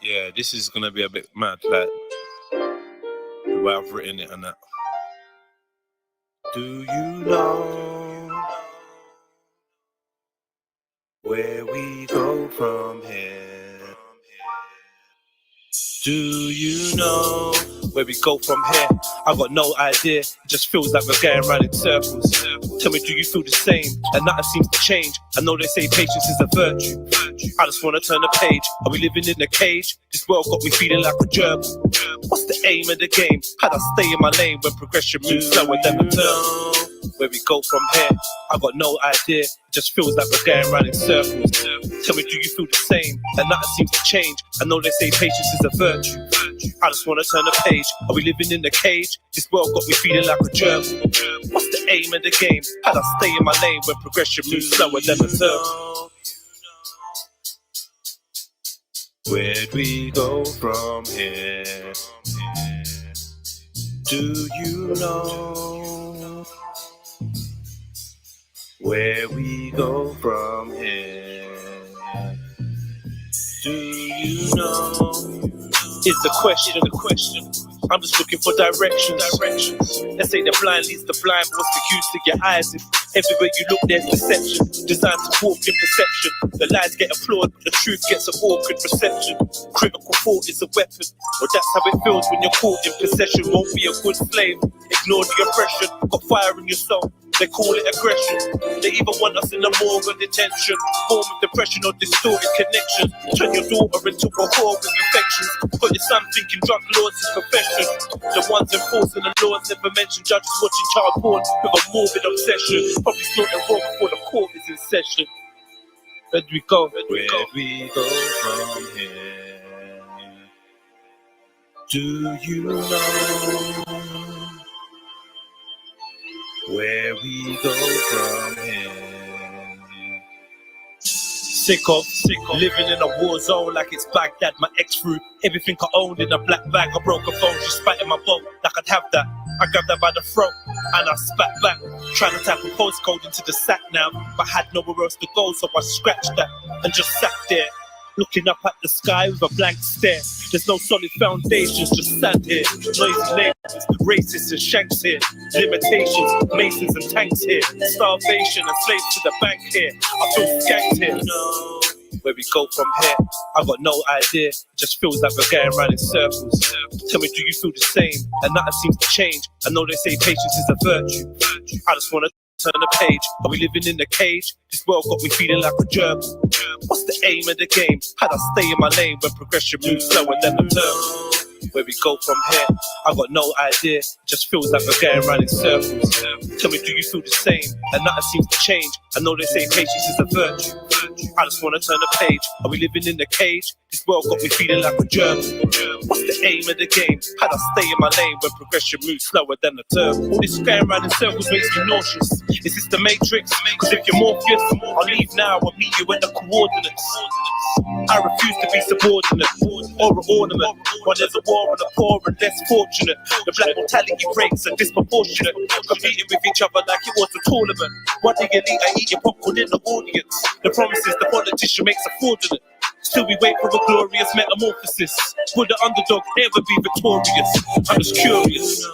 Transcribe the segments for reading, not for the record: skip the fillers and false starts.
Yeah, this is gonna be a bit mad, like the way I've written it and that. Do you know where we go from here? Do you know where we go from here? I got no idea, it just feels like we're going round in circles. Tell me, do you feel the same? And nothing seems to change. I know they say patience is a virtue. I just wanna turn the page. Are we living in a cage? This world got me feeling like a gerbil. What's the aim of the game? How'd I stay in my lane when progression moves slower than the turn? Where we go from here, I got no idea. It just feels like we're going round in circles. Tell me, do you feel the same? And nothing seems to change. I know they say patience is a virtue. I just wanna turn the page. Are we living in a cage? This world got me feeling like a gerbil. What's the aim of the game? How'd I stay in my lane when progression moves slower than the turn? Where'd we go from here? Do you know where we go from here? Do you know? Is the question. I'm just looking for directions. They say the blind leads the blind, but what's the use to your eyes if everywhere you look there's deception, designed to walk in perception. The lies get applauded, but the truth gets an awkward reception. Critical thought is a weapon, well that's how it feels when you're caught in possession. Won't be a good slave, ignore the oppression. Got fire in your soul, they call it aggression. They even want us in a morgue of detention, form of depression or distorted connection. Turn your daughter into a whore with infections. Got your son thinking drug laws is profession. The ones enforcing the laws never mention. Judges watching child porn with a morbid obsession. Probably snorting wrong before the court is in session. Where'd we go? Where we go from here? Do you know where we go from here? Sick of living in a war zone like it's Baghdad. My ex threw everything I owned in a black bag. I broke a phone, she spat in my boat like I'd have that. I grabbed her by the throat and I spat back, trying to type a postcode into the sack now, but had nowhere else to go, so I scratched that and just sat there, looking up at the sky with a blank stare. There's no solid foundations, just sand here. Noisy neighbors, racists and shanks here. Limitations, masons and tanks here. Starvation and slaves to the bank here. I feel skanked here. No. Where we go from here, I got no idea. It just feels like we're going round in circles. Tell me, do you feel the same? And nothing seems to change. I know they say patience is a virtue. I just wanna turn the page. Are we living in a cage? This world got me feeling like a gerbil. What's the aim of the game? How'd I stay in my lane when progression moves slower than the turn? Where we go from here, I got no idea. It just feels like we're going round in circles. Tell me, do you feel the same? And nothing seems to change. I know they say patience is a virtue. I just wanna turn the page. Are we living in a cage? This world got me feeling like a gerbil. What's the aim of the game? How'd I stay in my lane when progression moves slower than the turn? All this going round in circles makes me nauseous. Is this the Matrix? Cause if you're Morpheus, I'll leave now and meet you at the coordinates. I refuse to be subordinate or an ornament. When there's a war on the poor and less fortunate, the black mortality rates are disproportionate. Competing with each other like it was a tournament. One day elite, I eat your popcorn in the audience. The promises the politician makes are fraudulent. Still we wait for a glorious metamorphosis. Will the underdog ever be victorious? I'm just curious.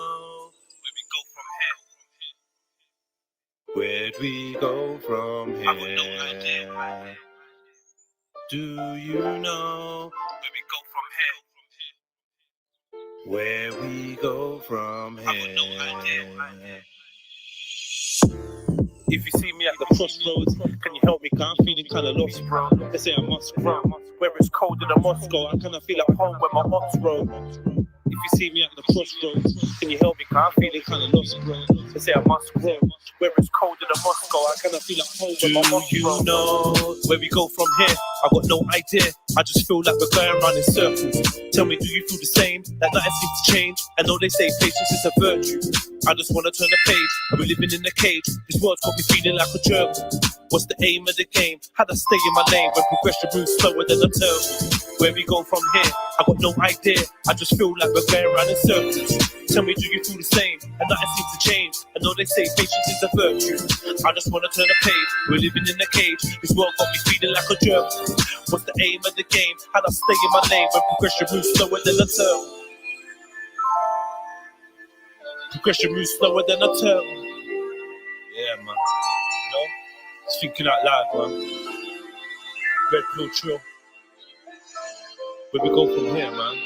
Where'd we go from here? I got no idea. Do you know where we go from here? Where we go from here? I got no idea. If you see me at the crossroads, can you help me? Cause I'm feeling kinda lost, bro. They say I must grow. Where it's cold in a Moscow, I kinda feel at home when my ops roll. If you see me at the crossroads, can you help me? Cause I'm feeling kinda lost, bro. They say I must grow. Where it's cold in a Moscow, I kinda feel at home when my ops roll. Do you know where we go from here? I got no idea. I just feel like we're going round in circles. Tell me, do you feel the same? That nothing seems to change. I know they say patience is a virtue. I just wanna turn the page. Are we living in a cage? This world's got me feeling like a gerbil. What's the aim of the game? How'd I stay in my lane when progression moves slower than a turtle? Where we go from here? I got no idea. I just feel like we're going round in circles. Tell me, do you feel the same? And nothing seems to change. I know they say patience is a virtue. I just wanna turn the page. We're living in a cage. This world got me feeling like a gerbil. What's the aim of the game? How'd I stay in my lane when progression moves slower than a turn? Progression moves slower than a turn. Yeah, man. You know? Just thinking out loud, man. Red Pill Trill. Where we go from here, man?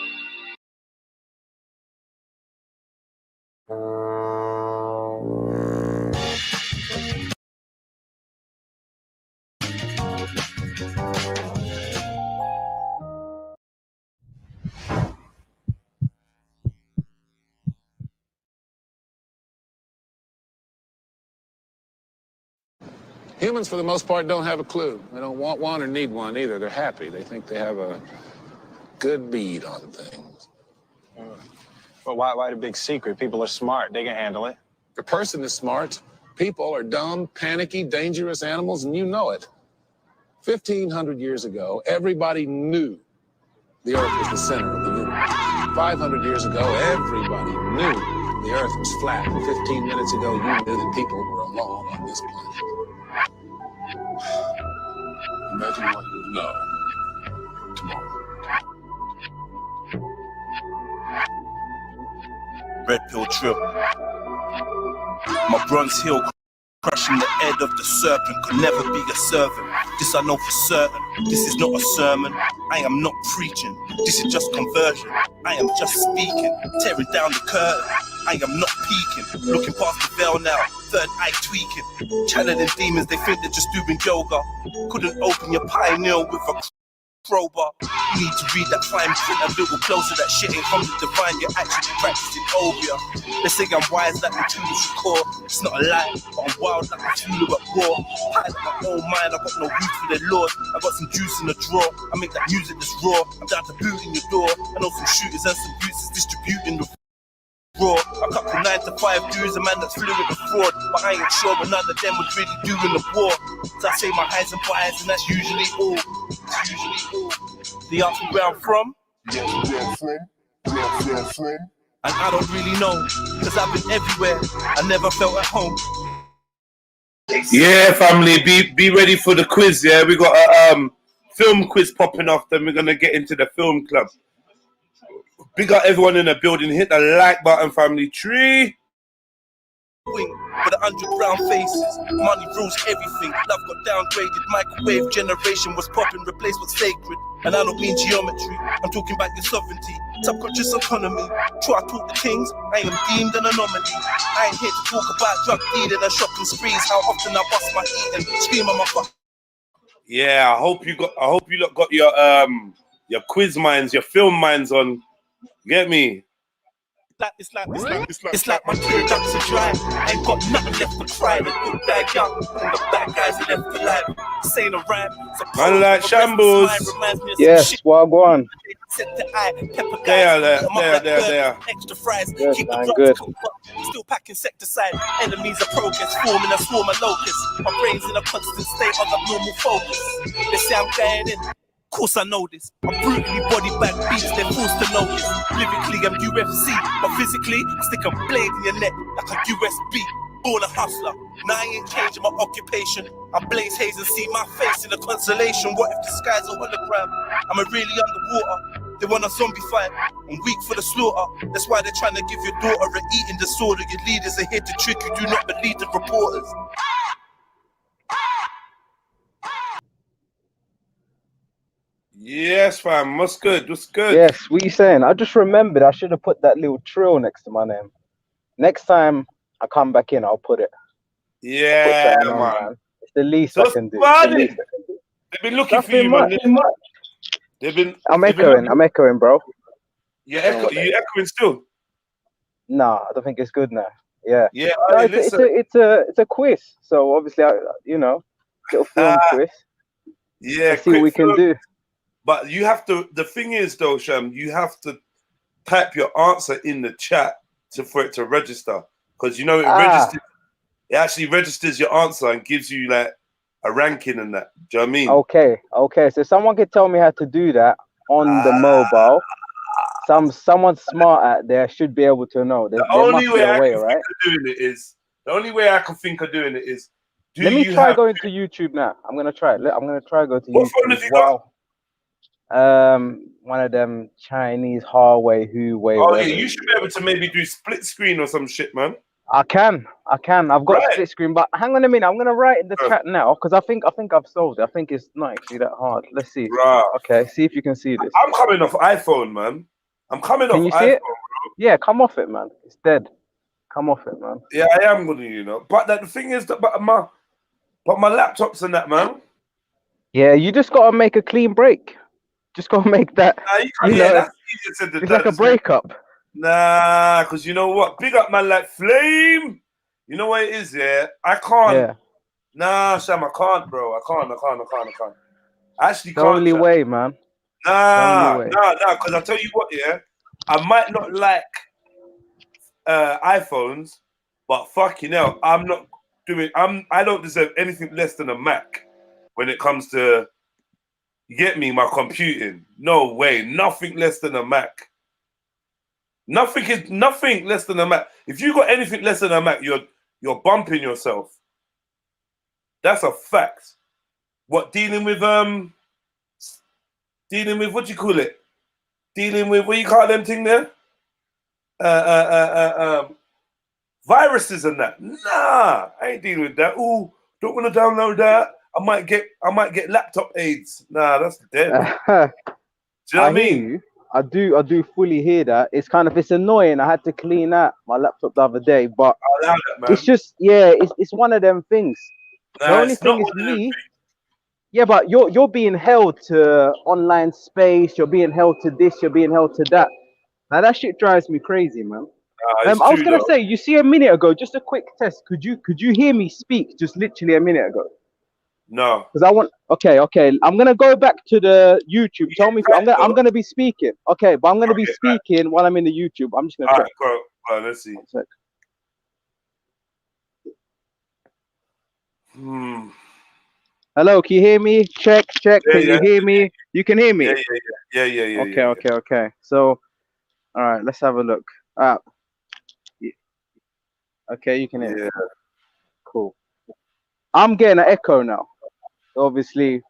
Humans, for the most part, don't have a clue. They don't want one or need one either. They're happy. They think they have a good bead on things. Well, why the big secret? People are smart. They can handle it. The person is smart. People are dumb, panicky, dangerous animals, and you know it. 1,500 years ago, everybody knew the Earth was the center of the universe. 500 years ago, everybody knew the Earth was flat. 15 minutes ago, you knew that people were alone on this planet. Imagine what you know tomorrow. Red Pill Trill. My bronze heel crushing the head of the serpent could never be a servant. This I know for certain. This is not a sermon. I am not preaching. This is just conversion. I am just speaking, tearing down the curtain. I am not peeking, looking past the veil now, third eye tweaking. Channeling demons, they think they're just doing yoga. Couldn't open your pineal with a crowbar. You need to read that fine print a little closer. That shit ain't from the divine, you're actually practicing obia. They say I'm wise like the Tulu core. It's not a lie, but I'm wild like the Tulu at war. High like my own mind, I got no root for the Lord. I got some juice in the drawer, I make that music that's raw. I'm down to boot in your door. I know some shooters and some boots distributing the raw. A couple 9 to 5 dudes, a man that's fluid with fraud. But I ain't sure but none of them was really doing the war. So I say my highs and buys, and that's usually all. It's usually all. They ask me where I'm from. And I don't really know, cause I've been everywhere. I never felt at home. Yeah, family, be ready for the quiz. Yeah, we got a film quiz popping off. Then we're gonna get into the film club. Big up everyone in the building. Hit the like button, family. Tree. With 100 brown faces, money rules everything. Love got downgraded, microwave generation was popping, replaced what's sacred. And I don't mean geometry, I'm talking about your sovereignty, subconscious economy. True, I talk the kings, I am deemed an anomaly. I ain't here to talk about drug dealing and shopping sprees. How often I bust my heat and scream on my fuck. Yeah, I hope you lot got your quiz minds, your film minds on. Get me? It's like my tear ducts are dry. I ain't got nothing left to cry. The good die young, and the bad guys are left alive. Saying a rhyme, man like shambles. Yes, well, go on. There. Extra fries, yes, keep man, the good. Still pack insecticide. Enemies of progress, forming a swarm of locusts. My brain's in a constant state of abnormal focus. They say I'm going in. Of course I know this. I'm brutally body bag beats, they're forced to know this. Lyrically I'm UFC, but physically I stick a blade in your neck like a USB. Born a hustler, now I ain't changing my occupation. I blaze haze and see my face in a constellation. What if the sky's a hologram? I'm really underwater. They want a zombie fight, I'm weak for the slaughter. That's why they're trying to give your daughter an eating disorder. Your leaders are here to trick you, do not believe the reporters. Yes, fam. What's good? What's good? Yes, what you saying? I just remembered I should have put that little trill next to my name. Next time I come back in, I'll put it. Yeah, on, man. It's the least I can do. They've been looking for you, man. They've been. I'm echoing, bro. You echoing still? Nah, I don't think it's good now. Yeah. Yeah. No, it's a quiz. So obviously, little film quiz. Yeah. Let's see what we can do. But you have to. The thing is, though, Sham, you have to type your answer in the chat for it to register, because it registers. It actually registers your answer and gives you like a ranking and that. Do you know what I mean? Okay. So someone could tell me how to do that on the mobile. Someone smart out there should be able to know. The only way I can think of doing it is. Let me try going to YouTube now. I'm gonna try. I'm gonna try go to YouTube. What phone have you got? One of them Chinese Huawei, Huawei, Oh whatever. yeah, you should be able to maybe do split screen or some shit, man. I can. I've got Right. split screen, but hang on a minute. I'm gonna write in the chat now because I think I've solved it. I think it's not actually that hard. Let's see. Right. Okay, see if you can see this. I'm coming off iPhone, man. I'm coming Can off you see iPhone. it? Yeah, come off it, man. It's dead. Come off it, man. Yeah, I am gonna, you know. But the thing is that but my laptops and that, man. Yeah, you just gotta make a clean break. Just gotta make that. Yeah, that's easier said than It's done, like a isn't it? breakup. Nah, because you know what? Big up man like Flame. You know what it is, yeah? I can't. Yeah. Nah, Sham, I can't, bro. I can't. I actually The can't. only Sham. way, man. Nah, way. because I tell you what, yeah, I might not like iPhones, but fucking hell, I don't deserve anything less than a Mac when it comes to, you get me, my computing. No way, nothing less than a Mac. Nothing less than a Mac. If you got anything less than a Mac, you're bumping yourself. That's a fact. What, dealing with what do you call it? Dealing with, what you call them thing there? Viruses and that. Nah, I ain't dealing with that. Ooh, don't want to download that. I might get laptop AIDS. Nah, that's dead. Do you know what I mean? Hear you. I do fully hear that. It's annoying. I had to clean out my laptop the other day, but I allow that, man. it's just, yeah, it's one of them things. Nah, the only it's thing not is one of them me. things. Yeah, but you're being held to online space. You're being held to this. You're being held to that. Now that shit drives me crazy, man. Nah, it's I was true, gonna though. say, you see, a minute ago, just a quick test. Could you hear me speak just literally a minute ago? No. Because I want. Okay. I'm gonna go back to the YouTube. Tell me if I'm gonna be speaking. Okay, but I'm gonna be speaking while I'm in the YouTube. I'm just gonna. All right, go on, let's see. One sec. Hello, can you hear me? Check. Yeah, Can you hear me? You can hear me? Yeah. Okay. So, all right, let's have a look. Okay, you can hear me. Cool. I'm getting an echo now, obviously,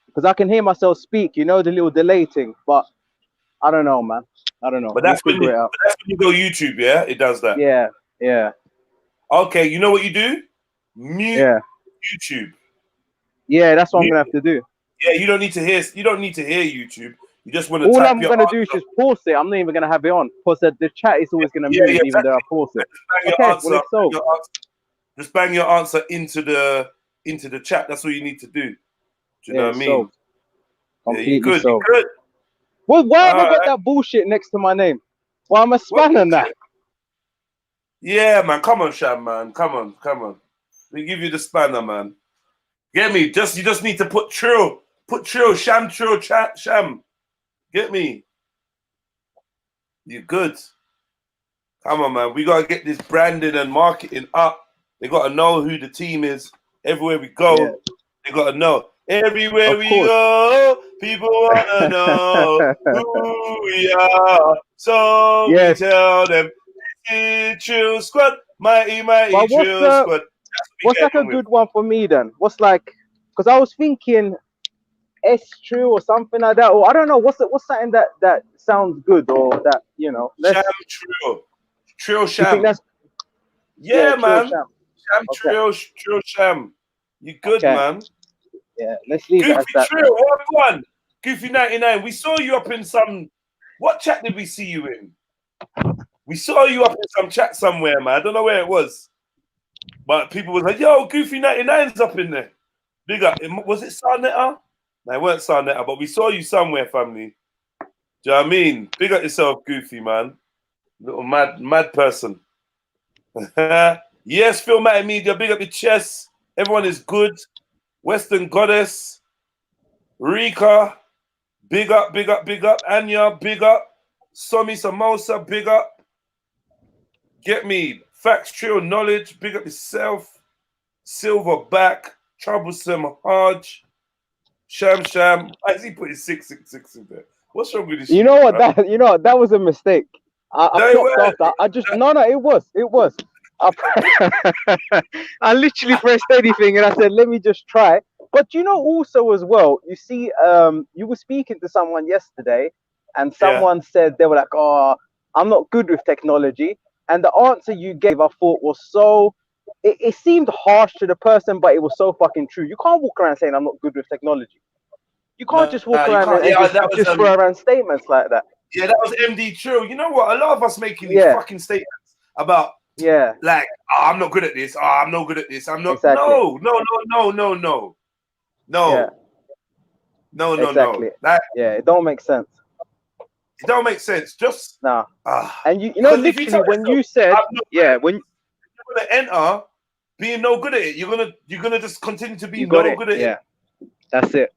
because I can hear myself speak. You know, the little delay thing, but I don't know, man. I don't know. But that's when you go YouTube, yeah? It does that. Yeah. Okay, you know what you do? Mute YouTube. Yeah, that's what I'm gonna have to do. Yeah, you don't need to hear YouTube. You just want to All type I'm your gonna do is just pause it. I'm not even gonna have it on because the chat is always gonna move even though I pause it. Just bang your answer into the chat. That's all you need to do. Do you know what I mean? Yeah, you good. Well, why have I got that bullshit next to my name? Why am I spanning that? Yeah, man. Come on, Sham, man. Come on. We give you the spanner, man. Get me? You just need to put Trill. Put Trill, Sham, Trill, chat, Sham. Get me? You good? Come on, man. We gotta get this branding and marketing up. They gotta know who the team is. Everywhere we go, they gotta know. Everywhere we go, people wanna know who we are. So we tell them, Trill Squad, mighty Trill Squad. What's like a good one for me then? What's like, because I was thinking S-Trill or something like that, or I don't know, what's something that sounds good, or that, you know. Sham Trill Sham. Yeah, man. Sham Trill Sham. You good, man? Yeah, let's leave Goofy it as that. Trill, what one? Goofy 99. We saw you up in some. What chat did we see you in? We saw you up in some chat somewhere, man. I don't know where it was. But people was like, yo, Goofy 99's up in there. Big up. Was it Sarnetta? No, it weren't Sarnetta, but we saw you somewhere, family. Do you know what I mean? Big up yourself, Goofy, man. Little mad person. Yes, Filmatic Media, big up your chest. Everyone is good. Western Goddess. Rika, big up. Anya, big up. Somi Samosa, big up. Get me. Facts, Trill, Knowledge, big up yourself. Silverback, Troublesome, Hodge, Sham. Why is he putting 666 in there? What's wrong with this? You know what? That was a mistake. I clocked off. It was. I literally pressed anything and I said, let me just try. But you know, also as well, you see, you were speaking to someone yesterday, and Yeah. someone said they were like, "Oh, I'm not good with technology," and the answer you gave, I thought, was so. It seemed harsh to the person, but it was so fucking true. You can't walk around saying I'm not good with technology. You can't No, just walk you around can't. and Yeah, that was just throw around statements like that. yeah, that was MD Trill. You know what? A lot of us making these Yeah, fucking statements about yeah, like, oh, I'm not good at this. Oh, I'm not good at this. I'm not. exactly. No, no, no, no, no, Yeah, no, no, no, no. exactly. That Yeah, it don't make sense. it don't make sense. Just Nah. ah, And you know, because if you tell literally, when yourself you said, I'm not good yeah, at when it, you're gonna enter being no good at it. You're gonna just continue to be you got no it, good at it. yeah, that's it.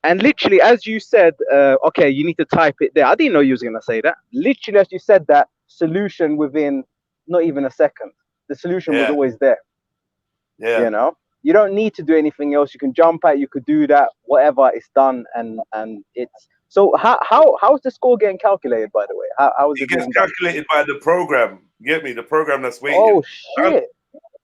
And literally, as you said, okay, you need to type it there. I didn't know you was gonna say that. Literally, as you said that, solution within not even a second. The solution was Yeah, always there. yeah. You know, you don't need to do anything else. You can jump out. You could do that. Whatever, it's done, and it's. So how's the score getting calculated? By the way, how is It it gets being done? calculated by the program. You get me? The program that's waiting. Oh shit!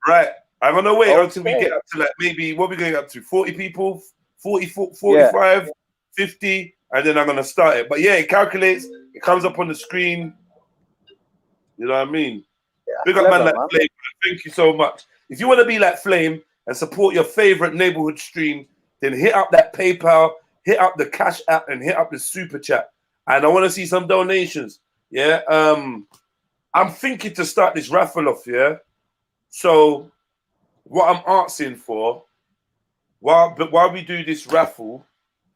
Right. I'm gonna wait until we Okay. get up to like maybe what we're going up to 40 people, 40, Yeah. 45, 50, and then I'm gonna start it. But yeah, it calculates, it comes up on the screen. You know what I mean? Yeah. Big up man Clever, like man. Flame. Thank you so much. If you want to be like Flame and support your favorite neighborhood stream, then hit up that PayPal, hit up the Cash App, and hit up the Super Chat. And I want to see some donations. Yeah. I'm thinking to start this raffle off, yeah. So what I'm asking for, while we do this raffle,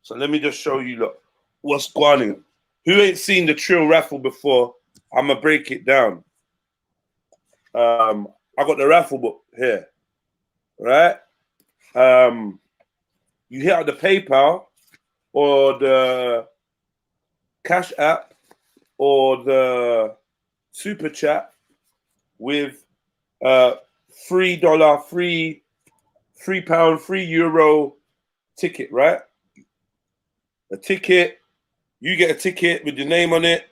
so let me just show you look what's going on. Who ain't seen the Trill raffle before? I'm gonna break it down. I got the raffle book here, right? You hit out the PayPal or the Cash App or the Super Chat with $3, £3, €3 ticket, right? A ticket, you get a ticket with your name on it,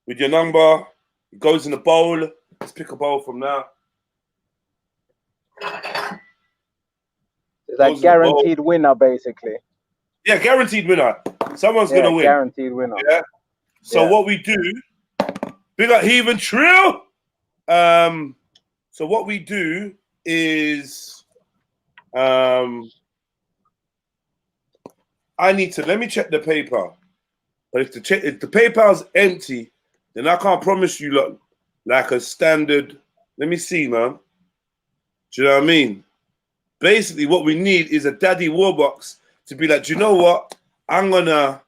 with your number. It goes in a bowl. Let's pick a bowl from now. It's like guaranteed winner, basically. Yeah, guaranteed winner. Someone's Yeah, gonna win. guaranteed winner. Yeah. So Yeah. what we do, big up Heathen Trill. So what we do is, I need to let me check the PayPal. But if the PayPal's empty, then I can't promise you like a standard. Let me see, man. Do you know what I mean? Basically, what we need is a daddy warbox to be like, do you know what? I'm gonna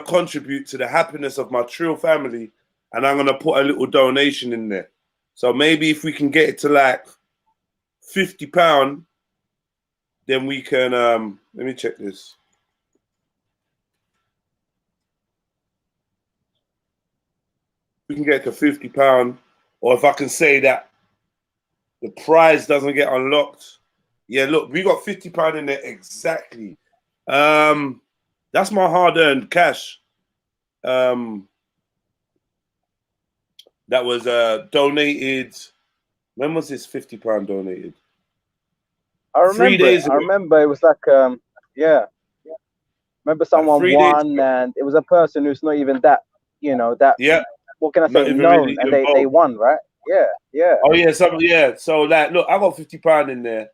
contribute to the happiness of my Trill family, and I'm gonna put a little donation in there. So maybe if we can get it to like £50, then we can. Let me check this. We can get to £50, or if I can say that the prize doesn't get unlocked. Yeah, look, we got £50 in there exactly. That's my hard-earned cash. That was donated. When was this £50 donated? I remember 3 days ago. I remember it was like yeah. Remember someone 3 days won, ago. and it was a person who's not even that, that. Yeah. What can I Not say? even Known, really and they involved. won, right? Yeah, yeah. Oh yeah, yeah. So like, look, I got £50 in there.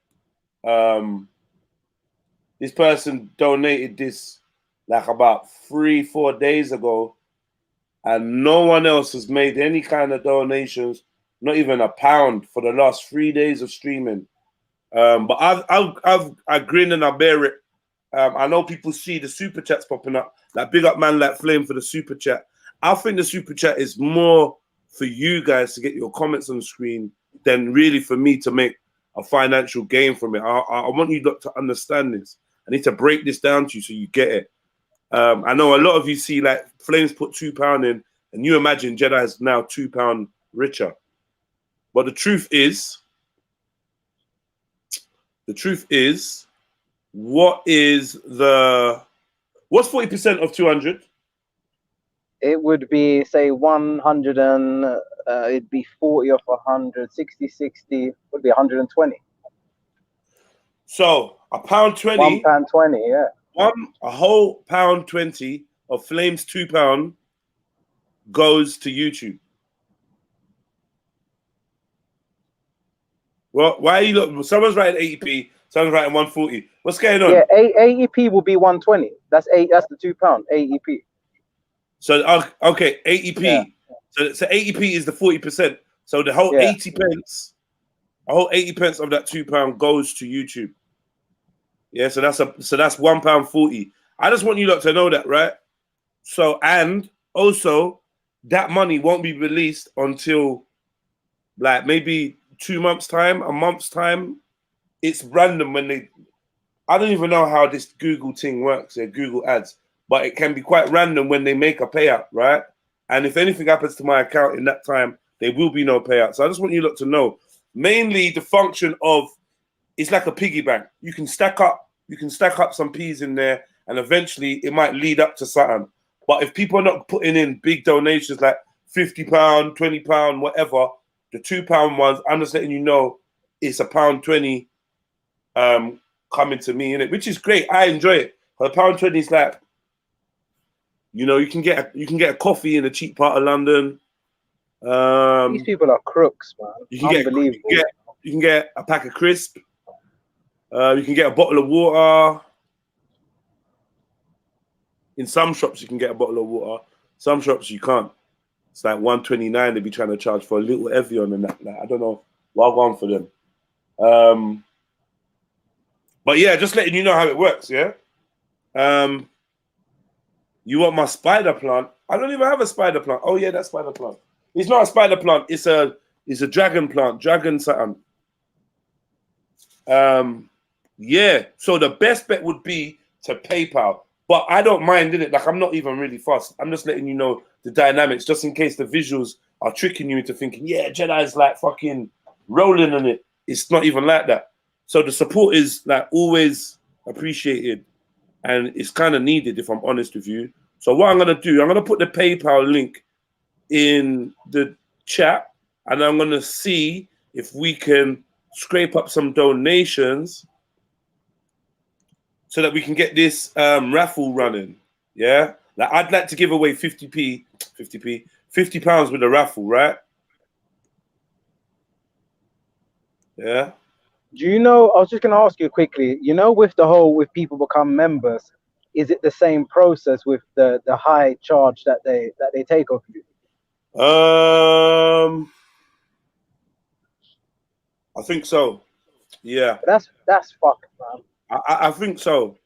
This person donated this like about 3-4 days ago, and no one else has made any kind of donations, not even £1 for the last 3 days of streaming. But I grin and I bear it. I know people see the super chats popping up, like big up man like Flame for the super chat. I think the super chat is more for you guys to get your comments on the screen than really for me to make a financial gain from it. I want you to understand this. I need to break this down to you so you get it. I know a lot of you see like Flames put £2 in, and you imagine Jedi is now £2 richer. But the truth is, what's 40% of 200? It would be, say, 100 and it'd be 40 of 100, 60, 60 would be 120. So £1.20, £1.20, yeah. a whole £1.20 of Flames £2 goes to YouTube. Well, why are you looking? Someone's writing 80p, someone's writing 140. What's going on? Yeah, 80p will be 120. That's the £2, 80p. So okay, 80p. Yeah. So 80p is the 40%. So the whole Yeah. 80 pence, a whole 80 pence of that £2 goes to YouTube. Yeah, so that's £1.40. I just want you lot to know that, right? So, and also that money won't be released until like maybe 2 months time, a month's time. It's random when they, I don't even know how this Google thing works, Google ads, but it can be quite random when they make a payout, right? And if anything happens to my account in that time, there will be no payout. So I just want you lot to know, mainly the function of, it's like a piggy bank. You can stack up some peas in there, and eventually it might lead up to something. But if people are not putting in big donations like £50, £20, whatever, the £2 ones, I'm just letting you know it's £1.20 coming to me in it, which is great. I enjoy it. But £1.20 is like, you know, you can get a coffee in a cheap part of London. These people are crooks, man. Unbelievable. You can get a pack of crisp. You can get a bottle of water. In some shops, you can get a bottle of water. Some shops, you can't. It's like $1.29 they'd be trying to charge for a little Evian and that. Like, I don't know what I've gone for them. But yeah, just letting you know how it works, yeah? You want my spider plant? I don't even have a spider plant. Oh yeah, that spider plant. It's not a spider plant. It's a dragon plant. Dragon something. Yeah. So the best bet would be to PayPal. But I don't mind in it. Like, I'm not even really fussed. I'm just letting you know the dynamics, just in case the visuals are tricking you into thinking, yeah, Jedi's like fucking rolling in it. It's not even like that. So the support is like always appreciated, and it's kind of needed, if I'm honest with you. So what I'm gonna do, I'm gonna put the PayPal link in the chat, and I'm gonna see if we can scrape up some donations so that we can get this raffle running. Yeah, like I'd like to give away 50 pounds with a raffle, right? Yeah. Do you know, I was just going to ask you quickly, you know, with people become members, is it the same process with the high charge that they take off you? I think so. Yeah. That's fucked, man. I think so.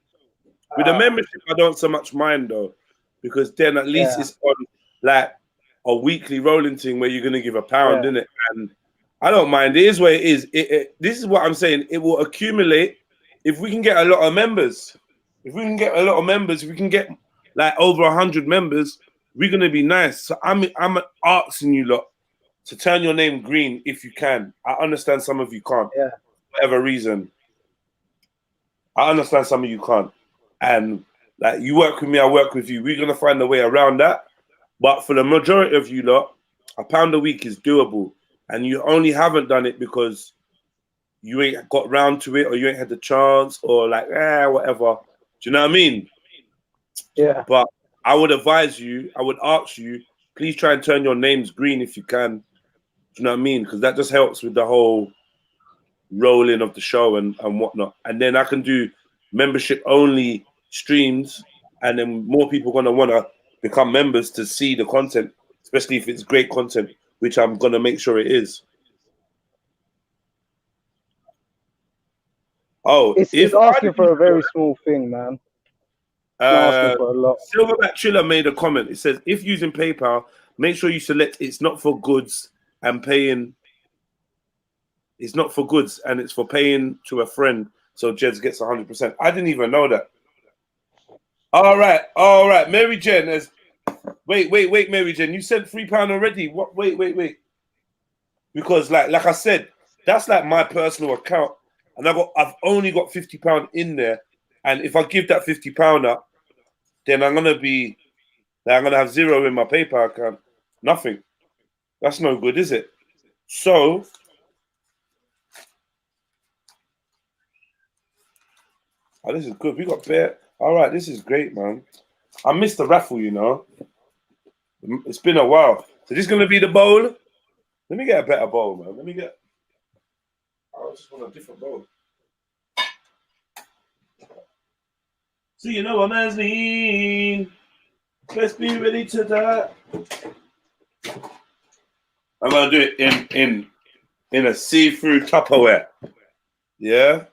With the membership, I don't so much mind though, because then at least it's on like a weekly rolling thing where you're gonna give £1, innit? And I don't mind. It is what it is. This is what I'm saying. It will accumulate if we can get a lot of members. If we can get like over 100 members, we're gonna be nice. So I'm asking you lot to turn your name green if you can. I understand some of you can't. Yeah. For whatever reason. I understand some of you can't. And like, you work with me, I work with you. We're gonna find a way around that. But for the majority of you lot, £1 a week is doable. And you only haven't done it because you ain't got round to it, or you ain't had the chance, or like, whatever. Do you know what I mean? Yeah. But I would advise you, I would ask you, please try and turn your names green if you can. Do you know what I mean? Because that just helps with the whole rolling of the show and whatnot. And then I can do membership only streams, and then more people are going to want to become members to see the content, especially if it's great content, which I'm going to make sure it is. Oh, it's asking for a very small thing, man. Asking for a lot. Silverback Triller made a comment. It says, if using PayPal, make sure you select it's not for goods and paying. It's not for goods and it's for paying to a friend. So Jeds gets 100%. I didn't even know that. All right. Maryjen has. Wait, Maryjen. You said £3 already. What? Wait. Because like I said, that's like my personal account, and I've only got £50 in there. And if I give that £50 up, then I'm gonna have zero in my PayPal account. Nothing. That's no good, is it? So Oh, this is good. We got bear. All right, this is great, man. I missed the raffle, you know. It's been a while. So this is gonna be the bowl. Let me get a better bowl, man. Let me get. I just want a different bowl. So you know what man's mean. Let's be ready to die. I'm gonna do it in a see-through Tupperware. Yeah?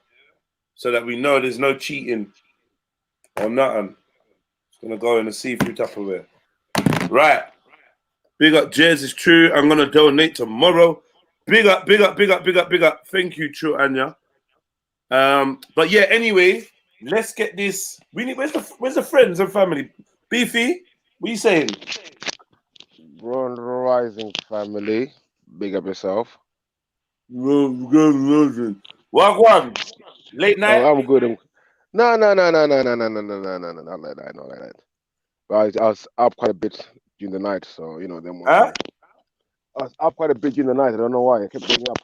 So that we know there's no cheating or nothing. It's gonna go in a see-through Tupperware. Right. Big up Jez, it's true. I'm gonna donate tomorrow. Big up, big up, big up, big up, big up. Thank you, True Anya. But yeah, anyway, let's get this. We need where's the friends and family? Beefy, what are you saying? Run Rising family. Big up yourself. Wagwan. Late night. Oh, I'm good. No, not like that, not like that. But I was up quite a bit during the night, so you know them ones. Huh? I was up quite a bit during the night. I don't know why. I kept waking up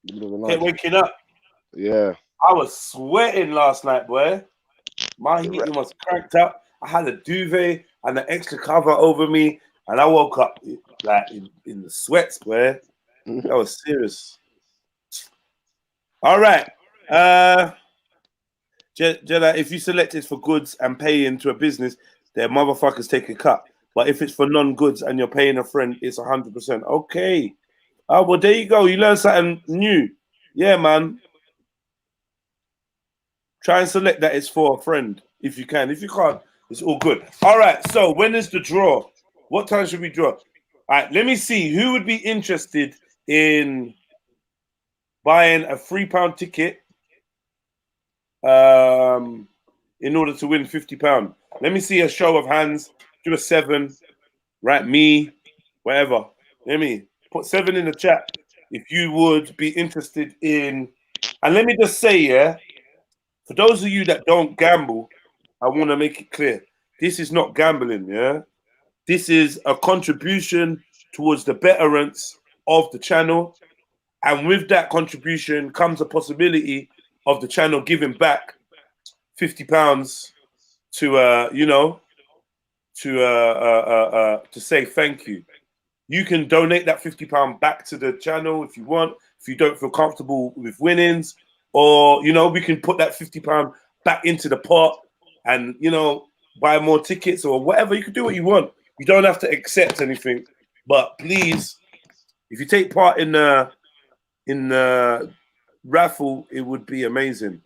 in the middle of the Kept night. waking up. Yeah. I was sweating last night, boy. My heating was cranked up. I had a duvet and an extra cover over me, and I woke up like in the sweats, boy. That was serious. All right. Jedi, if you select it for goods and pay into a business, their motherfuckers take a cut. But if it's for non-goods and you're paying a friend, it's 100%. Okay. Oh, well, there you go. You learn something new. Yeah, man. Try and select that it's for a friend if you can. If you can't, it's all good. All right. So when is the draw? What time should we draw? All right. Let me see who would be interested in buying a £3 ticket in order to win £50. Let me see a show of hands. Do a 7. Right, me, whatever. Let me put 7 in the chat if you would be interested in. And let me just say, yeah, for those of you that don't gamble, I want to make it clear. This is not gambling, yeah? This is a contribution towards the betterance of the channel. And with that contribution comes a possibility of the channel giving back £50 to, you know, to say thank you. You can donate that £50 back to the channel if you want, if you don't feel comfortable with winnings, or, you know, we can put that £50 back into the pot and, you know, buy more tickets or whatever. You can do what you want. You don't have to accept anything, but please, if you take part in the raffle, it would be amazing. Do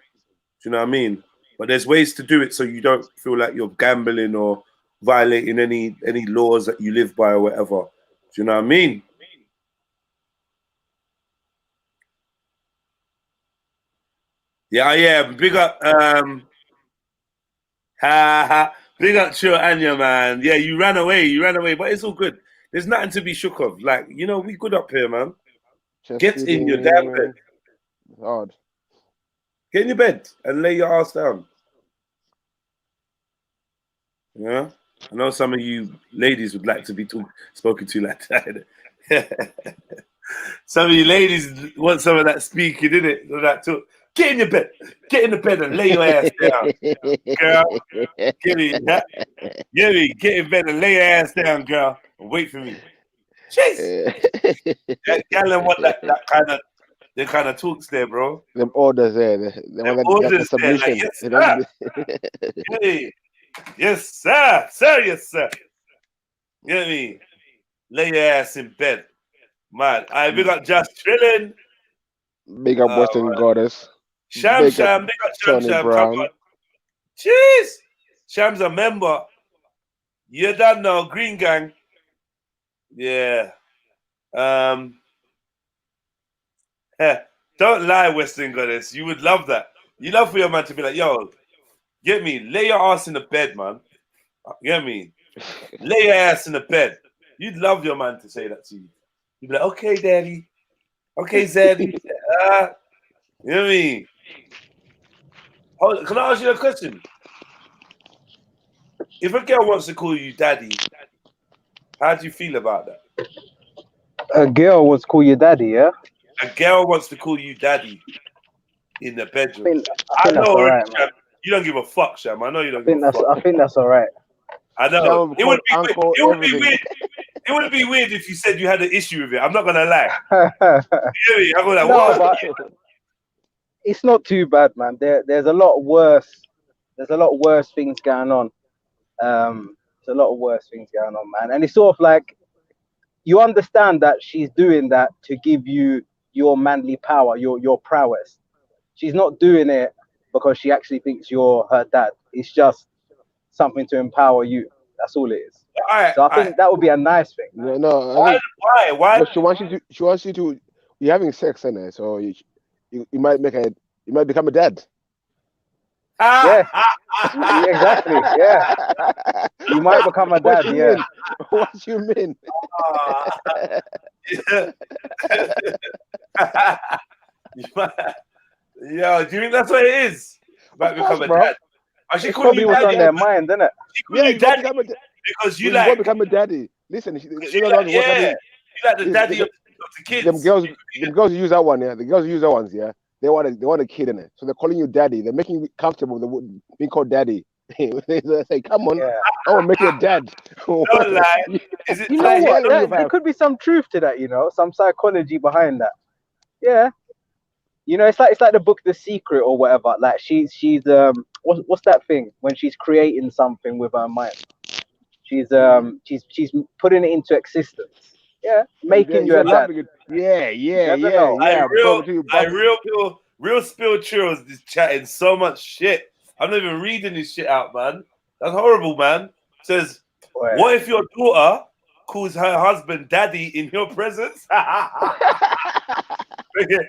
you know what I mean? But there's ways to do it so you don't feel like you're gambling or violating any laws that you live by or whatever. Do you know what I mean? Yeah. Big up, big up Chill Anya, man. Yeah, you ran away, but it's all good. There's nothing to be shook of. Like, you know, we good up here, man. Just Get in your damn bed. Hard. Get in your bed and lay your ass down. Yeah, I know some of you ladies would like to be spoken to like that. Some of you ladies want some of that speaking, innit? That talk. Get in your bed. Get in the bed and lay your ass down, girl. Get in bed and lay your ass down, girl. And wait for me. Jeez. Y'all want that kind of talks there, bro. Them orders there. The orders submission. There, like, yes, sir. Yes, sir. You know what I mean? Lay your ass in bed. Man, we got just chilling. Big up Western Goddess. Sham, big up Tony Sham. Brown. Jeez. Sham's a member. You don't know, Green Gang. Yeah. Don't lie, Western Goddess. You would love that. You love for your man to be like, yo, get me, lay your ass in the bed, man. Get me? Lay your ass in the bed. You'd love your man to say that to you. You'd be like, okay, daddy. Okay, Zaddy. You know what I mean? Can I ask you a question? If a girl wants to call you daddy, how do you feel about that? A girl wants to call you daddy, yeah? A girl wants to call you daddy in the bedroom. I think that's all right, man. You don't give a fuck, Sham. I know you don't I think give a fuck. I think that's all right. I know. Sham It would be uncle, it would be everything. weird. It would be weird if you said you had an issue with it. I'm not gonna lie. You hear me? I'm gonna like, No, what? but it's not too bad, man. There's a lot worse. There's a lot worse things going on. There's a lot of worse things going on, man. And it's sort of like you understand that she's doing that to give you your manly power, your prowess. She's not doing it because she actually thinks you're her dad. It's just something to empower you. That's all it is. So I think that would be a nice thing. No, no, I think Why? but she wants you to. You're having sex in it, so you might become a dad. Yeah, exactly. Yeah, you might become a dad. Yeah. What you mean? Yo, do you think that's what it is? Might become a bro. dad. I should It's call probably you what's daddy. on their mind, isn't it? She call Yeah, you you gotta daddy become a dad. because you You gotta like, become a daddy. Listen, you like the daddy of the kids. them girls use that one, yeah. The girls use that ones, yeah. They want a kid in it, so they're calling you daddy. They're making you comfortable with being called daddy. They say, "Come on, Yeah. I want to make you a dad." Don't lie. Is it You know like, what? There could be some truth to that. You know, some psychology behind that. Yeah. You know, it's like the book The Secret or whatever. Like she's what's that thing when she's creating something with her mind? She's putting it into existence. Yeah, making you a dad. Yeah. never know. real spill chills is chatting so much shit. I'm not even reading this shit out, man. That's horrible, man. Says, Right. what if your daughter calls her husband daddy in your presence?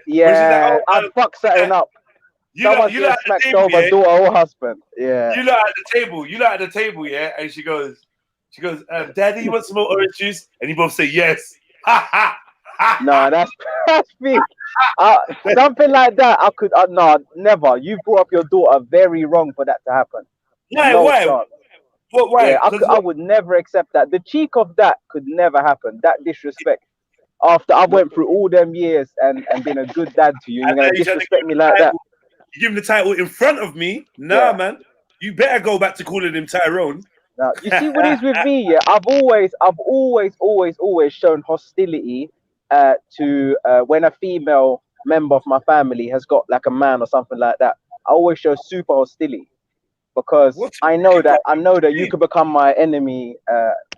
Yeah, I'd fuck something up. Someone gets smacked over, daughter or husband. Yeah. You lot at the table, yeah. And she goes, Daddy, you want some more orange juice? And you both say yes. No, that's me. Something like that. I could. No, never. You brought up your daughter very wrong for that to happen. Why? Chance. Why? Yeah, I would never accept that. The cheek of that could never happen. That disrespect. After I went through all them years and been a good dad to you, you're gonna disrespect me like that. You give him the title in front of me? Nah, man. You better go back to calling him Tyrone. Now, you see what it is with me, yeah. I've always shown hostility to when a female member of my family has got like a man or something like that. I always show super hostility because I know that you could become my enemy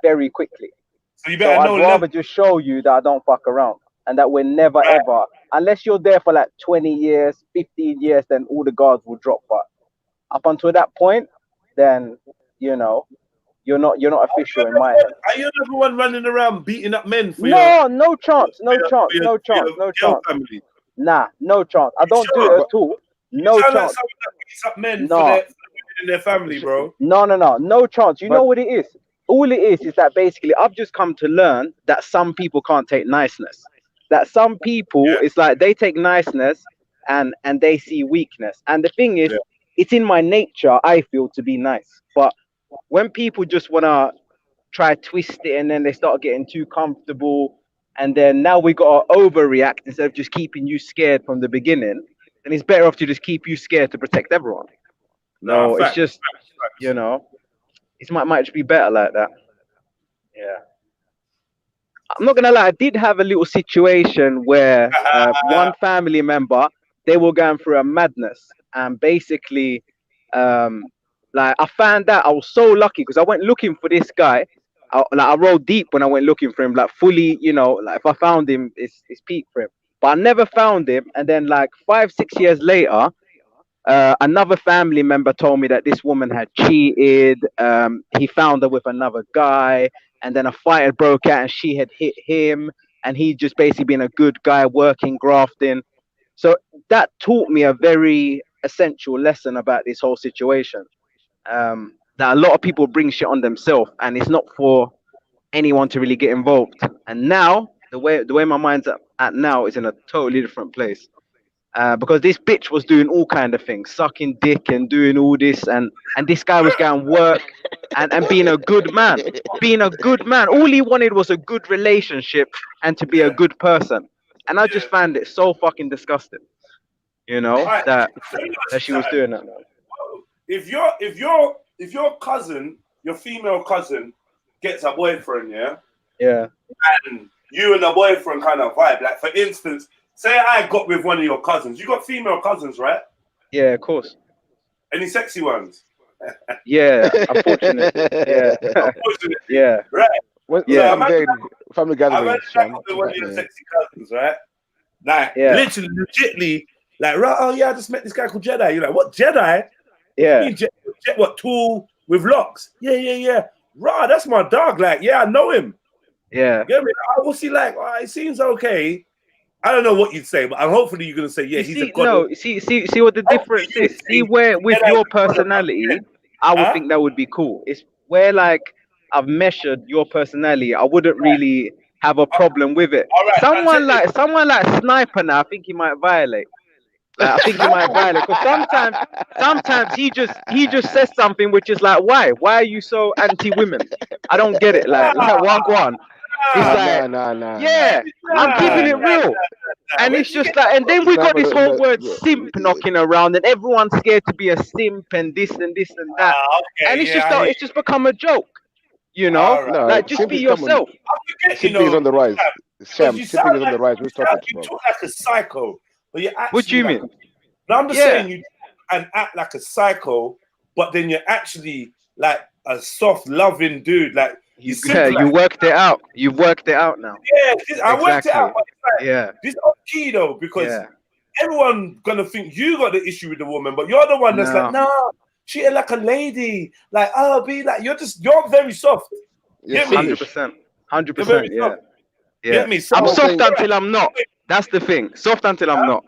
very quickly. So you better I'd rather just show you that I don't fuck around and that we're never ever, unless you're there for like 20 years, 15 years, then all the guards will drop. But up until that point, then you know, you're not official in my head. Are you another one running around beating up men for no chance. family? Nah, no chance. I don't do it at all. No chance. Like someone that beats up men for their family, bro. No chance. You know what it is? All it is that basically I've just come to learn that some people can't take niceness. That some people, it's like they take niceness and they see weakness. And the thing is, it's in my nature, I feel, to be nice. But when people just want to try twist it and then they start getting too comfortable and then now we got to overreact instead of just keeping you scared from the beginning, then it's better off to just keep you scared to protect everyone. No, it's just, you know, it might just be better like that. Yeah. I'm not going to lie, I did have a little situation where one family member, they were going through a madness and basically, like I found out I was so lucky because I went looking for this guy. I rolled deep when I went looking for him, like fully, you know, like if I found him, it's peak for him. But I never found him. And then like 5-6 years later, another family member told me that this woman had cheated. He found her with another guy. And then a fight had broke out and she had hit him. And he just basically been a good guy working, grafting. So that taught me a very essential lesson about this whole situation. That a lot of people bring shit on themselves and it's not for anyone to really get involved. And now the way my mind's at now is in a totally different place. Because this bitch was doing all kind of things, sucking dick and doing all this, and this guy was going work and being a good man. All he wanted was a good relationship and to be a good person. And I just found it so fucking disgusting, you know, that she was doing that. if your cousin, your female cousin, gets a boyfriend, Yeah. and you and the boyfriend kind of vibe. Like for instance, say I got with one of your cousins. You got female cousins, right? Yeah, of course. Any sexy ones? Yeah, unfortunately. Yeah. Unfortunately, Yeah. right. Yeah. I'm saying family I've gathering. had that with one of your sexy cousins, right? Like Yeah. literally, legitly, like, right, oh yeah, I just met this guy called Jedi. You're like, what Jedi? Yeah. You mean what, tall with locks? Yeah. Right, that's my dog. Like, yeah, I know him. Yeah. You know what I mean? What's he like? Oh, he seems okay. I don't know what you'd say, but hopefully you're gonna say, yeah, he's a god. No, see what the difference is. See where with your personality, I would think that would be cool. It's where like I've measured your personality, I wouldn't really have a problem with it. All right, Someone like Sniper now, I think he might violate. Like, I think he might violate because sometimes he just says something which is like, why are you so anti-women? I don't get it. Like one. It's like, yeah, I'm keeping it real. And it's just like, and then we got this whole word simp knocking around, and everyone's scared to be a simp and this and that. And it's just become a joke, you know? No, like just be yourself. Simping is on the rise. Sham, simping is on the rise. We'll stop it, You bro. talk like a psycho, but you're actually. What do you mean? No, I'm just saying you and act like a psycho, but then you're actually like a soft, loving dude. Like you worked it out. You worked it out now. Yeah, I worked it out. But it's like, this is key though, because everyone gonna think you got the issue with the woman, but you're the one that's like, no, treat her like a lady. Like, oh, be like, you're very soft. You're 100%. 100%. Yeah. Get me? I'm soft until I'm not. That's the thing. Soft until I'm not.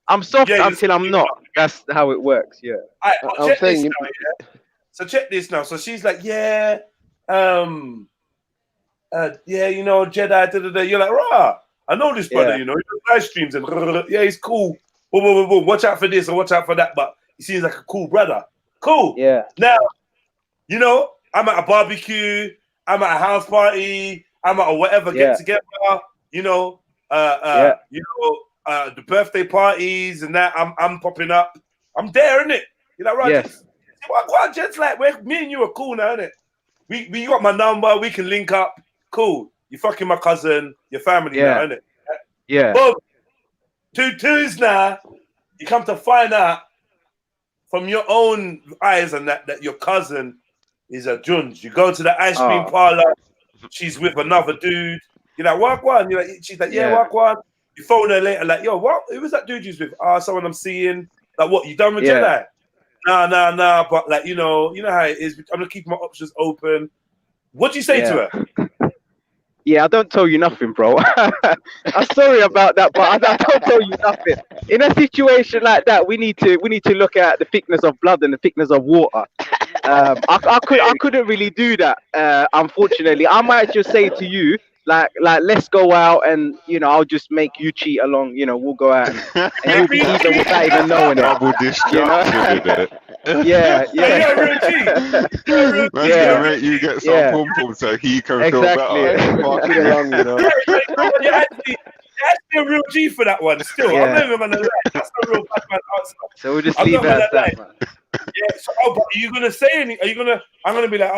I'm soft until I'm not. That's how it works. Yeah. I'm saying. So check this now. So she's like, yeah, you know, Jedi. Da. You're like, rah, I know this brother. You know, he does live streams and yeah, he's cool. Boom. Watch out for this and watch out for that. But he seems like a cool brother. Cool. Yeah. Now, you know, I'm at a barbecue. I'm at a house party. I'm at a whatever get together. You know, the birthday parties and that. I'm popping up. I'm there, innit? You know, right? Yes. What just like me and you are cool now, innit? We got my number. We can link up. Cool. You fucking my cousin. Your family now, innit? Yeah. Boom. 2 twos now. You come to find out from your own eyes and that your cousin is a junge. You go to the ice cream parlor. She's with another dude. You're like, walk one. You're like, she's like, walk one. You phone her later, like, yo, what? Who was that dude you was with? Someone I'm seeing. Like, what? You done with Jedi? Nah. But like, you know how it is. I'm gonna keep my options open. What do you say to her? Yeah, I don't tell you nothing, bro. I'm sorry about that, but I don't tell you nothing. In a situation like that, we need to look at the thickness of blood and the thickness of water. I couldn't really do that. Unfortunately, I might just say to you, like let's go out and I'll just make you cheat along. We'll go out and you'll be even without even knowing it. Double distraction. Yeah. Man's gonna make you get some pom pom so he can feel better. Walking along, You're actually a real G for that one. Still, I'm not even gonna lie. That's a real bad man answer. So we'll just leave it at that, man. Yeah. So, but are you gonna say anything? I'm gonna be like,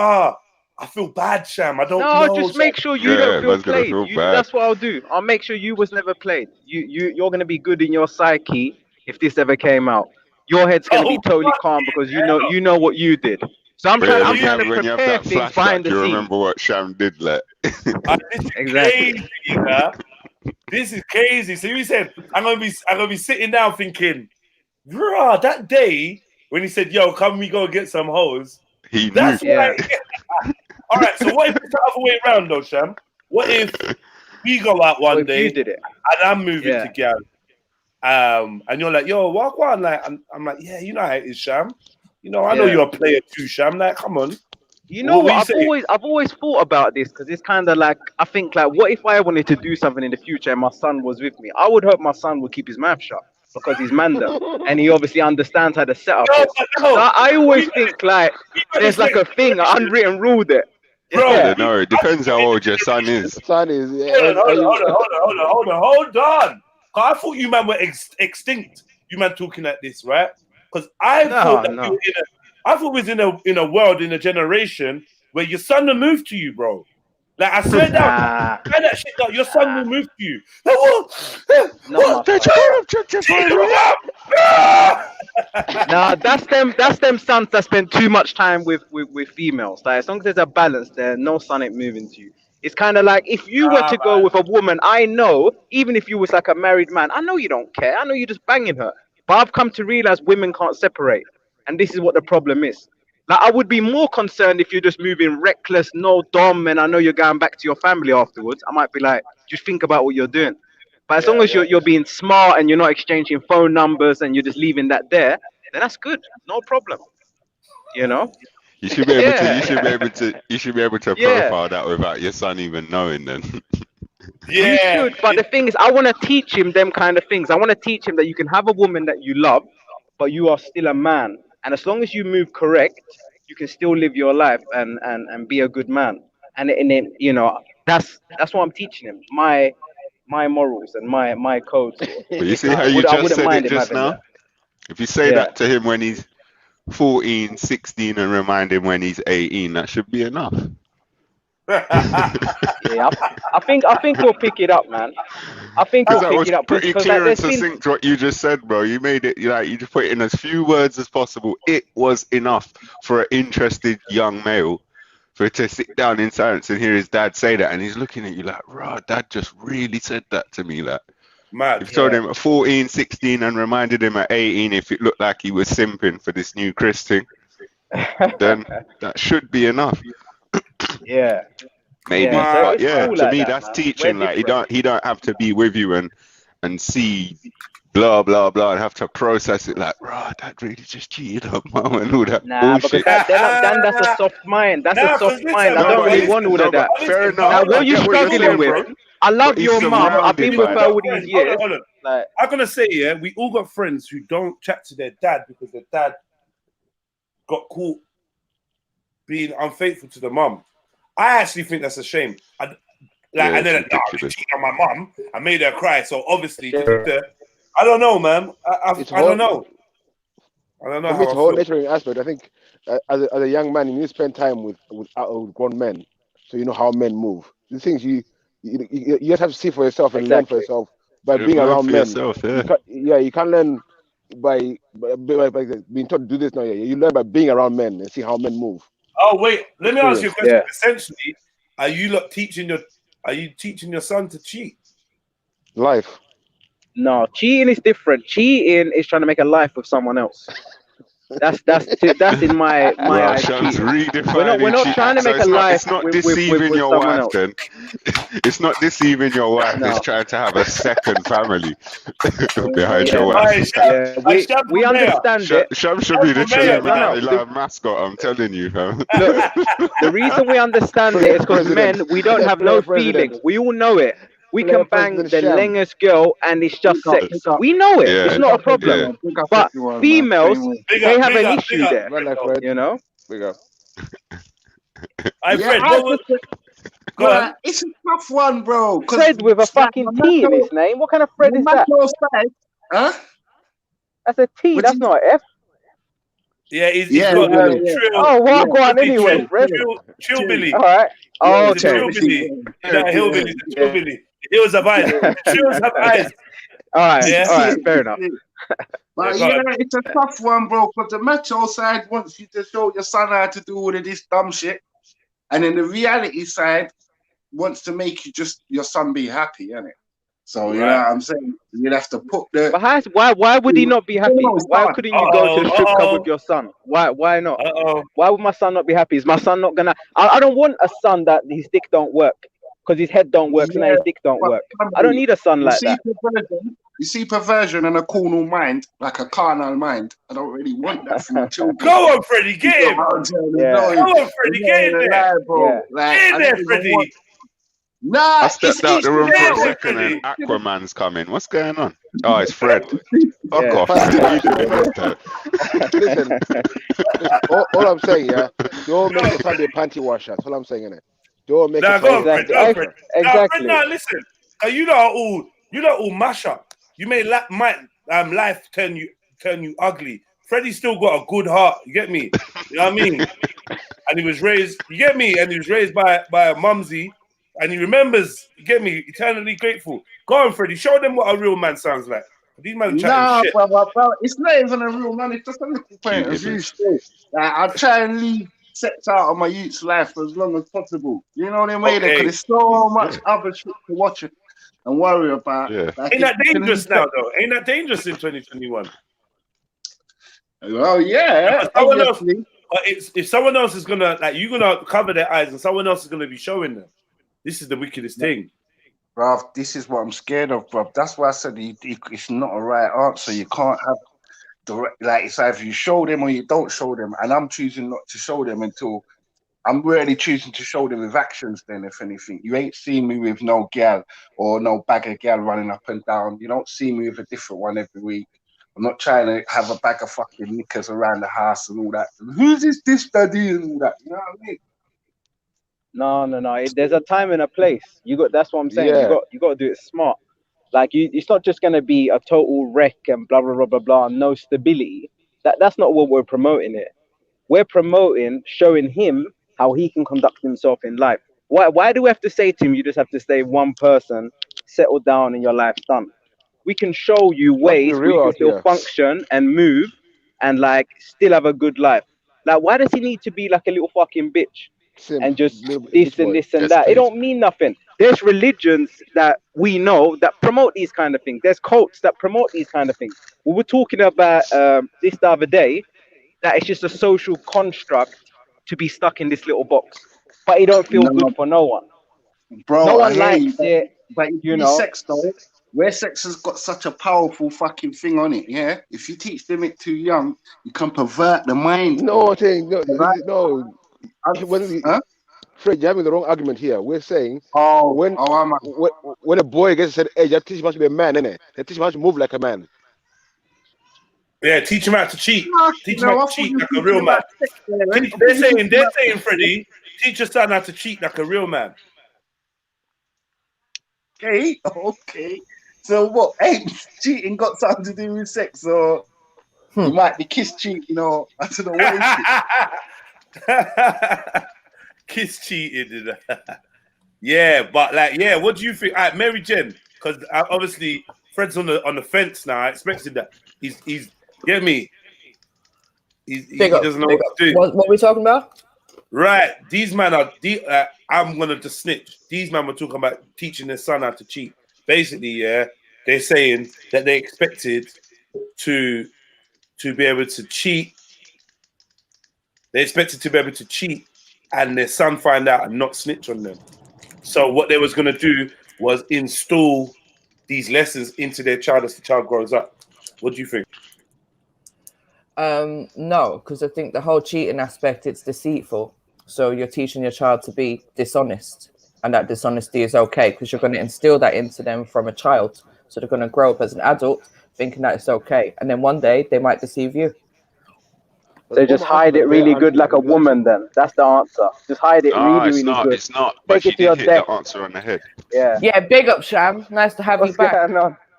I feel bad, Sham. I don't know. No, just make sure you don't feel played. That's what I'll do. I'll make sure you was never played. You're gonna be good in your psyche if this ever came out. Your head's gonna be totally calm because you know what you did. So I'm trying to prepare things behind the scenes. You remember what Sham did, like. Exactly. This is crazy. So you said I'm gonna be sitting down thinking, bruh, that day when he said, "Yo, come we go get some hoes." He That's knew. All right. So what if it's the other way around, though, Sham? What if we go out one day you did it and I'm moving to Gal, and you're like, "Yo, walk on," like, I'm like, "Yeah, you know how it is, Sham. I know you're a player too, Sham. Like, come on." You know what? I've always thought about this because it's kind of like I think like, what if I wanted to do something in the future and my son was with me? I would hope my son would keep his mouth shut because he's Manda and he obviously understands how to set up. So I always think like there's like a thing, an unwritten rule there. Bro, no, it depends how old your son is. Hold on. I thought you man were extinct. You man talking like this, right? Because I thought that we were I thought we was in a world, in a generation where your son will move to you, bro. Like, I swear down, try that shit down. Your son will move to you. Like, what? Don't you Nah, that's them sons that spend too much time with females. Like, as long as there's a balance there, no son ain't moving to you. It's kind of like if you were to go with a woman, I know, even if you was like a married man, I know you don't care. I know you're just banging her. But I've come to realize women can't separate. And this is what the problem is. Like, I would be more concerned if you're just moving reckless, no dom, and I know you're going back to your family afterwards. I might be like, just think about what you're doing. But as long as you're being smart and you're not exchanging phone numbers and you're just leaving that there, then that's good. No problem. You know? You should be able to. You should be able to. You should be able to profile that without your son even knowing. Then. You should. But the thing is, I want to teach him them kind of things. I want to teach him that you can have a woman that you love, but you are still a man. And as long as you move correct, you can still live your life and be a good man. And then, you know, that's what I'm teaching him. My morals and my codes. But you see how you just said it just now? If you say that to him when he's 14, 16 and remind him when he's 18, that should be enough. I think he'll pick it up, man. I think he'll pick it up. Pretty clear and succinct what you just said, bro. You made it, like, you just put it in as few words as possible. It was enough for an interested young male for to sit down in silence and hear his dad say that, and he's looking at you like, "Rah, dad just really said that to me." Like, mad. You've told him at 14, 16 and reminded him at 18 if it looked like he was simping for this new Chris thing, then that should be enough. Yeah. Maybe, but to like me that's teaching. Like, he don't have to be with you and see blah blah blah and have to process it like, right, that really just cheated on mum and all that bullshit. Because that's a soft mind. That's a soft mind. I don't really want all of that. Fair enough. Now, what you're struggling with, I love your mum. I've been with her all these years. Hold on. Like, I'm gonna say, we all got friends who don't chat to their dad because their dad got caught being unfaithful to the mum. I actually think that's a shame. And then I cheated on my mum. I made her cry. So obviously, I don't know, man. I don't know. I don't know how it's a whole nurturing aspect. I think as a young man, you need to spend time with grown men, so you know how men move. The things you just have to see for yourself and learn for yourself by being around men. You can't learn by being taught to do this now. You learn by being around men and see how men move. Oh wait, let me ask you a question. Essentially, are you teaching your son to cheat? Life. No, cheating is different. Cheating is trying to make a life with someone else. That's in my Sham's we're not trying to make a life. It's not deceiving your wife, then. It's not deceiving your wife. It's trying to have a second family behind your wife. We understand it. Sham should be the Trilluminati mascot. I'm telling you, fam. Look, the reason we understand it is because men, we don't have no feelings. We all know it. We can bang the lengest girl and it's just sex. We know it. It's not a problem. But females, they have an issue there. You know? Big up. Fred, it's a tough one, bro. Fred with a fucking T in his name. What kind of Fred is that? Huh? That's a T. That's not an F. Yeah, he's got Trill. Oh, what going anyway, Fred? Chill Billy. All right. Oh, okay. Chill Billy. That hillbilly. Chill Billy. Hills have eyes. Hills have eyes. All right. All right. Fair enough. But it's a tough one, bro. Because the macho side wants you to show your son how to do all of this dumb shit, and then the reality side wants to make your son be happy, innit? So you know what I'm saying? You'd have to put the. But why would he not be happy? Why couldn't you go to the strip club with your son? Why not? Why would my son not be happy? Is my son not gonna? I don't want a son that his dick don't work because his head don't work, so now his dick don't work. I don't need a son like that. You see perversion and a carnal mind, like a carnal mind. I don't really want that from my children. Go on, Freddie, get him. Go on, Freddie, get in there. Get in there, Freddie. Nah, I stepped out the room for a second and Aquaman's coming. What's going on? Oh, it's Fred. Fuck off. Listen, all I'm saying, don't make the Sunday panty washer. That's all I'm saying, innit? Don't make it. Go on, Fred. Exactly. Now, listen. You don't all mash up. You made life turn you ugly Freddie's still got a good heart. You get me? You know what I mean? And he was raised. You get me? And he was raised by a mumsy, and he remembers. You get me? Eternally grateful. Go on, Freddie. Show them what a real man sounds like. These men chatting Nah, shit. bro, it's not even a real man. It's just a little point of view. Like, I try and leave sex out of my youth's life for as long as possible. You know what I mean? Because there's so much other shit to watch and worry about. Yeah. Like, Ain't that dangerous now, though? Ain't that dangerous in 2021? Well, yeah. Someone else, if someone else is gonna, like, you're gonna cover their eyes, and someone else is gonna be showing them. This is the wickedest thing. Bruv, this is what I'm scared of, bruv. That's why I said it's not a right answer. You can't have direct, like, it's either you show them or you don't show them. And I'm choosing not to show them until I'm really choosing to show them with actions. Then, if anything, you ain't seen me with no gal or no bag of gal running up and down. You don't see me with a different one every week. I'm not trying to have a bag of fucking knickers around the house and all that. Who's this daddy and all that? You know what I mean? No. There's a time and a place. That's what I'm saying. Yeah. You got to do it smart. Like, it's not just gonna be a total wreck and blah blah blah blah blah. No stability. That's not what we're promoting here. We're promoting showing him how he can conduct himself in life. Why do we have to say to him, you just have to stay one person, settle down, and your life's done? We can show you ways where you can still function and move and, like, still have a good life. Like, why does he need to be like a little fucking bitch and just this and this and that? It don't mean nothing. There's religions that we know that promote these kind of things. There's cults that promote these kind of things. We were talking about this the other day, that it's just a social construct to be stuck in this little box, but it don't feel good for no one. Bro, no one likes it. But you know, sex though, where sex has got such a powerful fucking thing on it, yeah. If you teach them it too young, you can pervert the mind. No. Fred, you're having the wrong argument here. We're saying when a boy gets to a certain age, you teach him how to be a man, innit? They teach him how to move like a man. Yeah, teach him how to cheat. Teach him how to cheat like a real man. They're saying, Freddie, teach your son how to cheat like a real man. Okay. So what? Ain't cheating got something to do with sex, or you might be kiss cheating, or I don't know what. Kiss cheating. Yeah, but like, yeah, what do you think? Maryjen, because obviously Fred's on the fence now. I expected that. He's get me. He doesn't know what to do. What are we talking about? Right, these men are. I'm gonna just snitch. These men were talking about teaching their son how to cheat. Basically, yeah, they're saying that they expected to be able to cheat. They expected to be able to cheat, and their son find out and not snitch on them. So what they was gonna do was install these lessons into their child as the child grows up. What do you think? No, because I think the whole cheating aspect, it's deceitful. So you're teaching your child to be dishonest, and that dishonesty is okay because you're going to instill that into them from a child. So they're going to grow up as an adult thinking that it's okay. And then one day they might deceive you. They just hide it really good like a woman then. That's the answer. Just hide it really good. It's not. But you did hit the answer on the head. Yeah. Yeah, big up, Sham. Nice to have you back.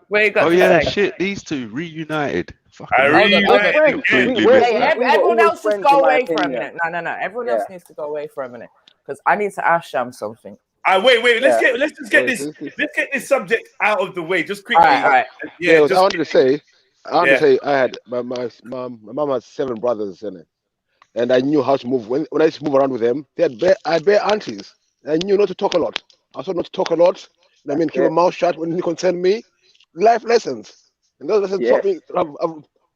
Where you got to say? Shit, these two reunited. Everyone else just go away for a minute. No. Everyone else needs to go away for a minute because I need to ask Sham something. Wait. Let's just get this subject out of the way just quickly. All right. Yeah, I wanted to say, I had my mom had 7 brothers in it, and I knew how to move. When I used to move around with them, I had bare aunties. I knew not to talk a lot. I also not to talk a lot. I mean, keep my mouth shut when it concerned me. Life lessons. And those lessons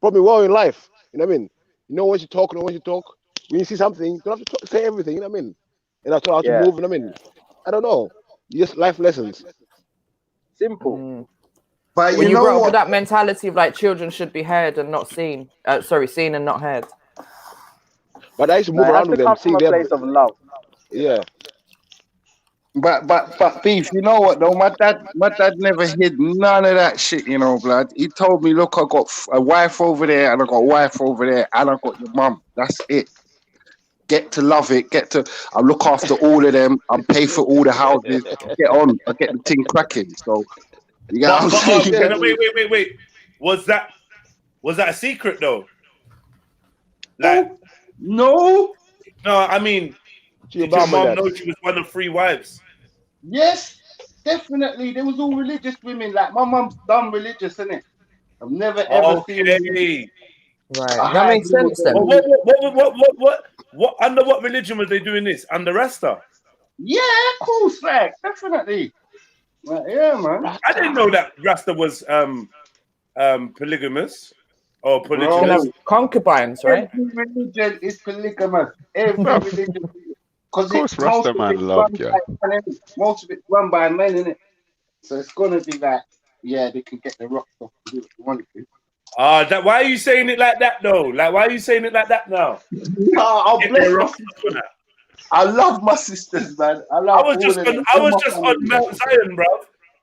brought me well in life. You know what I mean? You know when you talk, When you see something, you don't have to say everything. You know what I mean? And I taught how to move. You know what I mean? I don't know. Just life lessons. Simple. But when you know grow up what? with that mentality of like children should be heard and not seen. Seen and not heard. But I used to move around with them, seeing them. Place of love. Yeah. But Beef, you know what though? My dad never hid none of that shit, you know, blood. He told me, look, I got a wife over there and I got a wife over there and I got your mum. That's it. Get to love it. I look after all of them. I pay for all the houses. Get on. I get the thing cracking. So you got what I'm saying? Wait. Was that a secret though? Like, no. I mean, Your did your mum mom and know dad. she was one of 3 wives? Yes, definitely. They was all religious women. Like my mum's dumb religious, innit? I've never ever seen Okay. Right. a That high makes sense then. What under what religion was they doing this? Under Rasta? Yeah, of course, like definitely. Like, yeah, man. I didn't know that Rasta was polygamous or You can polygynous. have concubines, right? Every religion is polygamous. Every Well, religion, of because course, most Rasta of man it's love run you. by men, innit? Most of it's run by men, innit? So it's gonna be like, yeah, they can get the rocks off to do what they want to. That why are you saying it like that though? Like why are you saying it like that now? No, I'll Get bless their my rocks sisters. off for that. I love my sisters, man. I I love was all just of on them. I All was my just on family. Mount Zion, bro.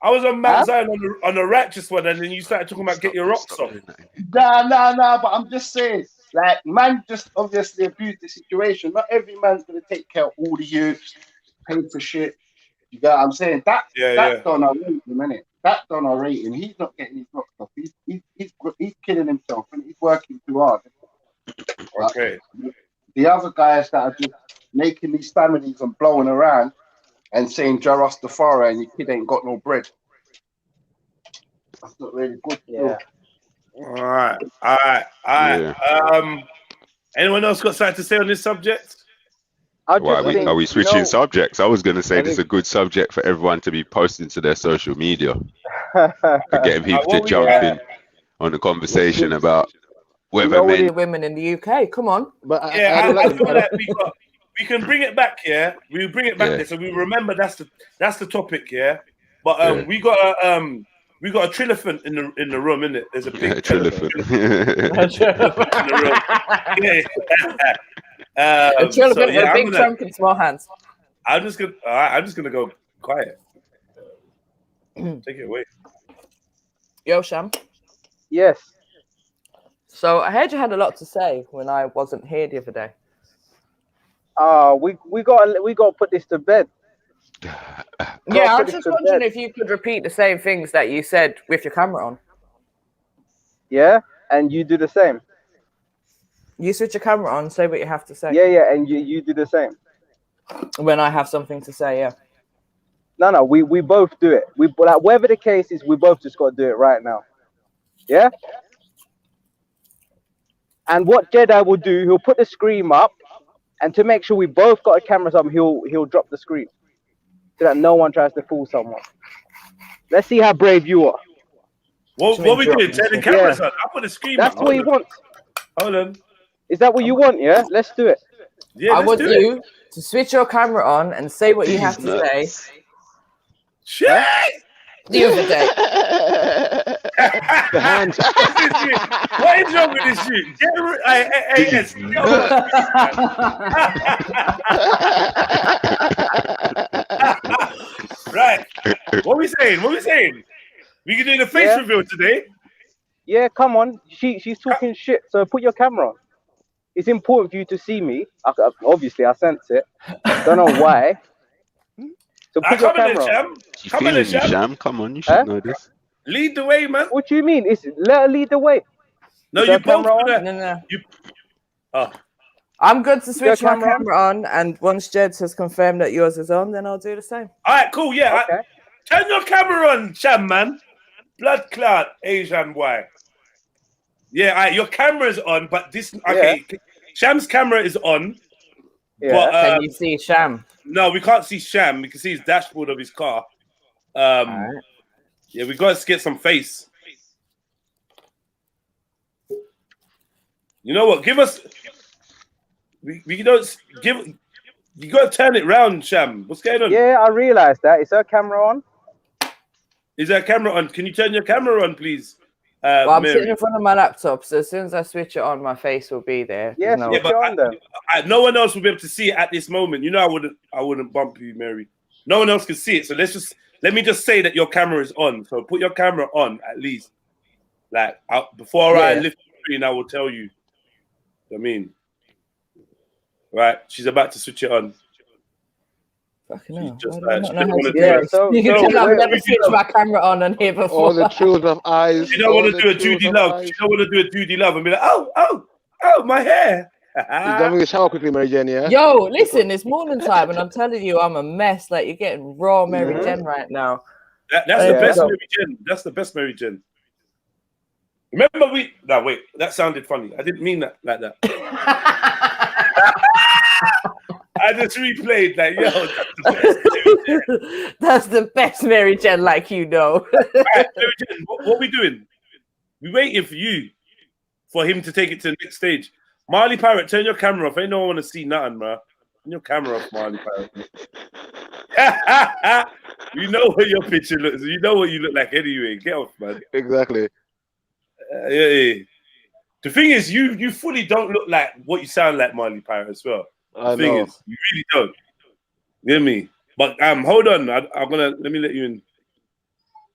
I was on Mount Huh? Zion on a righteous one, and then you started talking about get your rocks off. doing that. Nah, but I'm just saying, like, man just obviously abused the situation. Not every man's gonna take care of all the youths, pay for shit. You get what I'm saying? That's on our rating, innit? That's on our rating. He's not getting his rocks off. He's killing himself and he's working too hard. Okay. The other guys that are just making these families and blowing around and saying Ja Rastafari and your kid ain't got no bread. That's not really good. Yeah. All right. Yeah. Anyone else got something to say on this subject? Why are we switching subjects? I was going to say this is a good subject for everyone to be posting to their social media, and getting people to jump in on the conversation about whether men. Women in the UK, come on. But I feel like we can bring it back. Yeah, we'll bring it back there, so we remember that's the topic. Yeah, but we got a trilliphant in the room, innit? There's a big trilliphant in the room. Yeah. A trilliphant with a big trunk and small hands. I'm just gonna go quiet. Take it away. Yo, Sham. Yes. So I heard you had a lot to say when I wasn't here the other day. We got to put this to bed. Yeah, I was just wondering if you could repeat the same things that you said with your camera on. Yeah, and you do the same. You switch your camera on, say what you have to say. Yeah, and you do the same. When I have something to say, yeah. No, we both do it. We like whatever the case is, we both just got to do it right now. Yeah. And what Jedi will do, he'll put the screen up, and to make sure we both got the cameras up, he'll drop the screen so that no one tries to fool someone. Let's see how brave you are. What we doing? Turn the cameras on. I put the screen up. That's what he wants. Hold on. Is that what you want? Yeah. Let's do it. Yeah. I want you to switch your camera on and say what you have to say. Shit! The other day. The hands. What is wrong with this shit? Right. What we saying? We can do the face reveal today. Yeah, come on. She's talking shit. So put your camera on. It's important for you to see me. Obviously, I sense it. Don't know why. So put your camera on. Come on, Sham. Come on, you should know this. Lead the way, man. What do you mean? Let her lead the way. No, you both No. I'm good to switch my camera on, and once Jed has confirmed that yours is on, then I'll do the same. All right, cool. Yeah. Okay. Turn your camera on, Sham, man. Blood clot, Asian boy. Yeah, all right, your camera is on, but this okay. Yeah. Sham's camera is on. Yeah. But, can you see Sham? No, we can't see Sham. We can see his dashboard of his car. Right. Yeah, we got to get some face. You know what? Give us. We don't give. You got to turn it round, Sham. What's going on? Yeah, I realized that. Is her camera on? Is there a camera on? Can you turn your camera on, please? Well, I'm Mary. sitting in front of my laptop, so as soon as I switch it on, my face will be there. Yeah, no, but on then. No one else will be able to see it at this moment. You know, I wouldn't bump you, Mary. No one else can see it, so let me just say that your camera is on. So put your camera on at least. Like before I lift the screen, I will tell you. I mean, right? She's about to switch it on. Fucking hell. Just, you can so I've never switched my camera on here before. All the children of eyes. You don't want to do a Judy Love. You don't want to do a Judy Love and be like, oh, my hair. Having a shower quickly, Maryjen, yeah? Yo, listen, it's morning time, and I'm telling you, I'm a mess. Like, you're getting raw Maryjen right now. That's the best Maryjen. That's the best Maryjen. Remember no, wait, that sounded funny. I didn't mean that like that. I just replayed like, yo, that's the best Maryjen, like you know. Right, Maryjen, what we doing? We waiting for you, for him to take it to the next stage. Marley Pirate, turn your camera off. Ain't no one want to see nothing, bro. Turn your camera off, Marley Pirate. You know what your picture looks. You know what you look like anyway. Get off, man. Exactly. Yeah. The thing is, you fully don't look like what you sound like, Marley Pirate, as well. I The thing know. is, you really don't. You hear me? But hold on. I'm gonna let me let you in.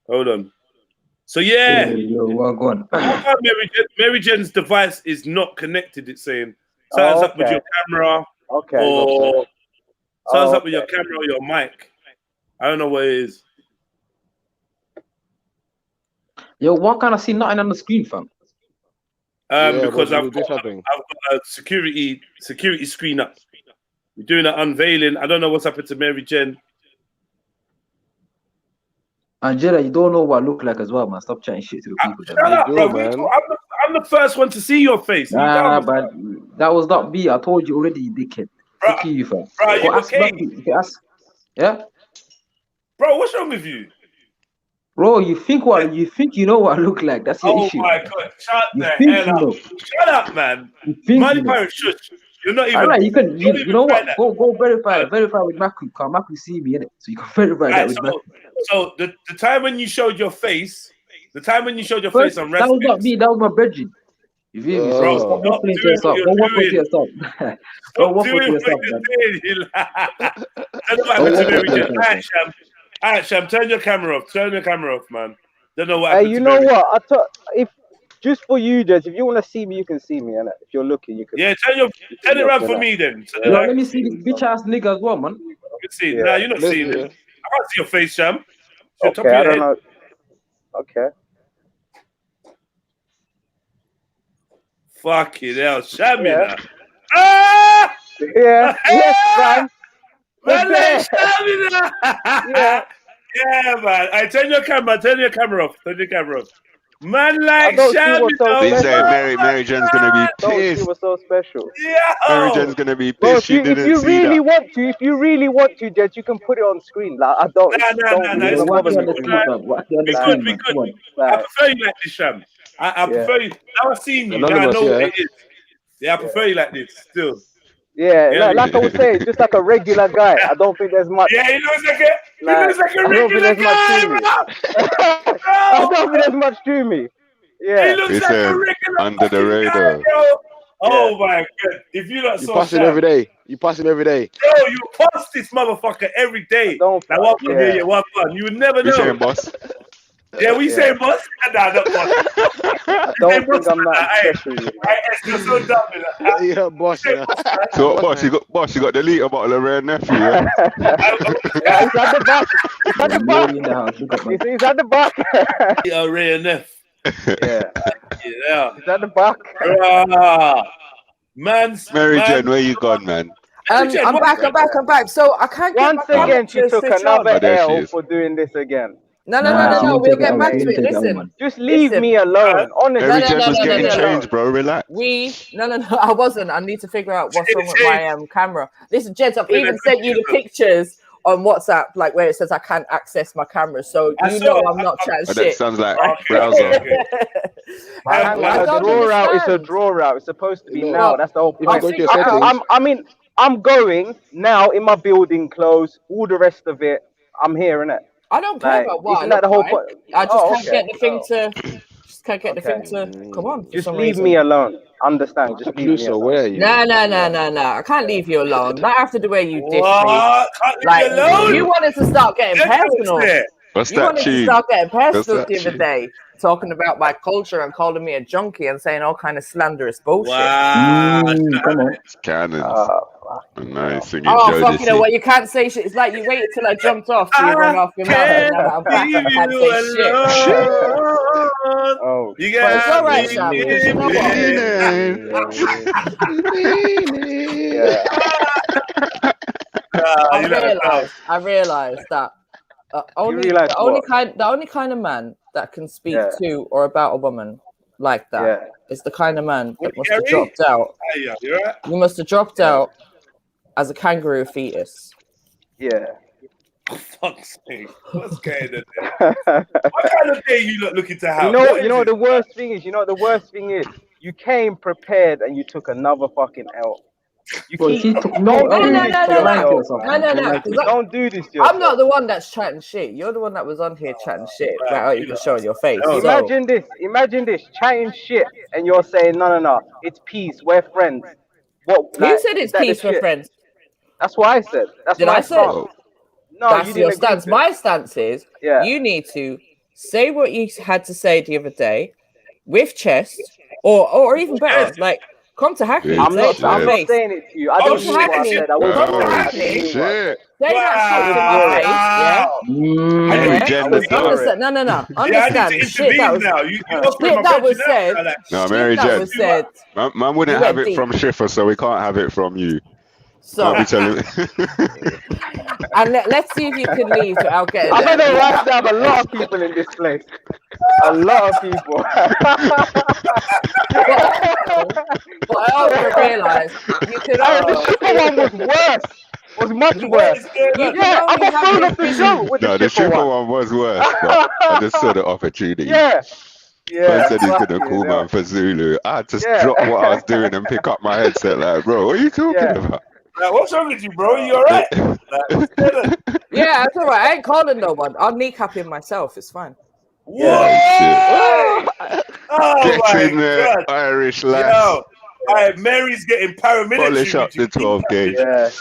Hold on. So yeah, well gone. Maryjen's device is not connected. It's saying something's up with your camera, Okay. or something's up with your camera or your mic. I don't know what it is. Yo, why can't I see nothing on the screen, fam? Because but I've got a security screen up. We're doing an unveiling. I don't know what's happened to Maryjen. Angela, you don't know what I look like as well, man. Stop chatting shit to the people. Shut up, bro. I'm the first one to see your face. Nah, but that was not me. I told you already, you dickhead. Fuck you, fam. Bro, you okay? Yeah? Bro, what's wrong with you? Bro, you think you know what I look like. That's your issue. Oh my God. Shut the think hell you up. know. Shut up, man. Marley Pirate, shush. You're not even. All right, you know what? That. Go verify with Maku. Cause Maku see me in it, so you can verify that with Maku. So the time when you showed your face, on That was not me. That was my brethren. You feel me? Bro, So stop waffling to yourself. Don't waffle to yourself. Don't waffle to yourself, man. All right, Sham, turn your camera off. Turn your camera off, man. Don't know what happened. You know what? If just for you, Judge, if you want to see me, you can see me. Innit? If you're looking, you can. Yeah, turn it around for me then. Yo, let me see this bitch ass nigga as well, man. Let's see. Nah, you're not seeing it. I can't see your face, Sham. Okay, I don't know. Okay. Fucking hell, Sham, you know. Ah! Yeah. Yes, man. Yeah, man. I turn your camera off. Man, like Sham, They say Maryjen's gonna be pissed. She was so special. Yeah. Maryjen's gonna be Bro, pissed. if you really want to, Judge, you can put it on screen. Like I don't. Nah. Be good. I prefer you like this, Sham. I prefer you. Now I've seen you. Now I know what it is. Yeah, I prefer you like this still. Yeah, like I was saying, just like a regular guy. I don't think there's much. Yeah, he looks like a regular guy. I don't think there's much to me. Yeah, he looks like a regular under the radar. Oh my God! If you not you pass him every day. You pass him every day. Yo, you pass this motherfucker every day. Like one here, one. You would never know. You saying, boss? Yeah, we say boss. Nah, not boss. I don't think I'm not special. You're so dumb. Yeah, boss. So, boss, you got the liter bottle of Red Nephew, yeah? Yeah, it's at the back. It's at the back. It's at the back. Yeah, Red Neff. Yeah. It's at the back. Maryjen, where you gone, man? I'm back. So I can't. Once again, she took another L for doing this again. No. We'll get back to it. Listen, just leave me alone. Honestly, Maryjen was getting changed, bro. Relax. No. I wasn't. I need to figure out what's wrong with my camera. Listen, gents, I've even sent you the pictures on WhatsApp, like where it says I can't access my camera. So you know I'm not chatting shit. That sounds like browser. It's a draw route. It's supposed to be now. That's the whole point. I'm going now in my building clothes. All the rest of it, I'm here, innit? I don't care about what. Isn't that the whole point? I just can't get the thing to. Just can't get the thing to come on. Just leave me alone. Understand? Just leave me alone. No. I can't leave you alone. Not after the way you dissed me. Like you wanted to start getting personal. What's you that wanted tune? to start getting personal the other day, talking about my culture and calling me a junkie and saying all kind of slanderous bullshit. Wow. Come on. It's canon. Nice singing. Oh, fuck, you know what? You can't say shit. It's like you waited till I jumped off till you run off your mouth. And now I'm back. I can't say shit. Oh, You But it's all got right, me Sham, because you know what? yeah. I realized that realised the only kind of man that can speak Yeah. to or about a woman like that is the kind of man that must have dropped out. Hey, you right? You must have dropped out as a kangaroo fetus. Yeah. Fuck's sake. What's going on there? What kind of day you looking to have? You know the worst thing is, you came prepared and you took another fucking L. You Bro, keep he took don't no do L. this to yourself, man. Don't do this to yourself. I'm not the one that's chatting shit. You're the one that was on here chatting shit about you can show your face. Imagine this, chatting shit, and you're saying no, it's peace, we're friends. What? You said it's peace, we're friends. That's what I said. That's Did my I say? stance. No, that's you didn't your agree stance. to it. My stance is you need to say what you had to say the other day with chest, or even better, like come to Hackney. I'm not saying it to you. I don't mean what I said. I wasn't Come to Hackney. Shit. Say that shit to my face, yeah? Maryjen the dog. No. Yeah, I need Understand to the shit that intervene was now. You shit that was said. No, Shit that was said. Maryjen. Man wouldn't have it from Schiffer, so we can't have it from you. So, can't be telling. And let's see if you can leave without getting. I don't know why I have a lot of people in this place. A lot of people. But I also realised you could. The Schiffer one was worse. Was much worse. Yeah, I got thrown off the show with No, the Schiffer one. was worse, but I just saw the opportunity. Yeah. Man said he's gonna call man for Zulu. I had to drop what I was doing and pick up my headset. Like, bro, what are you talking about? Like, what's wrong with you, bro? You alright? Yeah, that's alright. I ain't calling no one. I'll kneecap him myself. It's fine. What? Oh Get my in there, God. Irish lass. Yo, Mary's getting paramilitary. Polish up the 12 gauge.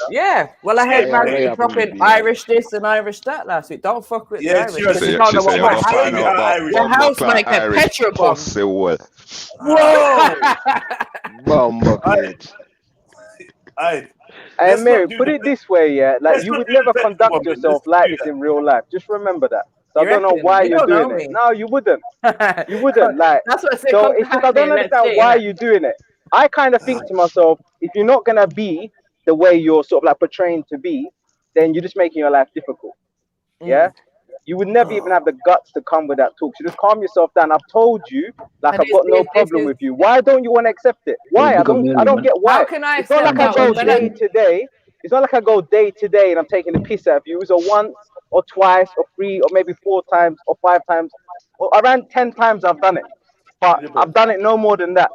Yeah. Well, I heard man dropping Irish this and Irish that last week. Don't fuck with the Irish. She You don't know said, what I'm find out about your house like a petrol bomb. Whoa! Hey, Mary, put it this way, yeah. Like, you would never conduct yourself like this in real life. Just remember that. So I don't know why you're doing it. No, you wouldn't. You wouldn't. Like, that's what I said. So it's just, I don't understand why you're doing it. I kind of think to myself, if you're not gonna be the way you're sort of like portraying to be, then you're just making your life difficult. Yeah. You would never even have the guts to come with that talk. So just calm yourself down. I've told you, like, I've got no problem with you. Why don't you want to accept it? Why? I don't get why. How can I It's not like I go day to day. It's not like I go day to day and I'm taking the piss out of you. It was a once or twice or 3 or maybe 4 times or 5 times or around 10 times I've done it. But I've done it no more than that.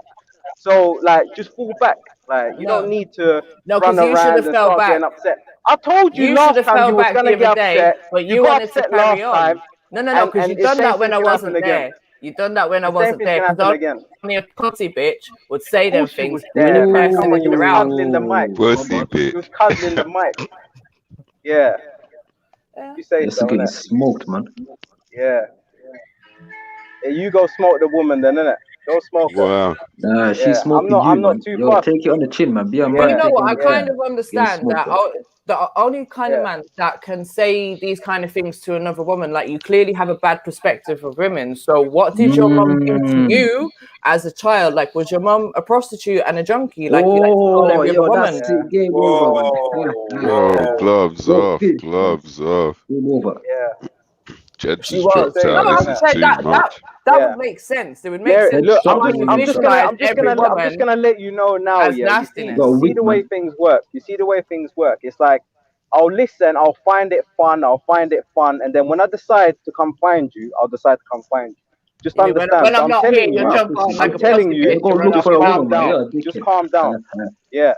So like, just fall back. Like, you don't need to run around and start getting upset. I told you last time you were gonna get upset, but you got upset last time. No, because you done that when I wasn't there. You done that when I wasn't there. Because only a pussy bitch would say them things. You was cuddling the mic. Pussy bitch. You was cuddling the mic. Yeah. You say That's so. getting smoked, man. Yeah. You go smoke the woman then, innit? Go smoke her. Wow. Nah, she's smoking I'm not too fast. Take it on the chin, man. Be a Well, man. you know what? I Take it kind of understand that. The only kind of Yeah. man that can say these kind of things to another woman, like, you clearly have a bad perspective of women. So what did your mum do to you as a child? Like, was your mum a prostitute and a junkie? Like, you like to call every other woman? That's it. Game over, man. Whoa, gloves off, gloves off. Game over. Yeah. Jed She just was. dropped out. No, I'm This is saying too much. that would make sense. It would make Mary, sense. look, I'm Someone just visualize gonna let you know now. as Yeah, nastiness. you see the way things work. You see the way things work. It's like, I'll listen, I'll find it fun, and then when I decide to come find you, I'll decide to come find you. Just understand. When So I'm not telling here, you'll jump on like I'm a telling pussy you, bitch and run just off your calm mouth. down. Just calm down. Yeah.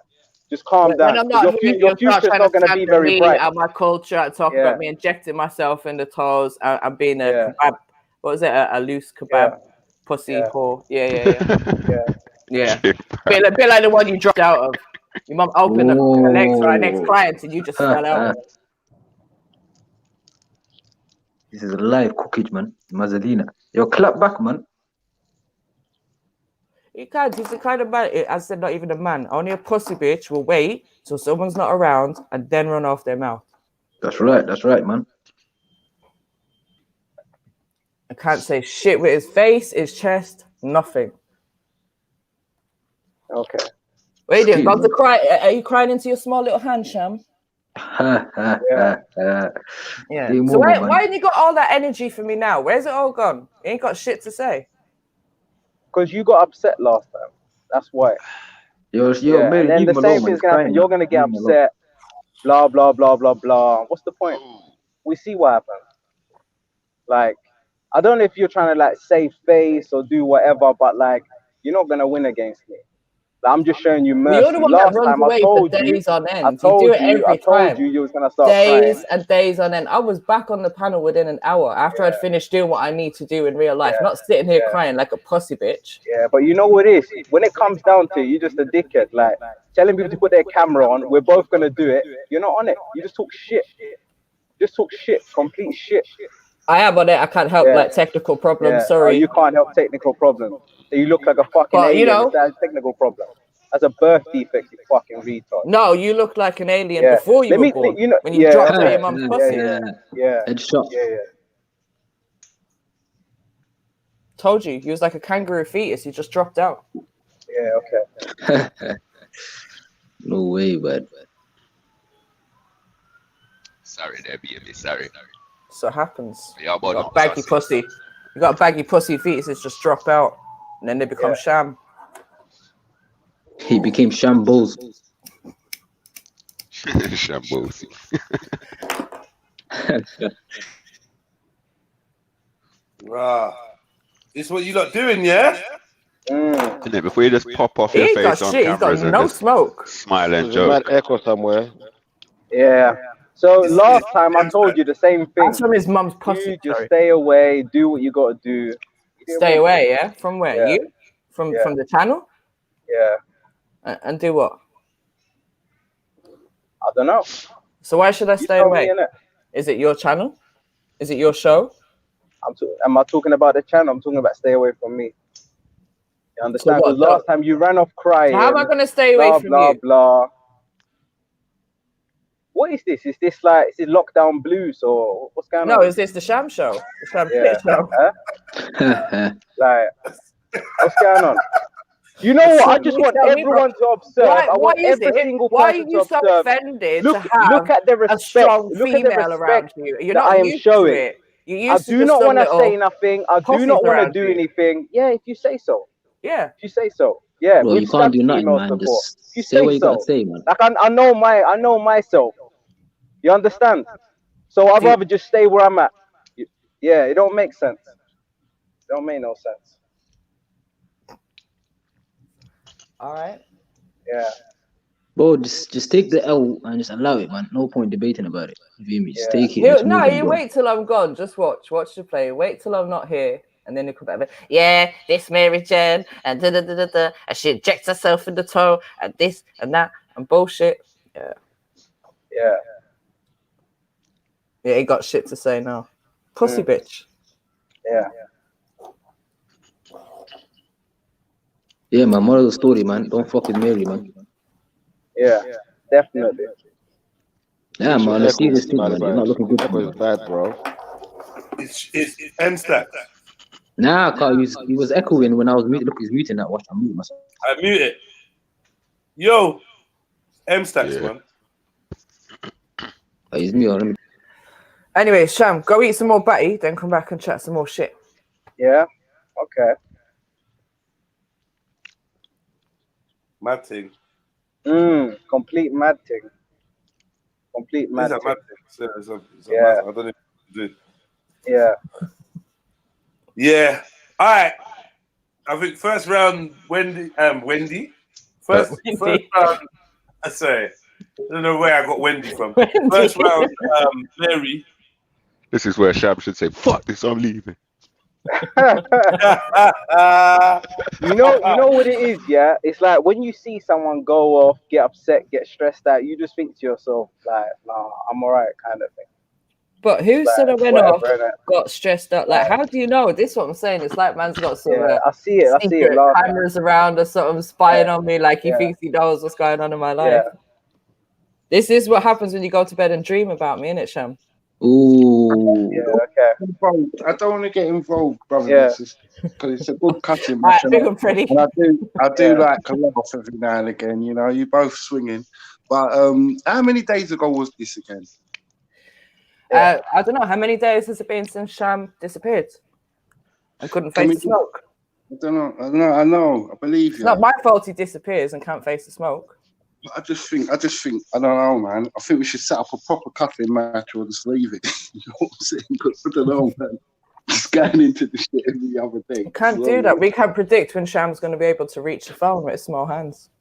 Just calm down. When I'm not here, Your you'll start future's trying not to going to be slander very me bright. and my culture and talk about me injecting myself in the toes and being a kebab. What was it? A loose kebab pussy whore. Yeah. Bit like the one you dropped out of. Your mum opened her legs for our next client and you just fell out. This is a live cookage, man. Mazzolina. Yo, clap back, man. He can't. He's the kind of man, as I said, not even a man. Only a pussy bitch will wait till someone's not around and then run off their mouth. That's right, man. I can't say shit with his face, his chest, nothing. Okay. What are you doing? Got to cry? Are you crying into your small little hand, Sham? Yeah. Yeah. So why ain't you got all that energy for me now? Where's it all gone? You ain't got shit to say. Because you got upset last time. That's why. Yo, Yeah. And then the same thing's gonna happen. You're gonna get upset. Blah blah blah blah blah. What's the point? We see what happens. Like, I don't know if you're trying to like save face or do whatever, but like, you're not gonna win against me. Like, I'm just showing you mercy. You're the one Last that runs time away I told for you, days on end. I You do told it every time. you was gonna start days crying. and days on end. I was back on the panel within an hour after I'd finished doing what I need to do in real life, not sitting here crying like a pussy bitch. Yeah, but you know what it is? When it comes down to it, you're just a dickhead. Like, telling people to put their camera on, we're both gonna do it. You're not on it. You just talk shit. Just talk shit. Complete shit. I am on it. I can't help like technical problems. Sorry. Oh, you can't help technical problems. So you look like a fucking But, alien. you know, That's a technical problem. That's a birth defect, you fucking retard. No, you look like an alien before you were born. When you dropped out your mum's pussy. Yeah. Headshot. Yeah. Told you, you was like a kangaroo fetus. You just dropped out. Yeah, okay. No way, bud. Sorry there, BME. Sorry. So it happens. Yeah, you got baggy pussy. You got baggy pussy fetuses just drop out. And then they become sham. He became shambles. Shambles. Rah. This what you lot doing, yeah? Isn't it? Before you just pop off your He ain't got face on shit. He's got cameras and no just smoke. smile and There's a joke. mad echo somewhere. Yeah. So last time I told you the same thing. That's from his mum's pussy. You just stay away, do what you gotta do. Stay away, yeah? From where? Yeah. You? From the channel? Yeah. And do what? I don't know. So why should I stay tell me, away? innit? Is it your channel? Is it your show? Am I talking about the channel? I'm talking about stay away from me. You understand? So what, Because last time you ran off crying. So how am I gonna stay away from blah, you? Blah. What is this? Is this lockdown blues or what's going on? No, is this the Sham show? The Sham Yeah. Fit show? Huh? Like, what's going on? You know what? I just want everyone to observe. I want every single Why person are you to so observe. offended Look, to have look at the respect. a strong Look at the female around respect you? You're that not I am used showing. to it. You're I used to do just not some want to little say nothing. I do pussies not want to around do you. anything. Yeah, if you say so. Yeah. If you say so. Yeah, Bro, we've you can't stabbed do nothing, females man. before. Just If you say what say you so. gotta say, man. Like I know myself. You understand? So I'd rather just stay where I'm at. Yeah, it don't make sense. It don't make no sense. All right. Yeah. Bro, just take the L and just allow it, man. No point debating about it. You feel me? Just take it. Just No, move and you go. wait till I'm gone. Just watch the play. Wait till I'm not here, and then you come back. Yeah, this Maryjen and and she injects herself in the toe and this and that and bullshit. Yeah. Yeah. Yeah, he got shit to say now. Pussy bitch. Yeah. Yeah, man. Moral of the story, man. Don't fuck with Mary, man. Yeah. Definitely. Yeah, man. I see this thing, man. It's not looking good. Echo is bad, bro. It's M-Stack. Nah, cause he was echoing when I was muting. Look, he's muting that. Watch, I'm muting myself. I mute it. Yo, M-Stacks, man. Oh, he's me. Let me. Anyway, Sham, go eat some more batty, then come back and chat some more shit. Yeah. Okay. Mad thing. Complete mad thing. Complete mad It's a thing. mad thing. It's a Yeah. mad, I don't know what to do. Yeah. Yeah. All right. I think first round, Wendy. First round, I say. I don't know where I got Wendy from. First round, Mary. This is where Sham should say, "Fuck this, I'm leaving." You know what it is, yeah? It's like when you see someone go off, get upset, get stressed out, you just think to yourself, like, nah, I'm alright, kind of thing. But who Like, said I went whatever, off, innit? got stressed out? Like, how do you know? This is what I'm saying. It's like man's got some Yeah, I see it secret last time. cameras around or something spying on me, like he thinks he knows what's going on in my life. Yeah. This is what happens when you go to bed and dream about me, innit, Sham? Ooh. Yeah, okay. I don't want to get involved, brother, Yeah. because it's a good cutting All match. right, big up, Freddie. And I do Yeah. like a laugh every now and again. You know, you both swinging. But how many days ago was this again? I don't know. How many days has it been since Sham disappeared and couldn't face the smoke? I don't know. I know. I believe It's you. not my fault he disappears and can't face the smoke. I just think, I don't know, man. I think we should set up a proper cutting match or just leave it. You know what I'm saying? Because I don't know, man. Just going into the shit every other day. We can't do that. We can't predict when Sham's going to be able to reach the phone with his small hands.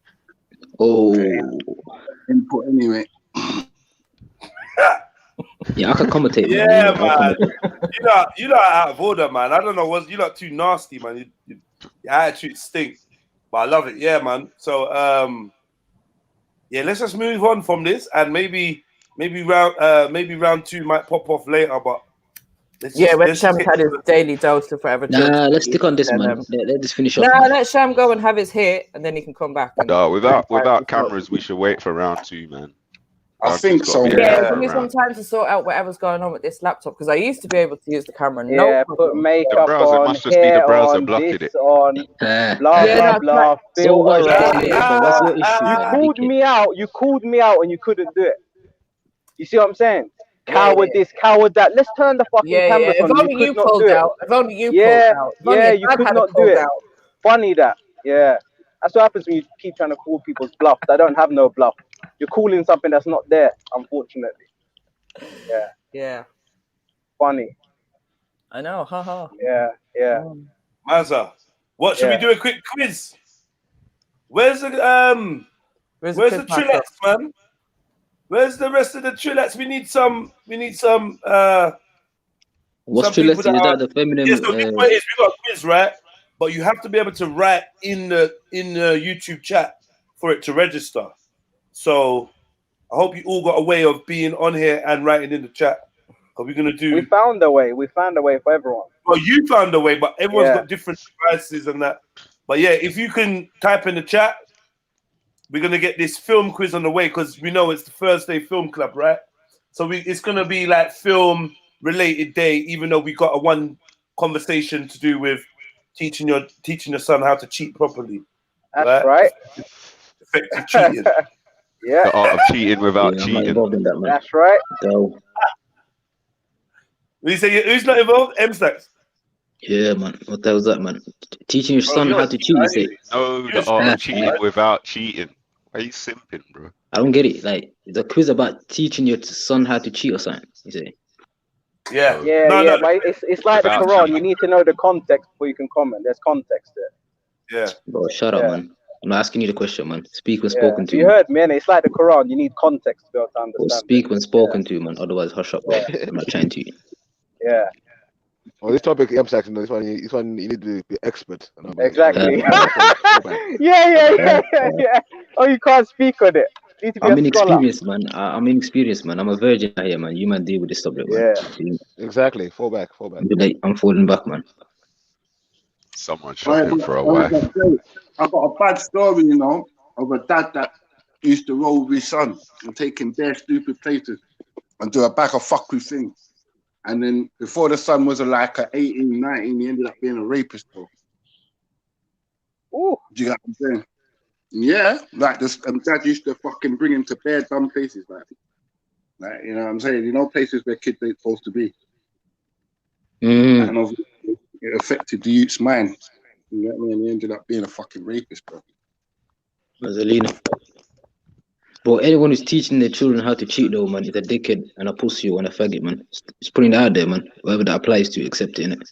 Oh. Input anyway. Yeah, I can commentate. Yeah, man. You're not out of order, man. I don't know what you're not too nasty, man. Your attitude stinks, but I love it. Yeah, man. So yeah, let's just move on from this, and maybe round 2 might pop off later, but when Sham's had his daily dose of whatever. Nah, let's stick on this, man. Let this finish up. Nah, let Sham go and have his hit, and then he can come back. No, without cameras, we should wait for round 2, man. I think so. Yeah, give me some time to sort out whatever's going on with this laptop, because I used to be able to use the camera. Yeah, put makeup on, must just be the hair browser on, blocking this it. on, blah, blah, filter. You called me out, and you couldn't do it. You see what I'm saying? Coward this, coward that. Let's turn the fucking cameras on. If only you pulled out. If only you pulled out. Yeah, you could not do it. Funny that. Yeah. That's what happens when you keep trying to call people's bluff. I don't have no bluff. You're calling something that's not there, unfortunately. Yeah. Yeah. Funny. I know. Haha. Yeah. Mazza, what should we do? A quick quiz? Where's the Trillups, man? Where's the rest of the Trillups? We need some. What's Trillups? Is that the feminine? Yes, so this way is we got a quiz, right? But you have to be able to write in the YouTube chat for it to register. So I hope you all got a way of being on here and writing in the chat. Because we're gonna do. We found a way. We found a way for everyone. Well, you found a way, but everyone's got different devices and that. But yeah, if you can type in the chat, we're gonna get this film quiz on the way because we know it's the Thursday Film Club, right? So it's gonna be like film related day, even though we got one conversation to do with teaching your son how to cheat properly. That's right. Effective cheating. Yeah. The art of cheating without cheating. That's right. So, you say who's not involved? M-Stacks. Yeah, man. What the hell's that, man? Teaching your son how to cheat, you say? No, the art of cheating without cheating. Why are you simping, bro? I don't get it. Like, it's a quiz about teaching your son how to cheat or something, you say? Yeah. No. But it's like the Quran. You need to know the context before you can comment. There's context there. Yeah. Bro, shut up, man. I'm not asking you the question, man. Speak when spoken to. You heard me, and it's like the Quran. You need context to be able to understand. Well, speak when spoken to, man. Otherwise, hush up, bro. I'm not trying to. Yeah. Well, this topic, this one you need to be expert. Exactly. Yeah. Oh, you can't speak on it. You need to be I'm inexperienced, man. I'm inexperienced, man. I'm a virgin here, man. You man deal with this subject, man. Yeah. Exactly. Fall back. I'm falling back, man. Someone shot him for a wife. I got a bad story, you know, of a dad that used to roll with his son and take him bare stupid places and do a bag of fuckery thing. And then before the son was like 18, 19, he ended up being a rapist, bro. Ooh. Do you get what I'm saying? Yeah, like this dad used to fucking bring him to bare dumb places, like you know what I'm saying? You know, places where kids ain't supposed to be. And obviously it affected the youth's mind. You know what I mean? He ended up being a fucking rapist, bro. Mazalina. Bro, anyone who's teaching their children how to cheat, though, man, is a dickhead and a pussy and a faggot, man. Just putting that out there, man. Whoever that applies to, accept it, innit?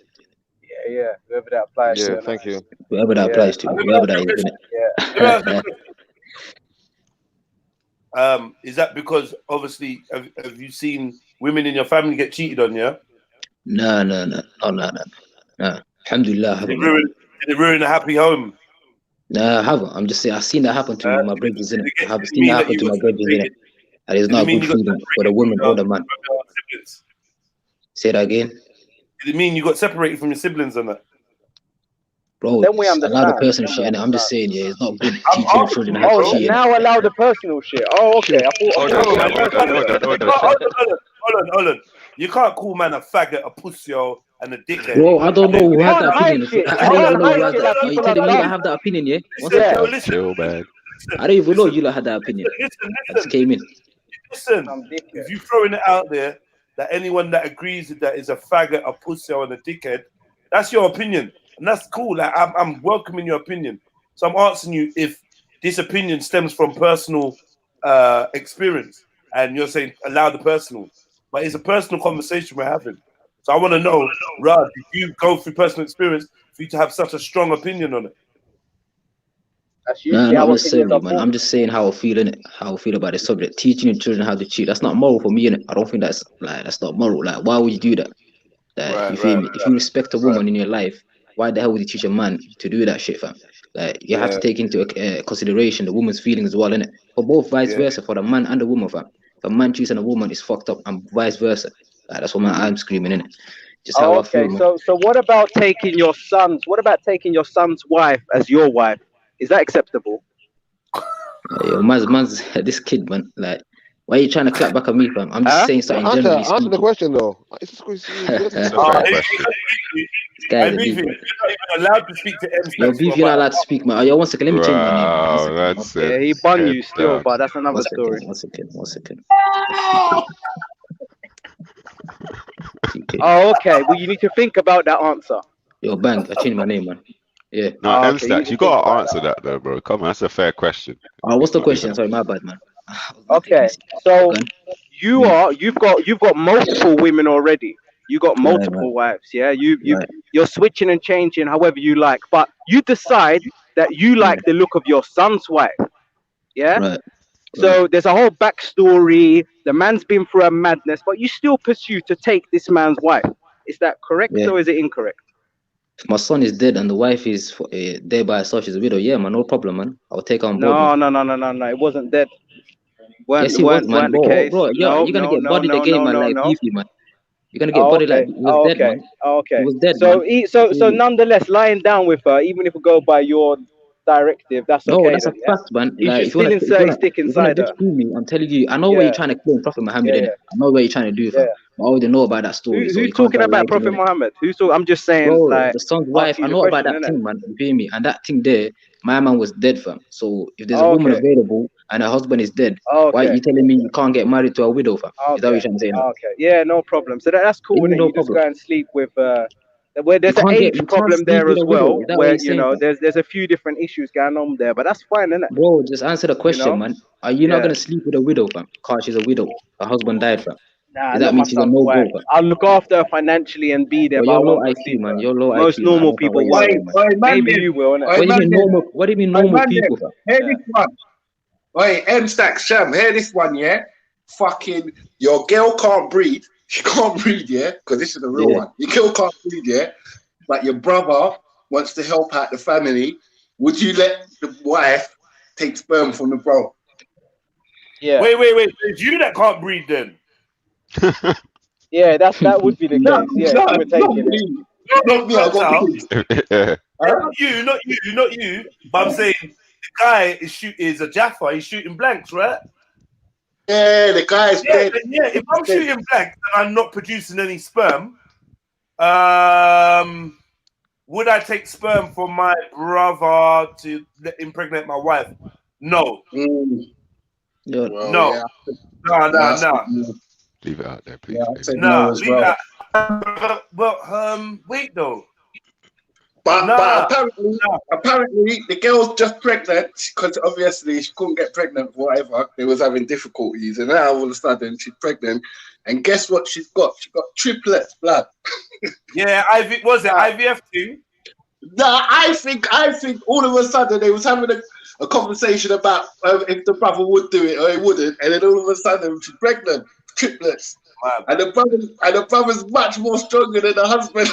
Yeah. Whoever that applies to. Yeah, thank you. Whoever that applies to, whoever that is, innit? Yeah. Is that because obviously have you seen women in your family get cheated on? Yeah. No. Alhamdulillah. Did it ruin a happy home? No, I haven't. I'm just saying I've seen that happen to my brothers, innit? I have seen that happen to my brothers, innit? And it's not a good feeling for the woman or the man. Say that again. Did it mean you got separated from your siblings and that? Bro, then we allow the personal shit, innit? I'm just saying, yeah, it's not good teaching your children how to cheat. Now allow the personal shit. Oh, okay. Hold on. You can't call man a faggot, a pussy, and a dickhead. Bro, I don't know who had that hide opinion. shit. I You don't can't even know hide who had shit that. that Are you people telling have me you done. have that opinion, yeah? One Listen, second. listen, Chill, man. I don't even know you lot had that opinion. I just came in. Listen, Some dickhead. if you throwing it out there that anyone that agrees with that is a faggot, a pussy, and a dickhead, that's your opinion, and that's cool. Like, I'm welcoming your opinion. So I'm asking you if this opinion stems from personal experience, and you're saying allow the personal, but it's a personal conversation we're having. So I want to know, Raj, if you go through personal experience for you to have such a strong opinion on it. That's No, usually not how opinions necessarily, are man. I'm formed. just saying how I feel in it, how I feel about the subject. Teaching your children how to cheat, that's not moral for me, innit? I don't think that's not moral. Like, why would you do that? Like, you feel me? If you respect a woman in your life, why the hell would you teach a man to do that shit, fam? Like, you have to take into consideration the woman's feelings as well, innit? For both, vice versa, for the man and the woman, fam. If a man choosing a woman is fucked up, and vice versa. Like, that's what I'm screaming, innit? Just how I feel, Okay, man. so what about taking your son's wife as your wife? Is that acceptable? Yo, man's this kid, man. Like, why are you trying to clap back at me, fam? I'm just saying something Answer generally the speaking. question though. It's a It's a question. fair question. This guy's a Beefy, beef, you're man. not even allowed to speak to M Yo, Stacks beef, for you're not about. allowed to speak, man. Oh, yo, 1 second, let me change my name, man. 1 Wow, second. that's it. Yeah, he bun Head you still, down. but that's another 1 second, story. 1 second, 1 second. Oh, okay. Well, you need to think about that answer. Yo, bang, I changed my name, man. Yeah. No, Okay, M Stacks, you gotta answer that though, bro. Come on, that's a fair question. What's the Not question? even- Sorry, my bad, man. Okay, so Gun. you've got multiple women already. You got multiple wives, yeah. You're switching and changing however you like, but you decide that you like the look of your son's wife, yeah. Right. So there's a whole backstory. The man's been through a madness, but you still pursue to take this man's wife. Is that correct Yeah. or is it incorrect? If my son is dead and the wife is there by herself, she's a widow, yeah, man, no problem, man. I'll take her on board, man. No. It wasn't dead. Yes, it was, man. Weren't the Bro, case. bro, you're gonna get bodied again, man, like No. beefy, man. You're gonna get bodied like it was dead, man. Okay. It was dead, So, man. so nonetheless, lying down with her, even if we go by your directive, that's No, okay. that's a Then, yeah? fact, man. He Like, should still insert his stick if you wanna inside her. disprove me, I'm telling you, I know what Yeah. you're trying to claim Prophet Muhammad, Yeah. innit? I know what you're trying to do, fam. Yeah. I already know about that story, so Who's you can't talking try about lying to me, Prophet innit? Muhammad? I'm just saying, Bro, like, the son's wife, asking I you the know about question, that innit? thing, man. You feel me? And that thing there, my man was dead, fam. So if there's a Oh, woman okay. available and her husband is dead, why are you telling me you can't get married to a widow, fam? Is that what you're trying to say now? Okay. Yeah, no problem. So that's cool, Ain't innit? no You just problem. go and sleep with where there's You an age can't problem sleep there with as a widow. well, Is that what where you're saying, fam? there's a few different issues going on there, but that's fine, innit? Bro, just answer the question, man. Are you not Yeah. gonna sleep with a widow, fam? Cause she's a widow. Her husband died, fam. Nah, Does that not mean my she's a son's no-go, wife. fam? I'll look after her financially and be there, Well, but I you're low won't go IQ, sleep with man. her. You're low Most IQ, man. I normal don't know people what you're won't. saying, man. Maybe you will, innit? What do you mean normal? What do you mean normal people, fam? Hear this one. Wait, M Stack Sham, hear this one, yeah? Fucking, your girl can't breathe. She can't breathe, yeah? Because this is the real one. Your girl can't breathe, yeah? But your brother wants to help out the family. Would you let the wife take sperm from the bro? Yeah. Wait. It's you that can't breathe then. Yeah, that would be the No, case. Yeah, if you were taking it. Not me, I got kids. Not you. But I'm saying the guy is a Jaffa. He's shooting blanks, right? Yeah, the guy's dead. Yeah, if I'm shooting blanks and I'm not producing any sperm, would I take sperm from my brother to impregnate my wife? No. Well, No. yeah. No. Leave it out there, please. Yeah, I said Nah, no as leave well. that. Well, wait though. But apparently the girl's just pregnant because obviously she couldn't get pregnant for whatever. They was having difficulties, and now all of a sudden she's pregnant. And guess what she's got? She got triplets, blood. Yeah, IVF thing? No, I think all of a sudden they was having a conversation about if the brother would do it or he wouldn't, and then all of a sudden she's pregnant, triplets. Man. And the brother's much more stronger than the husband.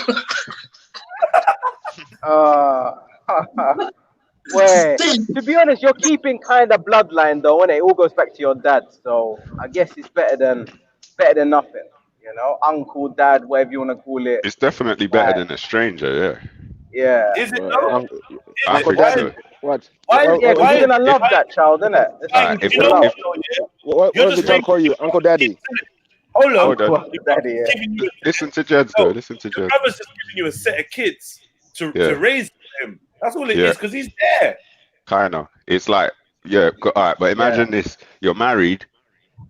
Wait, to be honest, you're keeping kind of bloodline though, and it all goes back to your dad. So I guess it's better than nothing. You know, uncle, dad, whatever you want to call it. It's definitely better than a stranger, Yeah. Is it though? I Uncle think Daddy. so. What? Yeah, because you're gonna love that child, isn't it? If What did your child call you? Uncle Daddy? Hold on. Hold on. Your brother's giving you Listen to Jeds though. Listen to your Jeds. brother's just giving you a set of kids to raise him. That's all it Yeah. is, because he's there. Kinda. It's like, yeah, all right, but imagine this. You're married,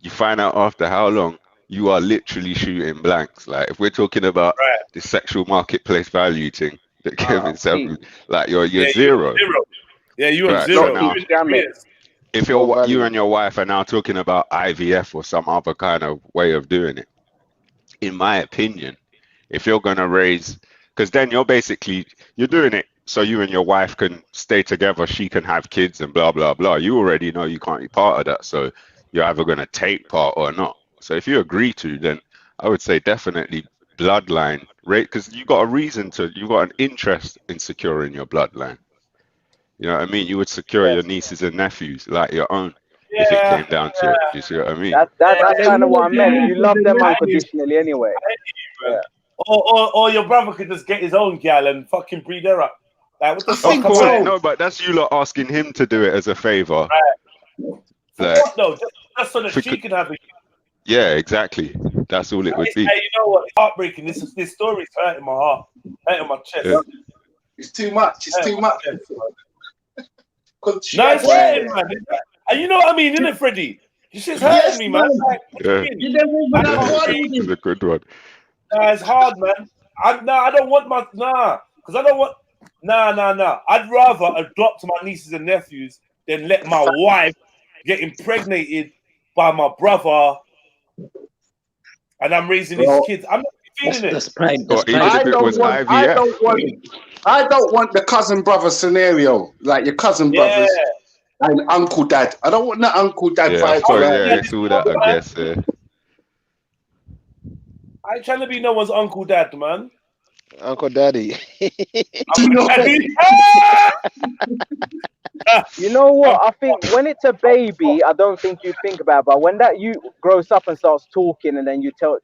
you find out after how long you are literally shooting blanks. Like if we're talking about the sexual marketplace value thing that Kevin said, like you're zero. Yeah, you're on Right, zero. so now, if you and your wife are now talking about IVF or some other kind of way of doing it, in my opinion, if you're gonna raise, because then you're doing it so you and your wife can stay together, she can have kids and blah blah blah. You already know you can't be part of that, so you're either gonna take part or not. So if you agree to, then I would say definitely bloodline, right? Because you got an interest in securing your bloodline. You know what I mean? You would secure your nieces and nephews like your own if it came down to it. You see what I mean? That's kind of what I meant. You love them unconditionally anyway. Yeah. Or your brother could just get his own gal and fucking breed her up. Like, what the fuck? Of course, no, but that's you lot asking him to do it as a favor. Like, What? No, just so that she can have it. Yeah, exactly. That's all it would be. Hey, you know what? It's heartbreaking. This story's hurting my heart, hurting my chest. Yeah. It's too much. It's too much. No, it's hurting, man. And you know what I mean, isn't it, Freddie? This shit's hurting me, man. Like, Yeah. You never even have one. It's a good one. Nah, it's hard, man. I don't want because I don't want. Nah. I'd rather adopt my nieces and nephews than let my wife get impregnated by my brother, and I'm raising his kids. I'm not feeling it. That's pride. I don't want the cousin brother scenario, like your cousin brothers and uncle dad. I don't want that uncle dad vibe. It's all that, I guess. Yeah. I ain't trying to be no one's uncle dad, man. Uncle Daddy. You know what? I think when it's a baby, I don't think you think about it. But when that you grows up and starts talking, and then you tell it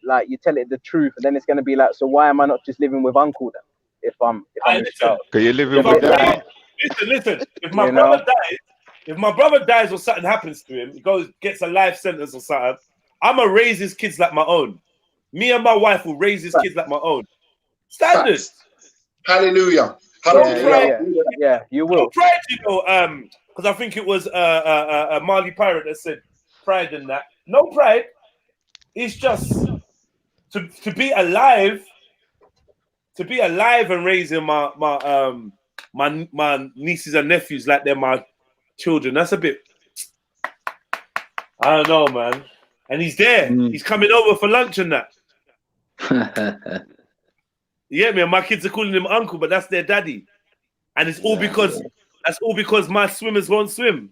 the truth, and then it's gonna be like, so why am I not just living with uncle then? If I'm his child. Because you're living with daddy. Listen. If my brother dies, or something happens to him, gets a life sentence or something, I'ma raise his kids like my own. Me and my wife will raise his kids like my own. Standards. Hallelujah. Yeah, you will. Pride, because I think it was Marley Pirate that said pride in that. No pride. It's just to be alive. To be alive and raising my nieces and nephews like they're my children. That's a bit. I don't know, man. And he's there. He's coming over for lunch and that. Yeah, man. My kids are calling him uncle, but that's their daddy, and it's all because my swimmers won't swim.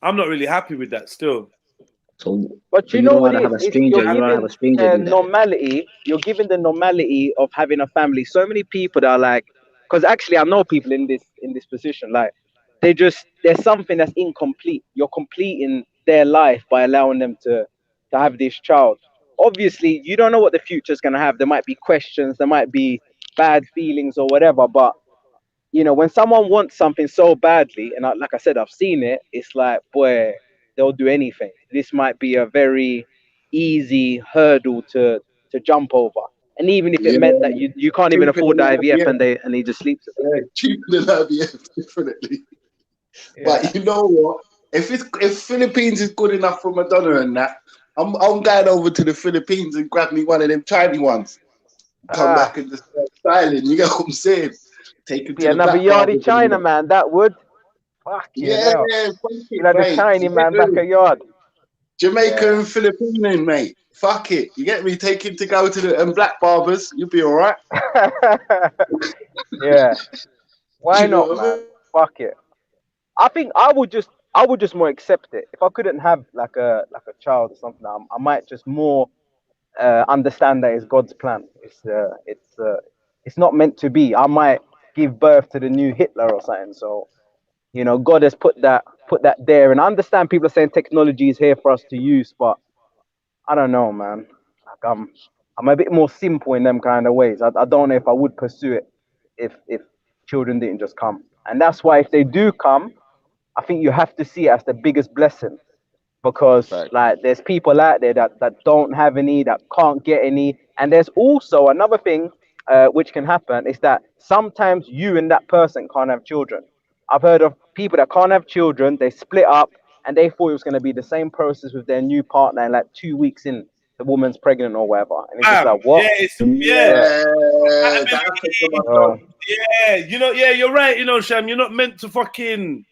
I'm not really happy with that still. But you know what it is? You're giving normality. You're giving the normality of having a family. So many people that are like, because actually I know people in this position. Like, there's something that's incomplete. You're completing their life by allowing them to have this child. Obviously, you don't know what the future is going to have. There might be questions, there might be bad feelings or whatever. But, you know, when someone wants something so badly, and like I said, I've seen it, it's like, boy, they'll do anything. This might be a very easy hurdle to jump over. And even if it meant that you can't even afford the IVF and he just sleeps. Cheaper than IVF, definitely. Yeah. But you know what? If Philippines is good enough for Madonna and that, I'm going over to the Philippines and grab me one of them Chinese ones. Come back and just start styling. You get what I'm saying? Take it to another yardy China man. That would. Fuck yeah. You like the Chinese man back a yard. Jamaica and Filipino, mate. Fuck it. You get me? Take him to go to the black barbers. You'll be all right. Yeah. Why not, man? Fuck it. I think I would just more accept it. If I couldn't have like a child or something, I might just more understand that it's God's plan. It's not meant to be. I might give birth to the new Hitler or something. So, you know, God has put that there. And I understand people are saying technology is here for us to use, but I don't know, man. Like I'm a bit more simple in them kind of ways. I don't know if I would pursue it if children didn't just come. And that's why if they do come, I think you have to see it as the biggest blessing. because like there's people out there that don't have any, that can't get any. And there's also another thing which can happen is that sometimes you and that person can't have children. I've heard of people that can't have children, they split up, and they thought it was going to be the same process with their new partner, and like 2 weeks in, the woman's pregnant or whatever. And it's just like, what? Yeah, you know, yeah, you're right, you know, Sham, you're not meant to fucking,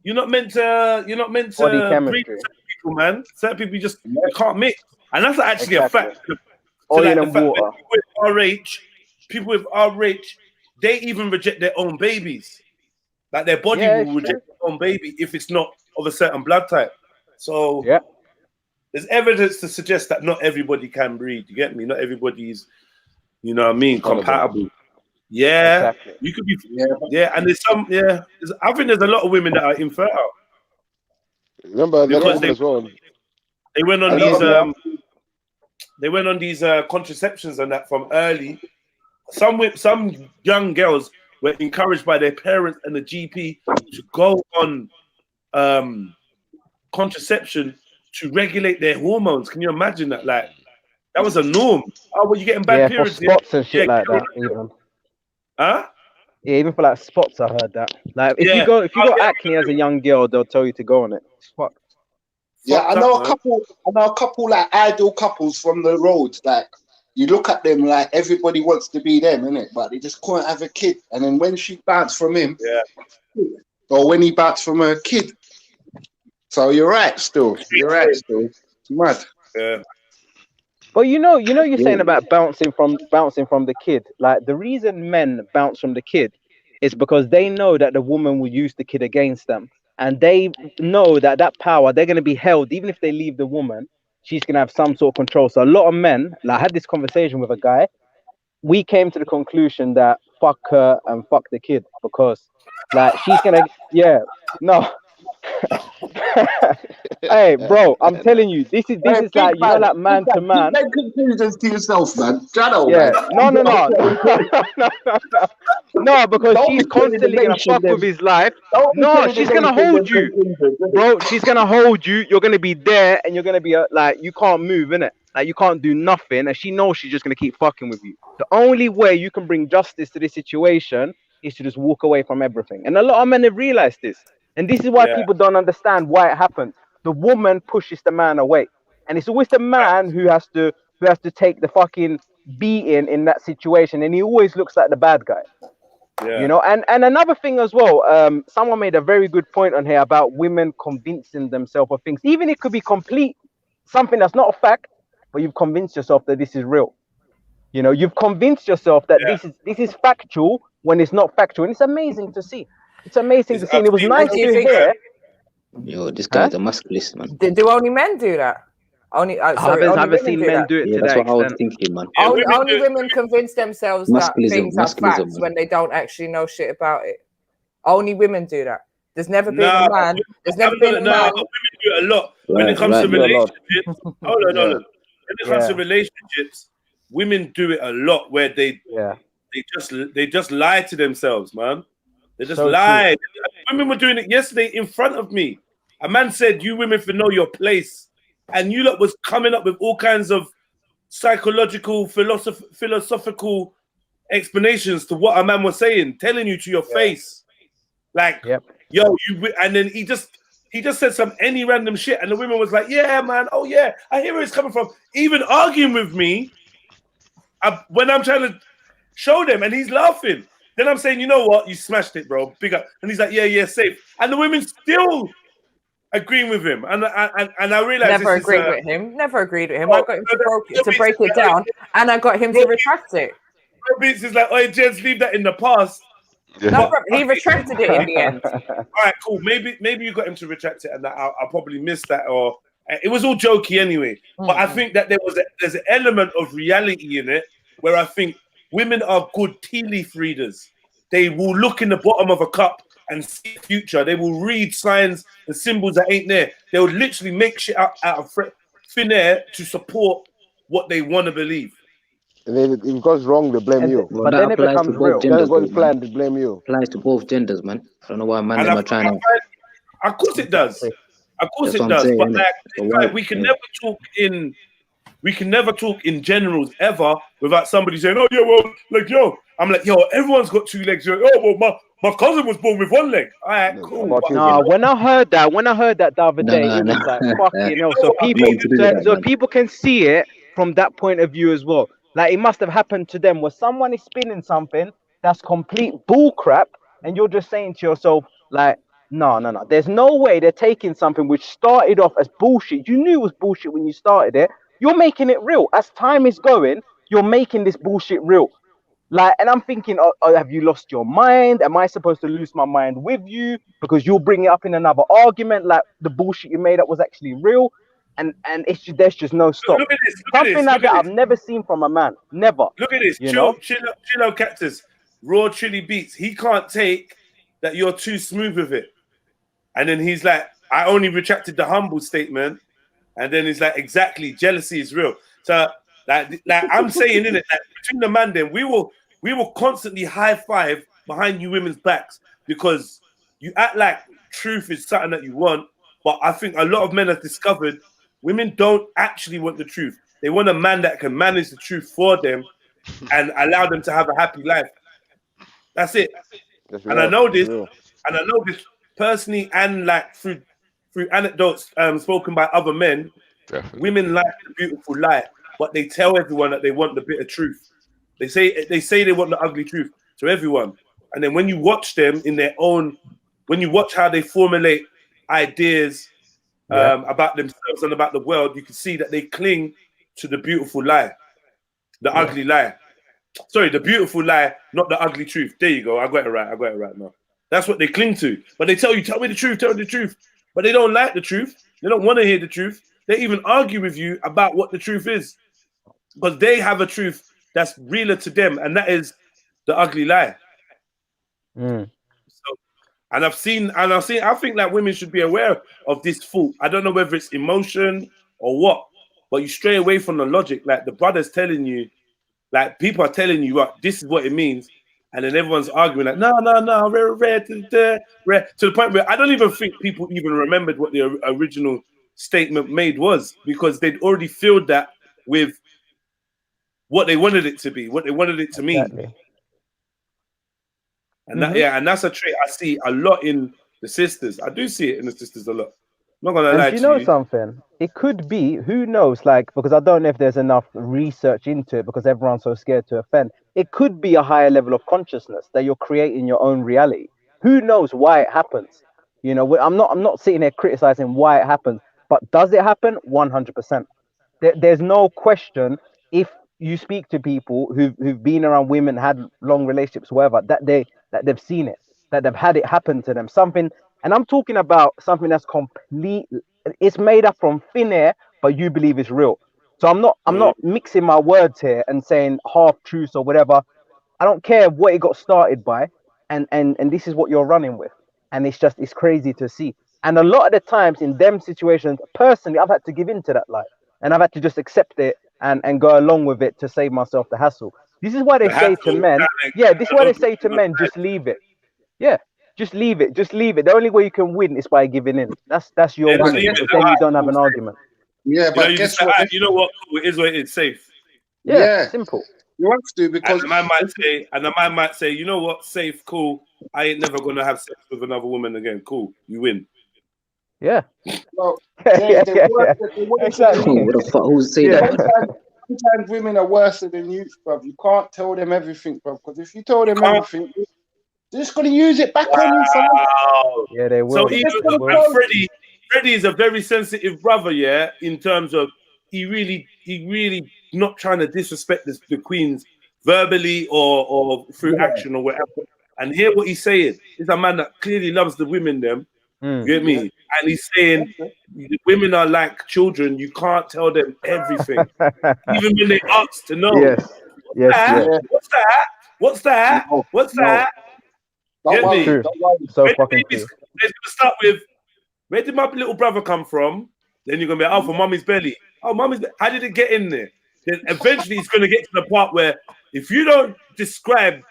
you're not meant to Body breed chemistry. certain people, man. Certain people you can't mix. And that's actually a Exactly. fact. Oil Like and the fact water. that people with RH, they even reject their own babies. Like their body will reject their own baby if it's not of a certain blood type. So there's evidence to suggest that not everybody can breed. You get me? Not everybody's, you know what I mean, compatible. Yeah, you could be. Yeah, and there's some. Yeah, I think there's a lot of women that are infertile. Remember, because as well. They went on these. They went on these contraceptions and that from early. Some young girls were encouraged by their parents and the GP to go on contraception to regulate their hormones. Can you imagine that? Like that was a norm. Oh, well, you're getting bad periods. For spots and shit like that, even. Huh? Yeah, even for like spots, I heard that. Like if you got acne as a young girl, they'll tell you to go on it. It's fucked. Yeah, I know a couple like ideal couples from the road. Like you look at them, like everybody wants to be them, innit? But they just can't have a kid. And then when she bounced from him, or when he bounced from her kid. So you're right, still. You're right, still. It's mad. Yeah. But you're saying about bouncing from the kid. Like the reason men bounce from the kid is because they know that the woman will use the kid against them, and they know that power, they're going to be held. Even if they leave the woman, she's going to have some sort of control. So a lot of men, like I had this conversation with a guy, we came to the conclusion that fuck her and fuck the kid, because like she's gonna Hey, bro, I'm telling you, this is like, you know, like man to man. Make conclusions to yourself, man. No, because she's constantly gonna fuck with his life. No, she's gonna hold you, bro. She's gonna hold you. You're gonna be there, and you're gonna be like, you can't move, innit? Like you can't do nothing, and she knows she's just gonna keep fucking with you. The only way you can bring justice to this situation is to just walk away from everything. And a lot of men have realized this. And this is why people don't understand why it happens. The woman pushes the man away, and it's always the man who has to take the fucking beating in that situation, and he always looks like the bad guy. You know. And another thing as well, someone made a very good point on here about women convincing themselves of things, even it could be complete something that's not a fact, but you've convinced yourself that this is real. You know, you've convinced yourself that this is factual when it's not factual, and it's amazing to see. It's amazing to see, and it was nice to hear. Yo, this guy's a masculist, man. Do only men do that? Only I haven't seen men do it to that that's what I was extent. thinking, man. Only women convince themselves that things are facts man. when they don't actually know shit about it. Only women do that. There's never been a man. There's never been a man. Women do it a lot when it comes to relationships. Hold on. When it comes to relationships, women do it a lot where they just lie to themselves, man. They just lied. Women were doing it yesterday in front of me. A man said, "You women for know your place," and you lot was coming up with all kinds of psychological, philosophical explanations to what a man was saying, telling you to your face, like, "Yo, you." And then he just said some any random shit, and the women was like, "Yeah, man. Oh yeah, I hear where it's coming from." Even arguing with me when I'm trying to show them, and he's laughing. Then I'm saying, you know what? You smashed it, bro. Big up. And he's like, yeah, safe. And the women still agreeing with him. And I realized Never agreed with him. Never agreed with him. I got him to break it down, and I got him to retract it. Beats is like, oh, Jens, leave that in the past. No, he retracted it in the end. All right, cool. Maybe you got him to retract it, and I'll probably miss that, or it was all jokey anyway. But I think that there's an element of reality in it where I think women are good tea leaf readers. They will look in the bottom of a cup and see the future. They will read signs and symbols that ain't there. They will literally make shit out of thin air to support what they want to believe. And then if it goes wrong, they blame you. But then it becomes real. Genders, planned, they blame you. Applies to both genders, man. I don't know why man are trying to. Of course it does. Of course That's it what I'm does, saying, but innit? like, So it's why? like we can never talk in generals ever without somebody saying, "Oh yeah, well, like yo," I'm like, "Yo, everyone's got 2 legs." You're like, "Oh well, my cousin was born with 1 leg." All right, cool. But, No, when I heard that the other day, it Nah. was like fucking hell. So what I people, mean? Nothing to do with that, so man. people can see it from that point of view as well. Like it must have happened to them where someone is spinning something that's complete bull crap, and you're just saying to yourself, like, no. There's no way they're taking something which started off as bullshit. You knew it was bullshit when you started it. You're making it real. As time is going, you're making this bullshit real. Like, and I'm thinking, oh, have you lost your mind? Am I supposed to lose my mind with you because you'll bring it up in another argument? Like the bullshit you made up was actually real, and there's just no stop. Look at this. Something like Look at that I've this. never seen from a man. Never. Look at this. You know? Chill, Cactus. Raw Chili Beats. He can't take that you're too smooth with it. And then he's like, I only retracted the humble statement. And then he's like, exactly, jealousy is real. So like I'm saying, in it, like, between the man, then we will constantly high five behind you women's backs because you act like truth is something that you want. But I think a lot of men have discovered women don't actually want the truth. They want a man that can manage the truth for them and allow them to have a happy life. That's it. And I know this, personally, and like through anecdotes spoken by other men. Definitely. Women like the beautiful lie, but they tell everyone that they want the bitter truth. They say they want the ugly truth to everyone. And then when you watch them in their own, when you watch how they formulate ideas about themselves and about the world, you can see that they cling to the beautiful lie, the ugly lie. Sorry, the beautiful lie, not the ugly truth. There you go. I got it right now. That's what they cling to. But they tell you, tell me the truth. But they don't like the truth. They don't want to hear the truth. They even argue with you about what the truth is. Because they have a truth that's realer to them, and that is the ugly lie. So, I think that women should be aware of this fault. I don't know whether it's emotion or what, but you stray away from the logic. Like the brother's telling you, like people are telling you, what this is what it means, and then everyone's arguing like, no, red, to the point where I don't even think people even remembered what the original statement made was, because they'd already filled that with what they wanted it to be, what they wanted it to mean. And and that's a trait I see a lot in the sisters. I do see it in the sisters a lot. I'm not gonna lie to you. You know something? It could be, who knows, like, because I don't know if there's enough research into it because everyone's so scared to offend. It could be a higher level of consciousness that you're creating your own reality. Who knows why it happens? You know, I'm not sitting there criticizing why it happens, but does it happen? 100%. There's no question. If you speak to people who've been around women, had long relationships, whatever, that they've seen it, that they've had it happen to them. Something, and I'm talking about something that's complete. It's made up from thin air, but you believe it's real. So I'm not mixing my words here and saying half truths or whatever. I don't care what it got started by, and this is what you're running with, and it's crazy to see. And a lot of the times in them situations, personally, I've had to give in to that lie, and I've had to just accept it and go along with it to save myself the hassle. This is why they say to men, just leave it. Yeah, just leave it. The only way you can win is by giving in. That's your winning, because then you don't have an argument. Yeah, but guess what? You know what? It is what it's safe. Yeah, simple. You have to, because and the man might say, you know what, safe, cool. I ain't never gonna have sex with another woman again. Cool, you win. Yeah. Well, Exactly. What the fuck? Who's say that? Sometimes women are worse than youths, bruv. You can't tell them everything, bruv. Because if you tell them everything, they're just gonna use it back on you. Wow. Yeah, they will. So even Freddie is a very sensitive brother, yeah, in terms of he really not trying to disrespect the queens verbally or through action or whatever. And hear what he's saying. He's a man that clearly loves the women, them. You get me? And he's saying the women are like children. You can't tell them everything, even when they ask to know. Yes. What's that? Get me? True. So fucking true. Let's start with, where did my little brother come from? Then you're gonna be, oh, from mommy's belly. Oh, how did it get in there? Then eventually it's gonna get to the part where if you don't describe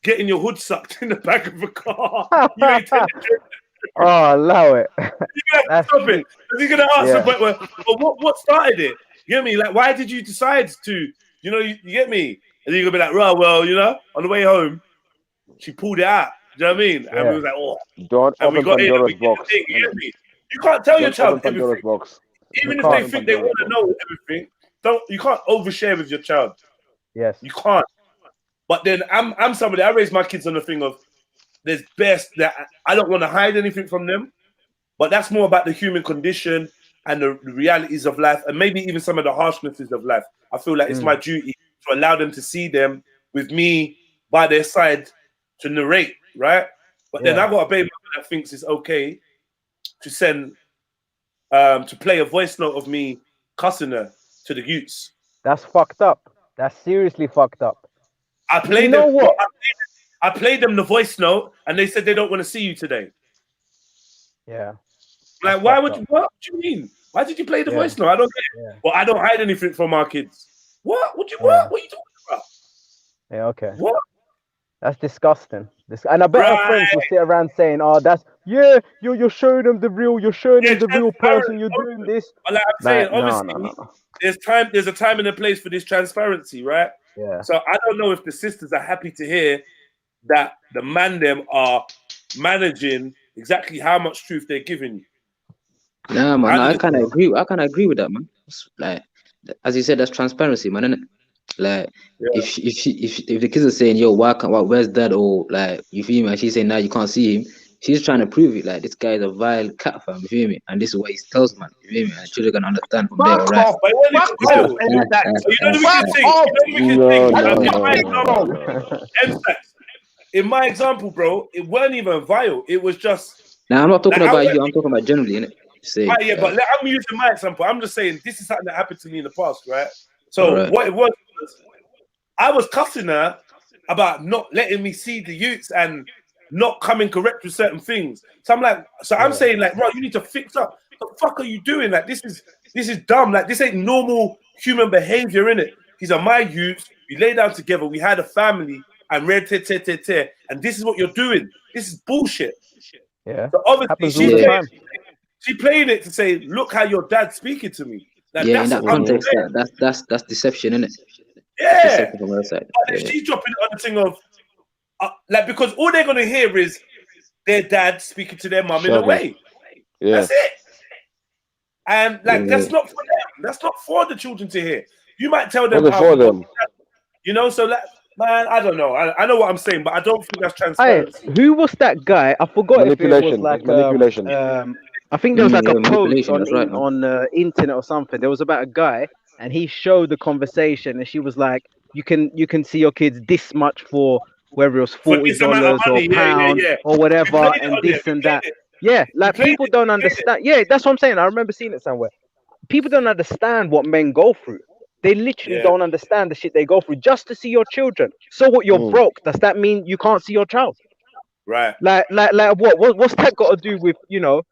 getting your hood sucked in the back of a car, you ain't telling the truth. Oh, allow it. You're gonna have to That's stop it. peak. Because you're gonna ask the Yeah. point where, well, what started it? You get me? Like, why did you decide to? You know, you get me? And you're gonna be like, right, well, you know, on the way home, she pulled it out. Do you know what I mean? And we Yeah. was like, oh, Don't and we open got in and Pandora's we did the box. thing. You get me? You can't tell your Don't open child Pandora's everything, box. even You if they can't. think they want to know everything. You can't overshare with your child. Yes. You can't. But then I'm somebody. I raise my kids on the thing of there's best that I don't want to hide anything from them. But that's more about the human condition and the realities of life, and maybe even some of the harshnesses of life. I feel like it's my duty to allow them to see them with me by their side to narrate, right? But then I got a baby that thinks it's okay to send to play a voice note of me cussing her to the youths. That's fucked up. That's seriously fucked up. I played You know them. what? I played them the voice note, and they said they don't want to see you today. Yeah. Like, why would you? What do you mean? Why did you play the voice note? I don't get it. Well, I don't hide anything from our kids. What? What? What are you talking about? Yeah. Okay. What? That's disgusting. And I bet our friends will sit around saying, "Oh, that's you're showing them the real. You're showing them the real person. You're doing this." But like I'm saying, obviously, there's a time and a place for this transparency, right? Yeah. So I don't know if the sisters are happy to hear that the man them are managing exactly how much truth they're giving you. Nah, man, I kind of agree. I kind of agree with that, man. It's like, as you said, that's transparency, man, isn't it? Like, if the kids are saying, "Yo, where's dad?" or like, you feel me? And she's saying, "Nah, you can't see him." She's trying to prove it. Like, this guy is a vile cat, fam. You feel me? And this is what he tells, man. You feel me? And children can understand from there, right? Fuck off, In my example, bro, it weren't even vile. It was just. Now, I'm not talking about you. I'm talking about generally, innit? But I'm using my example. I'm just saying this is something that happened to me in the past, right? So what it was, I was cussing her about not letting me see the youths and not coming correct with certain things. So I'm like, I'm saying like, bro, you need to fix up. What the fuck are you doing? Like, this is dumb. Like, this ain't normal human behavior, innit? These are my youths. We lay down together. We had a family, and and this is what you're doing. This is bullshit. Yeah. So obviously she's playing it to say, look how your dad's speaking to me. Like, yeah, in that context, that's deception, innit? Yeah. Deception from her side. But she's dropping it on the thing of like, because all they're gonna hear is their dad speaking to their mum in a way. Yeah. That's it. And like that's not for them. That's not for the children to hear. You might tell them how you know, so like, man, I don't know. I know what I'm saying, but I don't think that's transparency. Hey, who was that guy? I forgot if it was like manipulation. I think there was like a post on the internet or something. There was about a guy, and he showed the conversation, and she was like, "You can see your kids this much for whether it was $40 or pound or whatever, and this and that." Yeah, like people don't understand. Yeah, that's what I'm saying. I remember seeing it somewhere. People don't understand what men go through. They literally don't understand the shit they go through just to see your children. So what? You're broke. Does that mean you can't see your child? Right. Like what's that got to do with, you know,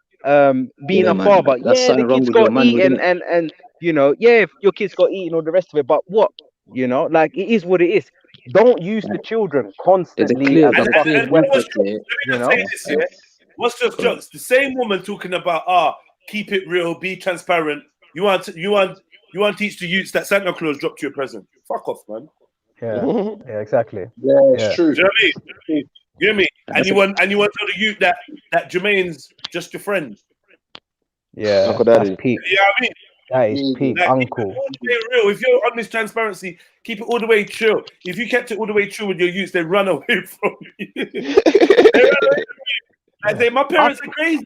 being a father? Yeah, the kids got eaten and you know, yeah, if your kids got eaten all the rest of it, but what? You know, like, it is what it is. Don't use the children constantly as a fucking weapon. You know? What's just jokes? The same woman talking about keep it real, be transparent. You want to teach the youths that Santa Claus dropped you a present. Fuck off, man. Yeah, yeah, exactly. Yeah, it's true. Do you know what I mean? You hear me? And you want to tell the youth that Jermaine's just your friend. Yeah, Uncle that's Daddy. peak. You know what I mean? That is peak, like, uncle. Real. If you're on this transparency, keep it all the way chill. If you kept it all the way chill with your youths, they run away from you. I say, my parents are crazy.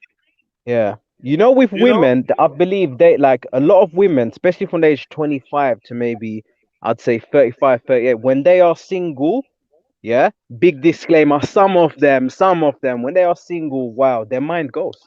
Yeah. You know, with women, I believe they, like, a lot of women, especially from the age 25 to maybe, I'd say 35, 38, when they are single, yeah, big disclaimer, some of them, when they are single, wow, their mind goes.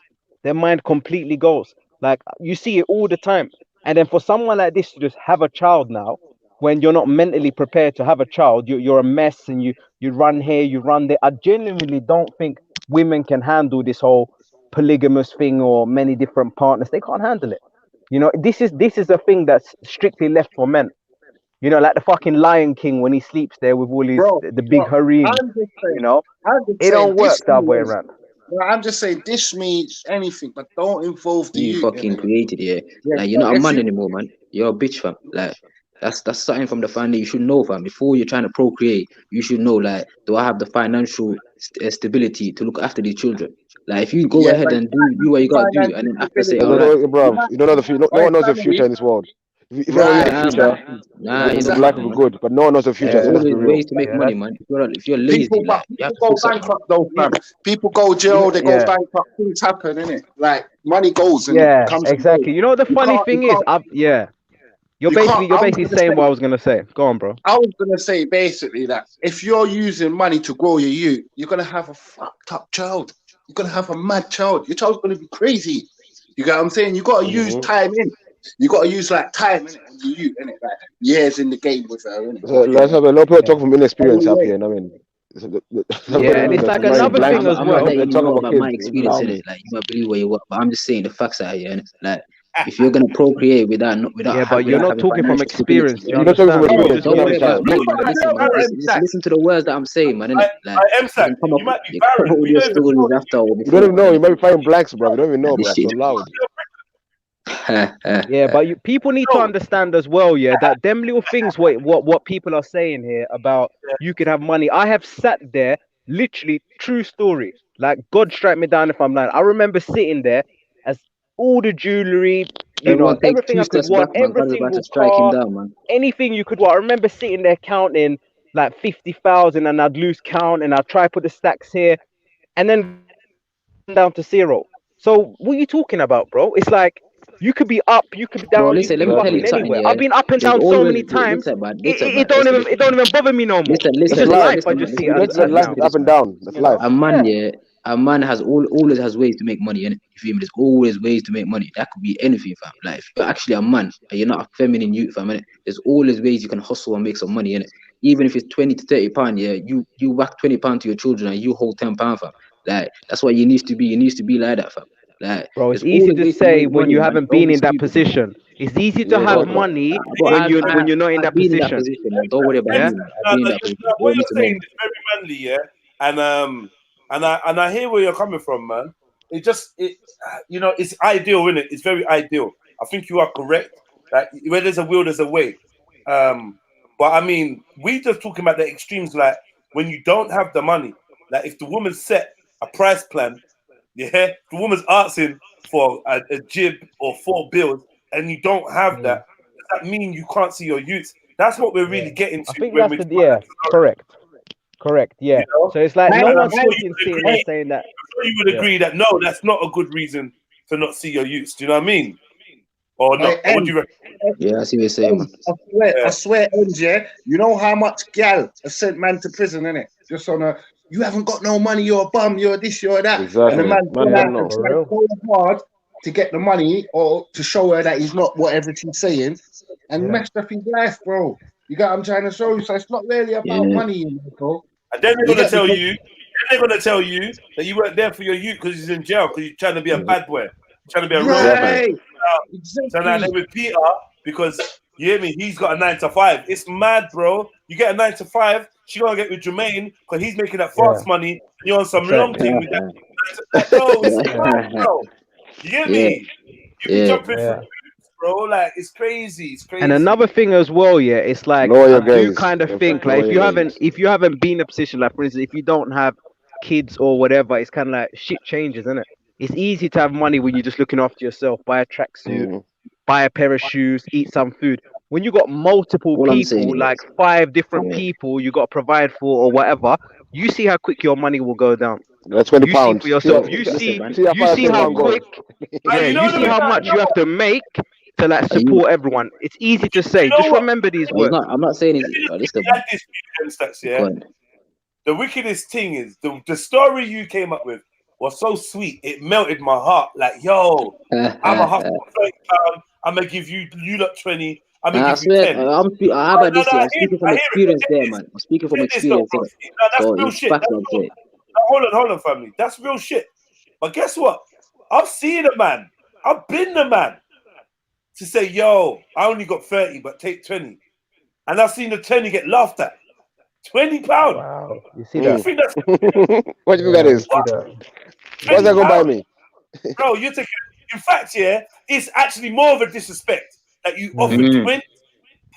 Their mind completely goes. Like, you see it all the time. And then for someone like this to just have a child now, when you're not mentally prepared to have a child, you're a mess, and you run here, you run there. I genuinely don't think women can handle this whole polygamous thing or many different partners. They can't handle it. You know, this is a thing that's strictly left for men. You know, like the fucking Lion King when he sleeps there with all his the big harem. You know, it don't work that way around. Well, I'm just saying, dish me anything, but don't involve the You youth in fucking it. created, yeah. Yeah, Like you're not a if man you, anymore, man. You're a bitch, fam. Like that's something from the family you should know, fam. Before you're trying to procreate, you should know, like, do I have the financial stability to look after these children? Like, if you go yeah, ahead but and do what you gotta do, and financial then after say, stability. all right, You Bro, might, you don't know the future. No or one knows the future family, in this world. If you only knew right? the future, Exactly, nah, you the don't, life would be man. good. But no one knows the future, There's so let's be always real. ways to make Yeah, money, that's man. If you're People, lazy, but like you have people to go fix something. bankrupt though, fam. People go jail, they go yeah. bankrupt. Things happen, innit? Like money goes and it Yeah, comes and goes. exactly. You know what the funny You thing is? can't, Yeah, you can't. you're basically saying what I was gonna say. Go on, bro. I was gonna say basically that if you're using money to grow your youth, you're gonna have a fucked up child. You're gonna have a mad child. Your child's gonna be crazy. You get what I'm saying? You gotta use time in. You gotta use like time in it on your youth, innit? Like years in the game with her, innit? So let's have a lot of people Yeah, talk from inexperience up here. I mean, yeah, and it's like Listen, another thing as I'm not well. letting you talk know about about my kids. experience Allow in me. it. Like you might believe where you are, but I'm just saying the facts out here. Innit? Like if you're gonna procreate Yeah, but you're without not having talking from financial stability, experience. Do you You're not talking from understand, bro? You're Oh, experience. just You don't don't worry giving about you understand. me, might man. be Listen, man. barren, Listen, Zach. listen to the words that I'm saying, man. Innit? Like I am you Zach. can come up, You might be you come up barren. with We your don't even know stories that after or You don't before, even know. man. You might be fighting blacks, bro. You don't even know, And this bro. shit. So loud. Yeah, but people need to you're understand as well, yeah, that them little things what people are saying here about you could have money. I have sat there, literally true story. Like God strike me down if I'm lying. I remember sitting there as all the jewelry, Everyone take everything 2 I could steps want, back, man. every God's about to single strike him car, down, man. anything you could want. I remember sitting there counting like 50,000 and I'd lose count and I'd try put the stacks here and then down to zero. So what are you talking about, bro? It's like you could be up, you could be Bro, down, you could listen, be let me tell Exactly. you fucking something, anywhere. yeah. I've been up and There's down so always many times. listen, man. Listen, It don't even bother me no more. listen, It's That's just listen, life. life. I listen, man. just see it as, Let as life now. be up and Man. down. That's life. A man, Yeah. yeah, a man has always has ways to make money, innit? You feel me? There's always ways to make money. That could be anything, fam. Like if you're actually a man and you're not a feminine youth, fam, innit? There's always ways you can hustle and make some money, innit? Even if it's 20 to 30 pounds, yeah, you whack 20 pounds to your children and you hold 10 pounds, fam. Like that's what you need to be. You need to be like that, fam. Like Bro, it's there's easy always to ways to say make when money, you man. haven't Don't been be in that stupid, man. position. It's easy to Yeah, have exactly. money But when you're not in I've that been in that position. position, man. Don't worry about Yeah. me, man. I've been in that position. You what don't need you're to know, saying man. is very manly, yeah, and I hear where you're coming from, man. It's ideal, isn't it? It's very ideal. I think you are correct. Like where there's a will, there's a way. But I mean, we just talking about the extremes, like when you don't have the money. Like if the woman set a price plan, yeah, the woman's asking for a jib or 4 bills, and you don't have Mm. that. Does that mean you can't see your youth? That's what we're really Yeah. getting I to think when that's we the talk about that scenario, correct. you Yeah. know. So it's like no And one's sitting there saying that. I'm sure you would Yeah. agree that no, that's not a good reason to not see your youth. Do you know what I mean? Or not? Hey, Or what do you reckon? Yeah, I see what you're saying, man. I Yeah. swear, MJ, you know how much gal has sent man to prison, innit? Just on you haven't got no money, you're a bum, you're this, you're that. And the Exactly. man's Man gone Yeah. don't out and know. For tried real. so hard to get the money or to show her that he's not whatever she's saying and Yeah. messed up his life, bro. You got what I'm trying to show you? So it's not really about Yeah. money, you know, bro. And then they're You gonna get me? tell you. Then they're gonna tell you that you weren't there for your youth because he's in jail because you're trying to be a bad boy, trying to be a real man. Exactly. Right. So now they're Exactly. with Peter because you hear me. He's got a 9 to 5. It's mad, bro. You get a 9 to 5. She gonna get with Jermaine because he's making that Yeah. fast money. And you're on some long Exactly. thing with that. Like, bro, it's mad, bro. You get Yeah, me? You be yeah. jumping through Yeah. hoops, bro. Like it's crazy. It's And crazy. another thing as well, yeah, it's like Lower I your do gaze. kind of In think fact, like lower your gaze. if you haven't been in a position, like for instance, if you don't have kids or whatever, it's kind of like shit changes, isn't it? It's easy to have money when you're just looking after yourself, buy a tracksuit, Mm. buy a pair of shoes, eat some food. When you got multiple All I'm people, saying is, like 5 different yeah, people you got to provide for or whatever, you see how quick your money will go down. That's 20 You see for pounds. yourself. listen, man. See how You far that see 20 how Listen, pound man. goes. quick. And Yeah, you know you what? see how much you have to make to like Are you? support everyone. It's easy to You say. know Just what? remember these Well, it's words. not. I'm not saying Let it's. me just Listen, add this for you, stats, go yeah. on. The wickedest thing is the story you came up with was so sweet. It melted my heart. Like, yo, I'm a hustle for £30. I'm gonna give you lot 20. I'm gonna Nah, I give you swear, 10. how about this No, here? I I'm hear speaking I from hear it. But experience there, man. I'm speaking from get this though, experience bro. there. No, that's So real it's shit. facts, That's I'm real. saying. No, hold on, family. That's real shit. But guess what? I've seen a man. I've been the man to say, yo, I only got 30, but take 20. And I've seen the 20 get laughed at. £20. Wow. You see You that? Mm. think that's What do you think that Yeah, you is? see what? that? What's that gonna buy me? Bro, you're taking. In fact, yeah, it's actually more of a disrespect that you offer £20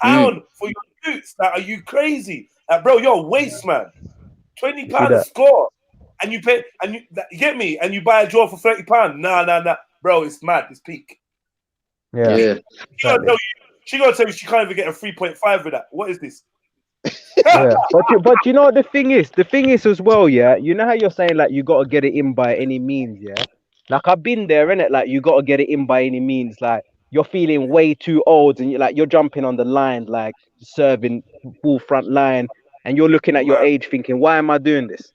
for your boots. Like, are you crazy? Bro, you're a waste man. £20 a that? score, and you pay, and you get me, and you buy a draw for £30. Nah, bro, it's mad. It's peak. Yeah. She gonna tell you she can't even get a 3.5 with that. What is this? Yeah, but you know what the thing is as well, yeah. You know how you're saying like you gotta get it in by any means, yeah. Like I've been there, innit? Like you gotta get it in by any means. Like you're feeling way too old, and you're jumping on the line, like serving full front line, and you're looking at your age, thinking, why am I doing this?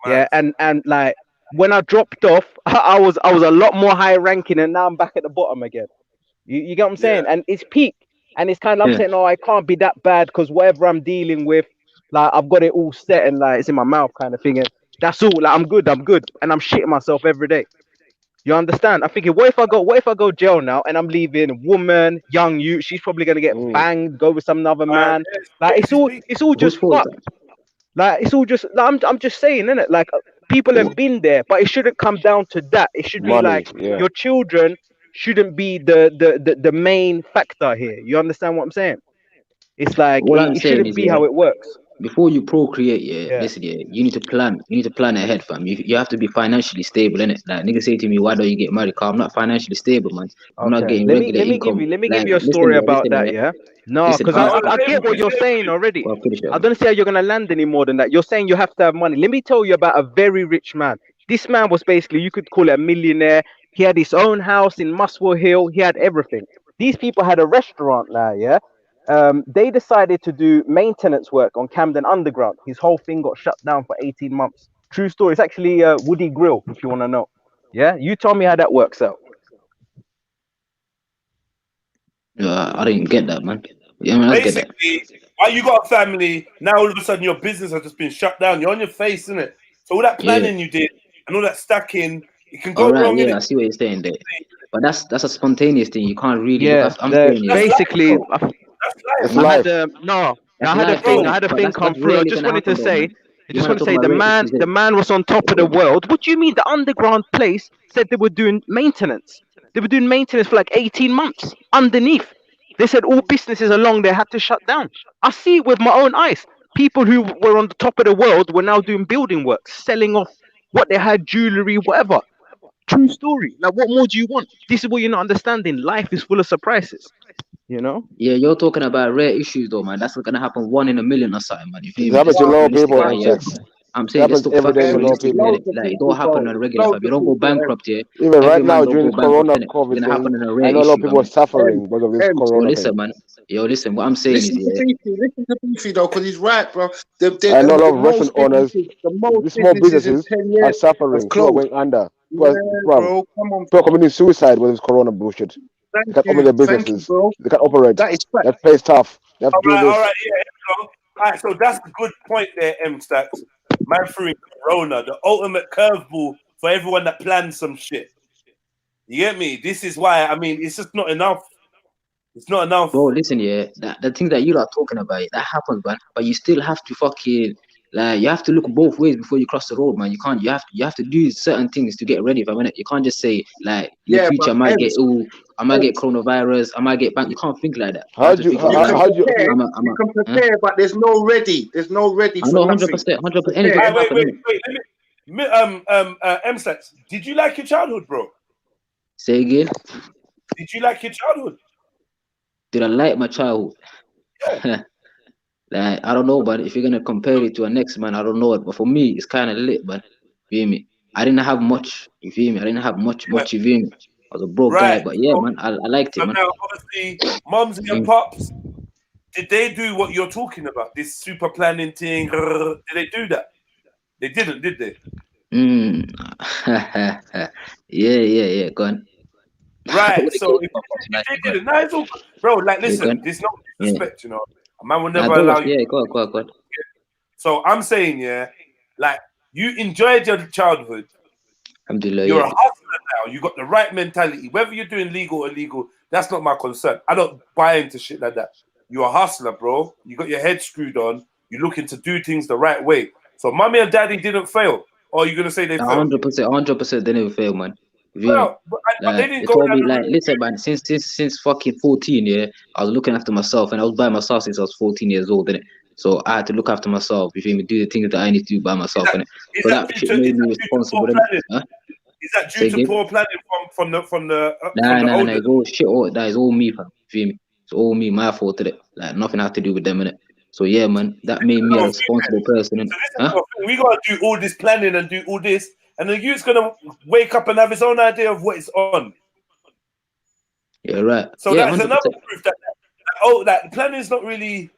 Yeah, and like when I dropped off, I was a lot more high ranking, and now I'm back at the bottom again. You get what I'm saying? And it's peak. And it's kind of, I'm saying, oh, I can't be that bad because whatever I'm dealing with, like, I've got it all set and, like, it's in my mouth kind of thing. And that's all. Like, I'm good. And I'm shitting myself every day. You understand? I'm thinking, what if I go jail now and I'm leaving a woman, young youth, she's probably going to get banged, go with some other man. Like, it's all just fucked. Like, it's all just, like, I'm just saying, innit? Like, people have been there, but it shouldn't come down to that. It should be like your children shouldn't be the main factor here. You understand what I'm saying? It's like it shouldn't be how it works. Before you procreate, listen, you need to plan. You need to plan ahead, fam. You have to be financially stable, innit? Like niggas say to me, why don't you get married? Cause I'm not financially stable, man. I'm not getting regular income. Let me give you a story about that, yeah? No, because I get what you're saying already. I don't see how you're gonna land any more than that. You're saying you have to have money. Let me tell you about a very rich man. This man was basically, you could call it a millionaire. He had his own house in Muswell Hill. He had everything. These people had a restaurant now, yeah? They decided to do maintenance work on Camden Underground. His whole thing got shut down for 18 months. True story. It's actually Woody Grill, if you want to know. Yeah? You tell me how that works out. I didn't get that, man. Yeah, man, basically, while you got a family, now all of a sudden your business has just been shut down. You're on your face, isn't it? So all that planning you did and all that stacking, it can go wrong. Yeah, I see what you're saying there. But that's a spontaneous thing. You can't really. Yeah, basically, it's life. I had a thing come through. I just wanted to say, the man was on top of the world. What do you mean? The underground place said they were doing maintenance. They were doing maintenance for like 18 months underneath. They said all businesses along there had to shut down. I see it with my own eyes. People who were on the top of the world were now doing building work, selling off what they had, jewelry, whatever. True story. Like, what more do you want? This is what you're not understanding. Life is full of surprises. You know? Yeah, you're talking about rare issues though, man. That's not gonna happen 1 in a million or something, man. It happens to low people. I'm saying this every day to low people. Like it don't happen on a regular time. You don't go bankrupt here. Even right now during Corona COVID, it's gonna happen on a rare I know a lot of people are issue. suffering because of this Corona. Listen, man. Listen. What I'm saying Listen to Beefy though, because he's right, bro. I know a lot of restaurant owners, the small businesses are suffering. People are going under. Bro, come on. People are committing suicide with this Corona bullshit. They can't open their businesses. They can't operate. That pays tough. They have to do this. All right, so that's a good point there, M-Stacks. Man threw in Corona, the ultimate curveball for everyone that plans some shit. You get me? This is why, I mean, it's just not enough. It's not enough. Bro, listen, the thing that you are talking about, that happens, man. But you still have to fucking, like, you have to look both ways before you cross the road, man. You have to do certain things to get ready for a minute. You can't just say, like, in the future, I might get coronavirus, I might get back. You can't think like that. You can prepare, but there's no ready. There's no ready for nothing. 100%. Wait. M-Stacks, did you like your childhood, bro? Say again? Did you like your childhood? Did I like my childhood? Like, I don't know, but if you're gonna compare it to a next man, I don't know it. But for me, it's kind of lit, man. You feel me? I didn't have much. You feel me? I didn't have much. You feel me? I was a broke guy, but yeah, man, I liked it, man. Now, obviously, mums and your pops, did they do what you're talking about? This super planning thing? Did they do that? They didn't, did they? Yeah. Go on. Right. So if they didn't, no, it's all, bro. Like, listen, there's no disrespect, you know. A man will never allow you. Yeah, go on. So I'm saying, like, you enjoyed your childhood. Alhamdulillah, you're a hustler now. You got the right mentality. Whether you're doing legal or illegal, that's not my concern. I don't buy into shit like that. You're a hustler, bro. You got your head screwed on. You're looking to do things the right way. So mommy and daddy didn't fail. Or are you gonna say they failed? 100%, they never fail, man. Well, but they Like didn't they go told down me, the like, route. listen, man, since fucking 14, yeah, I was looking after myself, and I was by myself since I was 14 years old, innit? So I had to look after myself. You feel me? Do the things that I need to do by myself, innit? Is So that that due shit to made me responsible, poor innit? planning? Huh? Is that Say due to again? poor planning from the Nah, older? it's all shit. That is all me, fam. You feel me? It's all me, my fault, innit? Like nothing has to do with them, innit? So yeah, man, that made me a responsible person, innit? So this is Huh? our thing. We gotta do all this planning and do all this, and the youth's gonna wake up and have his own idea of what it's on. Yeah, right. So Yeah, that's 100%. another proof that planning is not really.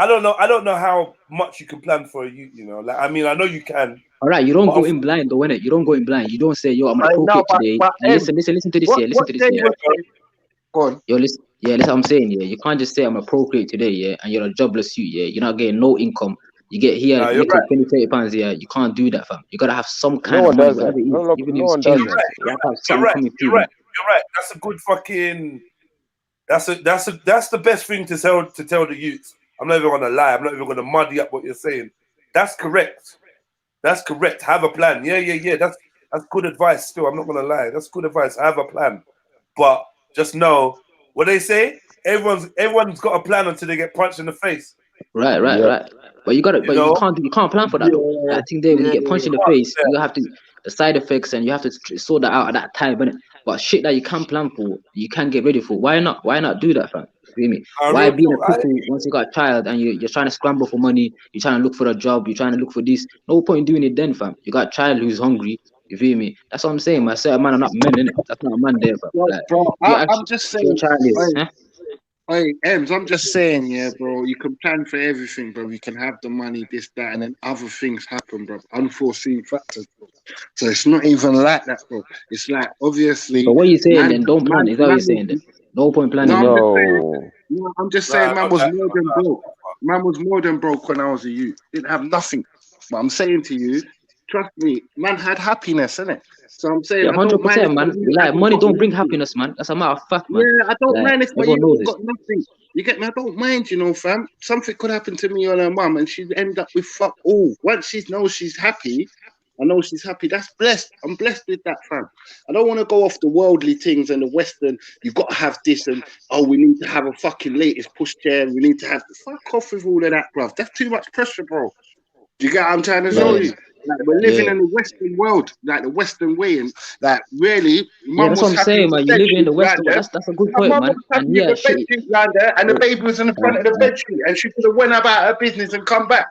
I don't know how much you can plan for a youth. You know, like I mean, I know you can. All right, you don't go in blind, though, innit? You don't go in blind. You don't say, "Yo, I'm gonna procreate today." And listen to this, yeah. Listen to this, yeah. Go on. Yo, listen, yeah, listen. I'm saying, yeah. You can't just say I'm gonna procreate today, yeah, and you're a jobless youth, yeah. You're not getting no income. You get here, Nah, you you're get right. 20, 30 pounds, yeah. You can't do that, fam. You gotta have some No kind one of money, does that. whatever it is. No Even if one it's does change, that. you have to have You're something right. coming You're through. right. You're right. That's a good fucking. That's the best thing to tell the youths. I'm not even gonna lie. I'm not even gonna muddy up what you're saying. That's correct. That's correct. Have a plan. Yeah. That's good advice. Still, I'm not gonna lie. That's good advice. Have a plan, but just know what they say. Everyone's got a plan until they get punched in the face. Right. Yep. But you You know? you can't plan for that though. I think there when you get punched in the face, you have to the side effects and you have to sort that out at that time, innit? But shit that you can plan for, you can get ready for. Why not? Why not do that, fam? You feel me? Why Real be in a talk, pickle once you got a child and you're trying to scramble for money, you're trying to look for a job, you're trying to look for this. No point in doing it then, fam. You got a child who's hungry. You feel me? That's what I'm saying. Man, certain man are not men, innit? That's not a man there, fam. Like, Bro, you I'm actually, just your saying. child is, huh? Hey, Ems, I'm just saying, yeah, bro, you can plan for everything, bro. You can have the money, this, that, and then other things happen, bro. Unforeseen factors, bro. So it's not even like that, bro. It's like, obviously, So what are you saying then? Don't plan. man, Is that what you're saying then? No point planning. No. I'm just saying, man not was that. more than broke. Man was more than broke when I was a youth. Didn't have nothing. But I'm saying to you, trust me, man had happiness, innit? So I'm saying, Yeah, I don't mind 100%, if man. you Like haven't money got don't bring nothing. happiness, man. That's a matter of fact, man. Yeah, I don't Like mind if everyone you knows ain't this. got nothing. You get me? I don't mind, you know, fam. Something could happen to me or her mum, and she'd end up with fuck all. Once she knows she's happy, I know she's happy. That's blessed. I'm blessed with that, fam. I don't want to go off the worldly things and the Western. You've got to have this, and oh, we need to have a fucking latest pushchair. We need to have fuck off with all of that, bruv. That's too much pressure, bro. Do you get what I'm trying to show Yeah, you? Like we're living yeah. in the Western world, like the Western way, and like really, Yeah, mum that's what was I'm happy saying, with man. the You're bed living in the sheet Western round world. there. That's a good My point, mum was man. happy And with yeah, the bed shit. sheet round there, and the baby was in the front of the bed sheet, and she could have went about her business and come back.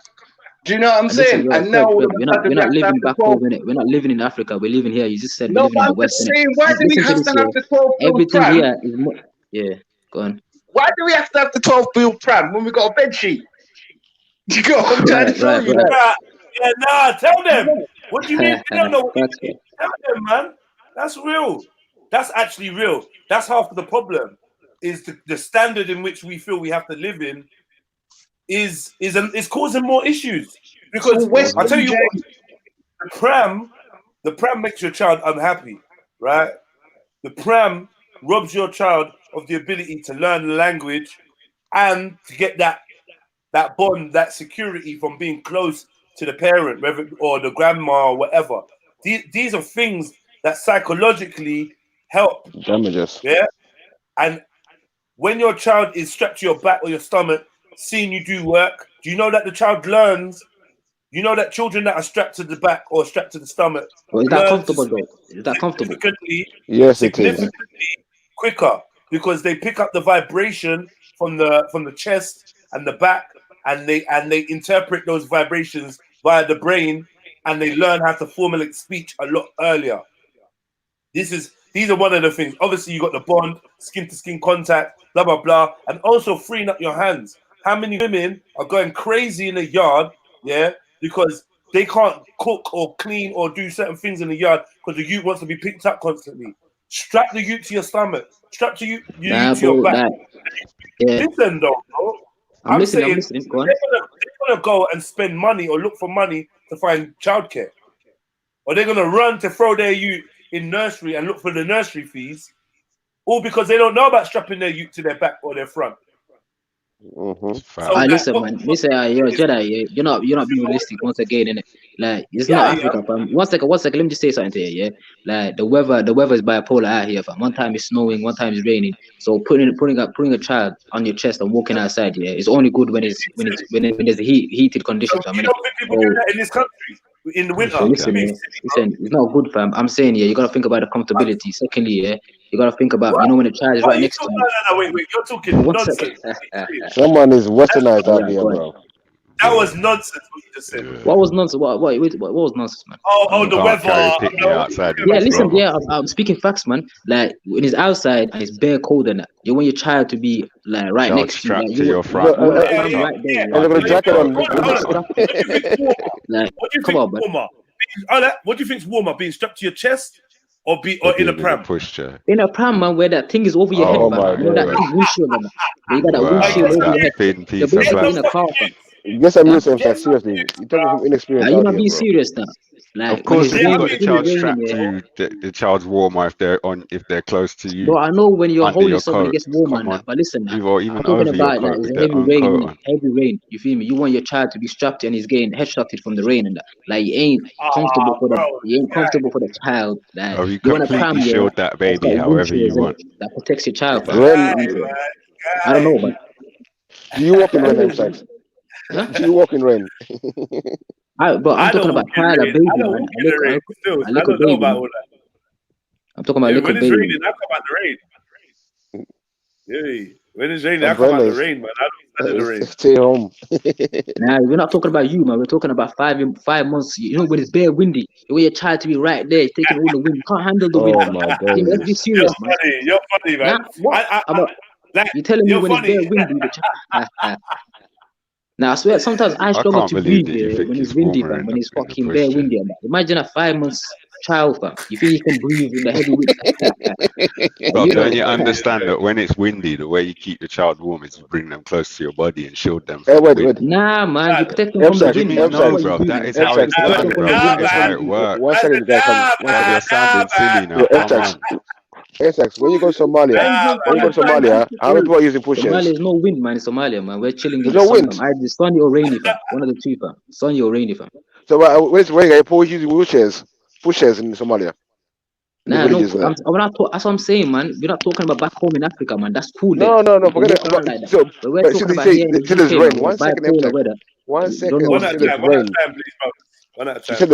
Do you know what I'm Listen, saying? yo, And now Fred, all Fred, of a sudden we're we not have to have living the back 12. home, innit? We're not living in Africa. We're living here. You just said we're No, living but in the I'm West, just innit? saying, why And do we listen to have this, to yeah. have the 12 bill Everything pram? here is yeah. Go on. Why do we have to have the 12 bill pram when we got a bed sheet? Do you get what I'm trying to show you? Like, Tell them. What do you mean they don't know what Facts, you mean? Tell them, man. That's real. That's actually real. That's half of the problem. Is the standard in which we feel we have to live in is causing more issues. so Because I tell Western you what, the pram makes your child unhappy, right? The pram robs your child of the ability to learn the language and to get that bond, that security from being close to the parent, whether or the grandma or whatever. These are things that psychologically help. Damages. Yeah. And when your child is strapped to your back or your stomach, seeing you do work, do you know that the child learns? You know that children that are strapped to the back or strapped to the stomach Well, is that learn to comfortable speak though? Is that comfortable? Yes, it is. significantly quicker because they pick up the vibration from the chest and the back, and they interpret those vibrations via the brain, and they learn how to formulate speech a lot earlier. These are one of the things. Obviously, you got the bond, skin to skin contact, blah blah blah, and also freeing up your hands. How many women are going crazy in the yard? Yeah, because they can't cook or clean or do certain things in the yard because the youth wants to be picked up constantly. Strap the youth to your stomach. Strap the Nah, youth to your bro. back. Yeah. Listen, though, bro. I'm saying listening. Go on. they're gonna go and spend money or look for money to find childcare, or they're gonna run to throw their youth in nursery and look for the nursery fees, all because they don't know about strapping their youth to their back or their front. So like, listen, man. Listen, you're a Jedi. You're not being realistic once again, innit? Like, it's not Africa, fam. One second. Let me just say something to you, yeah. Like the weather is bipolar out here, fam. One time it's snowing, one time it's raining. So putting a child on your chest and walking outside, yeah, it's only good when there's a heated conditions, fam. you don't think people do that in this country in the winter? Listen, it's not good, fam. I'm saying, yeah, you gotta think about the comfortability. Secondly, yeah, you gotta think about, when the child is right next to you. No, wait, you're talking nonsense. Someone is westernized out here, bro. That was nonsense what you just said. What was nonsense? What was nonsense, man? Oh, the weather. Outside. Yeah, listen, I'm speaking facts, man. Like when it's outside and it's bare cold and that, you want your child to be like right next to you, like, to your front. Right there. And they're gonna jacket on. Like, come on, man. What do you think's warmer, being strapped to your chest or in a pram? Pushchair. In a pram, man, where that thing is over your head, man. You know that thing windshield, man. You got that windshield over your head. Thin piece You're of basically in plastic. a car, man. Yes, I'm listening. Seriously, you're talking from inexperience. You're not out being here, serious now. Like, Of course, if when you've it's got the really child raining, strapped to you, the child's warmer if they're close to you. But I know when you're under holding your something, it coat. gets warm, Come man. on. But listen, I'm Or even talking over your about like coat it's with a their heavy own rain, coat innit? on. Heavy rain. You feel me? You want your child to be strapped and he's getting headshotted from the rain and that. Like, he ain't comfortable for the child. Like, Oh, you you want a pram, completely yeah, shield that that's baby got however you windshields in want. it that protects your child, fam. Ren, I don't know, man. do you walk in rain, M6? Do you walk in rain? But I'm talking about child, a baby, I don't man. walk in the rain. Still, A I little don't know baby, about man. all that. I'm talking about a little When it's baby. raining, I come out the rain. Yeah, when it's raining, I come out the Umbrellas. rain, man. I don't stand in the rain. Stay home. Nah, we're not talking about you, man. We're talking about 5 months. You know, when it's bare windy, you want your child to be right there, taking all the wind. You can't handle the wind, Oh fam. my Let's be days. serious, man. You're funny, man. Nah, what? Like, You're telling me you're when funny. it's bare windy, the child. Now I swear, sometimes I I struggle can't to believe breathe that you think when it's it's windy, warmer fam. in When it's the fucking bare pushchair. windy and that. Imagine a 5 months child, fam. You think you can breathe in the heavy wind? Rob, You know, don't you understand that when it's windy, the way you keep your child warm is you bring them close to your body and shield them Hey, from wait, wind? wait. nah, man, you protect them from the What do you wind, mean man. That's no, what you bro? do, That man. is how You it's protect them done, from the bro. wind, That is man. how it works. One second, guys. Rob, you're sounding silly now. Yo, Come M6. on. M6, when you go to Somalia, how many people are using pushchairs? Somalia is no wind, man. In Somalia, man. We're chilling in There's the no sun, wind. fam. Either sunny or rainy, fam. One of the two, fam. Sunny or rainy, fam. So when it's raining, people using pushchairs in Somalia. In the Nah, no, villages there. that's what I'm saying, man. We're not talking about back home in Africa, man. That's cool, then. No, You can forget it. walk around like that. So, But we're but talking about see, here in the there's UK, rain. man. One With second, bipolar M6. weather. One You don't second. know One You at said a there's time, one at rain. a time, please, bro. One at a You time. said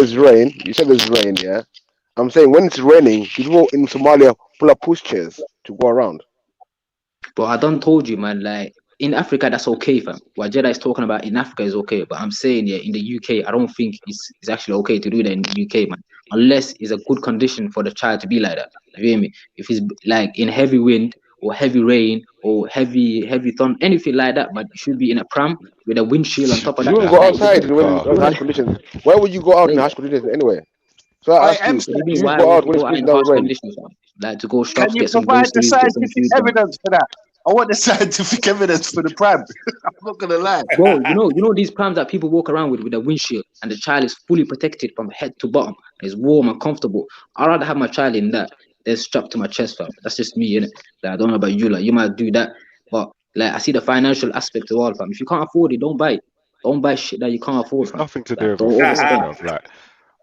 there's rain. Yeah. I'm saying when it's raining, people in Somalia pull up pushchairs to go around. But I done told you, man, like in Africa, that's okay, fam. What Jeddah is talking about in Africa is okay. But I'm saying, yeah, in the UK, I don't think it's actually okay to do that in the UK, man. Unless it's a good condition for the child to be like that. You hear me? If it's like in heavy wind or heavy rain or heavy thunder, anything like that, but it should be in a pram with a windshield on top of You that. wouldn't go outside when harsh conditions. Why would you go out in harsh conditions anyway? So I ask you, What do you mean? you would Why go would out you when it's go out in pissing down harsh with rain. conditions, fam? Like to go Can shops, you get some provide the groceries, get some scientific food, fam. evidence for that? I want the scientific evidence for the pram. I'm not gonna lie. Bro, you know these prams that people walk around with a windshield and the child is fully protected from head to bottom. It's warm and comfortable. I'd rather have my child in that than strapped to my chest, fam. That's just me, innit? Like, I don't know about you, like you might do that, but like I see the financial aspect of all, fam. If you can't afford it, don't buy it. Don't buy shit that you can't afford, It's fam. nothing to Like, do with don't affording, overspend. bro.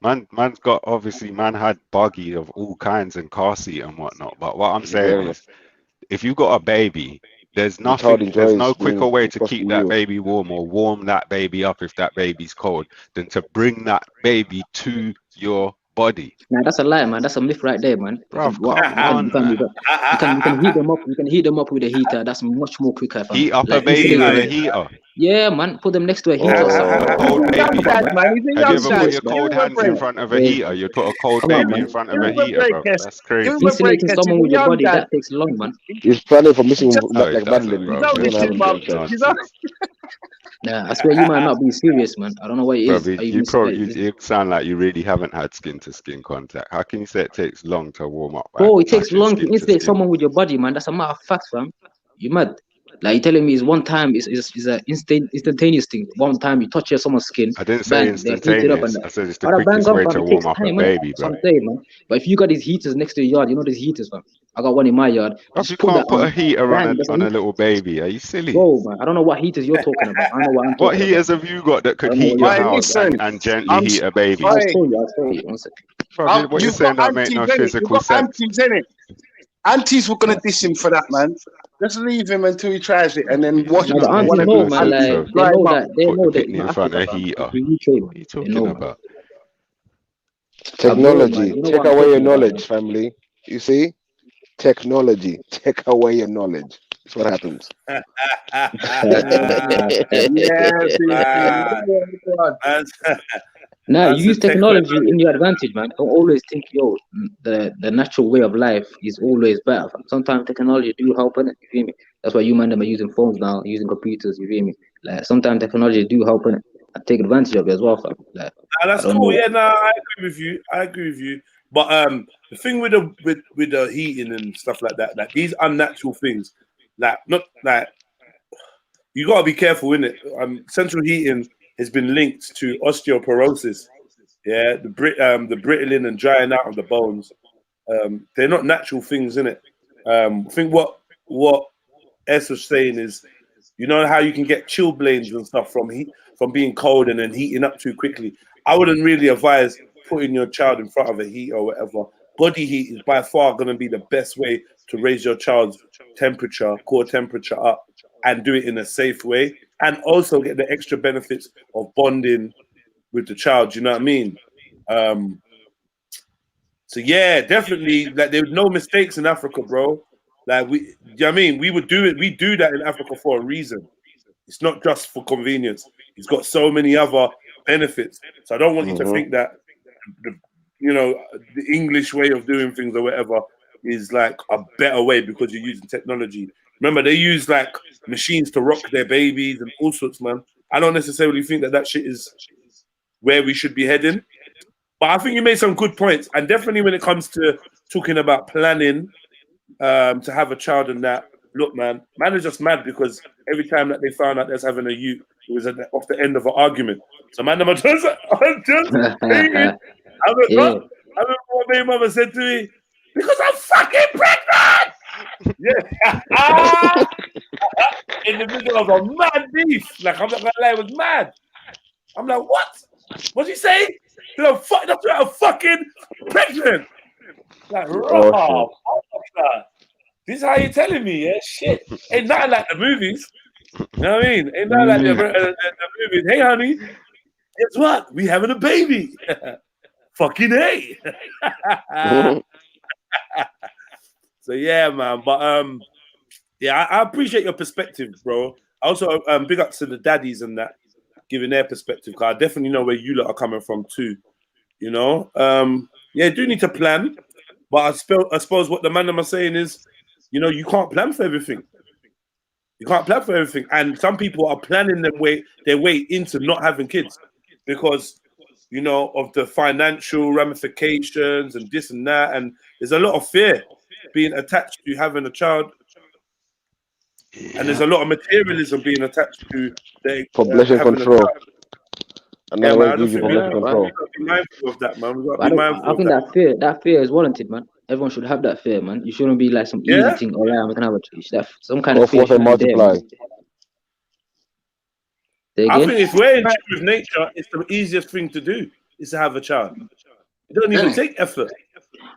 Like, man's got obviously, man had buggy of all kinds and car seat and whatnot. But what I'm saying is, if you got a baby, there's The child nothing, there's enjoys no quicker being way to close keep to that you. baby warm or warm that baby up if that baby's cold than to bring that baby to your body. Nah, that's a lie, man. That's a myth right there, man. Bruv, come on, man. You can heat them up. You can heat them up with a heater. That's much more quicker, fam. Heat up a Like baby with a instantly. heater. Yeah, man. Put them next to a heater or something. A cold He's a young baby. dad, man. He's a Have you young ever dad. put your Give cold him a hands in break. front of a heater? You put a cold Come on, baby man. in front of Give a him a heater, break, bro. Kes. That's Give crazy. him a break, Insulating Kes. someone He's a with your young body, dad. that takes long, man. He's planning for missing Just No, like it doesn't, Madeline. bro. he's only It's gonna 2 happen months. to him. He's on. Nah, I swear you might not be serious, man. I don't know what it Bro, is. Are you probably like, you sound like you really haven't had skin to skin contact. How can you say it takes long to warm up by bro, it takes touching long to skin to insulate skin? someone with your body, man. That's a matter of fact, fam. You mad? Like you telling me it's one time, it's an instantaneous thing. One time you touch someone's skin, I didn't say bang, they heat it up and instantaneous. that. I said it's the But bang quickest on, way fam. to It takes warm up a time, man. baby, That's what bro. I'm saying, man. But if you got these heaters next to your yard, you know these heaters, fam. I got one in my yard. Bruv, you Just put that can't put a on, heater bang. That's on a a little baby. Are you silly? bro, man. I don't know what heaters you're talking about. I know what I'm What talking about. heaters have you got that I could don't know heat what your you're Oi, talking house about. listen, and gently I'm. heat a baby? I'll Oi, show you. I'll show you. One second. Bruv, what you're you got saying don't make aunties no in it. You physical got sense. aunties in it. Aunties were gonna Yeah. diss him for that, man. Just leave him until he tries it, and then watch No, the Doesn't aunties one make of know, these no man. sense, aunties Like bro. they dry him know up. that they Put the know that it's pitney in not front Africa, of a fam. heater. It's the UK, What man. are you They talking know, man. about? Bro, man. Technology. You know Take what I'm away your talking about, man. knowledge, family. You see? Technology. Take away your knowledge. That's what happens. Yeah, people. Man, that's, Nah, you that's a use tech. technology in your advantage, man. Don't always think, yo, the natural way of life is always better, fam. Sometimes technology do help in it. You feel me? That's why you man them are using phones now, using computers. You feel me? Like sometimes technology do help in it. I take advantage of it as well, fam. Like I That's don't cool. know. Yeah, no, I agree with you. I agree with you. But the thing with the heating and stuff like that, like these unnatural things, like not like you gotta be careful in it. Central heating has been linked to osteoporosis. Yeah, the brittling and drying out of the bones. They're not natural things in it. I think what S was saying is, you know how you can get chilblains and stuff from heat from being cold and then heating up too quickly. I wouldn't really advise putting your child in front of a heat or whatever. Body heat is by far going to be the best way to raise your child's temperature, core temperature up, and do it in a safe way, and also get the extra benefits of bonding with the child. You know what I mean? Um, so yeah, definitely. Like there were no mistakes in Africa, bro. Like you know what I mean? We would do it. We do that in Africa for a reason. It's not just for convenience. It's got so many other benefits. So I don't want you to think that the, the English way of doing things or whatever is like a better way because you're using technology. Remember, they use like machines to rock their babies and all sorts, man. I don't necessarily think that shit is where we should be heading. But I think you made some good points, and definitely when it comes to talking about planning to have a child and that. Look, man are just mad because every time that they found out there's having a youth, it was off the end of an argument. So man, I'm just hating. I Yeah. remember what my mother said to me, because I'm fucking pregnant. Yeah. In the middle of a mad beef. Like, I'm not gonna lie, it was mad. I'm like, what? What'd you say? That's why I'm fucking pregnant. Like, Oh raw. shit. This is how you're telling me, yeah? Shit. Ain't nothing like the movies. You know what I mean? Ain't nothing like the movies. Hey, honey, guess what? We having a baby. Fucking A. So, yeah, man. But, yeah, I appreciate your perspective, bro. I also big up to the daddies and that, giving their perspective, because I definitely know where you lot are coming from, too. You know? Yeah, do need to plan. But I suppose what the man are saying is, you can't plan for everything. You can't plan for everything. And some people are planning their way into not having kids because, of the financial ramifications and this and that. And there's a lot of fear being attached to having a child. And there's a lot of materialism being attached to Population having a control. child. And Yeah, now man. it I gives just you think population Yeah, control. we got to be mindful of that, man. We got to but be mindful I of think that. that fear is warranted, man. Everyone should have that fear, man. You shouldn't be like some easy Yeah? thing. All right, we can have a you should have some kind Go of fear forth and should be there, man. multiply. Say I again? think if we're in tune with nature, it's the easiest thing to do is to have a child. It doesn't even Innit? take effort.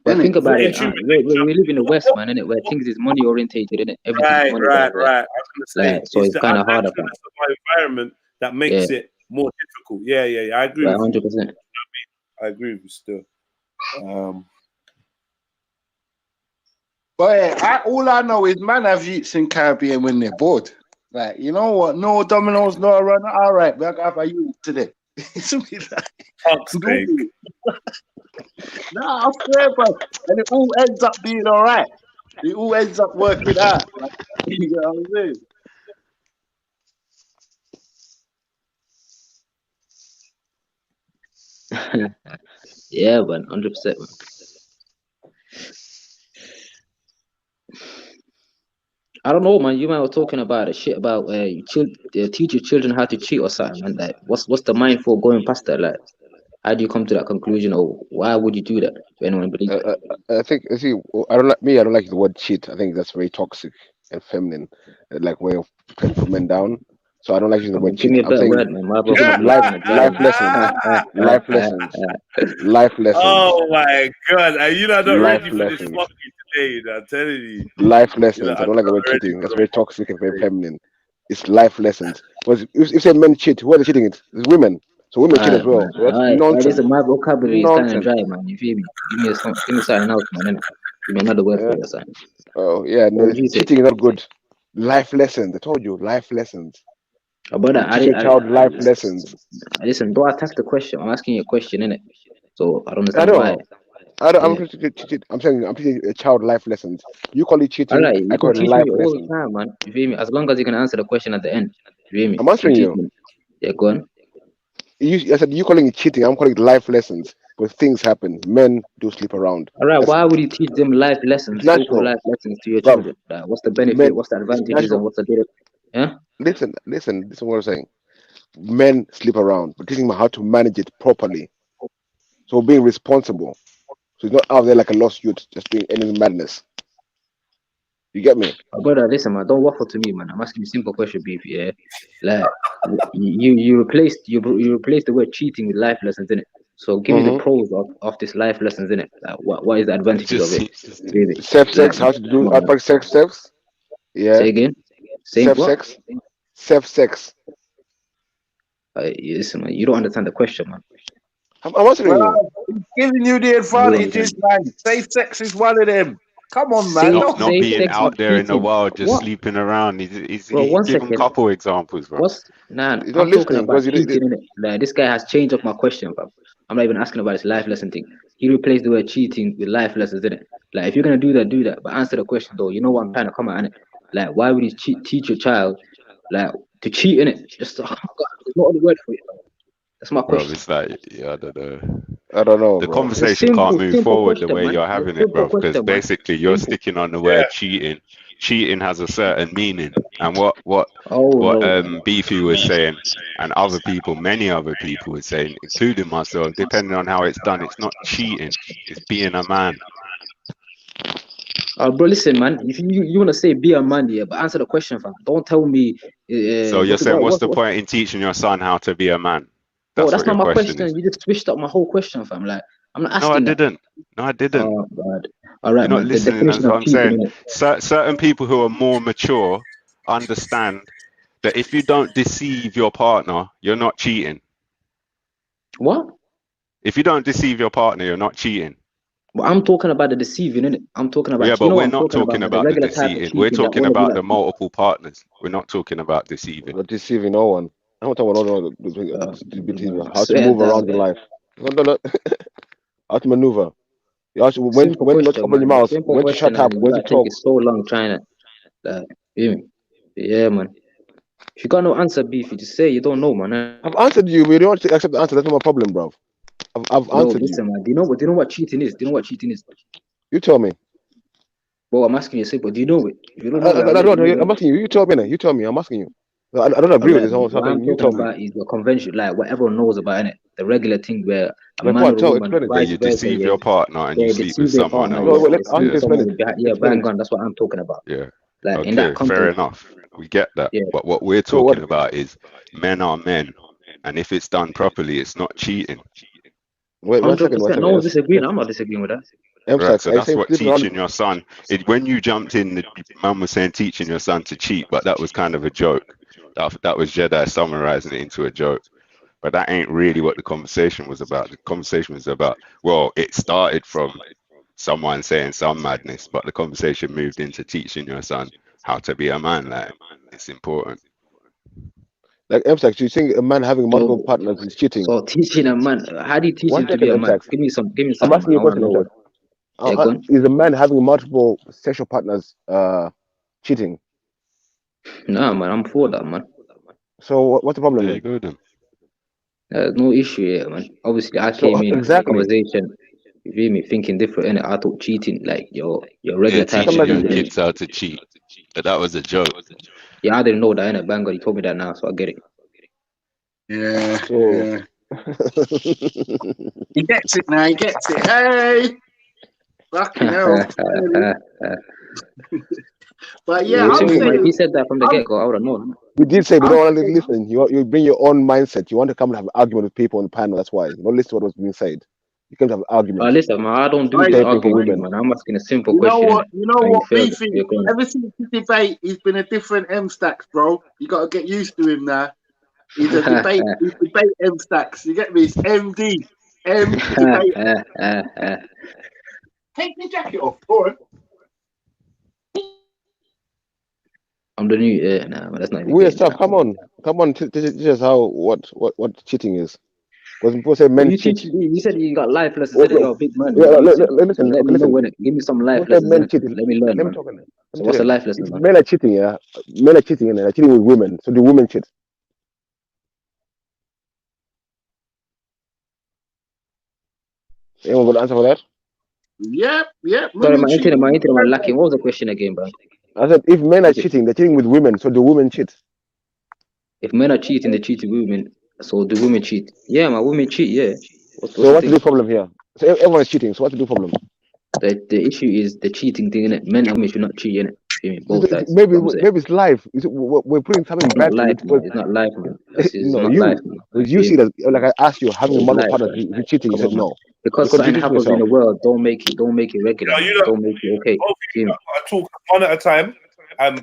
But think If we're about in it. tune with We live in the West, nature, man, innit? Where things is money orientated, innit? Everything is right. money, right? I was gonna say So it's it's the kind of harder, fam. unnaturalness of our environment that Yeah, makes it more difficult. Yeah. I agree right, with you. 100%. I agree with you still. But yeah, all I know is man have youths in Caribbean when they're bored. Like, you know what? No dominoes, no run. All right, we're gonna have a youth today. It's me like, Fuck's sake. nah, I swear, bro. And it all ends up being all right. It all ends up working out. Like, you know what I'm saying? Yeah, man, 100%, man. I don't know, man. You might be talking about a shit about teach your children how to cheat or something, man. Like, what's the mind for going past that? Like, how do you come to that conclusion, or why would you do that? If anyone believes that? I think, see, I don't like me. I don't like the word cheat. I think that's very toxic and feminine, like way of trying to put men down. So I don't like using the word Give me cheat. a I'm better saying word, man. My bro, life lessons, life lessons, life lessons, Oh my god, are you not life ready for this lessons, fucking today? I'm telling you. life You're lessons. I not don't like the word ready cheating. for That's the very fucking toxic and very today. feminine. It's life lessons. Because if you say men cheat, who are they cheating? It's women. So women cheat as alright, well. man. So that's Alright, nonsense. listen, my vocabulary is kind of Nonsense. dry, man. You feel me? Give me something else, man. Innit? Give me another word for Yeah. it or something. Oh yeah. What No, would you say? cheating is not good. Life lessons. I told you, life lessons. Brother, You teach your child life lessons. listen, don't attack the question. I'm asking you a question, innit? So I don't I understand why. know. I'm Yeah. I'm saying I'm teaching a child life lessons. You call it cheating. Alright, I you call can it teach life me all the lessons. time, man. You feel me? As long as you can answer the question at the end. You feel me? I'm You can answering teach you. me. Yeah, go on. I said you calling it cheating. I'm calling it life lessons. Because things happen. Men do sleep around. Alright, That's, why would you teach them life it's lessons, so-called natural, life lessons to your bro. children? Like, what's the benefit? Men. What's the It's advantages and natural. what's the data? Yeah? Listen to what I'm saying. Men sleep around, but teaching them how to manage it properly. So being responsible. So he's not out there like a lost youth just doing any madness. You get me? Brother, listen, man, don't waffle to me, man. I'm asking you a simple question, beef. Yeah, like you replaced you replaced the word cheating with life lessons in it. So give me the pros of this life lessons in it. Like, what is the It advantages just of it? seems just to Really? Safe Like, sex, how to do come on, how to man. practice safe sex. Yeah. Say again. Saying Safe what? sex. Safe sex. Listen, man, you don't understand the question, man. I'm answering you. Well, he's giving you the You don't advantages, understand. man. Safe sex is one of them. Come on, man. Safe not safe being sex, not out there in the cheating. world, just What, sleeping around. bro? He's One given second. couple examples, bro. What's nah? You're not I'm talking listening about because cheating in it. Like, this guy has changed up my question, fam. I'm not even asking about his life lesson thing. He replaced the word cheating with life lessons in it. Like, if you're gonna do that, do that. But answer the question though. You know what I'm trying to come at, innit? Like, why would you teach your child like to cheat in it? Just oh God, there's no other word for it. Fam. That's my Bro, question. it's like, yeah, I don't know. I don't know, The bro. It's conversation can't simple, move simple forward the question, way man. you're It's having it, simple bro, because question, man. basically you're Simple. sticking on the word cheating. Cheating has a certain meaning, and what Oh no. Beefy was saying, and other people, many other people were saying, including myself, depending on how it's done, it's not cheating, it's being a man. Bro, listen, man. If you wanna say be a man, yeah, but answer the question, fam. Don't tell me. So you're saying, what's the What? point in teaching your son how to be a man? Bro, That's that's what not your my question is. question. You just switched up my whole question, fam. Like, I'm not No, I asking that. didn't. No, I didn't. Oh God. All right, You're not man. The listening. definition That's what of I'm cheating, saying. innit? Certain people who are more mature understand that if you don't deceive your partner, you're not cheating. What? If you don't deceive your partner, you're not cheating. Well, I'm talking about the deceiving, innit? I'm talking Yeah, about, you but know what we're I'm not talking about, talking man. The about the regular type of deceiving. We're cheating that talking all of you about like. the multiple partners. We're not talking about deceiving. Not deceiving no one. I'm not talking about how to Swear move down, around in man. life. No. How to maneuver. You ask Simple when not to question, open your man. mouth, Simple when to question, shut up, and you when to gotta take talk. it so long trying to, like, feel me? Yeah, man. If you got no answer, beef, you just say you don't know, man. I've answered you, but you don't want to accept the answer. That's not my problem, bro. I've Bro, answered you. listen, man. Do you know what cheating is? Do you know what cheating is? You tell me. Bro, I'm asking you simple. Do you know it? If you don't know it, I I'll let you don't know. know. I'm asking you. You tell me. You tell me. I'm asking you. I don't All agree with right, this man. whole What I'm thing. You talking tell me. about is the convention, like what everyone knows about it. The regular thing where a Like man what? or a woman, Explain it to Where me. vice you versa, deceive yeah, your partner and you they sleep with deceive their someone partner, else. yeah, No, deceive ask you to explain someone it. with yeah, Explain bang it. on. That's what I'm talking about. Yeah. Like in that Okay, fair context, enough. We get that. yeah, But what we're So what? talking about is men are men. And if it's done properly, it's not cheating. Wait, one second. 100%. No one's disagreeing. I'm not disagreeing with that. Right, M-Sack, so are you that's saying what sleeping around? teaching your son. When you jumped in, the mum was saying teaching your son to cheat, but that was kind of a joke. That was Jedi summarizing it into a joke. But that ain't really what the conversation was about. The conversation was about, well, it started from someone saying some madness, but the conversation moved into teaching your son how to be a man. Like, it's important. Like M-Sack, you think a man having multiple So, partners is cheating? so teaching a man, how do you teach One him to be second, a man? M-Sack. Give me I'm something, asking man. you I a want to question, know M-Sack. what. Yeah, go on. Is a man having multiple sexual partners cheating? Nah, man, I'm for that, man. So what's the problem There you then? go then. There's no issue here, man. Obviously, I So came in the exactly. conversation. You feel me? Thinking different, innit? I thought cheating, like your regular type of teaching your cheating, innit? kids how to cheat. But that was a joke. Yeah, I didn't know that, innit? Bang God, you told me that now, so I get it. Yeah, So, yeah. He gets it now. He gets it. Hey, fucking hell. But yeah, It's I'm simple, man. If saying, he said that from the get-go, I would have known. we did say we I'm don't want to saying, listen. You bring your own mindset. You want to come and have an argument with people on the panel. That's why. You don't listen to what was being said. You come to have an argument. Listen, man, I don't do I, this Same thing for arguing thing, women. man. I'm asking a simple you know question, what? innit? You know And you what? failed. Beefy. You're going. Ever since the debate, he's been a different M stacks, bro. You got to get used to him now. He's a debate. He's debate M stacks. You get me? It's MD. M debate. Take the jacket off, boy. I'm the new, nah, man, that's not even Weird getting stuff. that. Come on. Teach us how what cheating is. Because people say men You cheat. teach me. You said you got life lessons, Well, innit? You're a big man, yeah, man. listen. So let Okay, me know, listen. innit? Give me some life People say lessons, men innit? cheat. Let me learn, Let me man. talk. Let So me what's tell the you. life lesson, If man? men are cheating, yeah. Men are cheating, and they're cheating with women. So the women cheat. Anyone got an answer for that? Yep. Sorry, Women my cheat. internet was lacking. What was the question again, bro? I said if men are cheating, they're cheating with women. So the women cheat. If men are cheating, they cheat with women. So do women cheat? Yeah, my women cheat. Yeah. What's So the what's the thing? problem here? So everyone is cheating. So what's the problem? The issue is the cheating thing, innit? Men and women should not cheat, innit? Both sides. Maybe What I'm saying. it's life. We're putting something It's not bad to life, it. man. It's not life, man. It's No, not life, you. man. Because you see that, like I asked you, having a It's multiple life, partners, bro. if you're cheating, you Come said on, man. no. Because You're something contradicting happens in yourself. the world, don't make it regular, man. You know, Don't make it okay. Feel me? I talk one at a time.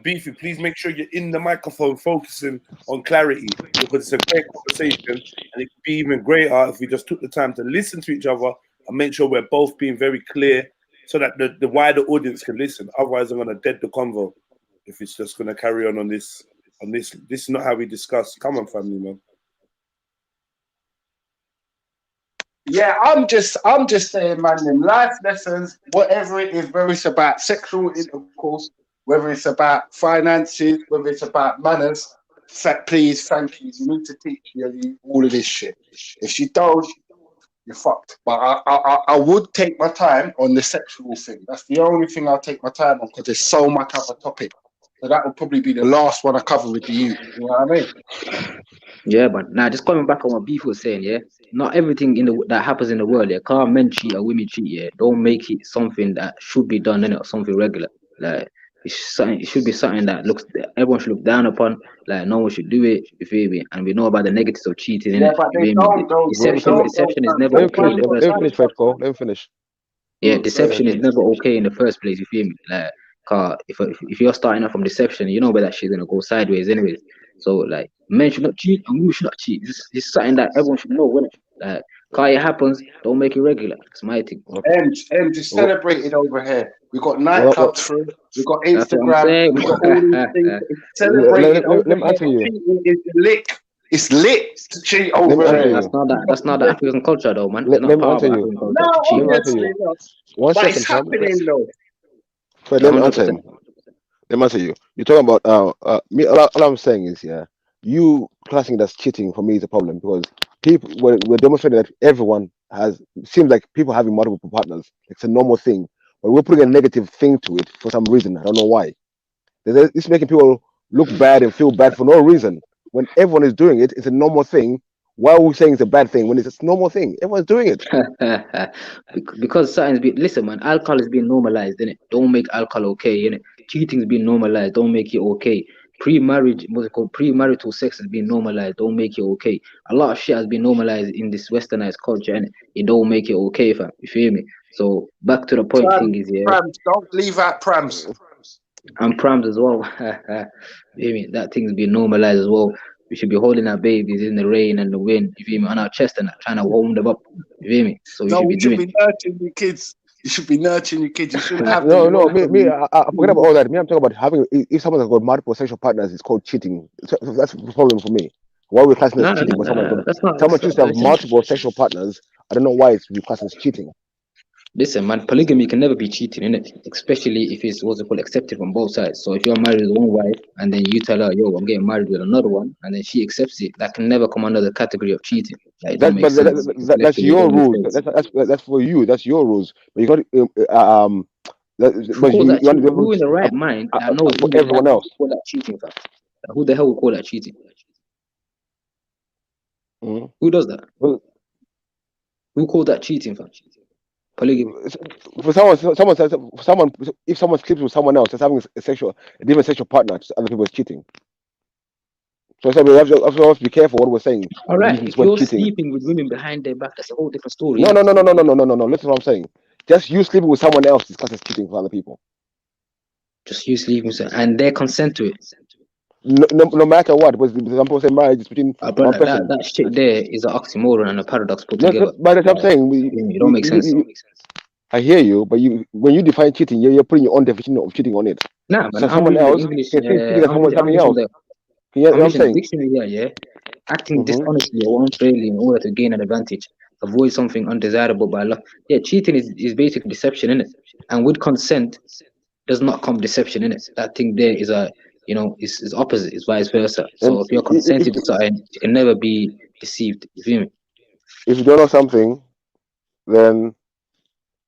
Beefy, please make sure you're in the microphone, focusing on clarity, because it's a great conversation, and it could be even greater if we just took the time to listen to each other and make sure we're both being very clear, so that the wider audience can listen. Otherwise, I'm gonna dead the convo if it's just gonna carry on this. This is not how we discuss. Come on, family man. Yeah, I'm just saying, man, them life lessons, whatever it is, whether it's about sexual intercourse, whether it's about finances, whether it's about manners, please, thank you. You need to teach you all of this shit. If you don't, you're fucked. But I would take my time on the sexual thing. That's the only thing I'll take my time on, because there's so much other topic. So that would probably be the last one I cover with you. You know what I mean? Yeah, but now just coming back on what Beef was saying, yeah, not everything that happens in the world, yeah, can't men cheat or women cheat, yeah, don't make it something that should be done, innit, or something regular. Like it should be something that everyone should look down upon. Like no one should do it. You feel me? And we know about the negatives of cheating, Yeah, innit? but You they feel me? don't, though. They don't, though, Deception is fam. never Let okay in the first place. me finish, Fred. Let me finish. Yeah, deception is never okay in the first place. You feel me? Like, if you're starting off from deception, you know where that shit's gonna go sideways, anyways. So like, men should not cheat and women should not cheat. It's something that everyone should know, when like, car it happens, don't make it regular. It's my thing. Okay. M just celebrated over here. We got Well, nightclubs through. We got That's what I'm Instagram. saying. We got all these things. It's celebrated over let me here. answer you. Cheating is lit. It's lit to cheat Let me over answer here. you. That's not the African culture, though, man. It's Let not me part answer of you. African culture No, to cheat. Let me answer obviously you. not. 1 But it's second, Fred. happening, though. Fred, Yeah, let me answer 100%. him. Let me answer you. You're talking about me. All I'm saying is, yeah, you classing it as cheating for me is a problem, because people we're demonstrating that everyone seems like people having multiple partners. It's a normal thing, but we're putting a negative thing to it for some reason. I don't know why. It's making people look bad and feel bad for no reason. When everyone is doing it, it's a normal thing. Why are we saying it's a bad thing when it's a normal thing? Everyone's doing it. Because something's been, listen, man, alcohol is being normalized, innit? Don't make alcohol okay, innit? Cheating's being normalized, don't make it okay. Pre-marriage, what's it called? Premarital sex has been normalized, don't make it okay. A lot of shit has been normalized in this westernized culture, and it don't make it okay, fam. You feel me? So back to the point thing is, yeah, Prams. Don't leave out prams. and prams as well. You feel me? That thing's been normalized as well. We should be holding our babies in the rain and the wind, you feel me, on our chest and trying to warm them up. You feel me? So we No, should be we should doing. be nurturing your kids. You should be nurturing your kids. You shouldn't have No, them. I forget about all that. Me, I'm talking about having. If someone has got multiple sexual partners, it's called cheating. So that's the problem for me. Why we're classing as cheating? When someone chooses to have multiple sexual partners, I don't know why it's classed as cheating. Listen, man, polygamy can never be cheating, innit? Especially if it's what's it called accepted from both sides. So if you're married with one wife and then you tell her, yo, I'm getting married with another one, and then she accepts it, that can never come under the category of cheating. Like, it don't make sense. That's Intellectually, it your don't make rules. sense. That's for you. That's your rules. But you got Who but calls that you want to cheating? be able Who in to the right mind that knows for English everyone language else. will call that cheating, fam? Like, who the hell will call that cheating? Mhm. Who does that? Well, Who called that cheating, fam? Polygamy. For someone, if someone sleeps with someone else, that's having a different sexual partner to other people is cheating. So we have to be careful what we're saying. All right, Using this if word you're cheating. sleeping with women behind their back, that's a whole different story, No. innit? Listen to what I'm saying. Just you sleeping with someone else is classed as cheating for other people. Just you sleeping with them, and they consent to it. No matter what, because the example say marriage is between one Brother, person. that shit there is an oxymoron and a paradox put No, together. but that's what I'm saying. It don't make sense. I hear you, but when you define cheating, you're putting your own definition of cheating on it. Nah, man, So I'm someone reading the else English. can still cheating at I'm something reading else. the You know I'm what I'm reading the saying? dictionary here, yeah. Acting dishonestly or unfairly in order to gain an advantage, avoid something undesirable by law. Yeah, cheating is basically deception, innit? And with consent does not come deception, innit? That thing there is is opposite, is vice versa. So And if you're consented to something, you can never be deceived. You feel me? if you don't know something, then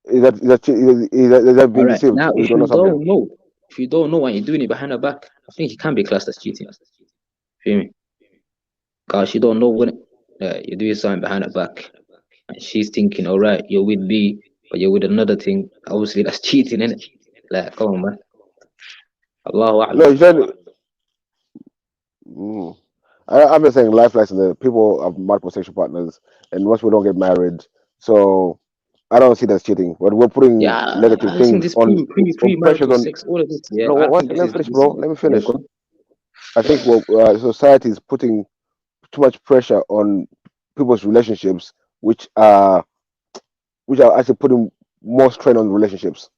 is that being All right. deceived? Now, If you don't know something. if you don't know and you're doing it behind her back, I think it can be classed as cheating. Feel me? Because you don't know when you're doing something behind her back, and she's thinking, all right, you're with me, but you're with another thing. Obviously, that's cheating, innit? Like, come on, man. Allahu A'lam. No, you said. I'm just saying life lessons. That people have multiple sexual partners, and most people don't get married. So I don't see that as cheating. But we're putting negative I think things this on pressures premarital on. sex, all of this, yeah. No, I one think second, this let me is finish, bro. Let me yeah, finish. go on. I think society is putting too much pressure on people's relationships, which are actually putting more strain on relationships.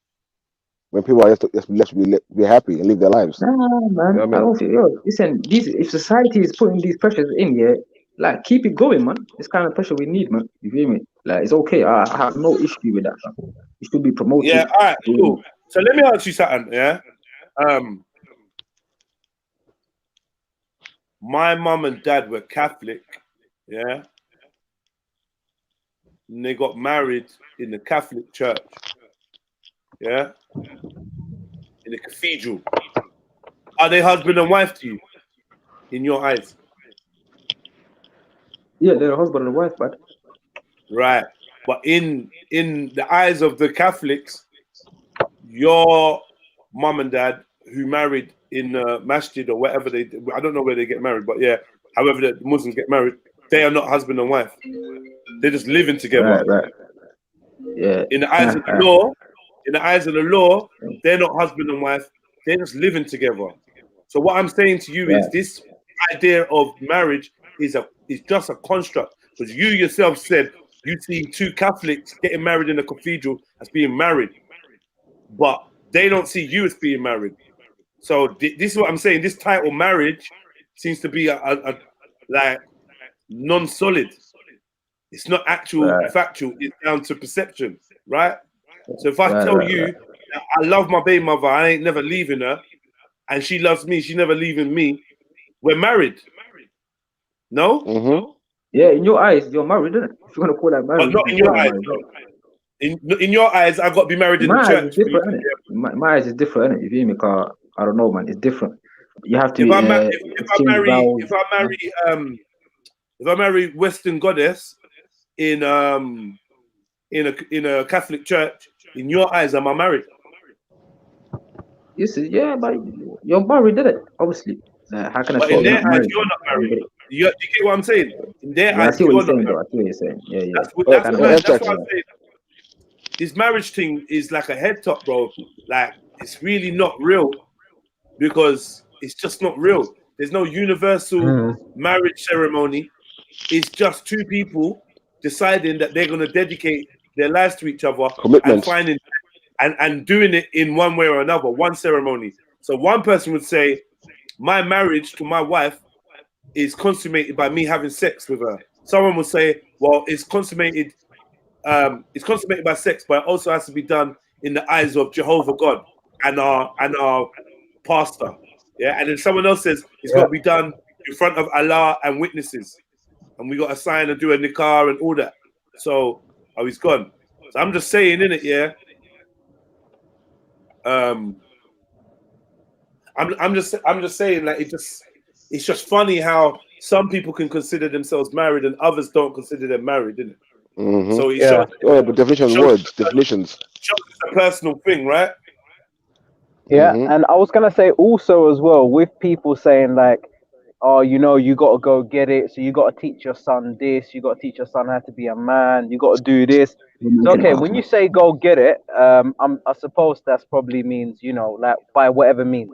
When people are just left to be happy and live their lives. Nah, man. You know what I I mean? don't feel. Listen, if society is putting these pressures in, yeah, like keep it going, man. This kind of pressure we need, man. You feel me? Like it's okay. I have no issue with that, man. It should be promoted. Yeah, all right, cool. So let me ask you something, yeah? My mum and dad were Catholic, yeah? And they got married in the Catholic church, yeah? In the cathedral. Are they husband and wife to you, in your eyes? Yeah, they're a husband and wife, but Right. But in the eyes of the Catholics, your mum and dad who married in masjid or whatever I don't know where they get married, but yeah, however the Muslims get married, they are not husband and wife. They're just living together. right. Yeah. In the eyes of the law, they're not husband and wife. They're just living together. So what I'm saying to you is this idea of marriage is just a construct, because you yourself said you see two Catholics getting married in a cathedral as being married, but they don't see you as being married. So this is what I'm saying. This title marriage seems to be a like non-solid. It's not actual factual. It's down to perception, right? So if I tell you that I love my baby mother, I ain't never leaving her, and she loves me, she's never leaving me, we're married. No? Yeah, in your eyes, you're married, isn't it? If you want to call that marriage, But not in your eyes. In your eyes, I got to be married in the my eyes church. is different, isn't it? My eyes is different, isn't it? You feel me? Because I don't know, man. It's different. You have to If I marry Western Goddess in a Catholic church, in your eyes, am I married? You see, yeah, but you're married, isn't it? Obviously. How can I But say in you're their not eyes, married? you're not married. You get what I'm saying? In their I eyes, see what you're you're saying, not though. I married. see what you're saying. Yeah. That's what I'm saying. This marriage thing is like a head top, bro. Like, it's really not real, because it's just not real. There's no universal marriage ceremony. It's just two people deciding that they're going to dedicate their lives to each other and finding and doing it in one way or another, one ceremony. So one person would say, my marriage to my wife is consummated by me having sex with her. Someone would say, well, it's consummated it's consummated by sex, but it also has to be done in the eyes of Jehovah God and our pastor. Yeah, and then someone else says it's got to be done in front of Allah and witnesses, and we got to sign and do a nikah and all that. So, he's gone. So I'm just saying, innit, yeah. I'm just saying, like, it's just funny how some people can consider themselves married and others don't consider them married, isn't it? Mm-hmm. So it shows, but definitions, words, definitions. Shows it's a personal thing, right? Yeah, and I was gonna say also as well, with people saying like, oh, you know, you gotta go get it, so you gotta teach your son this, you gotta teach your son how to be a man, you gotta do this. So okay, when you say go get it, I suppose that's probably means, you know, like by whatever means.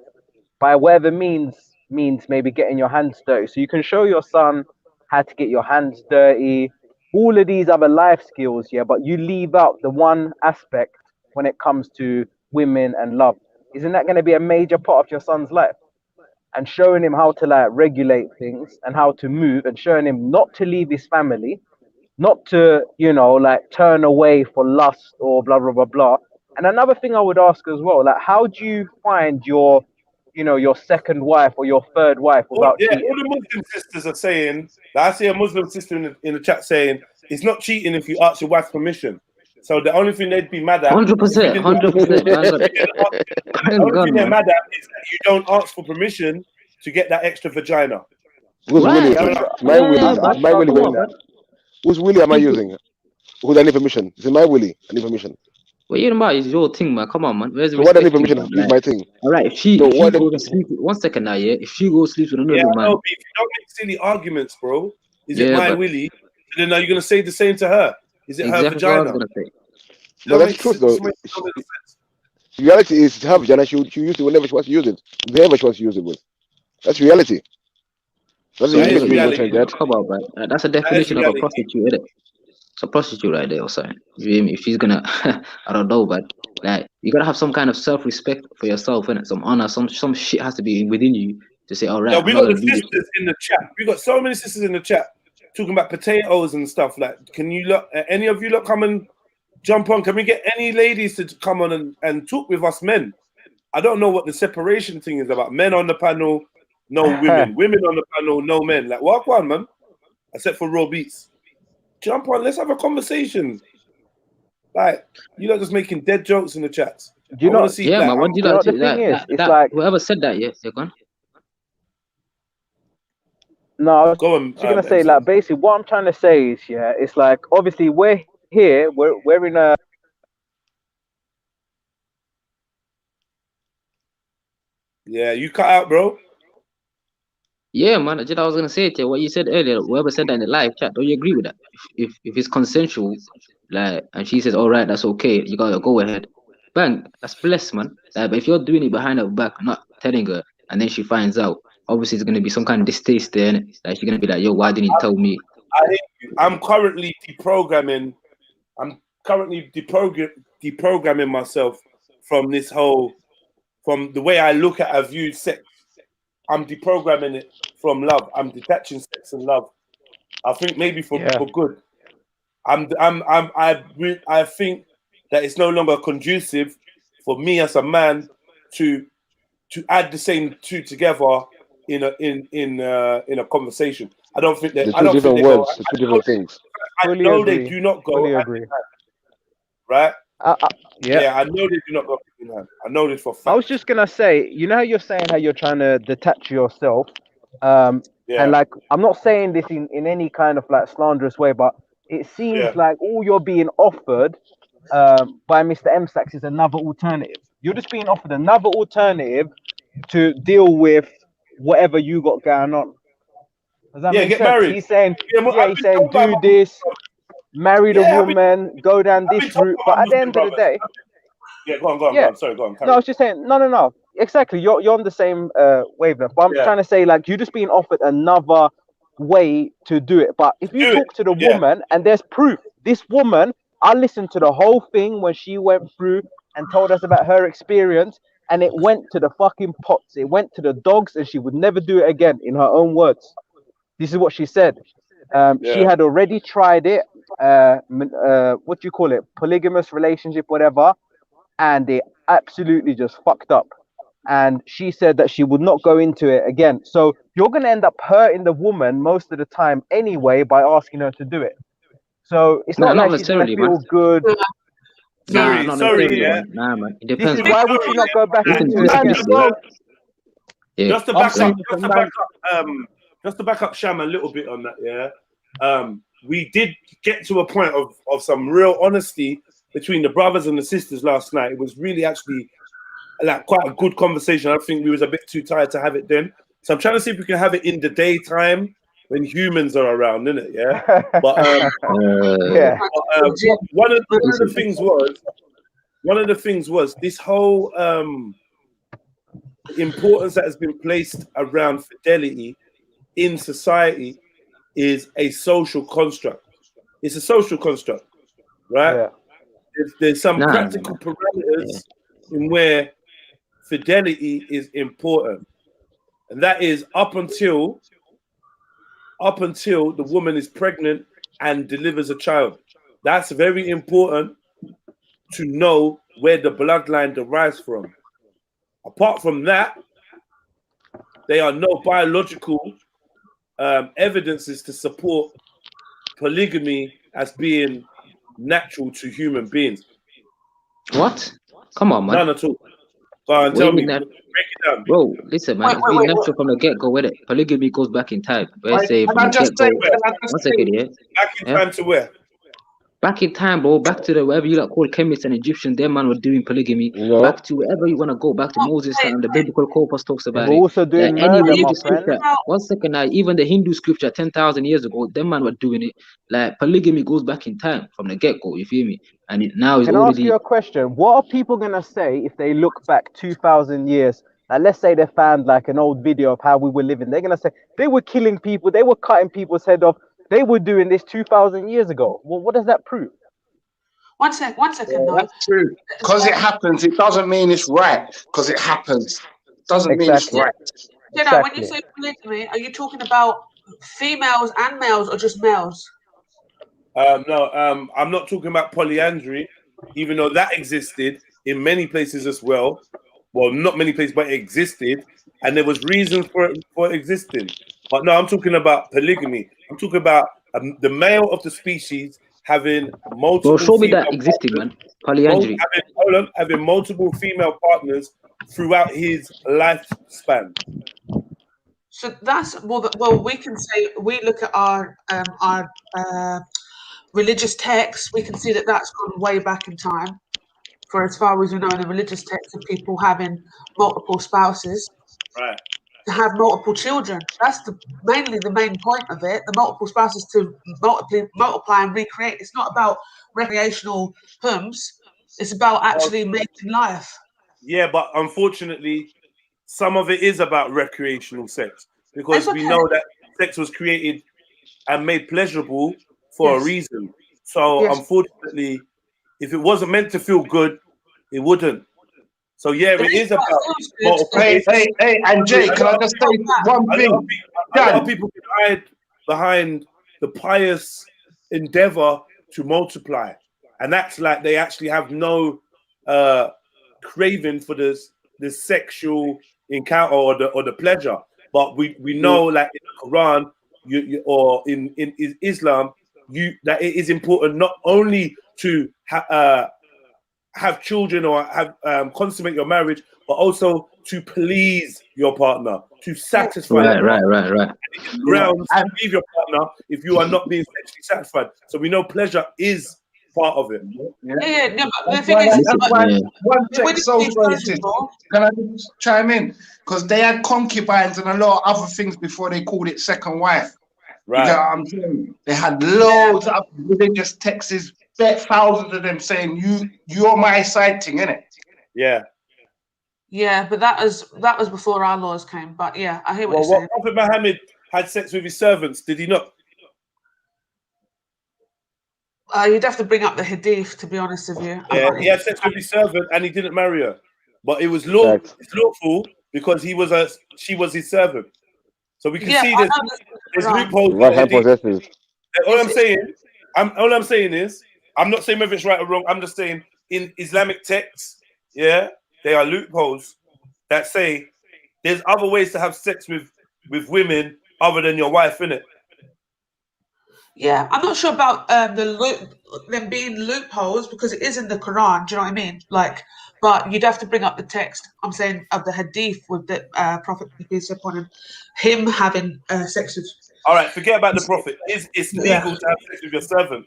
By whatever means maybe getting your hands dirty. So you can show your son how to get your hands dirty, all of these other life skills, yeah, but you leave out the one aspect when it comes to women and love. Isn't that going to be a major part of your son's life? And showing him how to like regulate things and how to move, and showing him not to leave his family, not to, you know, like turn away for lust or blah blah blah blah. And another thing I would ask as well, like, how do you find your, you know, your second wife or your third wife without cheating? All the Muslim sisters are saying, like, I see a Muslim sister in the chat saying it's not cheating if you ask your wife's permission. So the only thing they'd be mad at, 100%, 100%. The only thing they're mad at is that you don't ask for permission to get that extra vagina. Who's Willie? My Willie going there. Whose Willie am I using? Who's I need permission? Is it my Willie? I need permission. What you about is your thing, man. Come on, man. Where's the so what I need permission is my thing. All right, if she goes to sleep, 1 second now, yeah. If she goes to sleep with another man, no, if you don't make silly arguments, bro. Is it my Willie? Then are you gonna say the same to her? Is it her vagina? No, that's true though. Reality is her vagina. She use it whenever she wants to use it, wherever she wants to use it with. That's reality. That's reality. Come on, man. That's a definition of a prostitute, isn't it? It's a prostitute right there or something. You hear me? If she's gonna, I don't know, but like you gotta have some kind of self-respect for yourself, innit? Some honor, some shit has to be within you to say, all right. Yeah, we got the sisters in the chat. We got so many sisters in the chat talking about potatoes and stuff. Like, can you look? Any of you look come and jump on? Can we get any ladies to come on and talk with us men? I don't know what the separation thing is about. Men on the panel, no women. Women on the panel, no men. Like, walk on, man. Except for raw beats. Jump on, let's have a conversation. Like, you're not just making dead jokes in the chats. Do you know? Yeah, man. What do you like? The thing is, it's like whoever said that, yeah, they're gone. No, I was gonna say, like, basically, what I'm trying to say is, yeah, it's like obviously we're here, we're in a. Yeah, you cut out, bro. Yeah, man. I was gonna say to you what you said earlier. Whoever said that in the live chat, don't you agree with that? If it's consensual, like, and she says, "All right, that's okay," you gotta go ahead. Bang, that's blessed, man. Like, but if you're doing it behind her back, not telling her, and then she finds out, obviously there's gonna be some kind of distaste there, and like she's gonna be like, "Yo, why didn't you tell me?" I'm currently deprogramming. I'm currently deprogramming myself from this whole, from the way I look at, I view sex. I'm deprogramming it from love. I'm detaching sex and love. I think maybe for good. I think that it's no longer conducive for me as a man to add the same two together in a conversation. I don't think that. The two different words, the two different things. I know they do not go. Right? Yeah, I know they do not go. I know this for a fact. I was just gonna say, you know how you're saying how you're trying to detach yourself, and like I'm not saying this in any kind of like slanderous way, but it seems like all you're being offered by Mr. M Sachs is another alternative. You're just being offered another alternative to deal with whatever you got going on. Does that make sense? Married. He's saying, he's saying do this, marry the woman, go down this route, but at the end of the day. Go on. Sorry, go on. No, I was just saying, no. Exactly, you're on the same wavelength. But I'm trying to say, like, you're just being offered another way to do it. But if you talk to the woman, and there's proof, this woman, I listened to the whole thing when she went through and told us about her experience, and it went to the fucking pots, it went to the dogs, and she would never do it again, in her own words. This is what she said. She had already tried it. what do you call it, polygamous relationship, whatever, and they absolutely just fucked up. And she said that she would not go into it again. So you're going to end up hurting the woman most of the time anyway by asking her to do it. So it's not like she's going to feel good. Nah, not necessarily, yeah. man. Nah, man. It This depends. is why would she not go back Listen, into it listen, again? listen. Yeah. Just to back up Sham a little bit on that, yeah. We did get to a point of some real honesty between the brothers and the sisters last night. It was really actually like quite a good conversation. I think we was a bit too tired to have it then. So I'm trying to see if we can have it in the daytime when humans are around, innit? Yeah. But yeah. One of the things was this whole importance that has been placed around fidelity in society is a social construct. It's a social construct, right? Yeah. There's some practical parameters in where fidelity is important, and that is up until the woman is pregnant and delivers a child. That's very important to know where the bloodline derives from. Apart from that, there are no biological evidences to support polygamy as being natural to human beings. What? Come on, man. None at all. Go on, tell me. Break it down. Bro, listen, man. It's been natural from the get-go, where polygamy goes back in time. Where say from the get-go. 1 second, yeah. Back in time to where? Back in time, bro. Back to the wherever you like call chemists and Egyptians. Their man were doing polygamy. No. Back to wherever you want to go. Back to Moses and the biblical corpus talks about We're it. also doing Like, any murder, my religious friend. scripture. 1 second now. Even the Hindu scripture 10,000 years ago, them man were doing it. Like polygamy goes back in time from the get-go. You feel me? And it now is Can I ask already. you a question? What are people gonna say if they look back 2,000 years? Like, let's say they found like an old video of how we were living. They're gonna say they were killing people, they were cutting people's head off. They were doing this 2,000 years ago. Well, what does that prove? One second, though. That's true. Because it happens, it doesn't mean it's right. Because it happens, doesn't mean it's right. You know, when you say polygamy, are you talking about females and males or just males? No, I'm not talking about polyandry, even though that existed in many places as well. Well, not many places, but it existed, and there was reasons for it existing. But no, I'm talking about polygamy. I'm talking about the male of the species having multiple. Bro, show me that existing, man. Polyandry. Having multiple female partners throughout his lifespan. So that's well. We can say we look at our religious texts. We can see that that's gone way back in time. For as far as we know, in the religious texts of people having multiple spouses, right? To have multiple children. That's mainly the main point of it. The multiple spouses to multiply and recreate. It's not about recreational homes. It's about actually making life. Yeah, but unfortunately, some of it is about recreational sex because we know that sex was created and made pleasurable for a reason. So unfortunately, if it wasn't meant to feel good, it wouldn't. So yeah, it is about multiple. Hey, and Jay, can I just say one thing? A lot of people can hide behind the pious endeavor to multiply, and that's like they actually have no craving for the sexual encounter or the pleasure. But we know, like in the Quran, or in Islam, that it is important not only to have children or have consummate your marriage, but also to please your partner, to satisfy. Right. Grounds to leave your partner if you are not being sexually satisfied. So we know pleasure is part of it. Yeah. No, but the thing is, can I just chime in? Because they had concubines and a lot of other things before they called it second wife. Right. You know what I'm saying? They had loads of religious texts, thousands of them saying you're my side thing, innit? Yeah. Yeah, but that was before our laws came. But yeah, I hear what you're saying. Prophet Muhammad had sex with his servants, did he not? You'd have to bring up the hadith, to be honest with you. Yeah, he had sex with his servant and he didn't marry her, but it was lawful because she was his servant. So we can see there's loopholes. What possesses? All I'm saying All I'm saying is, I'm not saying whether it's right or wrong. I'm just saying in Islamic texts, yeah, there are loopholes that say there's other ways to have sex with women other than your wife, innit? Yeah, I'm not sure about them being loopholes because it is in the Quran. Do you know what I mean? Like, but you'd have to bring up the text. I'm saying of the hadith with the Prophet peace upon him having sex with. All right, forget about the Prophet. It's legal to have sex with your servant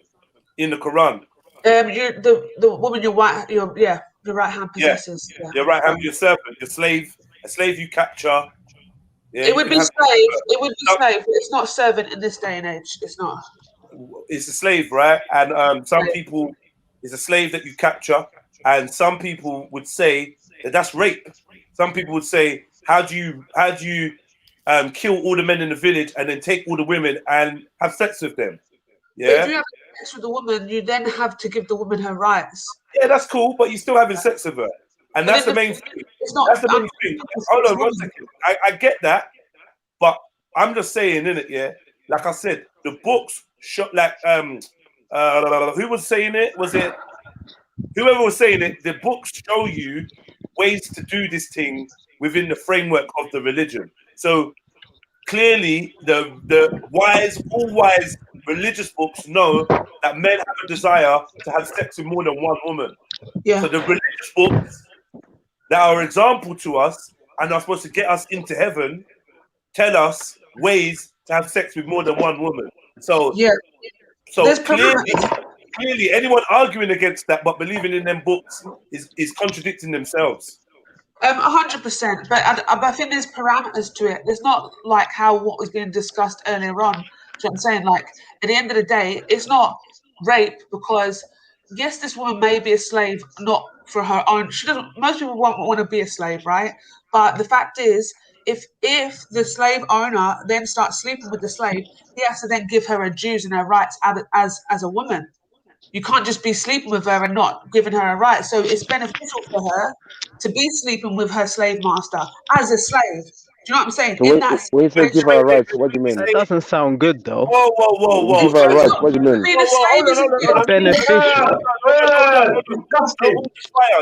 in the Quran. You the woman your right hand possesses. Yeah. Your right hand, your servant, your slave, a slave you capture. Yeah, it would be slave. It would be slave. It's not servant in this day and age. It's not. It's a slave, right? And some people, it's a slave that you capture, and some people would say that that's rape. Some people would say, how do you kill all the men in the village and then take all the women and have sex with them? Yeah. But if you have sex with a woman, you then have to give the woman her rights. Yeah, that's cool, but you're still having sex with her, and that's the main thing. It's not. That's the main thing. Hold on 1 second. I get that, but I'm just saying, innit? Yeah, like I said, the books like who was saying it? Was it whoever was saying it? The books show you ways to do this thing within the framework of the religion. So clearly, all wise religious books know that men have a desire to have sex with more than one woman. Yeah. So the religious books that are an example to us and are supposed to get us into heaven tell us ways to have sex with more than one woman. So yeah. So clearly, anyone arguing against that but believing in them books is contradicting themselves. 100%, but I think there's parameters to it. There's not like what was being discussed earlier on. Do you know what I'm saying? Like, at the end of the day, it's not rape because, yes, this woman may be a slave, not for her own. She doesn't. Most people won't want to be a slave, right? But the fact is, if the slave owner then starts sleeping with the slave, he has to then give her her dues and her rights as a woman. You can't just be sleeping with her and not giving her a right. So it's beneficial for her to be sleeping with her slave master as a slave. Do you know what I'm saying? So when you say give her a right, what do you mean? That doesn't sound good though. Whoa. Give her a right, what do you mean? Being a slave is beneficial.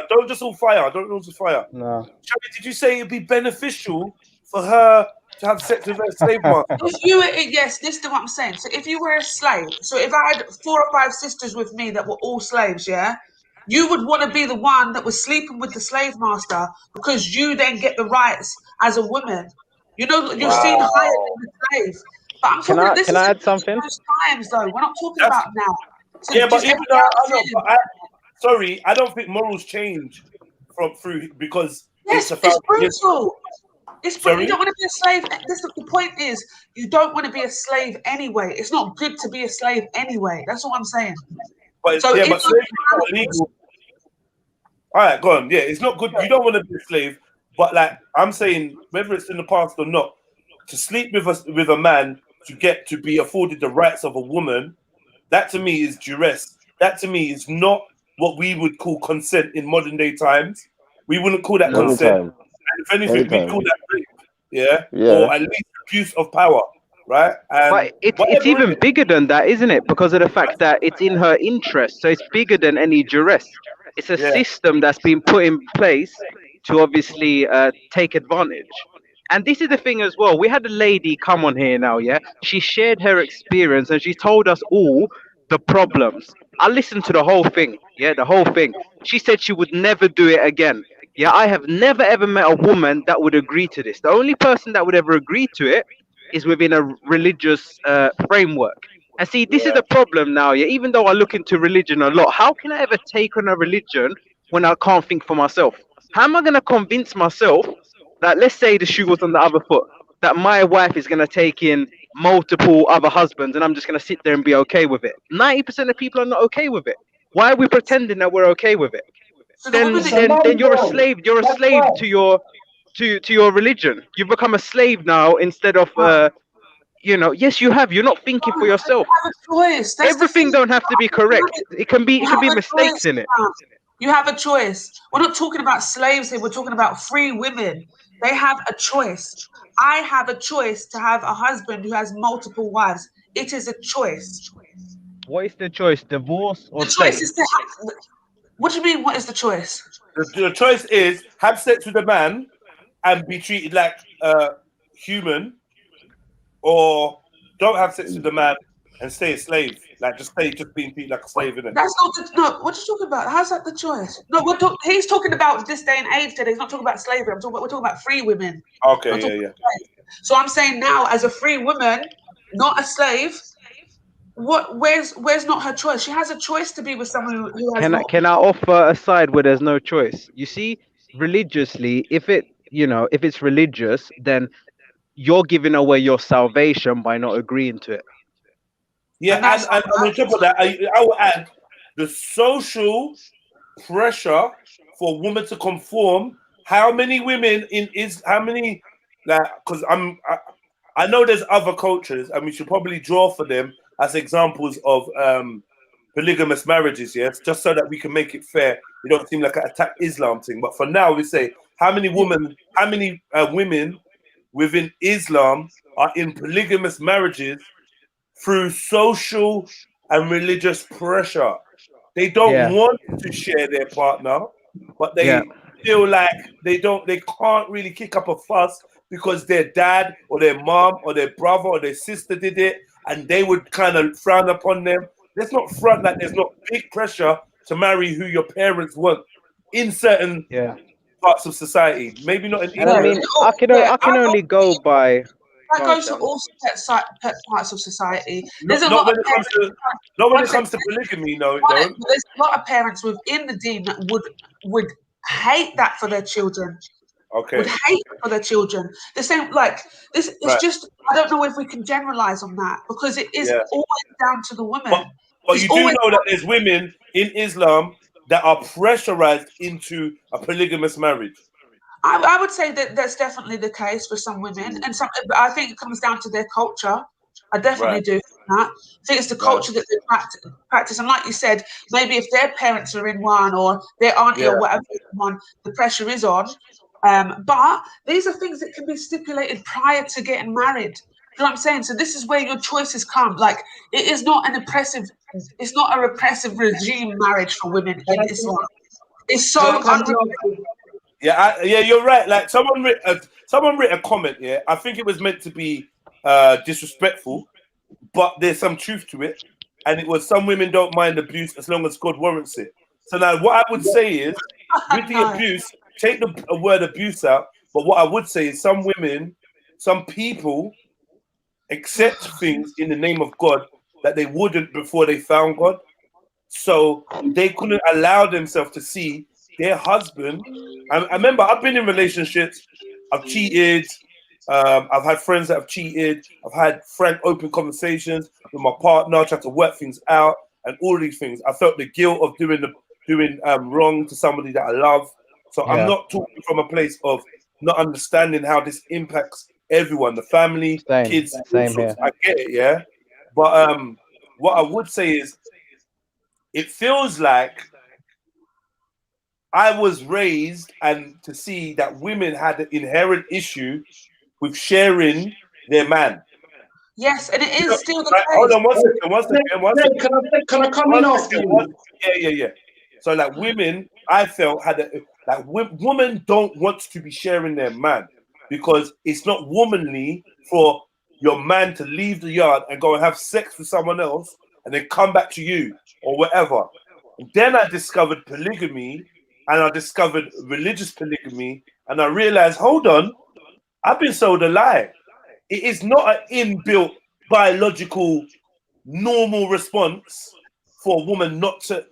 Don't just all fire. No. Did you say it'd be beneficial for her to have sex with her slave master? Yes, this is what I'm saying. So if you were a slave, so if I had 4 or 5 sisters with me that were all slaves, yeah, you would want to be the one that was sleeping with the slave master because you then get the rights as a woman. You know, you're seen higher than the slave. But I'm talking. Can I add something? Those times though, we're not talking about now. So yeah, but even sorry, I don't think morals change through because yes, it's brutal. It's you don't want to be a slave. The point is, you don't want to be a slave anyway. It's not good to be a slave anyway. That's all I'm saying. But so yeah, but slavery is not illegal. All right, go on. Yeah, it's not good. You don't want to be a slave, but like I'm saying, whether it's in the past or not, to sleep with a man to get to be afforded the rights of a woman, that to me is duress. That to me is not what we would call consent in modern day times. We wouldn't call that consent. And if anything, we call that rape. Yeah, or at least abuse of power. Right, but it's even bigger than that, isn't it? Because of the fact that it's in her interest, so it's bigger than any duress. It's a system that's been put in place to obviously take advantage. And this is the thing as well. We had a lady come on here now, yeah. She shared her experience and she told us all the problems. I listened to the whole thing, yeah, the whole thing. She said she would never do it again. Yeah, I have never ever met a woman that would agree to this. The only person that would ever agree to it is within a religious framework. And see, this is the problem now, yeah. Even though I look into religion a lot, how can I ever take on a religion when I can't think for myself? How am I going to convince myself that, let's say the shoe was on the other foot, that my wife is going to take in multiple other husbands and I'm just going to sit there and be okay with it? 90% of people are not okay with it. Why are we pretending that we're okay with it? Then you're a slave. You're a slave to your religion. You become a slave now instead of yes, you have. You're not thinking for yourself. You have a choice. Everything don't have to be correct. It can be mistakes in it. You have a choice. We're not talking about slaves here. We're talking about free women. They have a choice. I have a choice to have a husband who has multiple wives. It is a choice. What is the choice? Divorce or The choice sex? is to what do you mean? What is the choice? The choice is have sex with a man and be treated like human, or don't have sex with a man and stay a slave. Like just being treated like a slave, innit? That's not no. What are you talking about? How's that the choice? No, he's talking about this day and age today. He's not talking about slavery. We're talking about free women. Okay, yeah. So I'm saying now, as a free woman, not a slave. Where's not her choice? She has a choice to be with someone who has. Can I offer a side where there's no choice? You see, religiously, if it's religious, then you're giving away your salvation by not agreeing to it. Yeah, and on top of that, I will add the social pressure for a woman to conform. How many women because I know there's other cultures, and we should probably draw for them as examples of polygamous marriages, yes, just so that we can make it fair. We don't seem like an attack Islam thing, but for now we say how many women within Islam are in polygamous marriages through social and religious pressure. They don't want to share their partner, but they feel like they can't really kick up a fuss because their dad or their mom or their brother or their sister did it, and they would kind of frown upon them. Let's not front like there's not big pressure to marry who your parents want in certain parts of society. Maybe not in England. I mean, I can only go by. That goes to all parts of society. There's Not when it comes to polygamy, no. There's a lot of parents within the deen that would hate that for their children. Okay. Would hate it for their children. The same, like this. It's just I don't know if we can generalize on that because it is always down to the woman. But you do know that there's women in Islam that are pressurized into a polygamous marriage. I would say that that's definitely the case for some women, and I think it comes down to their culture. I definitely do think that. I think it's the culture that they practice. And like you said, maybe if their parents are in one or their auntie or whatever is in one, the pressure is on. But these are things that can be stipulated prior to getting married. You know what I'm saying? So this is where your choices come. Like it is not it's not a repressive regime marriage for women in Islam. It's so Yeah, you're right. Like someone wrote a comment. Yeah, I think it was meant to be disrespectful, but there's some truth to it. And it was some women don't mind abuse as long as God warrants it. So now, what I would say is, with the abuse, take the word abuse out. But what I would say is, some women, some people, accept things in the name of God that they wouldn't before they found God. So they couldn't allow themselves to see their husband. I remember I've been in relationships, I've cheated, I've had friends that have cheated, I've had frank open conversations with my partner, tried to work things out and all these things. I felt the guilt of doing wrong to somebody that I love. So I'm not talking from a place of not understanding how this impacts everyone, the family, kids, same here. I get it, yeah. But what I would say is it feels like I was raised and to see that women had an inherent issue with sharing their man. Yes, and it is still the case. Hold on one second. Can I come in after you? Yeah. So like women, I felt women don't want to be sharing their man because it's not womanly for your man to leave the yard and go and have sex with someone else and then come back to you or whatever. And then I discovered polygamy and I discovered religious polygamy and I realized, hold on, I've been sold a lie. It is not an inbuilt biological normal response for a woman not to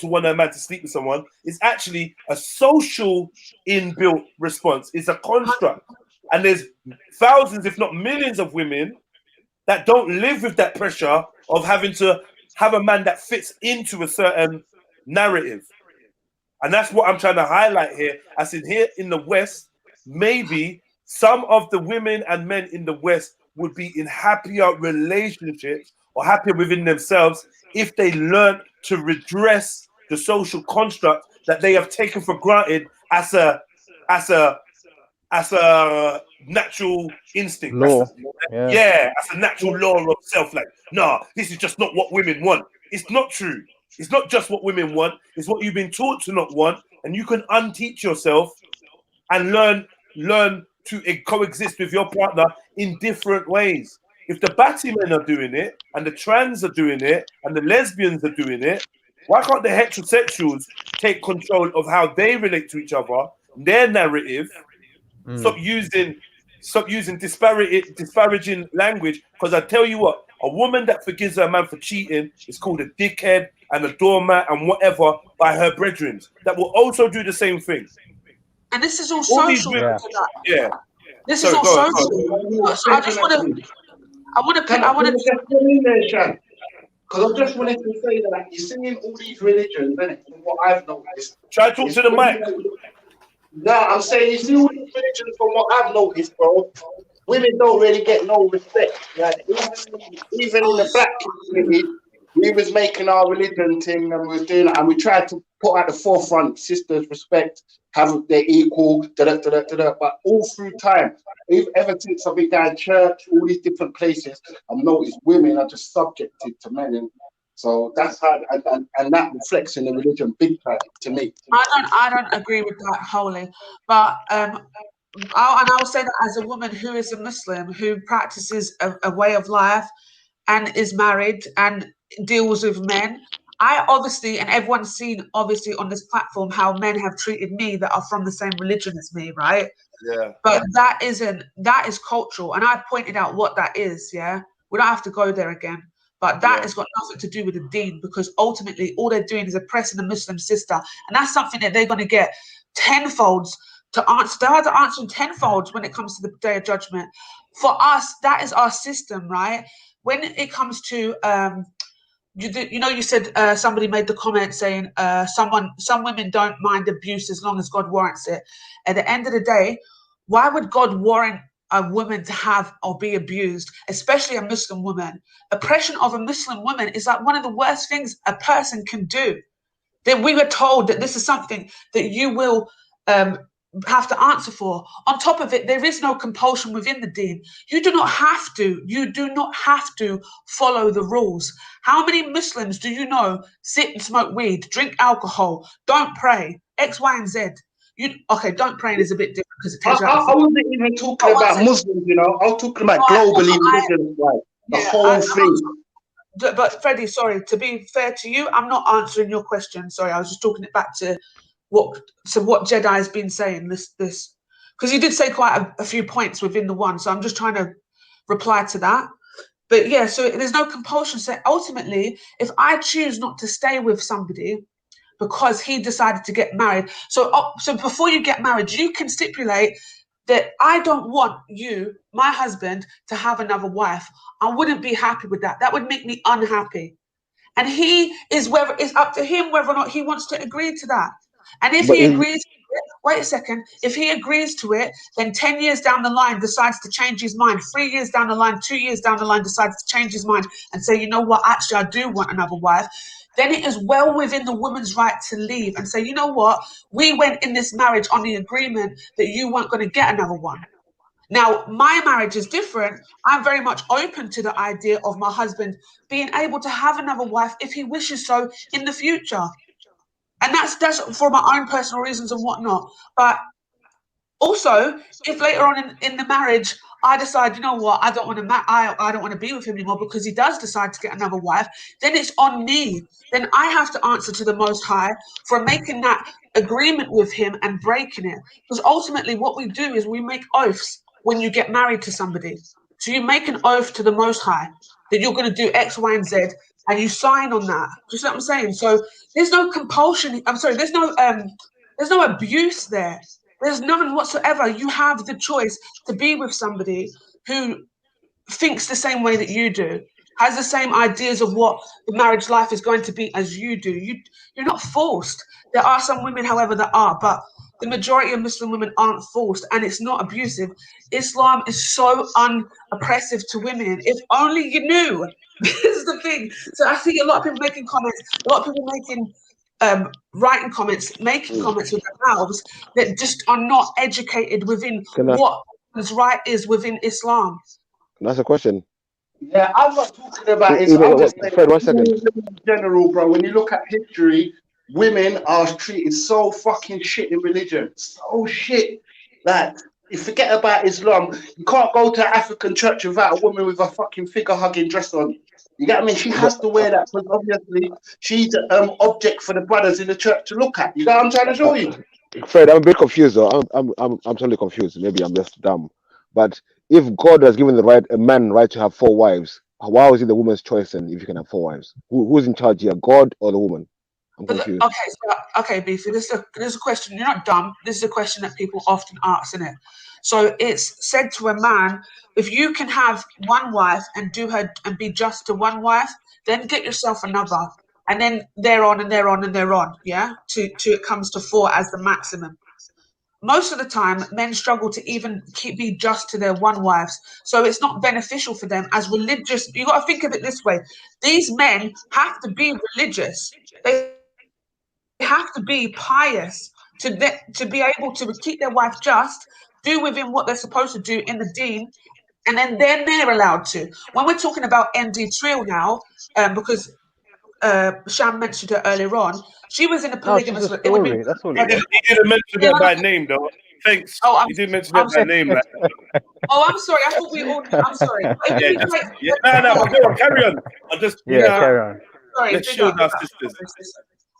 want her man to sleep with someone. It's actually a social inbuilt response. It's a construct. And there's thousands, if not millions of women that don't live with that pressure of having to have a man that fits into a certain narrative. And that's what I'm trying to highlight here. I said here in the West, maybe some of the women and men in the West would be in happier relationships or happier within themselves if they learn to redress the social construct that they have taken for granted as a as a natural instinct. Law. Yeah, as a natural law of self. Like, nah, this is just not what women want. It's not true. It's not just what women want. It's what you've been taught to not want, and you can unteach yourself and learn to coexist with your partner in different ways. If the batty men are doing it, and the trans are doing it, and the lesbians are doing it, why can't the heterosexuals take control of how they relate to each other, their narrative? Stop using disparaging language. Because I tell you what, a woman that forgives her man for cheating is called a dickhead and a doormat and whatever by her brethren that will also do the same thing. And this is all social. Yeah. This is all social. So I just want to. I want to. Because I just wanted to say that you're seeing all these religions, and from what I've noticed. Try to talk to the mic. No, I'm saying you see all these religions from what I've noticed, bro. Women don't really get no respect. Like even in the black community, we was making our religion thing and we was doing it, and we tried to put at the forefront sisters' respect, have their equal, but all through time, ever since I began church, all these different places, I've noticed women are just subjected to men, and so that's how, and that reflects in the religion big time to me. I don't agree with that wholly, but I'll say that as a woman who is a Muslim who practices a way of life and is married and deals with men. I obviously, and everyone's seen obviously on this platform how men have treated me that are from the same religion as me, right? Yeah. But that is cultural, and I pointed out what that is. Yeah, we don't have to go there again. But that has got nothing to do with the deen, because ultimately all they're doing is oppressing the Muslim sister, and that's something that they're going to get tenfolds to answer. They're to answer tenfolds when it comes to the Day of Judgment. For us, that is our system, right? When it comes to you said somebody made the comment saying some women don't mind abuse as long as God warrants it. At the end of the day, why would God warrant a woman to have or be abused, especially a Muslim woman? Oppression of a Muslim woman is like one of the worst things a person can do. Then we were told that this is something that you will have to answer for. On top of it, there is no compulsion within the deen. You do not have to follow the rules. How many Muslims do you know sit and smoke weed, drink alcohol, don't pray, X, Y, and Z? Don't pray is a bit different because it tells you. I wasn't even talking about Muslims, you know. I was talking about globally religions, like the whole thing. But Freddie, sorry, to be fair to you, I'm not answering your question. Sorry, I was just talking it back to what Jedi has been saying. This because you did say quite a few points within the one, so I'm just trying to reply to that. But yeah, so there's no compulsion. So ultimately, if I choose not to stay with somebody because he decided to get married, so before you get married, you can stipulate that I don't want you, my husband, to have another wife. I wouldn't be happy with that. That would make me unhappy. And it's up to him whether or not he wants to agree to that. And if he agrees to it, wait a second, if he agrees to it, then 10 years down the line decides to change his mind, 3 years down the line, 2 years down the line decides to change his mind and say, you know what, actually I do want another wife, then it is well within the woman's right to leave and say, you know what, we went in this marriage on the agreement that you weren't going to get another one. Now, my marriage is different. I'm very much open to the idea of my husband being able to have another wife if he wishes so in the future. And that's for my own personal reasons and whatnot. But also, if later on in the marriage, I decide, you know what, I don't want to be with him anymore because he does decide to get another wife, then it's on me. Then I have to answer to the Most High for making that agreement with him and breaking it. Because ultimately what we do is we make oaths when you get married to somebody. So you make an oath to the Most High that you're going to do X, Y, and Z, and you sign on that. Do you see what I'm saying? So there's no compulsion. I'm sorry, there's no abuse there. There's none whatsoever. You have the choice to be with somebody who thinks the same way that you do, has the same ideas of what the marriage life is going to be as you do. You're not forced. There are some women, however, that are, but the majority of Muslim women aren't forced, and it's not abusive. Islam is so unoppressive to women. If only you knew. This is the thing. So I see a lot of people making comments, a lot of people making writing comments, making comments with their mouths that just are not educated within what is right is within Islam. Can I ask a question? Yeah, I'm not talking about it. I'm just saying, Fred, 1 second. in general, bro. When you look at history, women are treated so fucking shit in religion. So shit. Like, you forget about Islam. You can't go to an African church without a woman with a fucking figure hugging dress on. You get what I mean? She has to wear that because obviously she's an object for the brothers in the church to look at. You know what I'm trying to show you? Fred, I'm a bit confused though. I'm totally confused. Maybe I'm just dumb. But if God has given a man right to have 4 wives, why was it the woman's choice then if you can have 4 wives? Who's in charge here, God or the woman? I'm confused. Okay, Beefy, this is a question. You're not dumb. This is a question that people often ask, isn't it? So it's said to a man, if you can have 1 wife and be just to 1 wife, then get yourself another. And then they're on and they're on and they're on, yeah? To it comes to 4 as the maximum. Most of the time, men struggle to even be just to their 1 wives. So it's not beneficial for them as religious. You got to think of it this way. These men have to be religious. They have to be pious to be able to keep their wife just, do within what they're supposed to do in the deen, and then they're allowed to. When we're talking about MD Trill now, because Sham mentioned her earlier on, she was in a polygamous. It would be, that's all it was. He didn't mention her by name though. Thanks. He didn't mention her by name. Like. Oh, I'm sorry. I thought we all. I'm sorry. No, go on, carry on. I'm just carry on. Sorry, let's shield our sisters.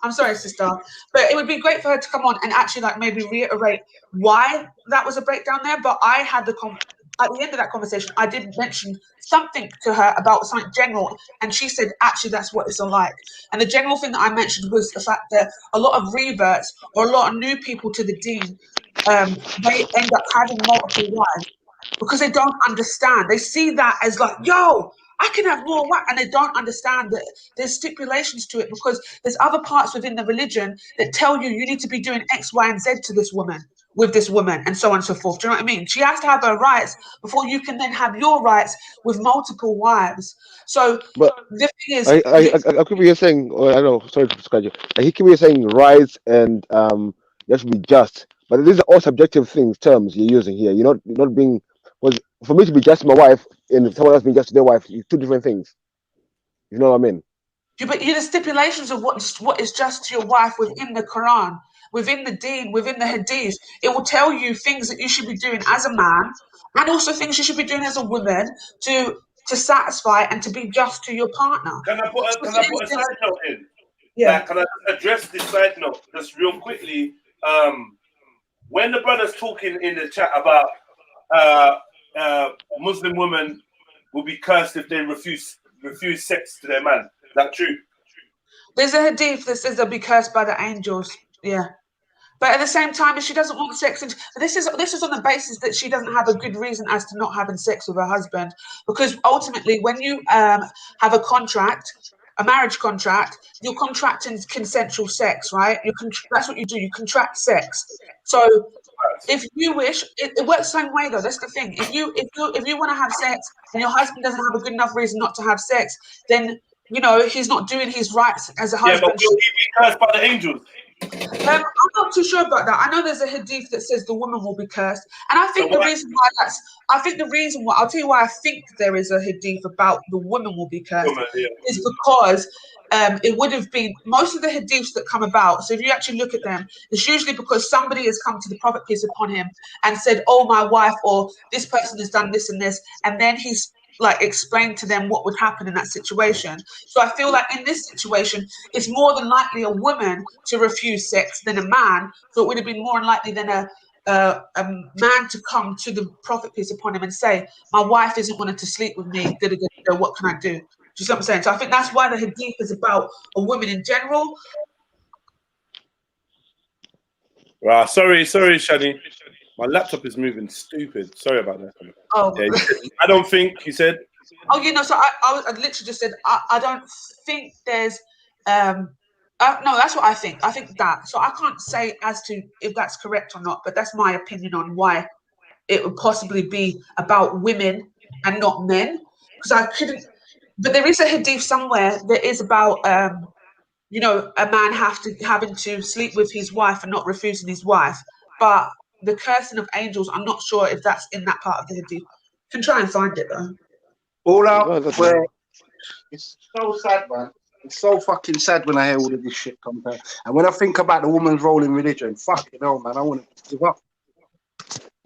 I'm sorry, sister, but it would be great for her to come on and actually like maybe reiterate why that was a breakdown there. But I had at the end of that conversation, I did mention something to her about something general, and she said, actually, that's what it's like. And the general thing that I mentioned was the fact that a lot of reverts or a lot of new people to the deen, they end up having multiple wives because they don't understand. They see that as like, yo, I can have more wives, and they don't understand that there's stipulations to it because there's other parts within the religion that tell you need to be doing X, Y, and Z to this woman, with this woman, and so on and so forth. Do you know what I mean? She has to have her rights before you can then have your rights with multiple wives. So but the thing is, I could be saying, or I don't know, sorry to discuss you. He could be saying rights and you have to be just, but these are all subjective terms you're using here. You're not being, was for me to be just to my wife and someone else being just to their wife, 2 different things. You know what I mean? But the stipulations of what is just to your wife within the Quran, within the deen, within the hadith, it will tell you things that you should be doing as a man, and also things you should be doing as a woman to satisfy and to be just to your partner. Can I put a side note in? Yeah. Like, can I address this side note just real quickly? When the brother's talking in the chat about Muslim women will be cursed if they refuse sex to their man. Is that true? There's a hadith that says they'll be cursed by the angels. Yeah. But at the same time, if she doesn't want sex, and this is on the basis that she doesn't have a good reason as to not having sex with her husband. Because ultimately, when you have a contract, a marriage contract, you're contracting consensual sex, right? That's what you do. You contract sex. So if you wish, it works the same way though. That's the thing. If you want to have sex and your husband doesn't have a good enough reason not to have sex, then he's not doing his rights as a husband. Yeah, but will he be cursed by the angels? I'm not too sure about that. I know there's a hadith that says the woman will be cursed, and I think the reason why I'll tell you why I think there is a hadith about the woman will be cursed is because it would have been most of the hadiths that come about. So if you actually look at them, it's usually because somebody has come to the Prophet, peace upon him, and said, "Oh, my wife," or "This person has done this and this," and then he's like explain to them what would happen in that situation. So I feel like in this situation, it's more than likely a woman to refuse sex than a man. So it would have been more unlikely than a man to come to the Prophet, peace upon him, and say, "My wife isn't wanting to sleep with me. What can I do?" Do you see what I'm saying? So I think that's why the hadith is about a woman in general. Right, sorry, Shani. My laptop is moving stupid. Sorry about that. Oh, yeah, I don't think he said. Oh, so I literally just said I don't think there's no, that's what I think. I think that. So I can't say as to if that's correct or not, but that's my opinion on why it would possibly be about women and not men. Because I couldn't. But there is a hadith somewhere that is about you know, a man having to sleep with his wife and not refusing his wife. But the cursing of angels, I'm not sure if that's in that part of the Hindu. Can try and find it though. All out where it's so sad, man. It's so fucking sad when I hear all of this shit come back. And when I think about the woman's role in religion, fucking hell, man, I want to give up.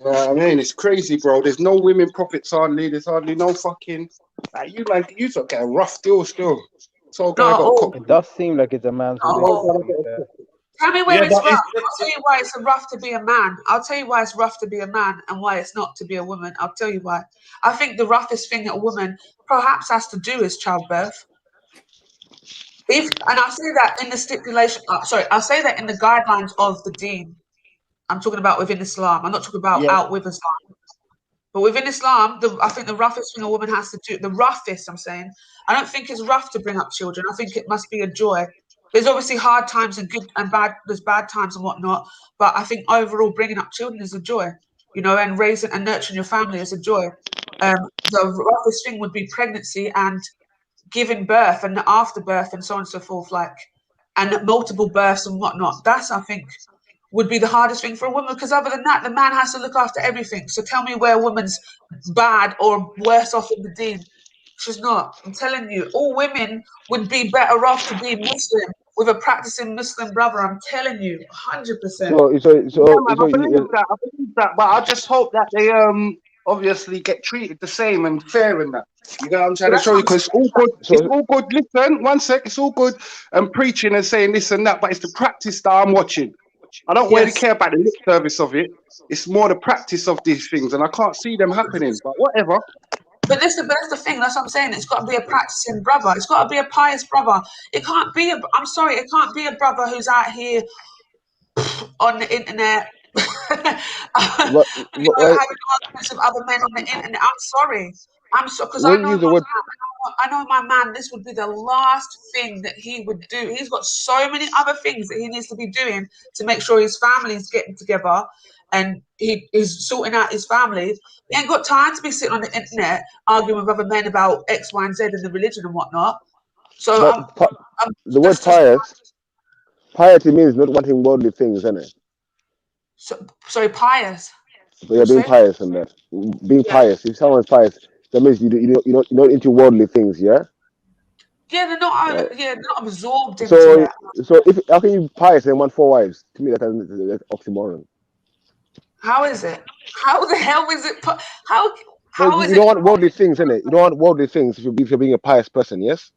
I mean, it's crazy, bro. There's no women prophets hardly. There's hardly no fucking. Like, you man, you sort of get a rough deal still. So guy got cocked. It does seem like it's a man's religion. Tell me where it's rough. I'll tell you why it's rough to be a man. I'll tell you why it's rough to be a man and why it's not to be a woman. I'll tell you why. I think the roughest thing that a woman perhaps has to do is childbirth. And I'll say that in the stipulation. I'll say that in the guidelines of the deen. I'm talking about within Islam. I'm not talking about out with Islam. But within Islam, I think the roughest thing a woman has to do, the roughest, I'm saying, I don't think it's rough to bring up children. I think it must be a joy. There's obviously hard times and good and bad. There's bad times and whatnot. But I think overall bringing up children is a joy, you know, and raising and nurturing your family is a joy. The roughest thing would be pregnancy and giving birth and the afterbirth and so on and so forth, like, and multiple births and whatnot. That's, I think, would be the hardest thing for a woman, because other than that, the man has to look after everything. So tell me where a woman's bad or worse off in the deen. She's not. I'm telling you, all women would be better off to be Muslim with a practicing Muslim brother. I'm telling you, 100%. I believe that, but I just hope that they obviously get treated the same and fair in that. You know what I'm trying to show you? Because it's all good. It's all good. Listen, one sec. It's all good and preaching and saying this and that, but it's the practice that I'm watching. I don't really care about the lip service of it. It's more the practice of these things, and I can't see them happening. But whatever. But that's the thing. That's what I'm saying. It's got to be a practicing brother. It's got to be a pious brother. It can't be I'm sorry. It can't be a brother who's out here on the internet. Having arguments with other men on the internet. I'm sorry. Because I know my man, this would be the last thing that he would do. He's got so many other things that he needs to be doing to make sure his family's getting together and he is sorting out his family. He ain't got time to be sitting on the internet arguing with other men about X, Y, and Z and the religion and whatnot. So the word piety means not wanting worldly things, isn't it? Sorry, pious. Yeah, being pious and that. Being pious. If someone's pious, that means you're not into worldly things, yeah? Yeah, they're not. They're not absorbed into that. So how can you be pious and want 4 wives? To me, that's oxymoron. How is it? How the hell is it? How is you don't want worldly things, innit? You don't want worldly things if you're being a pious person, yes?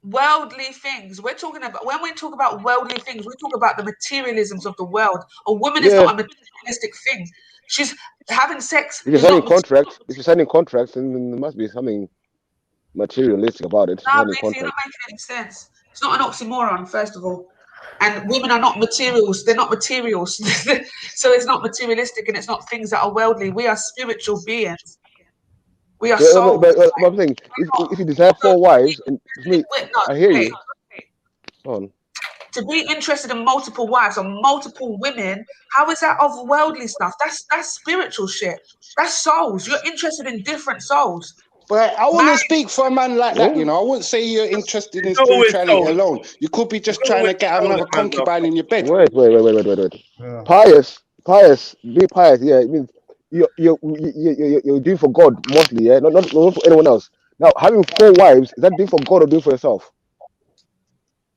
Worldly things. We're talking about, when we talk about worldly things, we talk about the materialisms of the world. A woman is not a materialistic thing. She's having sex. If you're signing contracts, then there must be something materialistic about it. No, you're not making any sense. It's not an oxymoron, first of all. And women are not materials. They're not materials. So it's not materialistic and it's not things that are worldly. We are spiritual beings. We are souls. But I'm saying, if you desire 4 wives, and I hear you. Go on. To be interested in multiple wives or multiple women, how is that of worldly stuff? That's spiritual shit. That's souls. You're interested in different souls. But I want to speak for a man like that, you know. I wouldn't say you're interested in spirituality alone. You could be just trying to get another concubine in your bed. Wait. Yeah. Pious, be pious. Yeah, it means you're doing for God mostly. Yeah, not for anyone else. Now, having 4 wives, is that doing for God or doing for yourself?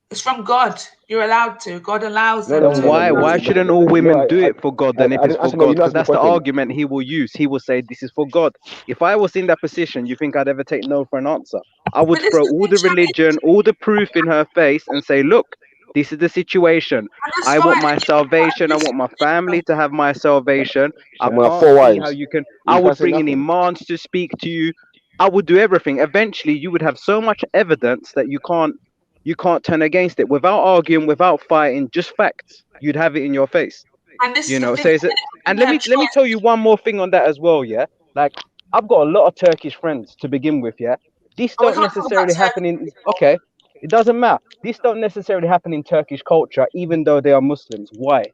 It's from God. You're allowed to. God allows them to. Why shouldn't all women do it for God then if it's for God? Because that's the argument he will use. He will say this is for God. If I was in that position, you think I'd ever take no for an answer? I would throw all the religion, all the proof in her face and say, look, this is the situation. I want my salvation. I want my family to have my salvation. I can't see how you can. I would bring in imams to speak to you. I would do everything. Eventually, you would have so much evidence that you can't turn against it without arguing, without fighting, just facts. You'd have it in your face. And this and let me tell you one more thing on that as well, yeah? Like, I've got a lot of Turkish friends to begin with, yeah? This don't necessarily happen in it doesn't matter. This don't necessarily happen in Turkish culture, even though they are Muslims. Why?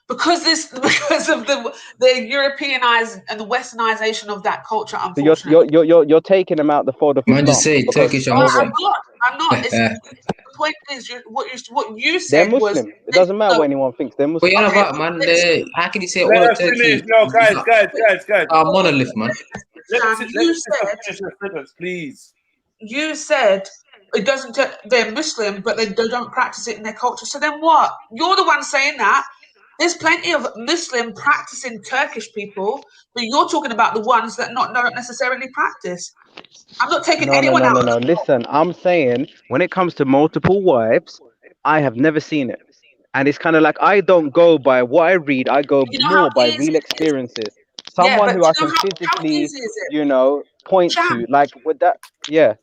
Because of the Europeanized and the westernization of that culture, unfortunately. So you're taking them out the fold of Islam. Man, just say Turkish and Muslim. I'm not. It's point is, what you They're said was Muslim. It doesn't matter what anyone thinks. They're But Muslim. you know Okay, about, man, listen, how can you say all Let of her finish. Turkey No, is guys. a monolith, man? Let Sam, sister you said finish her sentence, please. you said it doesn't. They're Muslim, but they don't practice it in their culture. So then what? You're the one saying that. There's plenty of Muslim practicing Turkish people, but you're talking about the ones that don't necessarily practice. I'm not taking anyone out. No. Listen, I'm saying when it comes to multiple wives, I have never seen it. And it's kind of like I don't go by what I read, I go You know how more by easy real it is? experiences. Yeah, Someone but who do I you know can how physically, easy is it? point Sham, to, like with that, yeah.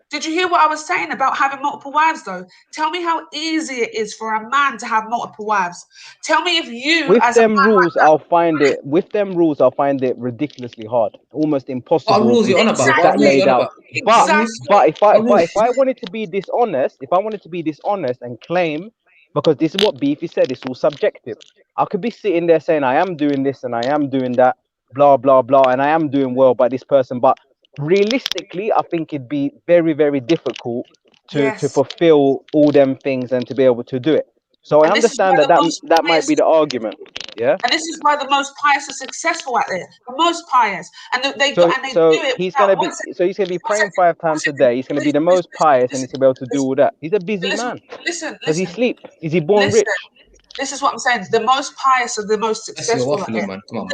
did you hear what I was saying about having multiple wives, though? Tell me how easy it is for a man to have multiple wives. Tell me if you, With as a man them like rules, that, I'll find it. With them rules, I'll find it ridiculously hard, almost What impossible rules you on about? with What that rules you laid on out. about? But What rules? exactly. What rules? if I wanted to be dishonest, and claim, because this is what Beefy said, it's all subjective. I could be sitting there saying I am doing this and I am doing that, blah blah blah, and I am doing well by this person, but realistically, I think it'd be very very difficult to Yes. fulfill all them things and to be able to do it. So I And this is why understand the most that might pious, be the argument. Yeah. and this is why the most pious are successful out there. The most pious, and they do So it he's without gonna one be second. he's gonna be One praying second. 5 times a day. He's gonna be the most pious, and he's gonna be able to do all that. He's a busy man. Listen, Does he sleep? Is he born listen. rich? This is what I'm saying. The most pious are the most That's your successful at waffling, it man. Come on, man.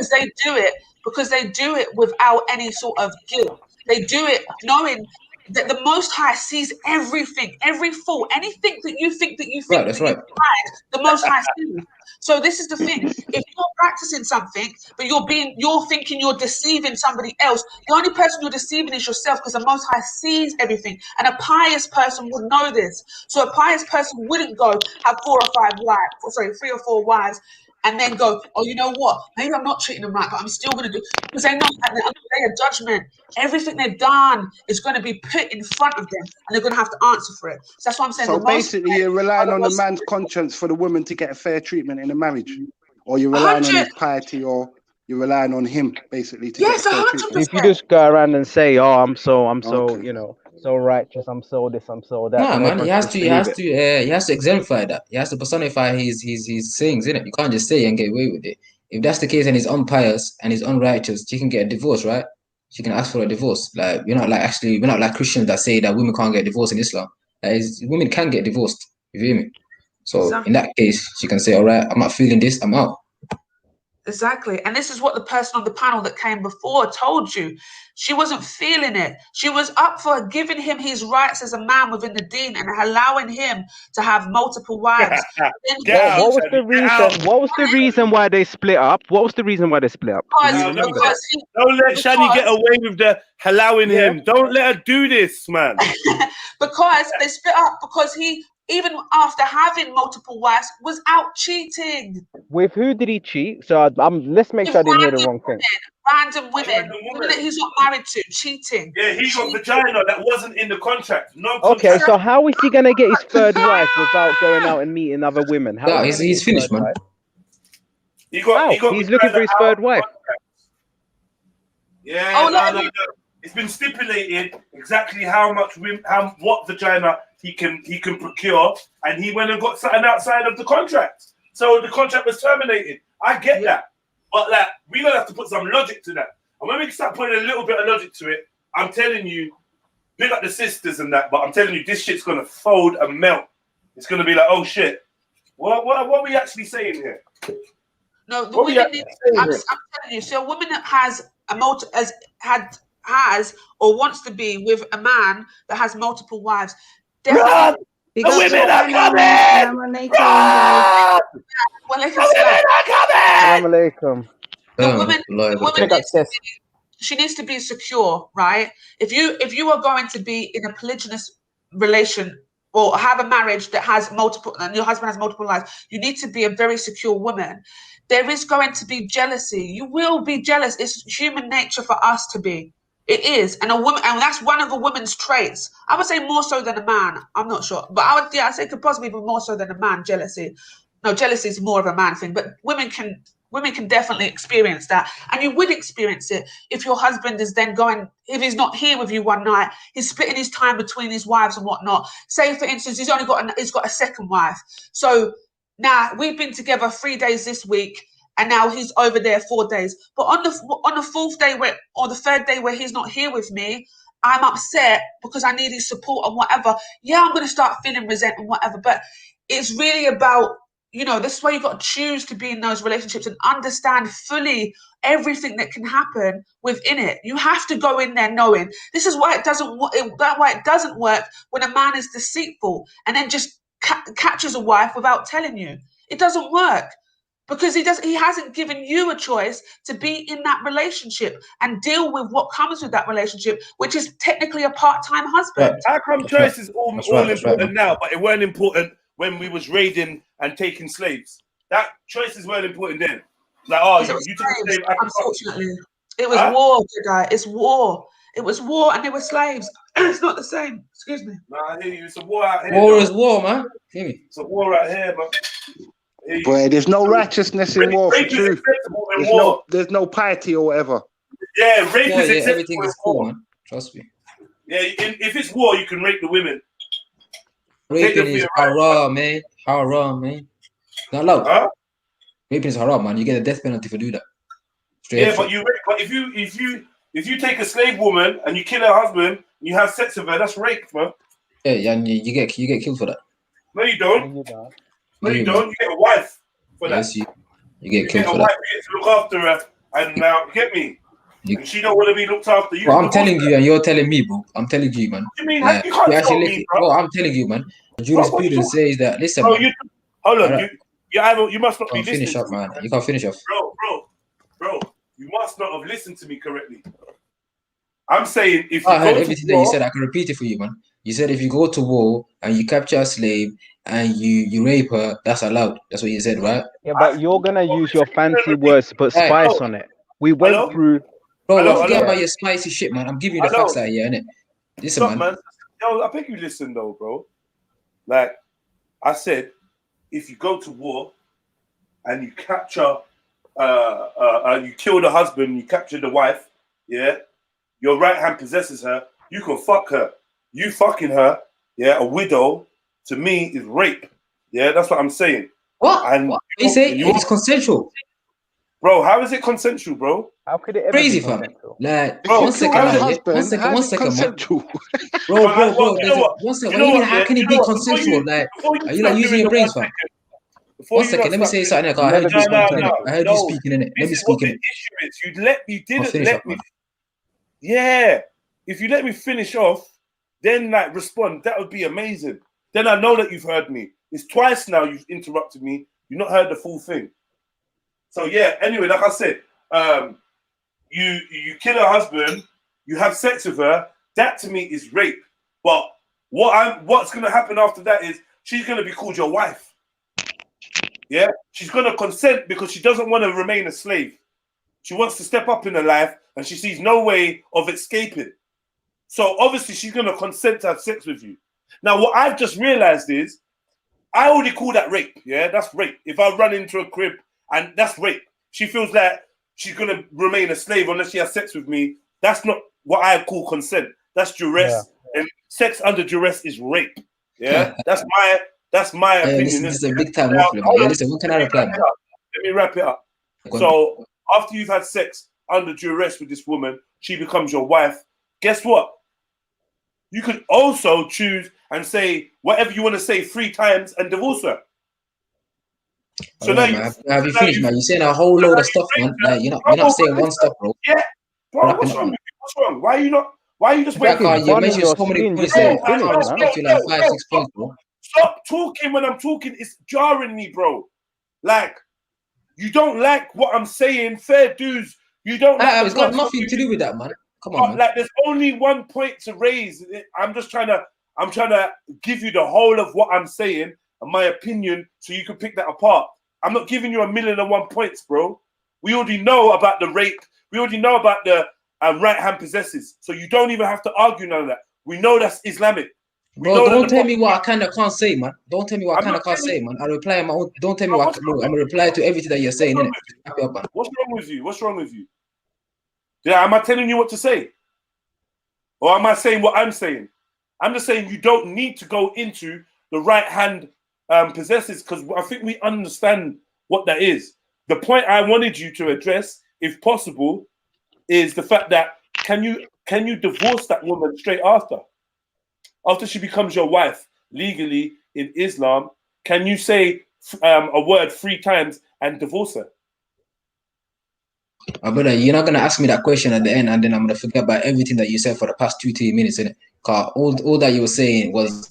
because they do it without any sort of guilt. They do it knowing that the Most High sees everything, every fault, anything that you think that you've Right, that's right. tried, the Most High sees. So this is the thing: if you're practicing something, but you're thinking you're deceiving somebody else, the only person you're deceiving is yourself, because the Most High sees everything, and a pious person would know this. So a pious person wouldn't go have 3 or 4 wives, and then go, oh, you know what? Maybe I'm not treating them right, but I'm still going to do, because they know at the end of the day of judgment, everything they've done is going to be put in front of them, and they're going to have to answer for it. So that's why I'm saying So the most basically, you're relying on the man's conscience for the woman to get a fair treatment in a marriage, or you're relying on his piety, or you're relying on him basically to get a fair treatment. If you just go around and say, "Oh, I'm so Okay. so righteous, I'm so this, I'm so that," No, then man. everyone should just believe it. He has to exemplify that. He has to personify his sayings, innit? You can't just say and get away with it. If that's the case and he's unpious and he's unrighteous, she can get a divorce, right? She can ask for a divorce. Like we're not like Christians that say that women can't get divorced in Islam. Women can get divorced. You feel me? So in that case, she can say, "All right, I'm not feeling this. I'm out." Exactly. And this is what the person on the panel that came before told you. She wasn't feeling it. She was up for giving him his rights as a man within the deen and allowing him to have multiple wives. What was the reason? What was the reason why they split up? What was the reason why they split up? Can you remember that? Don't let Shani get away with the allowing him. Don't let her do this, man. Because they split up because he, even after having multiple wives, was out cheating. With who did he cheat? So let's make sure I didn't hear the wrong thing. Random women that he's not married to, cheating. Yeah, he got vagina that wasn't in the contract. No Okay, contract. so how is he gonna get his third wife without going out and meeting other women? How No, is he he's finished, man. He got he's looking for his third wife. Yeah, no. It's been stipulated exactly what vagina he can procure, and he went and got something outside of the contract. So the contract was terminated. I get that, but like we're gonna have to put some logic to that. And when we start putting a little bit of logic to it, I'm telling you, big up the sisters and that, but I'm telling you, this shit's gonna fold and melt. It's gonna be like, oh shit, what are we actually saying here? No, the women I'm telling you. So a woman that has has or wants to be with a man that has multiple wives. Run! The women are coming! Run! Assalamu alaikum. She needs to be secure, right? If you are going to be in a polygynous relation or have a marriage that has multiple, and your husband has multiple wives, you need to be a very secure woman. There is going to be jealousy. You will be jealous. It's human nature for us to be. It is, and that's one of a woman's traits. I would say more so than a man. I'm not sure, but I say it could possibly be more so than a man. Jealousy. No, jealousy is more of a man thing, but women can Women can definitely experience that. And you would experience it if your husband is then going, if he's not here with you one night, he's splitting his time between his wives and whatnot. Say, for instance, he's got a second wife. So now we've been together 3 days this week, and now he's over there 4 days. But on the fourth day or the third day where he's not here with me, I'm upset because I need his support and whatever. Yeah, I'm going to start feeling resentment, whatever. But it's really about, you know, this is why you've got to choose to be in those relationships and understand fully everything that can happen within it. You have to go in there knowing. This is why it doesn't work when a man is deceitful and then just catches a wife without telling you. It doesn't work. Because he hasn't given you a choice to be in that relationship and deal with what comes with that relationship, which is technically a part-time husband. How come choice is all important now, but it weren't important when we was raiding and taking slaves? That choices weren't important then. Like, oh, you took a slave. Unfortunately, it was war, guy. It's war. It was war, and they were slaves. It's not the same. Excuse me. Nah, I hear you. It's a war out here. War is war, man. Hear me. It's a war out here, man. Boy, there's no righteousness in war for truth. There's no piety or whatever. Yeah, rape is acceptable. Everything is cool, man. Trust me. Yeah, if it's war, you can rape the women. Raping is haram, man. Haram, man. Not allowed. Huh? Raping is haram, man. You get a death penalty for doing that. But if you take a slave woman and you kill her husband, and you have sex with her, that's rape, man. Yeah, and you get killed for that. No, you don't. No, you don't. You get a wife for that. Yes, you get killed for a that. wife, you get to look after her, and now get me. And she don't want to be looked after. Bro, I'm telling you, and you're telling me, bro. I'm telling you, man. What do you mean? You can't tell me, bro. I'm telling you, man. The jurisprudence says that. Listen, bro, man. Hold on. You must not be listening. Finish up, man. You can't finish off. Bro. You must not have listened to me correctly. I'm saying if I heard everything that you said. I can repeat it for you, man. You said if you go to war and you capture a slave and you rape her, that's allowed. That's what you said, right? Yeah, but you're gonna use your fancy words to put spice on it. We went through. Bro, forget about your spicy shit, man. I'm giving you the facts out here, innit? Listen, man. Yo, I think you listen though, bro. Like I said, if you go to war and you capture, you kill the husband, you capture the wife, yeah, your right hand possesses her, you can fuck her. You fucking her, yeah, a widow, to me is rape. Yeah, that's what I'm saying. What? And what? You say it's consensual. Bro, how is it consensual, bro? How could it ever crazy, be fam? consensual? Like, bro, one second, man. One second, man. Bro. One second. How can it be consensual? Like, are you like using your brains, fam? One second, let me say something. I heard you speaking. I heard you speaking in it. Let me speak in it. You didn't let me. Yeah, if you let me finish off, then like respond. That would be amazing. Then I know that you've heard me. It's twice now you've interrupted me. You've not heard the full thing. So yeah. Anyway, like I said, you kill her husband, you have sex with her. That to me is rape. But what's gonna happen after that is she's gonna be called your wife. Yeah, she's gonna consent because she doesn't want to remain a slave. She wants to step up in her life, and she sees no way of escaping. So obviously she's gonna consent to have sex with you. Now what I've just realized is I already call that rape. Yeah, that's rape. If I run into a crib and that's rape, she feels like she's gonna remain a slave unless she has sex with me. That's not what I call consent. That's duress, and sex under duress is rape. Yeah, that's my opinion. This is a big time waffle. Yeah, listen, what can I reply? Let me wrap it up. So after you've had sex under duress with this woman, she becomes your wife. Guess what? You can also choose and say whatever you want to say 3 times and divorce her. So now have you finished, man? You're saying a whole load of stuff, man. Like, you're not saying one stuff, bro. Yeah, bro. What's wrong? What's wrong? Why are you just waiting? You mentioned so many points there. I respect you like 5, 6 points, bro. Stop talking when I'm talking. It's jarring me, bro. Like, you don't like what I'm saying. Fair dues. You don't. It's got nothing to do with that, man. Come on, man. Like, there's only one point to raise. I'm trying to give you the whole of what I'm saying and my opinion, so you can pick that apart. I'm not giving you 1,000,001 points, bro. We already know about the rape. We already know about the right hand possesses. So you don't even have to argue none of that. We know that's Islamic. Bro, don't tell me what I kind of can't say, man. Don't tell me what I kind of can't say, man. I reply my own. Don't tell me what. Bro, I'm gonna reply to everything that you're saying, innit? What's wrong with you? What's wrong with you? Yeah, am I telling you what to say? Or am I saying what I'm saying? I'm just saying you don't need to go into the right hand possesses, because I think we understand what that is. The point I wanted you to address, if possible, is the fact that can you divorce that woman straight after she becomes your wife legally in Islam? Can you say a word 3 times and divorce her? Brother, you're not gonna ask me that question at the end, and then I'm gonna forget about everything that you said for the past 2-3 minutes, innit? Cause all that you were saying was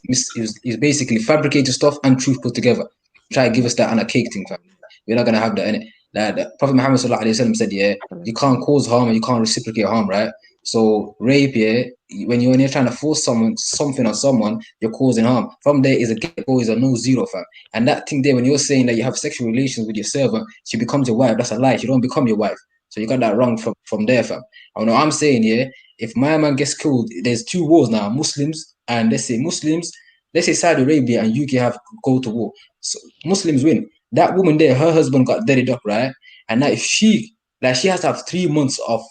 basically fabricated stuff and truth put together. Try to give us that on a cake thing, fam. We're not gonna have that, innit? Like the Prophet Muhammad sallallahu alaihi wasallam said, yeah, you can't cause harm and you can't reciprocate harm, right? So rape, yeah, when you're trying to force something on someone, you're causing harm. From there is a get-go, is a no zero, fam. And that thing there, when you're saying that you have sexual relations with your servant, she becomes your wife. That's a lie. She don't become your wife. So you got that wrong from there, fam. I know I'm saying, yeah, if my man gets killed, there's 2 wars now, Muslims, let's say Saudi Arabia and UK have go to war. So Muslims win. That woman there, her husband got deaded up, right? And now if she has to have 3 months of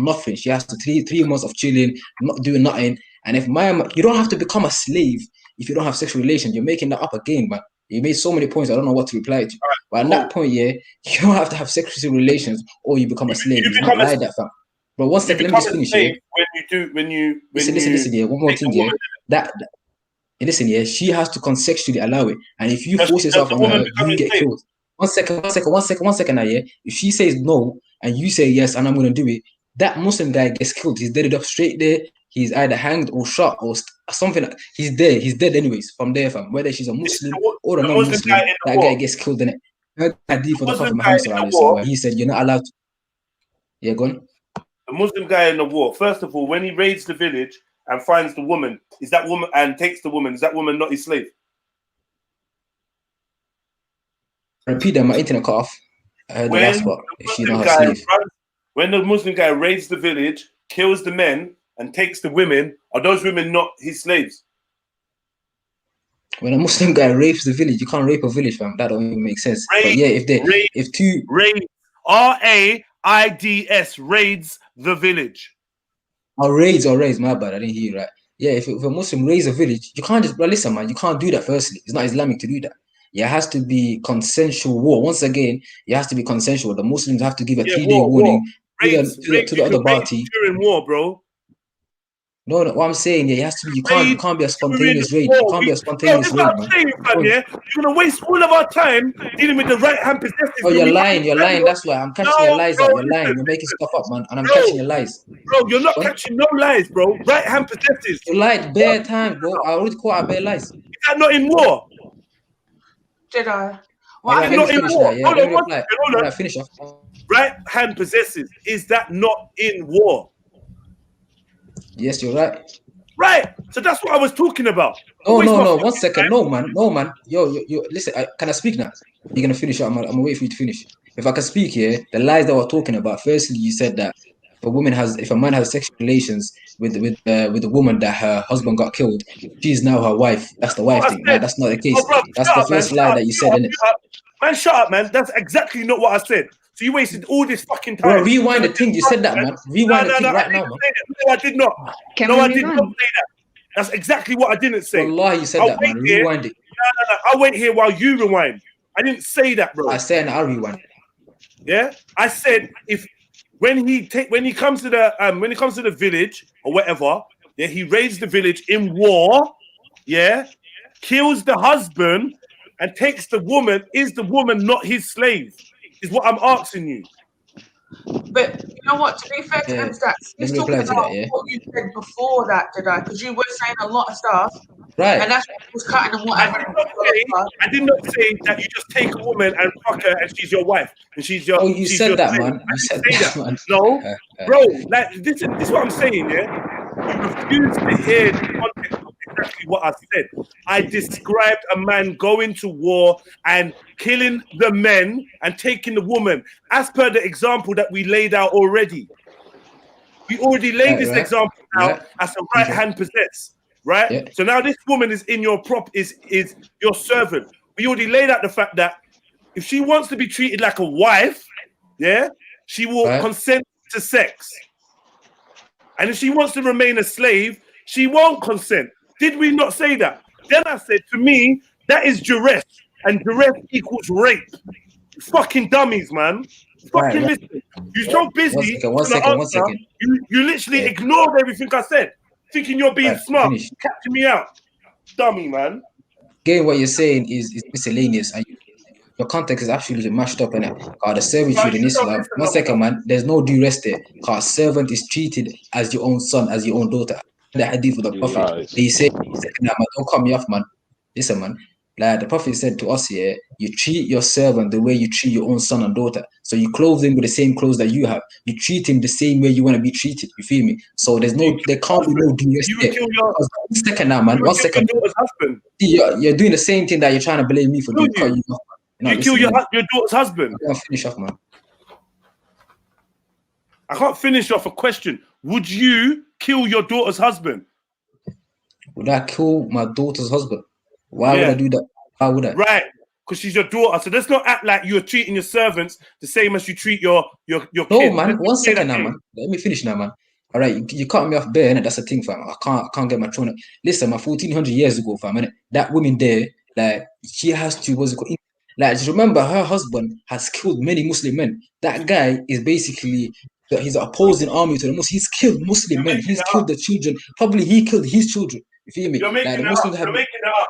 nothing. She has to 3 months of chilling, not doing nothing. And if you don't have to become a slave if you don't have sexual relations. You're making that up again, man. You made so many points, I don't know what to reply to. But at that point, yeah, you don't have to have sexual relations or you become a slave. It's not like that, fam. But one second, let me just finish here. Listen, yeah, one more thing, yeah. Listen, yeah, she has to consensually allow it. And if you force yourself on her, you get killed. One second now, yeah. If she says no and you say yes and I'm gonna do it, that Muslim guy gets killed. He's deaded up straight there. He's either hanged or shot or something. He's there. He's dead anyways from there, fam. Whether she's a Muslim or a non-Muslim, that guy gets killed in it. Hadith for the Prophet Muhammad sallallahu alaihi wasallam. He said you're not allowed to. Yeah, go on. The Muslim guy in the war. First of all, when he raids the village and finds the woman, and takes the woman, is that woman not his slave? Repeat that, my internet cut off. I heard the last part. If she not her slave. When the Muslim guy raids the village, kills the men, and takes the women, are those women not his slaves? When a Muslim guy rapes the village, you can't rape a village, fam. That don't even make sense. But yeah, R-A-I-D-S, raids the village. Raids, my bad. I didn't hear you right. Yeah, if a Muslim raids a village, you can't just, listen, man, you can't do that firstly. It's not Islamic to do that. Yeah, it has to be consensual war. Once again, it has to be consensual. The Muslims have to give a 3-day warning to the other party. During war, bro. No, what I'm saying, yeah, it has to be. You can't be a spontaneous raid. You can't be a spontaneous raid, man. You're gonna waste all of our time dealing with the right hand possessive. Oh, you're lying. That's why I'm catching your lies. You're lying. You're making stuff up, man, and I'm catching your lies. Bro, you're not catching no lies, bro. Right hand possessive. You lied bare times, bro. I already caught out bare lies. Is that not in war? Did I? Well, not in war. Yeah, hold on. Finish off. Right hand possessive. Is that not in war? Yes, you're right. Right. So that's what I was talking about. No. 1 second. No, man. Yo, listen. Can I speak now? You're gonna finish. I'm gonna wait for you to finish. If I can speak here, the lies that we're talking about. Firstly, you said that if a man has sexual relations with a woman that her husband got killed, she's now her wife. That's the wife thing. That's not the case. That's the first lie that you said, innit? Man, shut up, man. That's exactly not what I said. So you wasted all this fucking time. Bro, rewind the thing. You said that, man. Rewind the thing right now, man. No, I did not. I did not say that. That's exactly what I didn't say. Wallahi, you said that, man. Rewind it. No. I wait here while you rewind. I didn't say that, bro. I said I'll rewind it. Yeah, I said when he comes to the village or whatever, yeah, he raids the village in war, yeah, kills the husband and takes the woman. Is the woman not his slave? Is what I'm asking you. But you know what? To be fair to him, he's talking about what you said before that, did I? Because you were saying a lot of stuff, right? And that's what was cutting and whatever. I did not say that you just take a woman and fuck her and she's your wife and she's your. Oh, you said that, slave. man. You said that, man. No, bro. Like this is what I'm saying. Yeah, you refuse to hear the context of exactly what I said. I described a man going to war and killing the men and taking the woman, as per the example that we laid out already. We already laid this example out as a right hand possess. right? Yeah. So now this woman is in your is your servant. We already laid out the fact that if she wants to be treated like a wife, yeah, she will consent to sex. And if she wants to remain a slave, she won't consent. Did we not say that? Then I said, to me, that is duress. And duress equals rape. Fucking dummies, man. Fucking listen. You're so busy. One second. You literally ignored everything I said, thinking you're being smart. Finish. Catching me out. Dummy, man. Again, what you're saying is miscellaneous. And your context is absolutely mashed up in it. The servitude in Islam. 1 second, man. There's no duress there. Because servant is treated as your own son, as your own daughter. The hadith of the Prophet. They say, don't cut me off, man. Listen, man. Like the Prophet said to us here, you treat your servant the way you treat your own son and daughter. So you clothe him with the same clothes that you have. You treat him the same way you want to be treated. You feel me? So there can't be no duress there. 1 second now, man. 1 second. You're doing the same thing that you're trying to blame me for doing. You kill your daughter's husband. I can't finish off, man. I can't finish off a question. Would you kill your daughter's husband? Would I kill my daughter's husband? Why would I do that? Why would I? Right, because she's your daughter. So let's not act like you're treating your servants the same as you treat your kid. No, man. 1 second now, man. Let me finish now, man. All right, you cut me off bare, innit? That's the thing, fam. I can't get my throne. Listen, man, 1400 years ago, fam, innit? That woman there, like, she has to, like, just remember, her husband has killed many Muslim men. That guy is basically, he's an opposing army to the Muslims. He's killed Muslim men. He's killed the children. Probably he killed his children. You feel me? You're making that up. You're making that up.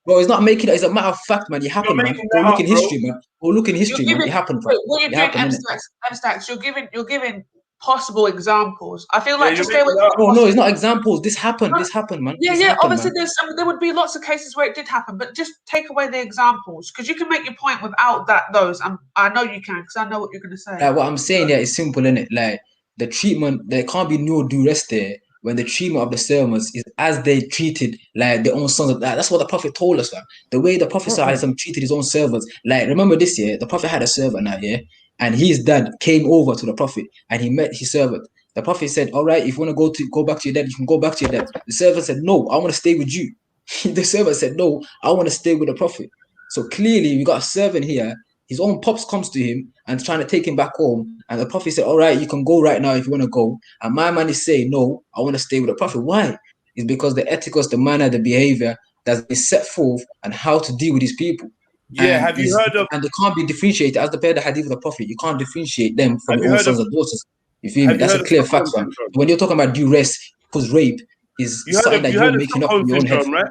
Bro, it's not making it. It's a matter of fact, man. It happened, man. Go look in history, man. Go look in history, man. It happened, bro. What you're doing, M-Stacks, you're giving possible examples. I feel like just stay with. No, it's not examples. This happened. This happened, man. Yeah. Obviously, there would be lots of cases where it did happen, but just take away the examples because you can make your point without those. I know you can because I know what you're going to say. Like what I'm saying here is simple, innit? Like the treatment, there can't be no duress there. When the treatment of the servants is as they treated like their own sons. That's what the Prophet told us, man. The way the Prophet treated his own servants. Like, remember this year, the Prophet had a servant now, yeah? And his dad came over to the Prophet and he met his servant. The Prophet said, all right, if you want to go back to your dad, you can go back to your dad. The servant said, no, I want to stay with you. The servant said, no, I want to stay with the Prophet. So clearly we got a servant here. His own pops comes to him and trying to take him back home. And the Prophet said, all right, you can go right now if you want to go. And my man is saying, no, I want to stay with the Prophet. Why? It's because the ethicals, the manner, the behavior that's been set forth and how to deal with these people. Yeah, have you heard of... And they can't be differentiated as the hadith of the Prophet. You can't differentiate them from their own sons and daughters. You feel me? That's a clear fact, man. When you're talking about duress, because rape is something that you're making up in your own head. Right?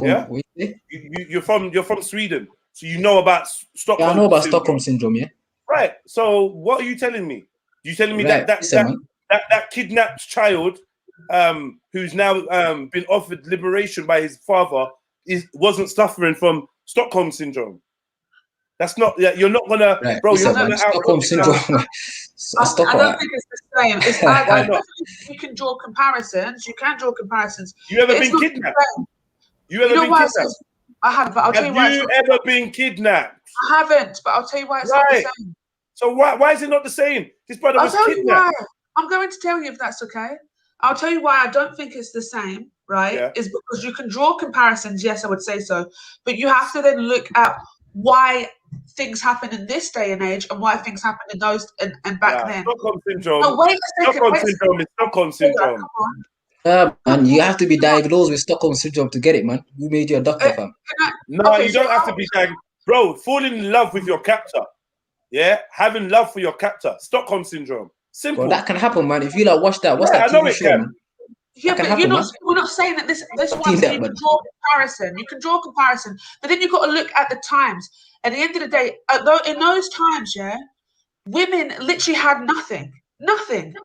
Yeah? You're from Sweden. So you know about Stockholm. Yeah, I know about Stockholm syndrome, yeah. Right. So what are you telling me? You telling me that kidnapped child, who's now been offered liberation by his father, wasn't suffering from Stockholm syndrome? That's not. You're not gonna, bro. You're not gonna Stockholm syndrome. I don't think it's the same. It's like you can draw comparisons. You can draw comparisons. You ever been kidnapped? You ever been kidnapped? I have, but I'll tell you why. Have you ever been kidnapped? I haven't, but I'll tell you why it's not the same. So why is it not the same? This brother was kidnapped. I'll tell you why. I'm going to tell you if that's okay. I'll tell you why I don't think it's the same, right? Yeah. Is because you can draw comparisons, yes, I would say so. But you have to then look at why things happen in this day and age and why things happen in those and back then. Stockholm syndrome. No, wait a second. Stockholm syndrome. Man, you have to be diagnosed with Stockholm syndrome to get it, man. Who made you a doctor, fam? No, you don't have to be diagnosed. Bro, falling in love with your captor. Yeah? Having love for your captor. Stockholm syndrome. Simple. Bro, that can happen, man. If you like watch that, what's that TV show, man? Yeah, but we're not saying that this one you can draw comparison. You can draw comparison, but then you've got to look at the times. At the end of the day, in those times, yeah, women literally had nothing. Nothing.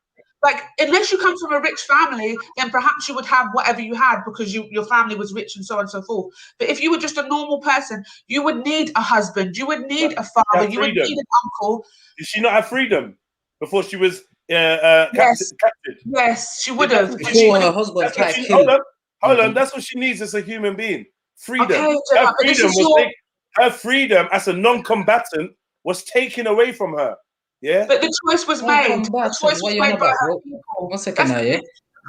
Like, unless you come from a rich family, then perhaps you would have whatever you had because your family was rich and so on and so forth. But if you were just a normal person, you would need a husband, you would need a father, you would need an uncle. Did she not have freedom before she was captured? Yes, she would have. Before her husband got killed. Hold on. That's what she needs as a human being. Freedom. Okay, her freedom as a non-combatant was taken away from her. Yeah, but the choice was made. The choice was made by her people. 1 second now, yeah.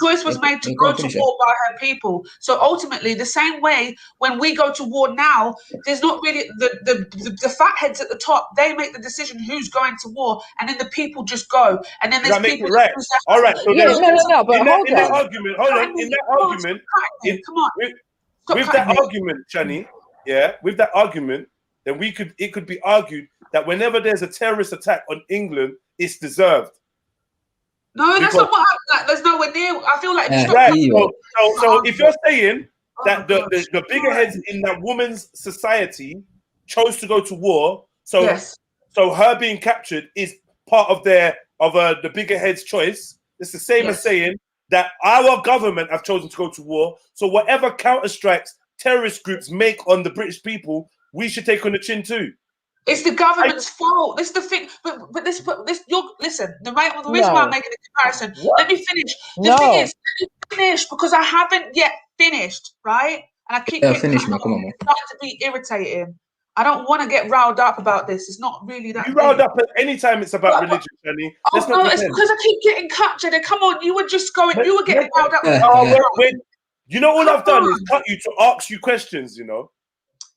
choice was made to go to war by her people. So ultimately, the same way when we go to war now, there's not really the fatheads at the top. They make the decision who's going to war, and then the people just go. And then there's people. Right. All right. So yeah, no. But in hold that on. argument, hold on. In that argument, come on. With that argument, Shani, with that argument, then it could be argued that whenever there's a terrorist attack on England, it's deserved. No, that's not what there's nowhere near. I feel like so if you're saying that the bigger heads in that woman's society chose to go to war, so her being captured is part of the bigger heads' choice. It's the same as saying that our government have chosen to go to war. So whatever counter strikes terrorist groups make on the British people, we should take on the chin too. It's the government's fault. This is the thing. But listen. The reason why I'm making the comparison. Let me finish. The thing is, let me finish because I haven't yet finished, right? And I keep finish, man. Come on, man. Starting to be irritating. I don't want to get riled up about this. It's not really that. You riled up at any time it's about religion, Shani. Oh no, it's because I keep getting cut, Jada. Come on, you were just going. You were getting riled up. You know, all I've done is cut you to ask you questions. You know,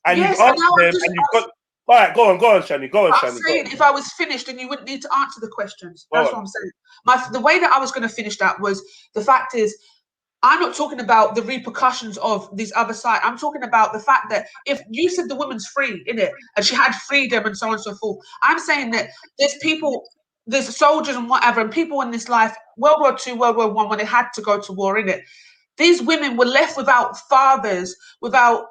and you've asked them, and you've got. All right, go on, Shani. I'm saying if I was finished, then you wouldn't need to answer the questions. That's what I'm saying. The way that I was going to finish that was the fact is, I'm not talking about the repercussions of this other side. I'm talking about the fact that if you said the woman's free, innit, and she had freedom and so on and so forth, I'm saying that there's people, there's soldiers and whatever, and people in this life, World War II, World War I, when they had to go to war, innit, these women were left without fathers, without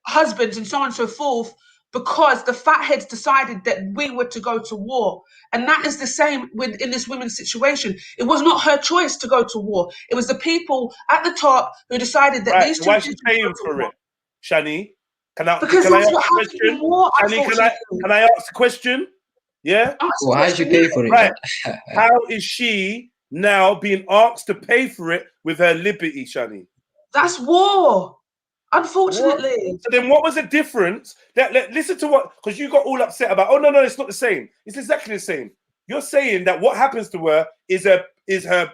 husbands and so on and so forth, because the fatheads decided that we were to go to war. And that is the same in this women's situation. It was not her choice to go to war. It was the people at the top who decided that these two. Why is she paying for it, Shani? Can I ask a question? Shani, can I ask a question? Yeah? Well, how did you pay for it? Right. How is she now being asked to pay for it with her liberty, Shani? That's war. Unfortunately. So then what was the difference? Listen to what, because you got all upset about, oh, no, it's not the same. It's exactly the same. You're saying that what happens to her is her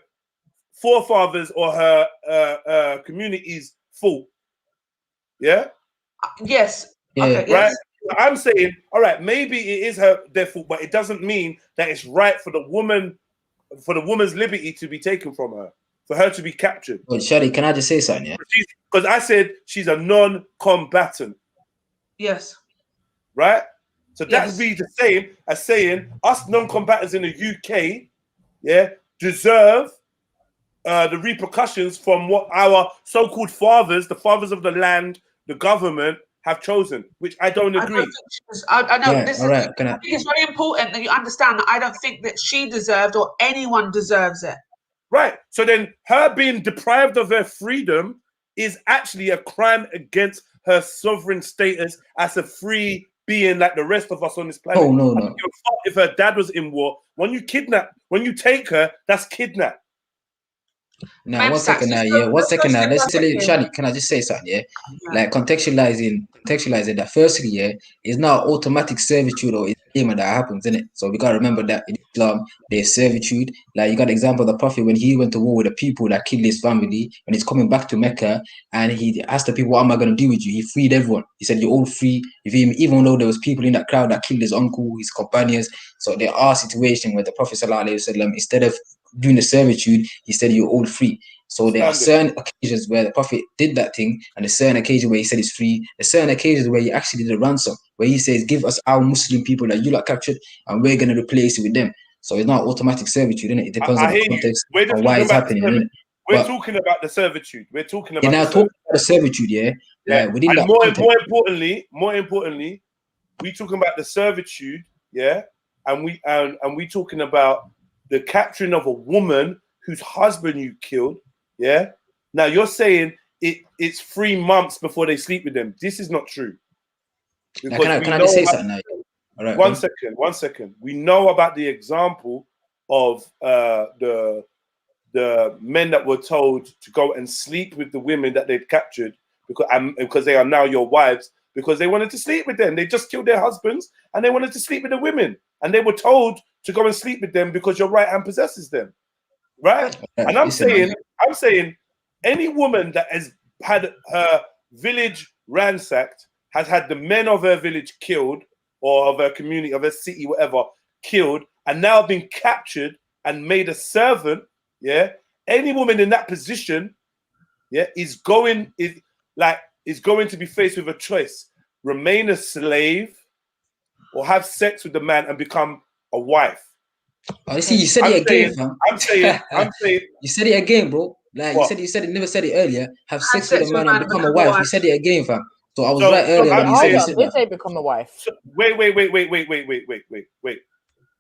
forefathers or her community's fault. Yeah? Yes. Yeah. Okay, right? yes. So I'm saying, all right, maybe it is their fault, but it doesn't mean that it's right for the woman's liberty to be taken from her, for her to be captured. Well, Shadi, can I just say something? Yeah? Because I said she's a non-combatant. Yes. Right? So that would be the same as saying us non-combatants in the UK, deserve the repercussions from what our so-called fathers, the fathers of the land, the government, have chosen, which I don't agree. I know Yeah, this all right, can I... I think it's very important that you understand that I don't think that she deserved or anyone deserves it. Right. So then her being deprived of her freedom is actually a crime against her sovereign status as a free being like the rest of us on this planet. Oh, no. If her dad was in war, when you take her, that's kidnap. Now, one second now. Let's tell you, Shani, can I just say something? Yeah, like contextualizing that. Firstly, it's not automatic servitude or that happens, isn't it? So we gotta remember that in Islam, there's servitude. Like you got the example of the Prophet when he went to war with the people that killed his family, when he's coming back to Mecca and he asked the people, "What am I gonna do with you?" He freed everyone. He said, "You're all free." Even though there was people in that crowd that killed his uncle, his companions. So there are situations where the Prophet ﷺ, instead of doing the servitude, he said you're all free. So there are certain occasions where the Prophet did that thing, and there's certain occasions where he said it's free. There's certain occasions where he actually did a ransom, where he says, "Give us our Muslim people that you lot captured, and we're going to replace it with them." So it's not automatic servitude, innit? It depends on the context and why it's happening, innit? We're talking about the servitude. We're talking about the servitude, yeah. Within and that more importantly, we talking about the servitude, and we talking about the capturing of a woman whose husband you killed, Now you're saying it's 3 months before they sleep with them. This is not true. Now, can I just say something now? All right, one second. We know about the example of the men that were told to go and sleep with the women that they'd captured because they are now your wives, because they wanted to sleep with them. They just killed their husbands and they wanted to sleep with the women. And they were told to go and sleep with them because your right hand possesses them. right? And I'm Listen, saying, any woman that has had her village ransacked, has had the men of her village killed, or of her community, of her city, whatever, killed, and now been captured and made a servant, yeah. Any woman in that position, yeah, is going to be faced with a choice: remain a slave, or have sex with the man and become a wife. Oh, you see, you said it again, fam. I'm saying. You said it again, bro. Like what? you said it, never said it earlier. Have sex with a man and become a wife. You said it again, fam. So I was right earlier when you said Did that. they become a wife? So, wait.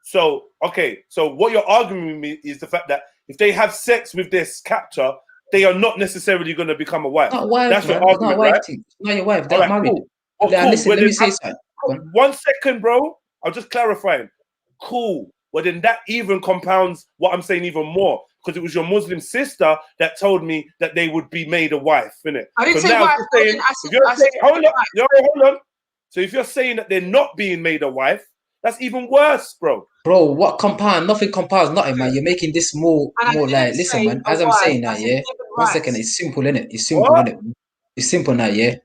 So, okay. So what you're arguing with me is the fact that if they have sex with this captor, they are not necessarily going to become a wife. Not a wife, That's man. your It's not a argument, wife right? thing. It's not your wife. They're All right, married. cool. Oh, Like, cool. listen, Well, let me then say something. 1 second, bro. I'm just clarifying. Cool. Well, then that even compounds what I'm saying even more, because it was your Muslim sister that told me that they would be made a wife, innit? I didn't So say now wife. hold on. So if you're saying that they're not being made a wife, that's even worse, bro. Bro, what compound? Nothing compounds nothing, man. You're making this more like, listen, man. As I'm saying now, yeah. 1 second, it's simple, innit? It's simple, innit? It's simple now, yeah.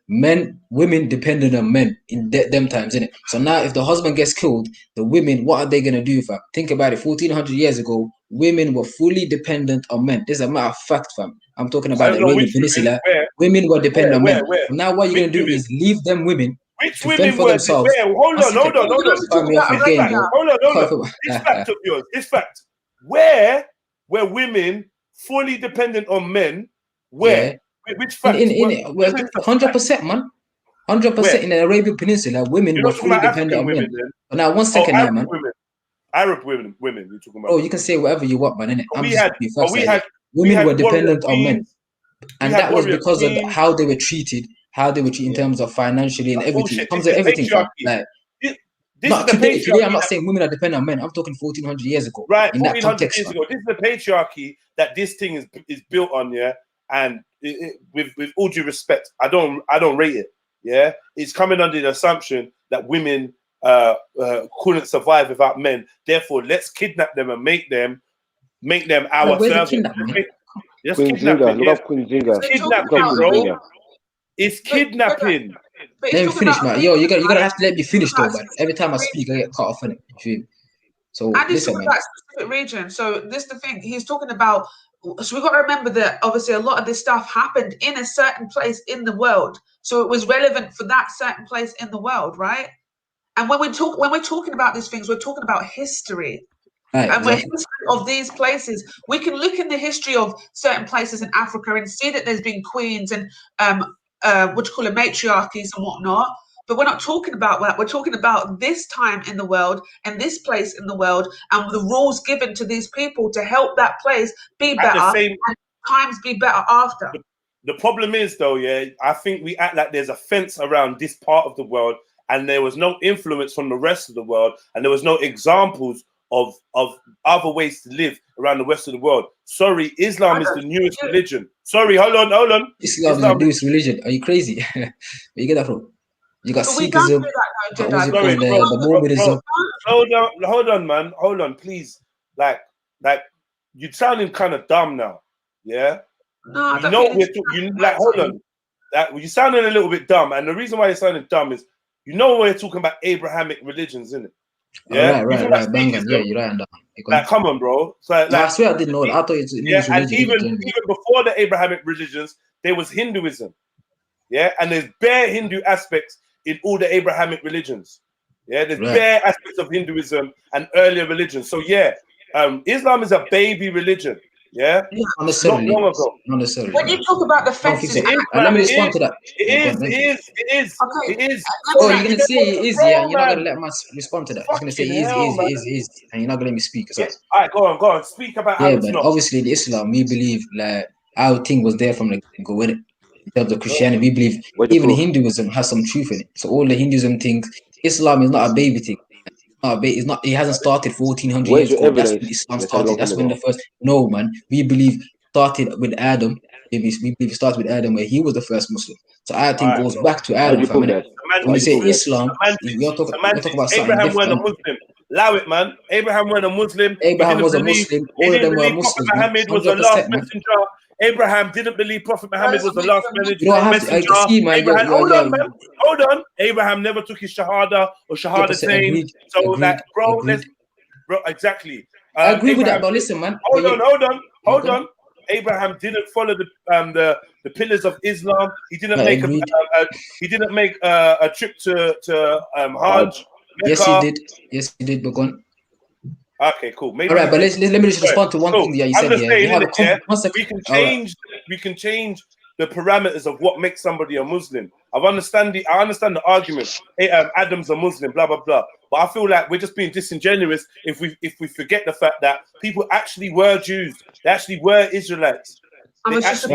Women dependent on men in them times, innit? So now, if the husband gets killed, the women, what are they gonna do, fam? Think about it. 1400 years ago, women were fully dependent on men. This is a matter of fact, fam. I'm talking about the Arabian Peninsula. Women were dependent on men. Now, what you're gonna do is leave them women. Which to women fend for were themselves. Hold on. Cut me off again, bro. Hold on. This fact of yours. This fact. Where were women fully dependent on men? Where? Yeah. Which fact? 100%, man. 100% in the Arabian Peninsula, women were fully dependent on men. But now, 1 second now, man. Arab women. You're talking about. Oh, you can say whatever you want, man. Innit? We Women were had dependent on men, and that was because of queens. how they were treated. How they were treated in terms of financially and everything. It comes to everything, fam. Like, not today. Today, I'm not saying women are dependent on men. I'm talking 1400 years ago. Right, in that 1400 context, years ago. This is the patriarchy that this thing is built on, yeah. And with all due respect, I don't rate it. Yeah, it's coming under the assumption that women couldn't survive without men. Therefore, let's kidnap them and make them our servants. Queen Zinga, look up Queen Zinga. Kidnapping, bro. It's kidnapping. Let me finish, man. Yo, you're gonna have to let me finish, though, man. Every time I speak, I get cut off in it. So and he's listen, talking man. about specific region. So this is the thing. He's talking about. So we've got to remember that obviously a lot of this stuff happened in a certain place in the world. So it was relevant for that certain place in the world, right? And when we're talking about these things, we're talking about history. Right, and exactly. the history of these places, we can look in the history of certain places in Africa and see that there's been queens and what you call it, matriarchies and whatnot. But we're not talking about that. We're talking about this time in the world and this place in the world and the rules given to these people to help that place be better and times be better after. The problem is, though, yeah, I think we act like there's a fence around this part of the world and there was no influence from the rest of the world and there was no examples of other ways to live around the rest of the world. Sorry, Islam is the newest religion. Sorry, hold on. Islam is the newest religion. Are you crazy? Where you get that from? You got Sikhism. The Mormonism. Hold on, man. Hold on, please. Like you're sounding kind of dumb now. Yeah. No, you know hold on. You're sounding a little bit dumb, and the reason why you're sounding dumb is we're talking about Abrahamic religions, isn't it? Yeah, right. Bang on. Yeah, you're right on that. Like, come on, bro. So, I swear I didn't know that. I thought it was a religion. And even before the Abrahamic religions, there was Hinduism. Yeah, and there's bare Hindu aspects in all the Abrahamic religions. Yeah, there's bare aspects of Hinduism and earlier religions. So yeah, Islam is a baby religion. Yeah, not necessarily. Not long ago. Not necessarily. When you talk about the fences, let me respond to that. It is. Oh, you're gonna say it is, yeah. You're not gonna let me respond to that. You're gonna say it is, and you're not gonna let me speak. All right, go on. Speak about how it's but not. obviously, the Islam, we believe like our thing was there from the go with it. In terms of Christianity, we believe even Hinduism has some truth in it. So all the Hinduism things, Islam is not a baby thing. It's not. It hasn't started 1400 years ago. That's when Islam started. That's when the first. No, man. We believe started with Adam. We believe it started with Adam, where he was the first Muslim. So our thing goes back to Adam. When you say Islam, we are talking about something Abraham different. wasn't a Muslim. Allow it, man. Abraham was a Muslim. Abraham was a Muslim. All of them were Prophet Muslims, man. Muhammad was the last 100%, man. messenger. Abraham didn't believe Prophet Muhammad was the last You don't have to messenger. see, man. Abraham, hold on, man. Hold on. Abraham never took his shahada or shahadatain. So, like, bro, exactly. I agree with that, Abraham, but listen, man. Hold on. Abraham didn't follow the pillars of Islam. He didn't make a trip to Hajj. Yes, he did. Yes, he did. But go on. Okay, cool. Maybe all right, but let me just respond to one thing that you said here. We can change the parameters of what makes somebody a Muslim. I understand the argument. Hey, Adam's a Muslim, blah blah blah. But I feel like we're just being disingenuous if we forget the fact that people actually were Jews. They actually were Israelites. They actually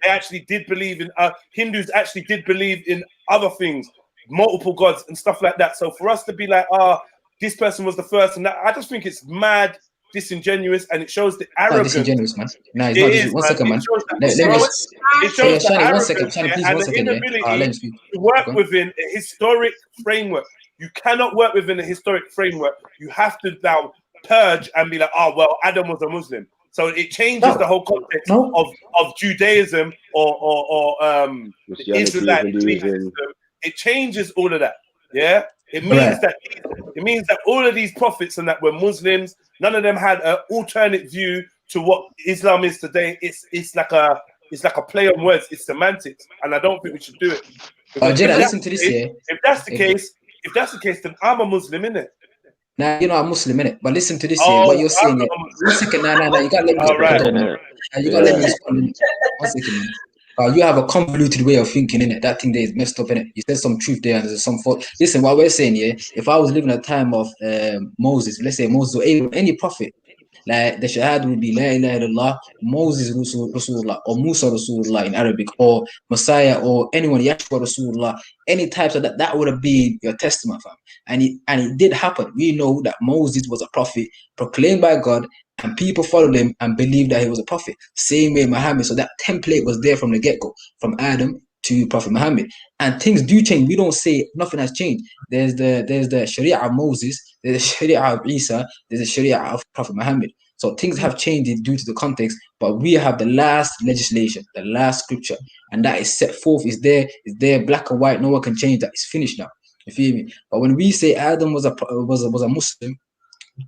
They actually did believe in Hindus. Actually did believe in other things, multiple gods and stuff like that. So for us to be like, this person was the first, and that, I just think it's mad disingenuous, and it shows the arrogance. Not disingenuous, man. No, it's not disingenuous. One second, man. It shows the arrogance and the inability to work within a historic framework. You cannot work within a historic framework. You have to now purge and be like, oh, well, Adam was a Muslim. So it changes the whole context of Judaism or Israelite belief system. It changes all of that. Yeah. It means that all of these prophets and that were Muslims. None of them had an alternate view to what Islam is today. It's like a play on words. It's semantics, and I don't think we should do it. Listen to this here. If that's the case, then I'm a Muslim, innit? Nah, you're not a Muslim, innit? But listen to this here. What you're saying here. 1 second, nah. You gotta let me respond. You gotta let me respond. 1 second. You have a convoluted way of thinking, innit? That thing there is messed up, innit? You said some truth there and there's some fault. Listen, what we're saying here, if I was living at the time of Moses, let's say Moses or Abraham, any prophet, like the Shahada would be La ilaha illallah, Moses Rasulullah, or Musa Rasulullah in Arabic, or Messiah, or anyone, Yahshua Rasulullah, any types of that would have been your testament, fam. And it did happen. We know that Moses was a prophet proclaimed by God, and people followed him and believed that he was a prophet. Same way Muhammad. So that template was there from the get-go, from Adam to Prophet Muhammad. And things do change. We don't say nothing has changed. There's the Sharia of Moses, there's the Sharia of Isa, there's the Sharia of Prophet Muhammad. So things have changed due to the context, but we have the last legislation, the last scripture, and that is set forth. It's there, black and white. No one can change that. It's finished now. You feel me? But when we say Adam was a Muslim,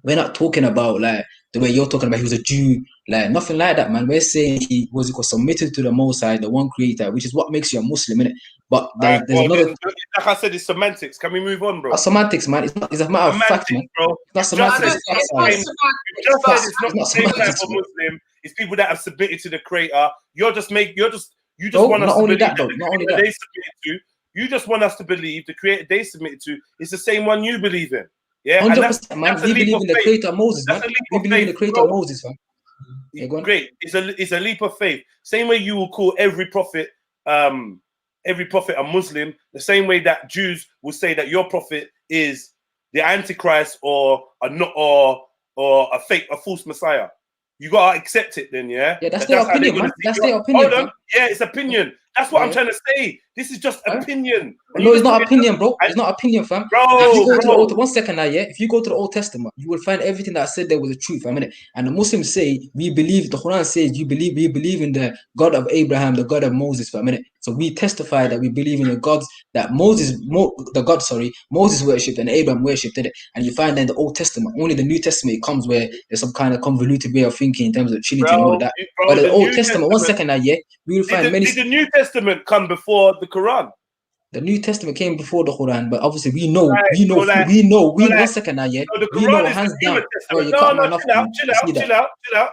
we're not talking about like the way you're talking about he was a Jew, like nothing like that, man. We're saying he was submitted to the Most High, the one creator, which is what makes you a Muslim, innit? But there's another. Like I said, it's semantics. Can we move on, bro? Semantics, man. It's a matter of fact, man. Bro. It's not semantics. It's not the same type of Muslim. It's people that have submitted to the creator. You just want us to believe that the creator they submitted to. You just want us to believe the creator they submitted to is the same one you believe in. Yeah, 100%, man. We believe in the creator of Moses, man. We believe in the creator of Moses, man. Yeah, great. It's a leap of faith. Same way you will call every prophet a Muslim, the same way that Jews will say that your prophet is the Antichrist or a false Messiah. You gotta accept it then, yeah? Yeah, that's their opinion, man. That's their opinion. Hold on. Yeah, it's opinion. That's what I'm trying to say. This is just opinion. No, it's not opinion, bro. It's not opinion, fam. If you go to the Old, 1 second now, yeah. If you go to the Old Testament, you will find everything that I said there was the truth. I mean, and the Muslims say we believe. The Quran says we believe in the God of Abraham, the God of Moses. For a minute, so we testify that we believe in the gods that Moses worshipped and Abraham worshipped it. And you find that in the Old Testament, only the New Testament comes where there's some kind of convoluted way of thinking in terms of Trinity and all of that. But the Old Testament, 1 second now, yeah, we will find many. Did the New Testament come before the Quran? The New Testament came before the Quran, but obviously we know. 1 second now, yeah. We know hands down. Bro, you cut man off. Chill out.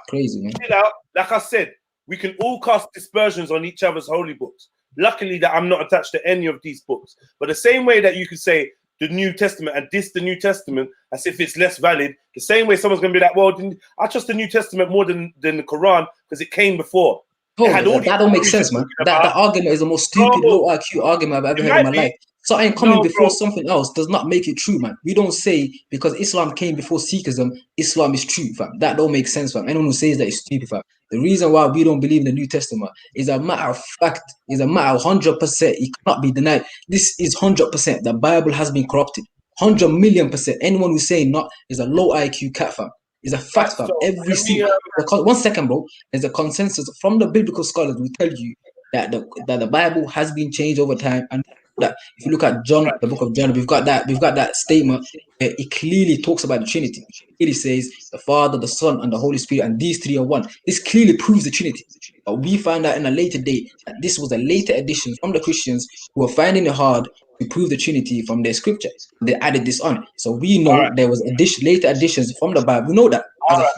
Crazy, man. Chill out. Like I said, we can all cast dispersions on each other's holy books. Luckily that I'm not attached to any of these books. But the same way that you could say the New Testament and diss the New Testament as if it's less valid, the same way someone's going to be like, well, I trust the New Testament more than the Quran because it came before. That don't make sense, man. That argument is the most stupid, low IQ argument I've ever heard in my life. Something coming before something else does not make it true, man. We don't say because Islam came before Sikhism, Islam is true, fam. That don't make sense, fam. Anyone who says that is stupid, fam. The reason why we don't believe in the New Testament is a matter of fact, is a matter of 100%. It cannot be denied. This is 100%. The Bible has been corrupted. 100,000,000%. Anyone who's saying not is a low IQ cat, fam. Is a fact, fam. So Every single 1 second, bro. There's a consensus from the biblical scholars who tell you that the Bible has been changed over time, and that if you look at John, the book of John, we've got that statement. It clearly talks about the Trinity. It says the Father, the Son, and the Holy Spirit, and these three are one. This clearly proves the Trinity. But we found out in a later date that this was a later addition from the Christians who were finding it hard to prove the Trinity from their scripture. They added this on. So we know there was later additions from the Bible. We know that.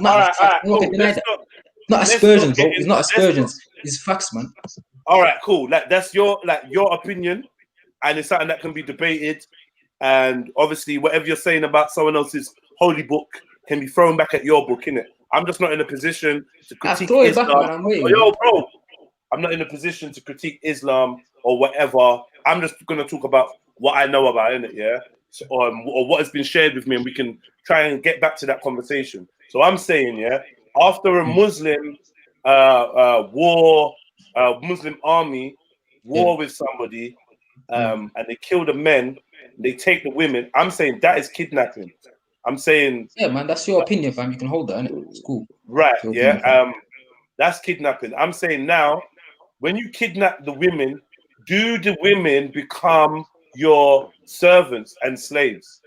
No one can deny that. Not aspersions, bro. It's not aspersions. It's facts, man. All right, cool. That's your opinion, and it's something that can be debated. And obviously, whatever you're saying about someone else's holy book can be thrown back at your book, innit? I'm just not in a position to critique Islam. Bro, I'm not in a position to critique Islam or whatever. I'm just gonna talk about what I know about, innit? Yeah, so, or what has been shared with me, and we can try and get back to that conversation. So I'm saying, yeah, after a Muslim Muslim army war with somebody, and they kill the men, they take the women. I'm saying that is kidnapping. I'm saying, yeah, man, that's your opinion, fam. You can hold that, innit? It's cool. Right, yeah. That's kidnapping. I'm saying now, when you kidnap the women, do the women become your servants and slaves?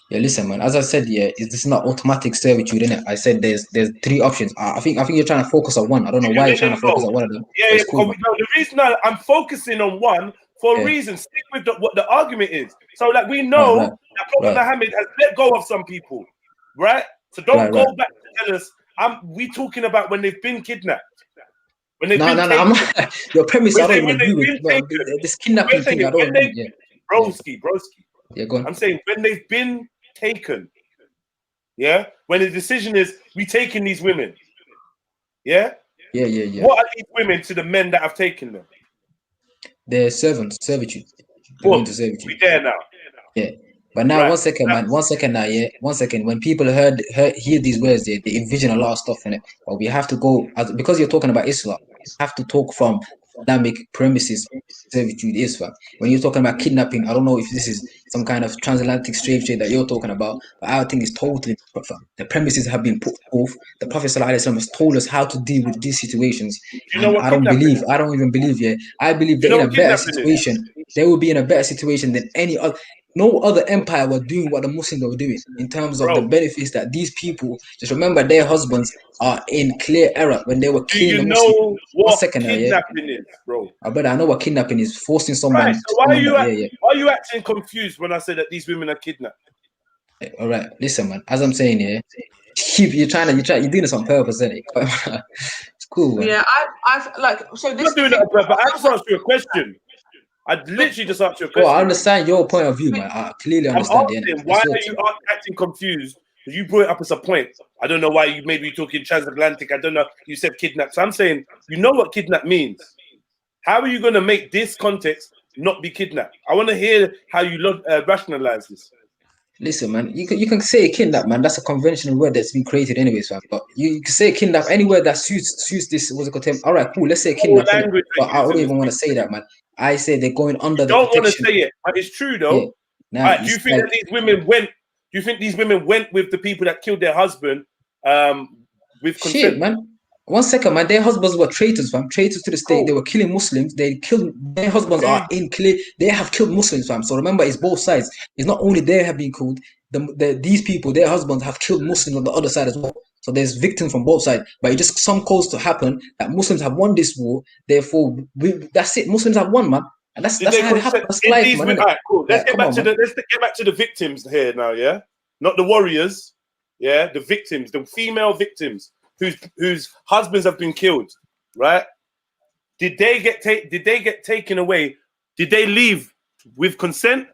Yeah, listen, man. As I said, yeah, this is not automatic servitude, innit? I said there's three options. I think you're trying to focus on one. I don't know why you're trying to focus on one of them. Yeah, cool, the reason I'm focusing on one for a reason. Stick with what the argument is. So, like, we know that Prophet Muhammad has let go of some people, right? So don't go back to tell us. We talking about when they've been kidnapped. When they've been taken. I'm not, your premise, I don't even agree with. This kidnapping thing, I don't agree. Yeah. Broski. Yeah, go on. I'm saying when they've been taken, yeah? When the decision is, we taking these women, yeah? Yeah. What are these women to the men that have taken them? They're servants, servitude. They're into servitude. We there now. Yeah. But now, 1 second, man. 1 second now, yeah. 1 second. When people hear these words, they envision a lot of stuff in it. But we have to go, because you're talking about Islam, you have to talk from Islamic premises. Servitude is, fam. When you're talking about kidnapping, I don't know if this is some kind of transatlantic slave trade that you're talking about, but I think it's totally different, fam. The premises have been put forth. The Prophet ﷺ has told us how to deal with these situations. You know what I don't even believe, yeah. I believe they're in a better situation. They will be in a better situation than any other. No other empire were doing what the Muslims were doing in terms of the benefits that these people. Just remember, their husbands are in clear error when they were killing the Muslims. Do you know what kidnapping is, bro? I know what kidnapping is. Forcing someone. Right, so why are you acting confused when I say that these women are kidnapped? All right, listen, man. As I'm saying here, you're doing this on purpose, isn't it? It's cool, man. Yeah, I've like so. I'm not doing it on purpose. I just asked you a question. I literally just asked you a question. Well, I understand your point of view, man. I clearly understand. Why are you acting confused? Because you brought it up as a point. I don't know why you maybe talking transatlantic. I don't know. You said kidnap. So I'm saying, you know what kidnap means. How are you going to make this context not be kidnapped? I want to hear how you rationalize this. Listen, man, you can say kidnap, man. That's a conventional word that's been created anyways, man. But you can say kidnap anywhere that suits this. What's it called? All right, cool. Let's say kidnap. But I don't even want to say that, man. I say they're going under the protection. Don't want to say it, but it's true though. Yeah. Do you think that these women went? Do you think these women went with the people that killed their husband with consent? Shit, man. 1 second, man. Their husbands were traitors, fam. Traitors to the state. Cool. They were killing Muslims. Their husbands are in clear. They have killed Muslims, fam. So remember, it's both sides. It's not only they have been killed. These people, their husbands have killed Muslims on the other side as well. So there's victims from both sides. But it just some cause to happen that Muslims have won this war. Therefore, that's it. Muslims have won, man. And that's how it happens. That's life, man. All right, cool. Let's get back to the victims here now, yeah? Not the warriors, yeah? The victims, the female victims whose husbands have been killed, right? Did they get taken away? Did they leave with consent?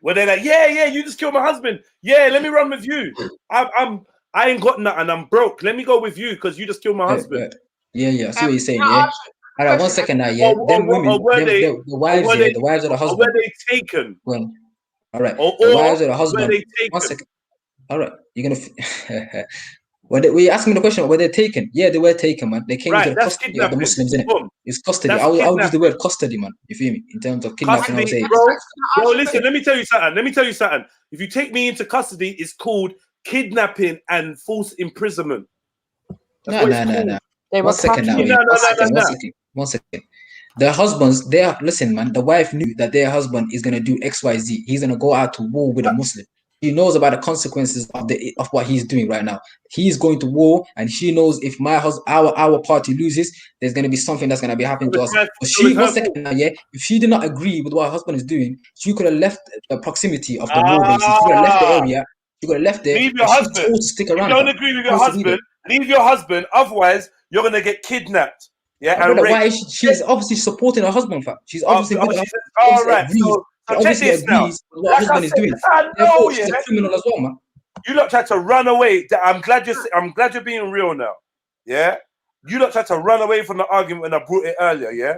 Were they like, yeah, you just killed my husband. Yeah, let me run with you. I ain't got nothing. I'm broke. Let me go with you because you just killed my husband. Yeah. I see what you're saying. Yeah. All right, 1 second now. Yeah, them women, the wives of the husband. Were they taken? Well, all right. The wives of the husband. Were they taken? 1 second. All right, you're gonna. Were you asking me the question? Were they taken? Yeah, they were taken, man. They came into Right, the that's custody of the kidnapping. Muslims, innit? Boom. It's custody. That's I would use the kidnapping. word custody, man. You feel me? In terms of kidnapping, I would Custody, say. bro. Listen, let me tell you something. Let me tell you something. If you take me into custody, it's called kidnapping and false imprisonment. That's No, what no, it's no, called. no. They were One second now. captured. One second. Their husbands, listen, man. The wife knew that their husband is gonna do X, Y, Z. He's gonna go out to war with a Muslim. He knows about the consequences of what he's doing right now. He's going to war, and she knows if our party loses, there's gonna be something that's gonna be happening to us. But she, one second now, yeah. If she did not agree with what her husband is doing, she could have left the proximity of the war base. She could have left the area. She could have left there. Leave your She husband. chose to stick around. If you don't agree with your husband, leave your husband. Otherwise, you're gonna get kidnapped. Yeah, and brother, why raped. is she's obviously supporting her husband, fam. She's obviously with her. All right. So check this now. Agrees with what Like husband I is said, doing. I know, Therefore, she's yeah. a criminal as well, man. You lot tried to run away. I'm glad you're being real now. Yeah. You lot tried to run away from the argument when I brought it earlier. Yeah.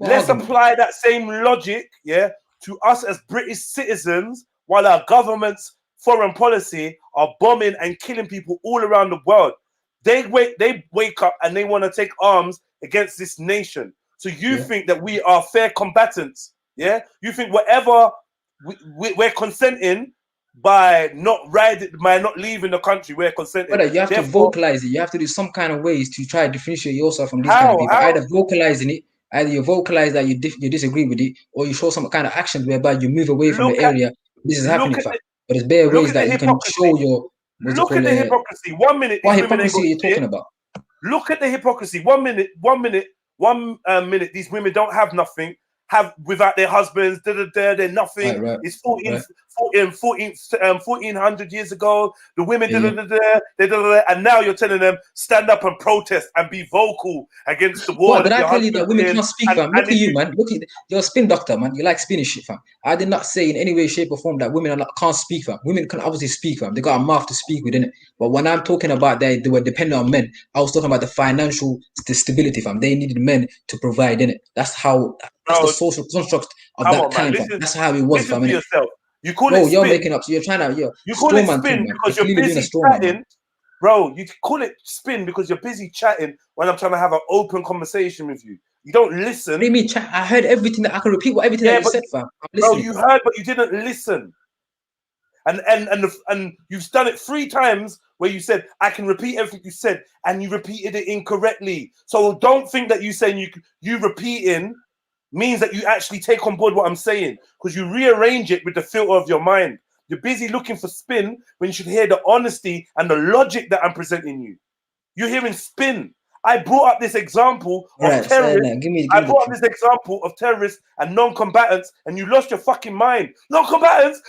Let's apply that same logic, yeah, to us as British citizens, while our government's foreign policy are bombing and killing people all around the world. They wake up and they want to take arms against this nation. So you think that we are fair combatants? Yeah. You think whatever we're consenting by not leaving the country, we're consenting. Brother, you have to vocalize it. You have to do some kind of ways to try to differentiate yourself from these kind of people. Either vocalizing it, either you vocalize that you disagree with it, or you show some kind of action whereby you move away from the area this is happening. But there's bare ways that you can show your. Look at the hypocrisy. 1 minute. What hypocrisy are you talking about? Look at the hypocrisy. 1 minute. 1 minute. 1 minute. These women don't have nothing. Have without their husbands. They're nothing. Right. It's 1400 years ago. The women and now you're telling them stand up and protest and be vocal against the war. What did I tell you that women cannot speak, fam? Look at you, man. Look at you're a spin doctor, man. You like spinning shit, fam. I did not say in any way, shape, or form that women can't speak, fam. Women can obviously speak, fam. They got a mouth to speak with, innit? But when I'm talking about they were dependent on men, I was talking about the financial stability, fam. They needed men to provide, innit? That's the social construct of that time, fam. That's how it was, fam. You call it spin. You're making up. So you're trying to. You call it spin because you're busy chatting. Bro, you call it spin because you're busy chatting when I'm trying to have an open conversation with you. You don't listen. What do you mean chat? I heard everything that I can repeat. Everything that you said, fam. Bro, you heard, but you didn't listen. And you've done it 3 times where you said I can repeat everything you said, and you repeated it incorrectly. So don't think that you saying you repeating means that you actually take on board what I'm saying, because you rearrange it with the filter of your mind. You're busy looking for spin when you should hear the honesty and the logic that I'm presenting you. You're hearing spin. I brought up this example of terrorists. I brought up this example of terrorists and non-combatants, and you lost your fucking mind. Non-combatants.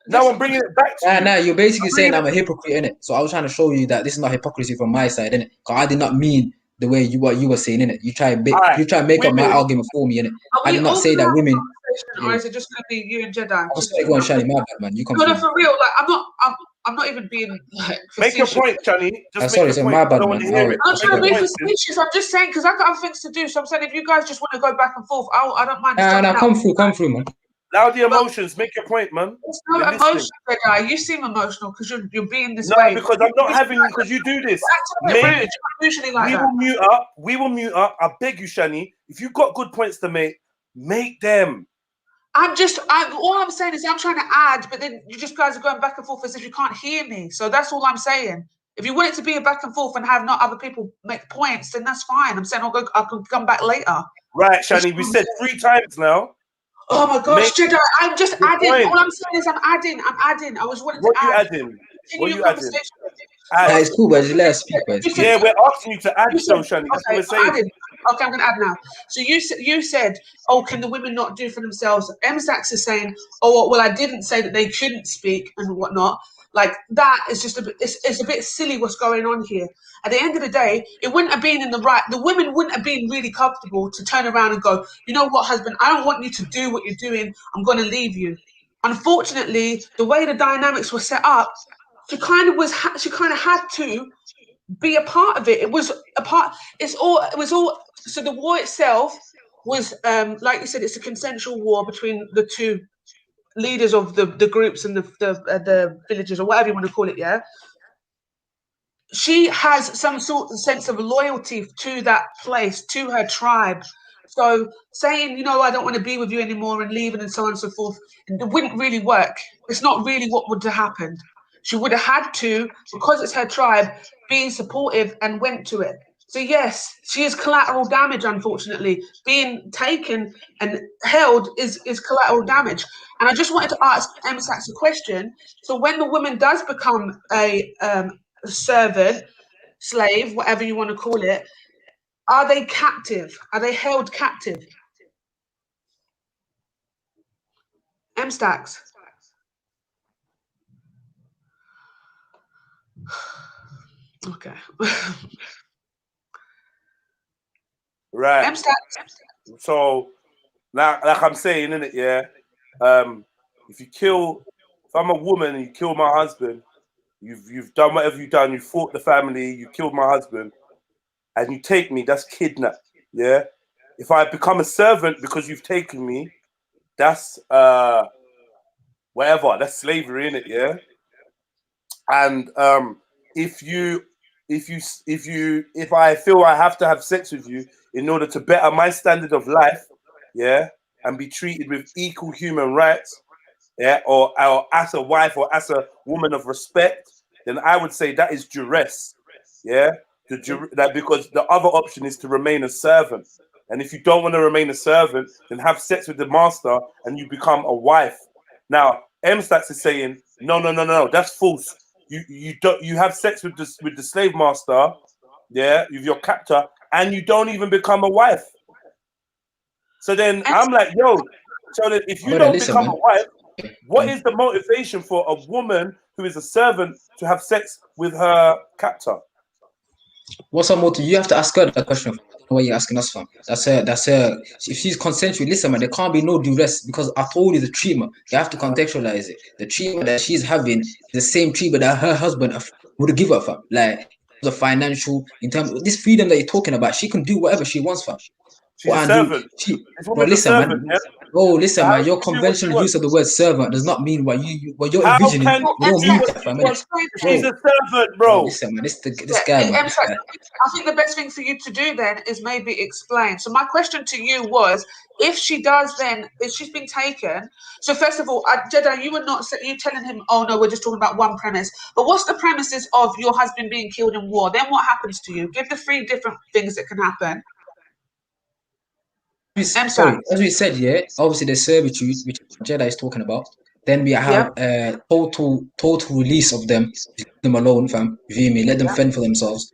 Now I'm bringing it back to you. Nah, you're basically saying I'm a hypocrite, innit? So I was trying to show you that this is not hypocrisy from my side, innit? Because I did not mean the way you were saying, innit? You try and make up my argument for me, innit? I did not say that women. Or is it just going to be you and Jedi? I'm sorry, go on, Shani, my bad, man. You come. No, for real. Like I'm not even being like. Make your point, Shani. Sorry, my bad, man. I'm not trying to be facetious. I'm just saying because I got other things to do. So I'm saying if you guys just want to go back and forth, I don't mind. Nah, come through, man. Now the emotions, make your point, man. It's not emotional, Jedi. You seem emotional because you're being this way. No, because I'm not having because you do this. Usually like that. We will mute up. I beg you, Shani. If you've got good points to make them. All I'm saying is I'm trying to add, but then you just guys are going back and forth as if you can't hear me. So that's all I'm saying. If you want it to be a back and forth and have not other people make points, then that's fine. I'm saying I can come back later. Right, Shani. We said 3 times now. Oh my gosh, Jedi! I'm just adding. All I'm saying is I'm adding. I was wanting to add. What are you adding? It's cool, but just let us speak, man. Yeah, we're asking you to add, so Shani. That's what we're saying. Okay, I'm going to add now. So you said, oh, can the women not do for themselves? MSAX is saying, oh, well, I didn't say that they couldn't speak and whatnot. Like, that is just it's a bit silly what's going on here. At the end of the day, it wouldn't have been the women wouldn't have been really comfortable to turn around and go, you know what, husband, I don't want you to do what you're doing. I'm going to leave you. Unfortunately, the way the dynamics were set up, she kind of had to be a part of it. It was a part. It was all. So the war itself was, like you said, it's a consensual war between the 2 leaders of the groups and the villages or whatever you want to call it. Yeah. she has some sort of sense of loyalty to that place, to her tribe. So saying, you know, I don't want to be with you anymore and leaving and so on and so forth, it wouldn't really work. It's not really what would have happened. She would have had to, because it's her tribe, being supportive and went to it. So yes, she is collateral damage, unfortunately. Being taken and held is collateral damage. And I just wanted to ask MSAX a question. So when the woman does become a servant, slave, whatever you want to call it, are they captive? Are they held captive? MSTAX. Okay. Right. MSTAX. So now, like I'm saying, innit, yeah. If I'm a woman and you kill my husband, you've done whatever you've done. You fought the family. You killed my husband, and you take me. That's kidnap. Yeah. If I become a servant because you've taken me, that's whatever. That's slavery, innit, yeah. And if I feel I have to have sex with you in order to better my standard of life, yeah, and be treated with equal human rights, yeah, or as a wife or as a woman of respect, then I would say that is duress, yeah. That because the other option is to remain a servant, and if you don't want to remain a servant, then have sex with the master and you become a wife. Now, MSTAX is saying no, that's false. You have sex with the slave master, yeah, with your captor, and you don't even become a wife. So then I'm like, yo, so that if you don't become a wife, what is the motivation for a woman who is a servant to have sex with her captor? What's her motive? You have to ask her that question. What you're asking us for? That's her. If she's consensual, listen, man, there can't be no duress because I told you the treatment. You have to contextualize it. The treatment that she's having is the same treatment that her husband would give her, fam. Like the financial, in terms of this freedom that you're talking about, she can do whatever she wants, fam. She's a servant. Bro, listen, man. Oh, listen, man. Your conventional use of the word servant does not mean what you're envisioning. You don't mean that, fam. She's a servant, bro. Listen, man. This guy, man. I think the best thing for you to do then is maybe explain. So my question to you was, if she does then, if she's been taken, so first of all, Jedi, you were not you telling him, oh no, we're just talking about one premise. But what's the premises of your husband being killed in war? Then what happens to you? Give the 3 different things that can happen. Sorry, as we said, yeah, obviously the servitude, which Jedi is talking about. Then we have total release of them, leave them alone, fam. Let them fend for themselves.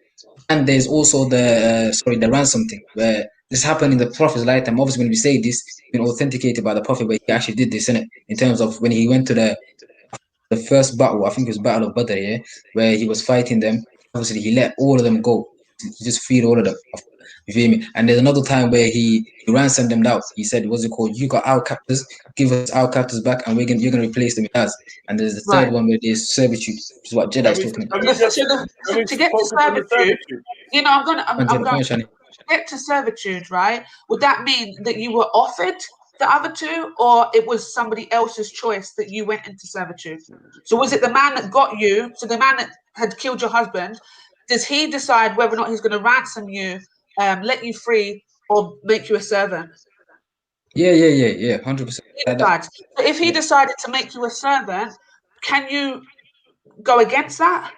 And there's also the ransom thing, where this happened in the Prophet's lifetime. Obviously, when we say this, it's been authenticated by the Prophet, but he actually did this, innit? In terms of when he went to the first battle, I think it was Battle of Badr, yeah, where he was fighting them. Obviously, he let all of them go. He just freed all of them. You feel me? And there's another time where he ransomed them out. He said, "What's it called? You got our captors. Give us our captors back, and you're gonna replace them with us." And there's the third one where there's servitude, which is what Jedi is talking about. To get to servitude, you know, I'm going to get to servitude, right? Would that mean that you were offered the other 2, or it was somebody else's choice that you went into servitude? So was it the man that got you? So the man that had killed your husband, does he decide whether or not he's going to ransom you, let you free, or make you a servant? Yeah, 100%. So if he decided to make you a servant, can you go against that?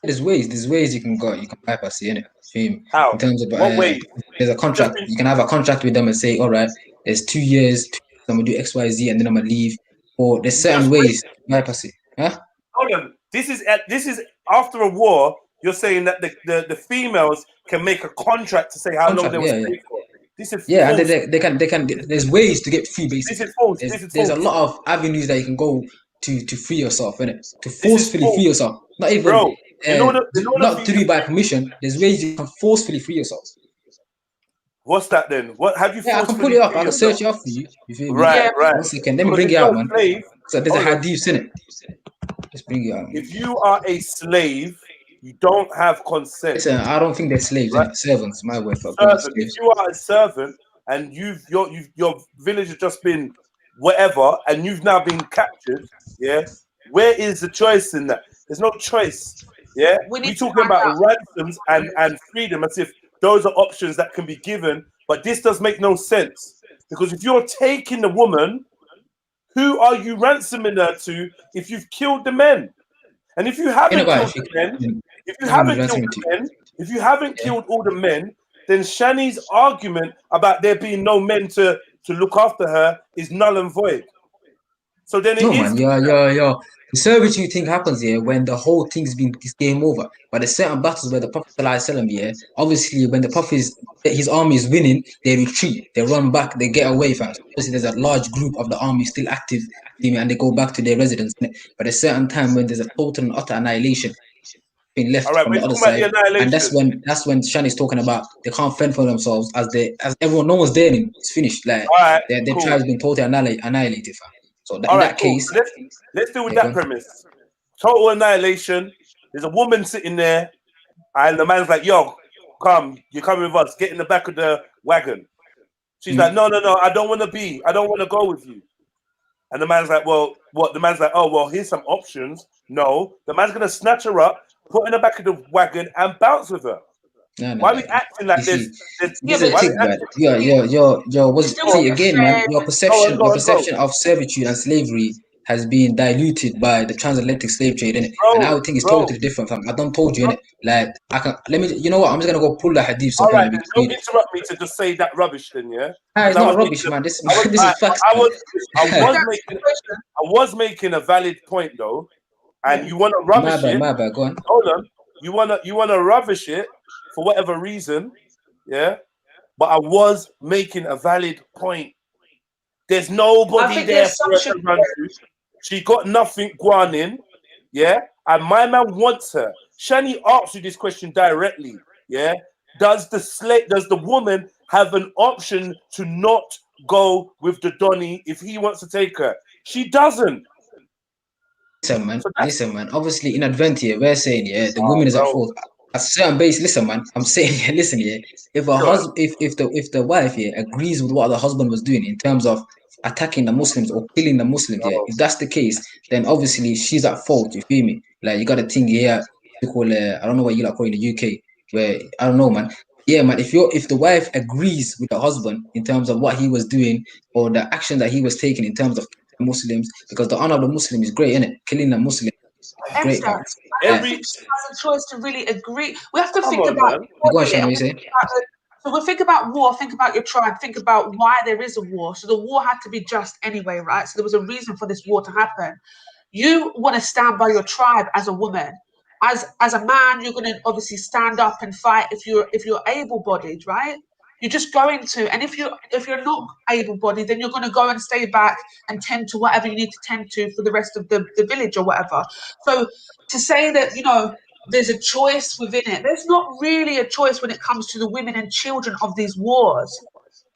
There's ways you can go. You can bypass it, innit? How? In terms of what way? There's a contract. You can have a contract with them and say, all right, there's 2 years, I'm gonna do X, Y, Z, and then I'm gonna leave. Or there's certain ways to bypass it. Huh? Hold on. This is after a war. You're saying that the females can make a contract to say how long they will stay for. This is false. And they can. There's ways to get free, basically. This is false. There's a lot of avenues that you can go to free yourself, innit? To forcefully free yourself. Not even not to do by permission. There's ways you can forcefully free yourself. What's that then? What have you? Yeah, I can pull it up. I can search it up for you. You feel me? Right. 1 second. Let me bring it out, man. So there's a hadith in it. Let's bring it out. If you are a slave, you don't have consent. Listen, I don't think they're slaves. Right? Servants, my word. If you are a servant and your village has just been whatever, and you've now been captured, yeah, where is the choice in that? There's no choice. Yeah, We we need to talking find about out. ransoms and freedom as if those are options that can be given. But this does make no sense, because if you're taking the woman, who are you ransoming her to if you've killed the men? And if you haven't killed the men, if you haven't killed the men, if you haven't killed all the men, then Shani's argument about there being no men to look after her is null and void. So then it No, is. man, the servitude thing happens here when the whole thing's been it's game over. But there's certain battles where the Prophet ﷺ, obviously when the Prophet his army is winning, they retreat, they run back, they get away from it. Obviously, there's a large group of the army still active, and they go back to their residence. But there's certain time when there's a total and utter annihilation being left All right, from we're the other talking about side, the annihilation. and that's when Shani's talking about they can't fend for themselves as everyone, no one's there anymore. It's finished. Like all right, their cool. tribe's been totally annihilated, fam. So All in right, that cool. case, So let's deal with that premise. Total annihilation. There's a woman sitting there, and the man's like, "Yo, come, you're coming with us. Get in the back of the wagon." She's like, "No, I don't want to go with you." And the man's like, "Well, what?" The man's like, "Oh, well, here's some options." No, the man's gonna snatch her up, put her in the back of the wagon, and bounce with her. Why are we acting like this? This is a tick, man. Again, man. Your perception of servitude and slavery has been diluted by the transatlantic slave trade, innit? And I would think it's totally different, fam. I done told you, innit? Like you know what? I'm just gonna go pull the hadith so All right, we then can don't read it. interrupt me to just say that rubbish, then, yeah. It's not rubbish, man. This is facts. I was making a valid point though, and you want to rubbish it. My bad. Go on. Hold on. You wanna rubbish it for whatever reason, yeah. But I was making a valid point. There's nobody there for her to run to. She got nothing going in, yeah. And my man wants her. Shani asked you this question directly, yeah. Does the woman have an option to not go with the Donny if he wants to take her? She doesn't. Listen, man. Obviously, in advent here, we're saying, the woman is at fault. At a certain base, listen, man. I'm saying, listen, if a husband, if the wife agrees with what the husband was doing in terms of attacking the Muslims or killing the Muslims, if that's the case, then obviously she's at fault. You feel me? Like you got a thing here. I don't know what you like call in the UK, where I don't know, man. Yeah, man. If the wife agrees with the husband in terms of what he was doing or the action that he was taking in terms of Muslims, because the honor of the Muslim is great, isn't it? Killing a Muslim is great. I don't think she has a choice to really agree. We have to think about. Go on, Sham, what you say? So we think about war, think about your tribe, think about why there is a war. So the war had to be just anyway, right? So there was a reason for this war to happen. You want to stand by your tribe as a woman. As a man, you're going to obviously stand up and fight if you're able-bodied, right? You're just going to, and if you're not able-bodied, then you're going to go and stay back and tend to whatever you need to tend to for the rest of the village or whatever. So to say that, there's a choice within it, there's not really a choice when it comes to the women and children of these wars.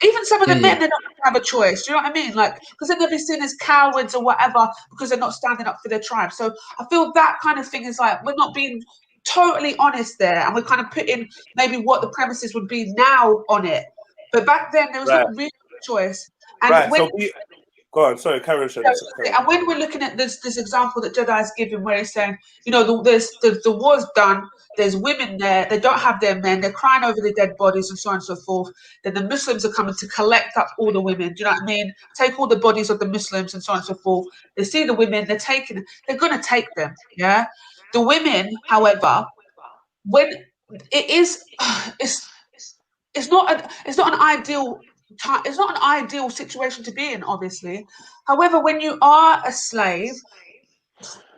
Even some of the men, they don't have a choice. Do you know what I mean? Like, because they're never seen as cowards or whatever because they're not standing up for their tribe. So I feel that kind of thing is like, we're not being totally honest there, and we're kind of putting maybe what the premises would be now on it. But back then, there was not really a choice. And when go on, sorry, carry on. And when we're looking at this example that Jedi is giving, where he's saying, the war's done, there's women there, they don't have their men, they're crying over the dead bodies and so on and so forth. Then the Muslims are coming to collect up all the women. Do you know what I mean? Take all the bodies of the Muslims and so on and so forth. They see the women, they're going to take them. Yeah. The women, however, when it is, it's not an ideal. It's not an ideal situation to be in, obviously. However, when you are a slave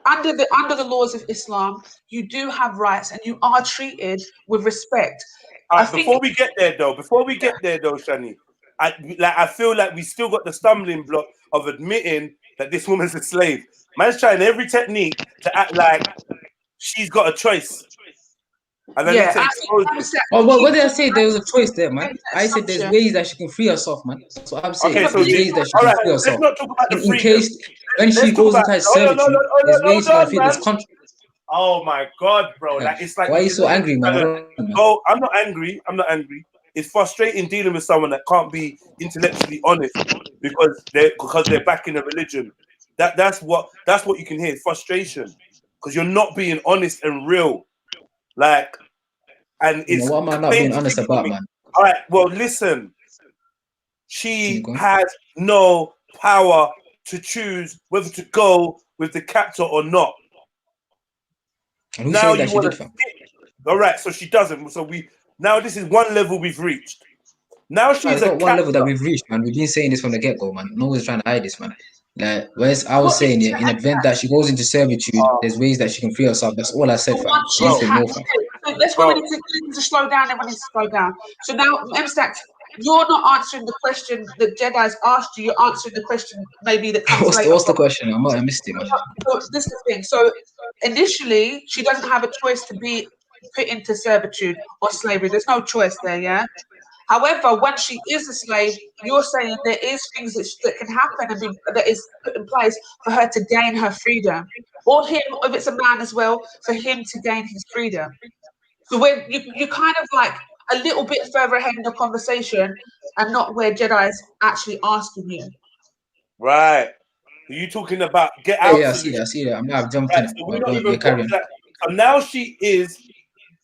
under the laws of Islam, you do have rights and you are treated with respect. Before we get there, though, Shani, I feel like we still got the stumbling block of admitting that this woman's a slave. Man's trying every technique to act like she's got a choice. And then what did I say? There was a choice there, man. I said there's ways that she can free herself, man. That's what I'm saying. Okay, so ways that she can free herself. Let's not talk about the in case when she goes into servitude, there's ways she can free this country. Oh my God, bro! Like it's like why are you so angry, man? I'm not angry. It's frustrating dealing with someone that can't be intellectually honest because they're back in a religion. That's what you can hear. Frustration because you're not being honest and real. Like, and it's what am I not being honest about, man? All right, well, listen. She has no power to choose whether to go with the captor or not. And who Now said that you want to. All right, so she doesn't. So now this is one level we've reached. Now she's got one level that we've reached, man. We've been saying this from the get-go, man. No one's trying to hide this, man. Like, whereas I was saying, yeah, in the event that she goes into servitude, there's ways that she can free herself. That's all I said, fam. Nothing more, fam. That's why we need to slow down. Everyone needs to slow down. So now, Mstack, you're not answering the question that Jedi's asked you. You're answering the question maybe that comes later. What's the question? I missed it, man. So this is the thing. So initially, she doesn't have a choice to be put into servitude or slavery. There's no choice there, yeah? However, when she is a slave, you're saying there is things that can happen and that is put in place for her to gain her freedom. Or him, if it's a man as well, for him to gain his freedom. So when you're kind of like a little bit further ahead in the conversation and not where Jedi's actually asking you. Right. Are you talking about get out? Yeah, I see that. I'm not jumping. Right, so now she is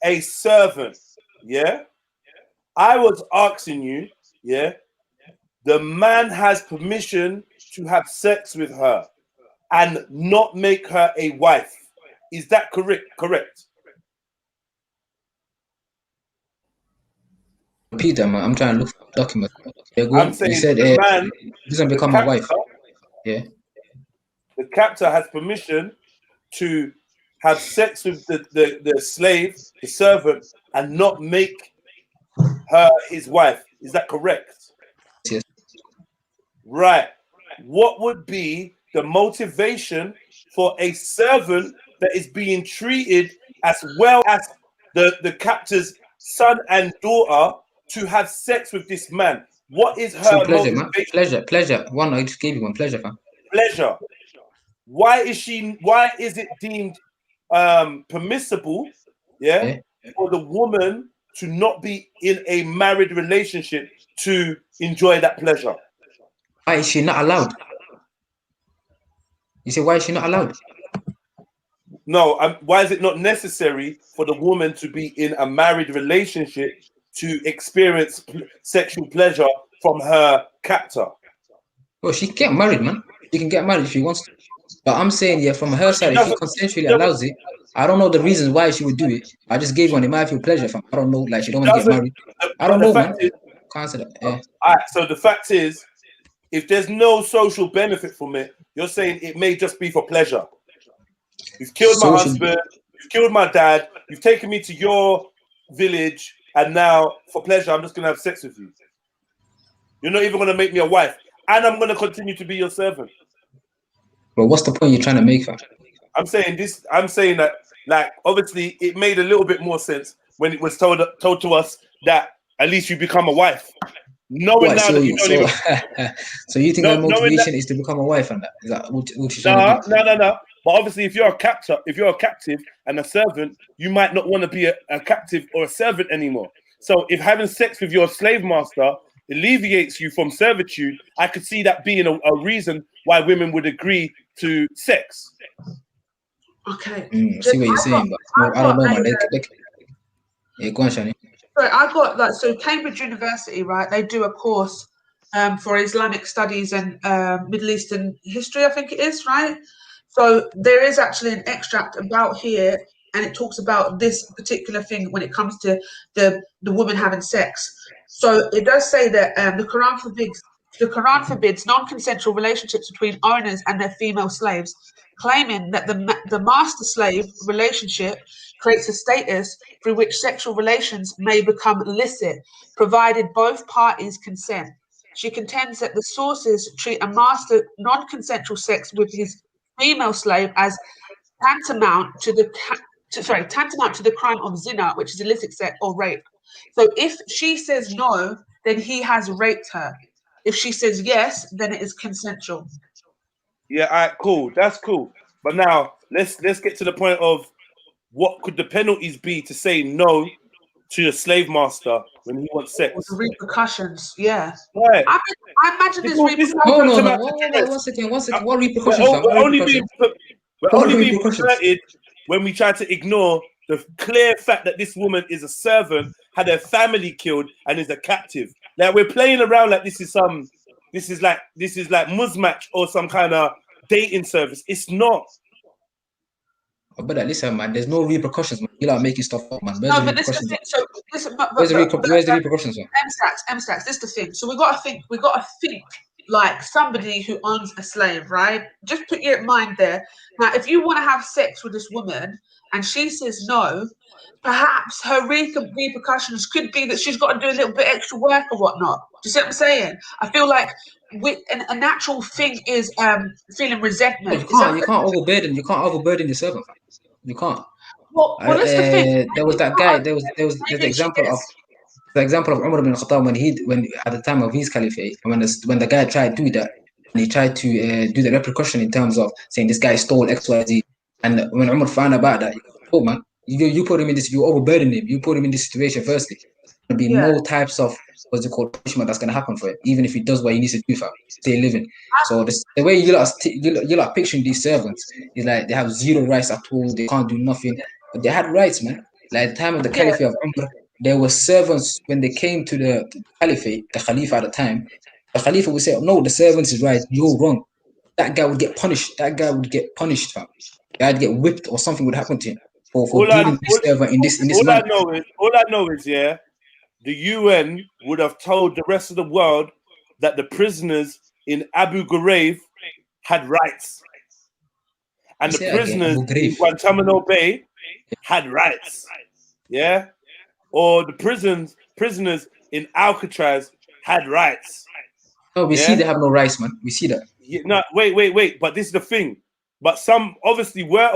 a servant. Yeah. I was asking you, yeah, the man has permission to have sex with her and not make her a wife. Is that correct? Correct. Repeat that, man. I'm trying to look for a document. I'm saying you said the man doesn't become a wife. Yeah. The captor has permission to have sex with the slave, the servant, and not make her his wife. Is that correct? Yes. Right. What would be the motivation for a servant that is being treated as well as the captor's son and daughter to have sex with this man? What is her pleasure, motivation? Man. Pleasure. One, I just gave you one. Pleasure, fam. Pleasure. Why is it deemed permissible, yeah, for the woman to not be in a married relationship to enjoy that pleasure? Why is she not allowed? You say, why is she not allowed? No, why is it not necessary for the woman to be in a married relationship to experience sexual pleasure from her captor? Well, she can get married, man. She can get married if she wants to. But I'm saying, yeah, from her side, if she consensually allows it, I don't know the reasons why she would do it. I just gave one. It might feel pleasure from. I don't know, like she don't want to get married. I don't know, man. Can't say that. Yeah. All right. So the fact is, if there's no social benefit from it, you're saying it may just be for pleasure. You've killed my husband. You've killed my dad. You've taken me to your village, and now for pleasure, I'm just gonna have sex with you. You're not even gonna make me a wife, and I'm gonna continue to be your servant. But what's the point you're trying to make, fam? I'm saying that, like, obviously, it made a little bit more sense when it was told to us that at least you become a wife. Knowing now that you don't even. So you think that motivation is to become a wife, and that is that what you're trying to do? No. But obviously, if you're a captive and a servant, you might not want to be a captive or a servant anymore. So if having sex with your slave master alleviates you from servitude, I could see that being a reason why women would agree to sex. Okay. I see what you're saying, but I don't know, man. Yeah, go on, Shani. Sorry, I got that. So Cambridge University, right? They do a course for Islamic studies and Middle Eastern history, I think it is, right? So there is actually an extract about here, and it talks about this particular thing when it comes to the woman having sex. So it does say that the Quran forbids non-consensual relationships between owners and their female slaves, claiming that the master-slave relationship creates a status through which sexual relations may become illicit, provided both parties consent. She contends that the sources treat a master non-consensual sex with his female slave as tantamount to the crime of zina, which is illicit sex or rape. So if she says no, then he has raped her. If she says yes, then it is consensual. Yeah, all right, cool. That's cool. But now let's get to the point of what could the penalties be to say no to your slave master when he wants sex? The repercussions, yeah. Right. I imagine there's repercussions. No. One second. What repercussions? We're only being perverted when we try to ignore the clear fact that this woman is a servant, had her family killed, and is a captive. Like we're playing around like this is like Muzmatch or some kind of dating service. It's not. But listen, man, there's no repercussions, man. You like making stuff up, man. Where's the repercussions? So listen, where's the repercussions, man? M-Stacks, this is the thing. So we gotta think like somebody who owns a slave, right? Just put your mind there. Now, if you want to have sex with this woman and she says no, perhaps her repercussions could be that she's got to do a little bit extra work or whatnot. Do you see what I'm saying? I feel like a natural thing is feeling resentment. You can't overburden the servant. You can't. Well, that's the thing. There was that guy. There was the example of Umar ibn Khattab when at the time of his caliphate, when the guy tried to do that, and he tried to do the repercussion in terms of saying this guy stole XYZ, and when Umar found about that, oh man, you put him in this, you overburden him, you put him in this situation. Firstly, there'll be no types of what's it called punishment that's gonna happen for it, even if he does what he needs to do for stay living. So the way you lot picturing these servants is like they have zero rights at all. They can't do nothing, but they had rights, man. Like at the time of the caliphate of Umar, there were servants when they came to the caliphate, the Khalifa at the time. The Khalifa would say, "No, the servants is right. You're wrong." That guy would get punished. Fam. The guy would get whipped or something would happen to him for dealing with this servant in this manner. All I know is, yeah, the UN would have told the rest of the world that the prisoners in Abu Ghraib had rights, and the prisoners in Guantanamo Bay had rights. Yeah. Or the prisoners in Alcatraz had rights. No, we see they have no rights, man. We see that. Yeah, no, wait. But this is the thing. But some obviously were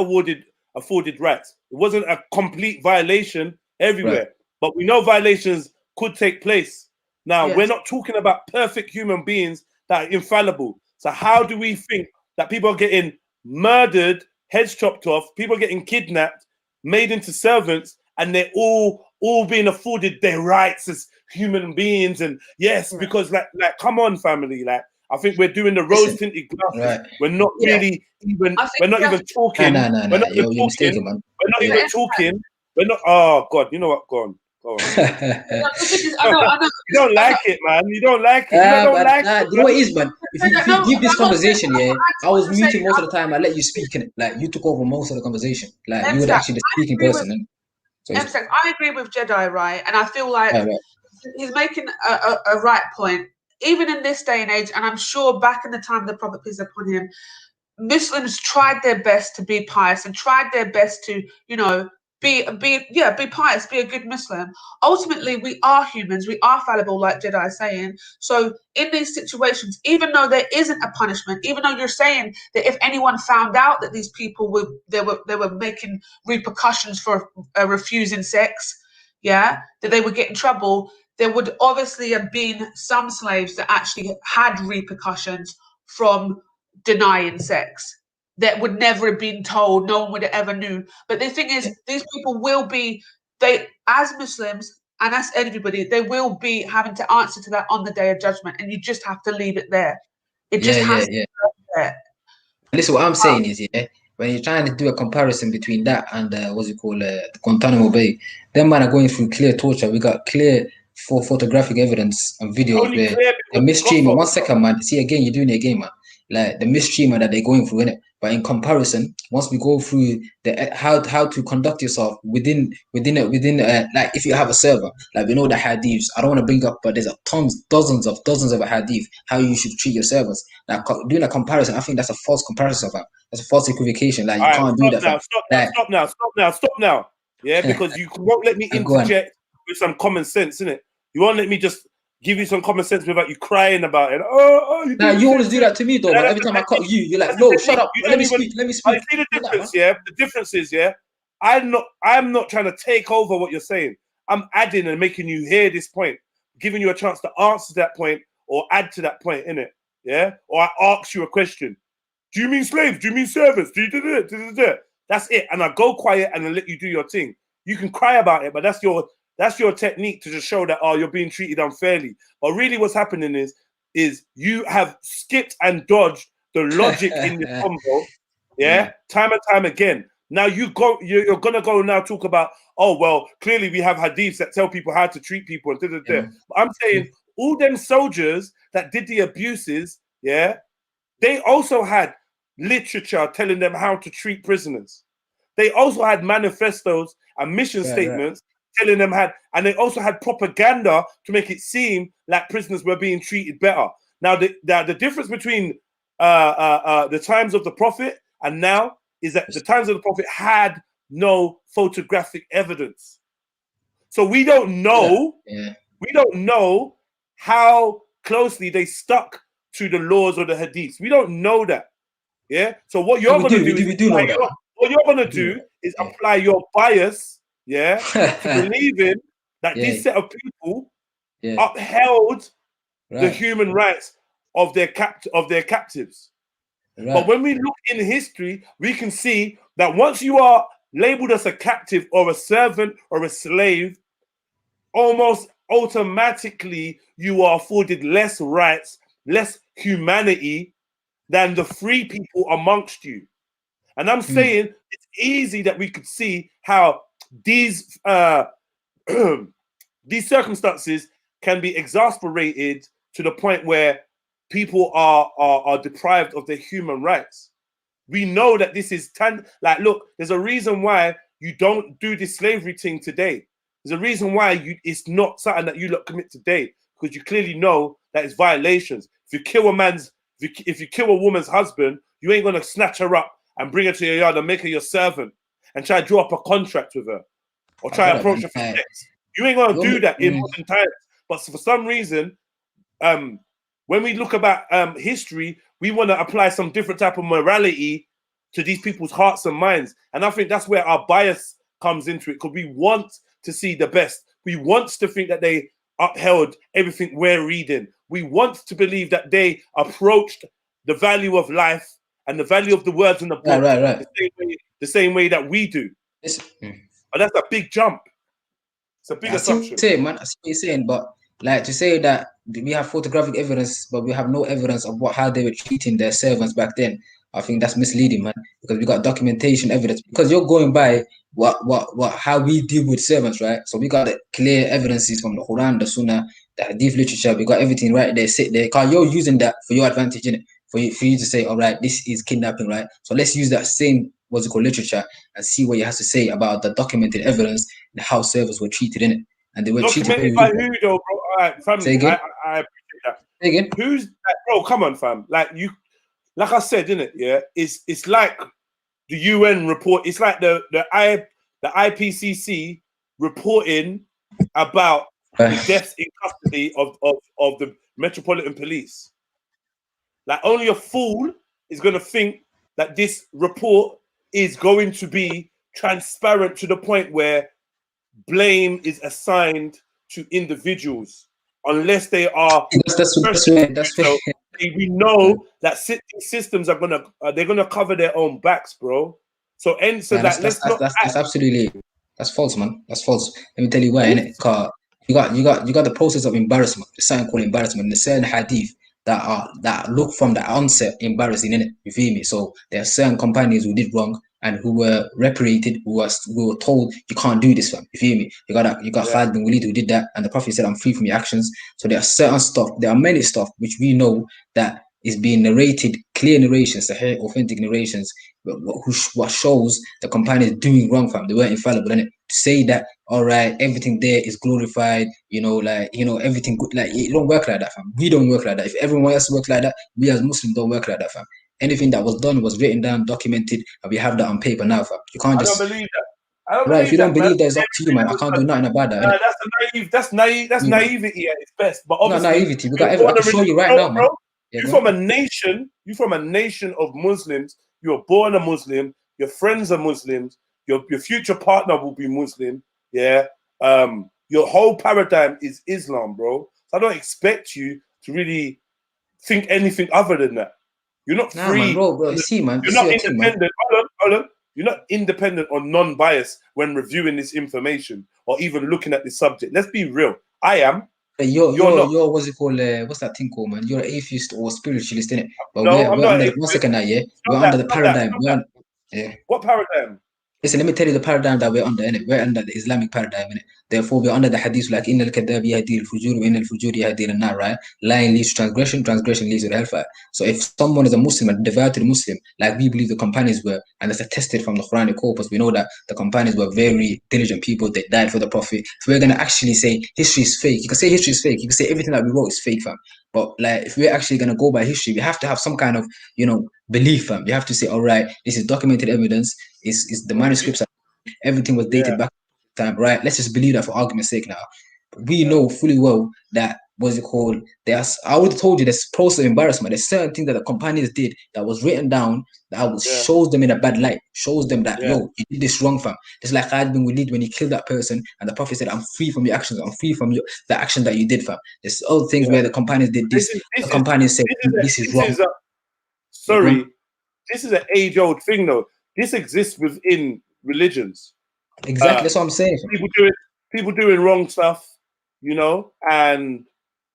afforded rights. It wasn't a complete violation everywhere. Right. But we know violations could take place. Now, we're not talking about perfect human beings that are infallible. So how do we think that people are getting murdered, heads chopped off, people are getting kidnapped, made into servants, and they're all being afforded their rights as human beings? And yes, because like come on, family, like I think we're doing the rose tinted glasses. Right. We're not really even talking. We're not even talking. We're not. Oh God, you know what? Go on. You don't like it, man. You don't like it. You don't like it. You know what it is, man? If you give this conversation, I was muting most of the time. I let you speak in it. Like you took over most of the conversation. Like you were actually the speaking person. I agree with Jedi, right? And I feel like he's making a right point. Even in this day and age, and I'm sure back in the time of the Prophet, peace upon him, Muslims tried their best to be pious and tried their best to, be pious, be a good Muslim. Ultimately, we are humans, we are fallible, like Jedi is saying. So in these situations, even though there isn't a punishment, even though you're saying that if anyone found out that these people they were making repercussions for refusing sex, that they would get in trouble, there would obviously have been some slaves that actually had repercussions from denying sex that would never have been told, no one would have ever knew. But the thing is, these people will be, as Muslims and as everybody, they will be having to answer to that on the day of judgment, and you just have to leave it there. It just has to be there. Listen, what I'm saying is, when you're trying to do a comparison between that and the Guantanamo Bay, them man are going through clear torture. We got clear photographic evidence and videos where the mistreatment. 1 second, man. See, again, you're doing it again, man. Like the mistreatment that they're going through, innit? But in comparison, once we go through the how to conduct yourself within like if you have a server, like we know the hadiths. I don't want to bring up, but there's dozens of hadith how you should treat your servants. Like doing a comparison, I think that's a false comparison. That's a false equivocation. Like you can't do that. Stop now. Yeah, because you won't let me interject with some common sense, innit? You won't let me just give you some common sense without you crying about it. You always do that to me, though. But every time I cut you, you're like, no, shut up. Let me speak. I see the difference, The difference is, I'm not trying to take over what you're saying. I'm adding and making you hear this point, giving you a chance to answer that point or add to that point, innit? Yeah? Or I ask you a question. Do you mean slaves? Do you mean servants? Do you do that? That's it. And I go quiet and I let you do your thing. You can cry about it, but that's your technique to just show that, you're being treated unfairly. But really what's happening is you have skipped and dodged the logic in this combo, time and time again. Now you're gonna go now talk about, oh well, clearly we have hadiths that tell people how to treat people and da. Yeah. But I'm saying all them soldiers that did the abuses, yeah, they also had literature telling them how to treat prisoners. They also had manifestos and mission statements telling them and they also had propaganda to make it seem like prisoners were being treated better. Now the difference between the times of the Prophet and now is that the times of the Prophet had no photographic evidence. So we don't know, we don't know how closely they stuck to the laws of the hadiths. We don't know that. Yeah. So what you're gonna do is apply your bias, yeah, to believing that this set of people upheld the human rights of their captives. But when we look in history, we can see that once you are labeled as a captive or a servant or a slave, almost automatically you are afforded less rights, less humanity than the free people amongst you. And I'm saying it's easy that we could see how these these circumstances can be exasperated to the point where people are deprived of their human rights. We know that this is like, look, there's a reason why you don't do this slavery thing today. There's a reason why it's not something that you lot commit today, because you clearly know that it's violations. If you kill if you kill a woman's husband, you ain't gonna snatch her up and bring her to your yard and make her your servant and try to draw up a contract with her or try to approach her for sex. You ain't gonna do that in modern times. But for some reason, when we look about history, we want to apply some different type of morality to these people's hearts and minds. And I think that's where our bias comes into it, because we want to see the best. We want to think that they upheld everything we're reading. We want to believe that they approached the value of life and the value of the words in the book the same way that we do. But that's a big jump. It's a big assumption. I see what you're saying, but like to say that we have photographic evidence, but we have no evidence of how they were treating their servants back then, I think that's misleading, man. Because we got documentation evidence. Because you're going by how we deal with servants, right? So we got the clear evidences from the Quran, the Sunnah, the Hadith literature. We got everything right there. Sit there. Because you're using that for your advantage, innit? For you to say, all right, this is kidnapping, right? So let's use that same literature and see what you have to say about the documented evidence and how servants were treated in it. And they were documented by who though, bro? All right, family. Say again? I appreciate that. Say again? Who's that, bro? Come on, fam. Like I said, innit? Yeah, it's like the UN report. It's like the IPCC reporting about the deaths in custody of the Metropolitan Police. Like, only a fool is going to think that this report is going to be transparent to the point where blame is assigned to individuals, unless they are. We know that systems are gonna cover their own backs, bro. So that's absolutely false, man. That's false. Let me tell you why, innit? Because you got the process of embarrassment. There's something called embarrassment. There's certain hadith that look from the onset embarrassing, innit? You feel me? So there are certain companions who did wrong and who were repatriated, who were told you can't do this, fam. You feel me? You got Khalid bin Walid who did that, and the Prophet said, "I'm free from your actions." So there are certain stuff. There are many stuff which we know that is being narrated, clear narrations, authentic narrations, what shows the companions doing wrong, fam. They weren't infallible, innit? To say that, all right, everything there is glorified, everything good, like it don't work like that, fam. We don't work like that. If everyone else works like that, we as Muslims don't work like that, fam. Anything that was done was written down, documented, and we have that on paper now, fam. You can't just. I don't believe that. Right, if you don't believe that, it's up to you, man. I can't do nothing about that. That's naivety at its best. But obviously, not naivety. I can show you right now, man. Yeah, you're from a nation of Muslims. You were born a Muslim. Your friends are Muslims. Your future partner will be Muslim. Yeah. Your whole paradigm is Islam, bro. So I don't expect you to really think anything other than that. You're not free, man, bro. See, man. You're not independent. Hold on. You're not independent or non-biased when reviewing this information or even looking at this subject. Let's be real. I am. You're what's it called? What's that thing called, man? You're an atheist or spiritualist, innit? But no, we're under, one second now, yeah. We're under the paradigm. What paradigm? Listen, let me tell you the paradigm that we're under, innit? We're under the Islamic paradigm, innit? Therefore, we're under the hadith like إِنَّ الْكَذَّابِ يَهْدِي الْفُجُورِ وَإِنَّ الْفُجُورِ يَهْدِي النَّارِ, right? Lying leads to transgression, transgression leads to the hellfire. So if someone is a Muslim, a devoted Muslim, like we believe the companions were, and that's attested from the Quranic corpus, we know that the companions were very diligent people. They died for the Prophet. If we're going to actually say history is fake, you can say history is fake. You can say everything that we wrote is fake, fam. But like, if we're actually going to go by history, we have to have some kind of, belief, fam. You have to say, all right, this is documented evidence. Is the manuscripts, everything was dated back time, right? Let's just believe that for argument's sake now. We know fully well that, what's it called? I would have told you there's process of embarrassment. There's certain things that the companions did that was written down that shows them in a bad light, shows them that, yo, you did this wrong, fam. It's like Khalid bin Walid when he killed that person and the Prophet said, I'm free from your actions, I'm free from the action that you did, fam. There's other things where the companions did this, the companions said, this is wrong. Sorry, this is an age-old thing, though. This exists within religions. Exactly, that's what I'm saying. People doing wrong stuff, and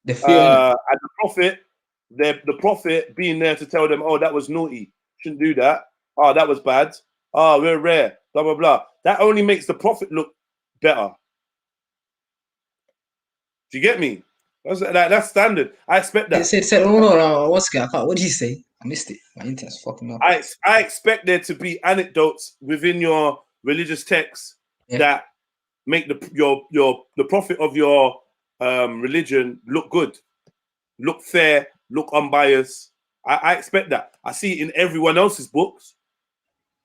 the Prophet, the Prophet being there to tell them, oh, that was naughty, shouldn't do that. Oh, that was bad. Oh, we're rare. Blah blah blah. That only makes the Prophet look better. Do you get me? That's standard. I expect that. No. What did you say? I missed it. My internet's fucking up. I expect there to be anecdotes within your religious texts that make the prophet of your religion look good, look fair, look unbiased. I expect that. I see it in everyone else's books.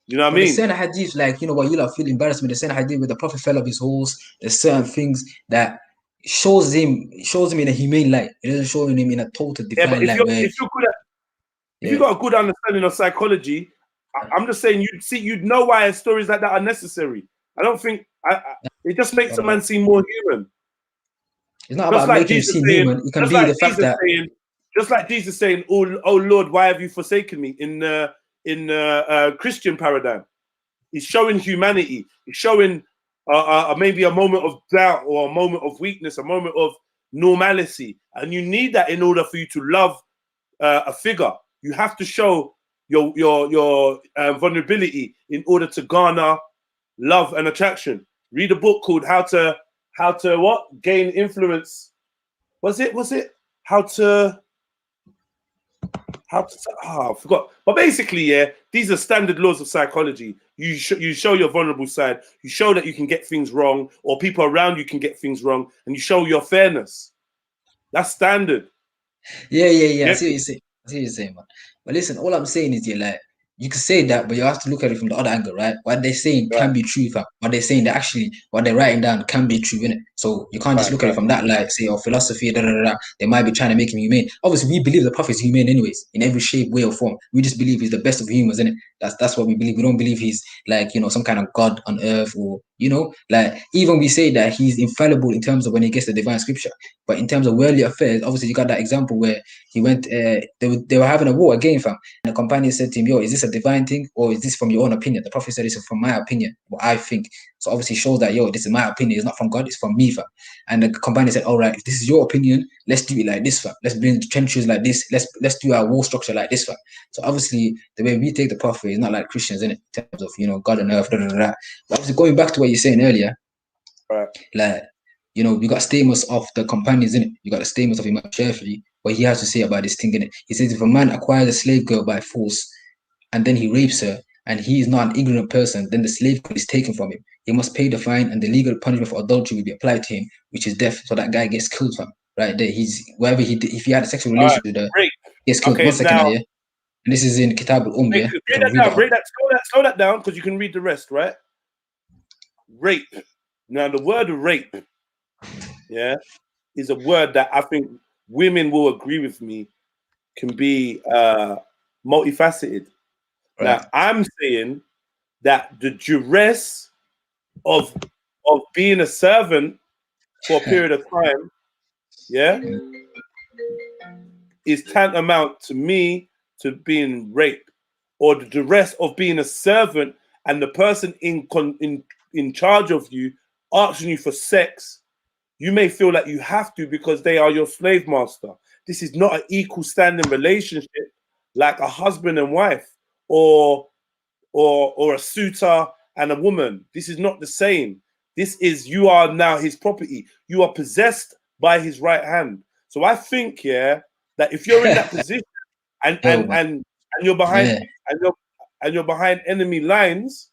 You know what I mean? There's certain hadiths, like, what, you feel embarrassment. There's certain hadith where the Prophet fell off his horse. There's certain things that shows him in a humane light. It doesn't show him in a total divine light. If you've got a good understanding of psychology, I'm just saying you'd know why stories like that are necessary. I don't think it just makes a man seem more human. It's not about making you seem human. It can be the fact that, just like Jesus saying, "Oh Lord, why have you forsaken me?" in Christian paradigm, he's showing humanity. He's showing maybe a moment of doubt or a moment of weakness, a moment of normalcy, and you need that in order for you to love a figure. You have to show your vulnerability in order to garner love and attraction. Read a book called How to what? Gain Influence. Was it? I forgot. But basically, these are standard laws of psychology. You show your vulnerable side. You show that you can get things wrong, or people around you can get things wrong, and you show your fairness. That's standard. Yeah. I see what you're saying, man. But listen, all I'm saying is, you can say that, but you have to look at it from the other angle, right? What they're saying can be true, fam. What they're saying, what they're writing down can be true, innit? So you can't just look at it from that light, say, philosophy, They might be trying to make him humane. Obviously, we believe the Prophet is humane anyways, in every shape, way, or form. We just believe he's the best of humans, innit? That's what we believe. We don't believe he's like, some kind of God on earth, or, even we say that he's infallible in terms of when he gets the divine scripture. But in terms of worldly affairs, obviously, you got that example where he went, they were having a war again, fam. And the companion said to him, yo, is this a divine thing or is this from your own opinion? The Prophet said, it's from my opinion, what I think. So obviously shows that, yo, this is my opinion. It's not from God, it's from me, fam. And the companion said, all right, if this is your opinion, let's do it like this, fam. Let's build trenches like this. Let's do our wall structure like this, fam. So obviously, the way we take the Prophet is not like Christians, in terms of, God on earth, But obviously, going back to what you're saying earlier, like, we got statements of the companions, in it. You got the statements of Imam Shafi'i, what he has to say about this thing, in it. He says, if a man acquires a slave girl by force and then he rapes her, and he is not an ignorant person, then the slave girl is taken from him. He must pay the fine, and the legal punishment for adultery will be applied to him, which is death. So that guy gets killed, fam. Right there, wherever if he had a sexual relation with her, he gets killed. Okay, 1 second now, yeah. And this is in Kitab al-Umm, yeah. Slow that down, because you can read the rest, right? Rape. Now, the word rape, is a word that I think women will agree with me can be multifaceted. Right. Now, I'm saying that the duress of being a servant for a period of time, is tantamount to me to being raped, or the duress of being a servant and the person in charge of you asking you for sex. You may feel like you have to because they are your slave master. This is not an equal standing relationship like a husband and wife, or a suitor and a woman. This is not the same. This is, you are now his property. You are possessed by his right hand. So I think, yeah, that if you're in that position and you're behind and you're behind enemy lines,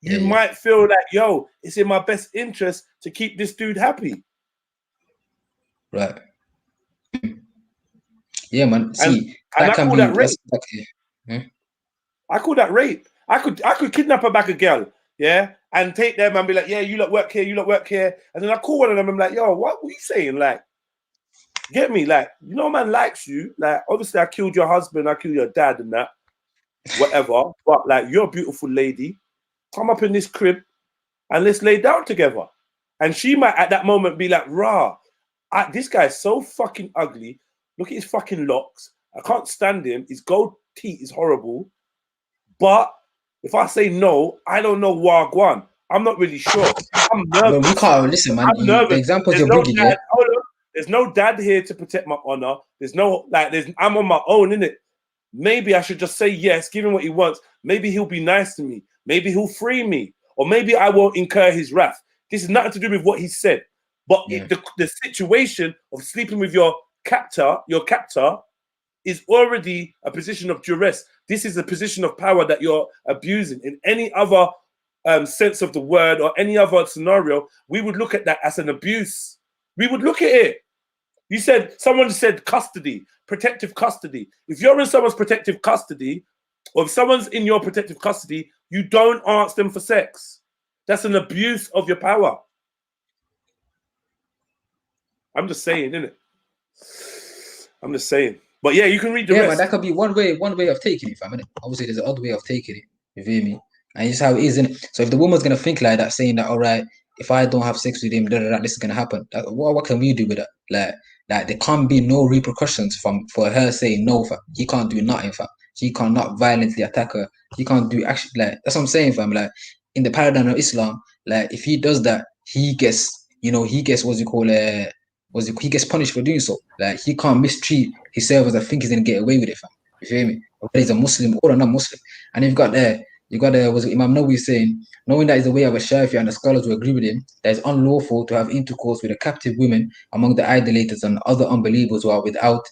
you might feel like, yo, it's in my best interest to keep this dude happy. Right. Yeah, man. See, and that I can call be that rape. yeah. I call that rape. I could kidnap a bag of girl, yeah, and take them and be like, yeah, you lot work here, you lot work here, and then I call one of them and I'm like, yo, what are you saying? Like, get me? Like, you know, man likes you. Like, obviously, I killed your husband, I killed your dad, and that, whatever. But like, you're a beautiful lady. Come up in this crib and let's lay down together. And she might at that moment be like, rah, this guy's so fucking ugly. Look at his fucking locks. I can't stand him. His gold teeth is horrible. But if I say no, I don't know wagwan. I'm not really sure. I'm nervous. Well, we can't listen, man. I'm nervous. The examples There's you're no bringing, dad. Hold on. There's no dad here to protect my honor. There's no I'm on my own, innit? Maybe I should just say yes, give him what he wants. Maybe he'll be nice to me. Maybe he'll free me. Or maybe I won't incur his wrath. This is nothing to do with what he said. But the situation of sleeping with your captor is already a position of duress. This is a position of power that you're abusing. In any other sense of the word or any other scenario, we would look at that as an abuse. We would look at it. You said, someone said custody, protective custody. If you're in someone's protective custody, or if someone's in your protective custody, you don't ask them for sex. That's an abuse of your power. I'm just saying, innit? I'm just saying. But yeah, you can read the rest. Man, that could be one way of taking it, fam. Obviously, there's another way of taking it. You feel me? And it's how it is, innit? So if the woman's gonna think like that, saying that, all right, if I don't have sex with him, this is gonna happen. What can we do with that? Like there can't be no repercussions for her saying no, fam. He can't do nothing, fam. He cannot violently attack her. He can't do actually, like, that's what I'm saying, fam. Like in the paradigm of Islam, like if he does that, he gets he gets punished for doing so. Like he can't mistreat his servants. I think he's gonna get away with it, fam. You feel me? Whether he's a Muslim or a non-Muslim. And you've got was Imam Nawawi saying, knowing that is the way of a Shafi and the scholars who agree with him, that it's unlawful to have intercourse with a captive women among the idolaters and other unbelievers who are without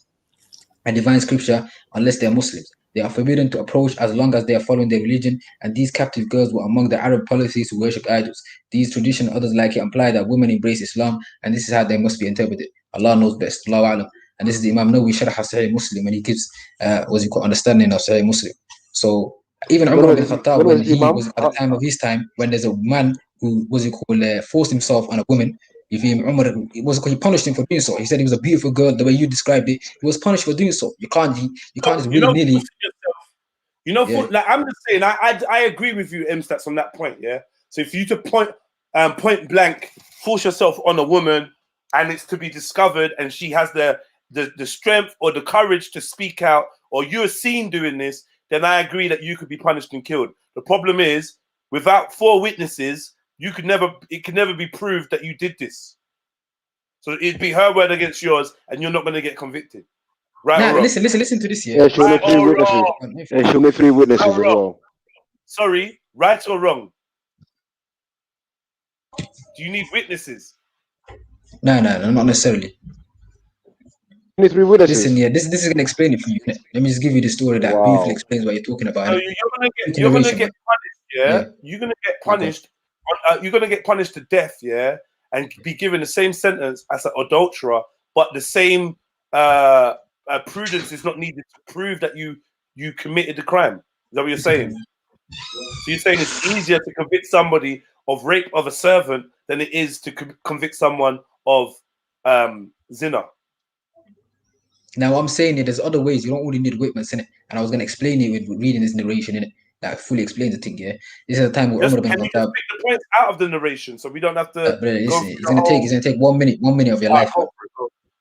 a divine scripture unless they are Muslims. They are forbidden to approach as long as they are following their religion, and these captive girls were among the Arab policies who worship idols. These traditions, others like it, imply that women embrace Islam, and this is how they must be interpreted. Allah knows best. Allahu A'lam. And this is the Imam Nawawi Sharh Sahih Muslim, and he gives understanding of Sahih Muslim. So even Umar bin Khattab, when he was at the time of his time, when there's a man who forced himself on a woman, if Umar, he punished him for doing so. He said he was a beautiful girl, the way you described it. He was punished for doing so. You can't just willy-nilly. Like I'm just saying, I agree with you, M-Stats, on that point, yeah. So if you to point blank force yourself on a woman and it's to be discovered and she has the strength or the courage to speak out, or you're seen doing this, then I agree that you could be punished and killed. The problem is, without 4 witnesses, it could never be proved that you did this. So it'd be her word against yours, and you're not going to get convicted. Right? Nah, or wrong? listen to this. Yeah, she'll need 3 witnesses. Yeah, she'll need 3 witnesses as well. Sorry, right or wrong? Do you need witnesses? No, not necessarily. You need 3 witnesses. Listen, yeah, this is gonna explain it for you. Let me just give you the story that briefly explains what you're talking about. So you're gonna get punished, yeah? You're gonna get punished. You're gonna get punished to death, yeah, and be given the same sentence as an adulterer, but the same prudence is not needed to prove that you committed the crime. Is that what you're saying? So you're saying it's easier to convict somebody of rape of a servant than it is to convict someone of zina. Now I'm saying there's other ways. You don't only need witness in it, and I was gonna explain it with reading this narration in it. That fully explains the thing. Yeah, this is a time where Umar bin Khattab. Take the points out of the narration, so we don't have to. It's gonna take 1 minute of your life.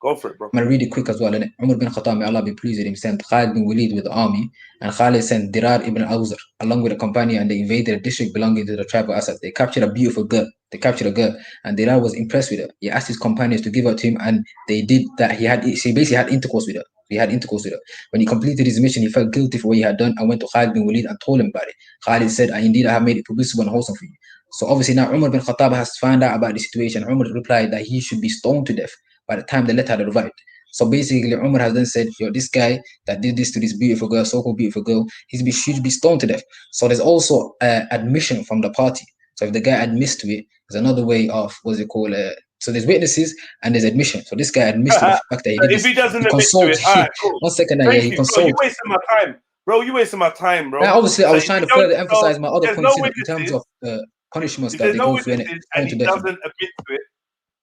Go for it, bro. I'm gonna read it quick as well. And Umar bin Khattab, may Allah be pleased with him, sent Khalid bin Walid with the army, and Khalid sent Dirar ibn al-Awzar along with a companion, and they invaded a district belonging to the tribe of Asad. They captured a beautiful girl. They captured a girl, and Dirar was impressed with her. He asked his companions to give her to him, and they did that. She basically had intercourse with her. He had intercourse with her. When he completed his mission, he felt guilty for what he had done and went to Khalid bin Walid and told him about it. Khalid said, indeed, I have made it permissible and wholesome for you. So obviously now Umar bin Khattab has found out about the situation. Umar replied that he should be stoned to death by the time the letter had arrived. So basically, Umar has then said, yo, this guy that did this to this beautiful girl, so-called beautiful girl, he should be stoned to death. So there's also admission from the party. So if the guy admits to it, there's another way of, what's it called? So there's witnesses and there's admission. So this guy admits to the fact that he did If this. he doesn't He admit to consoled. it, all right, cool. 1 second, Thank he you, consoled. bro. You wasting my time, bro. You wasting my time, bro. Now, obviously, I was So trying if to you further don't- emphasize my other there's points no in terms of punishments if that there's they no go through in it. witnesses and he doesn't admit to it,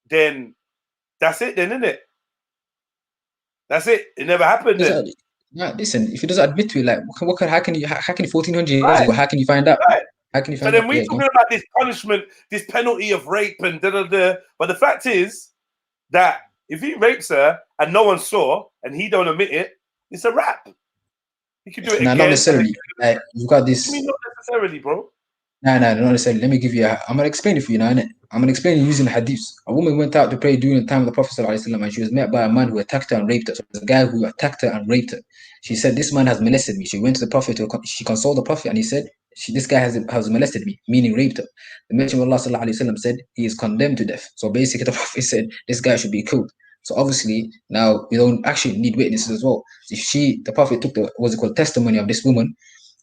then that's it, then, isn't it? That's it. It never happened then. Nah, listen, if he doesn't admit to it, like, how can you 1400 years Right. ago, how can you find out? Right. How can you So find then out? we're Yeah, go on. talking about this punishment, this penalty of rape and da-da-da. But the fact is that if he rapes her and no one saw and he don't admit it, it's a wrap. He could do it Nah, again. not necessarily. Like, you've got this. I mean, not necessarily, bro. Nah, not necessarily. Let me give you I'm gonna explain it for you now, innit? I'm gonna explain it using hadiths. A woman went out to pray during the time of the Prophet ﷺ, and she was met by a man who attacked her and raped her. So there's a guy who attacked her and raped her. She said, this man has molested me. She went to the Prophet, she consoled the Prophet, and he said, this guy has molested me, meaning raped her. The Messenger of Allah ﷺ said, he is condemned to death. So basically the Prophet said, this guy should be killed. So obviously now we don't actually need witnesses as well. If the Prophet took the testimony of this woman,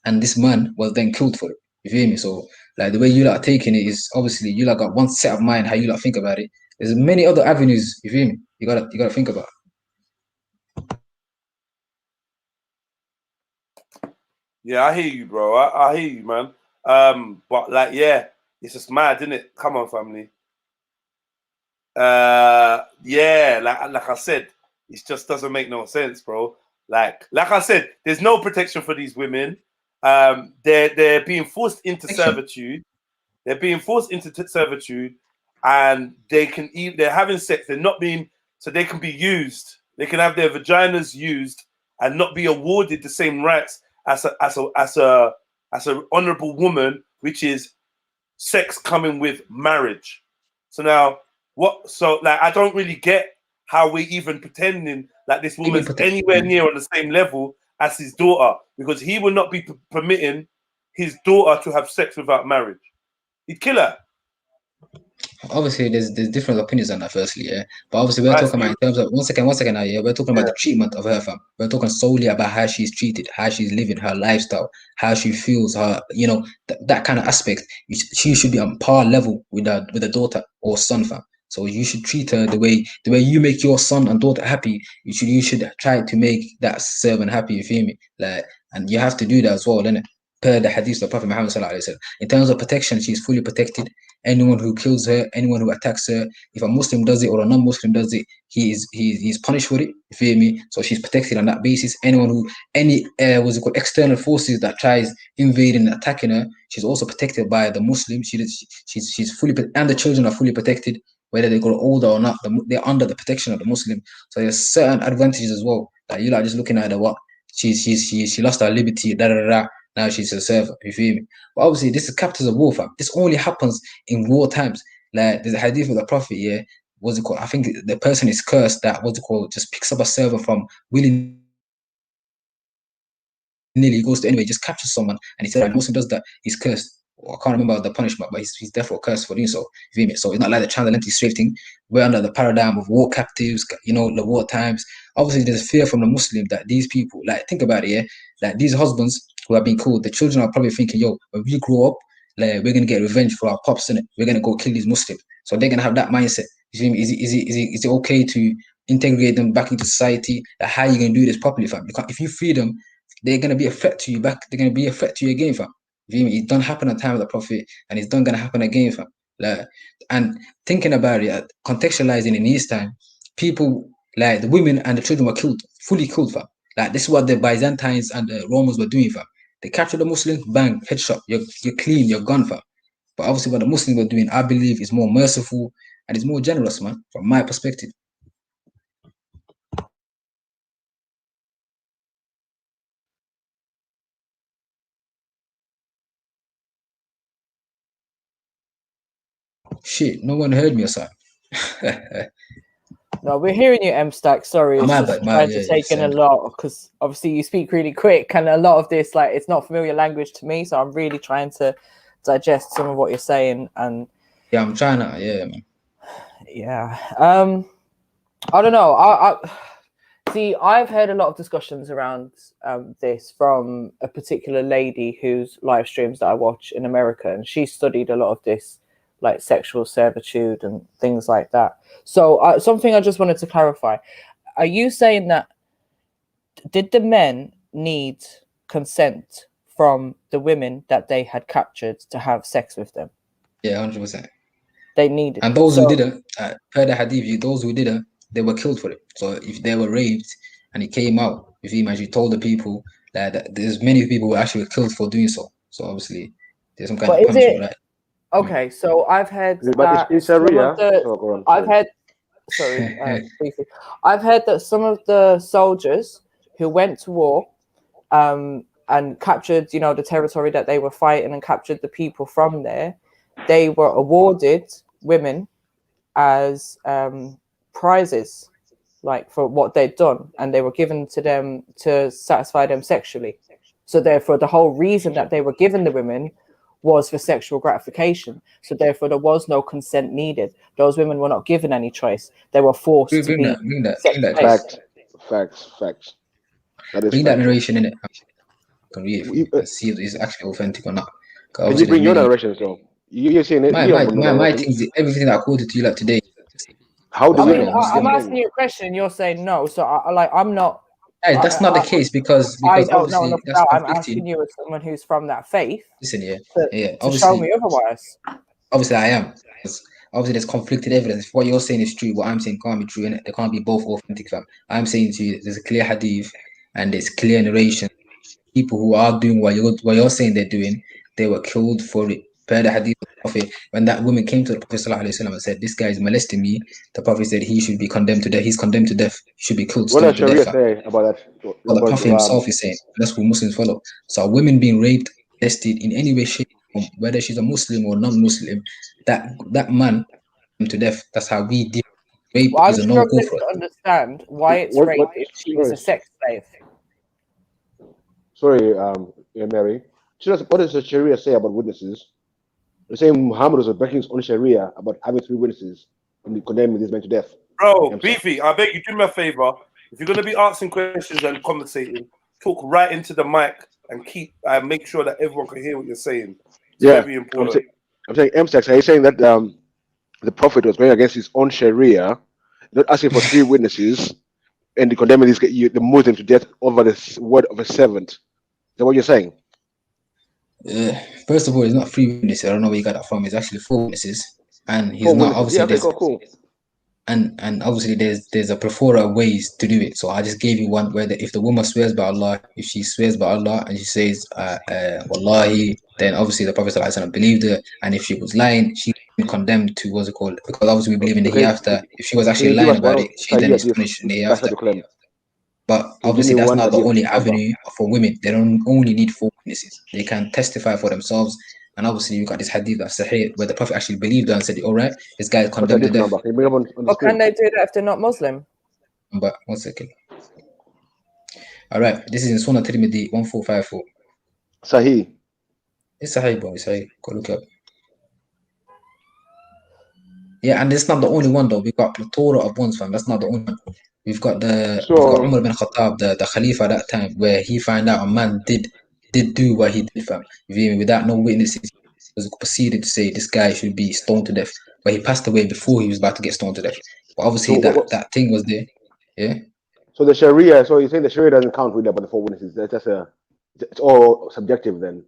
and this man was then killed for it. You feel me? So like the way you lot are taking it is obviously you lot got one set of mind how you lot think about it. There's many other avenues, you feel me? You gotta think about. Yeah, I hear you, bro. I hear you, man. But like, yeah, it's just mad, isn't it? Come on, family. Yeah, like I said, it just doesn't make no sense, bro. Like I said, there's no protection for these women. They're being forced into servitude. They're being forced into servitude, and they're having sex. They're not being, so they can be used. They can have their vaginas used and not be awarded the same rights as a honorable woman, which is sex coming with marriage. So now what? So like, I don't really get how we even pretending like this woman's anywhere near on the same level as his daughter, because he will not be permitting his daughter to have sex without marriage. He'd kill her. Obviously, there's different opinions on that. Firstly, yeah, but obviously we're talking about in terms of one second now, yeah, we're talking about the treatment of her, fam. We're talking solely about how she's treated, how she's living, her lifestyle, how she feels, her, that kind of aspect. She should be on par level with a daughter or son, fam. So you should treat her the way you make your son and daughter happy. You should try to make that servant happy. You feel me? Like, and you have to do that as well, innit? Per the hadith of Prophet Muhammad sallallahu alaihi wasallam. In terms of protection, she's fully protected. Anyone who kills her, anyone who attacks her, if a Muslim does it or a non-Muslim does it, he's punished for it. You feel me? So she's protected on that basis. Any external forces that tries invading and attacking her, she's also protected by the Muslims. She's fully, and the children are fully protected, whether they grow older or not. They're under the protection of the Muslim. So there's certain advantages as well. Like you like just looking at her, what she lost her liberty, now she's a servant, you feel me? But obviously, this is captives of war, fam. This only happens in war times. Like, there's a hadith of the Prophet, yeah, what's it called? I think the person is cursed that, just picks up a servant from willing he goes to anyway, just captures someone, and he said, when a Muslim does that, he's cursed. I can't remember the punishment, but he's therefore cursed for doing so. You feel me? So it's not like the transatlantic slave thing. We're under the paradigm of war captives, the war times. Obviously, there's fear from the Muslim that these people, like, think about it, yeah, like these husbands who have been killed, the children are probably thinking, yo, when we grow up, like, we're gonna get revenge for our pops, innit? We're gonna go kill these Muslims. So they're gonna have that mindset. You feel me? Is it okay to integrate them back into society? Like, how are you gonna do this properly, fam? If you free them, they're gonna be a threat to you back. They're gonna be a threat to you again, fam. You feel me? It don't happen at the time of the Prophet, and it's done gonna happen again, fam. Like, and thinking about it, contextualizing in his time, people like the women and the children were killed, fully killed, fam. Like, this is what the Byzantines and the Romans were doing, fam. They captured the Muslims, bang, headshot. You're clean, you're gone, fam. But obviously, what the Muslims were doing, I believe, is more merciful and it's more generous, man, from my perspective. shit, no one heard me or something. No, we're hearing you, M Stack. Sorry, it's just trying to take in a lot because obviously you speak really quick, and a lot of this, like, it's not familiar language to me. So I'm really trying to digest some of what you're saying. And yeah, I'm trying to. Yeah, man. Yeah. I don't know. I see. I've heard a lot of discussions around this from a particular lady whose live streams that I watch in America, and she studied a lot of this, like sexual servitude and things like that. So something I just wanted to clarify: are you saying that did the men need consent from the women that they had captured to have sex with them? Yeah, 100%. They needed, and those who didn't, per the hadith, those who didn't, they were killed for it. So if they were raped and it came out, if you imagine, told the people that there's many people who actually were killed for doing so. So obviously, there's some kind of punishment, right? Okay, so I've heard but it's Sharia. I've heard, briefly, I've heard that some of the soldiers who went to war, and captured, you know, the territory that they were fighting and captured the people from there, they were awarded women as prizes, like for what they'd done, and they were given to them to satisfy them sexually. So therefore, the whole reason that they were given the women was for sexual gratification. So therefore, there was no consent needed. Those women were not given any choice. They were forced to be facts. That is bring that narration in it. Can read it and see if it's actually authentic or not. Can you bring your narration, so you're saying it? My thing is everything that I quoted to you like today. How do I'm asking you a question and you're saying no. So I'm not. Hey, that's not the case because I don't know obviously enough that's about. I'm conflicting. asking you as someone who's from that faith. Listen, to obviously, show me otherwise. Obviously, I am. Obviously, there's conflicted evidence. If what you're saying is true, what I'm saying can't be true, and they can't be both authentic. Fam. I'm saying to you, there's a clear hadith and there's clear narration. People who are doing what you're saying they're doing, they were killed for it. Per the hadith of the Prophet, when that woman came to the Prophet ﷺ and said, "This guy is molesting me," the Prophet said he should be condemned to death. He's condemned to death. He should be killed. What does Sharia say about that? Well, the Prophet himself is saying that's what Muslims follow. So women being raped, molested in any way, shape, form, whether she's a Muslim or non-Muslim, that man to death. That's how we deal. Rape Well, is I'm a no-go struggling for to us. understand why it's rape if she was a sex slave. Sorry, Mary. What does the Sharia say about witnesses? The same Muhammad was breaking his own Sharia about having 3 witnesses and condemning this man to death. Bro, Beefy, I beg you, do me a favor. If you're gonna be asking questions and conversating, talk right into the mic and make sure that everyone can hear what you're saying. It's very important. I'm saying M-Sex, are you saying that the Prophet was going against his own Sharia, not asking for 3 witnesses, and condemning the Muslim to death over the word of a servant? Is that what you're saying? First of all, it's not 3 witnesses. I don't know where you got that from. It's actually 4 witnesses, and he's not obviously. Cool. And obviously there's a plethora of ways to do it. So I just gave you one where if the woman swears by Allah, if she swears by Allah and she says Wallahi, then obviously the Prophet ﷺ believed her, and if she was lying, she condemned to what's it called? Because obviously we believe in the hereafter. If she was actually lying about it, she then is punished in the hereafter. But obviously that's not the only avenue for women. They don't only need 4 witnesses. They can testify for themselves. And obviously you got this hadith that's sahih where the Prophet actually believed her and said, all right, this guy is condemned to death. But can they do that if they're not Muslim? But 1 second. All right, this is in Sunnah Trilluminati 1454. Sahih. It's sahih, boy. It's sahih. Go look up. Yeah, and it's not the only one though. We've got plethora of ones, fam. That's not the only one. We've got Umar bin Khattab, the Khalifa at that time, where he found out a man did do what he did, fam. Without no witnesses, he was proceeded to say this guy should be stoned to death. But he passed away before he was about to get stoned to death. But obviously that thing was there. Yeah. So the Sharia, so you're saying the Sharia doesn't count really about the 4 witnesses. It's all subjective then.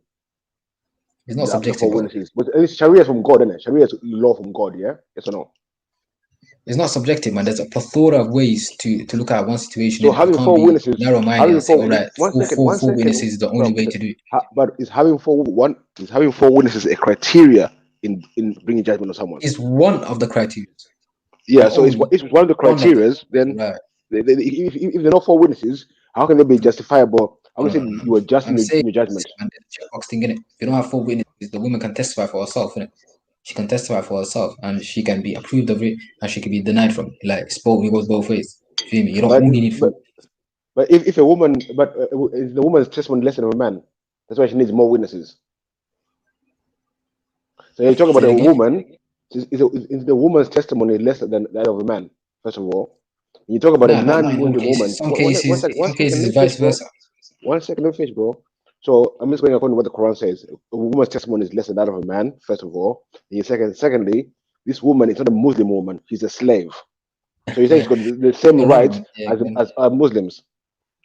It's not subjective. 4 witnesses. But Sharia is from God, isn't it? Sharia is law from God, yeah? Yes or no? It's not subjective, man. There's a plethora of ways to look at one situation. So having 4 witnesses, narrow-minded and say, all right, four witnesses is the only way to do it. But is having 4 witnesses a criteria in bringing judgment on someone? It's one of the criteria. Yeah, so it's one of the criteria. Then if there are not 4 witnesses, how can they be justifiable? I'm going to say you are just in your judgment. Checkbox thing, innit? If you don't have 4 witnesses, the woman can testify for herself, innit? she can testify for herself, and she can be approved of it, and she can be denied from it. Like it goes both ways. You feel me? You don't But only need food. but if a woman, is the woman's testimony less than a man? That's why she needs more witnesses. So you talk about a woman, is the woman's testimony less than that of a man? First of all, when you talk about a non-Muslim woman. Some cases it's vice versa. One second, let me finish, bro. So I'm just going according to what the Quran says. A woman's testimony is less than that of a man. First of all, and secondly, this woman is not a Muslim woman; she's a slave. So you say she's got the same rights as Muslims.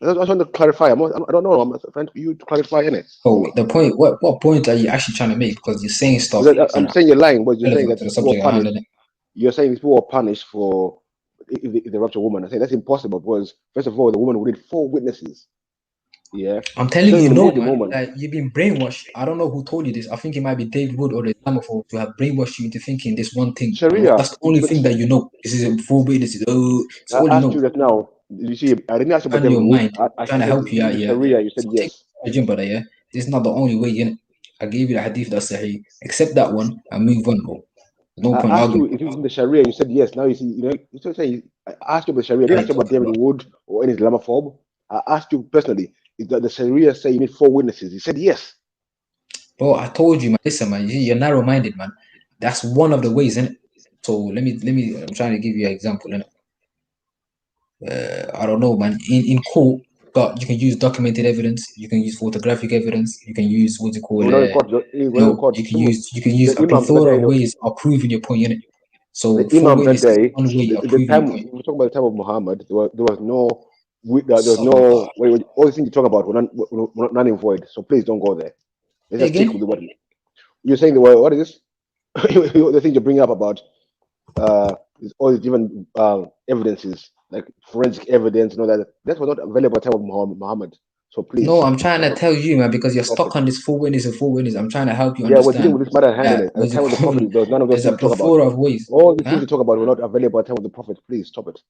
I just want to clarify. I don't know. I'm trying for you to clarify, innit? Oh, the point. What point are you actually trying to make? Because you're saying stuff. I'm saying you're lying, but you're saying that people are punished. You're saying people are punished for if they rapture a woman. I say that's impossible because first of all, the woman would need 4 witnesses. Yeah, I'm telling you, no, man. Like, you've been brainwashed. I don't know who told you this. I think it might be David Wood or the Islamophobes who have brainwashed you into thinking this one thing. Sharia. That's the only thing that you know. This is 4 witnesses. Oh, it's all you know. You that now. You see, I didn't ask you about your mind. I trying to help you out here. Sharia, you said yes. Brother, yeah. This is not the only way. You know? I gave you the hadith that's sahih. Accept that one and move on, bro. No point I asked you arguing. if it was in the Sharia, you said yes. Now you see, you still say I asked you about the Sharia. I didn't ask you about David Wood or any Islamophobe. I asked you personally, is that the Sharia say you need 4 witnesses? You said yes. Bro, I told you, man. Listen, man, you're narrow-minded, man. That's one of the ways, innit? So let me. I'm trying to give you an example, innit? I don't know, man. In court, but you can use documented evidence. You can use photographic evidence. You can use what's it called? You can use a plethora of ways of proving your point, innit? So the Imam that day, one way of the time we talk about the time of Muhammad, there was no. All the things you talk about were not in void. So please don't go there. Let's just stick with what you're saying. What is this? The thing you bring up about is all the different evidences, like forensic evidence, and all that. That was not available at the time of Muhammad. So please. No, I'm trying to tell you, man, because you're stuck on this 4 witnesses. I'm trying to help you understand. Yeah, we're dealing with this matter handling it. At the time of the Prophet, there was none of those things to talk about. Of ways. All the things you talk about were not available at the time of the Prophet. Please stop it.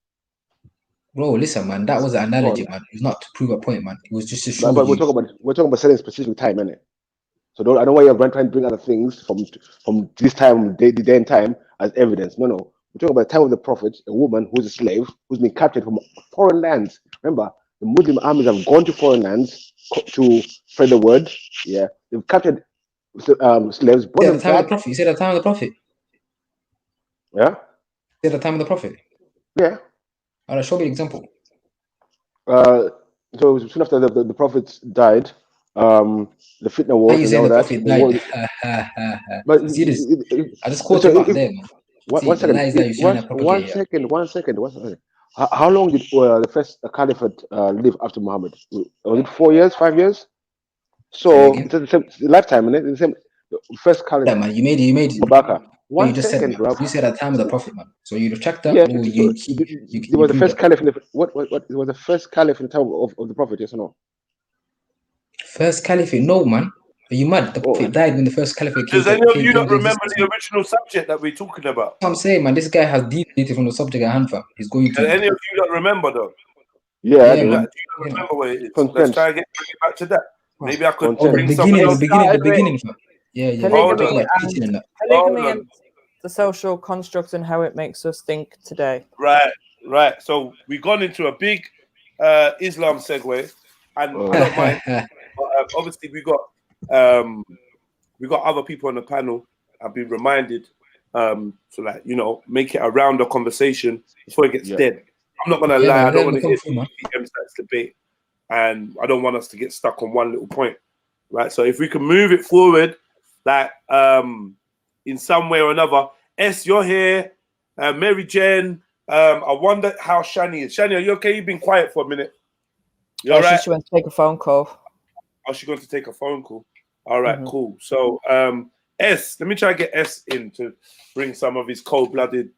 Bro, listen, man, that was an analogy, man. It was not to prove a point, man. It was just to show but you. We're talking about certain specific time, innit? So I don't know why you're trying to bring other things from this time, the day and time as evidence. No. We're talking about the time of the Prophet, a woman who's a slave, who's been captured from foreign lands. Remember, the Muslim armies have gone to foreign lands to spread the word. Yeah, they've captured slaves. You said the time of the Prophet. Yeah. You said the time of the Prophet. Yeah. All right, show me an example. So soon after the Prophet died, the fitna wars and all that. But see this? I just caught you out there, man. One second. How long did the first caliphate live after Muhammad? Was it 4 years, 5 years? So it's the same lifetime, isn't it? The same first caliphate. Yeah, man. You made it. You just said, bro. You said at the time of the Prophet, man. So you checked that. Yeah, it was the first caliph. What? It was the first caliph in the time of the Prophet, yes or no? First caliphate? No, man. Are you mad? The Prophet died when the first caliphate came. Does any of you not remember the original subject that we're talking about? I'm saying, man, this guy has deviated from the subject at hand, fam. He's going to. Does any of you not remember, though? Yeah, do you not remember where it is? Let's try and bring it back to that. Maybe I could bring the beginning, fam. Yeah. Polygamy and the social construct and how it makes us think today. Right. So we've gone into a big Islam segue, and I don't mind. But, obviously, we got other people on the panel. I've been reminded to make it a rounder conversation before it gets dead. I'm not gonna lie. I don't want to get that debate, and I don't want us to get stuck on one little point. Right. So if we can move it forward, like in some way or another. You're here. Maryjen. I wonder how Shani is. Shani, are you okay? You've been quiet for a minute. You all right? She went to take a phone call. Oh, she's going to take a phone call. All right, cool. So, let me try to get S in to bring some of his cold-blooded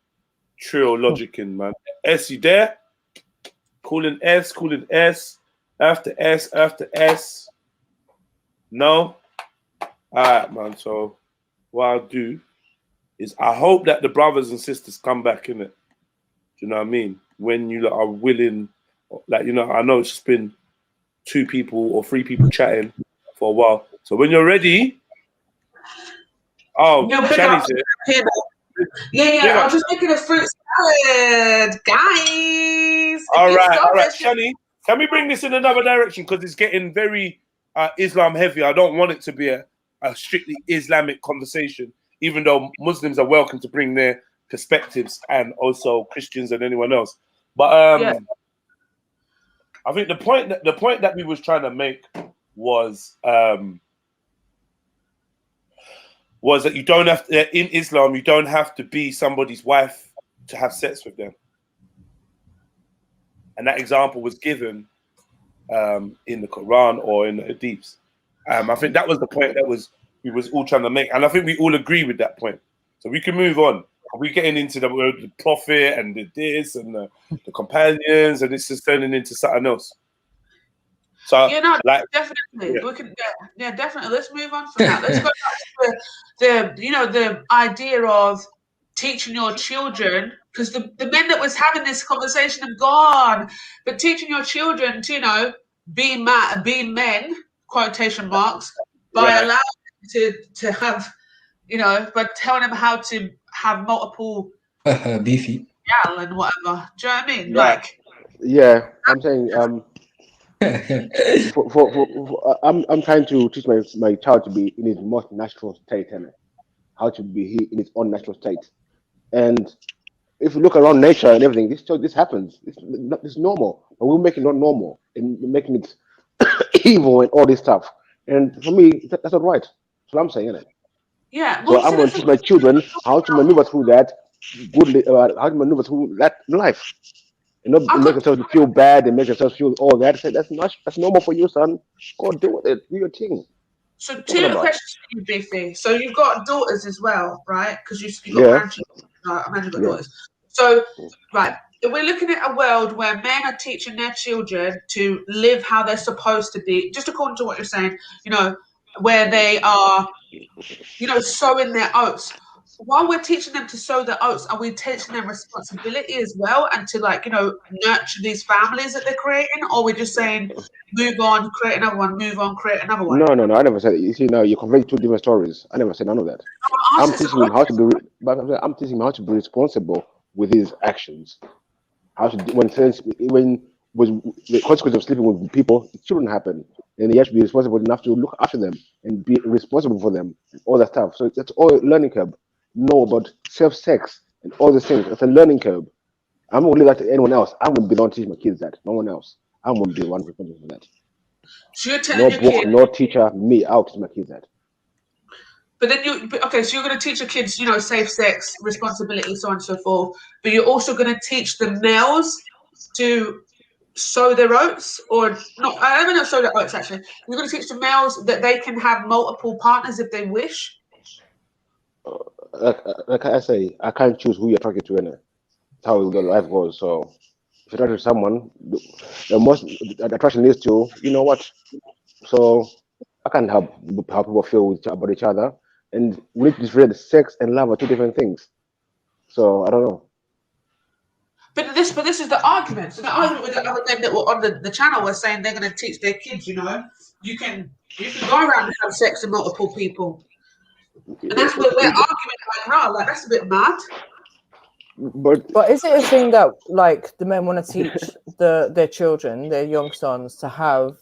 trill logic in, man. You there? Calling S. After S. No? All right, man. So, what I'll do is I hope that the brothers and sisters come back in it. Do you know what I mean? When you are willing, I know it's just been 2 people or 3 people chatting for a while. So when you're ready, Oh, You'll pick Shani's up. here. Yeah. I was just making a fruit salad, guys. All right, Shani. Can we bring this in another direction because it's getting very Islam heavy? I don't want it to be a strictly Islamic conversation, even though Muslims are welcome to bring their perspectives and also Christians and anyone else. But I think the point that we was trying to make was that you don't have to, in Islam, you don't have to be somebody's wife to have sex with them. And that example was given in the Quran or in the Hadiths. I think that was the point that we was all trying to make. And I think we all agree with that point. So we can move on. We're getting into the prophet and the this and the companions, and it's just turning into something else. So definitely. We can definitely. Let's move on from that. Let's go back to the idea of teaching your children, because the men that was having this conversation have gone, but teaching your children to be men, quotation marks, by allowing them to have but telling them how to have multiple beefy gal and whatever. Do you know what I mean? Like, yeah, I'm saying I'm trying to teach my child to be in his most natural state, and how to be in his own natural state. And if you look around nature and everything, this happens. It's normal, but we're making it not normal and making it evil and all this stuff. And for me, that's not right. That's what I'm saying, isn't it? Yeah. So I'm going to teach my children how to maneuver through that how to maneuver through that life. And not make themselves feel bad and make themselves feel all that. Say, that's normal for you, son. Go do it. Do your thing. So two questions for you, Biffy. So you've got daughters as well, right? Because you've got grandchildren. I imagine you've got daughters. So, right, if we're looking at a world where men are teaching their children to live how they're supposed to be, just according to what you're saying, where they are, sowing their oats. While we're teaching them to sow their oats, are we teaching them responsibility as well, and to nurture these families that they're creating, or we're just saying move on, create another one, move on, create another one? No. I never said it. You see, now you're conveying two different stories. I never said none of that. I'm teaching him how to be. I'm teaching him how to be responsible with his actions. How to when the consequence of sleeping with people, it shouldn't happen. And he has to be responsible enough to look after them and be responsible for them, all that stuff. So that's all learning curve. Know about self-sex and all these things. It's a learning curve. I'm going to leave that to anyone else. I'm going to be the one to teach my kids that. No one else. I'm going to be the one responsible for that. So you're telling your book, kids, no teacher, me. I'll teach my kids that. But then so you're going to teach your kids, safe sex, responsibility, so on and so forth. But you're also going to teach the males to sow their oats, or not? I don't know, sow their oats. Actually, you're going to teach the males that they can have multiple partners if they wish. Like I say, I can't choose who you're talking to, innit? That's how the life goes. So if you're talking to someone, the most attraction is to, what? So I can't help how people feel about each other. And we need to differentiate sex and love are two different things. So I don't know. But this is the argument. So the argument with the other men that were on the channel were saying they're going to teach their kids, you can go around and have sex with multiple people. And that's where we're arguing right now. That's a bit mad. But is it a thing that the men want to teach their children, their young sons, to have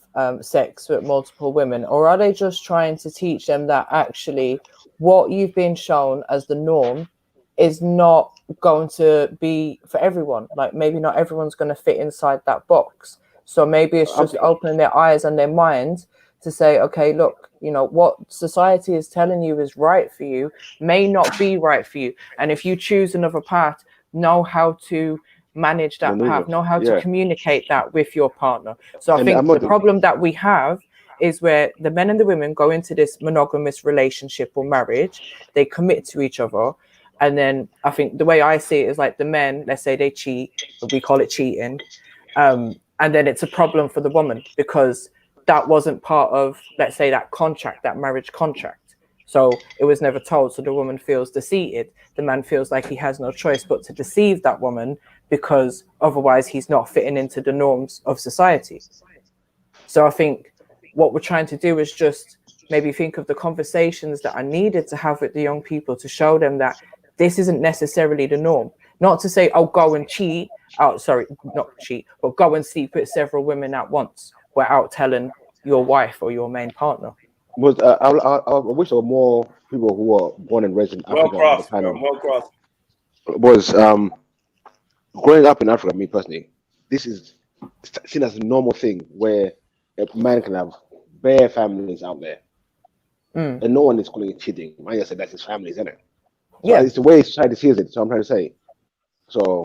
sex with multiple women, or are they just trying to teach them that actually what you've been shown as the norm is not going to be for everyone? Maybe not everyone's going to fit inside that box. So maybe it's just opening their eyes and their minds to say, okay, look, what society is telling you is right for you may not be right for you. And if you choose another path, know how to manage that path, know how to communicate that with your partner. So I think the problem that we have is where the men and the women go into this monogamous relationship or marriage, they commit to each other. And then I think the way I see it is the men, let's say they cheat, we call it cheating. And then it's a problem for the woman because that wasn't part of, let's say, that contract, that marriage contract. So it was never told. So the woman feels defeated. The man feels like he has no choice but to deceive that woman because otherwise he's not fitting into the norms of society. So I think what we're trying to do is just maybe think of the conversations that are needed to have with the young people to show them that this isn't necessarily the norm. Not to say, oh, go and cheat. Oh, sorry, not cheat, but go and sleep with several women at once without telling your wife or your main partner. But I wish there were more people who were born and raised in Africa on the panel. Was growing up in Africa, me personally, this is seen as a normal thing where a man can have bare families out there, and no one is calling it cheating. I just said that's his family, isn't it? So it's the way society sees it. So I'm trying to say. So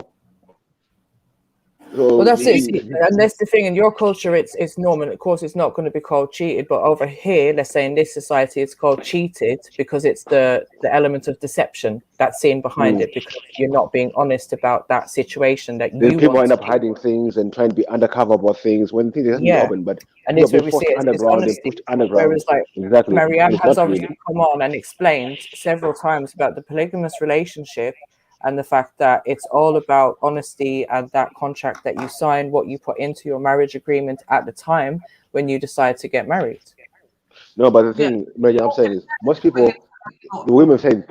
well, that's it. And that's the thing. In your culture, it's normal. Of course, it's not going to be called cheated. But over here, let's say in this society, it's called cheated because it's the element of deception that's seen behind it, because you're not being honest about that situation that then you people want end up hiding things and trying to be undercover about things when things are open. But and it's where we see it's dishonesty. Whereas, like, Maryjen has obviously come on and explained several times about the polygamous relationship. And the fact that it's all about honesty and that contract that you sign, what you put into your marriage agreement at the time when you decide to get married. No, but the thing, Maryjen, I'm saying is most people, the women say,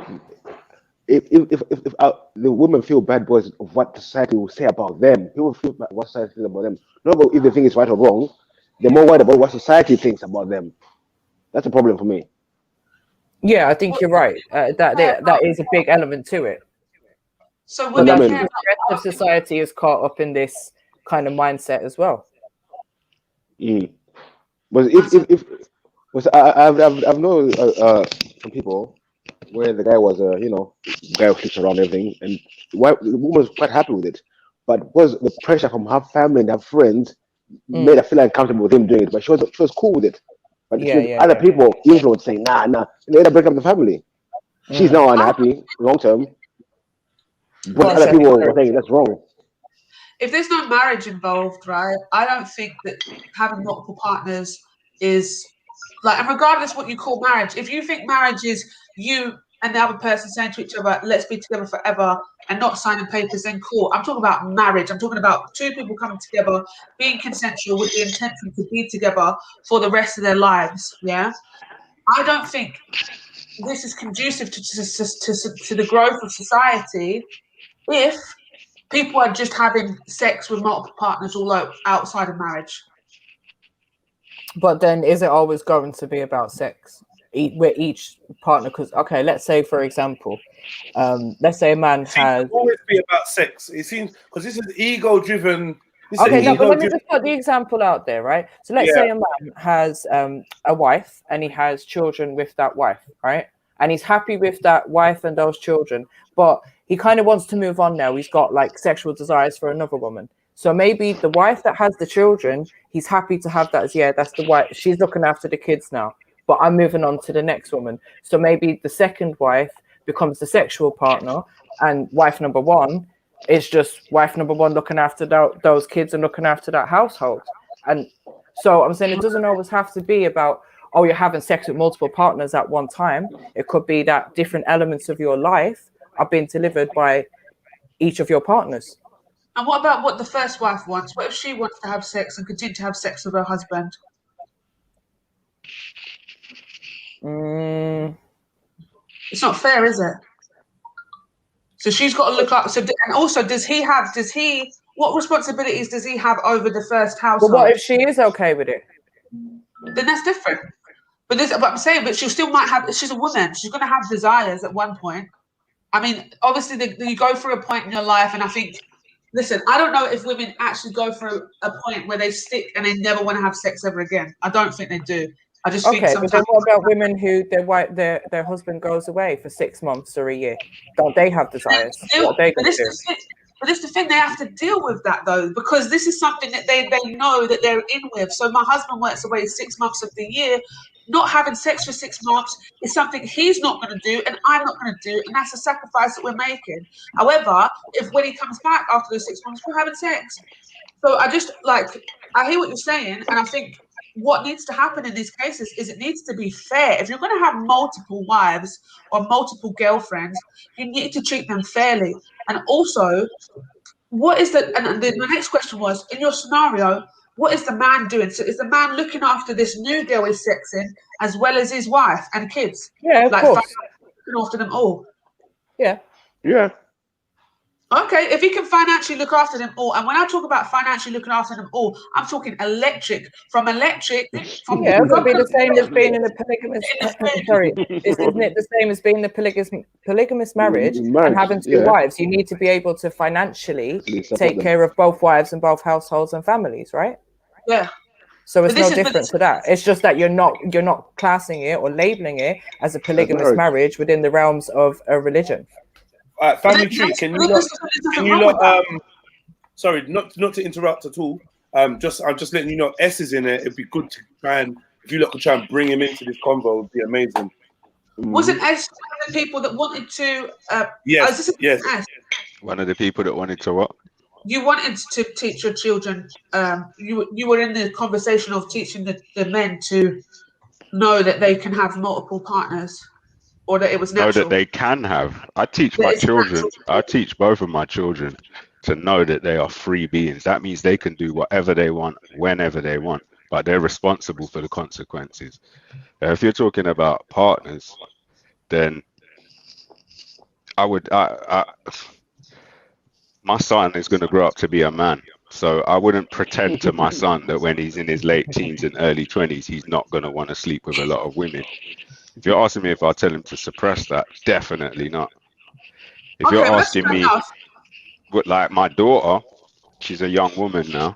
if the women feel bad because of what society will say about them, people feel bad what society thinks about them. Not about if they think it's right or wrong. They're more worried about what society thinks about them. That's a problem for me. Yeah, I think you're right. That is a big element to it. So but the rest of society is caught up in this kind of mindset as well. But I've known some people where the guy was guy who sleeps around everything, and the woman was quite happy with it, but was the pressure from her family and her friends made her feel uncomfortable with him doing it. But she was cool with it. But other people influenced saying nah, and they end up breaking up the family. She's now unhappy long term. But other people were saying that's wrong. If there's no marriage involved, right, I don't think that having multiple partners is like, and regardless what you call marriage, if you think marriage is you and the other person saying to each other, let's be together forever and not signing papers, then cool. I'm talking about marriage. I'm talking about two people coming together, being consensual with the intention to be together for the rest of their lives. Yeah. I don't think this is conducive to the growth of society if people are just having sex with multiple partners all outside of marriage. But then is it always going to be about sex with each partner? Because, okay, let's say, for example, let's say a man has... always be about sex. It seems, because this is ego-driven... Okay, no, but let me just put the example out there, right? So let's say a man has a wife and he has children with that wife, right? And he's happy with that wife and those children, but he kind of wants to move on now. He's got like sexual desires for another woman. So maybe the wife that has the children, he's happy to have that as, that's the wife. She's looking after the kids now, but I'm moving on to the next woman. So maybe the second wife becomes the sexual partner, and wife number one is just wife number one looking after those kids and looking after that household. And so I'm saying it doesn't always have to be about, oh, you're having sex with multiple partners at one time. It could be that different elements of your life are being delivered by each of your partners. And what about what the first wife wants? What if she wants to have sex and continue to have sex with her husband? It's not fair, is it? So she's got to look up. So, and also, what responsibilities does he have over the first household? But what if she is okay with it? Then that's different. But I'm saying, but she still might have. She's a woman. She's going to have desires at one point. I mean, obviously, you go through a point in your life, and I think, listen, I don't know if women actually go through a point where they stick and they never want to have sex ever again. I don't think they do. I just think sometimes. But then what about women who their husband goes away for 6 months or a year? Don't they have desires? What they going to do? But this is the thing, they have to deal with that though, because this is something that they know that they're in with. So my husband works away 6 months of the year. Not having sex for 6 months is something he's not going to do and I'm not going to do, and that's a sacrifice that we're making. However, when he comes back after those 6 months, we're having sex. So I hear what you're saying, and I think what needs to happen in these cases is it needs to be fair. If you're going to have multiple wives or multiple girlfriends, you need to treat them fairly. And also, what is the next question was, in your scenario, what is the man doing? So is the man looking after this new girl he's sexing as well as his wife and kids? Yeah, of course. Looking after them all. Yeah. Yeah. Okay, if he can financially look after them all, and when I talk about financially looking after them all, I'm talking electric. From Yeah, it would be the same as being in a polygamous. Sorry, isn't it the same as being in a polygamous marriage and having two wives? You need to be able to financially take care of both wives and both households and families, right? Yeah. So it's no different to that. It's just that you're not classing it or labeling it as a polygamous marriage within the realms of a religion. Family tree. Can you not? Sorry, not to interrupt at all. I'm just letting you know S is in it. It'd be good to try and if you could try and bring him into this convo, it'd be amazing. Wasn't S one of the people that wanted to? Yes. One of the people that wanted to what? You wanted to teach your children. You were in the conversation of teaching the men to know that they can have multiple partners. Or that it was natural. Know that they can have. I teach my children. I teach both of my children to know that they are free beings. That means they can do whatever they want, whenever they want, but they're responsible for the consequences. If you're talking about partners, then my son is going to grow up to be a man. So I wouldn't pretend to my son that when he's in his late teens and early 20s, he's not going to want to sleep with a lot of women. If you're asking me if I'll tell him to suppress that, definitely not. If you're asking me, but like my daughter, she's a young woman now.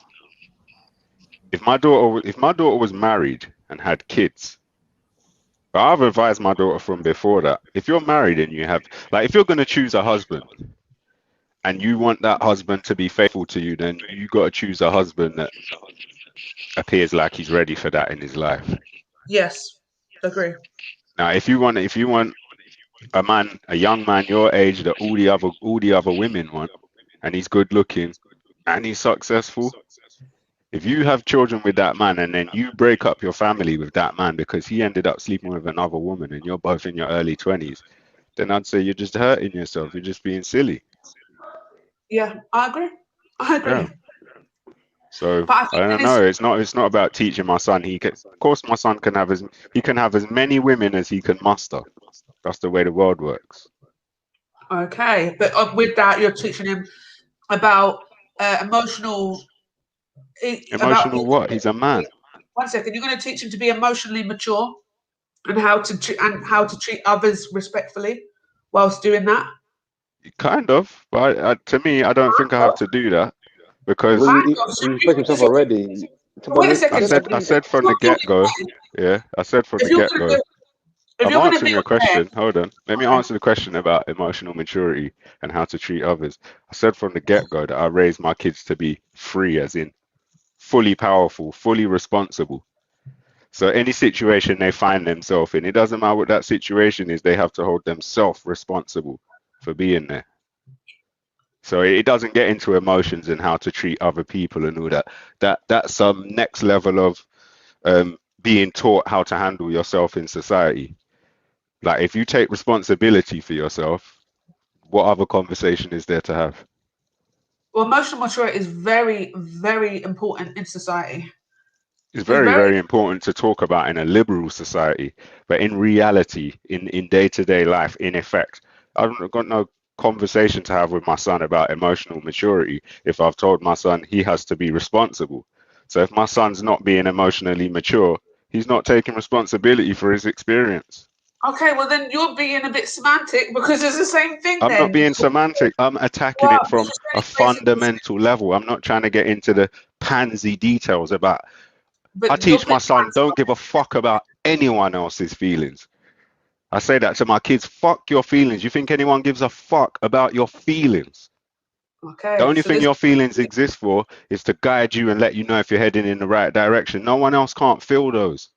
If my daughter was married and had kids, but I've advised my daughter from before that if you're married and you have, like, if you're going to choose a husband and you want that husband to be faithful to you, then you got to choose a husband that appears like he's ready for that in his life. Yes, agree. Now, if you want a young man your age that all the other women want, and he's good looking and he's successful, if you have children with that man and then you break up your family with that man because he ended up sleeping with another woman and you're both in your early 20s, then I'd say you're just hurting yourself. You're just being silly. Yeah, I agree. Yeah. So I don't know. It's not about teaching my son. Of course, my son can have as many women as he can muster. That's the way the world works. Okay, but with that, you're teaching him about emotional. Emotional what? He's a man. 1 second. You're going to teach him to be emotionally mature and how to treat others respectfully whilst doing that. Kind of, but to me, I don't think I have to do that because you respect himself already. Wait a second. I said from the get-go. Yeah, I said from the get-go. I'm answering your question. Hold on. Let me answer the question about emotional maturity and how to treat others. I said from the get-go that I raised my kids to be free, as in fully powerful, fully responsible. So any situation they find themselves in, it doesn't matter what that situation is, they have to hold themselves responsible for being there. So it doesn't get into emotions and how to treat other people and all that. That's some next level of being taught how to handle yourself in society. Like, if you take responsibility for yourself, what other conversation is there to have? Well, emotional maturity is very, very important in society. It's very, very important to talk about in a liberal society, but in reality, in day-to-day life, in effect, I've got no conversation to have with my son about emotional maturity if I've told my son he has to be responsible. So if my son's not being emotionally mature, he's not taking responsibility for his experience. Okay, well then you're being a bit semantic because it's the same thing. I'm not being semantic. I'm attacking it from a fundamental level. I'm not trying to get into the pansy details about. I teach my son, don't give a fuck about anyone else's feelings. I say that to my kids, fuck your feelings. You think anyone gives a fuck about your feelings? Okay. The only thing your feelings exist for is to guide you and let you know if you're heading in the right direction. No one else can't feel those.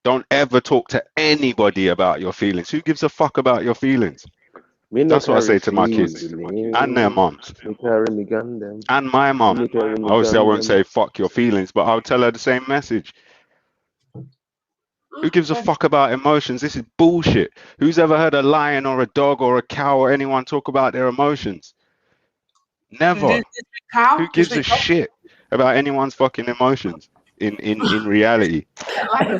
Don't ever talk to anybody about your feelings. Who gives a fuck about your feelings? That's what I say to my kids and their moms and my mom. Obviously, I won't say fuck your feelings, but I'll tell her the same message. Who gives a fuck about emotions? This is bullshit. Who's ever heard a lion or a dog or a cow or anyone talk about their emotions? Never. Who gives a shit? about anyone's fucking emotions in reality. I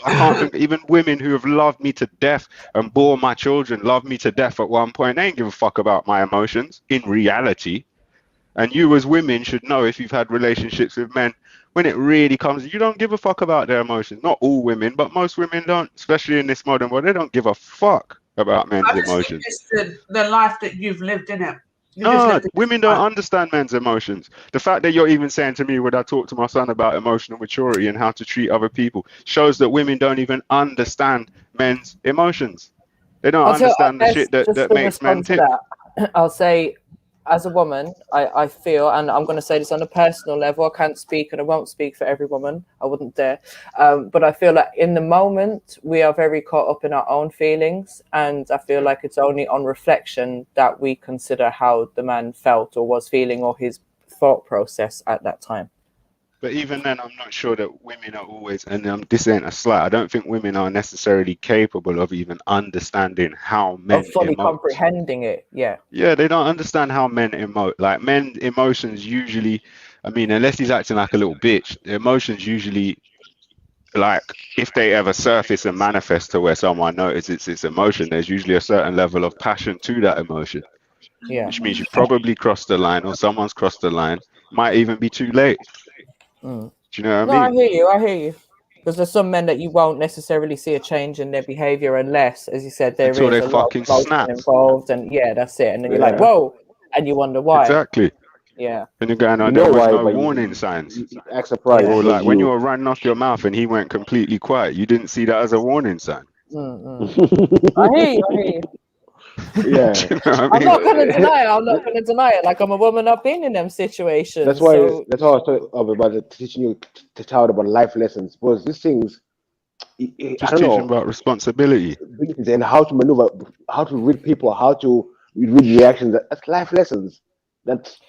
can't think even women who have loved me to death and bore my children, loved me to death at one point. They ain't give a fuck about my emotions in reality. And you as women should know, if you've had relationships with men, when it really comes, you don't give a fuck about their emotions. Not all women, but most women don't, especially in this modern world. They don't give a fuck about men's emotions. It's the life that you've lived in it. No, women don't understand men's emotions. The fact that you're even saying to me when I talk to my son about emotional maturity and how to treat other people shows that women don't even understand men's emotions. They don't understand the shit that makes men tick. I'll say, as a woman, I feel, and I'm going to say this on a personal level, I can't speak and I won't speak for every woman, I wouldn't dare, but I feel like in the moment we are very caught up in our own feelings, and I feel like it's only on reflection that we consider how the man felt or was feeling or his thought process at that time. But even then, I'm not sure that women are always, and this ain't a slight, I don't think women are necessarily capable of even understanding how men of fully emote. Comprehending it, yeah. Yeah, they don't understand how men emote. Like, men's emotions usually, I mean, unless he's acting like a little bitch, the emotions usually, like, if they ever surface and manifest to where someone notices its emotion, there's usually a certain level of passion to that emotion. Yeah. Which means you've probably crossed the line, or someone's crossed the line. Might even be too late. Mm. Do you know what No, I mean? I hear you. Because there's some men that you won't necessarily see a change in their behavior unless, as you said, there Until is they a lot fucking of emotion snap. involved, and yeah, that's it. And then you're like, whoa, and you wonder why. Exactly. Yeah. And you're going, oh, You there know was why? no But warning signs. you act surprised. Or like when you you. were running off your mouth and he went completely quiet, you didn't see that as a warning sign. I hear you. I hear you. Yeah. Do you know what I I'm mean? not gonna deny it. I'm not gonna deny it. Like, I'm a woman. I've been in them situations. That's why. So That's why I was talking about teaching you to child about life lessons. Because these things, I Just don't teaching know, about responsibility. and how to maneuver, how to read people, how to read reactions. That's life lessons. That's,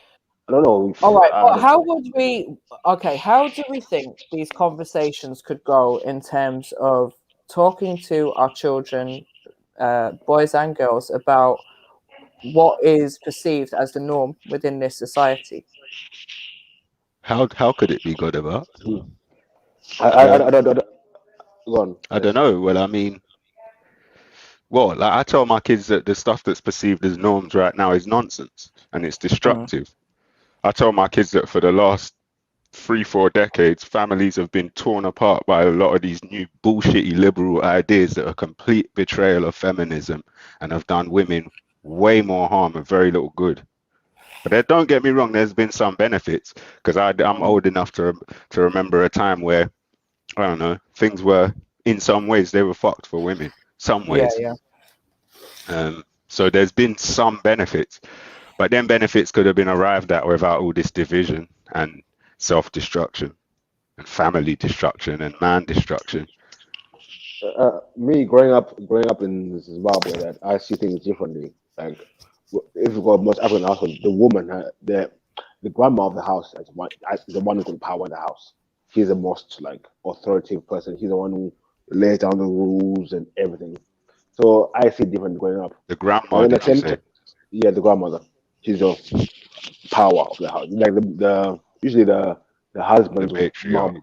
I don't know. all right, but how would we? Okay, how do we think these conversations could go in terms of talking to our children, boys and girls, about what is perceived as the norm within this society? How could it be good about? I don't. Go on. I don't know. Well, I mean, well, like I tell my kids that the stuff that's perceived as norms right now is nonsense and it's destructive. I tell my kids that for the last 3-4 decades, families have been torn apart by a lot of these new bullshitty liberal ideas that are complete betrayal of feminism and have done women way more harm and very little good. But don't get me wrong, there's been some benefits, because I'm old enough to remember a time where, I don't know, things were, in some ways, they were fucked for women. Some ways. So there's been some benefits, but then benefits could have been arrived at without all this division and self-destruction and family destruction and man destruction. Me growing up in Zimbabwe, that I see things differently. Like, if you got most African household, the woman, the grandma of the house is the one who's got power in the house. She's the most like authoritative person. She's the one who lays down the rules and everything. So I see different growing up. The grandma, did you say? Yeah, the grandmother. She's the power of the house. Like usually the husband's mom.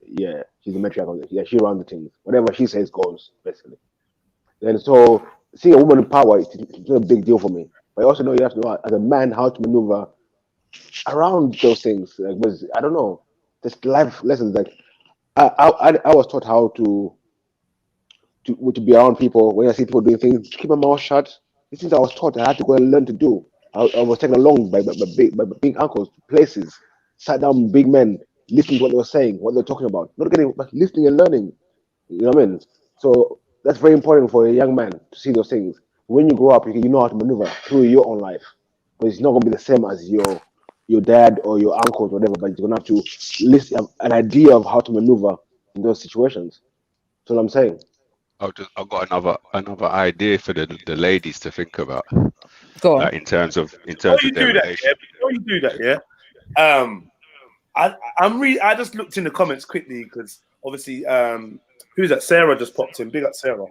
Yeah, she's the matriarch. Yeah, she runs the things. Whatever she says goes, basically. And so seeing a woman in power is not a big deal for me. But I also know you have to know as a man how to maneuver around those things. Like, I don't know, just life lessons. Like I was taught how to be around people. When I see people doing things, keep my mouth shut. These things I was taught I had to go and learn to do. I was taken along by big uncles to places, sat down with big men, listening to what they were saying, what they were talking about. Not getting, but listening and learning. You know what I mean? So that's very important for a young man to see those things. When you grow up, you know how to maneuver through your own life. But it's not going to be the same as your dad or your uncles, or whatever, but you're going to have to listen, an idea of how to maneuver in those situations. That's what I'm saying. I've got another idea for the ladies to think about. Go on. Like in terms of Before you do that, I just looked in the comments quickly because obviously who's that? Sarah just popped in. Big up Sarah.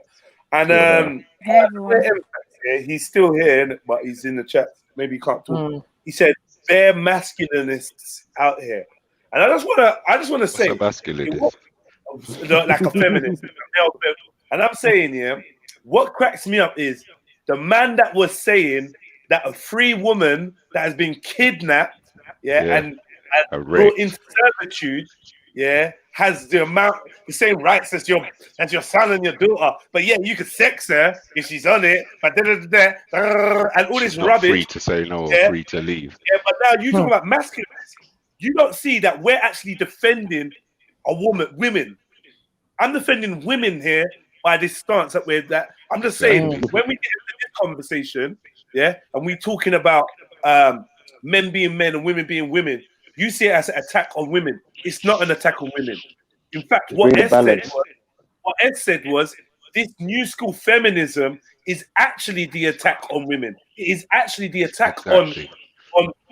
And Hey everyone. he's still here, but he's in the chat. Maybe he can't talk. He said bare masculinists out here, and I just wanna say, a masculinist? like a feminist, and I'm saying, yeah, what cracks me up is the man that was saying that a free woman that has been kidnapped, and brought into servitude, has the same rights as your son and your daughter, but yeah, you could sex her if she's on it, but and all this She's not rubbish. free to say no or free to leave. Yeah, but now you talk about masculinity. You don't see that we're actually defending women. I'm defending women here by this stance that I'm just saying, when we get into this conversation, and we talking about men being men and women being women, you see it as an attack on women. It's not an attack on women. In fact, what Ed said was this new school feminism is actually the attack on women. It is actually the attack on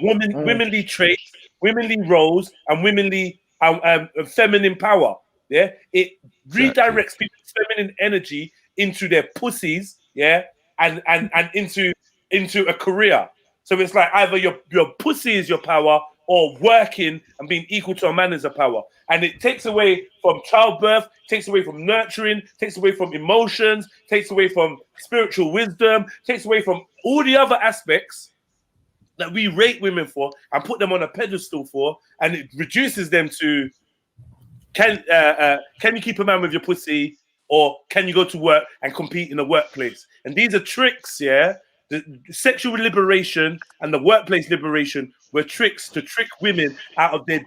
womanly traits, womanly roles, and womenly feminine power. Yeah, it redirects people's feminine energy into their pussies, and into a career. So it's like either your pussy is your power, or working and being equal to a man is a power. And it takes away from childbirth, takes away from nurturing, takes away from emotions, takes away from spiritual wisdom, takes away from all the other aspects that we rate women for and put them on a pedestal for, and it reduces them to can you keep a man with your pussy, or can you go to work and compete in the workplace? And these are tricks, the sexual liberation and the workplace liberation were tricks to trick women out of their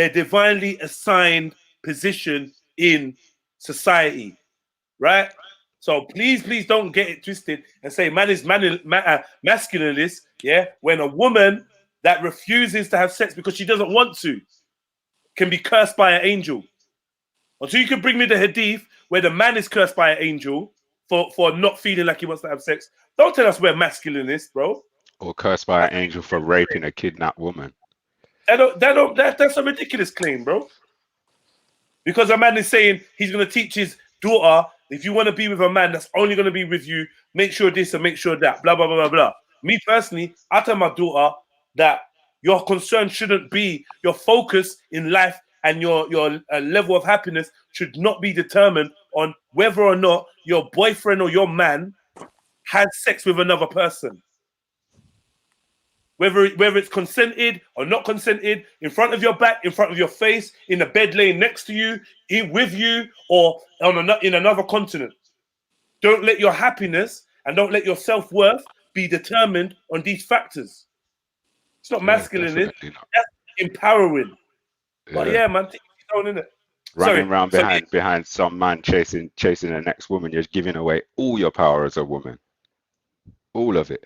divinely assigned position in society, right? So please don't get it twisted and say man is masculinist, when a woman that refuses to have sex because she doesn't want to can be cursed by an angel. Until you can bring me the hadith where the man is cursed by an angel for not feeling like he wants to have sex, don't tell us we're masculinists, bro. Or cursed by an angel for raping a kidnapped woman. That's a ridiculous claim, bro. Because a man is saying he's going to teach his daughter, if you want to be with a man that's only going to be with you, make sure this and make sure that, blah, blah, blah, blah, blah. Me personally, I tell my daughter that your concern shouldn't be, your focus in life and your level of happiness should not be determined on whether or not your boyfriend or your man has sex with another person. Whether it's consented or not consented, in front of your back, in front of your face, in the bed laying next to you, with you, or in another continent. Don't let your happiness and don't let your self-worth be determined on these factors. It's not masculine, that's empowering. But yeah, man, isn't it? Running around behind some man chasing the next woman, you're giving away all your power as a woman. All of it.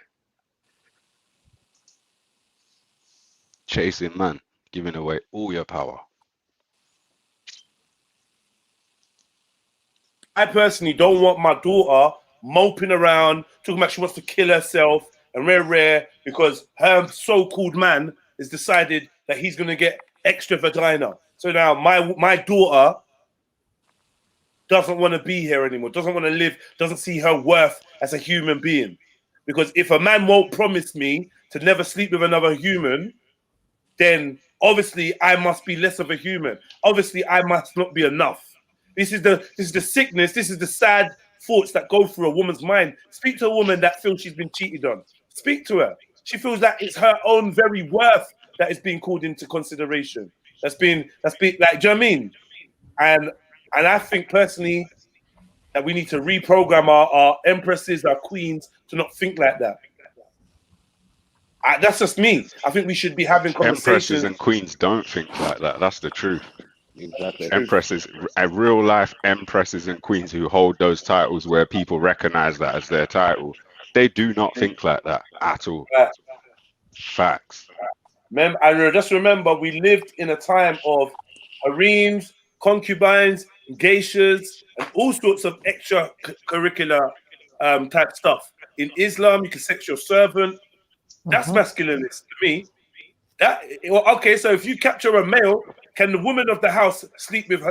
Chasing man, giving away all your power. I personally don't want my daughter moping around, talking about she wants to kill herself and rare because her so-called man has decided that he's going to get extra vagina. So now my daughter doesn't want to be here anymore, doesn't want to live, doesn't see her worth as a human being. Because if a man won't promise me to never sleep with another human, then obviously I must be less of a human. Obviously I must not be enough. This is the sickness, this is the sad thoughts that go through a woman's mind. Speak to a woman that feels she's been cheated on. Speak to her. She feels that it's her own very worth that is being called into consideration. That's been like, do you know what I mean? And I think personally that we need to reprogram our empresses, our queens to not think like that. That's just me. I think we should be having conversations. Empresses and queens don't think like that. That's the truth. Exactly. Empresses, real life empresses and queens who hold those titles where people recognize that as their title, they do not think like that at all. Facts. I just remember we lived in a time of harems, concubines, geishas, and all sorts of extracurricular type stuff. In Islam, you can sex your servant. That's masculinist to me. Okay, so if you capture a male, can the woman of the house sleep with?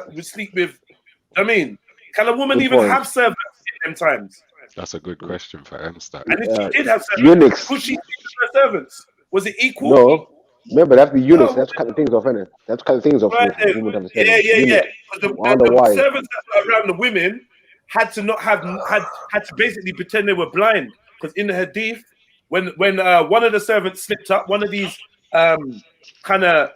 I mean, can a woman even have servants in them times? That's a good question for Emstat. And if she did have servants, eunuchs. could she teach her servants? Was it equal? No, remember that's the eunuchs. No. That's cutting things off, innit? That's cutting things off. Right For then. women to have a Yeah. eunuch. Because I wonder the why. servants that were around the women had to not have had to basically pretend they were blind. Because in the hadith, when one of the servants slipped up, one of these kind of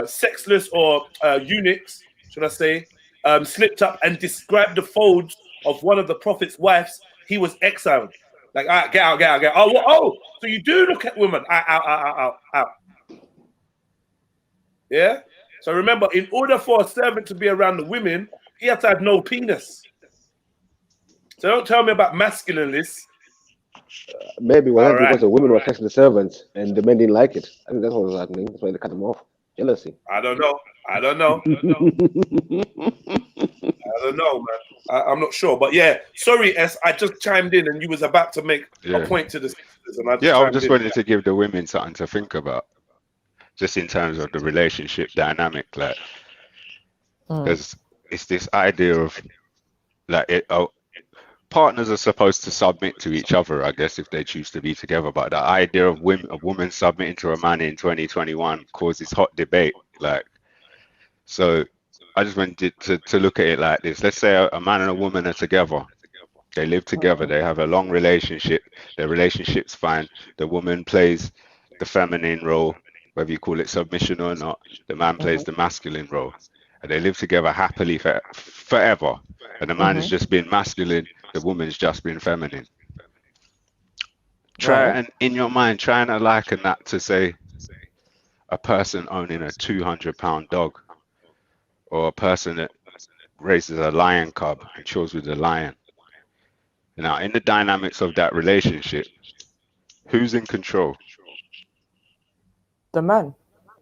sexless or eunuchs, should I say, slipped up and described the folds of one of the prophet's wives, he was exiled. Like, get out. Oh, so you do look at women. Out. Yeah? So remember, in order for a servant to be around the women, he had to have no penis. So don't tell me about masculineness. Maybe it was All right. because the women were sexing the servants and the men didn't like it. I think that's what was happening. That's why they cut them off. Jealousy. I don't know. I don't know, man. I'm not sure. But yeah, sorry, S. I just chimed in and you was about to make a point to the sisters. And I just wanted to give the women something to think about, just in terms of the relationship dynamic. Like, because it's this idea of, like, partners are supposed to submit to each other, I guess, if they choose to be together. But the idea of a woman submitting to a man in 2021 causes hot debate. Like, so I just wanted to look at it like this. Let's say a man and a woman are together. They live together. They have a long relationship. Their relationship's fine. The woman plays the feminine role, whether you call it submission or not. The man plays the masculine role. And they live together happily forever. And the man has just been masculine. The woman's just been feminine. And in your mind, trying to liken that to, say, a person owning a 200-pound dog, or a person that raises a lion cub and chills with the lion. Now, in the dynamics of that relationship, who's in control? The man.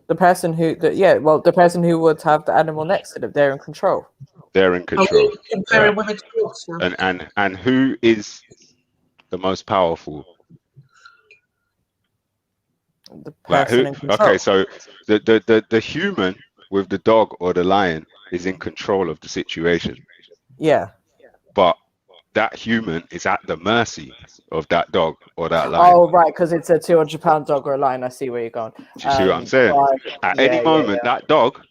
The person who, the person who would have the animal next to them, they're in control. They're in control. Comparing women to dogs now. And who is the most powerful? The person in control. Okay, so the human with the dog or the lion is in control of the situation. Yeah. But that human is at the mercy of that dog or that lion. Oh, right, because it's a 200-pound dog or a lion. I see where you're going. Do you see what I'm saying? At any moment, that dog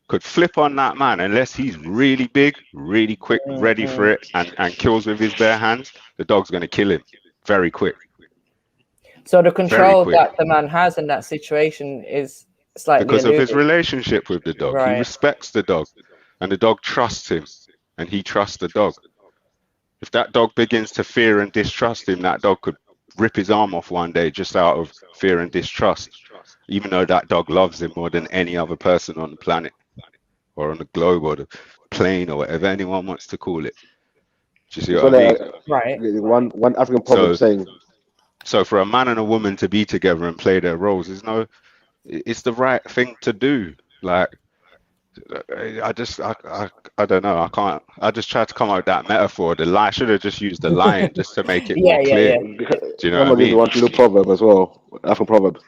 could flip on that man unless he's really big, really quick, ready for it, and kills with his bare hands. The dog's going to kill him very quick. So the control that the man has in that situation is slightly because of his relationship with the dog. Right. He respects the dog, and the dog trusts him, and he trusts the dog. If that dog begins to fear and distrust him, that dog could rip his arm off one day just out of fear and distrust, even though that dog loves him more than any other person on the planet or on the globe or the plane or whatever anyone wants to call it. Do you see what I mean? Right. One African proverb saying. So for a man and a woman to be together and play their roles it's the right thing to do. Like, I don't know. I just tried to come up with that metaphor. I should have just used the lion just to make it more clear. Do you know what I mean? One little proverb as well, African proverb.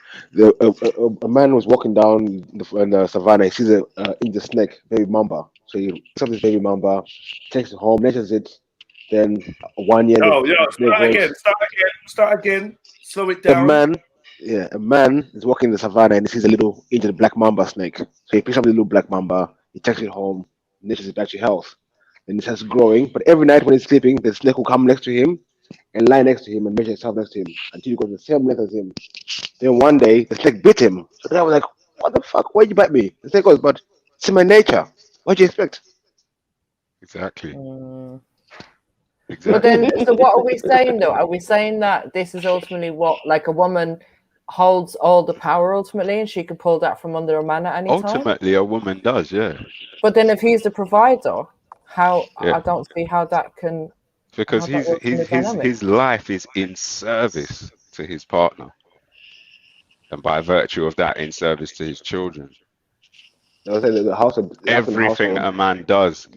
A man was walking down in the savannah. He sees the snake, baby mamba. So he picks up this baby mamba, takes it home, nurtures it. Then 1 year. Start again. Slow it down. A man is walking in the savannah and he sees a little injured black mamba snake. So he picks up the little black mamba, he takes it home, nurtures it back to health. And it starts growing. But every night when he's sleeping, the snake will come next to him and lie next to him and measure itself next to him until he goes the same length as him. Then one day, the snake bit him. So the guy was like, what the fuck? Why'd you bite me? The snake goes, but it's in my nature. What do you expect? Exactly. But then, so what are we saying though? Are we saying that this is ultimately what, like, a woman holds all the power ultimately, and she can pull that from under a man at any time? Ultimately, a woman does, yeah. But then, if he's the provider, I don't see how that can. Because his life is in service to his partner, and by virtue of that, in service to his children. Everything a man does.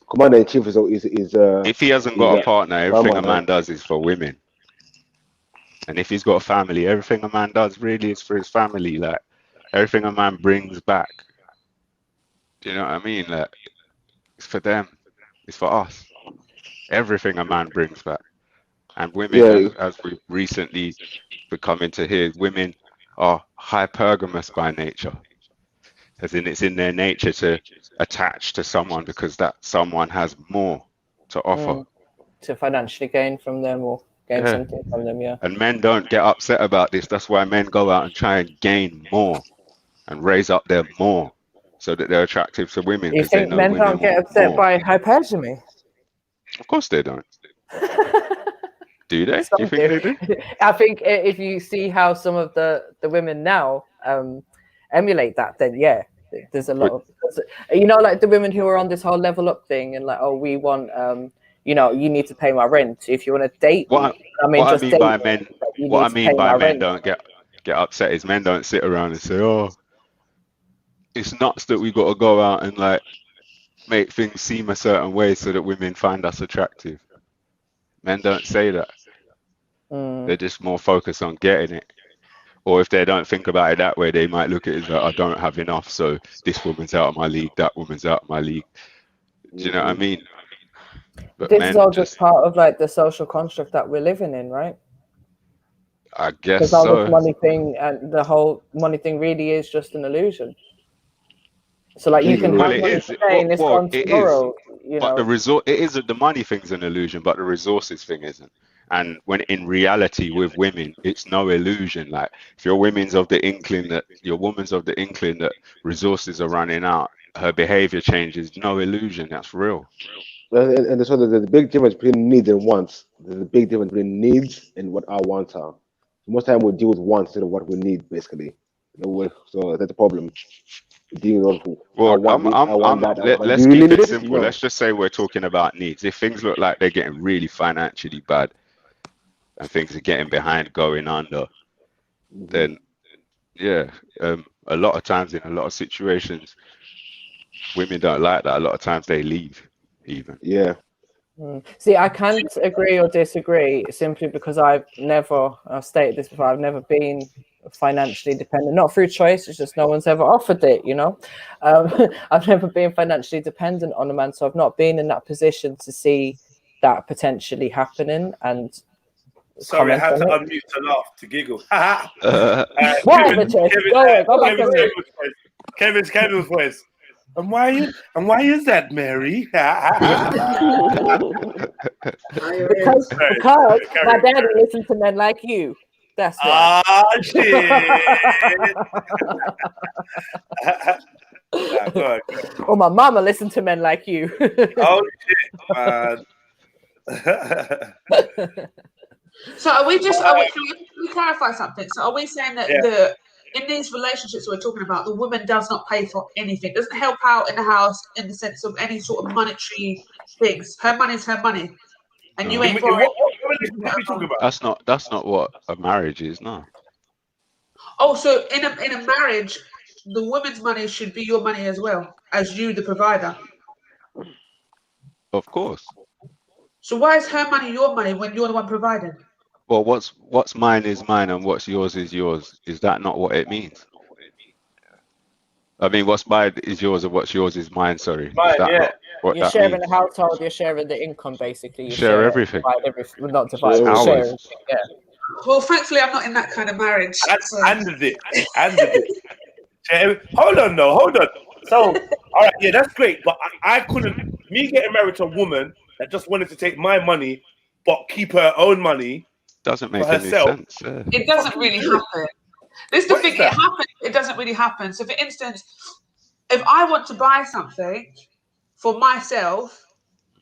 Commander in chief is if he hasn't got a partner, everything a man does is for women. And if he's got a family, everything a man does really is for his family. Like, everything a man brings back. Do you know what I mean? Like, it's for them. It's for us. Everything a man brings back. And women, as we've recently become into here, women are hypergamous by nature. As in, it's in their nature to attach to someone because that someone has more to offer. To financially gain from them or gain something from them, yeah. And men don't get upset about this. That's why men go out and try and gain more and raise up their more so that they're attractive to women. You think men don't get upset by hypergamy? Of course they don't. Do they? Do you think they do? I think if you see how some of the women now emulate that, then yeah, there's a lot of, you know, like the women who are on this whole level up thing and like, oh, we want, you know, you need to pay my rent if you want to date me. I mean, what I mean by men, what I mean by men don't get upset is men don't sit around and say, oh, it's nuts that we got to go out and like make things seem a certain way so that women find us attractive. Men don't say that. They're just more focused on getting it. Or if they don't think about it that way, they might look at it as like, I don't have enough, so this woman's out of my league, that woman's out of my league. Do you know what I mean? But this is all just part of like the social construct that we're living in, right? I guess because all this money thing and the whole money thing really is just an illusion. So like you can have money today and it's gone tomorrow. You know, the money thing's an illusion, but the resources thing isn't. And when in reality with women, it's no illusion. Like if your woman's of the inkling that resources are running out, her behavior changes. No illusion. That's real. And so there's a big difference between needs and wants. There's a big difference between needs and what our wants are. Most time we deal with wants instead of what we need, basically. So that's the problem. Let's keep it simple. Let's just say we're talking about needs. If things look like they're getting really financially bad and things are getting behind, going under, then yeah, a lot of times in a lot of situations, women don't like that. A lot of times they leave, even. Yeah. See, I can't agree or disagree simply because I've stated this before, I've never been financially dependent, not through choice, it's just no one's ever offered it, you know. I've never been financially dependent on a man, so I've not been in that position to see that potentially happening. And sorry, I had to unmute to laugh, to giggle. Kevin's voice. And why is that, Mary? because my daddy listened to men like you. That's why. Ah, shit. Or my mama listened to men like you. Oh shit, man. So are we just? Can we clarify something? So are we saying that in these relationships we're talking about, the woman does not pay for anything, doesn't help out in the house in the sense of any sort of monetary things? Her money's her money, and you ain't borrowing. What are we talking about? That's not what a marriage is, no. Oh, so in a marriage, the woman's money should be your money as well as you, the provider. Of course. So why is her money your money when you're the one providing? Well, what's mine is mine and what's yours is yours. Is that not what it means? I mean, what's mine is yours and what's yours is mine, sorry. Mine, is that not what you're that sharing means? the household, you're sharing the income, basically. You share everything. Not divide, it's share ours. everything, yeah. Well, thankfully, I'm not in that kind of marriage. Handed it. Hold on. So, all right, yeah, that's great. But I couldn't, me getting married to a woman that just wanted to take my money, but keep her own money. Doesn't make any sense. Yeah. It doesn't really happen. This is the thing, it happens. It doesn't really happen. So, for instance, if I want to buy something for myself,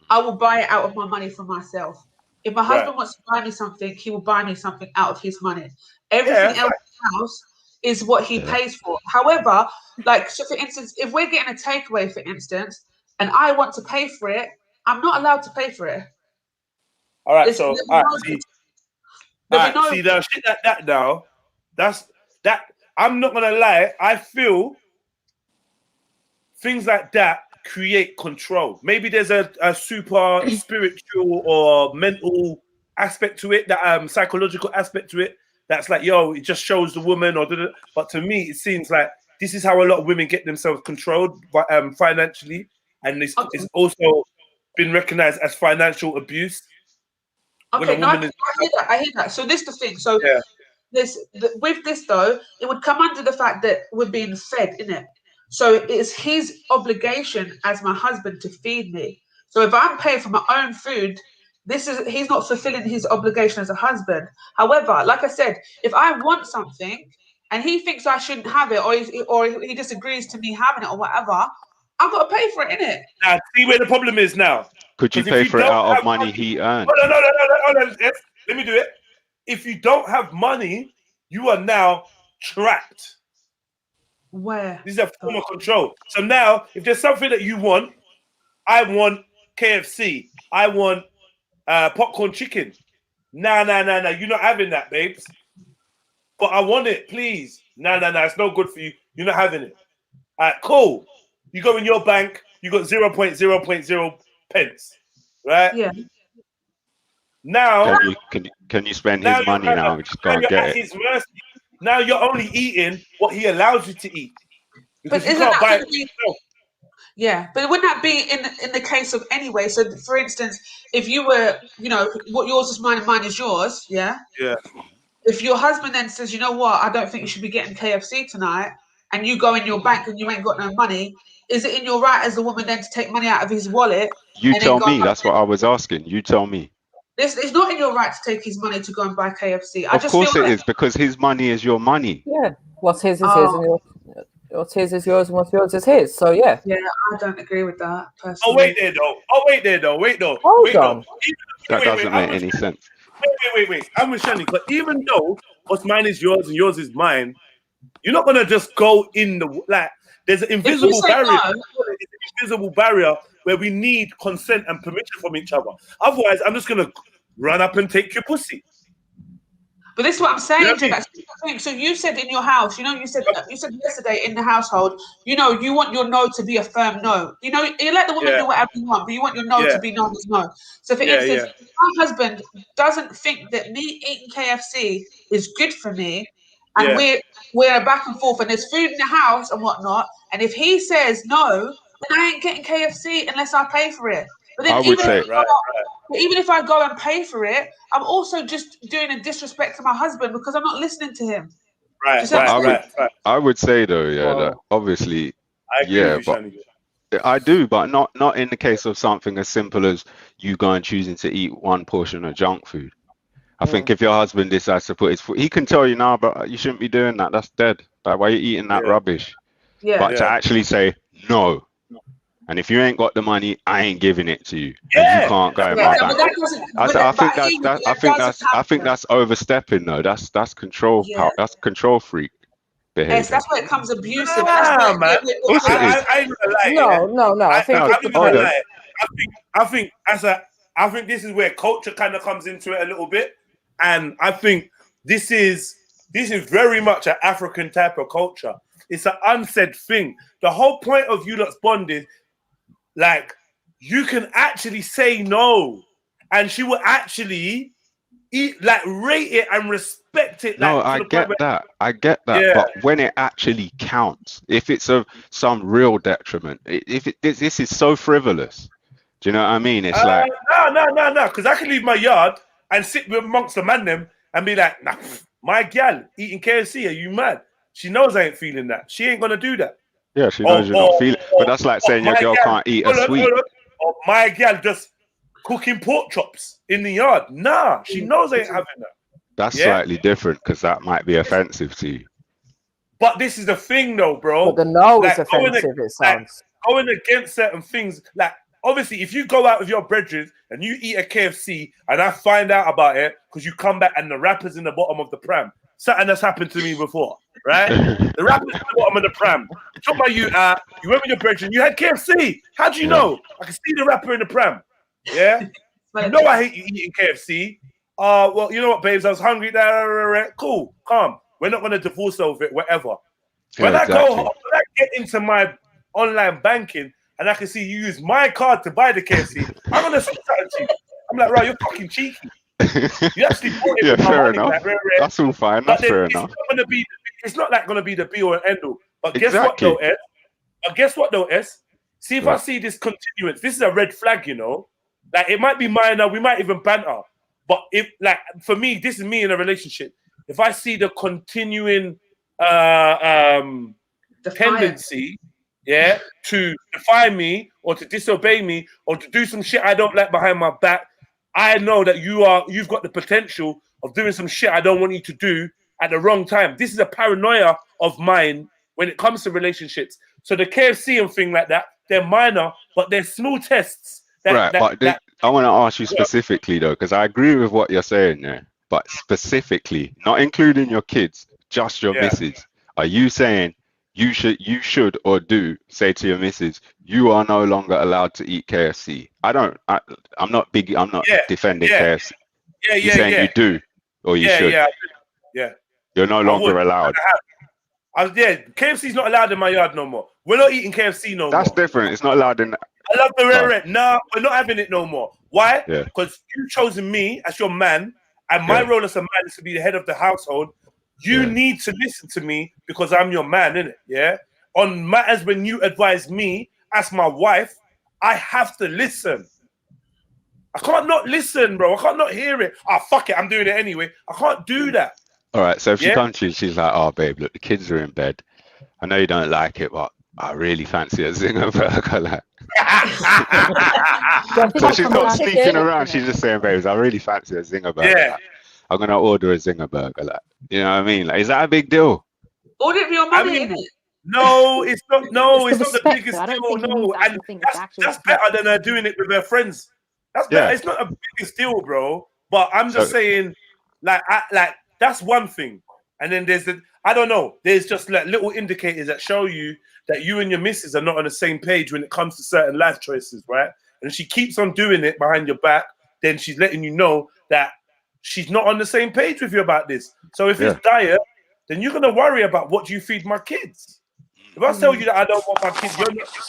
I will buy it out of my money for myself. If my husband wants to buy me something, he will buy me something out of his money. Everything else in the house is what he pays for. However, like, so for instance, if we're getting a takeaway, for instance, and I want to pay for it, I'm not allowed to pay for it. All right, see, the shit like that now, that's that. I'm not gonna lie. I feel things like that create control. Maybe there's a super spiritual or mental aspect to it, that psychological aspect to it. That's like, yo, it just shows the woman, but to me, it seems like this is how a lot of women get themselves controlled financially, and it's also been recognized as financial abuse. Okay, no, I hear that. So this is the thing. So with this though, it would come under the fact that we're being fed, innit? So it's his obligation as my husband to feed me. So if I'm paying for my own food, he's not fulfilling his obligation as a husband. However, like I said, if I want something and he thinks I shouldn't have it, or he disagrees to me having it or whatever, I've got to pay for it, innit? Now, see where the problem is now. Could you pay for it out of money he earned? Hold on. Let me do it. If you don't have money, you are now trapped. Where? This is a form of control. So now, if there's something that you want, I want KFC. I want popcorn chicken. Nah. You're not having that, babes. But I want it, please. Nah. It's no good for you. You're not having it. All right, cool. You go in your bank, you got 0.0 pence, right? Yeah. Now, can you spend his money now? We just can't get it. His mercy. Now you're only eating what he allows you to eat. Because But you can't buy it yourself. Yeah, but wouldn't that be in the case of anyway? So, for instance, if you were, what yours is mine and mine is yours, yeah? Yeah. If your husband then says, you know what, I don't think you should be getting KFC tonight, and you go in your bank and you ain't got no money, is it in your right as a woman then to take money out of his wallet? You tell me. That's what I was asking. You tell me. It's not in your right to take his money to go and buy KFC. Of course it is, because his money is your money. Yeah. What's his is his, and what's his is yours, and what's yours is his. So yeah. Yeah, I don't agree with that personally. Oh wait there though. Hold on. That doesn't make any sense. Wait. I'm with Shani, but even though what's mine is yours and yours is mine, you're not gonna just go in the There's an invisible barrier. No. There's an invisible barrier where we need consent and permission from each other. Otherwise, I'm just gonna run up and take your pussy. But this is what I'm saying, Jay. So you said in your house, you said yesterday in the household, you want your no to be a firm no. You let the woman do whatever you want, but you want your no to be no is no. So for instance, if my husband doesn't think that me eating KFC is good for me, and we're back and forth, and there's food in the house and whatnot, and if he says no, then I ain't getting KFC unless I pay for it. But then even if I go and pay for it, I'm also just doing a disrespect to my husband because I'm not listening to him. I would say though, that obviously, I do, but not in the case of something as simple as you going choosing to eat one portion of junk food. I think if your husband decides to put his foot, he can tell you now, but you shouldn't be doing that. That's dead. Like, why are you eating that rubbish? Yeah. But to actually say no. And if you ain't got the money, I ain't giving it to you. And you can't go in my bank. I think that's overstepping though. That's control. That's control freak behavior. Yes, that's where it comes abusive. Man. No. I think this is where culture kind of comes into it a little bit, and I think this is very much an African type of culture. It's an unsaid thing. The whole point of you lot's bond is, like, you can actually say no, and she will actually rate it and respect it. No, I get that. Yeah. But when it actually counts, if it's of some real detriment, this is so frivolous. Do you know what I mean? It's like no, because I can leave my yard and sit amongst the man them and be like, nah, my gal eating KFC, are you mad? She knows I ain't feeling that. She ain't gonna do that. Yeah, she knows you're not feeling. But that's like saying your girl can't eat a sweet. Or my gal just cooking pork chops in the yard. Nah, she knows I ain't having that. That's slightly different because that might be offensive to you. But this is the thing, though, bro. But the no is offensive. It sounds going against certain things. Like, obviously, if you go out with your brethren and you eat a KFC and I find out about it because you come back and the wrapper's in the bottom of the pram, something that's happened to me before, right? The wrapper's in the bottom of the pram. Talk about you went with your brethren, you had KFC. How do you know? I can see the wrapper in the pram. Yeah? You know I hate you eating KFC. Well, you know what, babes? I was hungry. Cool, calm. We're not going to divorce over it, whatever. When I go home, when I get into my online banking and I can see you use my card to buy the KFC, I'm going to say something to you. I'm like, right, you're fucking cheeky. You actually bought it. Yeah, fair enough. That's all fine. That's fair enough. It's not like going to be the be all and end all. But guess what, though, S? See if I see this continuance. This is a red flag, you know. Like, it might be minor. We might even banter. But if, like, for me, this is me in a relationship. If I see the continuing tendency, yeah, to defy me or to disobey me or to do some shit I don't like behind my back, I know that you've got the potential of doing some shit I don't want you to do at the wrong time. This is a paranoia of mine when it comes to relationships. So the KFC and thing like that, they're minor, but they're small tests. I want to ask you specifically though, because I agree with what you're saying there, but specifically, not including your kids, just your missus. Are you saying you should or do say to your missus, you are no longer allowed to eat KFC? I'm not defending KFC. You're saying you do or you should. Yeah. You're no longer allowed. KFC's not allowed in my yard no more. We're not eating KFC no more. That's different. It's not allowed in. I love the red. No, we're not having it no more. Why? Yeah. Because you've chosen me as your man, and my role as a man is to be the head of the household. You need to listen to me because I'm your man, innit? Yeah. On matters when you advise me as my wife, I have to listen. I can't not listen, bro. I can't not hear it. Fuck it, I'm doing it anyway. I can't do that. All right, so if she comes to you, she's like, oh, babe, look, the kids are in bed. I know you don't like it, but I really fancy a zinger burger. Like. So she's not sneaking around. She's just saying, babes, I really fancy a zinger burger. Yeah. Like, I'm going to order a zinger burger. Like, you know what I mean? Like, is that a big deal? Order it for your money, in it. No, it's not. No, it's not the respect, biggest though. I don't deal. think No, and that's better than her doing it with her friends. That's better. It's not a biggest deal, bro. But I'm just saying, like that's one thing. And then there's I don't know. There's just like little indicators that show you that you and your missus are not on the same page when it comes to certain life choices, right? And if she keeps on doing it behind your back, then she's letting you know that she's not on the same page with you about this. So if it's diet, then you're gonna worry about what do you feed my kids. If I tell you that I don't want my kids,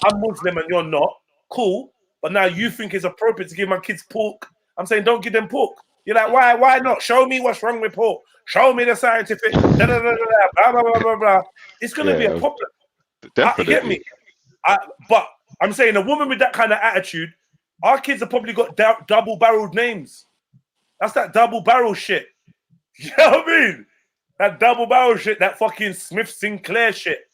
I'm Muslim and you're not, cool. But now you think it's appropriate to give my kids pork. I'm saying don't give them pork. You're like, why not? Show me what's wrong with pork. Show me the scientific, blah, blah, blah, blah, blah, blah. It's going to be a problem. Definitely. You get me? But I'm saying a woman with that kind of attitude, our kids have probably got double-barreled names. That's that double-barrel shit. You know what I mean? That double-barrel shit, that fucking Smith Sinclair shit.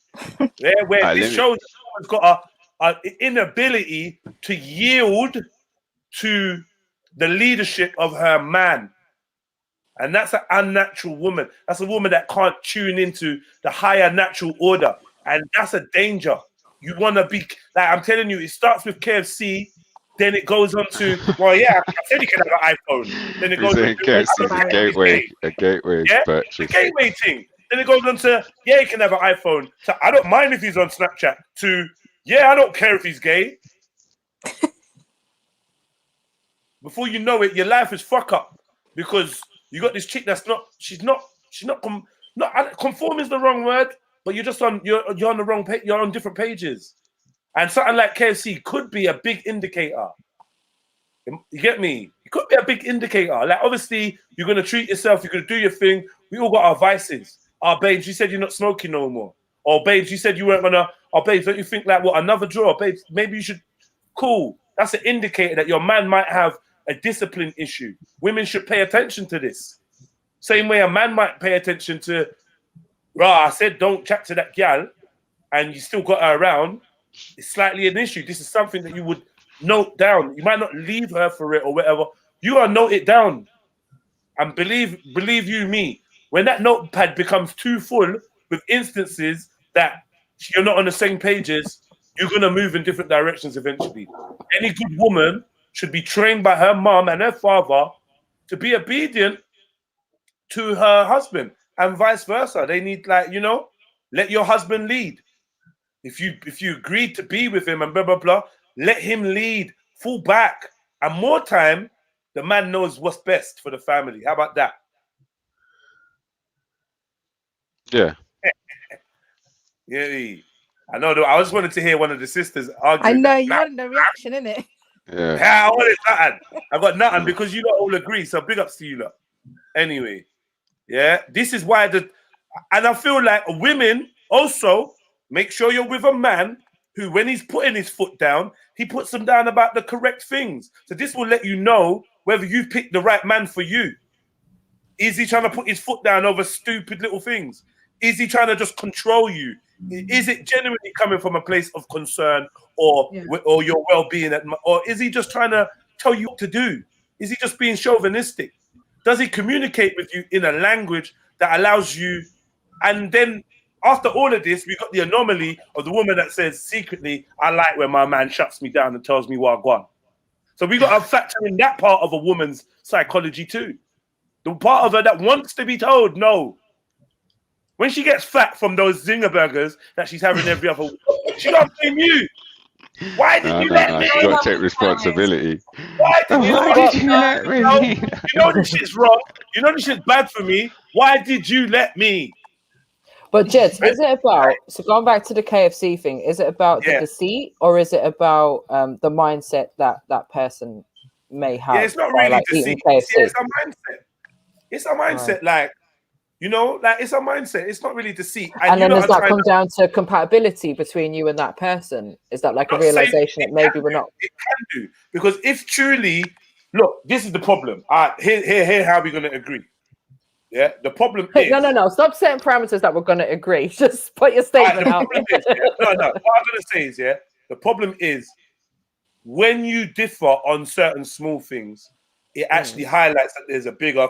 Yeah, where this shows has got an inability to yield to the leadership of her man. And that's an unnatural woman. That's a woman that can't tune into the higher natural order. And that's a danger. You want to be, like I'm telling you, it starts with KFC, then it goes on to, well, yeah, I said you can have an iPhone. Then it goes on to KFC, a gateway purchase. The gateway thing. Then it goes on to, yeah, you can have an iPhone. So I don't mind if he's on Snapchat. To, yeah, I don't care if he's gay. Before you know it, your life is fuck up because you got this chick that's not. She's not conform is the wrong word, but you're just on. You're on the wrong page. You're on different pages, and something like KFC could be a big indicator. You get me? It could be a big indicator. Like obviously, you're gonna treat yourself. You're gonna do your thing. We all got our vices. Our babes, you said you're not smoking no more. Or babes, you said you weren't gonna. Or babes, don't you think like what another draw? Babes, maybe you should. Cool. That's an indicator that your man might have a discipline issue. Women should pay attention to this. Same way a man might pay attention to, I said don't chat to that gal and you still got her around. It's slightly an issue. This is something that you would note down. You might not leave her for it or whatever. You gotta note it down. And believe you me, when that notepad becomes too full with instances that you're not on the same pages, you're gonna move in different directions eventually. Any good woman should be trained by her mom and her father to be obedient to her husband and vice versa. They need, like, let your husband lead. If you agreed to be with him and blah, blah, blah, let him lead, fall back. And more time, the man knows what's best for the family. How about that? Yeah. Yeah. I know, though. I just wanted to hear one of the sisters argue. I know, you wanted the reaction, innit? Yeah, I wanted nothing. I got nothing because you lot all agree. So big ups to you lot. Anyway, yeah, this is why and I feel like women also make sure you're with a man who, when he's putting his foot down, he puts them down about the correct things. So this will let you know whether you picked the right man for you. Is he trying to put his foot down over stupid little things? Is he trying to just control you? Is it genuinely coming from a place of concern or your well-being? Or is he just trying to tell you what to do? Is he just being chauvinistic? Does he communicate with you in a language that allows you? And then after all of this, we got the anomaly of the woman that says secretly, I like when my man shuts me down and tells me what I want. So we got to factor in that part of a woman's psychology too. The part of her that wants to be told no. When she gets fat from those zinger burgers that she's having every other week, she got to blame you. Why did you let me? You got to take responsibility. Why did you let me? You know this shit's wrong. You know this shit's bad for me. Why did you let me? But Jets, is it about, so going back to the KFC thing, is it about the deceit or is it about the mindset that that person may have? Yeah, it's not really like deceit. KFC? It's a mindset. It's a mindset, like, you know, like it's a mindset. It's not really deceit. And then does that come down to compatibility between you and that person? Is that like a realization that maybe we're not? It can do, because if truly, look, this is the problem. Here, how we're going to agree. Yeah, the problem is No. Stop setting parameters that we're going to agree. Just put your statement out. No. What I'm going to say is, the problem is when you differ on certain small things, it actually highlights that there's a bigger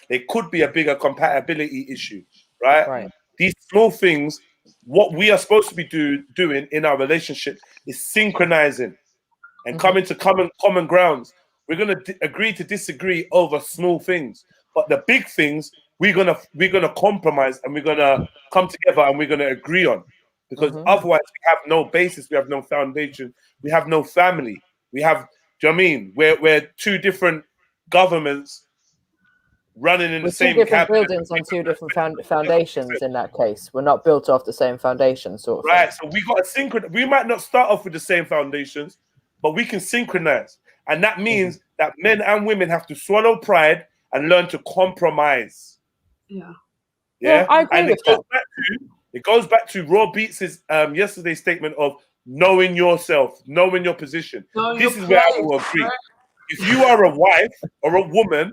there could be a bigger compatibility issue, right? These small things, what we are supposed to be doing in our relationship is synchronizing and coming to common grounds. We're gonna agree to disagree over small things, but the big things we're gonna compromise and we're gonna come together and we're gonna agree on, because otherwise we have no basis, we have no foundation, we have no family, we have. Do you know what I mean? We're two different governments running in the same two different cabinet. buildings on two different foundations. In that case, we're not built off the same foundation, sort of right thing. So we got to synchronize. We might not start off with the same foundations, but we can synchronize, and that means that men and women have to swallow pride and learn to compromise. Yeah, I agree And with that. It goes back to Raw Beats' yesterday's statement of knowing yourself, knowing your position. This is where I will agree. If you are a wife or a woman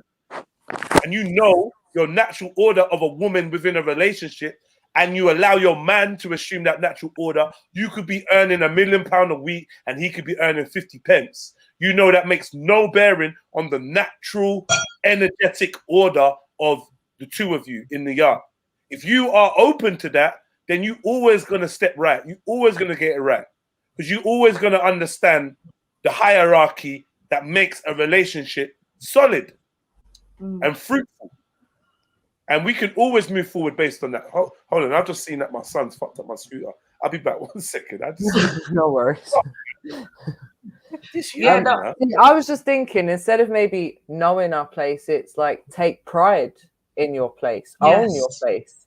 and you know your natural order of a woman within a relationship and you allow your man to assume that natural order, you could be earning £1 million a week and he could be earning 50 pence. You know that makes no bearing on the natural energetic order of the two of you in the yard. If you are open to that, then you're always going to step right. You're always going to get it right, because you're always going to understand the hierarchy that makes a relationship solid and fruitful. And we can always move forward based on that. Hold on, I've just seen that my son's fucked up my scooter. I'll be back 1 second. No worries. I I was just thinking, instead of maybe knowing our place, it's like take pride in your place, own your place.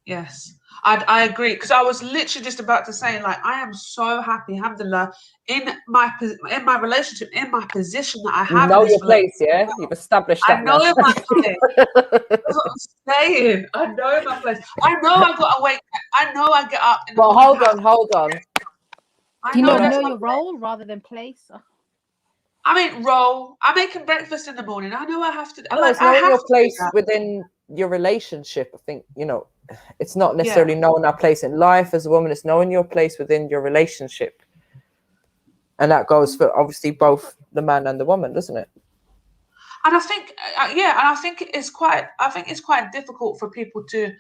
Yes, I agree, because I was literally just about to say, like, I am so happy, alhamdulillah, in my relationship, in my position that I have. You know your place, yeah? You've established that. I know my place. That's what I'm saying. I know my place. I know I got to wake. I know I get up. But hold on. I Do you know not that's know my your role rather than place? I mean, role. I'm making breakfast in the morning. I know I have to. No, it's knowing your place within your relationship. I think, it's not necessarily knowing our place in life as a woman. It's knowing your place within your relationship. And that goes for obviously both the man and the woman, doesn't it? And I think, I think it's quite difficult for people to.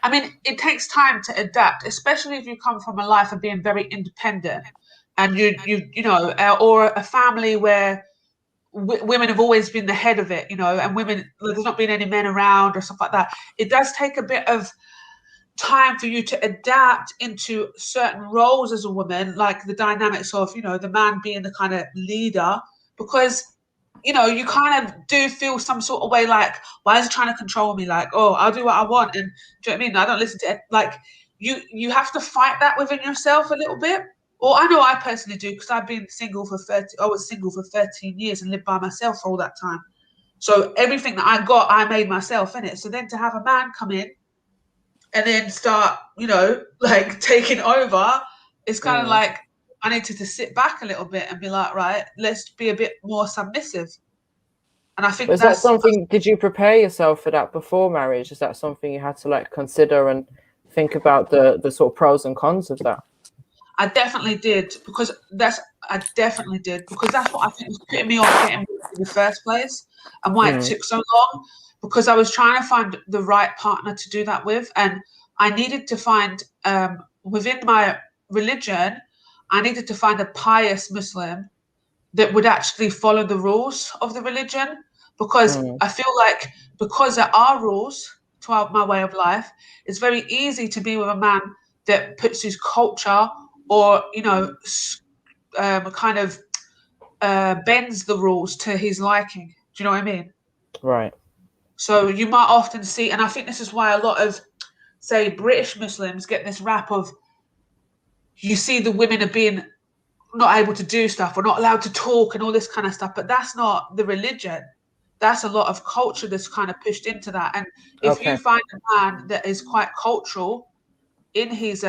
I mean, it takes time to adapt, especially if you come from a life of being very independent, and or a family where women have always been the head of it, and women, there's not been any men around or stuff like that. It does take a bit of time for you to adapt into certain roles as a woman, like the dynamics of, the man being the kind of leader, because, you kind of do feel some sort of way like, why is he trying to control me? Like, oh, I'll do what I want. And do you know what I mean? I don't listen to it. Like, you have to fight that within yourself a little bit. Or I know I personally do, because I've been single I was single for 13 years and lived by myself for all that time. So everything that I got, I made myself in it. So then to have a man come in and then start, like taking over, it's kind of like I needed to sit back a little bit and be like, right, let's be a bit more submissive. And I think Was that something? Did you prepare yourself for that before marriage? Is that something you had to like consider and think about the sort of pros and cons of that? I definitely did because that's what I think was putting me off getting married in the first place, and why it took so long, because I was trying to find the right partner to do that with, and I needed to find within my religion, I needed to find a pious Muslim that would actually follow the rules of the religion, because I feel like because there are rules to my way of life, it's very easy to be with a man that puts his culture or kind of bends the rules to his liking. Do you know what I mean? Right. So you might often see, and I think this is why a lot of, say, British Muslims get this rap of, you see the women are being not able to do stuff or not allowed to talk and all this kind of stuff, but that's not the religion. That's a lot of culture that's kind of pushed into that. And if you find a man that is quite cultural in his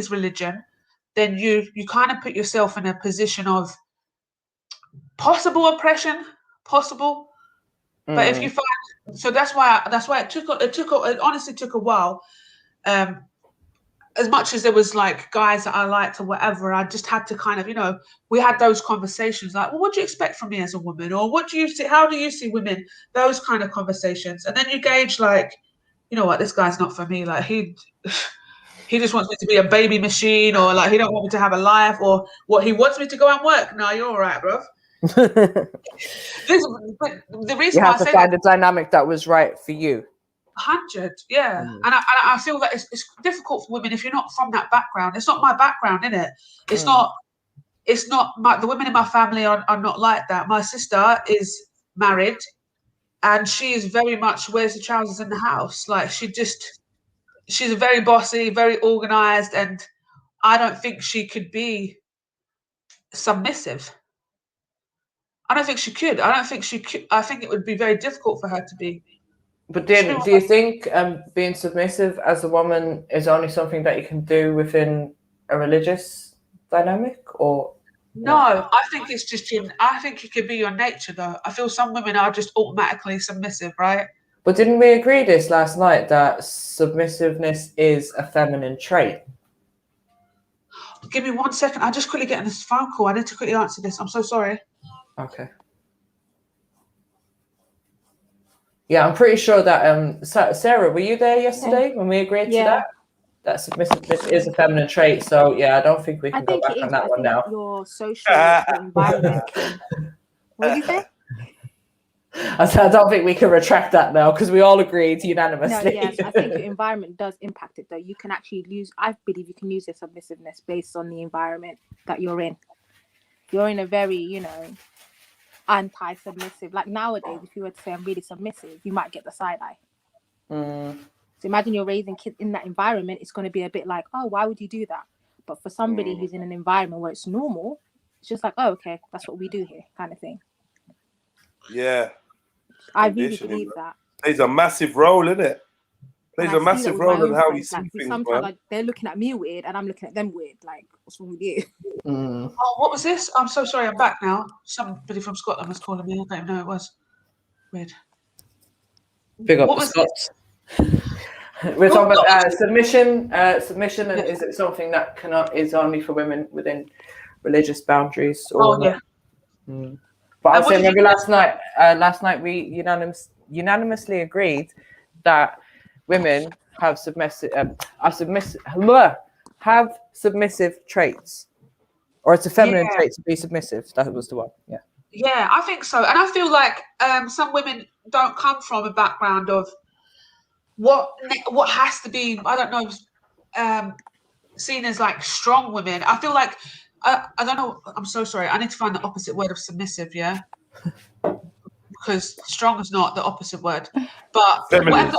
religion, then you kind of put yourself in a position of possible oppression, possible. But if you find, so that's why it honestly took a while. As much as there was like guys that I liked or whatever, I just had to kind of, we had those conversations like, well, what do you expect from me as a woman? Or what do you see? How do you see women? Those kind of conversations. And then you gauge like, you know what, this guy's not for me. Like he just wants me to be a baby machine, or like he don't want me to have a life, or what, he wants me to go and work. No, you're all right, bro. But the reason You why have I to say find that, a dynamic that was right for you. 100, yeah. And I feel that it's difficult for women if you're not from that background. It's not my background, innit? It's not the women in my family are not like that. My sister is married and she is very much wears the trousers in the house. Like she's very bossy, very organized, and I don't think she could be submissive. I don't think she could. I think it would be very difficult for her to be. But then, do you think being submissive as a woman is only something that you can do within a religious dynamic, or no? I think it's just I think it could be your nature, though. I feel some women are just automatically submissive, right? But didn't we agree this last night that submissiveness is a feminine trait? Give me 1 second. I'm just quickly getting this phone call. I need to quickly answer this. I'm so sorry. Okay. Yeah, I'm pretty sure that Sarah, were you there yesterday when we agreed to that? That submissiveness is a feminine trait. So yeah, I don't think we can go back on that one now. Your social environment can. What did you say? I don't think we can retract that now because we all agreed unanimously. No, yes, I think your environment does impact it though. You can actually I believe you can lose your submissiveness based on the environment that you're in. If you're in a very, anti-submissive, like nowadays, if you were to say I'm really submissive, you might get the side eye. So imagine you're raising kids in that environment, it's going to be a bit like, oh, why would you do that? But for somebody who's in an environment where it's normal, it's just like, oh, okay, that's what we do here, kind of thing. Yeah. I really believe that. Plays a massive role, isn't it? Plays a massive role in how we see like, things. Sometimes like, they're looking at me weird and I'm looking at them weird. Like, what's wrong with you? Oh, what was this? I'm so sorry. I'm back now. Somebody from Scotland was calling me. I don't even know who it was. Weird. Big up the Scots. We're talking about submission. Submission is it something that is only for women within religious boundaries? Or yeah. But I was saying, remember last night we unanimously agreed that women have submissive traits, or it's a feminine trait to be submissive. That was the one. Yeah. Yeah, I think so, and I feel like some women don't come from a background of what has to be. I don't know, seen as like strong women. I feel like I don't know. I'm so sorry. I need to find the opposite word of submissive. Yeah. Because strong is not the opposite word, but feminist.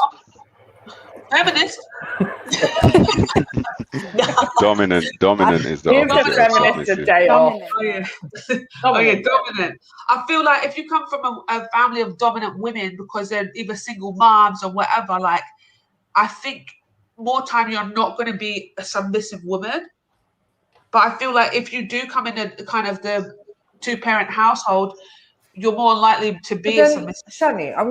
Dominant is the opposite. Dominant. I feel like if you come from a family of dominant women because they're either single moms or whatever, like I think more time you're not going to be a submissive woman. But I feel like if you do come in a kind of the two-parent household, you're more likely to be a submissive. Shani, I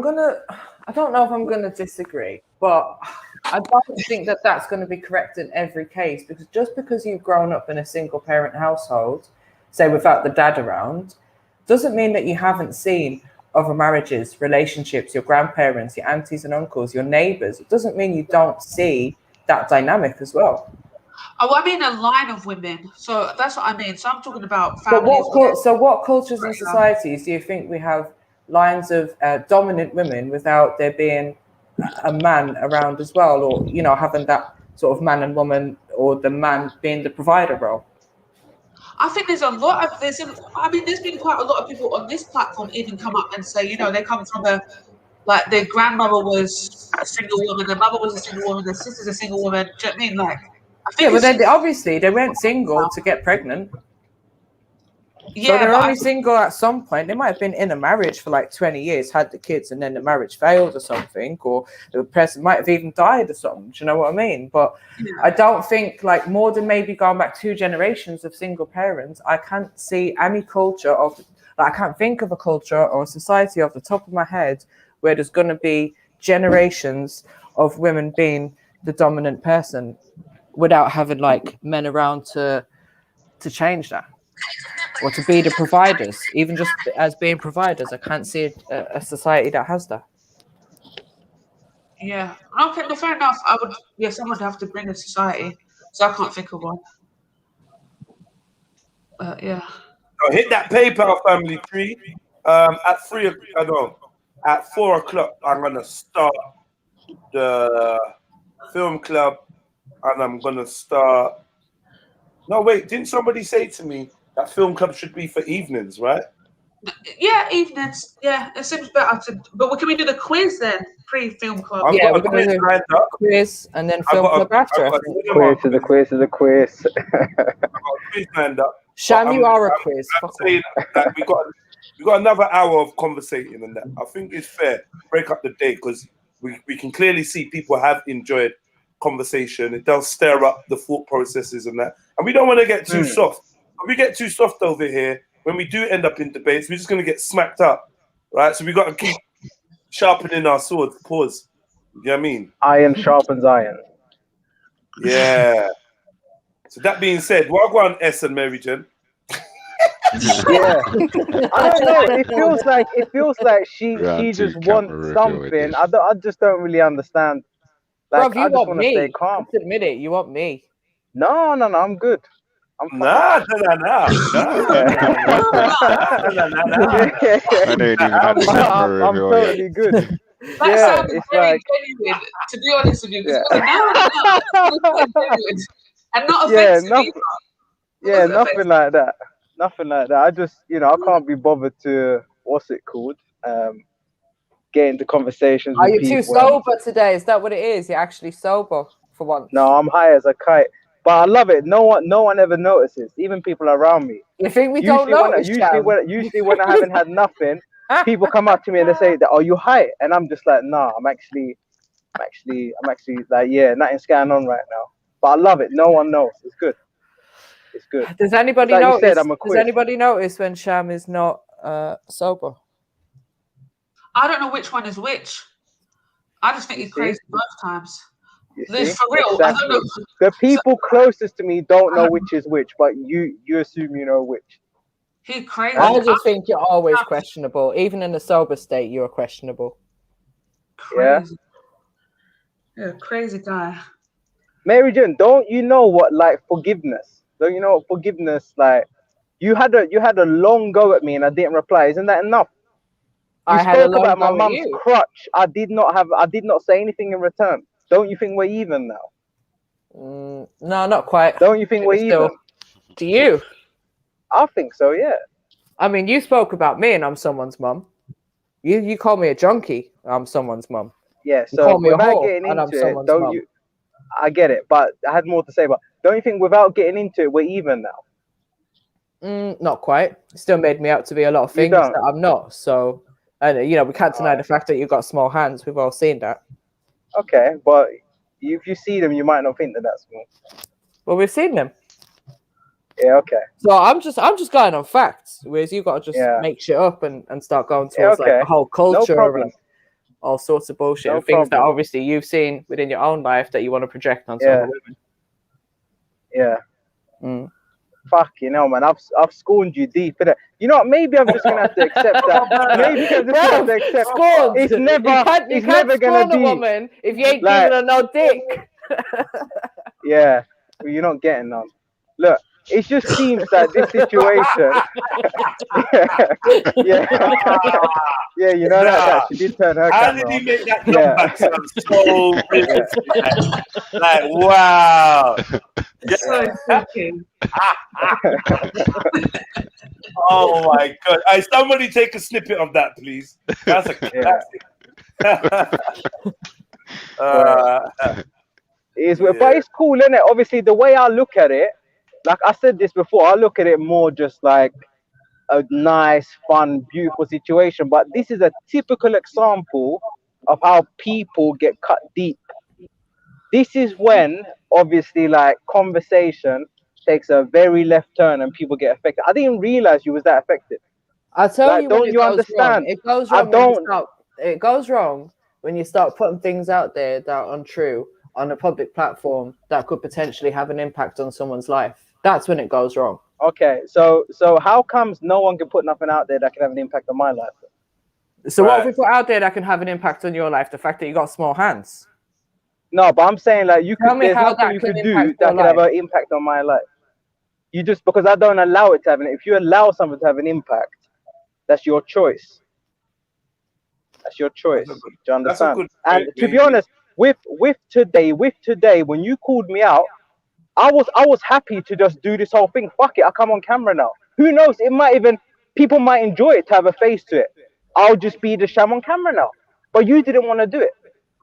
don't know if I'm gonna disagree, but I don't think that that's going to be correct in every case, because just because you've grown up in a single parent household, say without the dad around, doesn't mean that you haven't seen other marriages, relationships, your grandparents, your aunties and uncles, your neighbors. It doesn't mean you don't see that dynamic as well. Oh, I mean a line of women. So that's what I mean. So I'm talking about But families. what cultures and societies do you think we have lines of dominant women without there being a man around as well, or having that sort of man and woman, or the man being the provider role? I think there's been quite a lot of people on this platform even come up and say, they come from their grandmother was a single woman, their mother was a single woman, their sister's a single woman. Do you know what I mean? Like, I think but then obviously they weren't single to get pregnant. Yeah, so they're only single at some point. They might have been in a marriage for like 20 years, had the kids, and then the marriage failed or something, or the person might have even died or something. Do you know what I mean? But I don't think, like, more than maybe going back 2 generations of single parents, I can't see any culture I can't think of a culture or a society off the top of my head where there's going to be generations of women being the dominant person without having like men around to change that, or to be the providers, even just as being providers. I can't see a society that has that. Yeah. Okay, no, fair enough. Someone would have to bring a society. So I can't think of one. Yeah. So hit that PayPal, family tree. At 4 o'clock, I'm gonna start the film club, and I'm gonna start. No, wait, didn't somebody say to me that film club should be for evenings, right? Yeah, evenings. Yeah, it seems better to. But can we do the quiz then? Pre-film club. I've got a quiz lined up. Quiz and then film club after. The quiz. I've got a quiz lined up. Sham, you are a quiz. I'm saying that we got another hour of conversating, and that I think it's fair. Break up the day, because we can clearly see people have enjoyed conversation. It does stir up the thought processes and that, and we don't want to get too soft. If we get too soft over here, when we do end up in debates, we're just going to get smacked up, right? So we got to keep sharpening our swords. Pause. You know what I mean? Iron sharpens iron. Yeah. So that being said, what go on S and Maryjen? Yeah, I don't know. It feels like she just wants something. I just don't really understand. Like, bro, you want me? Stay calm. Just admit it. You want me? No, I'm good. I'm fine. Nah. I'm totally good. That sounded very genuine, to be honest with you. And not offensive either. Nothing like that. Nothing like that. I just, I can't be bothered to, what's it called? Get into conversations with people. Are you too sober today? Is that what it is? You're actually sober for once? No, I'm high as a kite. But I love it. No one ever notices, even people around me. You think we don't notice? Usually when I haven't had nothing, people come up to me and they say, "Are you high?" And I'm just like, "Nah, I'm actually like, yeah, nothing's going on right now." But I love it. No one knows. It's good. It's good. Does anybody like notice? Does anybody notice when Sham is not sober? I don't know which one is which. I just think he's crazy both times. This for real. Exactly. I don't know. The people closest to me don't know which is which, but you assume you know which. He's crazy. I just think you're always questionable. Even in a sober state, you're questionable. Crazy. Yeah, crazy guy. Maryjen, don't you know what, like, forgiveness? Don't you know what forgiveness, like, you had a long go at me and I didn't reply. Isn't that enough? You spoke about my mum's crutch. I did not say anything in return. Don't you think we're even now? No, not quite. Don't you think we're even? Do you? I think so, yeah. I mean, you spoke about me and I'm someone's mum. You call me a junkie, I'm someone's mum. Yeah, you call me without a getting and I'm into it, someone's don't mum. you? I get it, but I had more to say. But don't you think without getting into it, we're even now? Not quite. It still made me out to be a lot of things that I'm not. So, and we can't deny the fact that you've got small hands. We've all seen that. Okay, but if you see them, you might not think that that's small. Well, we've seen them. Yeah, okay. So I'm just going on facts, whereas you got to just make shit up and start going towards like the whole culture and all sorts of bullshit and things that obviously you've seen within your own life that you want to project onto other women. Yeah. Fuck, you know, man. I've scorned you deep in it. You know what? Maybe I'm just gonna have to accept that. Maybe I'm just gonna have to accept. It's never. You can't gonna be a woman if you ain't giving her no dick. Yeah, well, you're not getting none. Look, it just seems that this situation. Yeah, you know that she did turn her How camera did he on. make that comeback sound so realistic? Like, wow. So thinking. Oh my god! Hey, somebody take a snippet of that, please. That's a classic. But it's cool, isn't it? Obviously, the way I look at it, like I said this before, I look at it more just like a nice, fun, beautiful situation. But this is a typical example of how people get cut deep. This is when, obviously, like conversation takes a very left turn and people get affected. I didn't realize you was that affected. I tell like, you, don't when you understand? Wrong. It goes wrong. It goes wrong when you start putting things out there that are untrue on a public platform that could potentially have an impact on someone's life. That's when it goes wrong. Okay, so how comes no one can put nothing out there that can have an impact on my life? So what have we put out there that can have an impact on your life? The fact that you got small hands. No, but I'm saying like there's how nothing that you can could do impact that your can have life. an impact on my life. You just because I don't allow it to have an. If you allow something to have an impact, that's your choice. That's your choice. Do you understand? And to be honest, with today, when you called me out, I was happy to just do this whole thing. Fuck it, I come on camera now. Who knows? It might even people might enjoy it to have a face to it. I'll just be the Sham on camera now. But you didn't want to do it.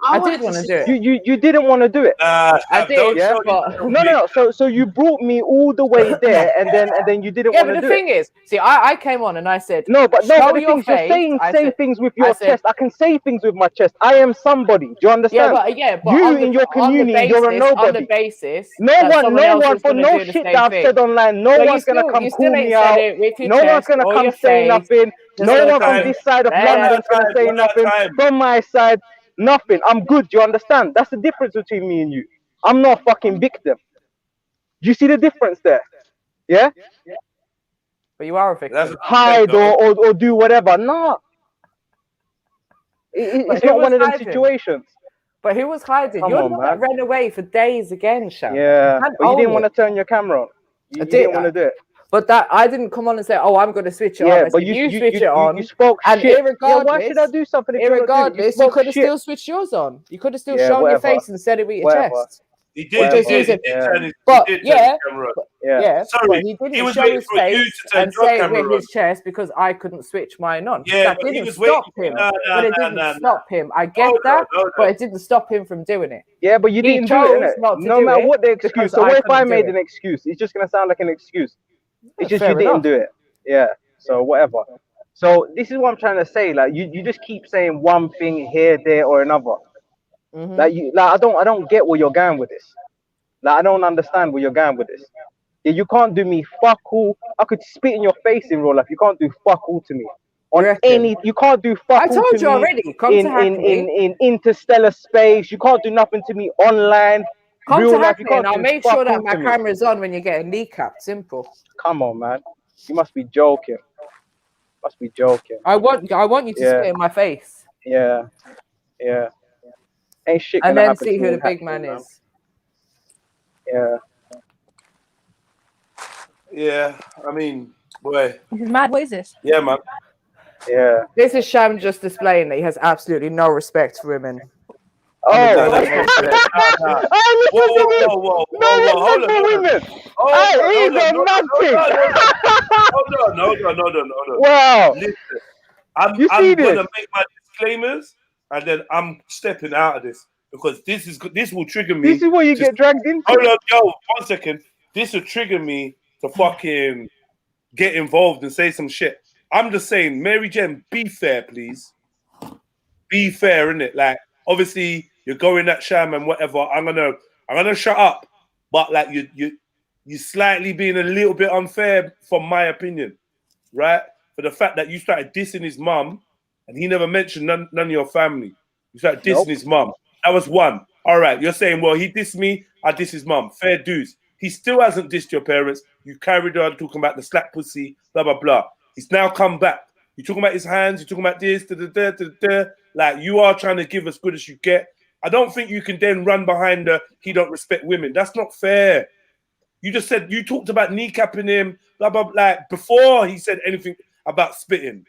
I did want to do it. You didn't want to do it. I did. Yeah? No. So you brought me all the way there, and then you didn't want to do it. Yeah, but the thing is, see, I came on and I said, no, but the thing is, you're face. saying things with your chest. I can say things with my chest. I am somebody. Do you understand? But you in your community, you're a nobody. On the basis, no one for no shit that I've said online. No one's gonna come call me out. No one's gonna come say nothing. No one from this side of London's gonna say nothing. From my side. Nothing. I'm good. You understand? That's the difference between me and you. I'm not a fucking victim. Do you see the difference there? Yeah? But you are a victim. Hide or do whatever. No. It's not one of them situations. But who was hiding? Come You're on, the one man. that ran away for days again, Sham. Yeah. But you didn't want to turn your camera on. You didn't want to do it. But that I didn't come on and say, "Oh, I'm going to switch it on." Yeah, but you switch it on. You spoke and shit. Yeah, why should I do something? Irregardless, you could have still switched yours on. You could have still shown your face and said it with your chest. He did. He did turn his camera on. Sorry, he didn't show his face and say it with his chest because I couldn't switch mine on. Yeah, that didn't stop him. But it didn't stop him. I get that, but it didn't stop him from doing it. Yeah, but you didn't do it. No matter what the excuse. So what if I made an excuse? It's just gonna sound like an excuse. It's just you didn't do it. Yeah. So whatever. So this is what I'm trying to say. Like you just keep saying one thing here, there, or another. Like I don't get where you're going with this. Like I don't understand where you're going with this. Yeah, you can't do me fuck all. I could spit in your face in real life. You can't do fuck all to me. On any, you can't do fuck all to me. I told you already. In interstellar space, you can't do nothing to me online. Come real to life, you can't I'll do make fuck sure that all my to me. camera's on when you're getting kneecapped. Simple. Come on, man. You must be joking. Must be joking. I want you to spit in my face. Yeah. Ain't shit and gonna then happen see to who me the big man is. Yeah. Yeah. I mean, boy. This is mad. What is this? Yeah, man. Yeah. This is Sham just displaying that he has absolutely no respect for women. Oh, Whoa, hold on. Wow. Listen, I'm gonna make my disclaimers and then I'm stepping out of this because this will trigger me. This is what you get dragged into. Hold on, yo, 1 second. This will trigger me to fucking get involved and say some shit. I'm just saying, Maryjen, be fair, please. Be fair, innit? Like, obviously, you're going at Sham and whatever. I'm gonna shut up. But like, you're slightly being a little bit unfair, from my opinion, right? For the fact that you started dissing his mum, and he never mentioned none of your family. You started dissing his mum. That was one. All right, you're saying, well, he dissed me, I diss his mum. Fair dues. He still hasn't dissed your parents. You carried on talking about the slap pussy, blah, blah, blah. He's now come back. You're talking about his hands, you're talking about this, da, da, da, da, da. Like, you are trying to give as good as you get. I don't think you can then run behind the he don't respect women. That's not fair. You just said, you talked about kneecapping him, blah, blah, blah, like, before he said anything about spitting.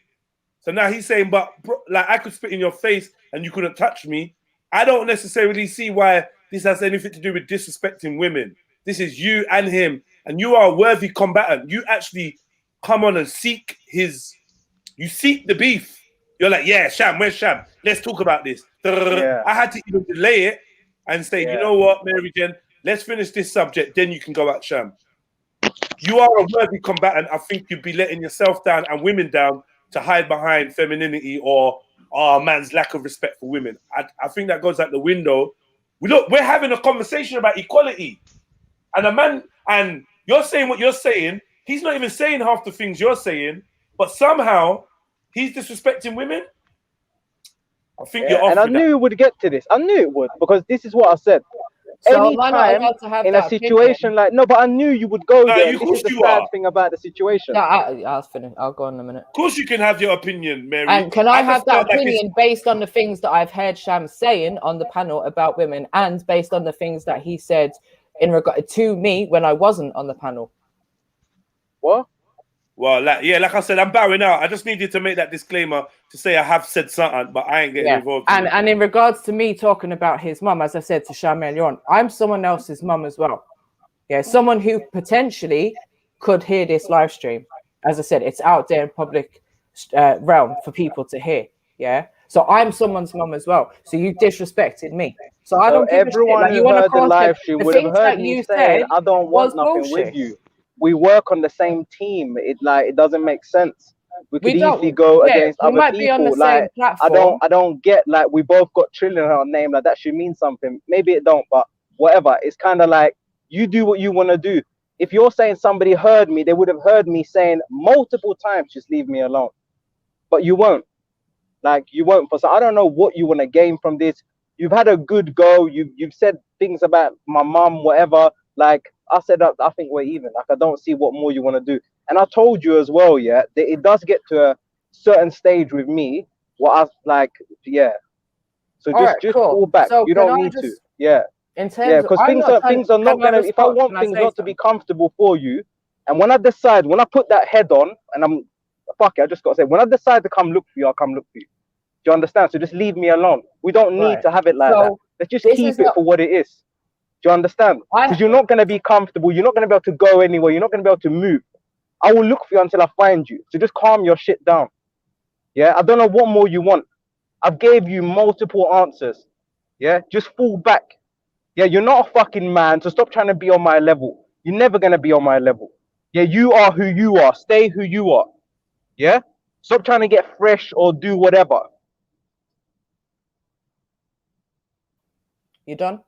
So now he's saying, but bro, like, I could spit in your face and you couldn't touch me. I don't necessarily see why this has anything to do with disrespecting women. This is you and him, and you are a worthy combatant. You actually come on and seek you seek the beef. You're like, yeah, Sham, where's Sham? Let's talk about this. Yeah. I had to even delay it and say, you know what, Maryjen, let's finish this subject, then you can go at Sham. You are a worthy combatant. I think you'd be letting yourself down and women down to hide behind femininity or man's lack of respect for women. I think that goes out the window. We're having a conversation about equality. And a man, and you're saying what you're saying, he's not even saying half the things you're saying, but somehow he's disrespecting women. I think you're off. And I knew it would get to this. I knew it would, because this is what I said. So Anytime in a situation like, no, but I knew you would go there. This is the sad thing about the situation. No, I'll finish. I'll go in a minute. Of course you can have your opinion, Mary. And can I have that opinion based on the things that I've heard Sham saying on the panel about women, and based on the things that he said in regard to me when I wasn't on the panel? What? Well, like I said, I'm bowing out. I just needed to make that disclaimer to say I have said something, but I ain't getting involved. And in regards to me talking about his mum, as I said to Sham earlier on, I'm someone else's mum as well. Yeah, someone who potentially could hear this live stream. As I said, it's out there in public realm for people to hear. Yeah, so I'm someone's mum as well. So you disrespected me. So I don't. Everyone who heard the live stream would have heard me saying, "I don't want nothing with you." We work on the same team. It doesn't make sense. We could easily go against other people. Like, I don't get, like, we both got Trill in our name. Like, that should mean something. Maybe it don't, but whatever. It's kind of like, you do what you want to do. If you're saying somebody heard me, they would have heard me saying multiple times, just leave me alone. But you won't. Like, you won't. So I don't know what you want to gain from this. You've had a good go. You've said things about my mum, whatever. Like, I said, I think we're even. Like, I don't see what more you want to do. And I told you as well, yeah, that it does get to a certain stage with me. What I like, yeah. So just fall back. So you don't need to. Yeah. Because things are not gonna. If I want things not to be comfortable for you, and when I put that head on, and fuck it, I just gotta say, when I decide to come look for you, I'll come look for you. Do you understand? So just leave me alone. We don't need to have it like that. Let's just keep it for what it is. Do you understand? Because you're not going to be comfortable. You're not going to be able to go anywhere. You're not going to be able to move. I will look for you until I find you. So just calm your shit down. Yeah? I don't know what more you want. I've gave you multiple answers. Yeah? Just fall back. Yeah? You're not a fucking man, so stop trying to be on my level. You're never going to be on my level. Yeah? You are who you are. Stay who you are. Yeah? Stop trying to get fresh or do whatever. You done?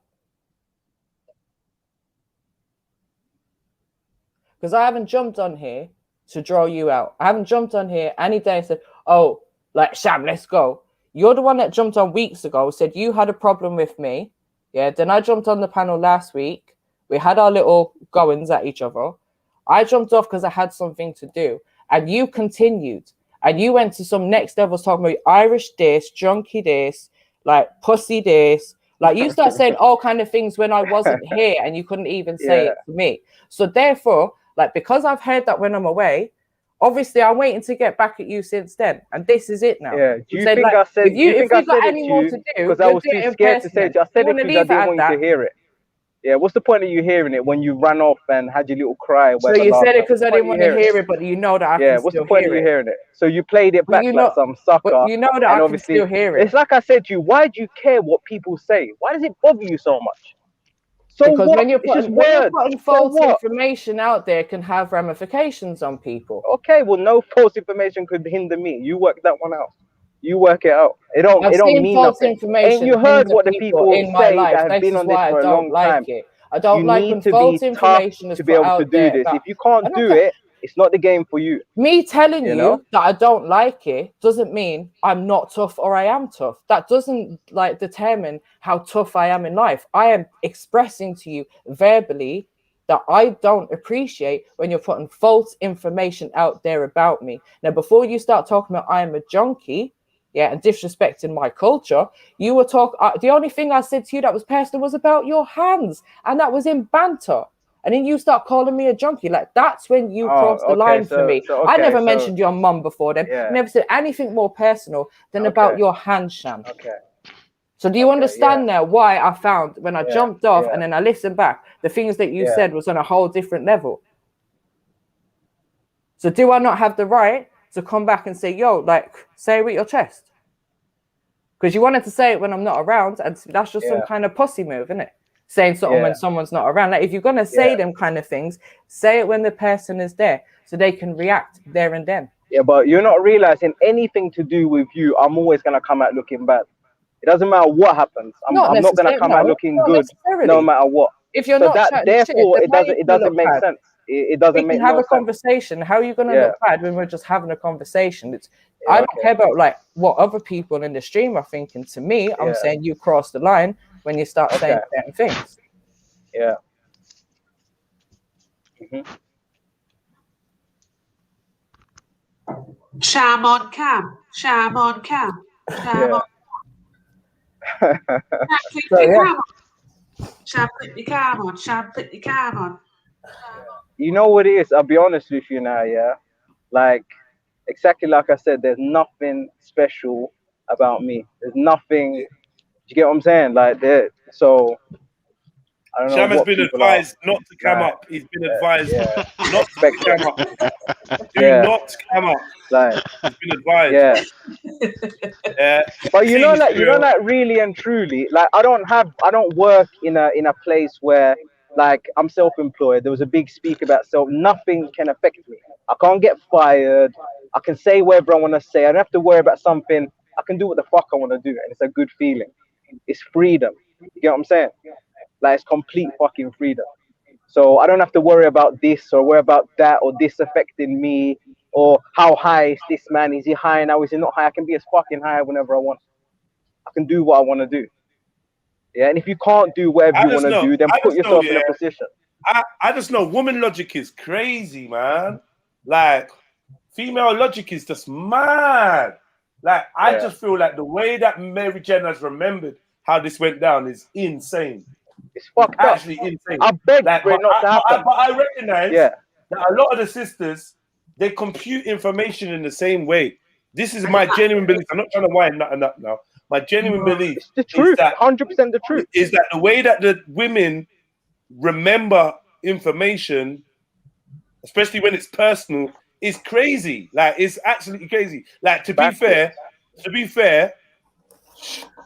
Because I haven't jumped on here to draw you out. I haven't jumped on here any day and said, oh, like, Sham, let's go. You're the one that jumped on weeks ago, said you had a problem with me. Yeah, then I jumped on the panel last week. We had our little goings at each other. I jumped off because I had something to do. And you continued. And you went to some next levels talking about Irish this, junkie this, like pussy this. Like, you start saying all kind of things when I wasn't here and you couldn't even say it to me. So therefore, like, because I've heard that when I'm away, obviously I'm waiting to get back at you since then. And this is it now. Yeah. Do you think I said, if you've got any more to do, because I was too scared to say it. I said it because I didn't want you to hear it. Yeah, what's the point of you hearing it when you ran off and had your little cry? So you said it because I didn't want to hear it, but you know that I can what's the point of you hearing it? So you played it back like some sucker. But you know that I can still hear it. It's like I said to you, why do you care what people say? Why does it bother you so much? So because what? when you're putting false information out there, can have ramifications on people. Okay, well, no false information could hinder me. You work that one out. You work it out. It don't mean nothing. And you heard what the people say that have been on this for a long time. I don't like when false information is to be put able to out do there. this. If you can't do it, it's not the game for you. Me telling You know? that I don't like it doesn't mean I'm not tough or I am tough. That doesn't like determine how tough I am in life. I am expressing to you verbally that I don't appreciate when you're putting false information out there about me. Now, before you start talking about I am a junkie, yeah, and disrespecting my culture, you were the only thing I said to you that was personal was about your hands, and that was in banter. And then you start calling me a junkie. Like, that's when you cross the line for me. I never mentioned your mum before then. Yeah. I never said anything more personal than about your hand, Sham. Okay. So do you understand now why I found when I jumped off and then I listened back, the things that you said was on a whole different level? So do I not have the right to come back and say, yo, like, say it with your chest? Because you wanted to say it when I'm not around, and that's just some kind of pussy move, isn't it? Saying something when someone's not around. Like, if you're gonna say them kind of things, say it when the person is there, so they can react there and then. Yeah, but you're not realizing anything to do with you. I'm always gonna come out looking bad. It doesn't matter what happens. I'm not gonna come out looking good, no matter what. If you're so not that, chatting therefore, shit, it doesn't make sense. It doesn't make we can have no a conversation. How are you going to look bad when we're just having a conversation? I don't care about like what other people in the stream are thinking. To me, I'm saying you cross the line when you start saying certain things. Yeah. Sham on cam. Sham on cam. Sham on cam. Sham, put your cam on. Sham, put your cam on. You know what it is? I'll be honest with you now, yeah? Like, exactly like I said, there's nothing special about me. There's nothing, you get what I'm saying? Like, so, I don't know. Sham has been advised not to come up. He's been advised not to come up. Do not come up. Like, he's been advised. But you know, like really and truly, like I don't work in a place where like I'm self-employed. There was a big speak about nothing can affect me. I can't get fired. I can say whatever I want to say. I don't have to worry about something. I can do what the fuck I want to do, and it's a good feeling. It's freedom. You get what I'm saying? Like, it's complete fucking freedom. So I don't have to worry about this or worry about that or this affecting me or how high is this man? Is he high now? Is he not high? I can be as fucking high whenever I want. I can do what I want to do. Yeah, and if you can't do whatever you want to do, then put yourself in a position. I just know woman logic is crazy, man. Like, female logic is just mad. Like, I just feel like the way that Maryjen has remembered how this went down is insane. It's fucked up. Actually insane. I beg for it not to happen. But I recognize that a lot of the sisters, they compute information in the same way. This is my genuine belief. I'm not trying to wind nothing up now. My genuine belief is that 100% the truth. Is that the way that the women remember information, especially when it's personal, is crazy. Like, it's absolutely crazy. Like, to be fair,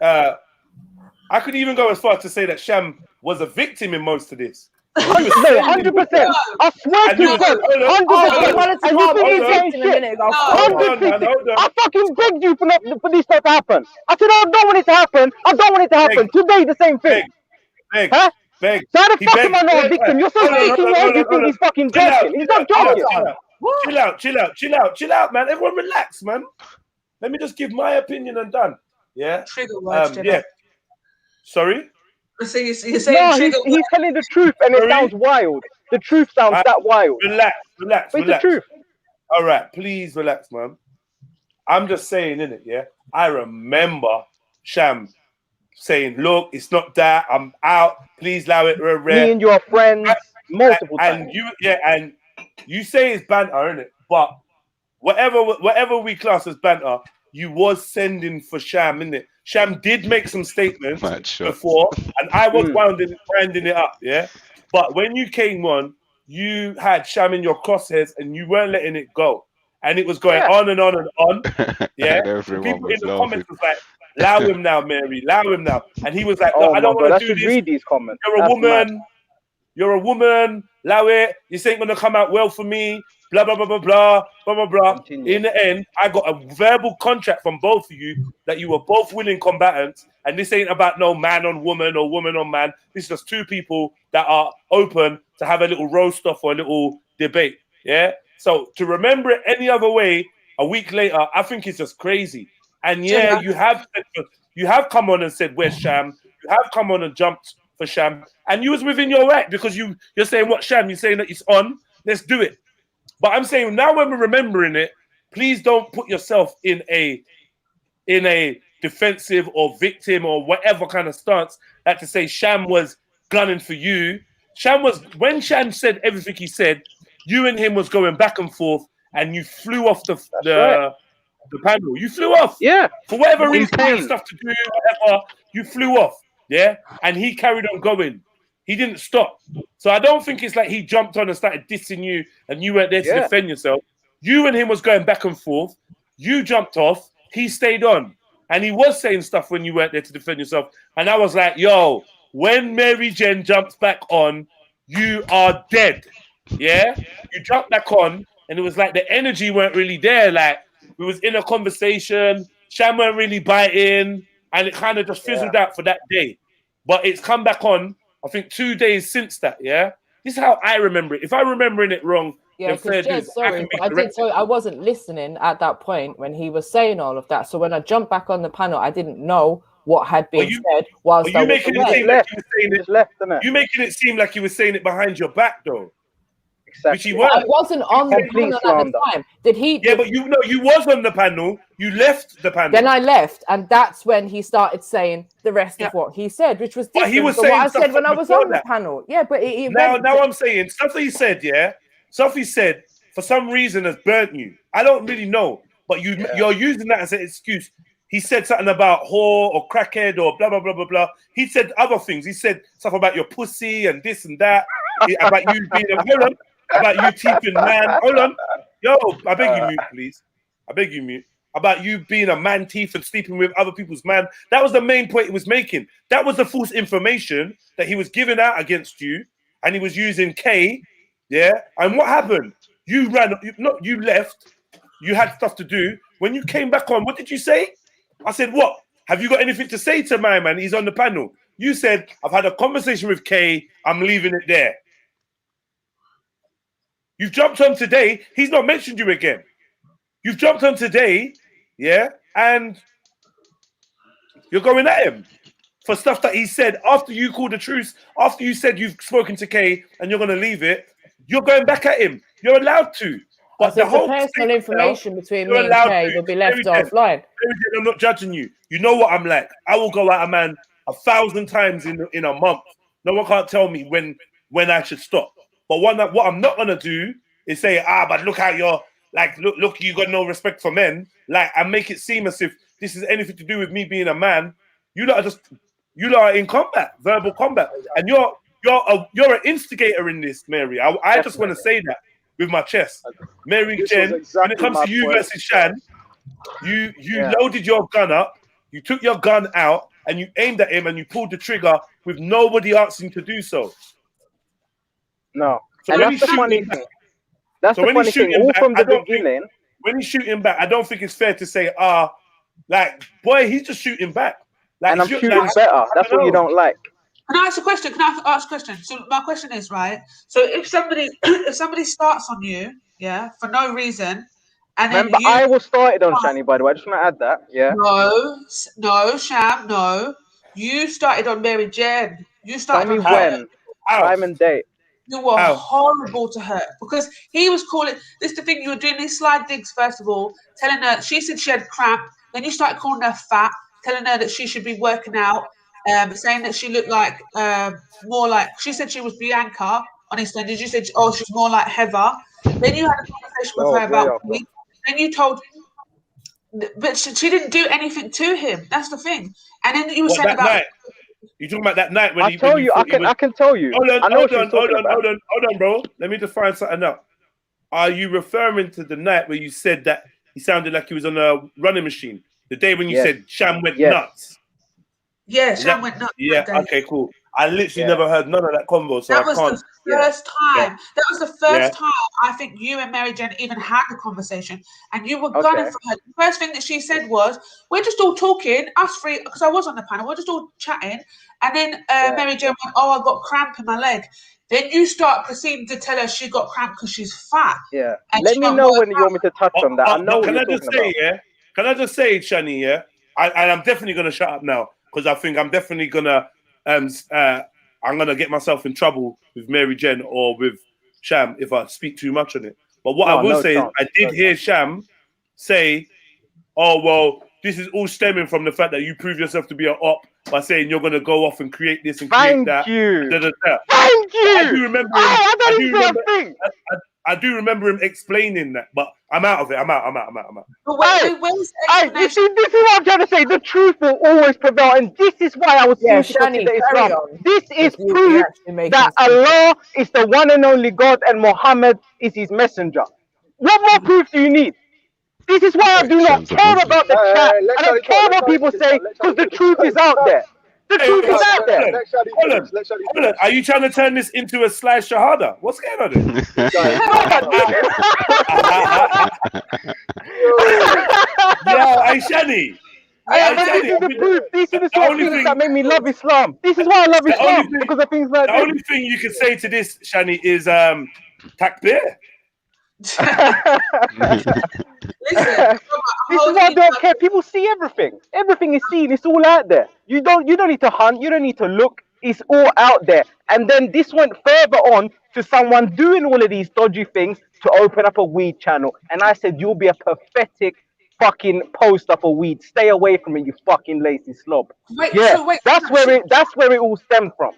I could even go as far as to say that Sham was a victim in most of this. 100%. I swear to God, 100%. I fucking begged you for this not to happen. I said, I don't want it to happen. I don't want it to happen. Today, the same thing. Beg. So how the fuck am I not a victim? You're so thinking everything he's fucking joking. He's not joking. Chill out, man. Everyone relax, man. Let me just give my opinion and done. Yeah. Trigger words, yeah. Sorry? So you're saying he's telling the truth, and it sounds wild. The truth sounds that wild. Relax. It's the truth. All right, please relax, man. I'm just saying, innit, yeah? I remember Sham saying, look, it's not that, I'm out, please allow it. Me and your friends, multiple times. And you say it's banter, innit? But whatever we class as banter, you was sending for Sham, innit? Sham did make some statements before, and I was winding it up, yeah? But when you came on, you had Sham in your crosshairs, and you weren't letting it go. And it was going on and on and on, yeah? People in the comments was like, allow him now, Mary, allow him now. And he was like, no, I don't want to do this. Read these comments. You're a woman, allow it. This ain't going to come out well for me. blah, blah, blah, blah, blah, blah, blah, blah. Continue. In the end, I got a verbal contract from both of you that you were both willing combatants. And this ain't about no man on woman or woman on man. This is just two people that are open to have a little roast off or a little debate. Yeah. So to remember it any other way a week later, I think it's just crazy. And yeah, you have come on and said, where's Sham? You have come on and jumped for Sham. And you was within your right because you're saying, what, Sham? You're saying that it's on. Let's do it. But I'm saying now when we're remembering it, please don't put yourself in a defensive or victim or whatever kind of stance that to say Sham was gunning for you. When Sham said everything he said, you and him was going back and forth and you flew off the panel. You flew off. Yeah. For whatever reason, you had stuff to do, whatever, you flew off. Yeah. And he carried on going. He didn't stop. So I don't think it's like he jumped on and started dissing you and you weren't there to defend yourself. You and him was going back and forth. You jumped off. He stayed on. And he was saying stuff when you weren't there to defend yourself. And I was like, yo, when Maryjen jumps back on, you are dead. Yeah? You jumped back on and it was like the energy weren't really there. Like we was in a conversation. Sham weren't really biting. And it kind of just fizzled out for that day. But it's come back on, I think 2 days since that, yeah? This is how I remember it. If I'm remembering it wrong, yeah, because sorry, but I did tell you I wasn't listening at that point when he was saying all of that. So when I jumped back on the panel, I didn't know what had been said whilst I was You making it seem like he was saying it behind your back, though. Exactly. Which he was. I wasn't on the panel at the time. Did he? Yeah, but you was on the panel. You left the panel. Then I left, and that's when he started saying the rest of what he said, which was different he was to saying what I said when I was on that. the panel. Yeah, but now I'm saying stuff that he said. Yeah, stuff he said for some reason has burnt you. I don't really know, but you're using that as an excuse. He said something about whore or crackhead or blah blah blah blah blah. He said other things. He said stuff about your pussy and this and that. About you being about you teething man. Hold on. Yo, I beg you mute, please. I beg you mute. About you being a man teeth and sleeping with other people's man. That was the main point he was making. That was the false information that he was giving out against you. And he was using K. Yeah. And what happened? You left. You had stuff to do. When you came back on, what did you say? I said, what? Have you got anything to say to my man? He's on the panel. You said, I've had a conversation with K. I'm leaving it there. You've jumped on today. He's not mentioned you again. You've jumped on today, yeah, and you're going at him for stuff that he said after you called the truce, after you said you've spoken to Kay and you're going to leave it. You're going back at him. You're allowed to. But the whole personal information between me and Kay will be left offline. I'm not judging you. You know what I'm like. I will go at a man 1,000 times in a month. No one can't tell me when I should stop. But what I'm not gonna do is say, but look how you're like, look, you got no respect for men. Like, and make it seem as if this is anything to do with me being a man. You lot are in combat, verbal combat, and you're an instigator in this, Mary. I just want to say that with my chest, Maryjen. When it comes to you versus Shan, you loaded your gun up, you took your gun out, and you aimed at him, and you pulled the trigger with nobody asking to do so. No, so and that's the funny thing. That's the funny thing. All from the beginning. When he's shooting back, I don't think it's fair to say, like, boy, he's just shooting back. Like, and I'm shooting better. That's what you don't like. Can I ask a question? So my question is, right? So if somebody starts on you, yeah, for no reason, and then remember, I was started on Shani, by the way. I just want to add that. Yeah. No, Sham, no. You started on Maryjen. You started on her. Time and date. You were horrible to her because he was calling this the thing. You were doing these slide digs first of all, telling her she said she had cramp. Then you started calling her fat, telling her that she should be working out, saying that she looked like more like she said she was Bianca on EastEnders. You said she's more like Heather. Then you had a conversation with her about me. Then you told, but she didn't do anything to him. That's the thing. And then you were saying about. Night? You talking about that night when I tell you, I can tell you. Hold on, bro. Let me just find something up. Are you referring to the night where you said that he sounded like he was on a running machine? The day when you said Sham went nuts? Yeah, Sham went nuts. Yeah, okay, cool. I literally never heard none of that convo, so That I was can't. the first time. That was the first Yeah. time I think you and Maryjen even had the conversation, and you were gunning for her. The first thing that she said was, "We're just all talking, us three," because I was on the panel. We're just all chatting, and then Maryjen went, "Oh, I got cramp in my leg." Then you start proceeding to tell her she got cramp because she's fat. Yeah. And Let she me won't know work when you want me to touch on that. I know what Can you're I just talking say, about. yeah? Can I just say, Shani, yeah? And I'm definitely gonna shut up now because I think I'm definitely gonna I'm gonna get myself in trouble with Maryjen or with Sham if I speak too much on it. But what I will say is I did hear Sham say, "Oh well, this is all stemming from the fact that you prove yourself to be an op by saying you're gonna go off and create this and create that." Thank you. Thank you. I do remember him. I I do remember him explaining that, but I'm out of it. I'm out. But where's the you see, this is what I'm trying to say. The truth will always prevail, and this is why I was Shani, to carry Islam. on. This is You're proof actually making that sense. Allah is the one and only God, and Muhammad is His messenger. What more proof do you need? This is why I do not care about the chat. I don't care what people say because the truth is out there. The truth is out there. Hold on. Are you trying to turn this into a slash shahada? What's going on here? Yo, hey Shani. This is the proof. This is the sort of things that make me love Islam. This is why I love Islam, because of things like the this. only thing you can say to this, Shani, is takbir. This is why I don't care. People see everything. Everything is seen. It's all out there. You don't need to hunt. You don't need to look. It's all out there. And then this went further on to someone doing all of these dodgy things to open up a weed channel. And I said, you'll be a pathetic fucking poster for weed. Stay away from it, you fucking lazy slob. That's where it all stemmed from.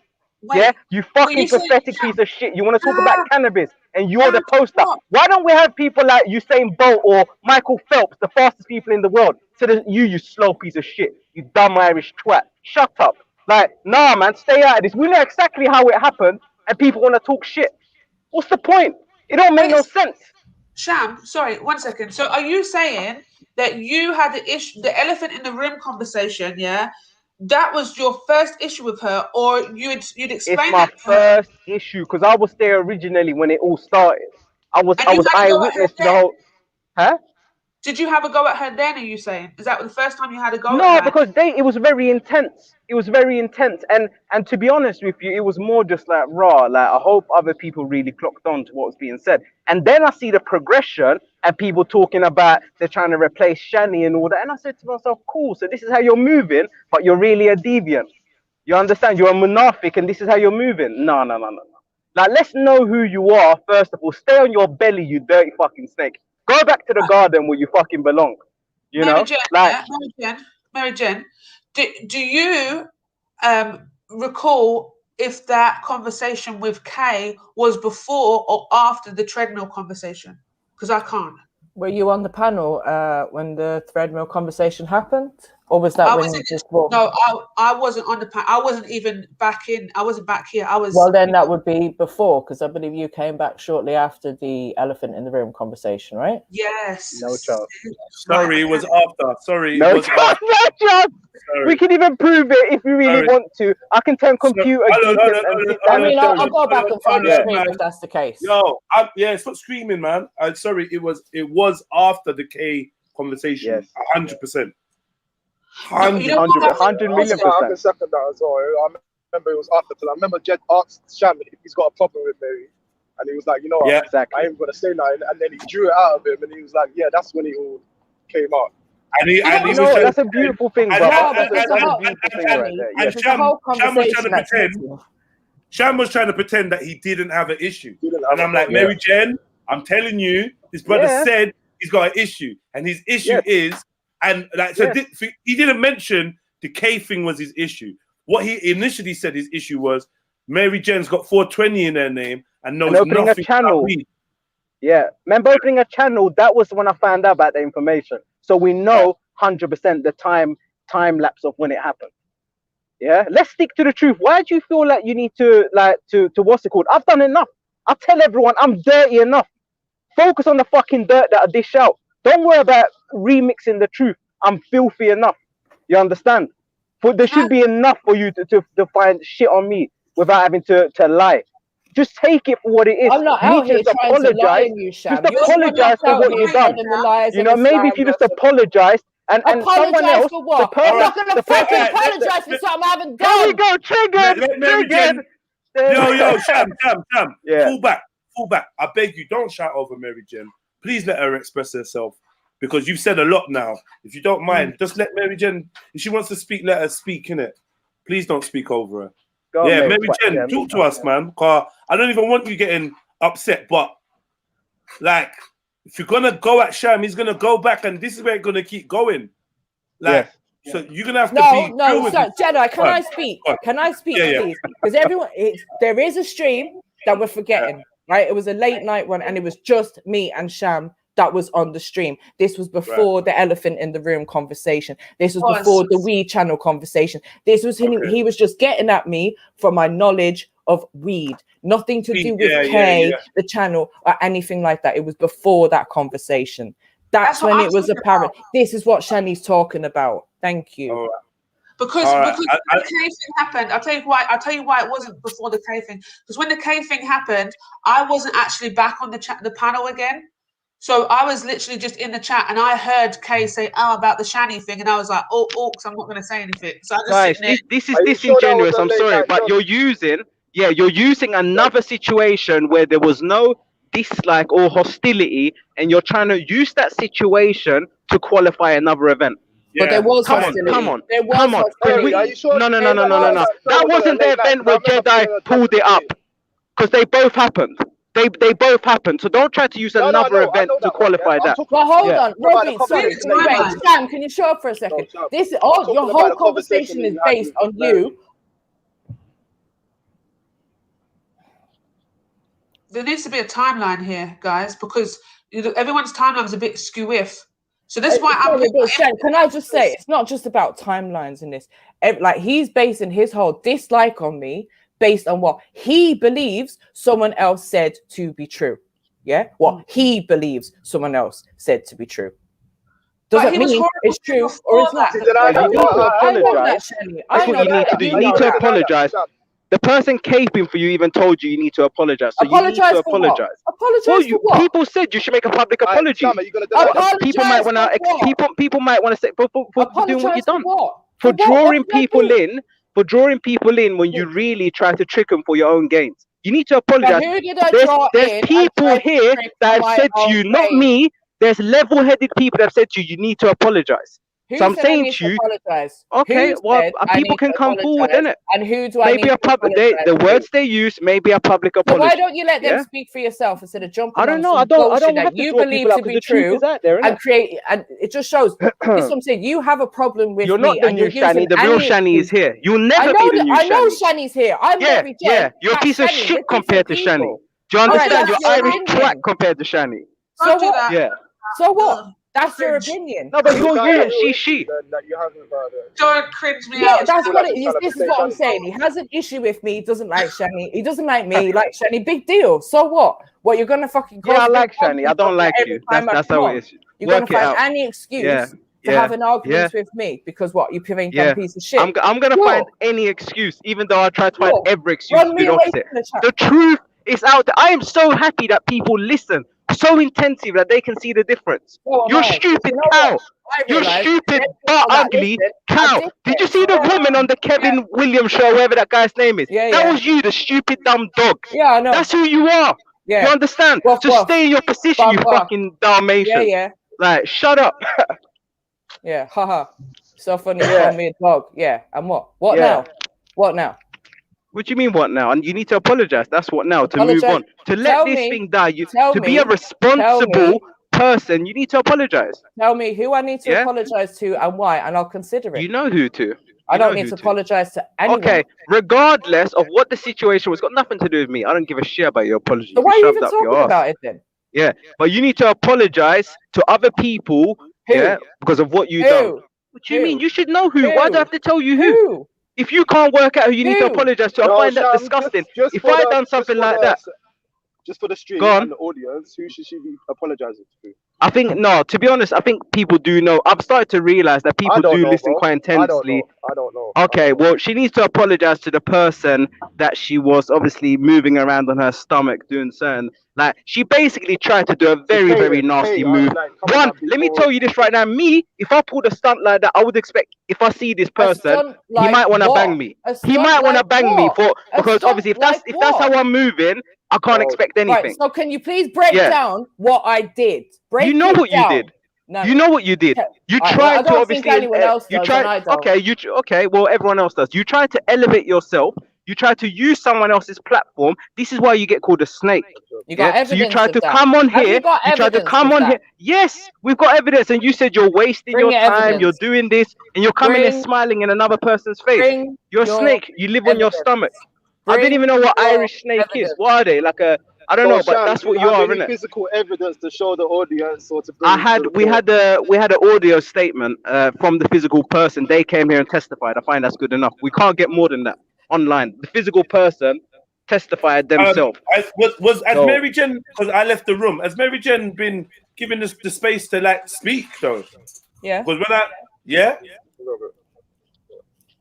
You fucking pathetic piece of shit. You want to talk about cannabis and you're the poster. Why don't we have people like Usain Bolt or Michael Phelps, the fastest people in the world? So that you slow piece of shit, you dumb Irish twat. Shut up. Like, nah, man, stay out of this. We know exactly how it happened, and people want to talk shit. What's the point? It don't make no sense. Sham, sorry, 1 second. So, are you saying that you had the elephant in the room conversation? Yeah, that was your first issue with her, or you'd explain it's my first issue because I was there originally when it all started. I was eyewitness to the whole. Huh? Did you have a go at her then? Are you saying is that the first time you had a go? No, at her? because it was very intense. It was very intense, and to be honest with you, it was more just like raw. Like I hope other people really clocked on to what was being said, and then I see the progression and people talking about they're trying to replace Shani and all that, and I said to myself, cool. So this is how you're moving, but you're really a deviant. You understand? You're a munafiq, and this is how you're moving. No. Like, let's know who you are first of all. Stay on your belly, you dirty fucking snake. Go back to the garden where you fucking belong. You know, Maryjen, do you recall if that conversation with Kay was before or after the treadmill conversation? Because I can't. Were you on the panel when the treadmill conversation happened, or was that when you just walked? No, I wasn't on the panel. I wasn't even back in. I wasn't back here. I was. Well, then that would be before, because I believe you came back shortly after the elephant in the room conversation, right? Yes. No chance. Sorry, it was after. Sorry, no it was chance. after. No chance. We can even prove it if we really want to. I can turn computer. I mean, I'll go back and find the screen if that's the case. Yo, stop screaming, man. Sorry, it was after the K conversation. Yes, 100%. 100 million percent. I can second that as well. I remember it was after. I remember Jed asked Sham if he's got a problem with Mary, and he was like, you know what, I ain't gonna say nothing. And then he drew it out of him, and he was like, yeah, that's when it all came out. And he was that's a beautiful thing, bro. That's a beautiful thing right there. And Sham was trying to pretend that he didn't have an issue. And I'm like, Maryjen, I'm telling you, this brother said he's got an issue. And his issue is, and like, so he didn't mention the K thing was his issue. What he initially said his issue was Maryjen's got 420 in her name and knows opening nothing a channel. about weed. Yeah, remember opening a channel? That was when I found out about the information. So we know 100% the time lapse of when it happened. Yeah, let's stick to the truth. Why do you feel like you need to what's it called? I've done enough. I tell everyone I'm dirty enough. Focus on the fucking dirt that I dish out. Don't worry about remixing the truth. I'm filthy enough. You understand? there should be enough for you to find shit on me without having to lie. Just take it for what it is. I'm not You out need to here just trying to lie apologize. on you, Sham. Just You're the one apologize that's for out what here you've done. spreading the lies You and know, the maybe if you just slanders. apologize and someone Apologize else, for what? the I'm person, not gonna fucking apologize for something I haven't done. There we go, triggered. Maryjen, yo, Sham, Yeah. Fall back. I beg you, don't shout over Maryjen. Please let her express herself, because you've said a lot now. If you don't mind, just let Maryjen, if she wants to speak, let her speak, innit? Please don't speak over her. Go on, mate, Maryjen, talk to us, man. Cause I don't even want you getting upset, but like, if you're gonna go at Sham, he's gonna go back, and this is where it's gonna keep going. Like, so you're gonna have to be. No, sorry, Jedi. Can I speak? Can I speak, please? Because everyone, there is a stream that we're forgetting, right? It was a late night one, and it was just me and Sham that was on the stream. This was before the elephant in the room conversation. This was before the weed channel conversation. This was he was just getting at me for my knowledge of weed. Nothing to do with the channel, or anything like that. It was before that conversation. That's when it was apparent. This is what Shani's talking about. Thank you. Because the K thing happened. I'll tell you why it wasn't before the K thing. Because when the K thing happened, I wasn't actually back on the panel again. So I was literally just in the chat, and I heard Kay say, about the Shani thing, and I was like, because I'm not going to say anything. So I just guys, this is disingenuous. I'm sorry, but you're using another situation where there was no dislike or hostility, and you're trying to use that situation to qualify another event. But there was hostility. Come on. Are you sure? No. That wasn't the event where Jedi pulled it up, because they both happened. They both happened. So don't try to use another event to qualify that. Well, hold on, Robin. Sorry, wait, Sam, can you show up for a second? This your whole conversation is based on you. There needs to be a timeline here, guys, because everyone's timeline is a bit skew-if. So that's why can I just say, it's not just about timelines in this. Like, he's basing his whole dislike on me based on what he believes someone else said to be true. Yeah? What he believes someone else said to be true. Doesn't mean it's true or it's not. You need to apologize. That's what you need to do. You need to apologize. The person caping for you even told you need to apologize. So you need to apologize. Apologize for what? People said you should make a public apology. People might want to. People might want to say for doing what you've done. For drawing people in. For drawing people in when you really try to trick them for your own gains. You need to apologize. There's people here that have said to you, not me. There's level-headed people that have said to you, you need to apologize. So I'm saying to you, okay, well, people can come forward, innit? And who do I maybe a public? The words they use, maybe a public apology. So why don't you let them speak for yourself instead of jumping? I don't know. I don't have to you believe to be true and create, and it just shows. This is what I'm saying. You have a problem with You're not the new Shani. The real Shani is here. You'll never be the new Shani. I know Shani's here. I'm Maryjen. Yeah, you're a piece of shit compared to Shani. Do you understand? You're Irish twat compared to Shani. So what? Yeah. So what? That's your opinion. No, but she. Don't cringe me out. That's what it is. This is what I'm saying. He has an issue with me. He doesn't like Shani. He doesn't like me. He likes Shani. Big deal. So what? What, you're gonna fucking go? Yeah, I like Shani. I don't like you. That's how it is. You're gonna find any excuse to have an argument with me because what? You think I'm a piece of shit. I'm gonna find any excuse, even though I try to find every excuse to be opposite. The truth is out there. I am so happy that people listen so intensive that they can see the difference. You're stupid cow. You're stupid but ugly cow. Did you see the woman on the Kevin Williams show, whatever that guy's name is? That was you, the stupid dumb dog. Yeah, I know. That's who you are. You understand? Just stay in your position, you fucking Dalmatian. Yeah. Like, shut up. Yeah, haha. So funny, you call me a dog. Yeah, and what? What now? What now? What do you mean, what now? And you need to apologize. That's what now, to move on. To let this thing die. To be a responsible person, you need to apologize. Tell me who I need to apologize to and why, and I'll consider it. You know who to. I don't need to apologize to anyone. Okay, regardless of what the situation was, got nothing to do with me. I don't give a shit about your apology. So why are you even talking about it then? Yeah, but you need to apologize to other people. Yeah, because of what you done. What do you mean? You should know who. Why do I have to tell you who? If you can't work out who you need to apologize to, I find that disgusting. If I done something like that, just for the stream and the audience, who should she be apologizing to? I think no. To be honest, I think people do know. I've started to realize that people do listen quite intensely. I don't know. Okay, well, she needs to apologize to the person that she was obviously moving around on her stomach doing certain. Like, she basically tried to do a very, very nasty move. One, let me tell you this right now. Me, if I pulled a stunt like that, I would expect, if I see this person, he might want to bang me. He might want to bang me because obviously if that's how I'm moving, I can't expect anything. Right, so can you please break down what I did? Break you know it what down. you did. No, you know what you did. You tried to obviously. Anyone else you does, tried. and I don't. Okay, okay. Well, everyone else does. You tried to elevate yourself. You tried to use someone else's platform. This is why you get called a snake. You got evidence. So you tried to of that. come on Have here. You tried to come on here. Yes, we've got evidence. And you said you're wasting your time. You're doing this, and you're coming in smiling in another person's face. You're a snake. You live on your stomach. I didn't even know what Irish snake is. What are they? Like a? I don't know, but Sham, that's what you are, isn't it? Physical evidence to show the audience or to bring we had an audio statement from the physical person. They came here and testified. I find that's good enough. We can't get more than that online. The physical person testified themselves. Has Maryjen, because I left the room, has Maryjen been given us the space to like speak though? Yeah. Because when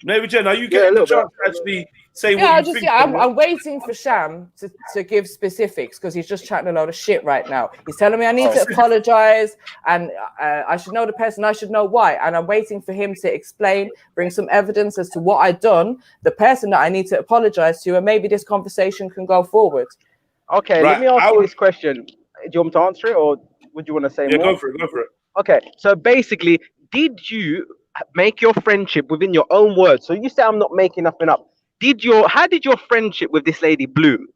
Maryjen, are you getting the chance to actually say what you think? I'm waiting for Sham to give specifics because he's just chatting a lot of shit right now. He's telling me I need to apologize and I should know the person, I should know why. And I'm waiting for him to explain, bring some evidence as to what I've done, the person that I need to apologize to, and maybe this conversation can go forward. Okay, let me ask you this question. Do you want me to answer it or would you want to say more? Go for it. Okay, so basically, did you make your friendship within your own words? So you say I'm not making nothing up. How did your friendship with this lady bloom?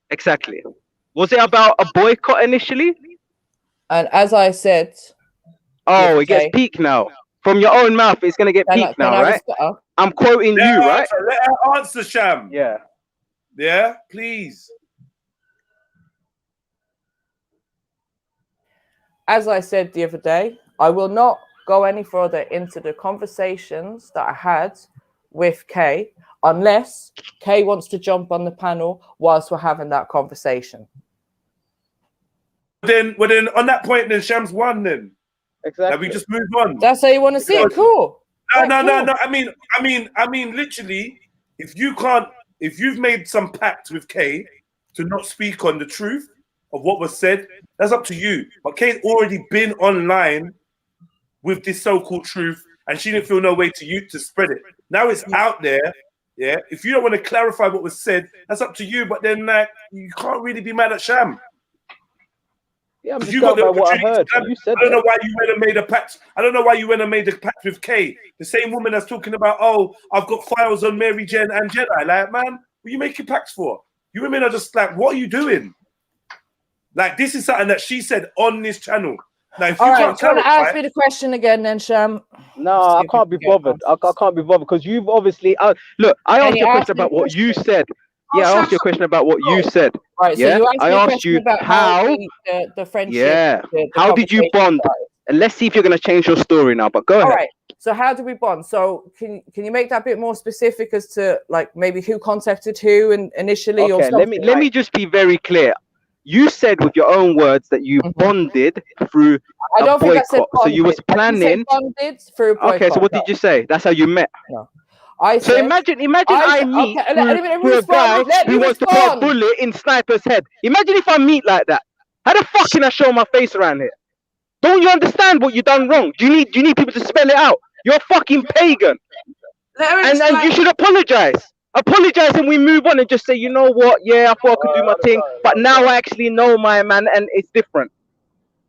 Exactly. Was it about a boycott initially? And as I said, it gets peaked now. From your own mouth, it's gonna get peaked now, right? I'm quoting you, right? Let her answer, Sham. Yeah. Yeah, please. As I said the other day, I will not go any further into the conversations that I had with Kay unless Kay wants to jump on the panel whilst we're having that conversation. Then on that point, then Sham's won. Then exactly. We just move on. That's how you want to see it. Cool. No. I mean, literally, if you've made some pact with Kay to not speak on the truth of what was said, that's up to you. But Kay's already been online with this so-called truth, and she didn't feel no way to spread it. Now it's out there. Yeah, if you don't want to clarify what was said, that's up to you. But then, you can't really be mad at Sham. Yeah, I'm just going by what I heard. You said I don't know why you went and made a pact. I don't know why you went and made a pact with Kay, the same woman that's talking about, oh, I've got files on Maryjen and Jedi. Like, man, what are you making pacts for? You women are just like, what are you doing? Like, this is something that she said on this channel. Now, if you can't clarify, ask me the question again, then, Sham. No, I can't be bothered. I can't be bothered because you've obviously look. I asked you a question about what you said. Yeah, I asked you a question about what you said. Right. Yeah, so you asked I asked you about how the friendship. Yeah. The how did you bond? And let's see if you're going to change your story now. But go ahead. All right. So how do we bond? So can you make that a bit more specific as to like maybe who contacted who and initially? Okay. Or let me just be very clear. You said with your own words that you bonded through I don't think I said bonded. So you was planning. Bonded through boycott. Okay, so what did you say? That's how you met. No. So imagine I meet through a guy who wants to put a bullet in Sniper's head. Imagine if I meet like that. How the fuck can I show my face around here? Don't you understand what you done wrong? Do you need people to spell it out? You're a fucking pagan. And you should apologize. Apologize and we move on and just say, you know what? Yeah, I thought I could do my thing, but now I actually know my man and it's different.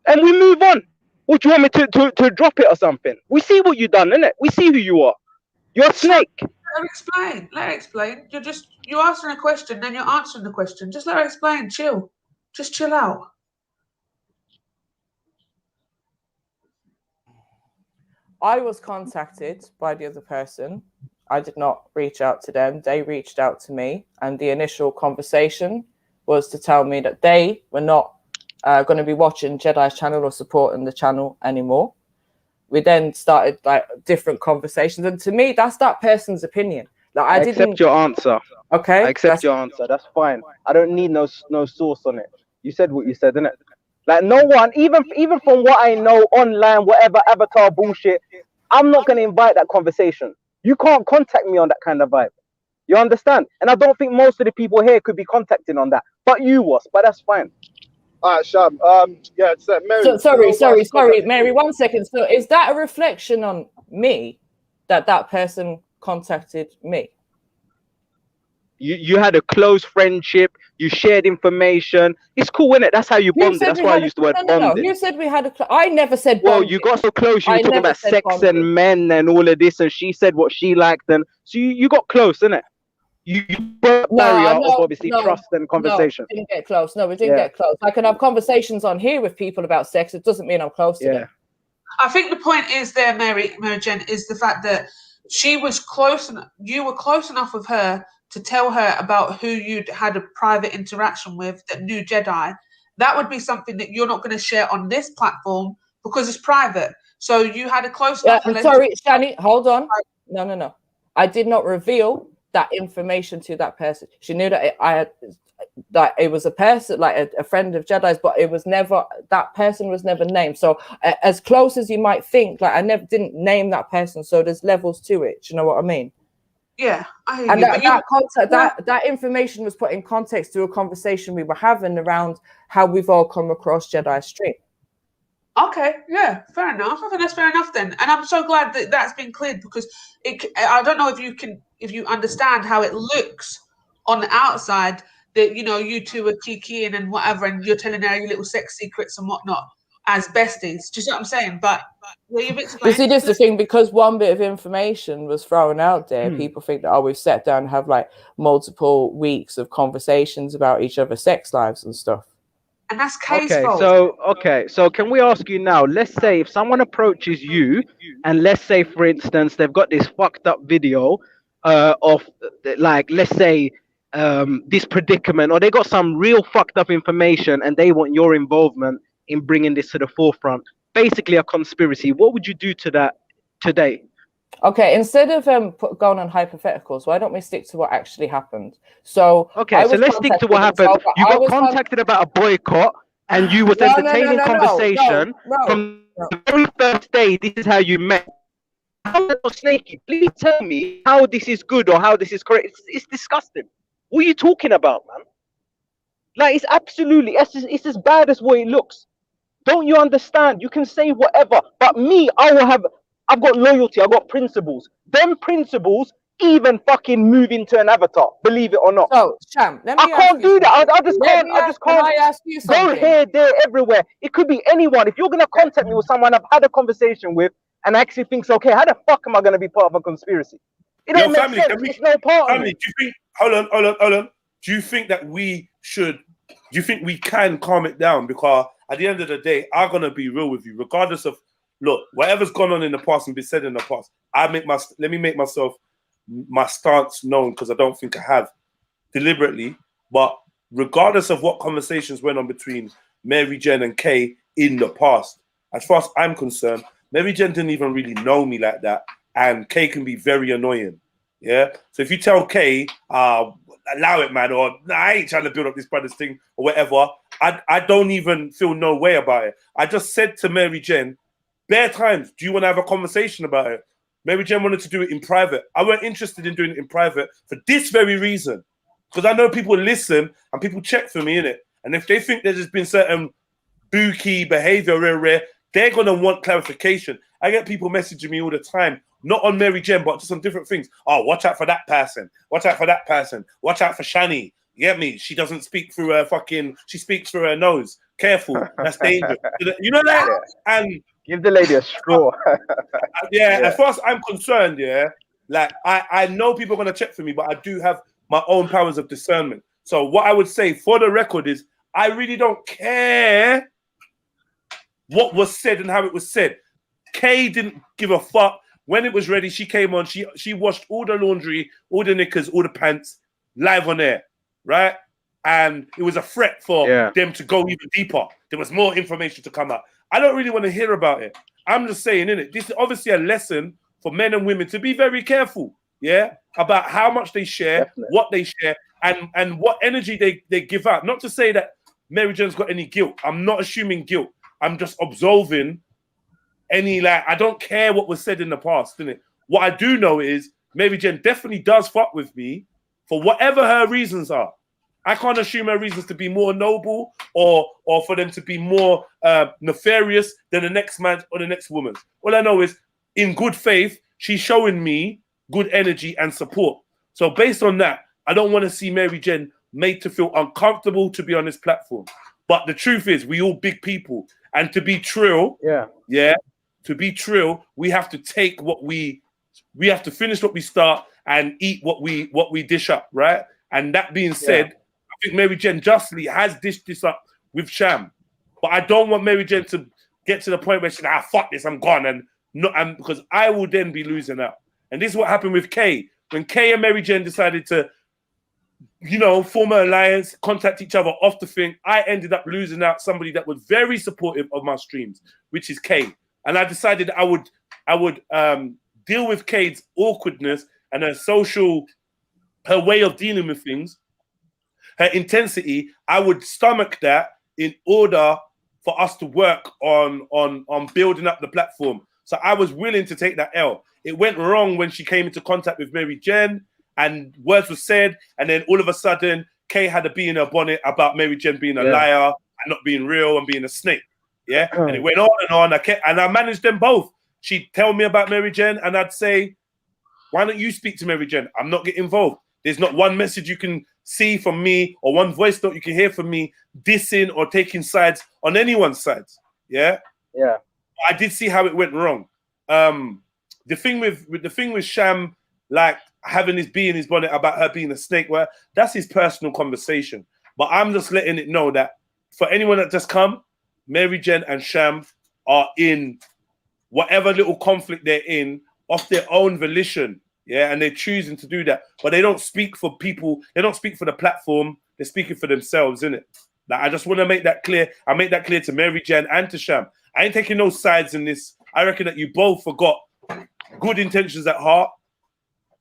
And we move on. What do you want me to drop it or something? We see what you done, innit? We see who you are. You're a snake. Let her explain. Let her explain. You're asking a question, then you're answering the question. Just let her explain. Chill. Just chill out. I was contacted by the other person. I did not reach out to them. They reached out to me. And the initial conversation was to tell me that they were not going to be watching Jedi's channel or supporting the channel anymore. We then started like different conversations. And to me, that's that person's opinion. Like I didn't accept your answer. Okay. I accept your answer. That's fine. I don't need no source on it. You said what you said, innit? Like no one, even from what I know online, whatever avatar bullshit, I'm not gonna invite that conversation. You can't contact me on that kind of vibe. You understand? And I don't think most of the people here could be contacting on that. But you was, but that's fine. All right, Sham. Yeah, it's Mary. So sorry, Mary. 1 second. So is that a reflection on me that person contacted me? You had a close friendship. You shared information. It's cool, isn't it? That's how you bonded. That's why I used the word bonded. You said we had a. I never said. Well, bonded. you got so close. You were talking about sex and men and all of this, and she said what she liked, and so you got close, innit? You broke barrier of obviously trust and conversation. No, we didn't get close. No, we didn't get close. I can have conversations on here with people about sex. It doesn't mean I'm close to them. I think the point is there, Maryjen, is the fact that she was close, and you were close enough with her to tell her about who you'd had a private interaction with that knew Jedi. That would be something that you're not going to share on this platform because it's private. So you had a close enough relationship. Sorry, Shani, hold on. No. I did not reveal that information to that person. She knew that that it was a person, like a friend of Jedi's, but it was never, that person was never named. So as close as you might think, like I never didn't name that person. So there's levels to it. Do you know what I mean? Yeah, I hear and you. That information was put in context to a conversation we were having around how we've all come across Jedi Street. Okay, yeah, fair enough. I think that's fair enough then, and I'm so glad that that's been cleared because I don't know if you understand how it looks on the outside that you two are kikiing and whatever, and you're telling her your little sex secrets and whatnot as besties. Do you see what I'm saying? But you've explained. You see, this is the thing, because one bit of information was thrown out there, people think that we've sat down and have like multiple weeks of conversations about each other's sex lives and stuff. And that's case so can we ask you now, let's say if someone approaches you and let's say for instance they've got this fucked up video of like let's say this predicament, or they got some real fucked up information and they want your involvement in bringing this to the forefront, basically a conspiracy, what would you do to that today? Okay, instead of going on hypotheticals, why don't we stick to what actually happened? So okay, so let's stick to what happened. You got contacted about a boycott, and you was entertaining conversation from the very first day. This is how you met. How is that snaky? Please tell me how this is good or how this is correct. It's disgusting. What are you talking about, man? Like it's absolutely, it's as bad as what it looks. Don't you understand? You can say whatever, but me, I've got loyalty, I've got principles. Them principles even fucking move into an avatar, believe it or not. So, Sham, let me I can't do that. I just can't. I ask you something? Go here, there, everywhere. It could be anyone. If you're gonna contact me with someone I've had a conversation with and actually thinks, okay, how the fuck am I gonna be part of a conspiracy? It don't make sense. It's no part of it. Do you think? Hold on. Do you think that we should? Do you think we can calm it down? Because at the end of the day, I'm gonna be real with you, regardless of. Look, whatever's gone on in the past and been said in the past, let me make myself my stance known, because I don't think I have deliberately. But regardless of what conversations went on between Maryjen and Kay in the past, as far as I'm concerned, Maryjen didn't even really know me like that, and Kay can be very annoying. Yeah. So if you tell Kay, allow it, man, or nah, I ain't trying to build up this brother's thing or whatever, I don't even feel no way about it. I just said to Maryjen, bare times, do you want to have a conversation about it? Maryjen wanted to do it in private. I weren't interested in doing it in private for this very reason. Because I know people listen and people check for me, innit? And if they think there's been certain booky behavior, they're going to want clarification. I get people messaging me all the time, not on Maryjen, but just on different things. Oh, watch out for that person. Watch out for that person. Watch out for Shani. You get me? She doesn't speak through her she speaks through her nose. Careful. That's dangerous. You know that? Yeah. And give the lady a straw. yeah, as far as I'm concerned, like I know people are going to check for me, but I do have my own powers of discernment. So what I would say for the record is I really don't care what was said and how it was said. Kay didn't give a fuck. When it was ready, she came on. She washed all the laundry, all the knickers, all the pants, live on air, right? And it was a threat for them to go even deeper. There was more information to come out. I don't really want to hear about it. I'm just saying, innit? This is obviously a lesson for men and women to be very careful, about how much they share, what they share, and what energy they give out. Not to say that Maryjen's got any guilt. I'm not assuming guilt. I'm just absolving any, like, I don't care what was said in the past, innit? What I do know is Maryjen definitely does fuck with me for whatever her reasons are. I can't assume her reasons to be more noble or for them to be more nefarious than the next man or the next woman. All I know is, in good faith, she's showing me good energy and support. So based on that, I don't want to see Maryjen made to feel uncomfortable to be on this platform. But the truth is, we all big people. And to be Trill, to be Trill, we have to take what we have to finish what we start and eat what we dish up, right? And that being said, I think Maryjen justly has dished this up with Sham. But I don't want Maryjen to get to the point where she's like, fuck this, I'm gone. And because I will then be losing out. And this is what happened with Kay. When Kay and Maryjen decided to, form an alliance, contact each other off the thing, I ended up losing out somebody that was very supportive of my streams, which is Kay. And I decided I would deal with Kay's awkwardness and her way of dealing with things, her intensity. I would stomach that in order for us to work on building up the platform. So I was willing to take that L. It went wrong when she came into contact with Maryjen and words were said, and then all of a sudden, Kay had a bee in her bonnet about Maryjen being a liar and not being real and being a snake. Yeah, and it went on and on. I managed them both. She'd tell me about Maryjen, and I'd say, why don't you speak to Maryjen? I'm not getting involved. There's not one message you can see from me or one voice note you can hear from me dissing or taking sides on anyone's sides. Yeah? Yeah. I did see how it went wrong. The thing with Sham, like having his bee in his bonnet about her being a snake, well, that's his personal conversation. But I'm just letting it know that for anyone that just come, Maryjen and Sham are in whatever little conflict they're in of their own volition. Yeah, and they're choosing to do that. But they don't speak for people, they don't speak for the platform, they're speaking for themselves, innit? Like, I just want to make that clear. I make that clear to Maryjen and to Sham. I ain't taking no sides in this. I reckon that you both forgot good intentions at heart.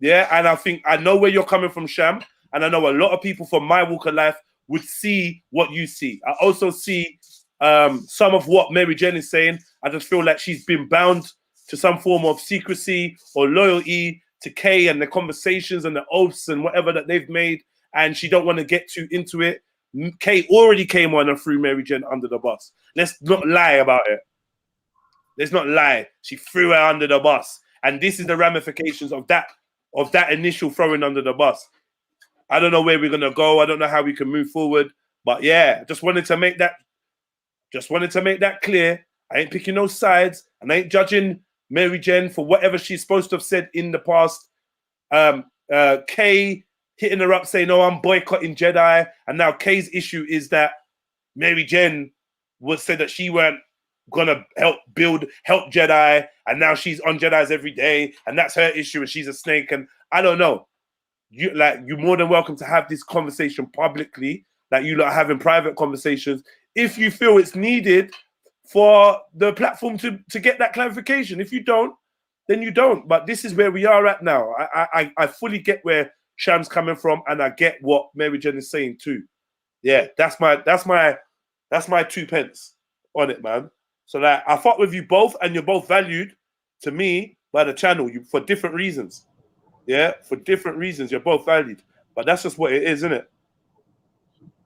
Yeah, and I think I know where you're coming from, Sham, and I know a lot of people from my walk of life would see what you see. I also see some of what Maryjen is saying. I just feel like she's been bound to some form of secrecy or loyalty to Kay and the conversations and the oaths and whatever that they've made, and she don't want to get too into it. Kay already came on and threw Maryjen under the bus. Let's not lie about it. Let's not lie. She threw her under the bus, and this is the ramifications of that initial throwing under the bus. I don't know where we're gonna go. I don't know how we can move forward. But yeah, just wanted to make that clear. I ain't picking no sides, and I ain't judging Maryjen for whatever she's supposed to have said in the past. Kay hitting her up saying, "No, I'm boycotting Jedi," and now Kay's issue is that Maryjen would say that she weren't gonna help Jedi, and now she's on Jedi's every day, and that's her issue, and she's a snake. And I don't know. You're more than welcome to have this conversation publicly, like you lot are having private conversations, if you feel it's needed for the platform to get that clarification. If you don't, then you don't. But this is where we are at now. I fully get where Sham's coming from, and I get what Maryjen is saying too. Yeah, that's my 2 pence on it, man. So like, I fought with you both, and you're both valued to me by the channel for different reasons. Yeah, for different reasons, you're both valued. But that's just what it is, isn't it?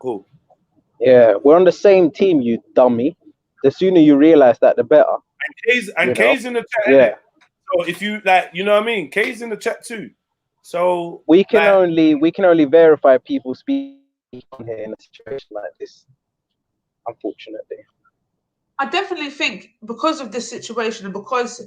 Cool. Yeah, we're on the same team, you dummy. The sooner you realize that, the better. And Kay's in the chat. Yeah. So if you like, you know what I mean? Kay's in the chat too. So we can only verify people speak on here in a situation like this. Unfortunately. I definitely think because of this situation and because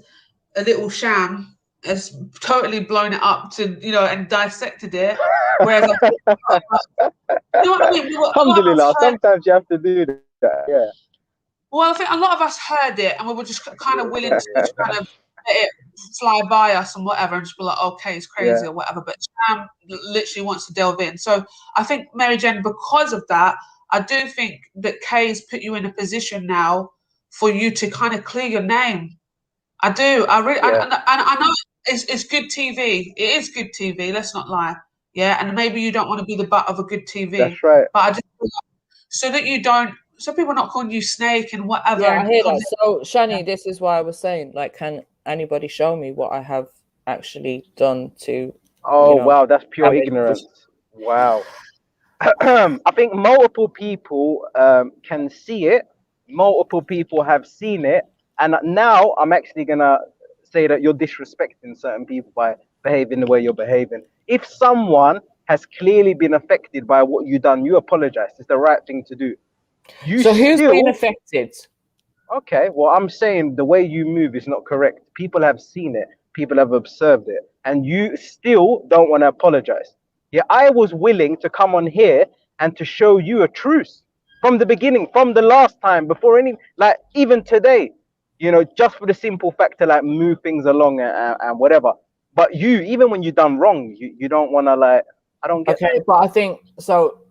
a little Sham has totally blown it up to, and dissected it. Whereas, you know what I mean? Alhamdulillah, sometimes you have to do that. Yeah. Well, I think a lot of us heard it and we were just kind of willing to kind of let it fly by us and whatever, and just be like, okay, it's crazy or whatever. But Sham literally wants to delve in. So I think, Maryjen, because of that, I do think that Kay's put you in a position now for you to kind of clear your name. I do. I really, I know it's good TV. It is good TV. Let's not lie. Yeah, and maybe you don't want to be the butt of a good TV. That's right. But I just feel like so that you don't, so people are not calling you snake and whatever. Yeah, I and hear that. So, Shani, this is why I was saying, like, can anybody show me what I have actually done to, Oh, you know, wow, that's pure damage ignorance. Wow. I think multiple people can see it. Multiple people have seen it. And now I'm actually going to say that you're disrespecting certain people by behaving the way you're behaving. If someone has clearly been affected by what you've done, you apologize. It's the right thing to do. So who's been affected? Okay, well, I'm saying the way you move is not correct. People have seen it. People have observed it. And you still don't want to apologize. Yeah, I was willing to come on here and to show you a truth from the beginning, from the last time, before any, like even today, you know, just for the simple fact to like move things along and whatever. But you, even when you've done wrong, you don't want to like, I don't get Okay, but I think, so,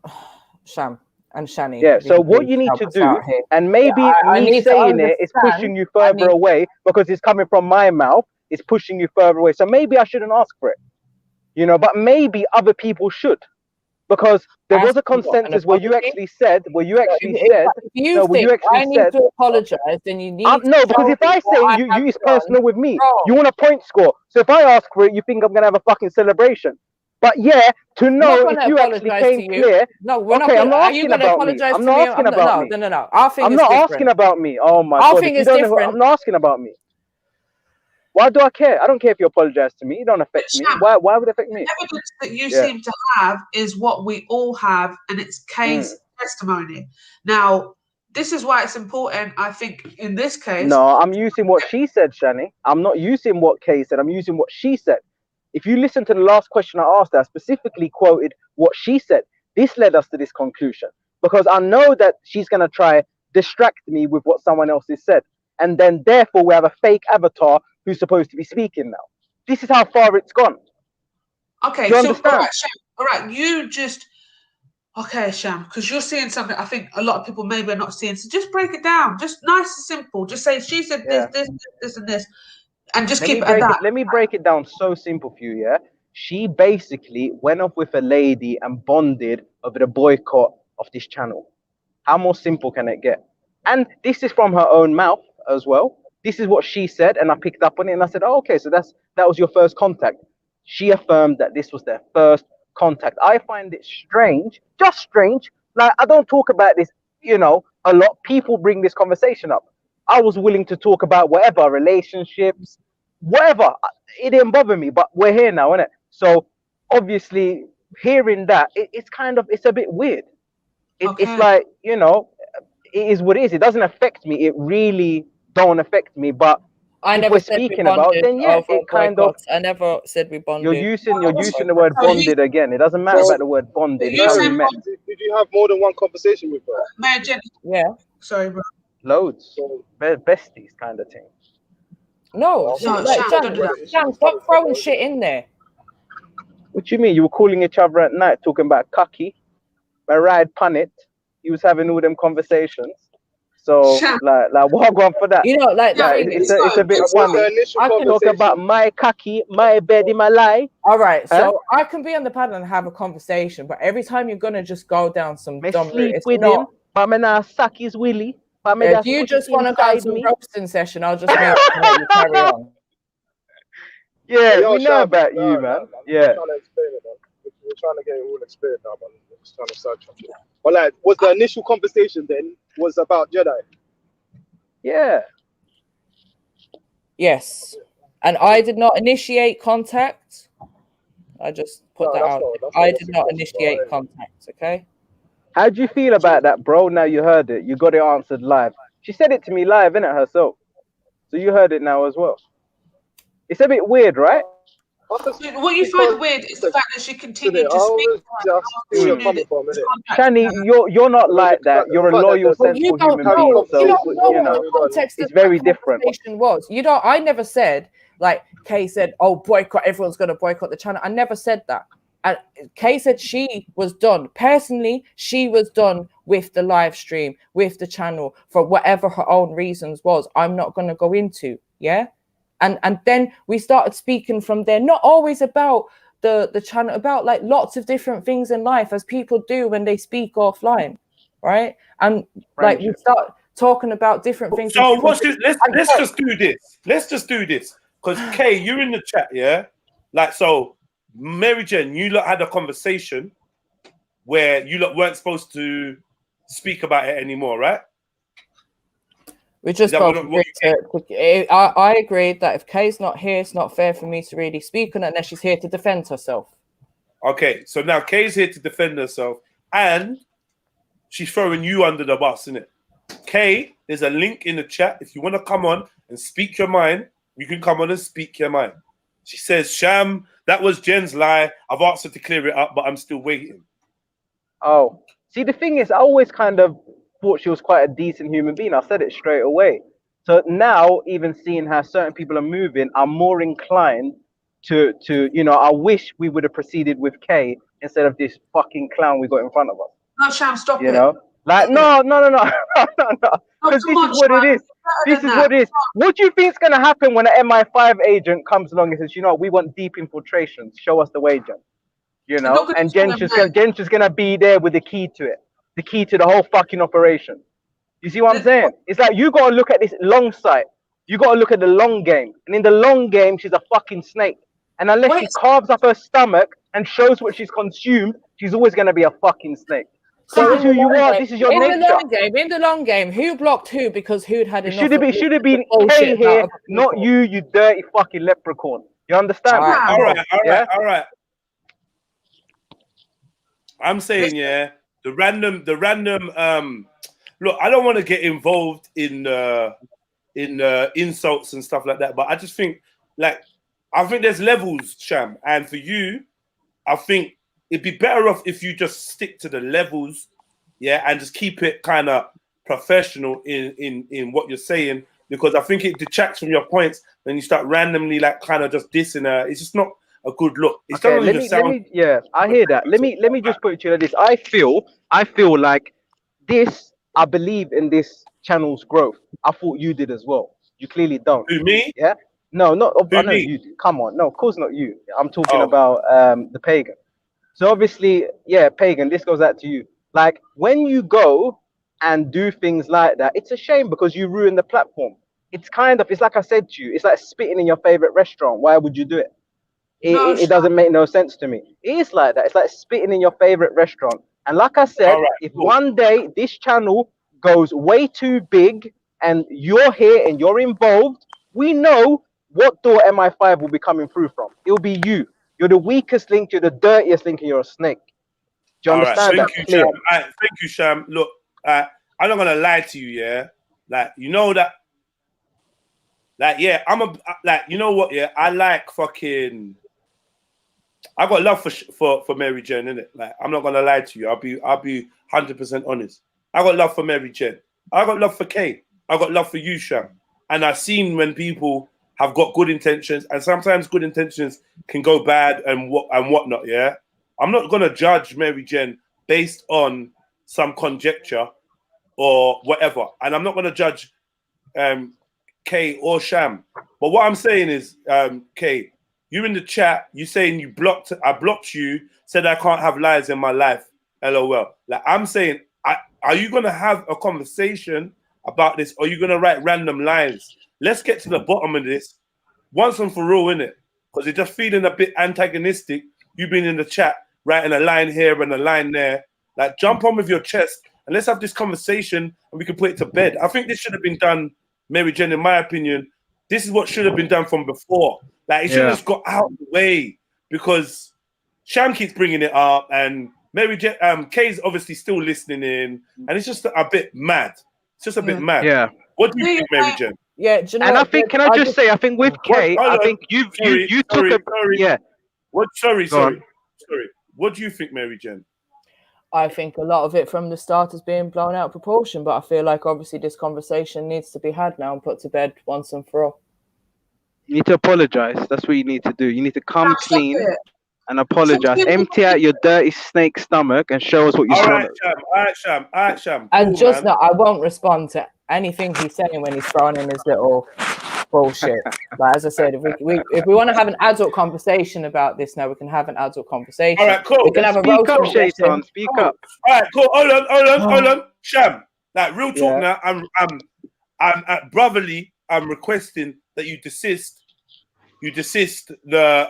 Sham and Shani. Yeah, so what you need to do, and maybe me saying it is pushing you further away because it's coming from my mouth, it's pushing you further away. So maybe I shouldn't ask for it, you know, but maybe other people should. Because there was a consensus where you actually said, no, where you actually said, to apologize, then you need no, because if I say you it's personal with me, you want a point score. So if I ask for it, you think I'm gonna have a fucking celebration. But yeah, to know if you actually came clear. No, we're okay, I'm not are you asking going to about me. apologize I'm to not me? asking about me. No. Our thing I'm is not different. asking about me. Oh my Our God. thing If you is don't know, different. I'm not asking about me. Why do I care? I don't care if you apologize to me. It don't affect me. Why would it affect me? Evidence that you seem to have is what we all have, and it's case testimony. Now, this is why it's important, I think, in this case. No, I'm using what she said, Shani. I'm not using what Kay said. I'm using what she said. If you listen to the last question I asked her, I specifically quoted what she said. This led us to this conclusion because I know that she's going to try distract me with what someone else has said. And then therefore we have a fake avatar who's supposed to be speaking now. This is how far it's gone. Okay, Do you so understand? all right, you just, okay, Sham, because you're seeing something I think a lot of people maybe are not seeing. So just break it down. Just nice and simple. Just say she said this, and this. And just keep it at that. Let me break it down so simple for you, yeah? She basically went off with a lady and bonded over the boycott of this channel. How more simple can it get? And this is from her own mouth as well. This is what she said, and I picked up on it, and I said, oh, okay, so that was your first contact. She affirmed that this was their first contact. I find it strange, just strange. Like, I don't talk about this, you know, a lot. People bring this conversation up. I was willing to talk about whatever, relationships, whatever. It didn't bother me, but we're here now, innit? So obviously hearing that, it's a bit weird. It's like, you know, it is what it is. It doesn't affect me. It really don't affect me. But if we're speaking about, then yeah, it kind of. I never said we bonded. You're using the word bonded again. It doesn't matter about the word bonded. It's how you met. Did you have more than one conversation with her? Maryjen. Yeah. Sorry, bro. Loads. Besties kind of thing. No, Sham, stop throwing shit in there. What you mean? You were calling each other at night, talking about cocky, Maryjen punit. You was having all them conversations. So like what going for that? You know, like it's a bit funny. I can talk about my cocky, my bed in my life. All right, so I can be on the panel and have a conversation, but every time you're gonna just go down some dumb sleep with him, but me not suck his willy. If you just want to go some roasting session, I'll just mute and let you carry on. Yeah, we know about you, man. Yeah. We're trying to get it all explained now, man. We're just trying to search on it. But like, was the initial conversation then was about Jedi? Yeah. Yes. And I did not initiate contact. I just put that out. I did not initiate contact, okay? How do you feel about that, bro? Now you heard it. You got it answered live. She said it to me live, innit, herself. So you heard it now as well. It's a bit weird, right? What you find weird is the fact that she continued to speak. Shani, you're not like that. You're a loyal, sensible human being. So you know, it's very different. I never said, like Kay said, oh, boycott, everyone's going to boycott the channel. I never said that. And Kay said she was done. Personally, she was done with the live stream, with the channel, for whatever her own reasons was. I'm not going to go into, yeah? And then we started speaking from there, not always about the channel, about like lots of different things in life, as people do when they speak offline, right? And like we start talking about different things. So what's this? Let's just do this. Let's just do this. Because Kay, you're in the chat, yeah? Like, so Maryjen, you lot had a conversation where you lot weren't supposed to speak about it anymore, right? We just both agreed I agreed that if Kay's not here, it's not fair for me to really speak on it unless she's here to defend herself. Okay, so now Kay's here to defend herself, and she's throwing you under the bus, isn't it? Kay, there's a link in the chat. If you want to come on and speak your mind, you can come on and speak your mind. She says, Sham, that was Jen's lie. I've asked her to clear it up, but I'm still waiting. Oh, see, the thing is, I always kind of thought she was quite a decent human being. I said it straight away. So now, even seeing how certain people are moving, I'm more inclined to you know, I wish we would have proceeded with Kay instead of this fucking clown we got in front of us. No, Sham, stop it. You know, like no, because this is what it is. This is what it is. What do you think is gonna happen when an MI5 agent comes along and says, you know, we want deep infiltrations. Show us the way, Jen. You know, and Jen's just gonna be there with the key to it, the key to the whole fucking operation. You see what I'm saying? It's like you gotta look at this long sight. You gotta look at the long game, and in the long game, she's a fucking snake. And unless she carves up her stomach and shows what she's consumed, she's always gonna be a fucking snake. So this is who you are. This is your nature. In the long game, who blocked who because who'd had enough? It should have been Kay here, not you, you dirty fucking leprechaun. You understand? All right. I'm saying, yeah, the random. Look, I don't want to get involved in insults and stuff like that, but I just think, I think there's levels, Sham, and for you, I think it'd be better off if you just stick to the levels, yeah, and just keep it kind of professional in what you're saying, because I think it detracts from your points when you start randomly kind of just dissing her. It's just not a good look. It's okay, yeah, I hear that. Let me just put it to you like this. I feel like this. I believe in this channel's growth. I thought you did as well. You clearly don't. Who, me? Yeah. No, not. I know me? you do. Come on. No, of course not you. I'm talking about the pagan. So obviously, yeah, pagan. This goes out to you. Like when you go and do things like that, it's a shame because you ruin the platform. It's like I said to you. It's like spitting in your favorite restaurant. Why would you do it? It doesn't make no sense to me. It is like that. It's like spitting in your favorite restaurant. And like I said, if one day this channel goes way too big and you're here and you're involved, we know what door MI5 will be coming through from. It'll be you. You're the weakest link. You're the dirtiest link, and you're a snake. Do you understand that? Thank you, Sham. Thank you, Sham. Look, I'm not gonna lie to you, yeah. You know that. Yeah, you know what? Yeah, I like fucking. I got love for Maryjen, innit? I'm not gonna lie to you. I'll be 100% honest. I got love for Maryjen. I got love for Kay. I got love for you, Sham. And I've seen when people have got good intentions, and sometimes good intentions can go bad and whatnot. Yeah, I'm not gonna judge Maryjen based on some conjecture or whatever, and I'm not gonna judge Kay or Sham. But what I'm saying is, Kay, you in the chat, you saying I blocked you, said I can't have lies in my life. LOL. I'm saying, are you gonna have a conversation about this, or are you gonna write random lines? Let's get to the bottom of this once and for all, innit? Because you're just feeling a bit antagonistic. You've been in the chat writing a line here and a line there. Jump on with your chest and let's have this conversation and we can put it to bed. I think this should have been done, Maryjen, in my opinion. This is what should have been done from before. It should have just got out of the way, because Sham keeps bringing it up and Maryjen, Kay's obviously still listening in, and it's just a bit mad. It's just a bit mad. Yeah. What do you think, Maryjen? Yeah, do you know and I think, can I just say, I think with Kay, I think you took a yeah. What? Sorry. What do you think, Maryjen? I think a lot of it from the start is being blown out of proportion, but I feel like obviously this conversation needs to be had now and put to bed once and for all. You need to apologize. That's what you need to do. You need to come clean and apologize. Empty out your dirty snake stomach and show us what you All right, Sham. And cool, I won't respond to anything he's saying when he's throwing in his little bullshit. Like as I said, if we want to have an adult conversation about this now, we can have an adult conversation. All right, cool. We can have a Speak up, roasting Shaitan. Speak up. All right, cool. Hold on. Sham, like real talk now. I'm at brotherly. I'm requesting that you desist. You desist the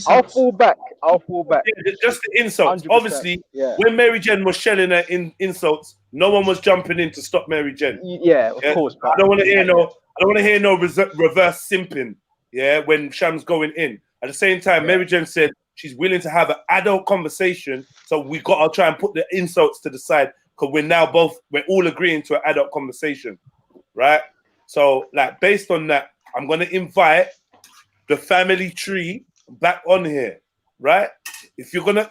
I'll fall back. Yeah, just the insults. 100%. Obviously, when Maryjen was shelling her insults, no one was jumping in to stop Maryjen. Yeah, of course. I don't want to hear no. I don't want to hear no reverse simping. Yeah, when Sham's going in. At the same time, Maryjen said she's willing to have an adult conversation. So we got to try and put the insults to the side because we're all agreeing to an adult conversation, right? So, like, based on that, I'm gonna invite the family tree back on here, right? If you're gonna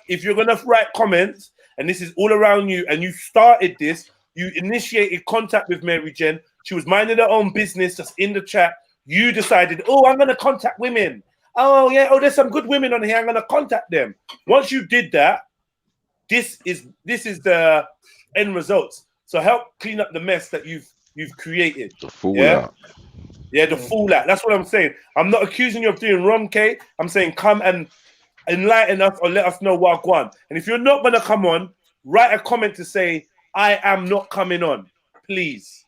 write comments, and this is all around you, and you started this, you initiated contact with Maryjen. She was minding her own business, just in the chat. You decided, oh, I'm gonna contact women. Oh yeah, there's some good women on here. I'm gonna contact them. Once you did that, this is the end results. So help clean up the mess that you've created. The fallout. Yeah, the fallout. That's what I'm saying. I'm not accusing you of doing wrong, Kay. I'm saying come and enlighten us or let us know what I want. And if you're not gonna come on, write a comment to say I am not coming on, please.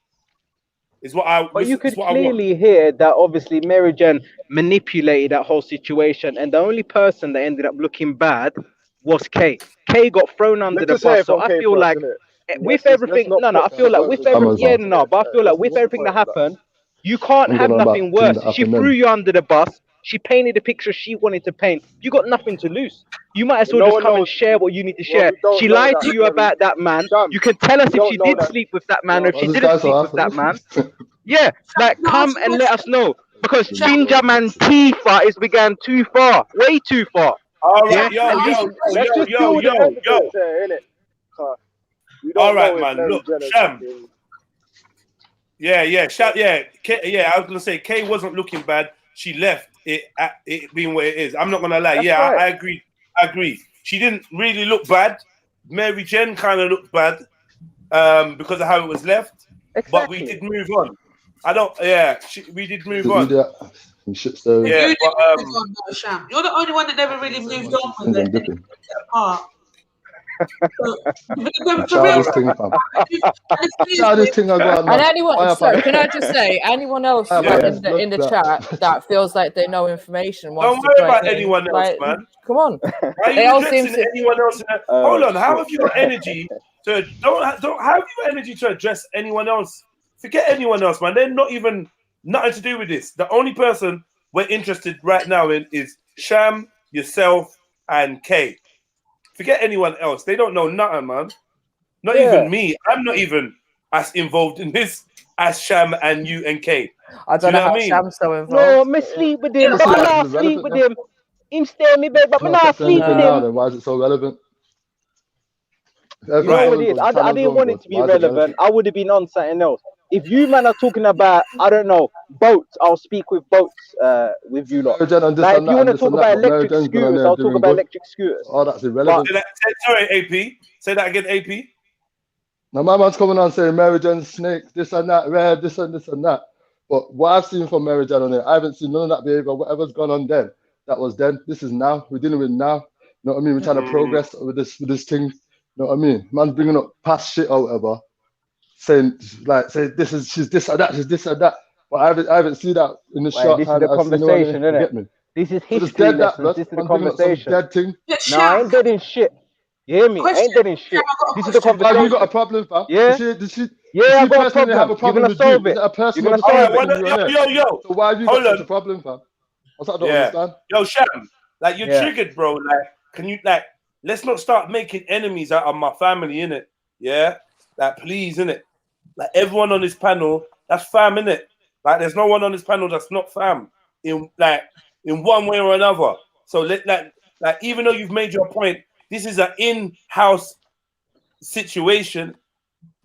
Is what I. But you could clearly hear that obviously Maryjen manipulated that whole situation, and the only person that ended up looking bad was Kay. Kay got thrown under the bus, so I feel like with everything. I feel like with everything. But I feel like with everything that happened, you can't have nothing worse. She threw you under the bus. She painted the picture she wanted to paint. You got nothing to lose. You might as well just come and share what you need to share. She lied to you about that man. You can tell us if she did sleep with that man or if she didn't sleep with that man. Yeah, like come and let us know. Because Ginger Man Tifa is began too far, way too far. All right, yo. All right, man. Look, Sham. Yeah. I was gonna say Kay wasn't looking bad. She left it being what it is. I'm not gonna lie. I agree. She didn't really look bad. Maryjen kind of looked bad because of how it was left. Exactly. But we did move on. We did move on. Yeah, but Sham, you're the only one that never really moved on with it. And anyone, sorry, can I just say, anyone else in the chat that feels like they know information? Don't worry about anyone else, man. Come on. They all seem to. Anyone else? Hold on. How have you got energy to address anyone else? Forget anyone else, man. They're not even nothing to do with this. The only person we're interested right now in is Sham, yourself, and Kay. Forget anyone else. They don't know nothing, man. Not even me. I'm not even as involved in this as Sham and you and Kay. I don't know how Sham's so involved. No, me sleep with him. But I not sleep with him. Him stay me bed, but me not sleep with him. Then why is it so relevant? You know what it is? I didn't want it to be relevant. I would have been on something else. If you man are talking about, I don't know, boats, I'll speak with boats with you lot. Like, if you want to talk about electric scooters, I'll talk about electric scooters. Oh, that's irrelevant. Sorry, AP. Say that again, AP. Now, my man's coming on saying Maryjen snake, this and that, red, this and that. But what I've seen from Maryjen on it, I haven't seen none of that behavior. Whatever's gone on then, that was then. This is now. We're dealing with now. You know what I mean? We're trying to progress with this thing. You know what I mean? Man's bringing up past shit or whatever. Saying this is she's this or that, she's this or that. But I haven't seen that in the short time. This is the conversation, isn't it? This is history lessons. This is the conversation. Dead thing. No, I ain't dead in shit. You hear me? I ain't dead in shit. This is the conversation. Have you got a problem, fam? Yeah. I got a problem. You're gonna solve it. You're gonna solve it. Yo. So why have you got such a problem, fam? What's that? I don't understand. Yo, Sham, like you're triggered, bro. Like, can you let's not start making enemies out of my family, innit? Yeah. Like, please, innit? Like everyone on this panel, that's fam, innit? Like there's no one on this panel that's not fam in one way or another. So like even though you've made your point, this is an in-house situation.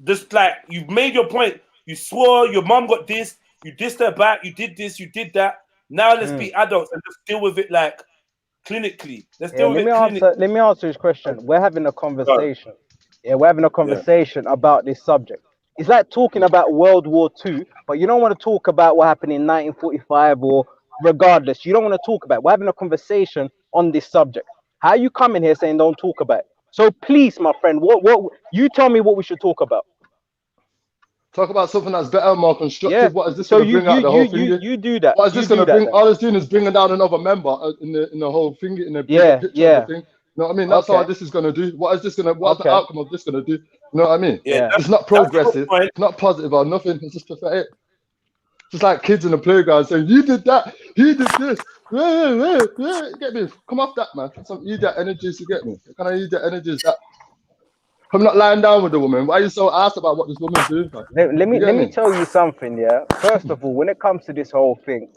Just like you've made your point, you swore your mom got this, you dissed her back, you did this, you did that. Now let's be adults and just deal with it like clinically. Let's deal with it clinically. Let me answer his question. We're having a conversation. Yeah, we're having a conversation about this subject. It's like talking about World War II, but you don't want to talk about what happened in 1945 or regardless. You don't want to talk about it. We're having a conversation on this subject. How you come in here saying don't talk about it? So please, my friend, what you tell me what we should talk about. Talk about something that's better, more constructive. Yeah. What is this So going to bring out the whole thing? you do that. What is You this do going to that bring? then. All it's doing is bringing down another member in the whole thing, in the bigger Yeah, picture yeah. of the thing. You know what I mean? That's all this is going to do. What is this going to? What's the outcome of this going to do? You know what I mean? Yeah, It's not progressive. It's not positive or nothing. It's just pathetic. Just like kids in the playground saying, "You did that. He did this." Get me? Come off that, man. Some idiot energies to get me. What kind of idiot energies that? I'm not lying down with the woman. Why are you so asked about what this woman's doing? Let me tell you something, yeah. First of all, when it comes to this whole thing,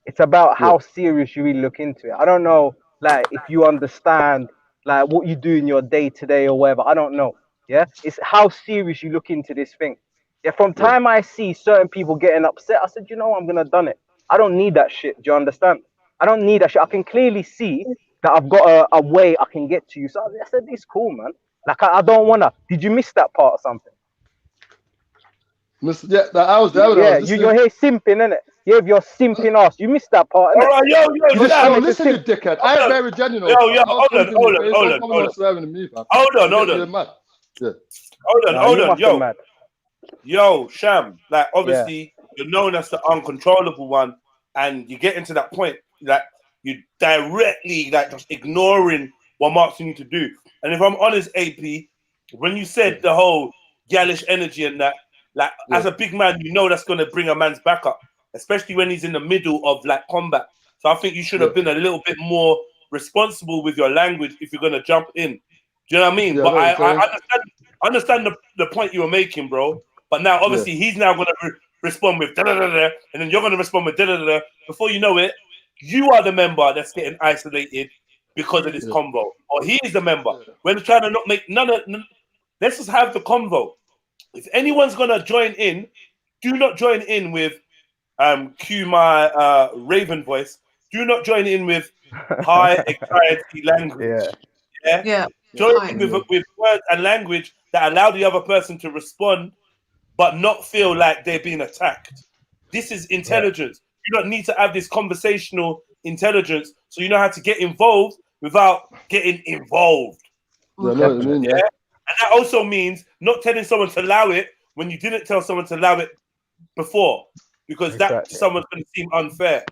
it's about how serious you really look into it. I don't know, like, if you understand like what you do in your day to day or whatever. I don't know. Yeah, it's how serious you look into this thing. Yeah, from time I see certain people getting upset, I said, you know, I'm gonna done it. I don't need that shit. Do you understand? I don't need that shit. I can clearly see that I've got a way I can get to you. So I said, it's cool, man. Like I don't wanna. Did you miss that part or something? Yeah, I was there. Yeah, you're here simping, innit? Yeah, if you're simping us, you missed that part, innit? All right, yo, listen, you dickhead. I ain't Mary Jen, you know. Yo, Hold on. Swearing to me, fam. Hold on. You're mad. Yeah. Hold on. Yo, Sham. Like, obviously, you're known as the uncontrollable one, and you get into that point that you directly like just ignoring what I'm asking you to do. And if I'm honest, AP, when you said the whole gallish energy and that, like, as a big man, you know that's going to bring a man's back up, especially when he's in the middle of like combat. So I think you should have been a little bit more responsible with your language if you're going to jump in. Do you know what I mean? Yeah, but I understand the point you were making, bro. But now, obviously, he's now going to respond with da-da-da-da, and then you're going to respond with da-da-da-da. Before you know it, you are the member that's getting isolated because of this convo. Or he is the member. We're trying to not make let's just have the convo. If anyone's going to join in, do not join in with cue my Raven voice. Do not join in with high anxiety language. Yeah. Join in with words and language that allow the other person to respond, but not feel like they're being attacked. This is intelligence. You don't need to have this conversational intelligence, so you know how to get involved without getting involved. Yeah. And that also means not telling someone to allow it when you didn't tell someone to allow it before, because that to someone's going to seem unfair.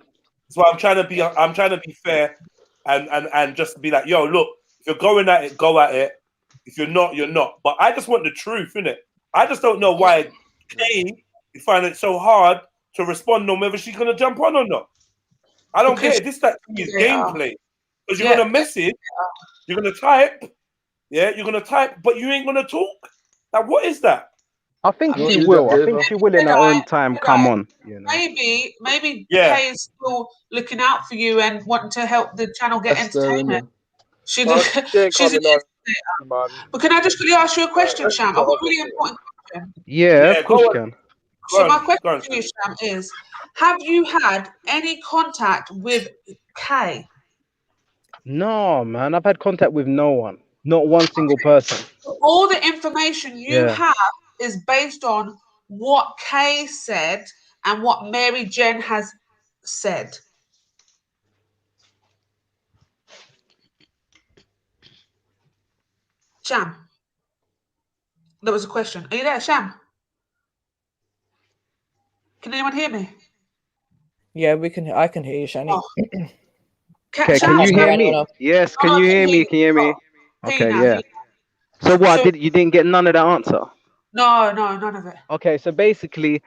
So I'm trying to be fair and just be like, yo, look, if you're going at it, go at it. If you're not, you're not. But I just want the truth, innit? I just don't know why Kay you find it so hard to respond on whether she's going to jump on or not. I don't get it. This is gameplay. Because you're going to message, you're going to type, you're going to type, but you ain't going to talk. Like, what is that? I think she will. I think she will in her own time come on. You know? Maybe Kay is still looking out for you and wanting to help the channel get entertainment. She's an instigator. But can I just quickly ask you a question, Sham? I've got a really important question. Yeah, of course you can. So my question to you, Sham, is: have you had any contact with Kay? No, man. I've had contact with no one. Not one single person. All the information you have is based on what Kay said and what Maryjen has said. Sham, there was a question. Are you there, Sham? Can anyone hear me? Yeah, we can. I can hear you, Shani. Oh. Okay, can you hear me? Yes, can you hear me? Can you hear me? Okay, yeah. So what? You didn't get none of that answer? No, none of it. Okay, so basically,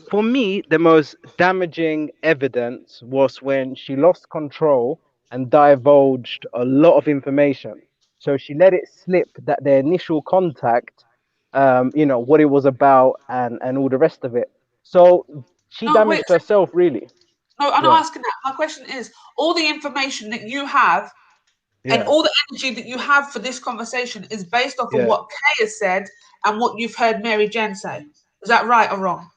for me, the most damaging evidence was when she lost control and divulged a lot of information. So she let it slip that their initial contact, what it was about and all the rest of it. So she damaged herself, really. No, I'm not asking that. My question is, all the information that you have and all the energy that you have for this conversation is based off of what Kay has said and what you've heard Maryjen say. Is that right or wrong?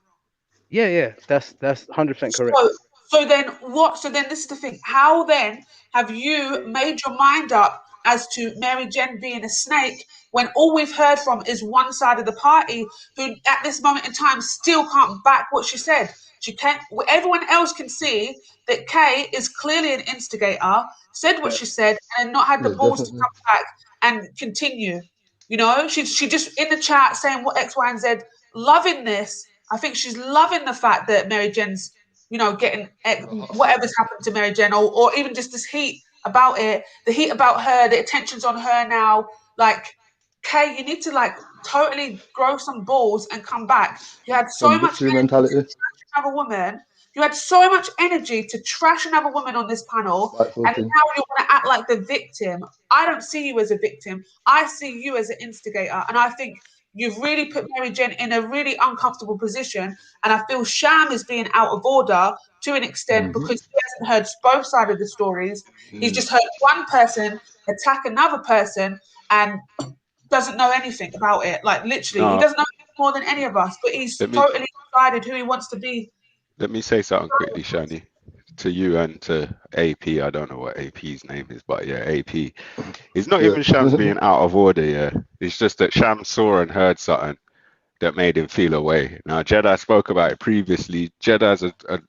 Yeah. That's 100% correct. So then this is the thing. How then have you made your mind up as to Maryjen being a snake when all we've heard from is one side of the party who at this moment in time still can't back what she said. She can't. Everyone else can see that Kay is clearly an instigator, said what she said, and not had the balls to come back and continue. You know, she just in the chat saying what X, Y, and Z, loving this. I think she's loving the fact that Maryjen's, you know, getting whatever's happened to Maryjen, or even just this heat about it, the heat about her, the attention's on her now. Like, Kay, you need to like totally grow some balls and come back. You had so much mentality. Another woman. You had so much energy to trash another woman on this panel, and now you want to act like the victim. I don't see you as a victim. I see you as an instigator, and I think you've really put Maryjen in a really uncomfortable position. And I feel Sham is being out of order to an extent because he hasn't heard both sides of the stories. He's just heard one person attack another person and doesn't know anything about it. Like literally, he doesn't know more than any of us, but he's totally decided who he wants to be. Let me say something quickly, Shani, to you and to AP. I don't know what AP's name is, but yeah, AP. It's not even Sham's being out of order, yeah. It's just that Sham saw and heard something that made him feel away. Now, Jedi spoke about it previously. Jedi's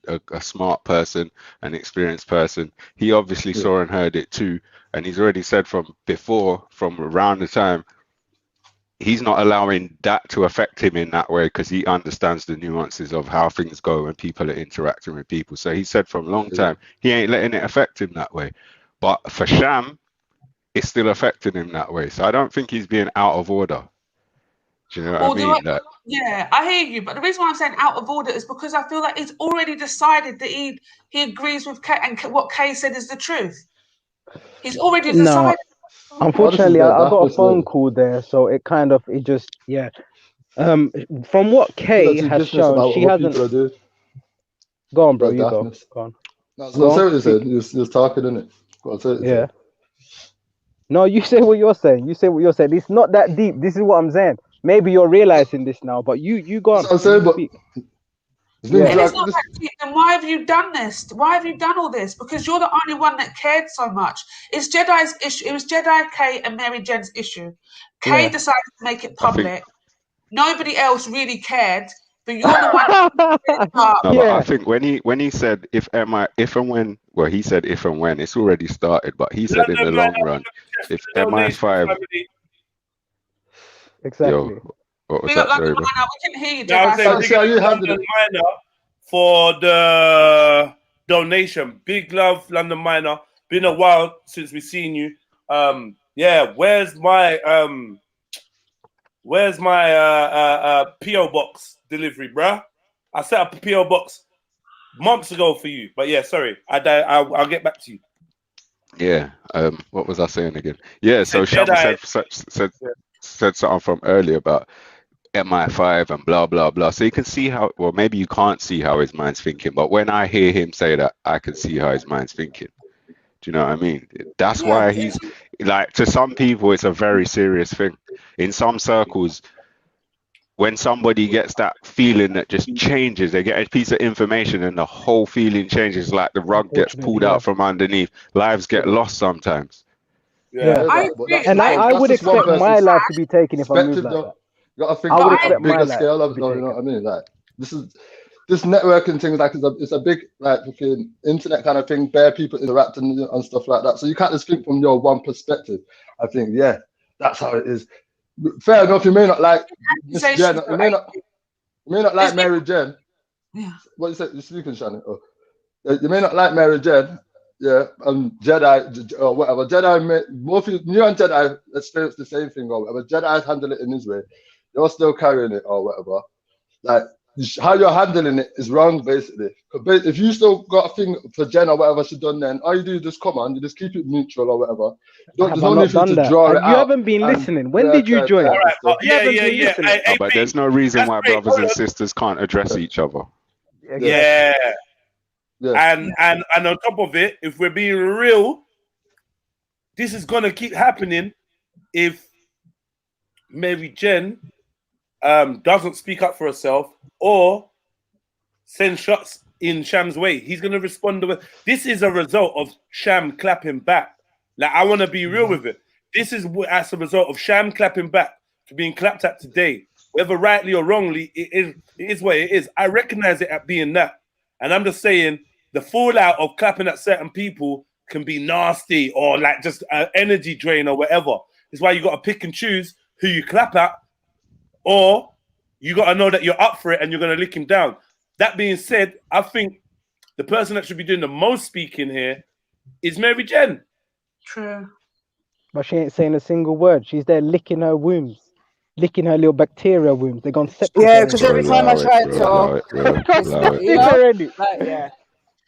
a smart person, an experienced person. He obviously saw and heard it too, and he's already said from before, from around the time, he's not allowing that to affect him in that way because he understands the nuances of how things go when people are interacting with people. So he said from a long time, he ain't letting it affect him that way. But for Sham, it's still affecting him that way. So I don't think he's being out of order. Do you know what I mean? Yeah, I hear you. But the reason why I'm saying out of order is because I feel like he's already decided that he agrees with Kay and what Kay said is the truth. He's already decided. Unfortunately, I got a phone call there, so it kind of from what Kay has shown, she hasn't. Go on, bro. You go. Go on. No, say what you said. You're talking, innit? Go on, say what you said. No, you say what you're saying. You say what you're saying. It's not that deep. This is what I'm saying. Maybe you're realizing this now, but you go on. I'm saying, but If it's not that deep, then why have you done this? Why have you done all this? Because you're the only one that cared so much. It's Jedi's issue. It was Jedi, Kay, and Maryjen's issue. Kay decided to make it public. Nobody else really cared, but you're the one. But I think when he said if and when, well, he said if and when, it's already started. But he said in the long run, if MI5. Exactly. Yo, what was that? Sorry, we can hear you, London Minor for the donation. Big love, London Minor. Been a while since we've seen you. Yeah, where's my PO box delivery, bruh? I set up a PO box months ago for you, but yeah, sorry, I'll get back to you. Yeah. What was I saying again? Yeah. So Sham said something from earlier about MI5 and blah blah blah. So you can see how, well, maybe you can't see how his mind's thinking, but when I hear him say that, I can see how his mind's thinking. Do you know what I mean? That's why he's like, to some people, it's a very serious thing. In some circles, when somebody gets that feeling that just changes, they get a piece of information and the whole feeling changes, like the rug gets pulled out from underneath. Lives get lost sometimes. I would expect my life to be taken if I move like that. You gotta think on a bigger scale of, you know what I mean? Like this networking thing, like it's a big like fucking internet kind of thing, bare people interacting and stuff like that. So you can't just think from your one perspective. I think that's how it is. Fair enough, you may not like Miss Jen, you may not like Maryjen. What you say? You're speaking, Shannon. You may not like Maryjen. Jedi or whatever. Both you and Jedi experience the same thing or whatever. Jedi handle it in his way. You're still carrying it or whatever. Like how you're handling it is wrong, basically. If you still got a thing for Jen or whatever she done, then all you do is just come on, you just keep it neutral or whatever. There's no need for you to draw it out. You haven't been listening. When did you join? But there's no reason why brothers and sisters can't address each other. And on top of it, if we're being real, this is gonna keep happening if Maryjen doesn't speak up for herself or send shots in Sham's way. He's gonna respond to it. This is a result of Sham clapping back. Like, I want to be real with it. this is as a result of Sham clapping back for being clapped at today. Whether rightly or wrongly, it is what it is. I recognize it at being that. And I'm just saying the fallout of clapping at certain people can be nasty or like just an energy drain or whatever. It's why you got to pick and choose who you clap at, or you got to know that you're up for it and you're going to lick him down. That being said, I think the person that should be doing the most speaking here is Maryjen. True. But she ain't saying a single word. She's there licking her wombs. Licking her little bacteria wombs. They're gonna septic. Yeah, because every time I try to, stick her in it. Yeah.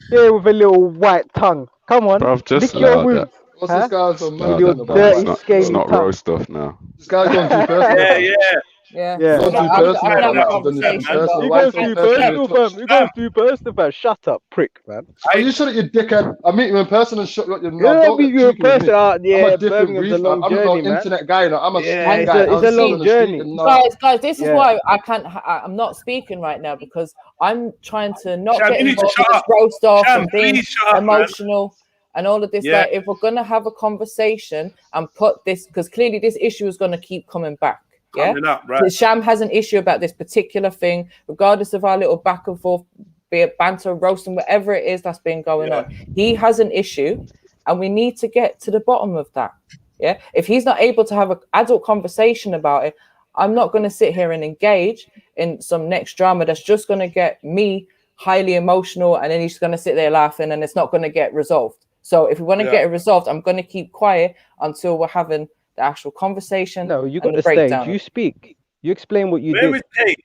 Yeah, with a little white tongue. Come on, Bruv, just lick your allow wombs. that. What's this guy's on No, Your dirty, it's scaly not tongue. roast stuff now. This guy's going too personal. Yeah. Yeah. Going too I personal. can have a You're conversation, but going too personal, fam. You're going too personal, fam. Shut up, prick, man. Are you sure that you dickhead? I meet you in person and shut your mouth. Yeah, Don't meet get you in cheeky with person. me. Yeah, I'm a different Birmingham's breed, a long man. I'm journey, not man. internet guy, you know. I'm a Yeah, smart it's guy. a long journey. Guys, this is why I can't. I'm not speaking right now because I'm trying to not Sham, get you need to involved in shut this up. roast off Sham, and being please shut up, man. emotional and all of this. Yeah. Like, if we're gonna have a conversation and put this, because clearly this issue is gonna keep coming back. Yeah, Coming up, right. Sham has an issue about this particular thing, regardless of our little back and forth, be it banter, roasting, whatever it is that's been going on. He has an issue, and we need to get to the bottom of that. Yeah, if he's not able to have an adult conversation about it, I'm not going to sit here and engage in some next drama that's just going to get me highly emotional, and then he's going to sit there laughing, and it's not going to get resolved. So if we want to get it resolved, I'm going to keep quiet until we're having the actual conversation. No, you got the the stage. breakdown. You speak. You explain what you Where did. is Kay?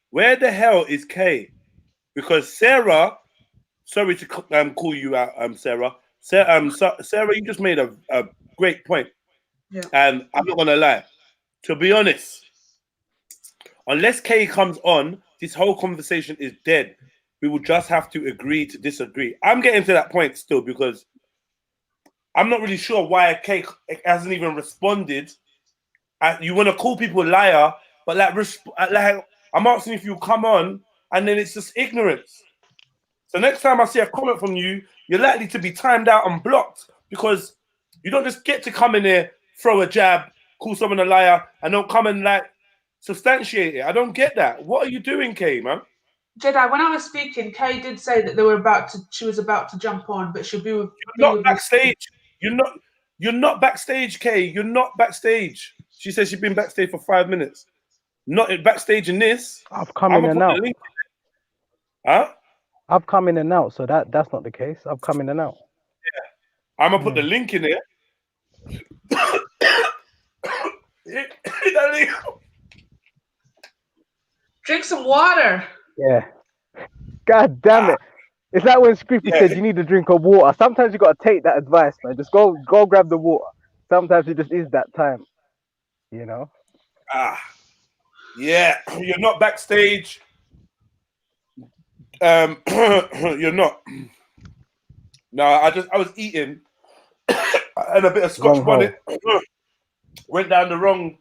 Where the hell is Kay? Because Sarah, sorry to call you out, Sarah. Sarah, you just made a great point. Yeah. And I'm not gonna lie. To be honest, unless Kay comes on, this whole conversation is dead. We will just have to agree to disagree. I'm getting to that point still because I'm not really sure why Kay hasn't even responded. You want to call people a liar, but like I'm asking if you come on, and then it's just ignorance. So next time I see a comment from you, you're likely to be timed out and blocked because you don't just get to come in here, throw a jab, call someone a liar, and don't come and like substantiate it. I don't get that. What are you doing, Kay, man? Jedi, when I was speaking, Kay did say that she was about to jump on, but she'll be with. You're not backstage. You're not backstage, Kay. You're not backstage. She says she's been backstage for 5 minutes. Not backstage in this. I've come in and out. Huh? I've come in and out, so that's not the case. I've come in and out. Yeah. I'm gonna put the link in there. Drink some water. Yeah. God damn it. It's like when Scrippy said you need a drink of water. Sometimes you gotta take that advice, man. Just go grab the water. Sometimes it just is that time. You know? Yeah, you're not backstage. You're not. No, I was eating and a bit of Scotch bonnet went down the wrong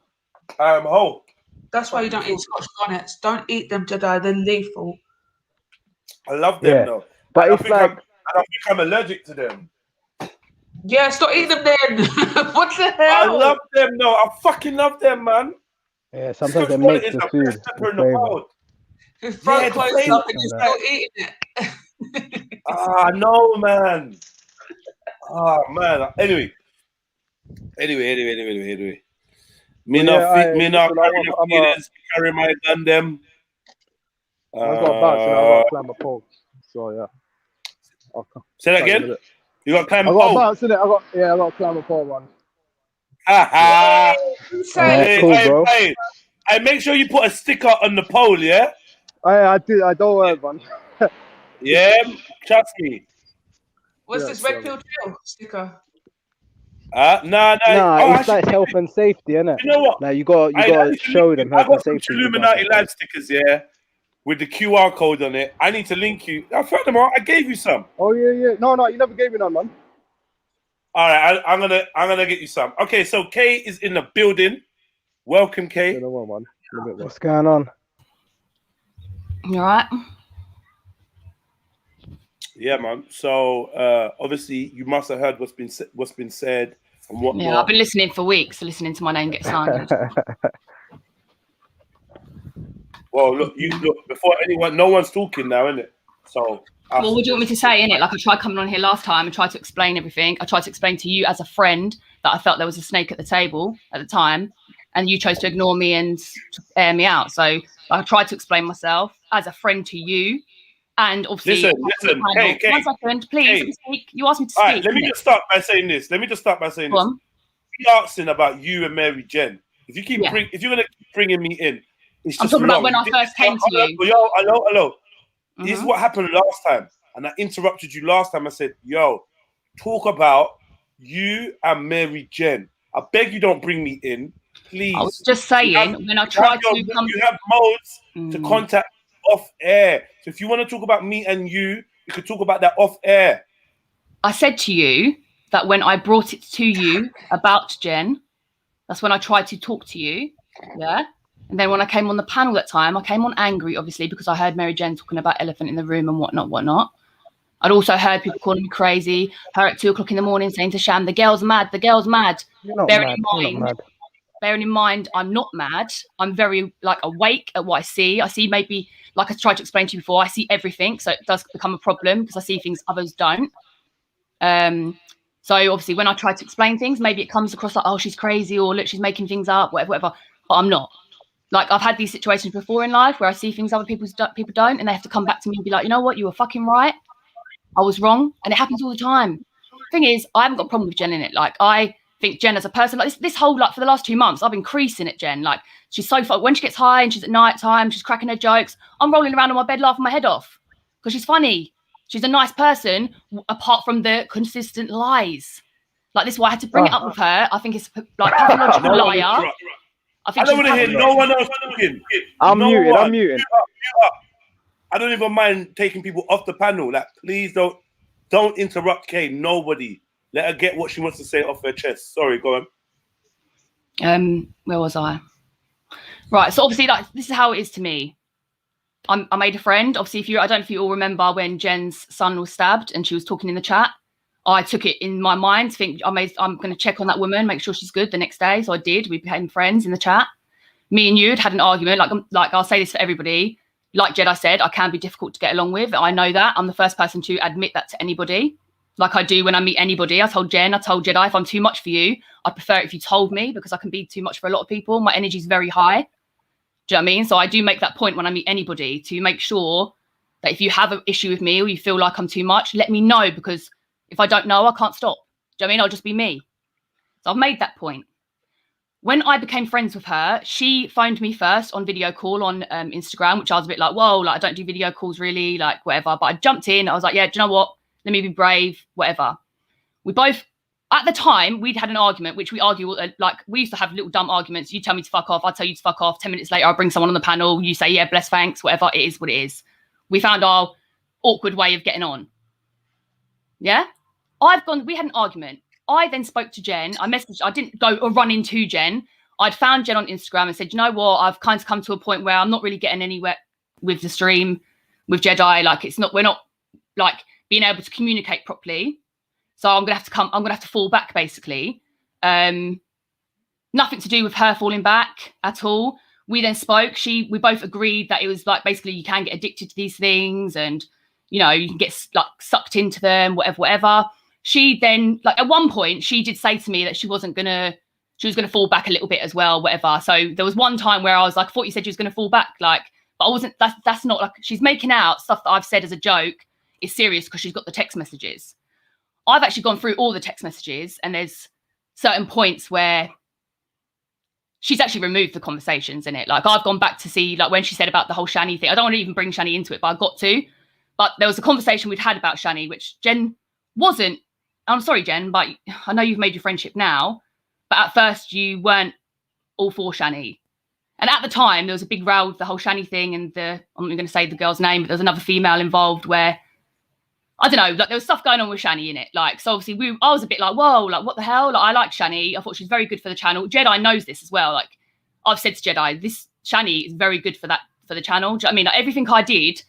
hole. That's why you don't eat Scotch bonnets. Don't eat them, Jedi. They're lethal. I love them though. But I think I'm allergic to them. Yeah, stop eating them then. What the hell? I love them though. I fucking love them, man. Yeah, sometimes it makes the food. In the world. His throat closed up and you're still eating it. No, man. Man. Anyway. Me not carry my gun them. I got bounce and I got to climb a pole. So yeah. Say that again? You got to climb a pole? pole? I got bounce in it. I got to climb a pole, man. Hey, make sure you put a sticker on the pole, yeah? I do. I don't worry, man. Yeah, trust me. What's this Red Pill Trill sticker? No. It's like health and safety, isn't it? You know what? Now you got to show them health and safety. Trilluminati live stickers, yeah, with the QR code on it. I need to link you. Furthermore, I gave you some. Oh yeah. No, you never gave me none, man. All right, I'm gonna get you some. Okay, so Kay is in the building. Welcome, Kay. What's going on? You all right? Yeah, man. So obviously, you must have heard what's been said. and whatnot. Yeah, I've been listening for weeks, listening to my name get slandered. Well, look, before anyone, no one's talking now, innit? So. Well, what do you want me to say, innit? Like, I tried coming on here last time and tried to explain everything. I tried to explain to you as a friend that I felt there was a snake at the table at the time, and you chose to ignore me and air me out. So I tried to explain myself as a friend to you, and obviously... Listen, Kay, 1 second, please, let me speak. You asked me to speak. All right, let me just start by saying this. Be asking about you and Maryjen. If you keep if you're gonna keep bringing me in, it's just I'm talking about when I first came to you. Hello. This is what happened last time, and I interrupted you last time. I said, "Yo, talk about you and Maryjen. I beg you, don't bring me in, please." I was just saying when I tried to come. You have modes to contact off air. So if you want to talk about me and you could talk about that off air. I said to you that when I brought it to you about Jen, that's when I tried to talk to you. Yeah. And then when I came on the panel that time, I came on angry, obviously, because I heard Maryjen talking about elephant in the room and whatnot. I'd also heard people calling me crazy, her at 2 o'clock in the morning saying to Sham, the girl's mad, the girl's mad. Bearing in mind, I'm not mad. I'm very awake at what I see. I see maybe, like I tried to explain to you before, I see everything. So it does become a problem because I see things others don't. So obviously when I try to explain things, maybe it comes across like, oh, she's crazy, or look, she's making things up, whatever. But I'm not. Like, I've had these situations before in life where I see things other people don't, and they have to come back to me and be like, you know what, you were fucking right. I was wrong. And it happens all the time. Thing is, I haven't got a problem with Jen in it. Like, I think Jen as a person, like this whole, like, for the last 2 months, I've been creasing at Jen. Like, she's so fun. When she gets high and she's at night time, she's cracking her jokes, I'm rolling around on my bed laughing my head off because she's funny. She's a nice person, apart from the consistent lies. Like, this is why I had to bring it up with her. I think it's like pathological liar. I don't want to hear no one else talking. I'm muting. I don't even mind taking people off the panel. Like, please don't interrupt Kay. Nobody. Let her get what she wants to say off her chest. Sorry, go on. Where was I? Right. So obviously, like, this is how it is to me. I made a friend. Obviously, I don't know if you all remember when Jen's son was stabbed and she was talking in the chat. I took it in my mind to think I'm going to check on that woman, make sure she's good the next day. So I did. We became friends in the chat. Me and you had an argument. Like I'll say this for everybody. Like Jedi said, I can be difficult to get along with. I know that. I'm the first person to admit that to anybody. Like I do when I meet anybody. I told Jen, I told Jedi, if I'm too much for you, I'd prefer it if you told me, because I can be too much for a lot of people. My energy is very high. Do you know what I mean? So I do make that point when I meet anybody to make sure that if you have an issue with me or you feel like I'm too much, let me know, because if I don't know, I can't stop. Do you know what I mean? I'll just be me. So I've made that point. When I became friends with her, she phoned me first on video call on Instagram, which I was a bit like, whoa, like I don't do video calls really, like whatever. But I jumped in. I was like, yeah, do you know what? Let me be brave, whatever. We both, at the time, we'd had an argument, which we argue, like we used to have little dumb arguments. You tell me to fuck off. I tell you to fuck off. 10 minutes later, I'll bring someone on the panel. You say, yeah, bless, thanks, whatever. It is what it is. We found our awkward way of getting on. Yeah? We had an argument. I then spoke to Jen. I didn't go or run into Jen. I'd found Jen on Instagram and said, you know what? I've kind of come to a point where I'm not really getting anywhere with the stream, with Jedi. Like we're not like being able to communicate properly. So I'm going to have to fall back basically. Nothing to do with her falling back at all. We then spoke. We both agreed that it was like, basically you can get addicted to these things and, you know, you can get like sucked into them, whatever. She then, like, at one point, she did say to me that she was going to fall back a little bit as well, whatever. So there was one time where I was like, I thought you said you was going to fall back, like, but I wasn't. That's not like, she's making out stuff that I've said as a joke is serious because she's got the text messages. I've actually gone through all the text messages, and there's certain points where she's actually removed the conversations in it. Like, I've gone back to see, like, when she said about the whole Shani thing. I don't want to even bring Shani into it, but I got to. But there was a conversation we'd had about Shani, which Jen wasn't. I'm sorry, Jen, but I know you've made your friendship now, but at first you weren't all for Shani. And at the time, there was a big row with the whole Shani thing, and I'm not going to say the girl's name, but there's another female involved where, I don't know, like there was stuff going on with Shani in it. Like, so obviously I was a bit like, whoa, like what the hell? Like, I like Shani. I thought she's very good for the channel. Jedi knows this as well. Like, I've said to Jedi, this Shani is very good for the channel. Do you know what I mean? Like, everything I did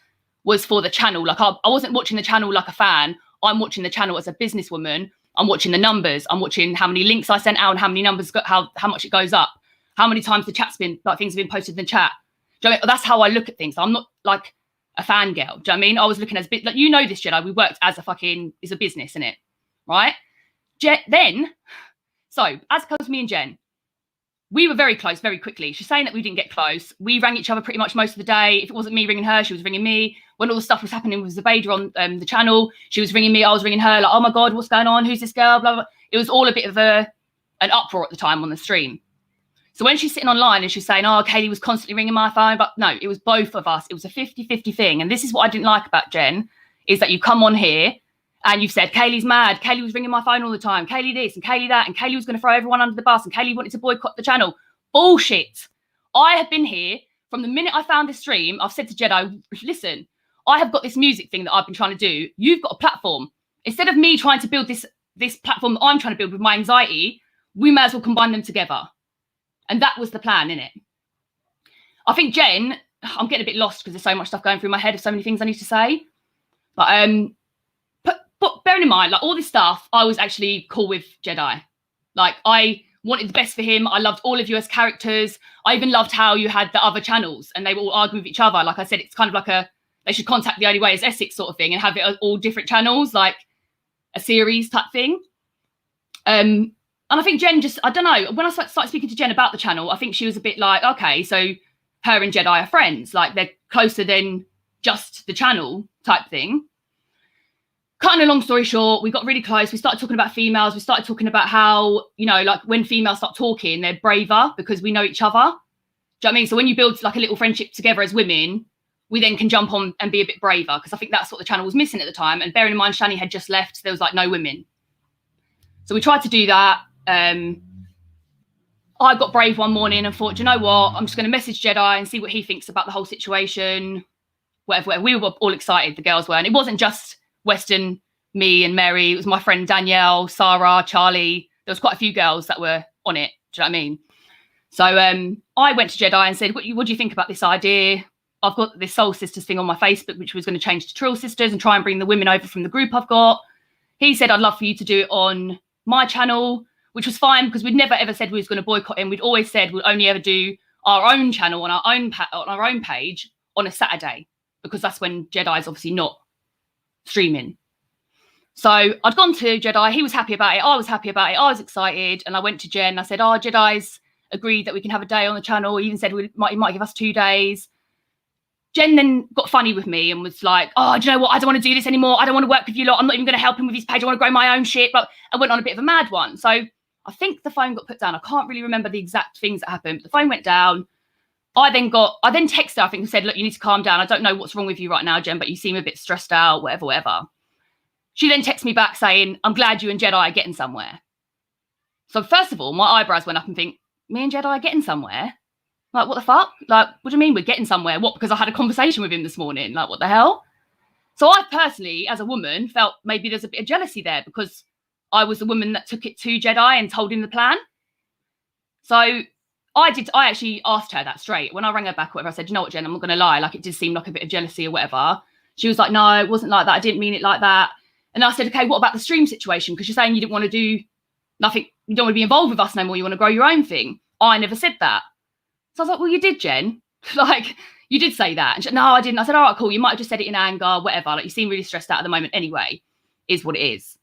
was for the channel. Like, I wasn't watching the channel like a fan. I'm watching the channel as a businesswoman I'm watching the numbers. I'm watching how many links I sent out and how many numbers got, how much it goes up, how many times the chat's been, like things have been posted in the chat. Do you know what I mean? That's how I look at things. I'm not like a fangirl. Do you know what I mean? I was looking as a bit like, you know this, Jedi. We worked as a fucking, it's a business, isn't it? Right? So as opposed to me and Jen, we were very close very quickly. She's saying that we didn't get close. We rang each other pretty much most of the day. If it wasn't me ringing her, she was ringing me. When all the stuff was happening with Zubaydah on the channel, she was ringing me. I was ringing her like, oh my God, what's going on? Who's this girl? Blah, blah. It was all a bit of an uproar at the time on the stream. So when she's sitting online and she's saying, oh, Kaylee was constantly ringing my phone, but no, it was both of us. It was a 50-50 thing. And this is what I didn't like about Jen, is that you come on here and you've said, Kaylee's mad. Kaylee was ringing my phone all the time. Kaylee this and Kaylee that. And Kaylee was going to throw everyone under the bus. And Kaylee wanted to boycott the channel. Bullshit. I have been here from the minute I found this stream. I've said to Jedi, listen, I have got this music thing that I've been trying to do. You've got a platform. Instead of me trying to build this platform that I'm trying to build with my anxiety, we may as well combine them together. And that was the plan, innit? I think Jen, I'm getting a bit lost because there's so much stuff going through my head of so many things I need to say. But bearing in mind, like all this stuff, I was actually cool with Jedi. Like I wanted the best for him. I loved all of you as characters. I even loved how you had the other channels and they were all arguing with each other. Like I said, it's kind of like they should contact The Only Way is Essex sort of thing and have it all different channels, like a series type thing. And I think Jen just, I don't know, when I started speaking to Jen about the channel, I think she was a bit like, okay, so her and Jedi are friends. Like they're closer than just the channel type thing. Cutting a long story short, we got really close. We started talking about females. We started talking about how, you know, like when females start talking, they're braver because we know each other. Do you know what I mean? So when you build like a little friendship together as women, we then can jump on and be a bit braver because I think that's what the channel was missing at the time. And bearing in mind, Shani had just left, so there was like no women. So we tried to do that. I got brave one morning and thought, do you know what? I'm just going to message Jedi and see what he thinks about the whole situation. Whatever. We were all excited, the girls were. And it wasn't just Weston, me and Mary. It was my friend Danielle, Sarah, Charlie. There was quite a few girls that were on it. Do you know what I mean? So I went to Jedi and said, what do you think about this idea? I've got this Soul Sisters thing on my Facebook, which was going to change to Trill Sisters and try and bring the women over from the group I've got. He said, I'd love for you to do it on my channel, which was fine because we'd never ever said we was going to boycott him. We'd always said we'd only ever do our own channel on our own page on a Saturday because that's when Jedi's obviously not streaming. So I'd gone to Jedi. He was happy about it. I was happy about it. I was excited. And I went to Jen. I said, oh, Jedi's agreed that we can have a day on the channel. He even said he might give us 2 days. Jen then got funny with me and was like, oh, do you know what? I don't want to do this anymore. I don't want to work with you lot. I'm not even going to help him with his page. I want to grow my own shit. But I went on a bit of a mad one. So I think the phone got put down. I can't really remember the exact things that happened. But the phone went down. I then texted her, I think, and said, look, you need to calm down. I don't know what's wrong with you right now, Jen, but you seem a bit stressed out, whatever. She then texted me back saying, I'm glad you and Jedi are getting somewhere. So first of all, my eyebrows went up and think, me and Jedi are getting somewhere? Like, what the fuck? Like, what do you mean we're getting somewhere? What, because I had a conversation with him this morning? Like, what the hell? So I personally, as a woman, felt maybe there's a bit of jealousy there because I was the woman that took it to Jedi and told him the plan. So I actually asked her that straight. When I rang her back, whatever, I said, you know what, Jen, I'm not going to lie. Like, it did seem like a bit of jealousy or whatever. She was like, no, it wasn't like that. I didn't mean it like that. And I said, okay, what about the stream situation? Because you're saying you didn't want to do nothing. You don't want to be involved with us no more. You want to grow your own thing. I never said that. So I was like, well, you did, Jen. Like, you did say that. And she said, no, I didn't. I said, all right, cool. You might have just said it in anger, whatever. Like, you seem really stressed out at the moment anyway, is what it is.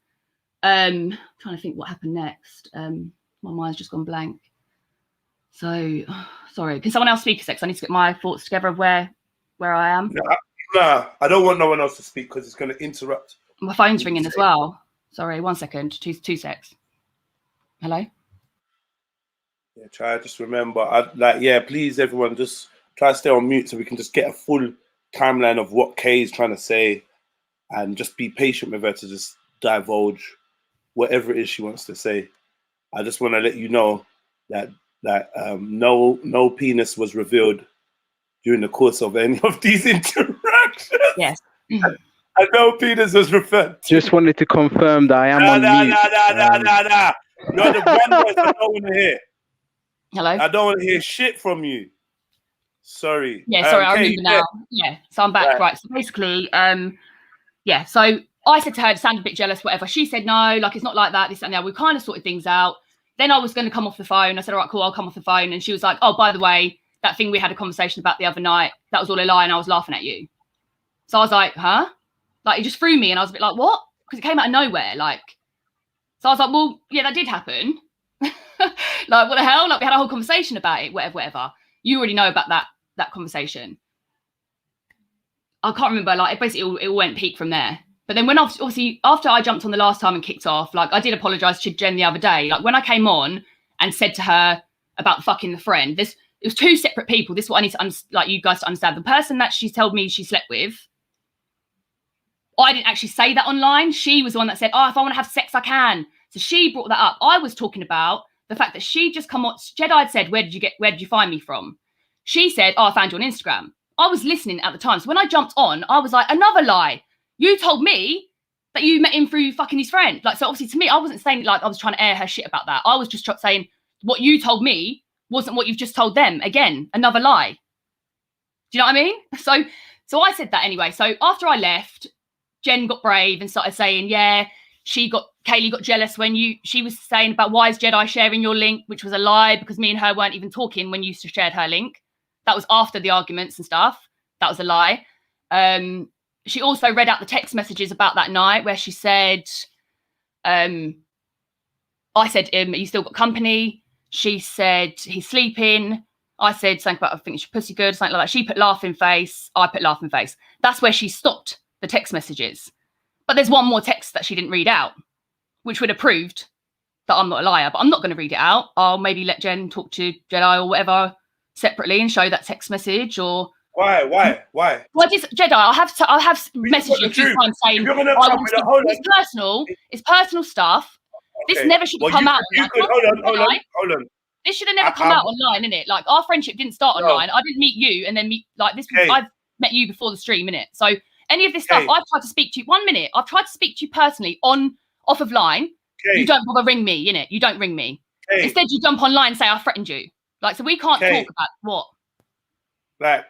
Trying to think what happened next. My mind's just gone blank. So, sorry. Can someone else speak a sec? I need to get my thoughts together of where I am. Nah, I don't want no one else to speak because it's going to interrupt. My phone's ringing as well. Sorry, 1 second. Two secs. Hello? Yeah, try just remember. Please, everyone, just try to stay on mute so we can just get a full timeline of what Kay is trying to say and just be patient with her to just divulge whatever it is she wants to say. I just want to let you know that no penis was revealed during the course of any of these interactions. Yes. And no penis was referred to. Just wanted to confirm that I am on mute. Nah. You're the one voice I don't want to hear. Hello? I don't want to hear shit from you. Sorry. Yeah, sorry, I remember now. Yeah, so I'm back. Right. So basically, so I said to her, it sounded a bit jealous, whatever. She said, no, like, it's not like that, this and that. We kind of sorted things out. Then I was going to come off the phone. I said, all right, cool, I'll come off the phone. And she was like, oh, by the way, that thing we had a conversation about the other night, that was all a lie and I was laughing at you. So I was like, huh? Like, it just threw me and I was a bit like, what? Because it came out of nowhere, like. So I was like, well, yeah, that did happen. Like, what the hell? Like, we had a whole conversation about it, whatever. You already know about that conversation. I can't remember, like, it basically it all went peak from there. But then when obviously, after I jumped on the last time and kicked off, like, I did apologise to Jen the other day. Like, when I came on and said to her about fucking the friend, it was two separate people. This is what I need to, like, you guys to understand. The person that she told me she slept with, I didn't actually say that online. She was the one that said, oh, if I want to have sex, I can. So she brought that up. I was talking about the fact that she just come on. Jedi had said, where did you find me from? She said, oh, I found you on Instagram. I was listening at the time. So when I jumped on, I was like, another lie. You told me that you met him through fucking his friend. Like, so obviously to me, I wasn't saying like I was trying to air her shit about that. I was just saying what you told me wasn't what you've just told them. Again, another lie. Do you know what I mean? So I said that anyway. So after I left, Jen got brave and started saying, yeah, Kaylee got jealous when she was saying about why is Jedi sharing your link, which was a lie because me and her weren't even talking when you shared her link. That was after the arguments and stuff. That was a lie. She also read out the text messages about that night where she said, I said, you still got company. She said, he's sleeping. I said something about, I think your pussy good, something like that. She put laughing face. I put laughing face. That's where she stopped the text messages. But there's one more text that she didn't read out, which would have proved that I'm not a liar. But I'm not going to read it out. I'll maybe let Jen talk to Jedi or whatever separately and show that text message or... Why? Well, Jedi, I'll have messaged you a few times saying it's personal stuff. Okay. This never should have come out. Hold on. This should have never come out online, innit? Like, our friendship didn't start online. I didn't meet you and then meet, like, this. I've met you before the stream, innit? So any of this stuff, I've tried to speak to you. 1 minute, I've tried to speak to you personally off of line. You don't bother ring me, innit? You don't ring me. Instead, you jump online and say I threatened you. Like, so we can't talk about what. Like,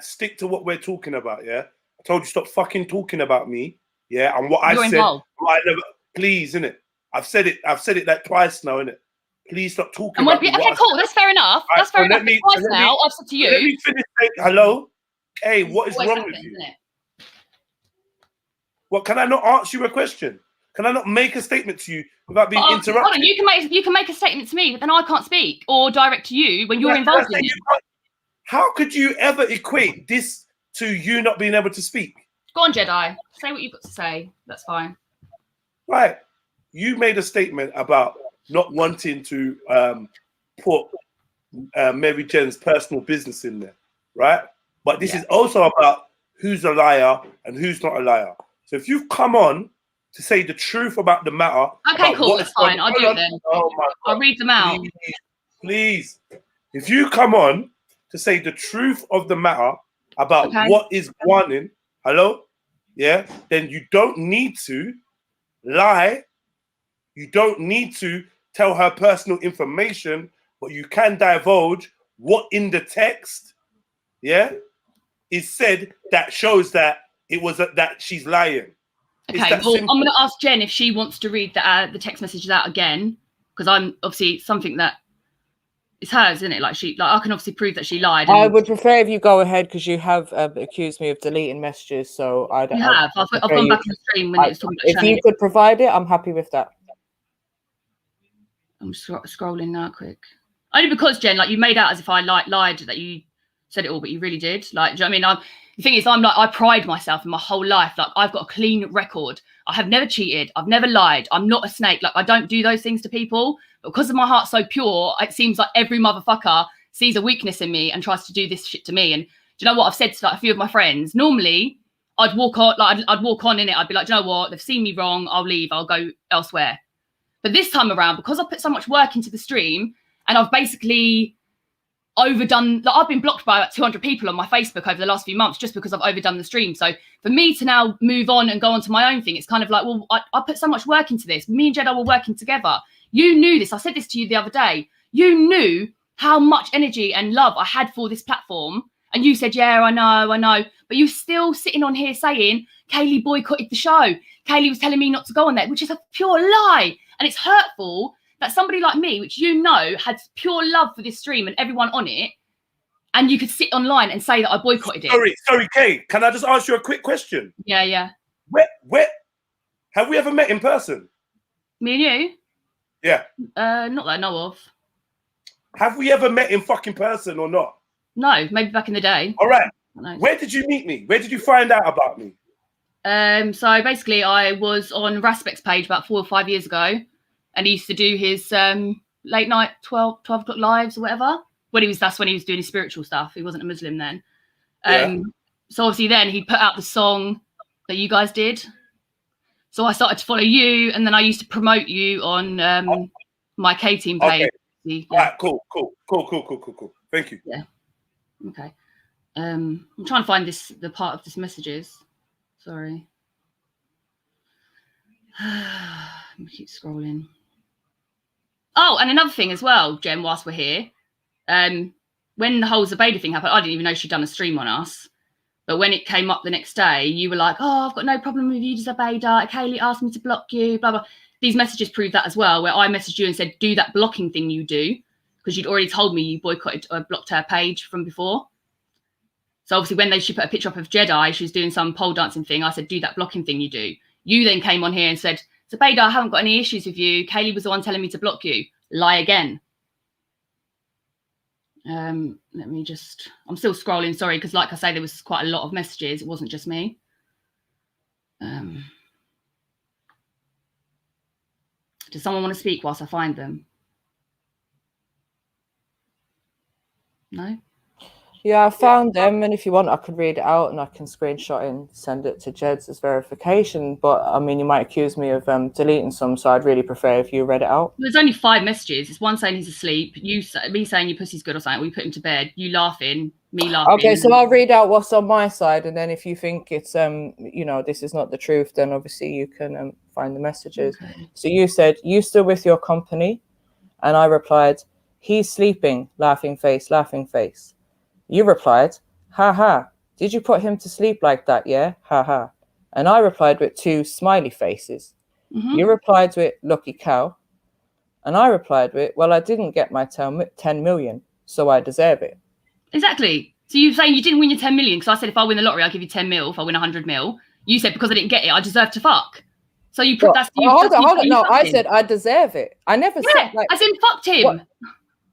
stick to what we're talking about, yeah? I told you stop fucking talking about me, yeah? And what I said, what I never, please, innit? I've said it like twice now, innit? Please stop talking about me. Okay, cool, that's fair enough. That's fair enough. Twice now, I've said to you. Let me finish. Hello? Hey, what is wrong with you? What, can I not ask you a question? Can I not make a statement to you without being interrupted? Hold on, you can make a statement to me, but then I can't speak or direct to you when you're involved in it. How could you ever equate this to you not being able to speak? Go on, Jedi. Say what you've got to say. That's fine. Right. You made a statement about not wanting to put Maryjen's personal business in there, right? But this is also about who's a liar and who's not a liar. So if you've come on to say the truth about the matter... Okay, cool. That's fine. I'll do it then. Oh my God. I'll read them out. Please. If you come on to say the truth of the matter about what is going on, hello? Yeah? Then you don't need to lie. You don't need to tell her personal information, but you can divulge what in the text, is said that shows that it was that she's lying. Okay, well, I'm going to ask Jen if she wants to read the text messages out again, because I'm obviously something that it's hers, isn't it? Like I can obviously prove that she lied. I would prefer if you go ahead because you have accused me of deleting messages. So I don't. You have. I've gone back in the stream when it was talking about. If you could provide it, I'm happy with that. I'm scrolling now, quick. Only because Jen, like, you made out as if I lied that you said it all, but you really did. Like, do you know what I mean? The thing is, I pride myself in my whole life. Like, I've got a clean record. I have never cheated. I've never lied. I'm not a snake. Like, I don't do those things to people. But because of my heart so pure, it seems like every motherfucker sees a weakness in me and tries to do this shit to me. And do you know what? I've said to like a few of my friends, normally I'd walk on, like I'd walk on in it. I'd be like, do you know what? They've seen me wrong. I'll leave. I'll go elsewhere. But this time around, because I put so much work into the stream and I've basically overdone, like, I've been blocked by about 200 people on my Facebook over the last few months just because I've overdone the stream. So for me to now move on and go on to my own thing, it's kind of like, well, I put so much work into this. Me and Jedi were working together. You knew this. I said this to you the other day. You knew how much energy and love I had for this platform. And you said, yeah, I know. But you're still sitting on here saying, Kaylee boycotted the show. Kaylee was telling me not to go on there, which is a pure lie. And it's hurtful that somebody like me, which you know, had pure love for this stream and everyone on it, and you could sit online and say that I boycotted it. Sorry, Kay. Can I just ask you a quick question? Yeah. Where have we ever met in person? Me and you? Yeah. Not that I know of. Have we ever met in fucking person or not? No, maybe back in the day. All right. Where did you meet me? Where did you find out about me? So basically, I was on Raspec's page about 4 or 5 years ago, and he used to do his late night 12 o'clock lives or whatever. That's when he was doing his spiritual stuff. He wasn't a Muslim then. So obviously then he put out the song that you guys did. So I started to follow you, and then I used to promote you on my K-Team page. Okay. All right, cool. Thank you. Yeah. Okay. I'm trying to find the part of this messages. Sorry. Let me keep scrolling. Oh, and another thing as well, Jen, whilst we're here. When the whole Zubaydah thing happened, I didn't even know she'd done a stream on us. But when it came up the next day, you were like, oh, I've got no problem with you, Zubaydah. Kaylee asked me to block you, blah, blah. These messages prove that as well, where I messaged you and said, do that blocking thing you do, because you'd already told me you boycotted or blocked her page from before. So obviously when she put a picture up of Jedi, she was doing some pole dancing thing. I said, do that blocking thing you do. You then came on here and said, Zubaydah, I haven't got any issues with you. Kaylee was the one telling me to block you. Lie again. Let me just, I'm still scrolling, sorry, because like I say, there was quite a lot of messages. It wasn't just me. Does someone want to speak whilst I find them? No? Yeah, I found them, and if you want, I could read it out and I can screenshot and send it to Jed's as verification. But I mean, you might accuse me of deleting some, so I'd really prefer if you read it out. There's only 5 messages. It's one saying he's asleep, me saying your pussy's good or something, we put him to bed, you laughing, me laughing. Okay, so I'll read out what's on my side, and then if you think it's you know, this is not the truth, then obviously you can find the messages. Okay. So you said, you still with your company? And I replied, he's sleeping, laughing face, laughing face. You replied, ha ha, did you put him to sleep like that, yeah? Ha ha. And I replied with 2 smiley faces. Mm-hmm. You replied with, lucky cow. And I replied with, well, I didn't get my 10 million, so I deserve it. Exactly. So you're saying you didn't win your 10 million, because I said if I win the lottery, I'll give you 10 mil if I win 100 mil. You said because I didn't get it, I deserve to fuck. So you put that's you. Hold on. No, I said I deserve it. I never said like, as in fucked him. What?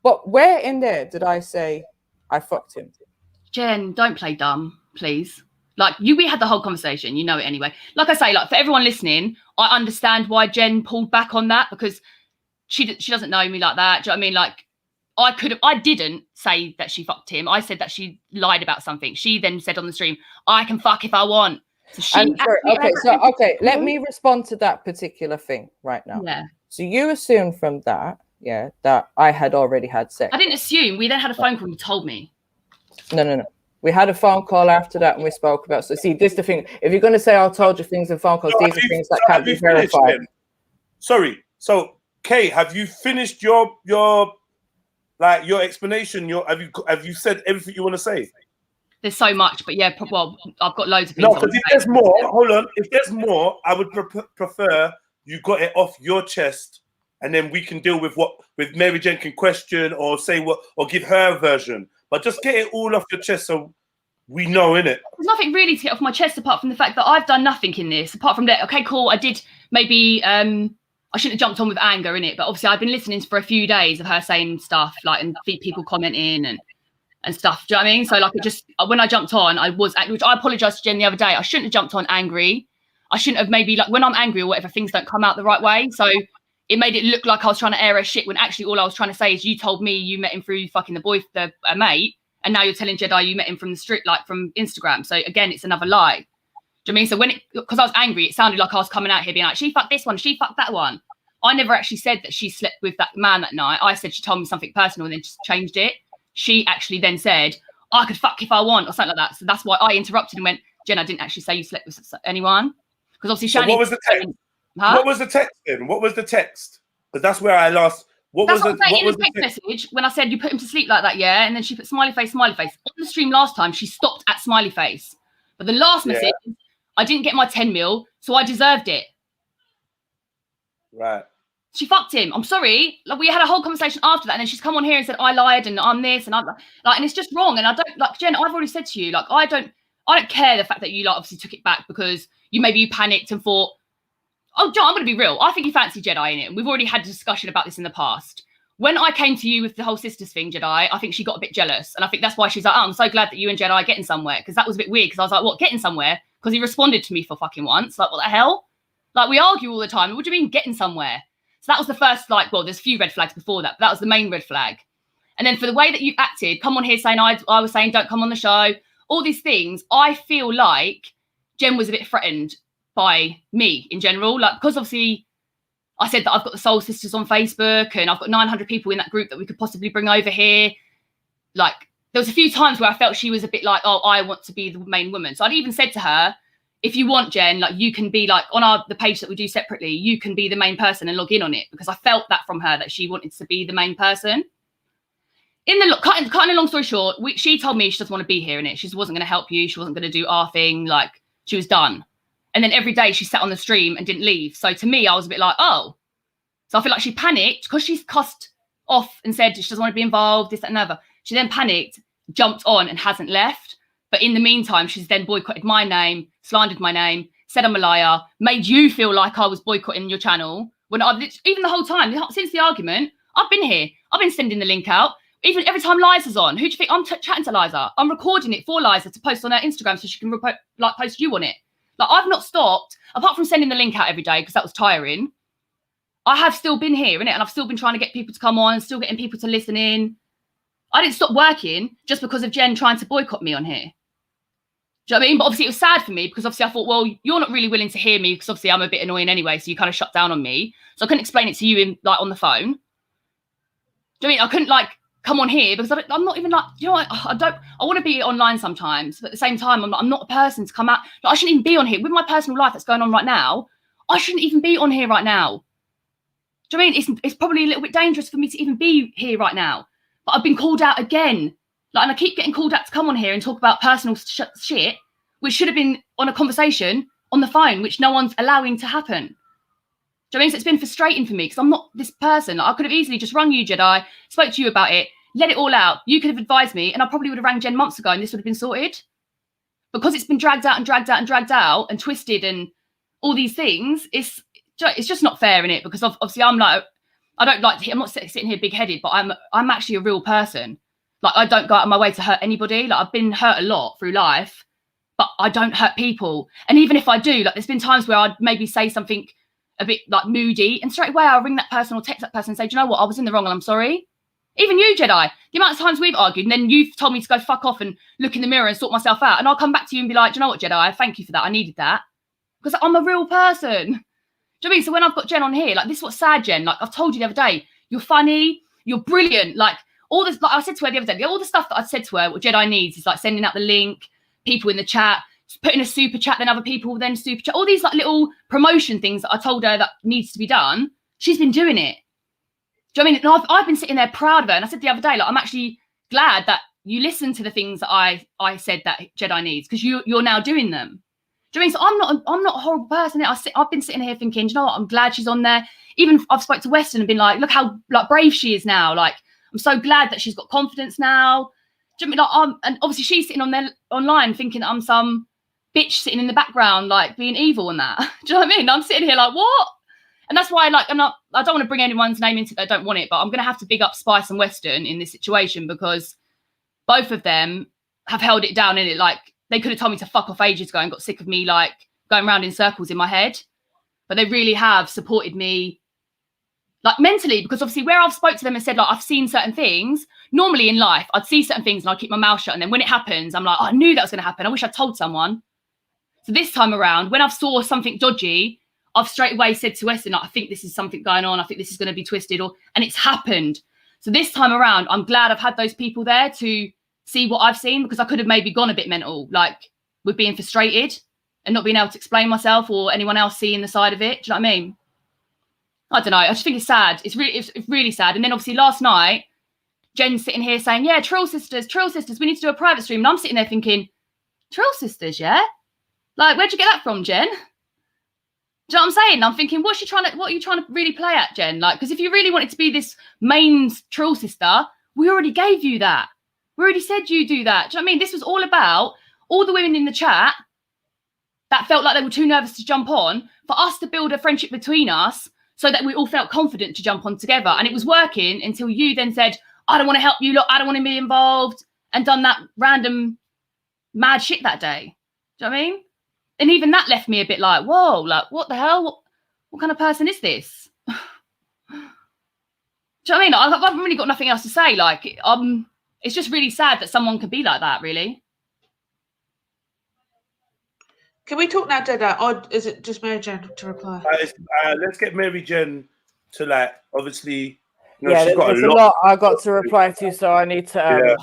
But where in there did I say I fucked him? Jen, don't play dumb, please. Like we had the whole conversation, you know it anyway. Like I say, like for everyone listening, I understand why Jen pulled back on that, because she doesn't know me like that. Do you know what I mean? Like I didn't say that she fucked him. I said that she lied about something. She then said on the stream, I can fuck if I want. So she let me respond to that particular thing right now. Yeah. So you assumed from that, that I had already had sex. I didn't assume. We then had a phone call and you told me. No. We had a phone call after that and we spoke about. So see, this is the thing. If you're going to say I told you things in phone calls, these are things that can't be verified. Sorry. So, Kay, have you finished your explanation? Have you said everything you want to say? There's so much, but yeah, well, I've got loads of things. No, because if there's more, hold on. If there's more, I would prefer you got it off your chest, and then we can deal with Maryjen can question or say what or give her version. But just get it all off your chest so we know, innit? There's nothing really to get off my chest apart from the fact that I've done nothing in this. Apart from that, okay, cool. I did maybe I shouldn't have jumped on with anger in it, but obviously I've been listening for a few days of her saying stuff like and people commenting and stuff. Do you know what I mean? So like it just when I jumped on, I was which I apologized to Jen the other day. I shouldn't have jumped on angry. I shouldn't have maybe like when I'm angry or whatever, things don't come out the right way. So it made it look like I was trying to air her shit when actually all I was trying to say is you told me you met him through fucking a mate, and now you're telling Jedi you met him from the street, like from Instagram. So again, it's another lie. Do you know what I mean? So because I was angry, it sounded like I was coming out here being like, she fucked this one, she fucked that one. I never actually said that she slept with that man that night. I said she told me something personal and then just changed it. She actually then said, I could fuck if I want or something like that. So that's why I interrupted and went, Jen, I didn't actually say you slept with anyone. Because obviously Shani... So what was the text? Huh? What was the text then? What was the text? Because that's where I lost... That's what I'm saying in the text message when I said you put him to sleep like that, yeah? And then she put smiley face, smiley face. On the stream last time, she stopped at smiley face. But the last message, I didn't get my 10 mil, so I deserved it. Right. She fucked him. I'm sorry. Like, we had a whole conversation after that, and then she's come on here and said I lied and I'm this and I'm like, and it's just wrong. And I don't like, Jen. I've already said to you, like, I don't care the fact that you like obviously took it back because you panicked and thought, oh, John, I'm going to be real. I think you fancy Jedi in it. And we've already had a discussion about this in the past. When I came to you with the whole sisters thing, Jedi, I think she got a bit jealous, and I think that's why she's like, oh, I'm so glad that you and Jedi are getting somewhere, because that was a bit weird. Because I was like, what, getting somewhere? Because he responded to me for fucking once. Like, what the hell? Like, we argue all the time. What do you mean getting somewhere? So that was the first, like, well, there's a few red flags before that, but that was the main red flag. And then for the way that you acted, come on here saying I was saying don't come on the show, all these things, I feel like Jen was a bit threatened by me in general. Like, because obviously I said that I've got the Soul Sisters on Facebook and I've got 900 people in that group that we could possibly bring over here. Like, there was a few times where I felt she was a bit like, oh, I want to be the main woman. So I'd even said to her, if you want, Jen, like, you can be like on the page that we do separately, you can be the main person and log in on it, because I felt that from her that she wanted to be the main person. Cutting a long story short, she told me she doesn't want to be here in it. She wasn't going to help you. She wasn't going to do our thing. Like, she was done. And then every day she sat on the stream and didn't leave. So to me, I was a bit like, oh. So I feel like she panicked because she's cussed off and said she doesn't want to be involved, this, that, and other. She then panicked, jumped on and hasn't left. But in the meantime, she's then boycotted my name, slandered my name, said I'm a liar, made you feel like I was boycotting your channel. When even the whole time, since the argument, I've been here. I've been sending the link out. Even every time Liza's on, who do you think? I'm chatting to Liza. I'm recording it for Liza to post on her Instagram so she can post you on it. Like, I've not stopped, apart from sending the link out every day because that was tiring. I have still been here, innit? And I've still been trying to get people to come on, still getting people to listen in. I didn't stop working just because of Jen trying to boycott me on here. Do you know what I mean? But obviously it was sad for me because obviously I thought, well, you're not really willing to hear me because obviously I'm a bit annoying anyway, so you kind of shut down on me. So I couldn't explain it to you on the phone. Do you know what I mean? I couldn't like come on here because I'm not even like, you know what? I want to be online sometimes, but at the same time, I'm not a person to come out. Like, I shouldn't even be on here with my personal life that's going on right now. I shouldn't even be on here right now. Do you know what I mean? It's probably a little bit dangerous for me to even be here right now. But I've been called out again. Like, and I keep getting called out to come on here and talk about personal shit, which should have been on a conversation on the phone, which no one's allowing to happen. Do you know what I mean? So it's been frustrating for me because I'm not this person. Like, I could have easily just rung you, Jedi, spoke to you about it, let it all out. You could have advised me, and I probably would have rang Jen months ago, and this would have been sorted. Because it's been dragged out and dragged out and dragged out and twisted and all these things, it's just not fair, innit? Because obviously I'm not sitting here big-headed, but I'm actually a real person. Like, I don't go out of my way to hurt anybody. Like, I've been hurt a lot through life, but I don't hurt people. And even if I do, like, there's been times where I'd maybe say something a bit like moody, and straight away I'll ring that person or text that person and say, do you know what? I was in the wrong and I'm sorry. Even you, Jedi, the amount of times we've argued and then you've told me to go fuck off and look in the mirror and sort myself out. And I'll come back to you and be like, do you know what, Jedi? Thank you for that. I needed that. Because I'm a real person. Do you know what I mean? So when I've got Jen on here, like, this is what's sad, Jen. Like, I've told you the other day, you're funny, you're brilliant. Like, all this, like I said to her the other day, all the stuff that I said to her, what Jedi needs is like sending out the link, people in the chat, putting a super chat, then other people then super chat, all these like little promotion things that I told her that needs to be done. She's been doing it. Do you know what I mean? And I've been sitting there proud of her. And I said the other day, like, I'm actually glad that you listened to the things that I said that Jedi needs, because you're now doing them. Do you know what I mean? So I'm not a horrible person. I've been sitting here thinking, do you know what? I'm glad she's on there. Even I've spoke to Weston and been like, look how like brave she is now. Like, I'm so glad that she's got confidence now. Do you know what I mean? Like, and obviously she's sitting on there online thinking I'm some bitch sitting in the background, like being evil and that. Do you know what I mean? I'm sitting here like, what? And that's why, like, I don't want to bring anyone's name into it. I don't want it, but I'm going to have to big up Spice and Weston in this situation, because both of them have held it down in it. Like, they could have told me to fuck off ages ago and got sick of me, like, going around in circles in my head. But they really have supported me, like, mentally, because obviously where I've spoke to them and said, like, I've seen certain things, normally in life, I'd see certain things and I'd keep my mouth shut. And then when it happens, I'm like, oh, I knew that was going to happen. I wish I'd told someone. So this time around, when I've saw something dodgy, I've straight away said to Weston, like, I think this is something going on. I think this is going to be twisted, and it's happened. So this time around, I'm glad I've had those people there to see what I've seen, because I could have maybe gone a bit mental, like with being frustrated and not being able to explain myself, or anyone else seeing the side of it. Do you know what I mean? I don't know. I just think it's sad. It's really sad. And then obviously last night, Jen's sitting here saying, yeah, Trill Sisters, we need to do a private stream. And I'm sitting there thinking, Trill Sisters, yeah? Like, where'd you get that from, Jen? Do you know what I'm saying? I'm thinking, what are you trying to really play at, Jen? Like, because if you really wanted to be this main Trill sister, we already gave you that. We already said you do that. Do you know what I mean? This was all about all the women in the chat that felt like they were too nervous to jump on, for us to build a friendship between us so that we all felt confident to jump on together. And it was working until you then said, I don't want to help you, look, I don't want to be involved, and done that random mad shit that day. Do you know what I mean? And even that left me a bit like, whoa, like, what the hell? What kind of person is this? Do you know what I mean? I've really got nothing else to say. Like, it's just really sad that someone could be like that, really. Can we talk now, Dada, or is it just Maryjen to reply? Let's get Maryjen to, like, obviously, you know, Yeah, she's got there's a a lot. lot I got to reply to, so I need to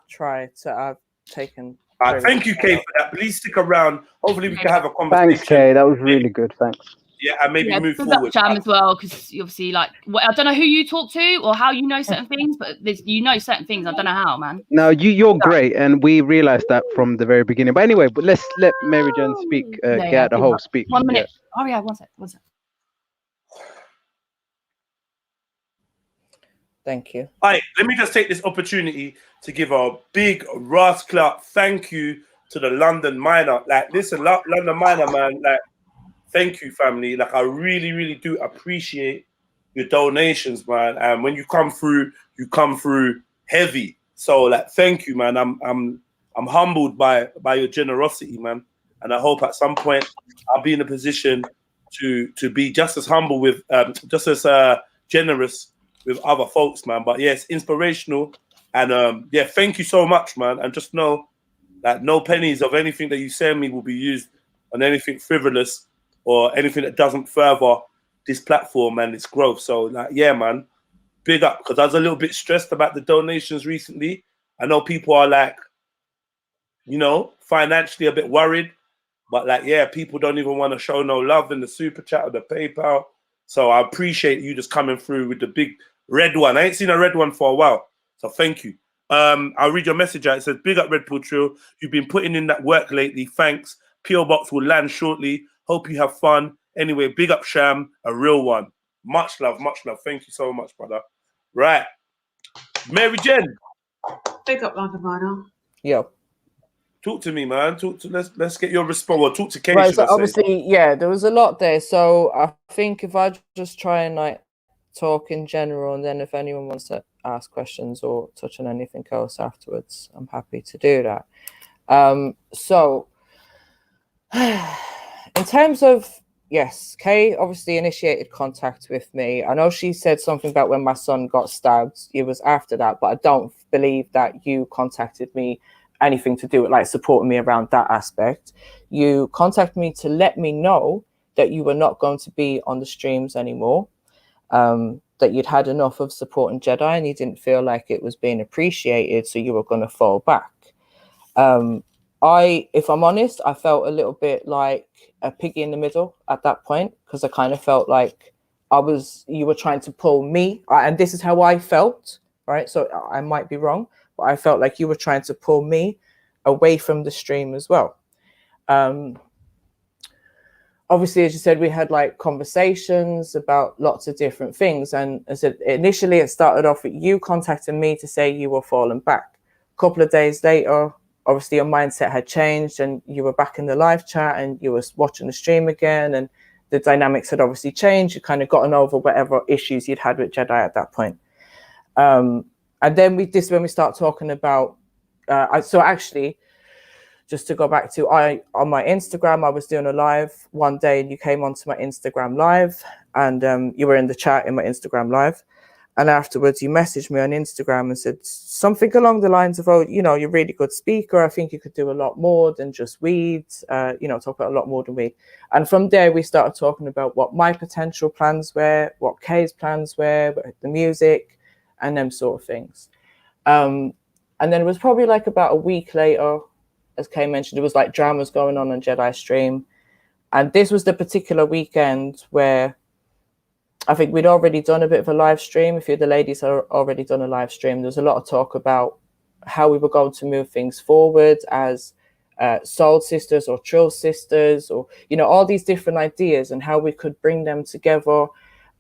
try to. I've taken. Thank you, Kay, for that. Please stick around. Hopefully, we can have a conversation. Thanks, Kay. That was really good. Thanks. Yeah, and maybe move forward. Sham as well, because obviously, like, I don't know who you talk to or how you know certain things, but you know certain things. I don't know how, man. No, you're great, and we realized that from the very beginning. But anyway, but let's let Maryjen speak. Get the whole speak. 1 minute. Oh yeah, one sec. Thank you. All right, let me just take this opportunity to give a big rascal thank you to the London Miner. Like, listen, London Miner, man, like, thank you, family. Like, I really, really do appreciate your donations, man. And when you come through heavy. So, like, thank you, man. I'm humbled by your generosity, man. And I hope at some point I'll be in a position to be just as humble with, just as generous with other folks, man. But yes, inspirational. And yeah, thank you so much, man. And just know that no pennies of anything that you send me will be used on anything frivolous or anything that doesn't further this platform and its growth. So, like, yeah, man, big up, because I was a little bit stressed about the donations recently. I know people are, like, you know, financially a bit worried, but, like, yeah, people don't even want to show no love in the super chat or the PayPal. So I appreciate you just coming through with the big red one. I ain't seen a red one for a while, so thank you. I'll read your message out. It says, big up Red Pill Trill. You've been putting in that work lately. Thanks. PO Box will land shortly. Hope you have fun. Anyway, big up Sham, a real one. Much love, much love. Thank you so much, brother. Right. Maryjen. Big up London Miner. Yo. Talk to me, man. Let's get your response. Or talk to Kay. Right, so obviously, yeah, there was a lot there. So I think if I just try and, like, talk in general, and then if anyone wants to ask questions or touch on anything else afterwards, I'm happy to do that. So in terms of, yes, Kay obviously initiated contact with me. I know she said something about when my son got stabbed. It was after that, but I don't believe that you contacted me anything to do with, like, supporting me around that aspect. You contacted me to let me know that you were not going to be on the streams anymore, that you'd had enough of supporting Jedi and you didn't feel like it was being appreciated, so you were going to fall back. If I'm honest, I felt a little bit like a piggy in the middle at that point, because I kind of felt like you were trying to pull me, and this is how I felt, right? So I might be wrong, but I felt like you were trying to pull me away from the stream as well. Obviously, as you said, we had, like, conversations about lots of different things. And as I said, initially it started off with you contacting me to say you were falling back. A couple of days later, obviously your mindset had changed and you were back in the live chat and you were watching the stream again, and the dynamics had obviously changed. You'd kind of gotten over whatever issues you'd had with Jedi at that point. And then when we start talking about, so actually, just to go back to, on my Instagram, I was doing a live one day and you came onto my Instagram live, and you were in the chat in my Instagram live. And afterwards you messaged me on Instagram and said something along the lines of, oh, you know, you're a really good speaker. I think you could do a lot more than just weeds, you know, talk about a lot more than weed. And from there, we started talking about what my potential plans were, what Kay's plans were, the music, and them sort of things. And then it was probably like about a week later, as Kay mentioned, it was like dramas going on Jedi Stream. And this was the particular weekend where I think we'd already done a bit of a live stream. A few of the ladies had already done a live stream. There was a lot of talk about how we were going to move things forward as soul sisters or trill sisters, or, you know, all these different ideas and how we could bring them together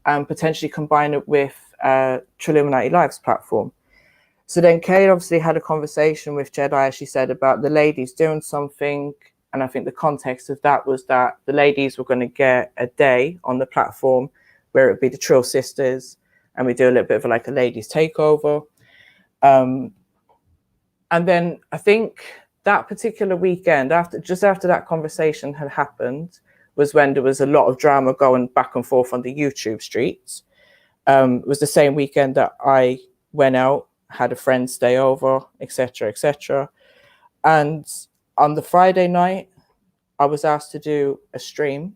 and potentially combine it with Trilluminati Live's platform. So then Kay obviously had a conversation with Jedi, as she said, about the ladies doing something. And I think the context of that was that the ladies were going to get a day on the platform where it would be the Trill sisters, and we do a little bit of like a ladies takeover. And then I think that particular weekend, just after that conversation had happened, was when there was a lot of drama going back and forth on the YouTube streets. It was the same weekend that I went out, had a friend stay over, etc., etc. And on the Friday night, I was asked to do a stream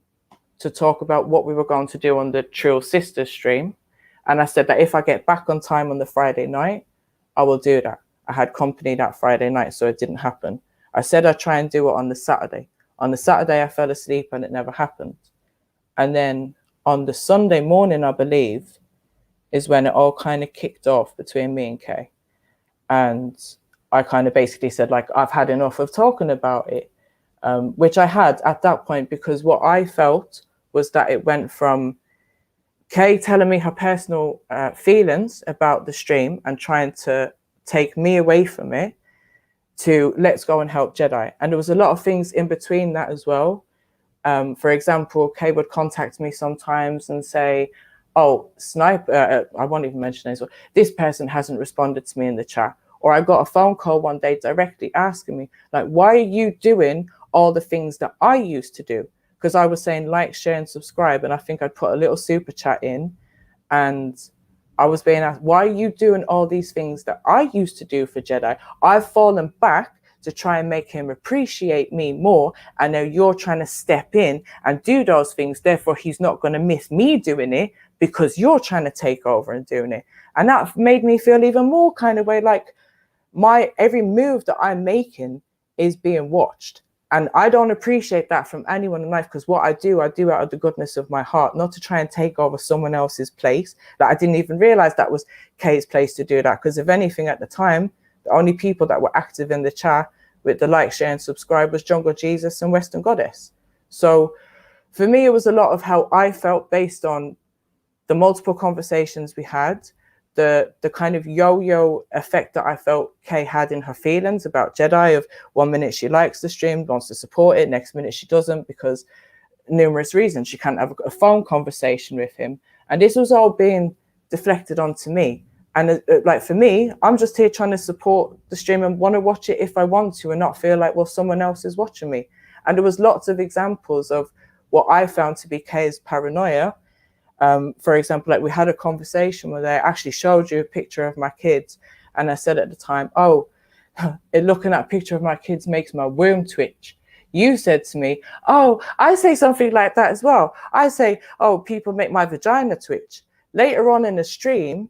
to talk about what we were going to do on the Trill Sisters stream. And I said that if I get back on time on the Friday night, I will do that. I had company that Friday night, so it didn't happen. I said I'd try and do it on the Saturday. On the Saturday, I fell asleep and it never happened. And then on the Sunday morning, I believe, is when it all kind of kicked off between me and Kay. And I kind of basically said, like, I've had enough of talking about it, which I had at that point, because what I felt was that it went from Kay telling me her personal feelings about the stream and trying to take me away from it to let's go and help Jedi. And there was a lot of things in between that as well. For example, Kay would contact me sometimes and say, oh, Sniper, I won't even mention names, this person hasn't responded to me in the chat. Or I got a phone call one day directly asking me, like, why are you doing all the things that I used to do? Because I was saying like, share and subscribe. And I think I'd put a little super chat in, and I was being asked, why are you doing all these things that I used to do for Jedi? I've fallen back to try and make him appreciate me more. And now you're trying to step in and do those things. Therefore, he's not going to miss me doing it because you're trying to take over and doing it. And that made me feel even more kind of way, like my every move that I'm making is being watched. And I don't appreciate that from anyone in life, because what I do out of the goodness of my heart, not to try and take over someone else's place. That I didn't even realize that was Kay's place to do that. Because if anything, at the time, the only people that were active in the chat with the like, share and subscribe was Jungle Jesus and Western Goddess. So for me, it was a lot of how I felt based on the multiple conversations we had, the kind of yo-yo effect that I felt Kay had in her feelings about Jedi, of 1 minute she likes the stream, wants to support it, next minute she doesn't because numerous reasons. She can't have a phone conversation with him. And this was all being deflected onto me. And like for me, I'm just here trying to support the stream and want to watch it if I want to, and not feel like, well, someone else is watching me. And there was lots of examples of what I found to be Kay's paranoia. For example, like we had a conversation where I actually showed you a picture of my kids, and I said at the time, oh, looking at a picture of my kids makes my womb twitch. You said to me, oh, I say something like that as well. I say, oh, people make my vagina twitch. Later on in the stream,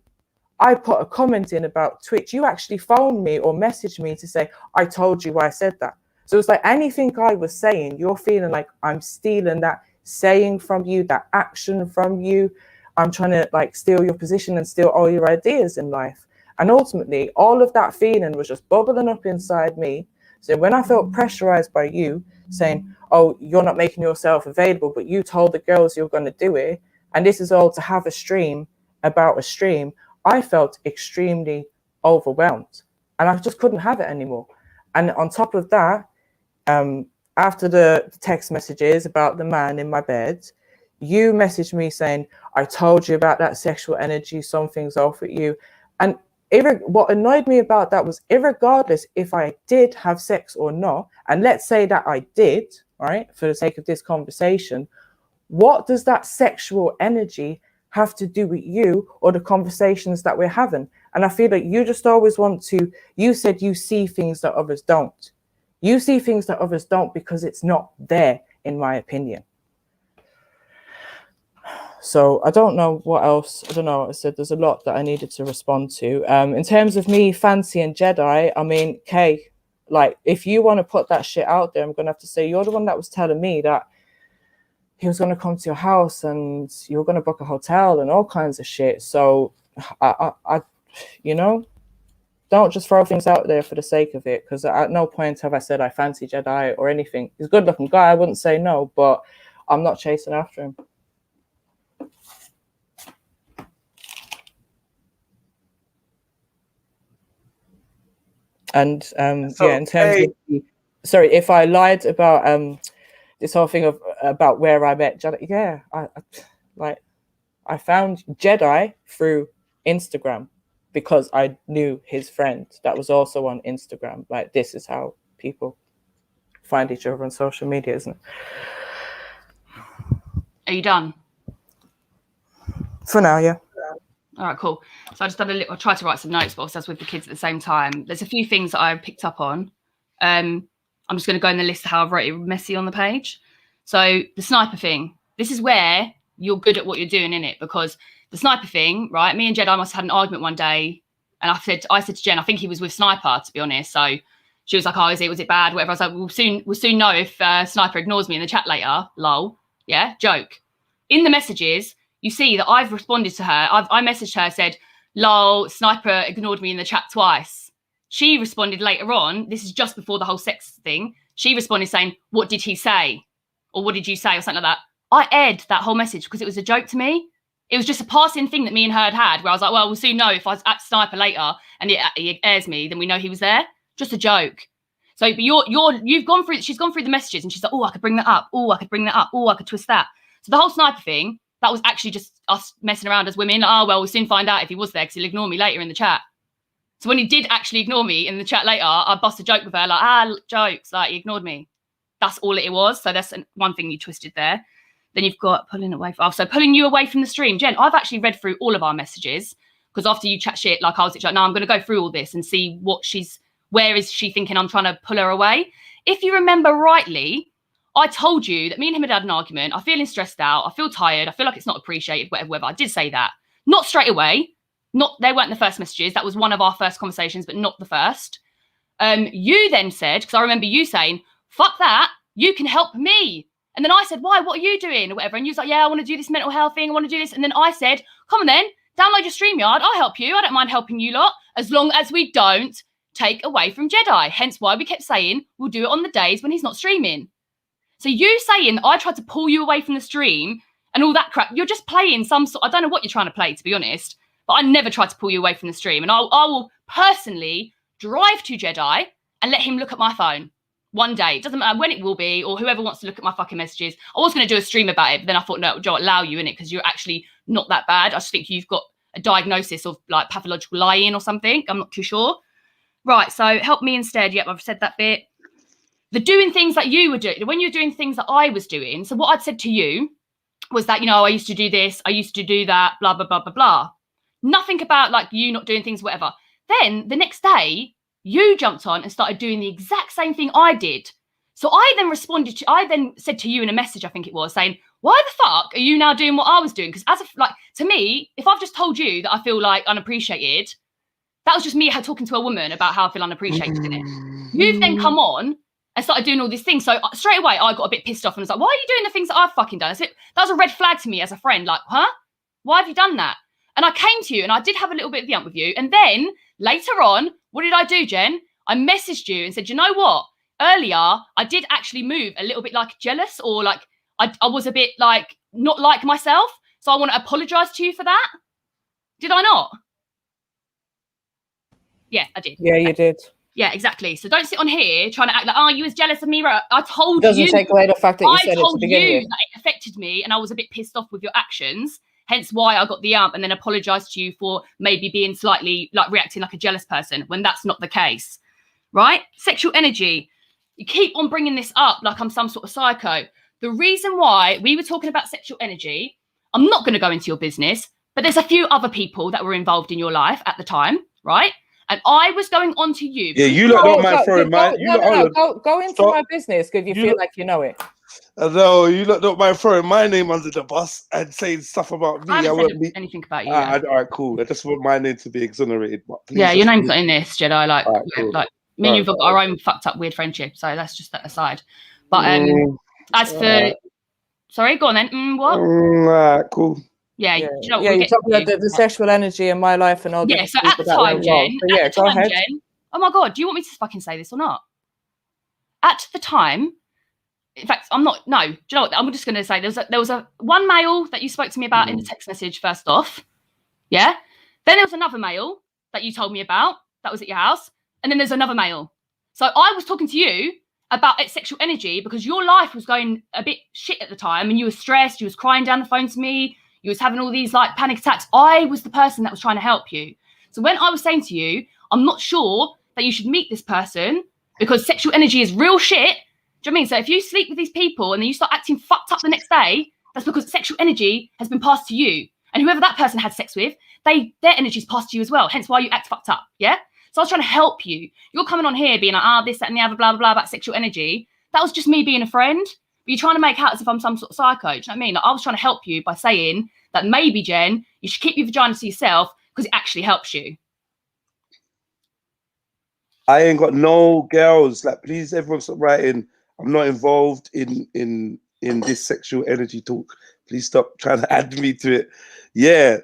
I put a comment in about Twitch. You actually phoned me or messaged me to say, I told you why I said that. So it's like anything I was saying, you're feeling like I'm stealing that saying from you, that action from you. I'm trying to like steal your position and steal all your ideas in life. And ultimately, all of that feeling was just bubbling up inside me. So when I felt pressurized by you saying, oh, you're not making yourself available, but you told the girls you're going to do it, and this is all to have a stream about a stream, I felt extremely overwhelmed and I just couldn't have it anymore. And on top of that, after the text messages about the man in my bed, you messaged me saying, I told you about that sexual energy, something's off with you. And what annoyed me about that was, irregardless if I did have sex or not, and let's say that I did, right, for the sake of this conversation, what does that sexual energy have to do with you or the conversations that we're having? And I feel like you just always want to, you said you see things that others don't. You see things that others don't because it's not there, in my opinion. So I don't know what else. I don't know. I said there's a lot that I needed to respond to. In terms of me fancying Jedi, I mean, Kay, like, if you want to put that shit out there, I'm going to have to say you're the one that was telling me that he was going to come to your house and you were going to book a hotel and all kinds of shit. So I you know, don't just throw things out there for the sake of it, because at no point have I said I fancy Jedi or anything. He's a good looking guy, I wouldn't say no, but I'm not chasing after him. And So, yeah, in terms of sorry, if I lied about this whole thing of about where I met Jedi, yeah, I found Jedi through Instagram because I knew his friend that was also on Instagram. Like, this is how people find each other on social media, isn't it? Are you done? For now, yeah. All right, cool. So I just done I tried to write some notes, but also I was with the kids at the same time. There's a few things that I picked up on. I'm just going to go in the list of how I've wrote it messy on the page. So the sniper thing, this is where you're good at what you're doing in it, because the sniper thing, right? Me and Jedi must have had an argument one day, and I said to Jen, I think he was with Sniper, to be honest. So she was like, "Oh, was it bad?" Whatever. I was like, "We'll soon know if Sniper ignores me in the chat later." Lol. Yeah, joke. In the messages, you see that I've responded to her. I messaged her, said, "Lol, Sniper ignored me in the chat twice." She responded later on. This is just before the whole sex thing. She responded saying, "What did he say?" Or "What did you say?" or something like that. I aired that whole message because it was a joke to me. It was just a passing thing that me and her had where I was like, well, we'll soon know if I was at Sniper later and he airs me, then we know he was there. Just a joke. So but you've gone through, she's gone through the messages and she's like, oh, I could bring that up. Oh, I could bring that up. Oh, I could twist that. So the whole Sniper thing, that was actually just us messing around as women. Like, oh, well, we'll soon find out if he was there because he'll ignore me later in the chat. So when he did actually ignore me in the chat later, I bust a joke with her, like, jokes, like, he ignored me. That's all it was. So that's one thing you twisted there. Then you've got pulling away. So pulling you away from the stream. Jen, I've actually read through all of our messages because after you chat shit, like I was like, no, I'm going to go through all this and see where is she thinking I'm trying to pull her away. If you remember rightly, I told you that me and him had an argument. I'm feeling stressed out. I feel tired. I feel like it's not appreciated, whatever. I did say that. Not straight away. They weren't the first messages. That was one of our first conversations, but not the first. You then said, because I remember you saying, fuck that, you can help me. And then I said, why? What are you doing? Or whatever. And you was like, yeah, I want to do this mental health thing. I want to do this. And then I said, come on then, download your StreamYard. I'll help you. I don't mind helping you lot, as long as we don't take away from Jedi. Hence why we kept saying we'll do it on the days when he's not streaming. So you saying that I tried to pull you away from the stream and all that crap, you're just playing some sort, I don't know what you're trying to play, to be honest, but I never tried to pull you away from the stream. And I will personally drive to Jedi and let him look at my phone. One day, it doesn't matter when it will be, or whoever wants to look at my fucking messages. I was going to do a stream about it, but then I thought, no, Joe, allow you in it because you're actually not that bad. I just think you've got a diagnosis of like pathological lying or something. I'm not too sure. Right, so help me instead. Yep, I've said that bit. The doing things that you were doing, when you're doing things that I was doing. So what I'd said to you was that, I used to do this, I used to do that, blah, blah, blah, blah, blah. Nothing about like you not doing things, whatever. Then the next day, you jumped on and started doing the exact same thing I did. So I then said to you in a message, I think it was, saying, why the fuck are you now doing what I was doing? Because to me, if I've just told you that I feel like unappreciated, that was just me talking to a woman about how I feel unappreciated in it. You've then come on and started doing all these things. So straight away, I got a bit pissed off and was like, why are you doing the things that I've fucking done? That was a red flag to me as a friend. Like, huh? Why have you done that? And I came to you and I did have a little bit of the ump with you. And then later on, what did I do, Jen? I messaged you and said, you know what? Earlier, I did actually move a little bit like jealous, or like I was a bit like not like myself. So I want to apologize to you for that. Did I not? Yeah, I did. Yeah, you did. Yeah, exactly. So don't sit on here trying to act like, oh, you was jealous of me. I told you. It doesn't take away the fact that you said it to begin with. I told you that it affected me and I was a bit pissed off with your actions. Hence why I got the ump and then apologized to you for maybe being slightly like reacting like a jealous person when that's not the case, right? Sexual energy. You keep on bringing this up like I'm some sort of psycho. The reason why we were talking about sexual energy, I'm not going to go into your business, but there's a few other people that were involved in your life at the time, right? And I was going on to you. Yeah, you lot don't mind throwing mine. Go into my business because you feel like you know it. No, you lot don't mind throwing my name under the bus and saying stuff about me. I haven't said anything about you. All right, cool. I just want my name to be exonerated. Yeah, your name's not in this, Jedi. Like, right, cool. like me and you've got our own fucked up weird friendship. So let's just set that aside. But as for, sorry, go on then. What? Right, cool. Yeah, Yeah, do you know what, yeah. we'll You're get talking to about the sexual energy in my life and all the so people at the that were time, involved. Jen, So yeah, at the go time, ahead. Jen, oh my God, do you want me to fucking say this or not? At the time, in fact, I'm not, no, do you know what, I'm just going to say there was a one male that you spoke to me about in the text message first off, yeah? Then there was another male that you told me about that was at your house, and then there's another male. So I was talking to you about sexual energy because your life was going a bit shit at the time and you were stressed, you was crying down the phone to me, you was having all these like panic attacks. I was the person that was trying to help you. So when I was saying to you, I'm not sure that you should meet this person because sexual energy is real shit. Do you know what I mean? So if you sleep with these people and then you start acting fucked up the next day, that's because sexual energy has been passed to you. And whoever that person had sex with, their energy is passed to you as well. Hence why you act fucked up. Yeah? So I was trying to help you. You're coming on here being like, this, that, and the other, blah, blah, blah, about sexual energy. That was just me being a friend. But you're trying to make out as if I'm some sort of psycho. Do you know what I mean? Like, I was trying to help you by saying that maybe, Jen, you should keep your vagina to yourself because it actually helps you. I ain't got no girls. Like, please, everyone stop writing. I'm not involved in this sexual energy talk. Please stop trying to add me to it. Yeah.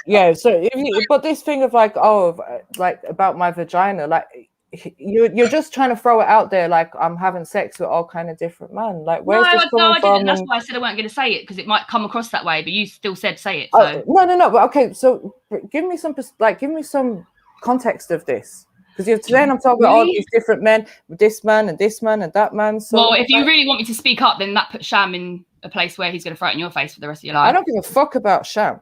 Yeah. So if you, but this thing of like, like about my vagina, like you're just trying to throw it out there, like I'm having sex with all kind of different men. Like, where's this coming from? Didn't. That's why I said I weren't going to say it because it might come across that way. But you still said say it. So. No. But okay, so give me some context of this. Because today I'm talking about all these different men, this man and this man and that man. So, well, if you really want me to speak up, then that puts Sham in a place where he's going to throw it in your face for the rest of your life. I don't give a fuck about Sham.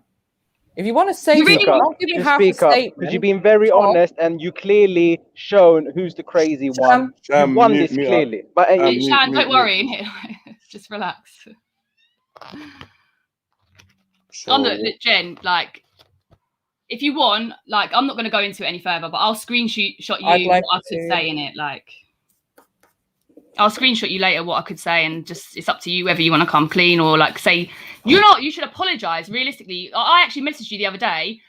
If you want to say speak something, up. don't give me half speak a up statement. because you've been very honest and you clearly shown who's the crazy one. You won this clearly. But Sham, don't worry. Just relax. Jen, like, if you want, like, I'm not going to go into it any further, but I'll screenshot you what I could say in it. Like, I'll screenshot you later what I could say, and just it's up to you whether you want to come clean or like say you should apologize. Realistically, I actually messaged you the other day,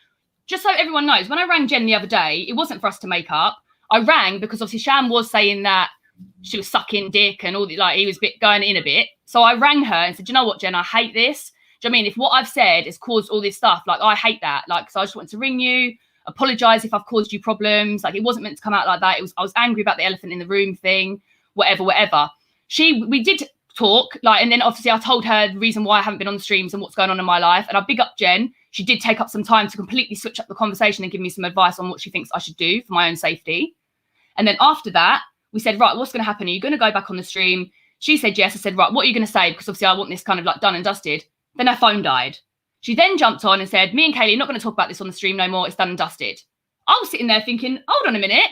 just so everyone knows. When I rang Jen the other day, it wasn't for us to make up. I rang because obviously Sham was saying that she was sucking dick and all the, like, he was going in a bit. So I rang her and said, you know what, Jen, I hate this. Do you know what I mean? If what I've said has caused all this stuff, like, I hate that. Like, so I just wanted to ring you, apologize if I've caused you problems. Like, it wasn't meant to come out like that. I was angry about the elephant in the room thing, whatever. We did talk, like, and then obviously I told her the reason why I haven't been on the streams and what's going on in my life. And I big up Jen. She did take up some time to completely switch up the conversation and give me some advice on what she thinks I should do for my own safety. And then after that, we said, right, what's going to happen? Are you going to go back on the stream? She said yes. I said, right, what are you going to say? Because obviously I want this kind of like done and dusted. Then her phone died. She then jumped on and said, me and Kaylee are not going to talk about this on the stream no more. It's done and dusted. I was sitting there thinking, hold on a minute.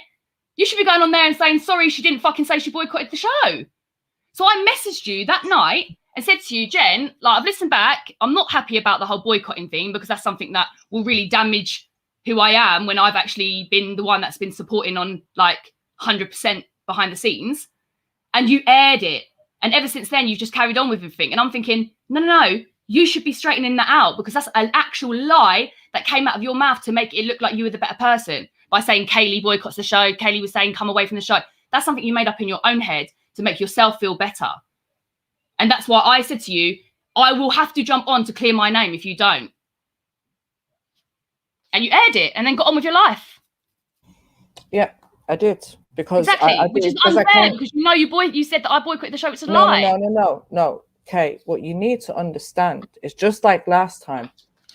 You should be going on there and saying, sorry, she didn't fucking say she boycotted the show. So I messaged you that night and said to you, Jen, like, I've listened back. I'm not happy about the whole boycotting thing because that's something that will really damage who I am when I've actually been the one that's been supporting on like 100% behind the scenes. And you aired it. And ever since then, you've just carried on with everything. And I'm thinking, no. You should be straightening that out because that's an actual lie that came out of your mouth to make it look like you were the better person by saying Kaylee boycotts the show. Kaylee was saying come away from the show. That's something you made up in your own head to make yourself feel better. And that's why I said to you, I will have to jump on to clear my name if you don't. And you aired it and then got on with your life. Yeah, I did. Because exactly, I which is unfair because you said that I boycotted the show. It's a lie. No. Okay, what you need to understand is just like last time.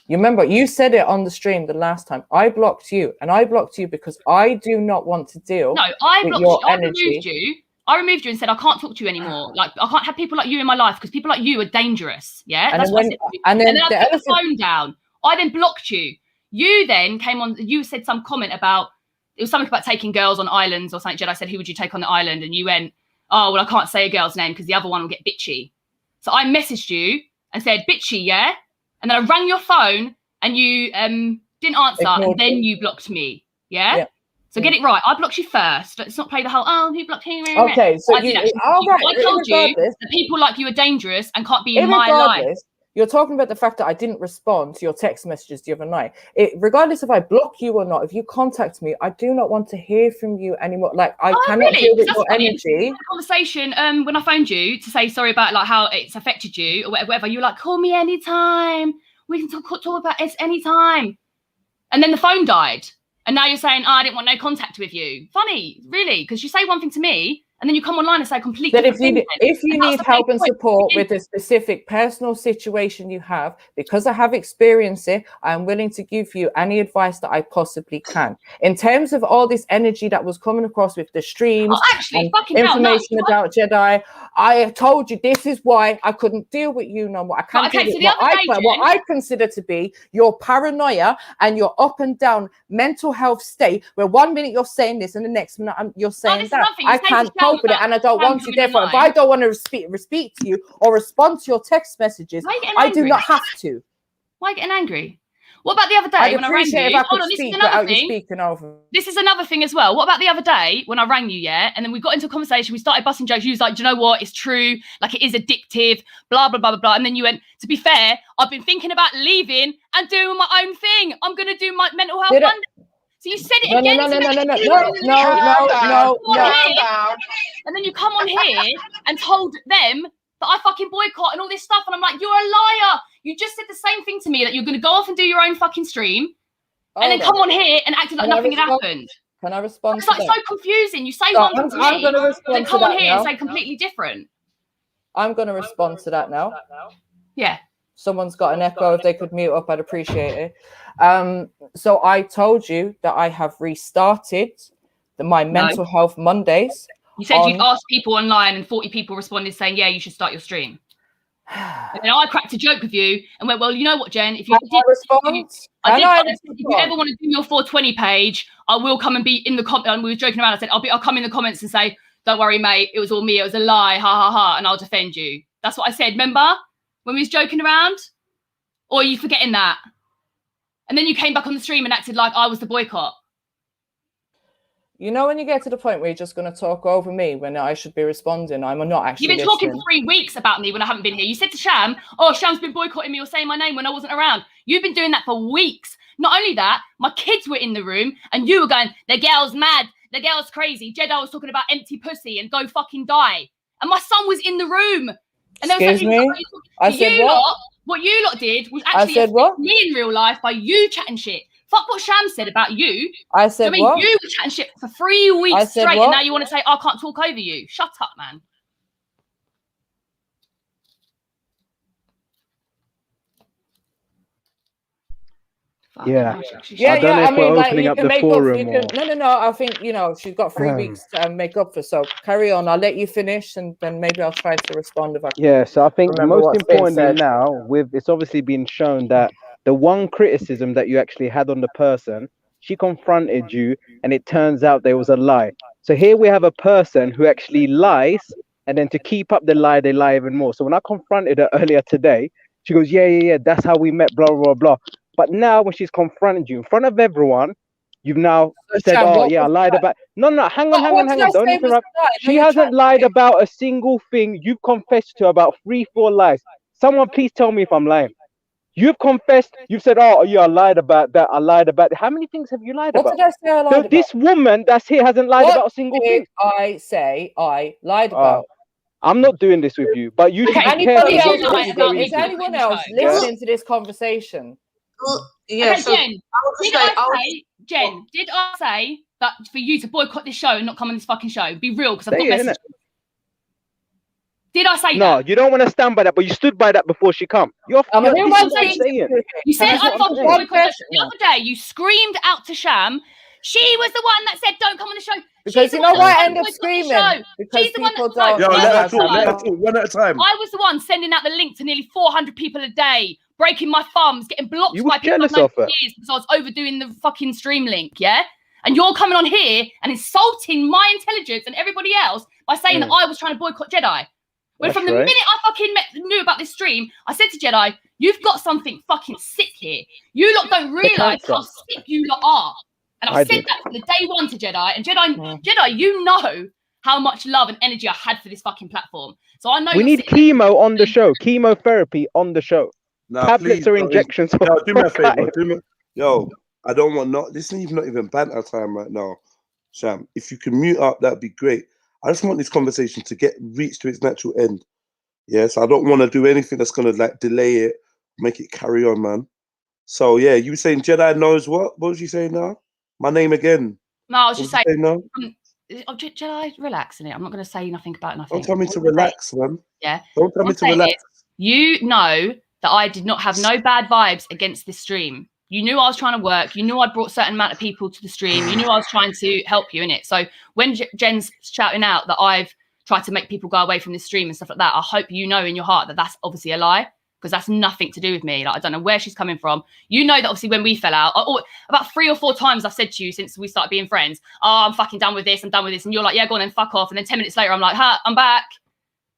You remember, you said it on the stream the last time. I blocked you, and I blocked you because I do not want to deal with your energy. I removed you and said, I can't talk to you anymore. Like, I can't have people like you in my life because people like you are dangerous. Yeah, and that's what I said to you. And then I put the phone down. I then blocked you. You then came on, you said some comment about, it was something about taking girls on islands or something. I said, who would you take on the island? And you went, oh, well, I can't say a girl's name because the other one will get bitchy. So I messaged you and said, bitchy, yeah? And then I rang your phone and you didn't answer and then you blocked me, yeah? So get it right. I blocked you first. Let's not play the whole, oh, who blocked him? Okay, so I told you that people like you are dangerous and can't be in my life. You're talking about the fact that I didn't respond to your text messages the other night. Regardless if I block you or not, if you contact me, I do not want to hear from you anymore. Like, I cannot deal with your energy. Conversation when I phoned you to say sorry about like how it's affected you or whatever. You were like, call me anytime. We can talk about this anytime. And then the phone died. And now you're saying, oh, I didn't want no contact with you. Funny, really, because you say one thing to me, and then you come online and say completely That different thing. if you need help and support with a specific personal situation you have, because I have experienced it, I'm willing to give you any advice that I possibly can. In terms of all this energy that was coming across with the streams, and information about Jedi, I told you this is why I couldn't deal with you no more. I can't deal with what I consider to be your paranoia and your up and down mental health state, where 1 minute you're saying this and the next minute you're saying that. I can't cope with it, and I don't want to. Therefore, if I don't want to speak to you or respond to your text messages, I do not have to. Why are you getting angry? What about the other day when I rang you? Hold on, this is another thing. This is another thing as well. What about the other day when I rang you, yeah? And then we got into a conversation, we started busting jokes. You was like, do you know what? It's true. Like, it is addictive, blah, blah, blah, blah, blah. And then you went, to be fair, I've been thinking about leaving and doing my own thing. I'm going to do my mental health Monday. So you said it again. No. And then you come on here and told them that I fucking boycott and all this stuff. And I'm like, you're a liar. You just said the same thing to me, that you're going to go off and do your own fucking stream. And then come on here and acted like nothing had happened. Can I respond? It's like so confusing. You say one thing to me, and then come on here and say completely different. I'm going to respond to that now. Yeah. Someone's got an echo. If they could mute up, I'd appreciate it. So I told you that I have restarted my mental health Mondays. You said you'd asked people online and 40 people responded saying, yeah, you should start your stream. And then I cracked a joke with you and went, well, you know what, Jen? If you if you ever want to do your 420 page, I will come and be in the comments. And we were joking around. I said, I'll come in the comments and say, don't worry, mate. It was all me. It was a lie. Ha, ha, ha. And I'll defend you. That's what I said. Remember when we was joking around? Or are you forgetting that? And then you came back on the stream and acted like I was the boycott. You know, when you get to the point where you're just going to talk over me when I should be responding, I'm not actually You've been talking for 3 weeks about me when I haven't been here. You said to Sham, oh, Sham's been boycotting me or saying my name when I wasn't around. You've been doing that for weeks. Not only that, my kids were in the room and you were going, the girl's mad, the girl's crazy. Jedi was talking about empty pussy and go fucking die. And my son was in the room. And there was what you lot did was actually affect me in real life by you chatting shit. Fuck what Sham said about you. I said you were chatting shit for 3 weeks straight, and now you want to say, I can't talk over you. Shut up, man. Yeah. I mean, like, opening you up can the make forum. up. No. I think, you know, she's got 3 weeks to make up for. So carry on. I'll let you finish, and then maybe I'll try to respond if I can. Yeah. So I think Remember most importantly now, it's obviously been shown that the one criticism that you actually had on the person, she confronted you, and it turns out there was a lie. So here we have a person who actually lies, and then to keep up the lie, they lie even more. So when I confronted her earlier today, she goes, yeah, that's how we met, blah, blah, blah. But now when she's confronted you in front of everyone, you've now said, oh, yeah, I lied about... No, hang on. Don't interrupt. She hasn't lied about a single thing. You've confessed to about 3-4 lies. Someone please tell me if I'm lying. You've confessed. You've said, oh, yeah, I lied about that. I lied about it. How many things have you lied about? What did I say I lied about? This woman that's here hasn't lied about a single thing. I say I lied about? I'm not doing this with you, but you should be careful. Is anyone else listening to this conversation? Yeah, okay, Jen, did I say that for you to boycott this show and not come on this fucking show? Be real, because I've got messages. Did I say that? No, you don't want to stand by that, but you stood by that before she come. You said I thought boycott the other day. You screamed out to Sham. She was the one that said, "Don't come on the show." Because you know why I end up screaming? Because she's the one people that, don't. Yo, let her talk, one at a time. I was the one sending out the link to nearly 400 people a day, breaking my thumbs, getting blocked by people I've known for years because I was overdoing the fucking stream link, yeah? And you're coming on here and insulting my intelligence and everybody else by saying that I was trying to boycott Jedi. When from the minute I fucking knew about this stream, I said to Jedi, you've got something fucking sick here. You lot don't realise how sick you lot are. And I said that from the day one to Jedi. And Jedi, you know how much love and energy I had for this fucking platform. So I know we need chemo on the show, chemotherapy on the show. Nah, tablets or injections. Do me a favor. Yo, I don't want this is not even banter time right now, Sham. If you can mute up, that'd be great. I just want this conversation to reach to its natural end. Yes, I don't want to do anything that's gonna like delay it make it carry on, man. So yeah, you were saying Jedi knows what? What was you saying now? My name again. No, I was What just was you saying. saying now? Jedi, relax in it. I'm not going to say nothing about nothing. Don't tell me to relax, man. Yeah. Don't tell me to relax. You know that I did not have no bad vibes against this stream. You knew I was trying to work. You knew I brought a certain amount of people to the stream. You knew I was trying to help you in it. So when Jen's shouting out that I've tried to make people go away from the stream and stuff like that, I hope you know in your heart that that's obviously a lie, because that's nothing to do with me. Like, I don't know where she's coming from. You know that obviously when we fell out, about 3 or 4 times I've said to you since we started being friends, oh, I'm fucking done with this. I'm done with this. And you're like, yeah, go on then, fuck off. And then 10 minutes later, I'm like, I'm back.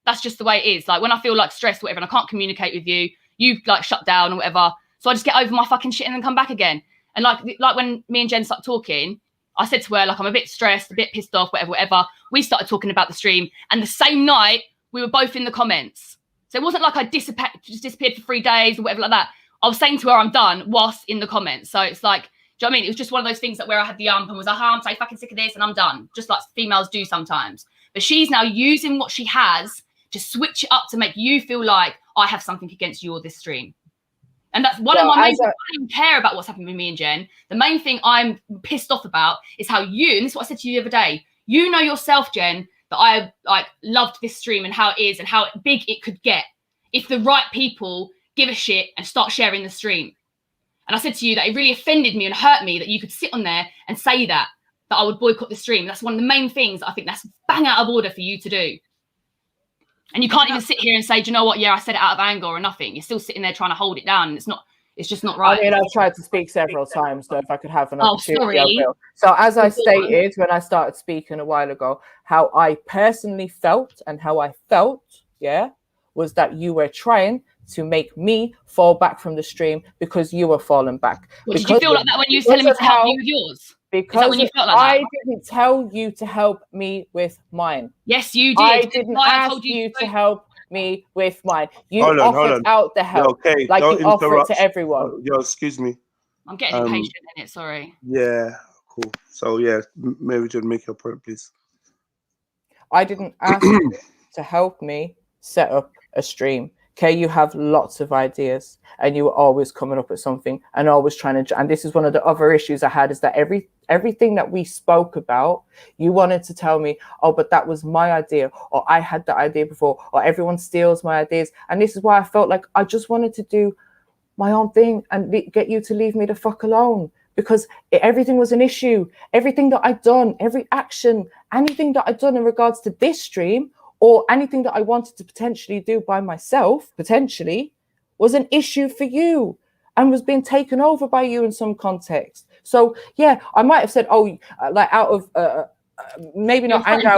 That's just the way it is. Like when I feel like stressed, whatever, and I can't communicate with you, you like shut down or whatever. So I just get over my fucking shit and then come back again. And like when me and Jen started talking, I said to her, like, I'm a bit stressed, a bit pissed off, whatever. We started talking about the stream. And the same night, we were both in the comments. So it wasn't like I just disappeared for 3 days or whatever like that. I was saying to her, I'm done, whilst in the comments. So it's like, do you know what I mean? It was just one of those things that where I had the ump and was like, I'm so fucking sick of this and I'm done. Just like females do sometimes. But she's now using what she has to switch it up to make you feel like I have something against you or this stream. And that's one of my main things. I don't even care about what's happening with me and Jen. The main thing I'm pissed off about is how you, and this is what I said to you the other day, you know yourself, Jen, that I like loved this stream and how it is and how big it could get if the right people give a shit and start sharing the stream. And I said to you that it really offended me and hurt me that you could sit on there and say that I would boycott the stream. That's one of the main things I think that's bang out of order for you to do. And you can't even sit here and say, do you know what? Yeah, I said it out of anger or nothing. You're still sitting there trying to hold it down. And it's just not right. I mean, I've tried to speak several times, so if I could have an opportunity, I sorry. will. So as I stated when I started speaking a while ago, how I personally felt and how I felt, was that you were trying to make me fall back from the stream because you were falling back. Well, did you feel like that when you were telling me to help you with yours? Because Is that when you felt like I that? didn't tell you to help me with mine. Yes, you did. I didn't ask you to help me with mine. You Hold offered on. out the help, Okay, like don't you offered interrupt. to everyone. Yo, excuse me. I'm getting impatient in it, sorry. Yeah, cool. So yeah, Maryjen, make your point, please. I didn't ask you to help me set up a stream. Okay, you have lots of ideas and you were always coming up with something and always trying to, and this is one of the other issues I had, is that everything that we spoke about, you wanted to tell me, oh, but that was my idea, or I had the idea before, or everyone steals my ideas. And this is why I felt like I just wanted to do my own thing and get you to leave me the fuck alone, because everything was an issue. Everything that I'd done, every action, anything that I'd done in regards to this stream, or anything that I wanted to potentially do by myself, potentially, was an issue for you and was being taken over by you in some context. So, yeah, I might have said, oh, like out of, maybe not anger.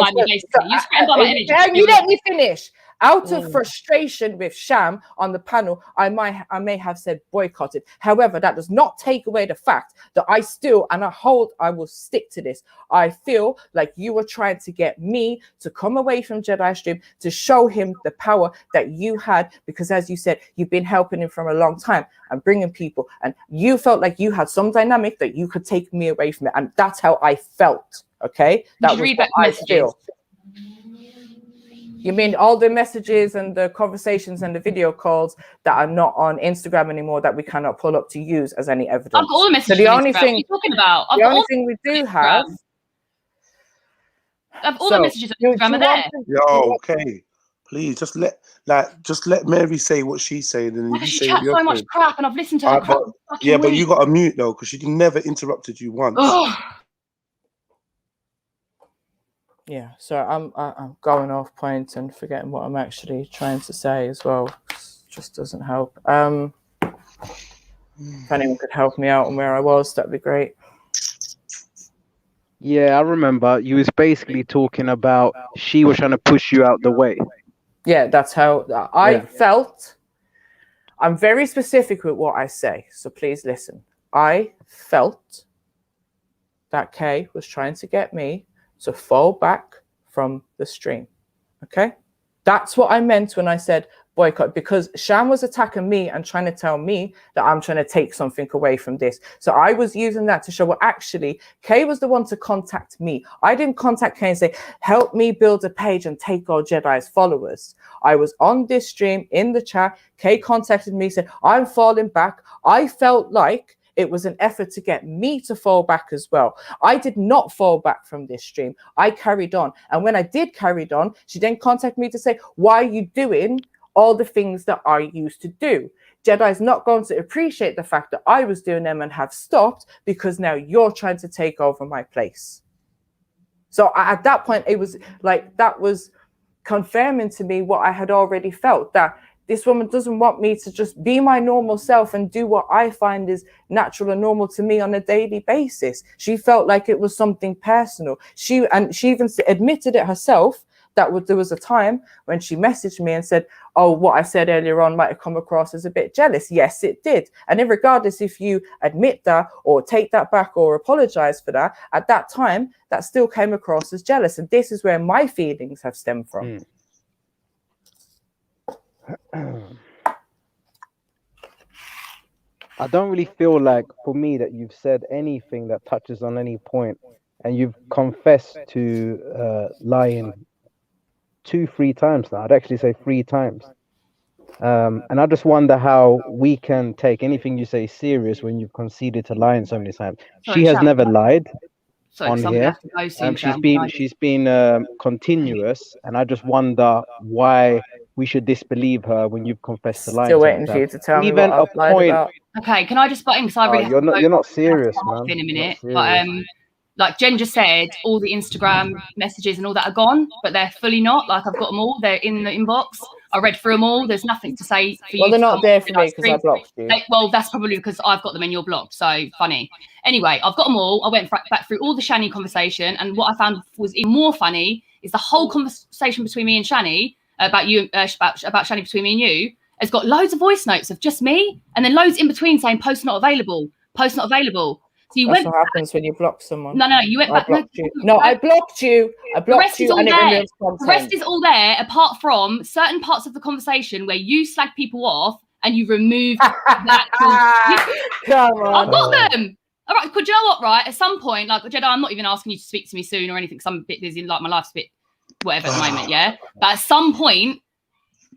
You let me finish. Out of frustration with Sham on the panel, I may have said boycotted. However, that does not take away the fact that I still, and I will stick to this. I feel like you were trying to get me to come away from Jedi Stream to show him the power that you had, because as you said, you've been helping him for a long time and bringing people, and you felt like you had some dynamic that you could take me away from it, and that's how I felt. Okay, that was what I feel. You mean all the messages and the conversations and the video calls that are not on Instagram anymore that we cannot pull up to use as any evidence? I've got all the messages. So the only what thing, are you talking about? the only thing we do have. I've all the messages on Instagram are there. Yo, okay. Please just let Mary say what she's saying, and you She say chats what you're so much saying. crap, and I've listened to her crap. Yeah, but you got to mute though, because she never interrupted you once. Yeah, so I'm going off point and forgetting what I'm actually trying to say as well. It just doesn't help. If anyone could help me out on where I was, that'd be great. Yeah, I remember you was basically talking about she was trying to push you out the way. Yeah, that's how I felt. I'm very specific with what I say, so please listen. I felt that Kay was trying to get me to fall back from the stream. Okay? That's what I meant when I said boycott because Sham was attacking me and trying to tell me that I'm trying to take something away from this. So I was using that to show, well, actually, Kay was the one to contact me. I didn't contact Kay and say, help me build a page and take all Jedi's followers. I was on this stream in the chat. Kay contacted me, said, I'm falling back. I felt like it was an effort to get me to fall back as well. I did not fall back from this stream. I carried on. And when I did carry on, she then contacted me to say, why are you doing all the things that I used to do? Jedi's not going to appreciate the fact that I was doing them and have stopped because now you're trying to take over my place. So at that point, it was like, that was confirming to me what I had already felt, that this woman doesn't want me to just be my normal self and do what I find is natural and normal to me on a daily basis. She felt like it was something personal. She even admitted it herself, that there was a time when she messaged me and said, oh, what I said earlier on might have come across as a bit jealous. Yes, it did. And then regardless if you admit that or take that back or apologize for that, at that time, that still came across as jealous. And this is where my feelings have stemmed from. I don't really feel like, for me, that you've said anything that touches on any point, and you've confessed to lying 2-3 times now. I'd actually say 3 times. And I just wonder how we can take anything you say serious when you've conceded to lying so many times. Sorry, She has Sham, never lied sorry, on somebody here. has to go soon, Sham. She's been continuous, and I just wonder why we should disbelieve her when you've confessed to lying. Still waiting for you to tell me even what I've lied about. Okay, can I just butt in because I really you're not serious, man. in a minute. Not But serious. like Jen just said, all the Instagram messages and all that are gone, but they're fully not. Like I've got them all. They're in the inbox. I read through them all. There's nothing to say for you. Well, they're to not come there on for and, me like, because I blocked you. well, that's probably because I've got them and you're blocked. So funny. Anyway, I've got them all. I went back through all the Shani conversation, and what I found was even more funny is the whole conversation between me and Shani about you, about Shani between me and you, has got loads of voice notes of just me, and then loads in between saying post not available, post not available. So you That's went. what happens when you block someone. No, you went back. I blocked you. No, I blocked you. I The rest blocked is you, all and it there. removes content. The rest is all there, apart from certain parts of the conversation where you slag people off and you removed the actual. Come on. I've got them. All right, but you know what? Right, at some point, like Jedi, I'm not even asking you to speak to me soon or anything because I'm a bit busy. Like my life's a bit whatever at the moment, yeah. But at some point,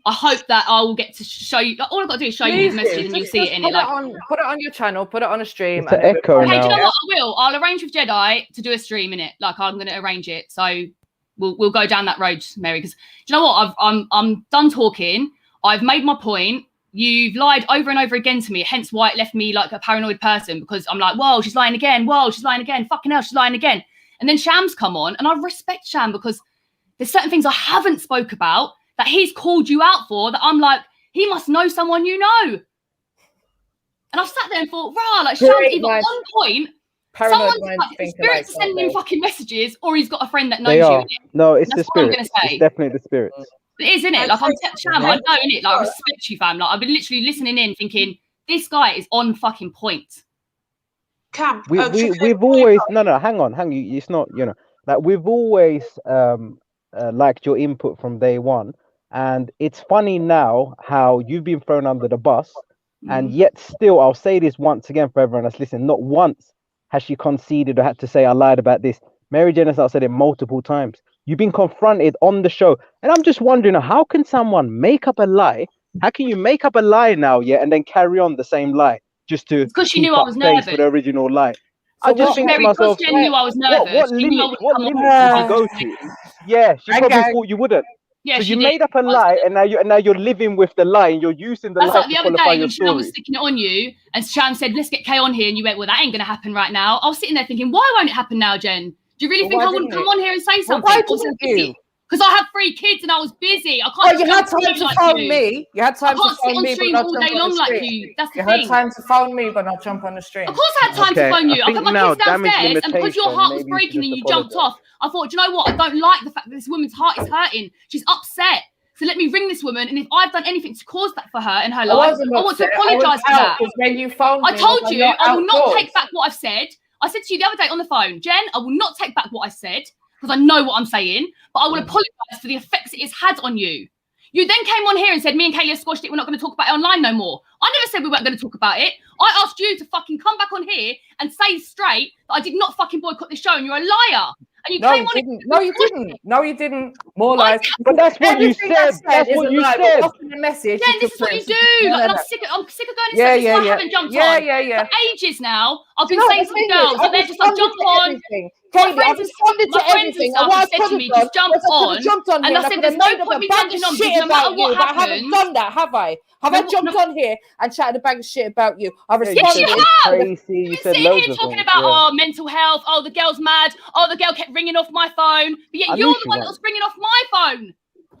I hope that I will get to show you. Like, all I've got to do is show you the message and you'll see it in it. Like, put it on your channel, put it on a stream. It's an echo hey, do you know now. what? I will. I'll arrange with Jedi to do a stream in it. Like I'm going to arrange it. So we'll go down that road, Mary. Because do you know what? I'm done talking. I've made my point. You've lied over and over again to me. Hence why it left me like a paranoid person, because I'm like, whoa, she's lying again. Whoa, she's lying again. Fucking hell, she's lying again. And then Sham's come on, and I respect Sham because there's certain things I haven't spoke about that he's called you out for, that I'm like, he must know someone you know. And I've sat there and thought, rah, like Sham's either on point, someone's like, spirits are sending him fucking messages, or he's got a friend that knows They you. are. No, it's That's the what I'm spirit. gonna say. It's definitely the spirits. It is, isn't it? Like I'm Sham, I know, innit? Like I respect you, fam. Like I've been literally listening in, thinking this guy is on fucking point. Cam, We've always hang on. It's not, like we've always liked your input from day one, and it's funny now how you've been thrown under the bus, and yet still, I'll say this once again for everyone that's listening, not once has she conceded or had to say I lied about this. Maryjen has now said it multiple times. You've been confronted on the show, and I'm just wondering, how can someone make up a lie? How can you make up a lie now, and then carry on the same lie just to because she keep knew I up was face nervous. with the original lie? So I just think to myself, because Jen knew I was nervous. what she knew I limits would would come you go to? Yeah, she probably thought you wouldn't. Yeah, so she you did. made up a lie, and now you're living with the lie, and you're using the That's lie like the to other qualify day your when Sham was story. sticking it on you, and Sham said, "Let's get Kay on here," and you went, "Well, that ain't going to happen right now." I was sitting there thinking, "Why won't it happen now, Jen? Do you really think I wouldn't come on here and say something?" Why didn't you? Because I have 3 kids and I was busy. I can't. Oh, you had time to phone me. You had time I can't to phone sit on me, but stream not all jump day on long the like stream. you. That's the You thing. had time to phone me, but not jump on the stream. Of course I had time to phone you. I got my kids downstairs, and because your heart was breaking and you jumped off, I thought, do you know what? I don't like the fact that this woman's heart is hurting. She's upset. So let me ring this woman, and if I've done anything to cause that for her in her life, I want to apologise for that. When you phoned I me, told you I will not outdoors. take back what I've said. I said to you the other day on the phone, Jen, I will not take back what I said because I know what I'm saying, but I will apologise for the effects it has had on you. You then came on here and said, me and Kaylee squashed it. We're not going to talk about it online no more. I never said we weren't going to talk about it. I asked you to fucking come back on here and say straight that I did not fucking boycott this show and you're a liar. And you came on didn't. No, you didn't. No, you didn't. More I lies. did. But that's what you said. That's what you said. The message. Yeah, this is what you do. Like, and I'm sick of going in circles. This is why I haven't jumped on. For ages now, I've been saying to the girls that they're just like, jump on. Katie, I've responded to everything. And what said to me, just jump on. Jumped on and I said, there's no point me jumping on because no matter what happens. I haven't done that, have I? Have I jumped on here and chatted a bag of shit about you? I've Yes, responded. you have. Tracy, you said sitting loads here of talking things. about, oh, mental health. Oh, the girl's mad. Oh, the girl kept ringing off my phone. But yet you're the one that was ringing off my phone.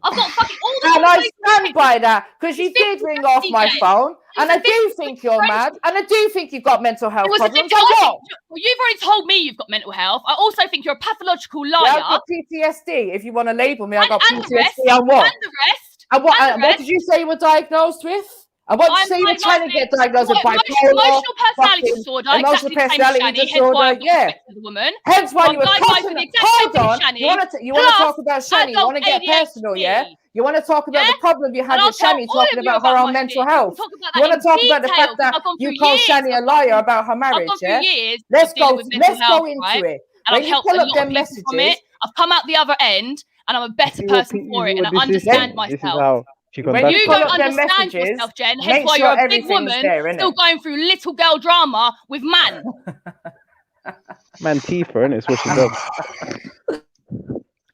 I've got fucking all the And I stand by that because you did ring off my phone, and I do think you're mad, and I do think you've got mental health problems. Well, you've already told me you've got mental health. I also think you're a pathological liar. Yeah, I've got PTSD. If you want to label me, I got and PTSD. the rest, And what? And the rest. And what did you say you were diagnosed with? And what did you say you were trying to get diagnosed with? Bipolar, emotional personality disorder, emotional exactly the same personality as Shani, hence why disorder. I've got Yeah. respect for the woman. Hence why I'm you were going talking. for the exact Hold same on. Shani, You want to talk about Shani? You want to get personal, yeah? You want to talk about the problem you had with Shani, talking about her own mental health. You want to talk about the fact that you call Shani a liar about her marriage, yeah? Let's go into it. And When I've you helped pull a up lot them of people from it. I've come out the other end, and I'm a better person for it, and I understand myself. When you don't understand yourself, Jen, hence why you're a big woman still going through little girl drama with man. Man, Tifa, innit? It's what she does.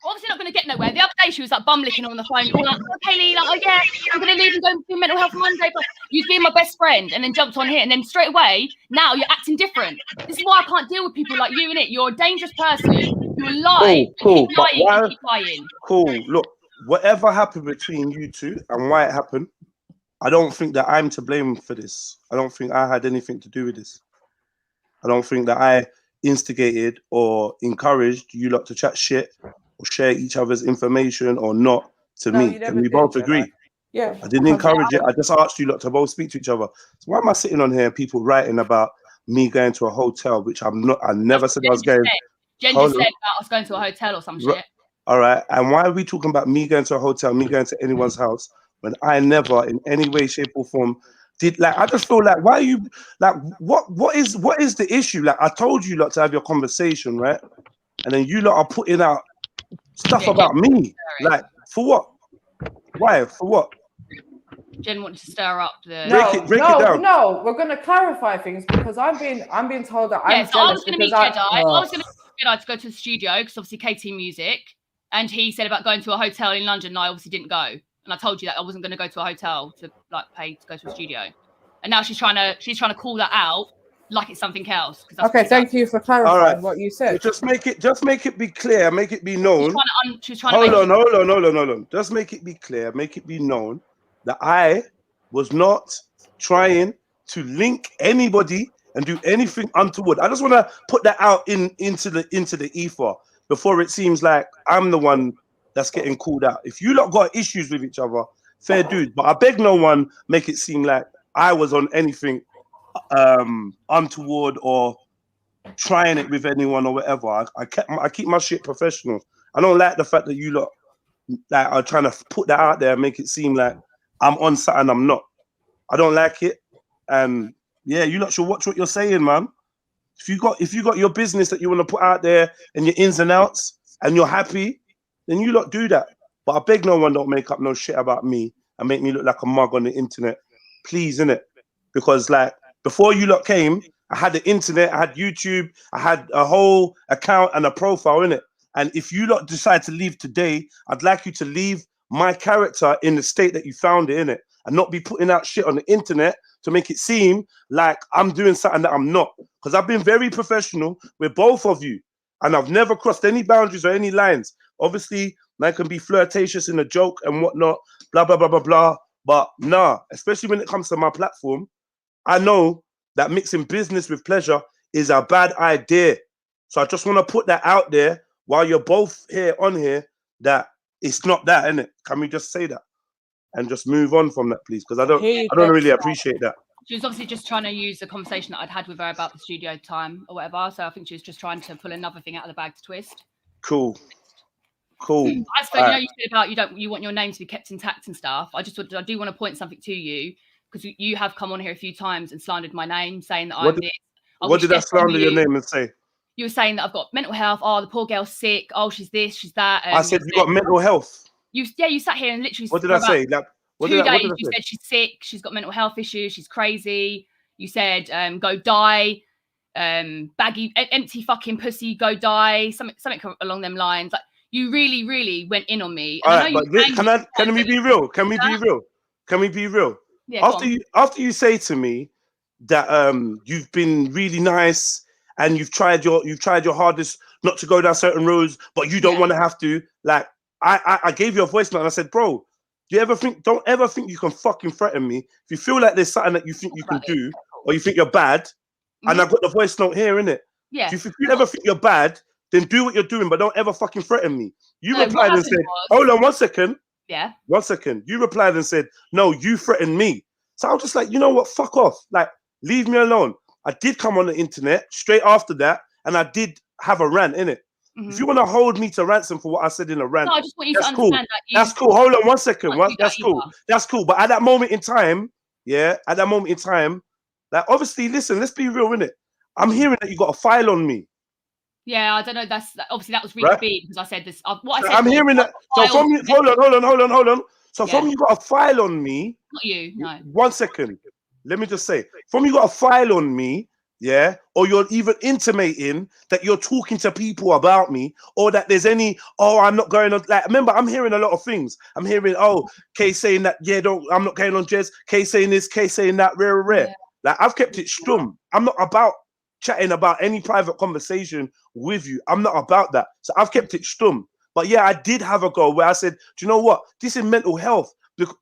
Obviously not going to get nowhere. The other day she was like bum licking on the phone, all like, oh, Kaylee, like, oh yeah, I'm going to leave and go through mental health Monday, but you've been my best friend, and then jumped on here, and then straight away, now you're acting different. This is why I can't deal with people like you, innit? You're a dangerous person. You lie. Cool. Keep But lying. why? Keep lying. Cool. Look, whatever happened between you two and why it happened, I don't think that I'm to blame for this. I don't think I had anything to do with this. I don't think that I instigated or encouraged you lot to chat shit or share each other's information or not to me. Can we both agree? Yeah. I didn't encourage it. I just asked you lot to both speak to each other. So why am I sitting on here, people writing about me going to a hotel, which I'm not, I never said I was going. Jen just said I was going to a hotel or some shit. All right. And why are we talking about me going to a hotel, me going to anyone's house when I never in any way, shape or form did, like, I just feel like, why are you, like, what is the issue? Like, I told you lot to have your conversation, right? And then you lot are putting out stuff about me. Like, for what? Why? For what? Jen wanted to stir up the. Break it down. No, we're going to clarify things because I'm being told that I'm so I was jealous going to meet because Jedi. I was going to meet Jedi to go to the studio because obviously KT Music, and he said about going to a hotel in London. And I obviously didn't go, and I told you that I wasn't going to go to a hotel to like pay to go to a studio. And now she's trying to call that out like it's something else. Okay, thank you for clarifying what you said. So just make it be clear, make it be known. She's trying to hold on. Just make it be clear, make it be known that I was not trying to link anybody and do anything untoward. I just want to put that out into the ether before it seems like I'm the one that's getting called out. If you lot got issues with each other, fair dude. But I beg no one make it seem like I was on anything untoward or trying it with anyone or whatever. I keep my shit professional. I don't like the fact that you lot like are trying to put that out there and make it seem like I'm on something I'm not. I don't like it. And yeah, you lot should watch what you're saying, man. If you got your business that you want to put out there and your ins and outs and you're happy, then you lot do that. But I beg no one don't make up no shit about me and make me look like a mug on the internet. Please, innit? Because like before you lot came, I had the internet, I had YouTube, I had a whole account and a profile in it. And if you lot decide to leave today, I'd like you to leave my character in the state that you found it in it, and not be putting out shit on the internet to make it seem like I'm doing something that I'm not. Because I've been very professional with both of you, and I've never crossed any boundaries or any lines. Obviously, I can be flirtatious in a joke and whatnot, blah, blah, blah, blah, blah. But nah, especially when it comes to my platform, I know that mixing business with pleasure is a bad idea. So I just want to put that out there while you're both here on here, that it's not that, innit? Can we just say that and just move on from that, please? Because I don't really appreciate that. She was obviously just trying to use the conversation that I'd had with her about the studio time or whatever. So I think she was just trying to pull another thing out of the bag to twist. Cool. Cool. As for, you know, you said about you want your name to be kept intact and stuff. I do want to point something to you, because you have come on here a few times and slandered my name, saying that I'm this. What did I slander your name and say? You were saying that I've got mental health. Oh, the poor girl's sick. Oh, she's this, she's that. I said you got mental health. You sat here and literally. What did I say? Like, what 2 did I days, you said she's sick. She's got mental health issues. She's crazy. You said, go die. Baggy, empty fucking pussy, go die. Something along them lines. Like, you really, really went in on me. And all right, but can we be real? Can we be real? Can we be real? Yeah, after you say to me that you've been really nice and you've tried your hardest not to go down certain roads, but you don't want to have to. Like, I gave you a voice note and I said, bro, don't ever think you can fucking threaten me. If you feel like there's something that you think you can do, or you think you're bad, and I've got the voice note here, innit? Yeah. If you ever think you're bad, then do what you're doing, but don't ever fucking threaten me. You replied and said, hold on 1 second. Yeah. 1 second. You replied and said, no, you threatened me. So I was just like, you know what? Fuck off. Like, leave me alone. I did come on the internet straight after that, and I did have a rant, innit? If you want to hold me to ransom for what I said in a rant, no, I just want you to cool. understand that That's cool. Hold on 1 second. That's cool. That's cool. But at that moment in time, like, obviously, listen, let's be real, innit? I'm hearing that you got a file on me. Yeah, I don't know. Obviously that was really big, because I said this. What I said. I'm hearing that. So from you, hold on. So from you got a file on me. Not you, no. 1 second. Let me just say, from you got a file on me, yeah, or you're even intimating that you're talking to people about me, or that there's any, I'm not going on. Like, remember, I'm hearing a lot of things. I'm hearing, Kay saying that, I'm not going on Jez. Kay saying this, Kay saying that, rare. Yeah. Like, I've kept it stum. I'm not about chatting about any private conversation with you. I'm not about that. So I've kept it stum. But yeah, I did have a go where I said, do you know what? This is mental health.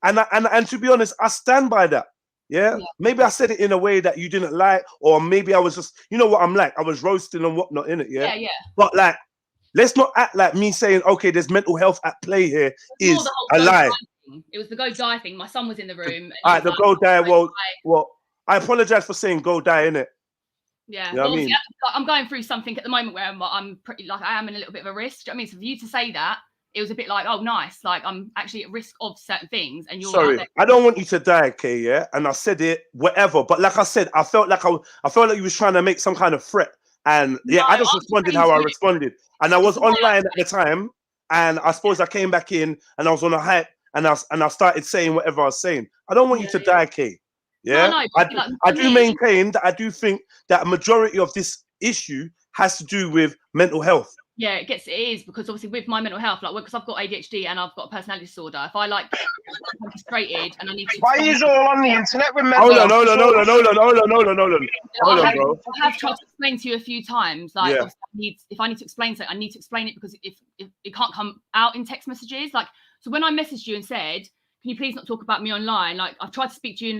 And to be honest, I stand by that. Yeah? Maybe I said it in a way that you didn't like, or maybe I was just, you know what I'm like? I was roasting and whatnot in it, yeah? Yeah. But like, let's not act like me saying, okay, there's mental health at play here is a lie. It was the go die thing. My son was in the room. All right, the go die, well, I apologize for saying go die, innit? Yeah, you know what I mean? I'm going through something at the moment where I'm pretty, like, I am in a little bit of a risk. Do you know what I mean? So for you to say that, it was a bit like, oh, nice. Like, I'm actually at risk of certain things, and you're sorry. I don't want you to die, Kay. Yeah, and I said it, whatever. But like I said, I felt like you was trying to make some kind of threat, and yeah, I just responded how I responded, and I was online at the time, and I suppose I came back in, and I was on a hype, and I started saying whatever I was saying. I don't want you to die, Kay. Yeah, I do maintain that I do think that a majority of this issue has to do with mental health. Yeah, it is, because obviously with my mental health, like, because I've got ADHD and I've got a personality disorder. If I like I'm frustrated and I need to. Why are you all on the internet with mental Hold on, health? bro. I have tried to explain to you a few times, like, Yeah. if I need to explain something, I need to explain it, because if it can't come out in text messages, like, so when I messaged you and said, can you please not talk about me online? Like, I've tried to speak to you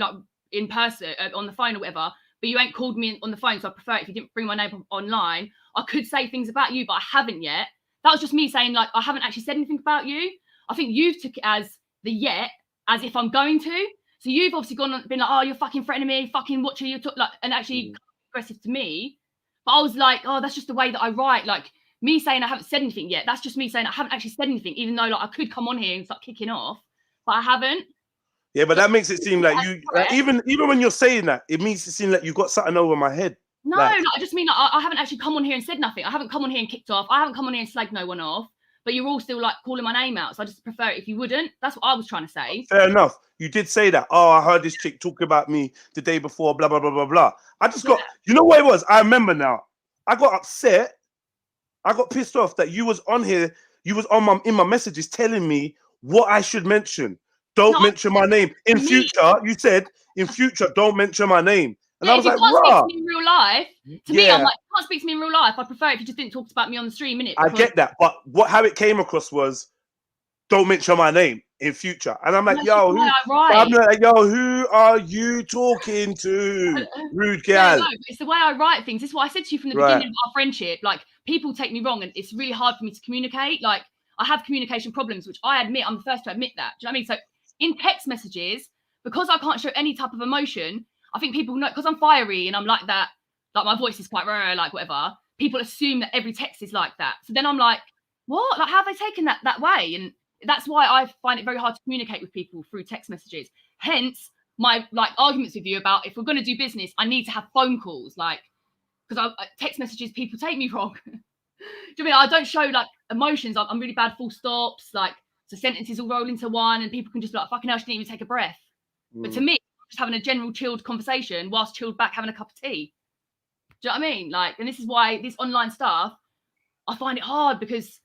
in person, on the phone or whatever, but you ain't called me on the phone, so I prefer it if you didn't bring my name up online. I could say things about you, but I haven't yet. That was just me saying, like, I haven't actually said anything about you. I think you've took it as as if I'm going to. So you've obviously been like, oh, you're fucking threatening me, fucking watching you talk, like, and actually aggressive to me. But I was like, oh, that's just the way that I write. Like, me saying I haven't said anything yet, that's just me saying I haven't actually said anything, even though, like, I could come on here and start kicking off, but I haven't. Yeah, but that makes it seem like you, even when you're saying that, it makes it seem like you got something over my head. No, like, I just mean, like, I haven't actually come on here and said nothing. I haven't come on here and kicked off. I haven't come on here and slagged no one off. But you're all still, like, calling my name out. So I just prefer it if you wouldn't. That's what I was trying to say. Fair enough. You did say that. Oh, I heard this chick talk about me the day before, blah, blah, blah, blah, blah. I just got, you know what it was? I remember now. I got upset. I got pissed off that you was on here. You was on in my messages telling me what I should mention. Don't mention my name. In future, you said, in future, don't mention my name. And I was like, you can't speak to me in real life. To me, I'm like, you can't speak to me in real life. I prefer it if you just didn't talk about me on the stream, innit? I get that, but how it came across was, don't mention my name in future. And I'm like, who are you talking to? Rude gal. No, it's the way I write things. This is what I said to you from the beginning of our friendship. Like, people take me wrong, and it's really hard for me to communicate. Like, I have communication problems, which I admit. I'm the first to admit that. Do you know what I mean? So in text messages, because I can't show any type of emotion, I think people know, because I'm fiery and I'm like that, like, my voice is quite rare, like, whatever. People assume that every text is like that. So then I'm like, what? Like, how have they taken that way? And that's why I find it very hard to communicate with people through text messages. Hence my like arguments with you about if we're going to do business, I need to have phone calls, like, because text messages, people take me wrong. Do you mean I don't show like emotions? I'm really bad full stops, like, so sentences all roll into one, and people can just be like, fucking hell, she didn't even take a breath. But to me, just having a general chilled conversation whilst chilled back having a cup of tea. Do you know what I mean? Like, and this is why this online stuff, I find it hard because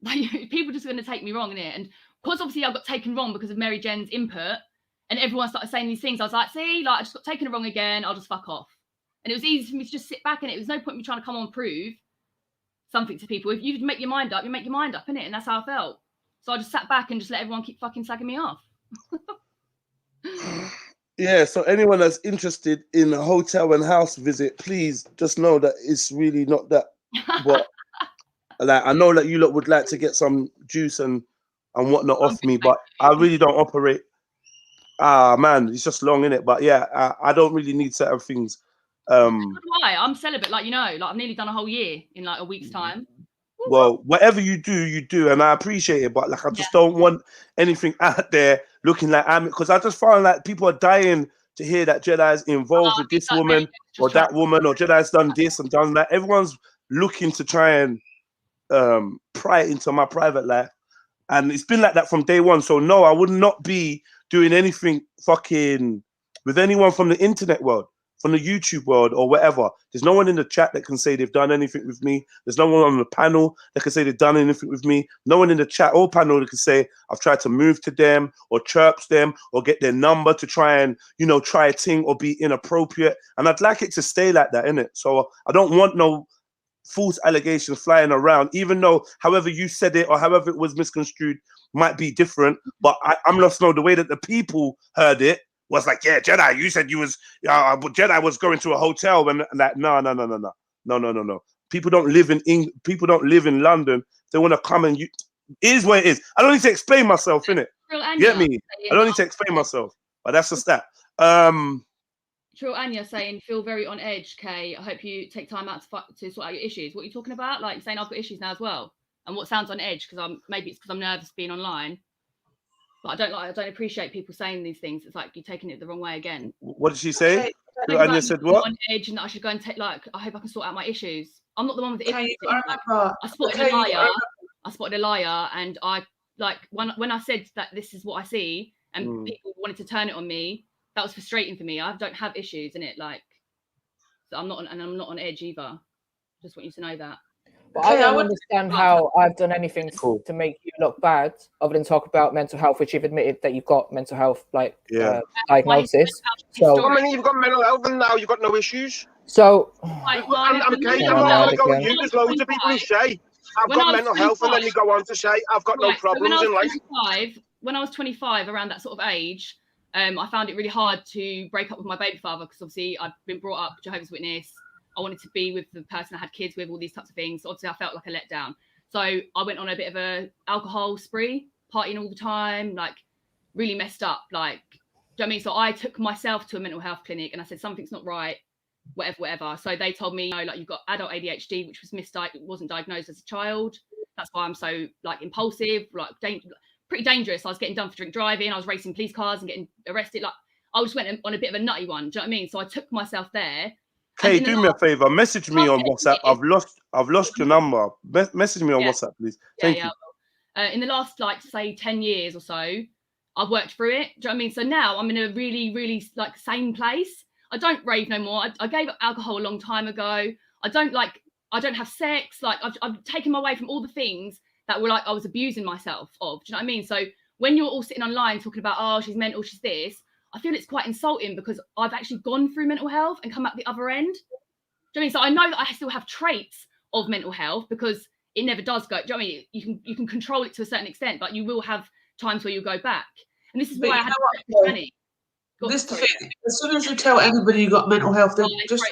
like, people just going to take me wrong in it. And because obviously I got taken wrong because of Maryjen's input, and everyone started saying these things, I was like, see, like, I just got taken wrong again. I'll just fuck off. And it was easy for me to just sit back, and it was no point in me trying to come on and prove something to people. If you make your mind up, you make your mind up, innit? And that's how I felt. So I just sat back and just let everyone keep fucking slagging me off. Yeah, so anyone that's interested in a hotel and house visit, please just know that it's really not that. But like, I know that you lot would like to get some juice and whatnot off me, but I really don't operate. Man, it's just long, innit? But yeah, I don't really need certain things. Why? I'm celibate, like, you know, like I've nearly done a whole year in like a week's time. Well, whatever you do, and I appreciate it, but like I just don't want anything out there looking like I'm, because I just find like people are dying to hear that Jedi's involved with this woman or that woman, or Jedi's done this and done that. Everyone's looking to try and pry into my private life, and it's been like that from day one. So no, I would not be doing anything fucking with anyone from the internet world, from the YouTube world or whatever. There's no one in the chat that can say they've done anything with me. There's no one on the panel that can say they've done anything with me. No one in the chat or panel that can say I've tried to move to them or chirps them or get their number to try and, you know, try a thing or be inappropriate. And I'd like it to stay like that, innit? So I don't want no false allegations flying around, even though however you said it or however it was misconstrued might be different. But I'm not know the way that the people heard it was like, yeah, Jedi, you said you was Jedi was going to a hotel when like no. People don't live in London. They want to come and it is what it is. I don't need to explain myself, innit? Get me? I don't need to explain myself. But that's just that. Trill Anya saying, feel very on edge, Kay. I hope you take time out to sort out your issues. What are you talking about? Like saying I've got issues now as well. And what sounds on edge, because maybe it's because I'm nervous being online. But I don't appreciate people saying these things. It's like you're taking it the wrong way again. What did she say? Anya said what? On edge, and that I should go and take, like, I hope I can sort out my issues. I'm not the one with the issues. I spotted a liar, and I like when I said that this is what I see, and people wanted to turn it on me. That was frustrating for me. I don't have issues in it, like, so I'm not on edge either. Just want you to know that. But I don't understand how I've done anything to make you look bad, other than talk about mental health, which you've admitted that you've got mental health, like diagnosis. So how many you've got mental health and now you've got no issues? So I'm not going to go with you. There's loads of people who say I've got mental health, and then they go on to say I've got no problems in life. When I was 25, around that sort of age, I found it really hard to break up with my baby father, because obviously I'd been brought up Jehovah's Witness. I wanted to be with the person I had kids with, all these types of things. So obviously I felt like a letdown. So I went on a bit of a alcohol spree, partying all the time, like really messed up. Like, do you know what I mean? So I took myself to a mental health clinic and I said, something's not right, whatever. So they told me, like, you've got adult ADHD, which wasn't diagnosed as a child. That's why I'm so like impulsive, like pretty dangerous. I was getting done for drink driving. I was racing police cars and getting arrested. Like, I just went on a bit of a nutty one. Do you know what I mean? So I took myself there. Hey, do me a favor. Message me on WhatsApp. I've lost your number. Message me on WhatsApp, please. Thank you. In the last, like, say 10 years or so, I've worked through it. Do you know what I mean? So now I'm in a really, really like sane place. I don't rave no more. I gave up alcohol a long time ago. I don't have sex. Like, I've taken my way from all the things that were like I was abusing myself of. Do you know what I mean? So when you're all sitting online talking about, oh, she's mental, she's this, I feel it's quite insulting, because I've actually gone through mental health and come out the other end. Do you know what I mean? So I know that I still have traits of mental health, because it never does go. Do you know what I mean? You can control it to a certain extent, but you will have times where you go back. And this is why I had to this thing, as soon as you tell anybody you got mental health, they just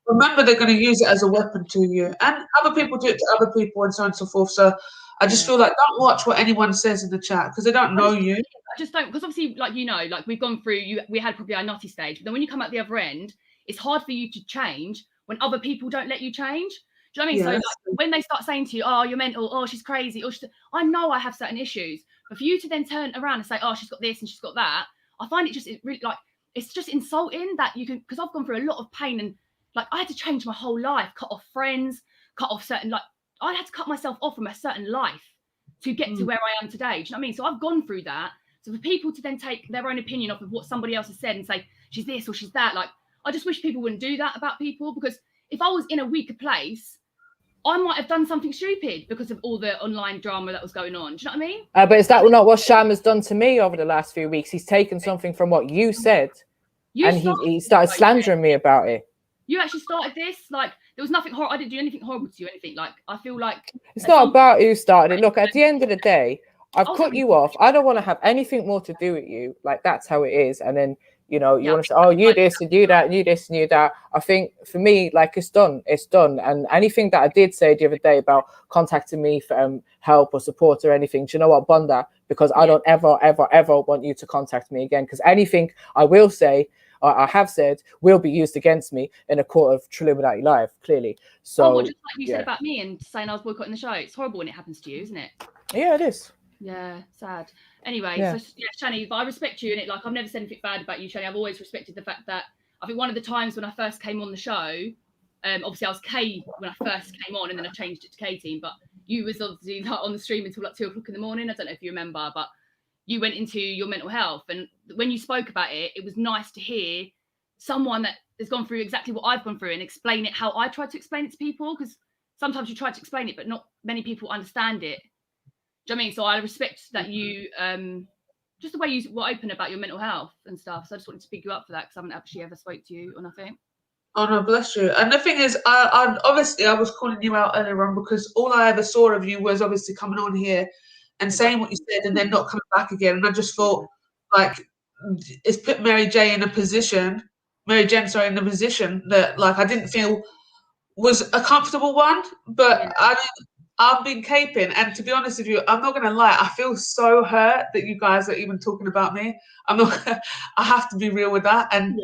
remember they're going to use it as a weapon to you. And other people do it to other people, and so on and so forth. So I just feel like don't watch what anyone says in the chat, because they don't know you. I just don't, because obviously, like, you know, like we've gone through, we had probably our nutty stage, but then when you come out the other end, it's hard for you to change when other people don't let you change. Do you know what I mean? Yeah, So like, when they start saying to you, oh, you're mental, oh, she's crazy, or I know I have certain issues, but for you to then turn around and say, oh, she's got this and she's got that, I find it really like, it's just insulting that you can, because I've gone through a lot of pain and like I had to change my whole life, cut off friends, cut off certain, like I had to cut myself off from a certain life to get to where I am today. Do you know what I mean? So I've gone through that. So for people to then take their own opinion off of what somebody else has said and say, she's this or she's that, like, I just wish people wouldn't do that about people, because if I was in a weaker place, I might have done something stupid because of all the online drama that was going on. Do you know what I mean? But is that not what Sham has done to me over the last few weeks? He's taken something from what you said and he started slandering me about it. You actually started this, like there was nothing horrible. I didn't do anything horrible to you, anything. Like I feel like it's not about who started it. Look, at the end of the day, I've cut you off. I don't want to have anything more to do with you. Like that's how it is. And then you know, you want to say, oh, you this and you that, you this and you that. I think for me, like it's done. It's done. And anything that I did say the other day about contacting me for help or support or anything, do you know what, Bonda? Because I don't ever, ever, ever want you to contact me again. Because anything I will say, or I have said, will be used against me in a court of Trilluminati Live, clearly. So, well, just like you said about me and saying I was boycotting the show. It's horrible when it happens to you, isn't it? Yeah, it is. Yeah, sad. Anyway, Yeah. so yeah, Shani, but I respect you, and it like I've never said anything bad about you, Shani. I've always respected the fact that I think one of the times when I first came on the show, obviously I was K when I first came on, and then I changed it to K team. But you was obviously like, on the stream until like 2 o'clock in the morning. I don't know if you remember, but you went into your mental health, and when you spoke about it, it was nice to hear someone that has gone through exactly what I've gone through and explain it how I tried to explain it to people, because sometimes you try to explain it, but not many people understand it. Do you know what I mean? So I respect that you, just the way you were open about your mental health and stuff. So I just wanted to pick you up for that, because I haven't actually ever spoke to you or nothing. Oh no, bless you. And the thing is, I obviously I was calling you out earlier on because all I ever saw of you was obviously coming on here and saying what you said and then not coming back again. And I just thought, like, it's put Maryjen in a position that, like, I didn't feel was a comfortable one. But I mean, I've been caping, and to be honest with you, I'm not gonna lie, I feel so hurt that you guys are even talking about me. I'm not gonna, I have to be real with that. And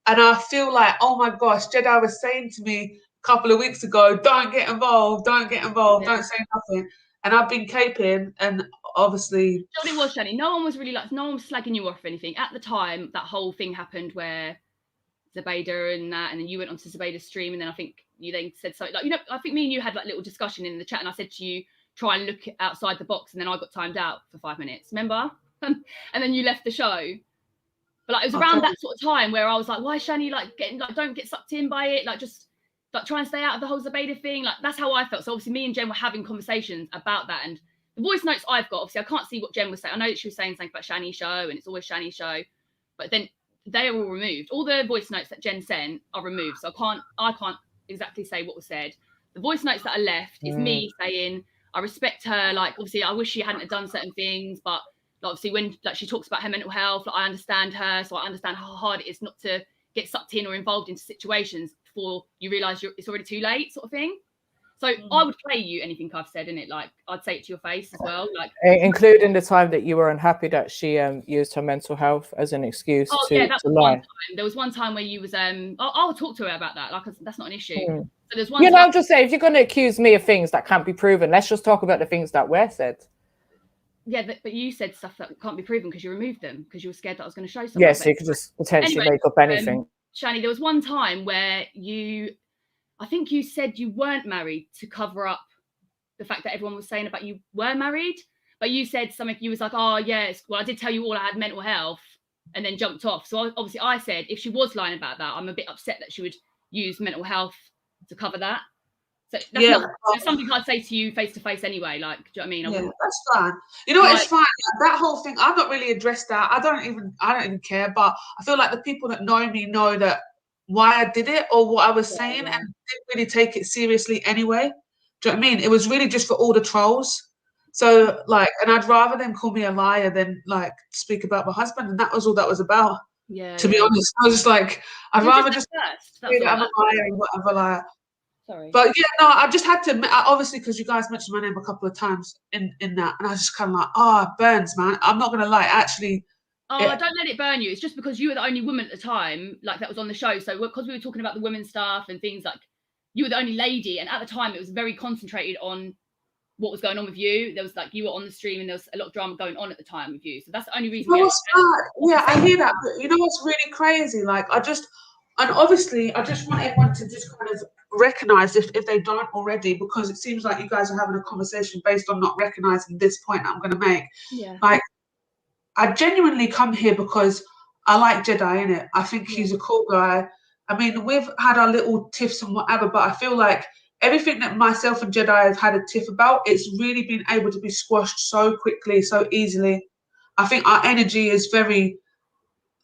I feel like, oh my gosh, Jedi was saying to me a couple of weeks ago, don't get involved, don't say nothing. And I've been caping, and obviously. You know what it was, Shani? No one was slagging you off or anything. At the time, that whole thing happened where Zubaydah and then you went onto Zubaydah's stream, and then I think you then said something like, you know, I think me and you had like little discussion in the chat, and I said to you, try and look outside the box, and then I got timed out for 5 minutes, remember? And then you left the show. But like it was around that sort of time where I was like, why is Shani like getting like, don't get sucked in by it, like just like try and stay out of the whole Zubaydah thing. Like that's how I felt. So obviously me and Jen were having conversations about that, and the voice notes I've got, obviously I can't see what Jen was saying. I know that she was saying something about Shani's show, and it's always Shani's show, but then they are all removed. All the voice notes that Jen sent are removed, so I can't exactly say what was said. The voice notes that are left is me saying I respect her. Like obviously, I wish she hadn't have done certain things, but obviously when like she talks about her mental health, like, I understand her, so I understand how hard it is not to get sucked in or involved into situations before you realise it's already too late, sort of thing. So I would play you anything I've said in it, like I'd say it to your face as well, like including the time that you were unhappy that she used her mental health as an excuse to lie. One time. There was one time where you was I'll talk to her about that, like that's not an issue. So there's one you know, I'm just saying, if you're going to accuse me of things that can't be proven, let's just talk about the things that were said. Yeah, but you said stuff that can't be proven because you removed them because you were scared that I was going to show something. Yes, you could just potentially make up anything. Shani, there was one time where I think you said you weren't married to cover up the fact that everyone was saying about you were married, but you said something, you was like, oh yes, well I did tell you all I had mental health, and then jumped off. So obviously I said if she was lying about that, I'm a bit upset that she would use mental health to cover that. So that's something I'd say to you face to face anyway. Like, do you know what I mean? That's fine. You know what? It's fine. That whole thing, I've not really addressed that. I don't even care. But I feel like the people that know me know that why I did it or what I was saying, and didn't really take it seriously anyway. Do you know what I mean? It was really just for all the trolls. So like, and I'd rather them call me a liar than like speak about my husband, and that was all that was about. Yeah. To be honest, I was just like, I'd rather just say that I'm a liar and whatever, like. Sorry. But yeah, no, I just had to admit, obviously, because you guys mentioned my name a couple of times in that, and I was just kind of like, oh, it burns, man. I'm not gonna lie, actually. Oh, don't let it burn you. It's just because you were the only woman at the time, like that was on the show. So because we were talking about the women's stuff and things like you were the only lady, and at the time it was very concentrated on what was going on with you. There was like, you were on the stream and there was a lot of drama going on at the time with you. So that's the only reason. You know what's mad? Yeah, I hear that. But you know what's really crazy? Like, and obviously, I just want everyone to just kind of recognize if they don't already, because it seems like you guys are having a conversation based on not recognizing this point that I'm going to make. Yeah. Like, I genuinely come here because I like Jedi, innit? I think he's a cool guy. I mean, we've had our little tiffs and whatever, but I feel like everything that myself and Jedi have had a tiff about, it's really been able to be squashed so quickly, so easily. I think our energy is very,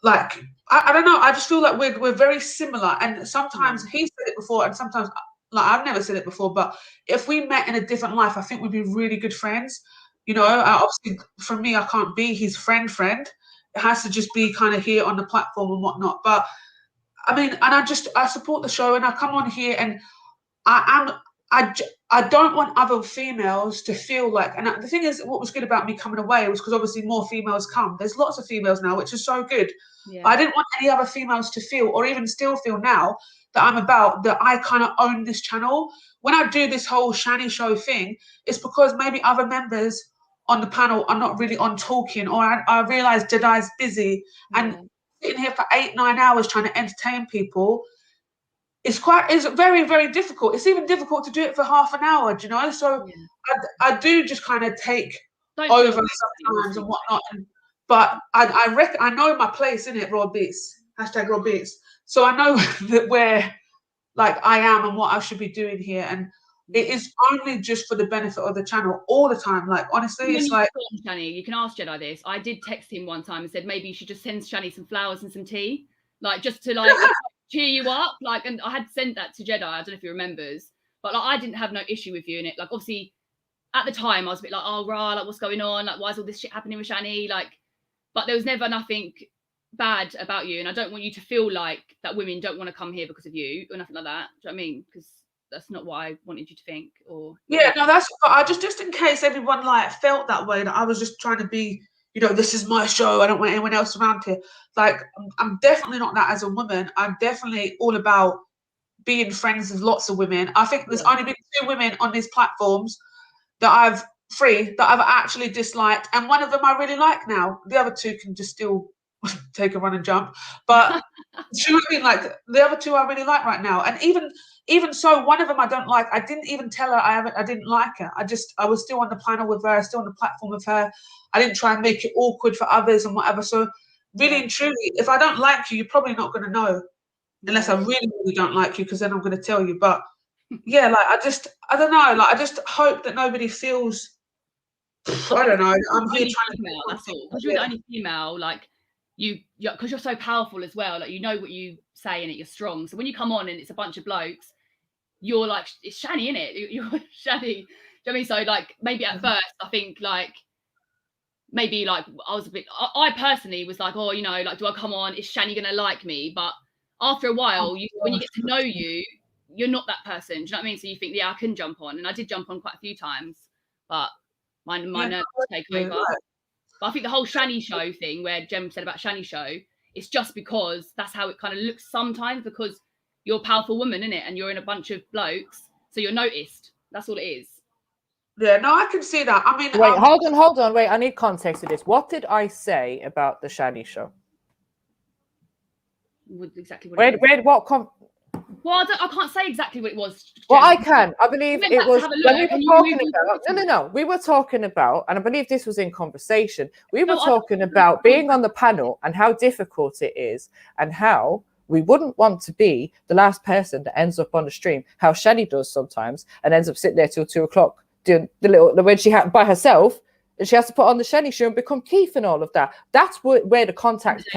like, I don't know. I just feel like we're very similar. And sometimes he said it before, and sometimes, like, I've never said it before, but if we met in a different life, I think we'd be really good friends. You know, obviously for me, I can't be his friend. It has to just be kind of here on the platform and whatnot. But I mean, and I support the show, and I come on here, and I don't want other females to feel like, and the thing is, what was good about me coming away was because obviously more females come. There's lots of females now, which is so good. Yeah. But I didn't want any other females to feel, or even still feel now, that I kind of own this channel. When I do this whole Shani show thing, it's because maybe other members on the panel are not really on talking, or I realize Jedi's busy, and sitting here for 8-9 hours trying to entertain people. It's very, very difficult. It's even difficult to do it for half an hour, do you know? So I do just kind of take over sometimes and whatnot. But I know my place in it, Raw Beats, #Raw Beats. So I know that where, like, I am and what I should be doing here. And it is only just for the benefit of the channel all the time. Like, honestly, it's like... Shani, you can ask Jedi this. I did text him one time and said, maybe you should just send Shani some flowers and some tea. Like, just to, like... cheer you up, like, and I had sent that to Jedi. I don't know if he remembers, but like, I didn't have no issue with you in it. Like, obviously, at the time, I was a bit like, oh, rah, like, what's going on? Like, why is all this shit happening with Shani? Like, but there was never nothing bad about you, and I don't want you to feel like that women don't want to come here because of you or nothing like that. Do you know what I mean? Because that's not what I wanted you to think. Or yeah, no, that's. But I just in case everyone like felt that way, that I was just trying to be. You know, this is my show. I don't want anyone else around here. Like, I'm definitely not that as a woman. I'm definitely all about being friends with lots of women. I think there's only been 2 women on these platforms that I've actually disliked, and one of them I really like now. The other 2 can just still take a run and jump. But do you know what I mean? Like, the other 2 I really like right now. And even so, one of them I don't like. I didn't even tell her I didn't like her. I was still on the panel with her. I was still on the platform with her. I didn't try and make it awkward for others and whatever. So really and truly, if I don't like you, you're probably not going to know, unless I really, really don't like you, because then I'm going to tell you. But yeah, like, I don't know. Like, I just hope that nobody feels, I don't know. I'm here trying to... That's all. Because you're the only female, like, because you're so powerful as well. Like, you know what you say and you're strong. So when you come on and it's a bunch of blokes, you're like, it's Shani, innit? You're Shani. Do you know what I mean? So, like, maybe at first, I think, like, maybe, like, I was a bit... I personally was like, oh, you know, like, do I come on? Is Shani going to like me? But after a while, when you get to know you, you're not that person. Do you know what I mean? So you think, yeah, I can jump on. And I did jump on quite a few times. But my nerves take over. But I think the whole Shani show thing, where Jem said about Shani show, it's just because that's how it kind of looks sometimes, because you're a powerful woman, innit? And you're in a bunch of blokes, so you're noticed. That's all it is. Yeah, no, I can see that. I mean, wait, hold on. Wait, I need context to this. What did I say about the Shani show? Exactly what Well, I can't say exactly what it was. Well, I can. I believe it was when we were talking about. No. We were talking about, and I believe this was in conversation. We were talking about being on the panel and how difficult it is, and how we wouldn't want to be the last person that ends up on the stream. How Shani does sometimes, and ends up sitting there till 2 o'clock doing when she had by herself. And she has to put on the Shani show and become Keith and all of that. That's where the context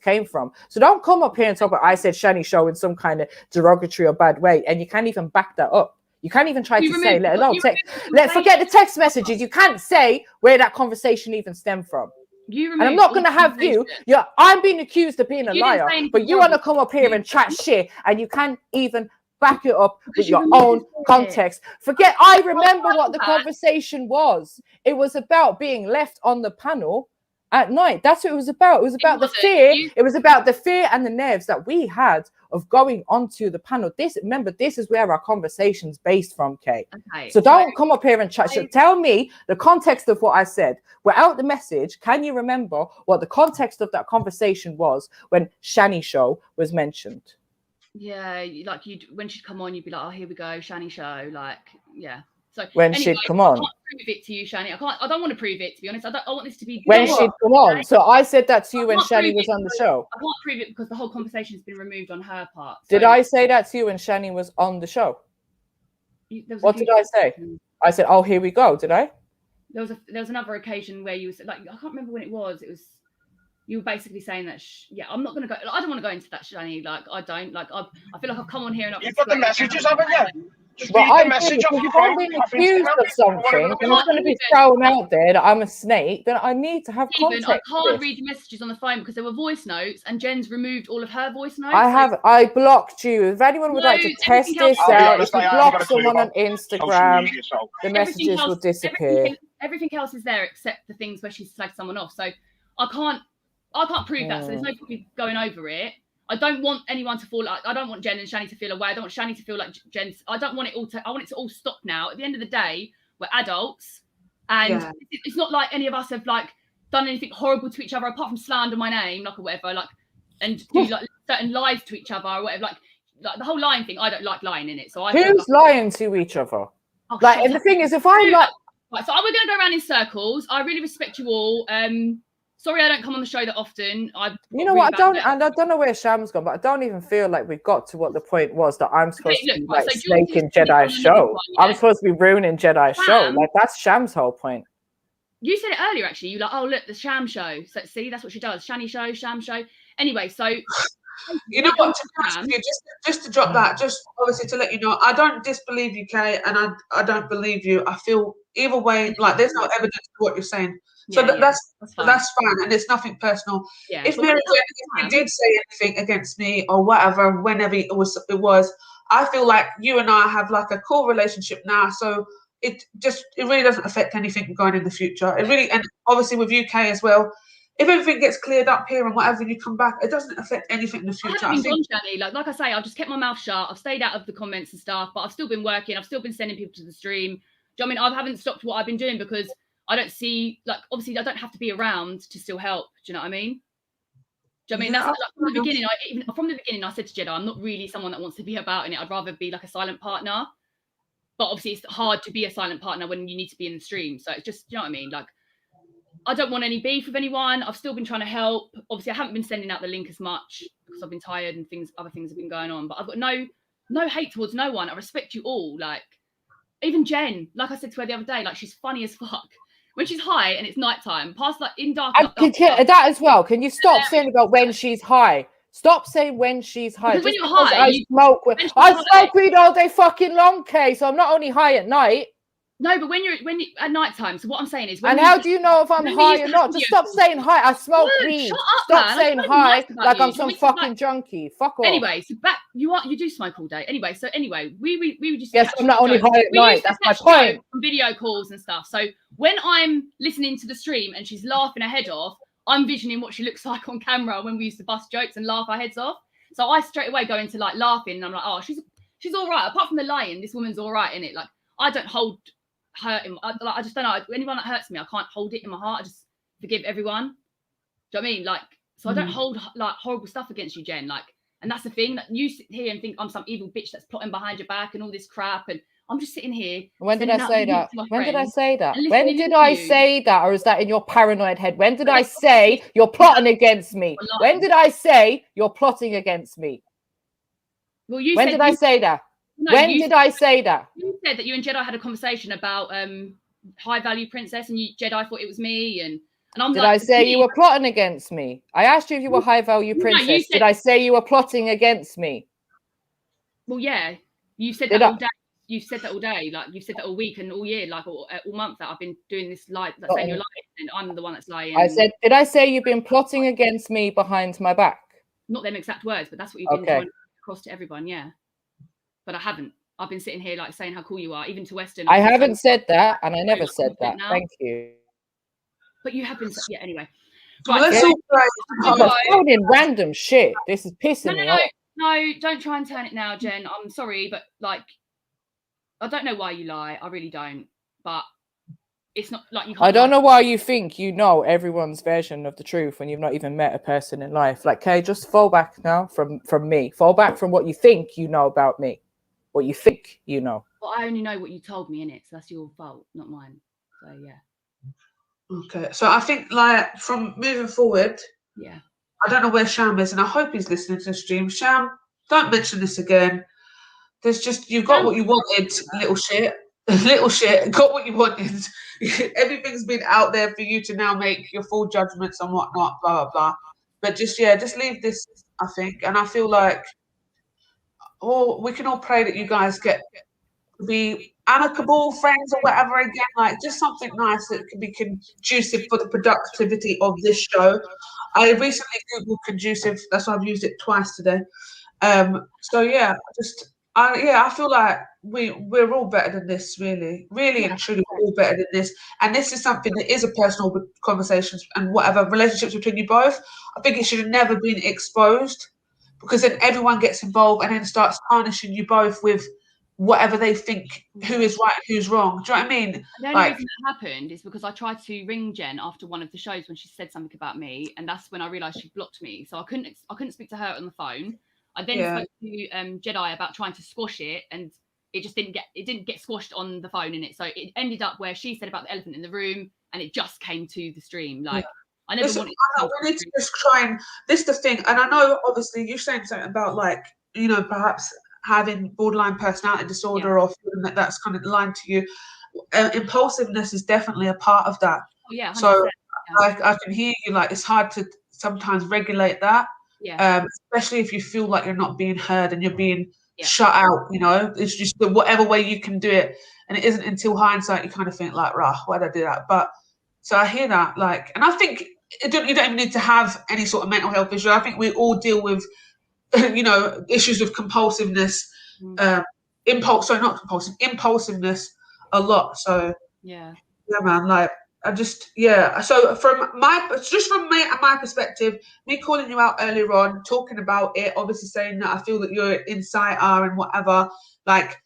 came from. So don't come up here and talk about I said Shani show in some kind of derogatory or bad way, and you can't even back that up. You can't even try to say, let alone text. Forget the text messages. You can't say where that conversation even stemmed from. And I'm not going to have you. I'm being accused of being a liar, but you want to come up here and chat shit, and you can't even back it up with your own context. Forget, I remember what the conversation was. It was about being left on the panel at night. That's what it was about. It was about the fear. It was about the fear and the nerves that we had of going onto the panel. Remember, this is where our conversation's based from, Kay. Okay, so don't come up here and chat. So tell me the context of what I said. Without the message, can you remember what the context of that conversation was when Shani Show was mentioned? Yeah, like when she'd come on, you'd be like, oh, here we go, Shani Show. Like, yeah. So when she'd come on, I can't prove it to you, Shani. I don't want to prove it, to be honest. I want this to be when she'd come on. So I said that to you when Shani was on the show. I can't prove it because the whole conversation has been removed on her part. Did I say that to you when Shani was on the show? What did I say? I said, oh, here we go. Did I? There was another occasion where you said, like, I can't remember when it was. It was, you were basically saying that, I'm not going to go. I don't want to go into that, Shani. Like, I don't. Like, I feel like I've come on here and I've. You've got the messages, haven't you? But I did, because if I'm being accused of something and it's going to be thrown out there that I'm a snake, then I need to have context. I can't read your messages on the phone because there were voice notes and Jen's removed all of her voice notes. I blocked you. If anyone would like to test this out, if you block someone on Instagram, the messages will disappear. Everything else is there except the things where she's slagged someone off. So I can't prove that. So there's no point going over it. I don't want anyone to fall like, I don't want Jen and Shani to feel away. I don't want Shani to feel like Jen's. I don't want it all to. I want it to all stop now. At the end of the day, we're adults, and it's not like any of us have like done anything horrible to each other apart from slander my name, like or whatever, like, and do like certain lies to each other or whatever. Like the whole lying thing. I don't like lying in it. So who's lying to each other? Like, and the thing is, if I like, right, so we're going to go around in circles. I really respect you all. Sorry, I don't come on the show that often. You know what? I don't know where Sham's gone, but I don't even feel like we got to what the point was that I'm supposed to be like snaking Jedi's show. I'm supposed to be ruining Jedi's show. Like that's Sham's whole point. You said it earlier, actually. You're like, oh look, the Sham show. So see, that's what she does. Shani show, Sham show. Anyway, so you know what? Just to drop that, just obviously to let you know, I don't disbelieve you, Kay, and I don't believe you. I feel either way, like there's no evidence to what you're saying. So that's fine, and it's nothing personal. Yeah, if Maryjen, if you did say anything against me or whatever, whenever it was, I feel like you and I have like a cool relationship now. So it really doesn't affect anything going in the future. It really, and obviously with UK as well. If everything gets cleared up here and whatever, you come back, it doesn't affect anything in the future. I haven't been gone, Shani. Like I say, I've just kept my mouth shut. I've stayed out of the comments and stuff, but I've still been working. I've still been sending people to the stream. Do you know what I mean? I haven't stopped what I've been doing because I don't see, like, obviously I don't have to be around to still help. Do you know what I mean? Do you know what I mean? That's like, from the beginning, I said to Jedi, I'm not really someone that wants to be about in it. I'd rather be like a silent partner. But obviously it's hard to be a silent partner when you need to be in the stream. So it's just, do you know what I mean? Like, I don't want any beef with anyone. I've still been trying to help. Obviously, I haven't been sending out the link as much because I've been tired and other things have been going on. But I've got no hate towards no one. I respect you all. Like, even Jen, like I said to her the other day, like she's funny as fuck. When she's high and it's nighttime, past like in dark. That as well. Can you stop saying about when she's high? Stop saying when she's high. Because when you're high, I smoke weed all day fucking long, Kay. So I'm not only high at night. No, but when you at night time. So what I'm saying is, and how do you know if I'm high or not? Just stop saying high. I smoke weed. Stop saying high like I'm some fucking junkie. Fuck off. Anyway, so you do smoke all day. Anyway, we would just I'm not only high at night. That's my point. Video calls and stuff. So when I'm listening to the stream and she's laughing her head off, I'm visioning what she looks like on camera when we used to bust jokes and laugh our heads off. So I straight away go into like laughing and I'm like, oh, she's all right. Apart from the lying, this woman's all right in it. Like I don't hold hurt him. I just don't know. Anyone that hurts me, I can't hold it in my heart. I just forgive everyone. Do you know what I mean? Like, so I don't hold like horrible stuff against you, Jen. Like, and that's the thing that you sit here and think I'm some evil bitch that's plotting behind your back and all this crap. And I'm just sitting here. When did I say that? When did I say that? When did I say that? Or is that in your paranoid head? When did I say you're plotting against me? When did I say you're plotting against me? Well, you. When did I say that? No, when did I say that? You said that you and Jedi had a conversation about high value princess, and Jedi thought it was me, and I'm. Did I say you were plotting against me? I asked you if you were high value princess. No, did I say you were plotting against me? Well, yeah, you said that all day. You said that all day, like you've said that all week and all year, like all month that I've been doing this lie, that saying you're lying, and I'm the one that's lying. I said, did I say you've been plotting against me behind my back? Not them exact words, but that's what you've been trying to across to everyone, yeah. But I haven't. I've been sitting here like saying how cool you are, even to Western. I haven't said that, and I never said that. Thank you. But you have been. Anyway. Right, I'm in random shit. This is pissing me off. No, don't try and turn it now, Jen. I'm sorry, but like, I don't know why you lie. I really don't. But it's not like you can't. I don't know why you think you know everyone's version of the truth when you've not even met a person in life. Like, Kay, just fall back now from me. Fall back from what you think you know about me. What you think you know. Well, I only know what you told me, innit? So that's your fault, not mine. So yeah. Okay, so I think like from moving forward, yeah, I don't know where Sham is, and I hope he's listening to the stream. Sham, don't mention this again. There's just you got what you wanted, little shit, little shit. Got what you wanted. Everything's been out there for you to now make your full judgments and whatnot, blah blah blah. But just leave this. I think, and I feel like, we can all pray that you guys get to be amicable friends or whatever again, like just something nice that can be conducive for the productivity of this show. I recently googled conducive, that's why I've used it twice today. So yeah, I feel like we're all better than this, really and truly, we're all better than this. And this is something that is a personal conversations and whatever relationships between you both. I think it should have never been exposed, because then everyone gets involved and then starts tarnishing you both with whatever they think who is right and who's wrong. Do you know what I mean? The only reason that happened is because I tried to ring Jen after one of the shows when she said something about me, and that's when I realised she blocked me. So I couldn't speak to her on the phone. I then spoke to Jedi about trying to squash it, and it just didn't get squashed on the phone in it. So it ended up where she said about the elephant in the room, and it just came to the stream. Like I never wanted. We need to just try and this is the thing, and I know obviously you're saying something about like perhaps having borderline personality disorder or feeling that's kind of aligned to you. Impulsiveness is definitely a part of that. Oh, yeah, 100%. So I can hear you. Like it's hard to sometimes regulate that. Yeah. Especially if you feel like you're not being heard and you're being shut out. It's just whatever way you can do it, and it isn't until hindsight you kind of think like, "Rah, why did I do that?" But so I hear that, like, and I think you don't even need to have any sort of mental health issue. I think we all deal with issues of compulsiveness, impulsiveness a lot. So yeah, man, like so from my perspective, me calling you out earlier on, talking about it, obviously saying that I feel that you're insider and whatever, like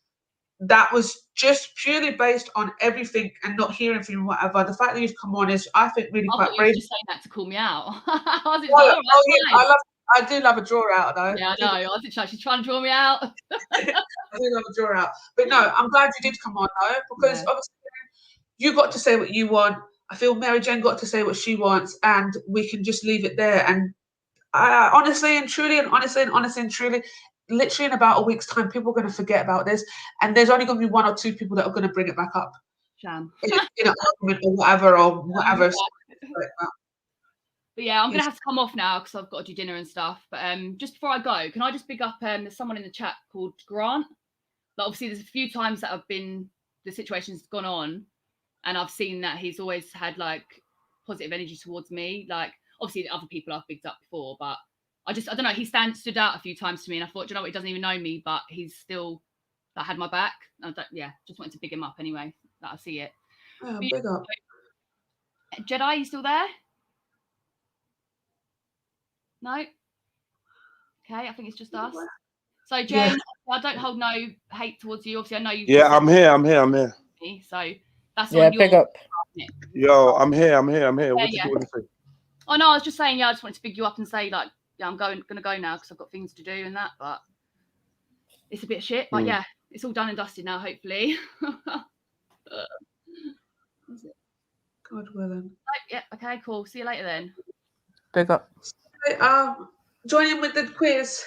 that was just purely based on everything and not hearing from you, whatever. The fact that you've come on is, I think, really I quite thought you were brave. just saying that to call me out. I was I do love a draw out though. Yeah, I know. I was she's trying to draw me out. I do love a draw out. But no, I'm glad you did come on though, because obviously you got to say what you want. I feel Maryjen got to say what she wants, and we can just leave it there. And honestly and truly, literally in about a week's time, people are going to forget about this, and there's only going to be one or two people that are going to bring it back up. Sham. In an argument or whatever. But yeah, I'm going to have to come off now because I've got to do dinner and stuff. But just before I go, can I just big up, there's someone in the chat called Grant. But obviously there's a few times that the situation's gone on, and I've seen that he's always had like positive energy towards me. Like obviously the other people I've bigged up before, but I don't know, he stood out a few times to me, and I thought, do you know what, he doesn't even know me, but he's still had my back. Just wanted to big him up anyway, that I see it. Oh, big up. Jedi, you still there? No? Okay, I think it's just us. So Jen, I don't hold no hate towards you. Obviously, I know you. Yeah, I'm here. So that's on your. Big up. Yo, I'm here. Yeah, What do you want to say? Oh no, I was just saying. Yeah, I just wanted to big you up and say like, yeah, I'm gonna go now because I've got things to do and that. But it's a bit shit. But yeah, it's all done and dusted now. Hopefully. God willing. Yeah. Okay. Cool. See you later then. Big up. Join in with the quiz.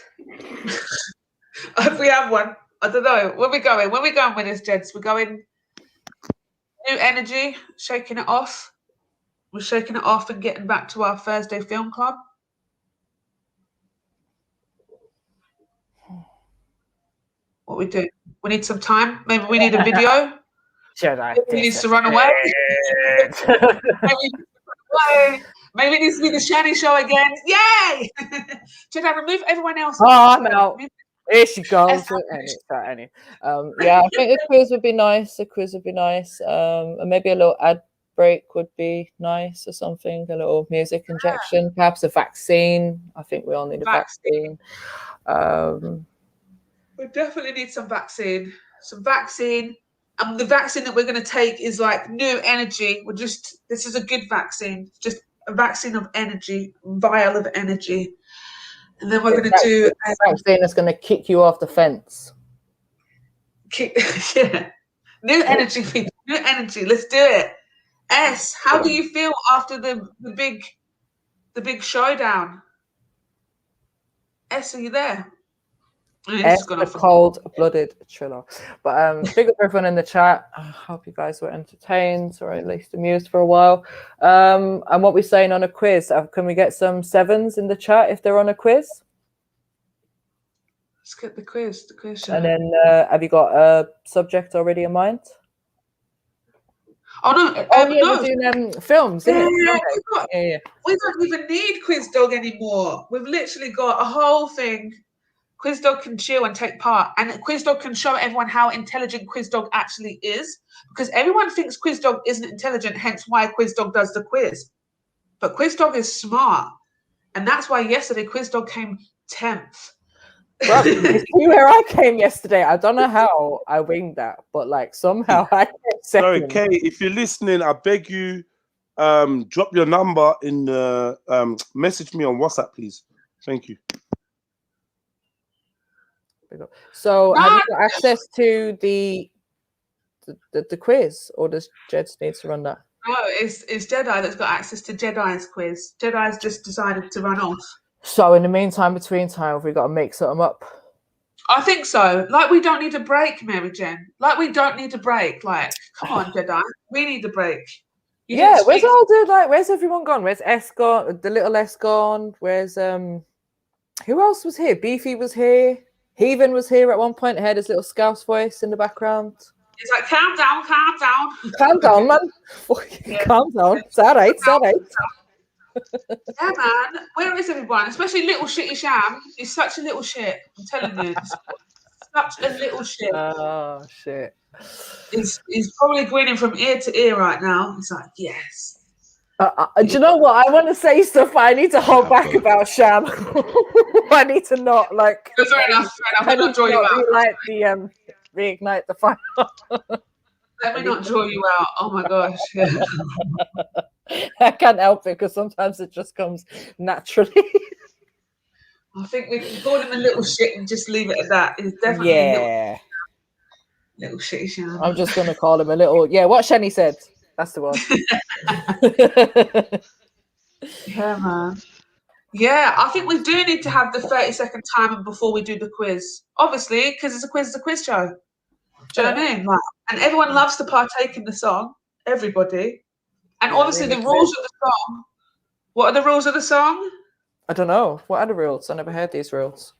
If we have one, I don't know. Where we going? Where we going with this, gents? We're going new energy, shaking it off. We're shaking it off and getting back to our Thursday film club. What we do? We need some time. Maybe we need a video. Maybe he needs to run away. Maybe it needs to be the Shani show again. Yay! Should I remove everyone else? Oh no. Here she goes. Yeah, I think the quiz would be nice. And maybe a little break would be nice or something. A little music injection, perhaps a vaccine. I think we all need a vaccine. We definitely need some vaccine. Some vaccine. And the vaccine that we're going to take is like new energy. This is a good vaccine. Just a vaccine of energy, vial of energy. And then we're going to do a vaccine that's going to kick you off the fence. Yeah. New energy, people. New energy. Let's do it. S, how do you feel after the big showdown? S, are you there? S, the cold-blooded Triller. But big up everyone in the chat. I hope you guys were entertained or at least amused for a while. And what we're saying on a quiz. Can we get some 7s in the chat if they're on a quiz? Let's get the quiz. And then have you got a subject already in mind? Oh no! No. We're doing films. Yeah, we don't even need Quiz Dog anymore. We've literally got a whole thing. Quiz Dog can chill and take part, and Quiz Dog can show everyone how intelligent Quiz Dog actually is, because everyone thinks Quiz Dog isn't intelligent. Hence, why Quiz Dog does the quiz. But Quiz Dog is smart, and that's why yesterday Quiz Dog came 10th. Bro, you see where I came yesterday? I don't know how I winged that, but like somehow I came second. Sorry, Kay, if you're listening, I beg you, drop your number in the message me on WhatsApp, please. Thank you. So have you got access to the quiz, or does Jeds need to run that? No, it's Jedi that's got access to Jedi's quiz. Jedi's just decided to run off. So in the meantime, between time, have we got to make something up? I think so. Like, we don't need a break, Maryjen. Like, we don't need a break. Like, come on, Jedi. We need a break. Yeah, where's all the, like, where's everyone gone? Where's S gone? The little S gone? Where's, who else was here? Beefy was here. Heathen was here at one point. Heard his little Scouse voice in the background. It's like, calm down, calm down. Calm down, man. Calm down. It's all right, it's all right. Yeah, man. Where is everyone? Especially little shitty Sham. He's such a little shit. I'm telling you. Such a little shit. Oh, shit. He's probably grinning from ear to ear right now. He's like, yes. Do you know what? I want to say stuff, but I need to hold back about Sham. I need to not, like... Fair enough. Let me not draw you out. Like the, reignite the fire. Let me not draw you out. Oh, my gosh. Yeah. I can't help it because sometimes it just comes naturally. I think we can call him a little shit and just leave it at that. It's definitely a little shitty Sham. I'm just going to call him a little... Yeah, what Shani said. That's the one. Yeah, man. Yeah, I think we do need to have the 30-second timer before we do the quiz. Obviously, because it's a quiz show. Do you know what I mean? Like, and everyone loves to partake in the song. Everybody. And obviously the rules of the song. What are the rules of the song? I don't know. What are the rules? I never heard these rules.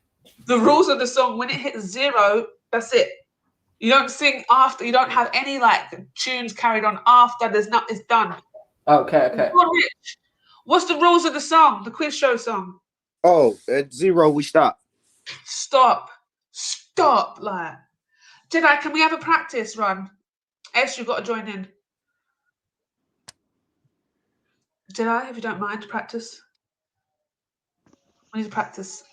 The rules of the song, when it hits 0, that's it. You don't sing after. You don't have any like tunes carried on after. It's done. Okay. What's the rules of the song? The quiz show song. Oh, at 0 we stop. Stop. Like, Jedi, can we have a practice run? S, you've got to join in. Jedi, if you don't mind, practice. We need to practice.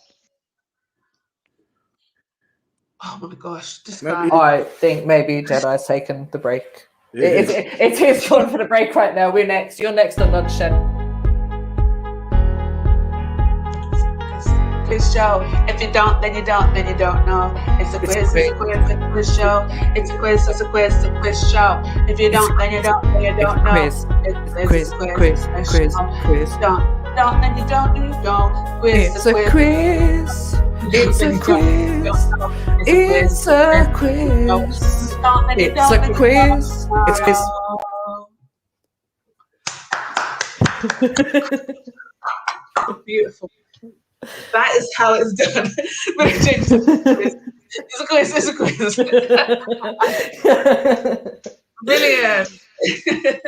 Oh my gosh, this guy. I think maybe Jedi's taken the break. It is going for the break right now. We're next. You're next on lunch, Shen. Quiz show. If you don't, then you don't know. It's a quiz, it's a quiz show. It's a quiz show. If you don't, then you don't know. It's a quiz. Don't, then you don't. It's a quiz. It's a quiz. It's a quiz. It's a quiz. It's quiz. Beautiful. That is how it's done. It's a quiz. Brilliant.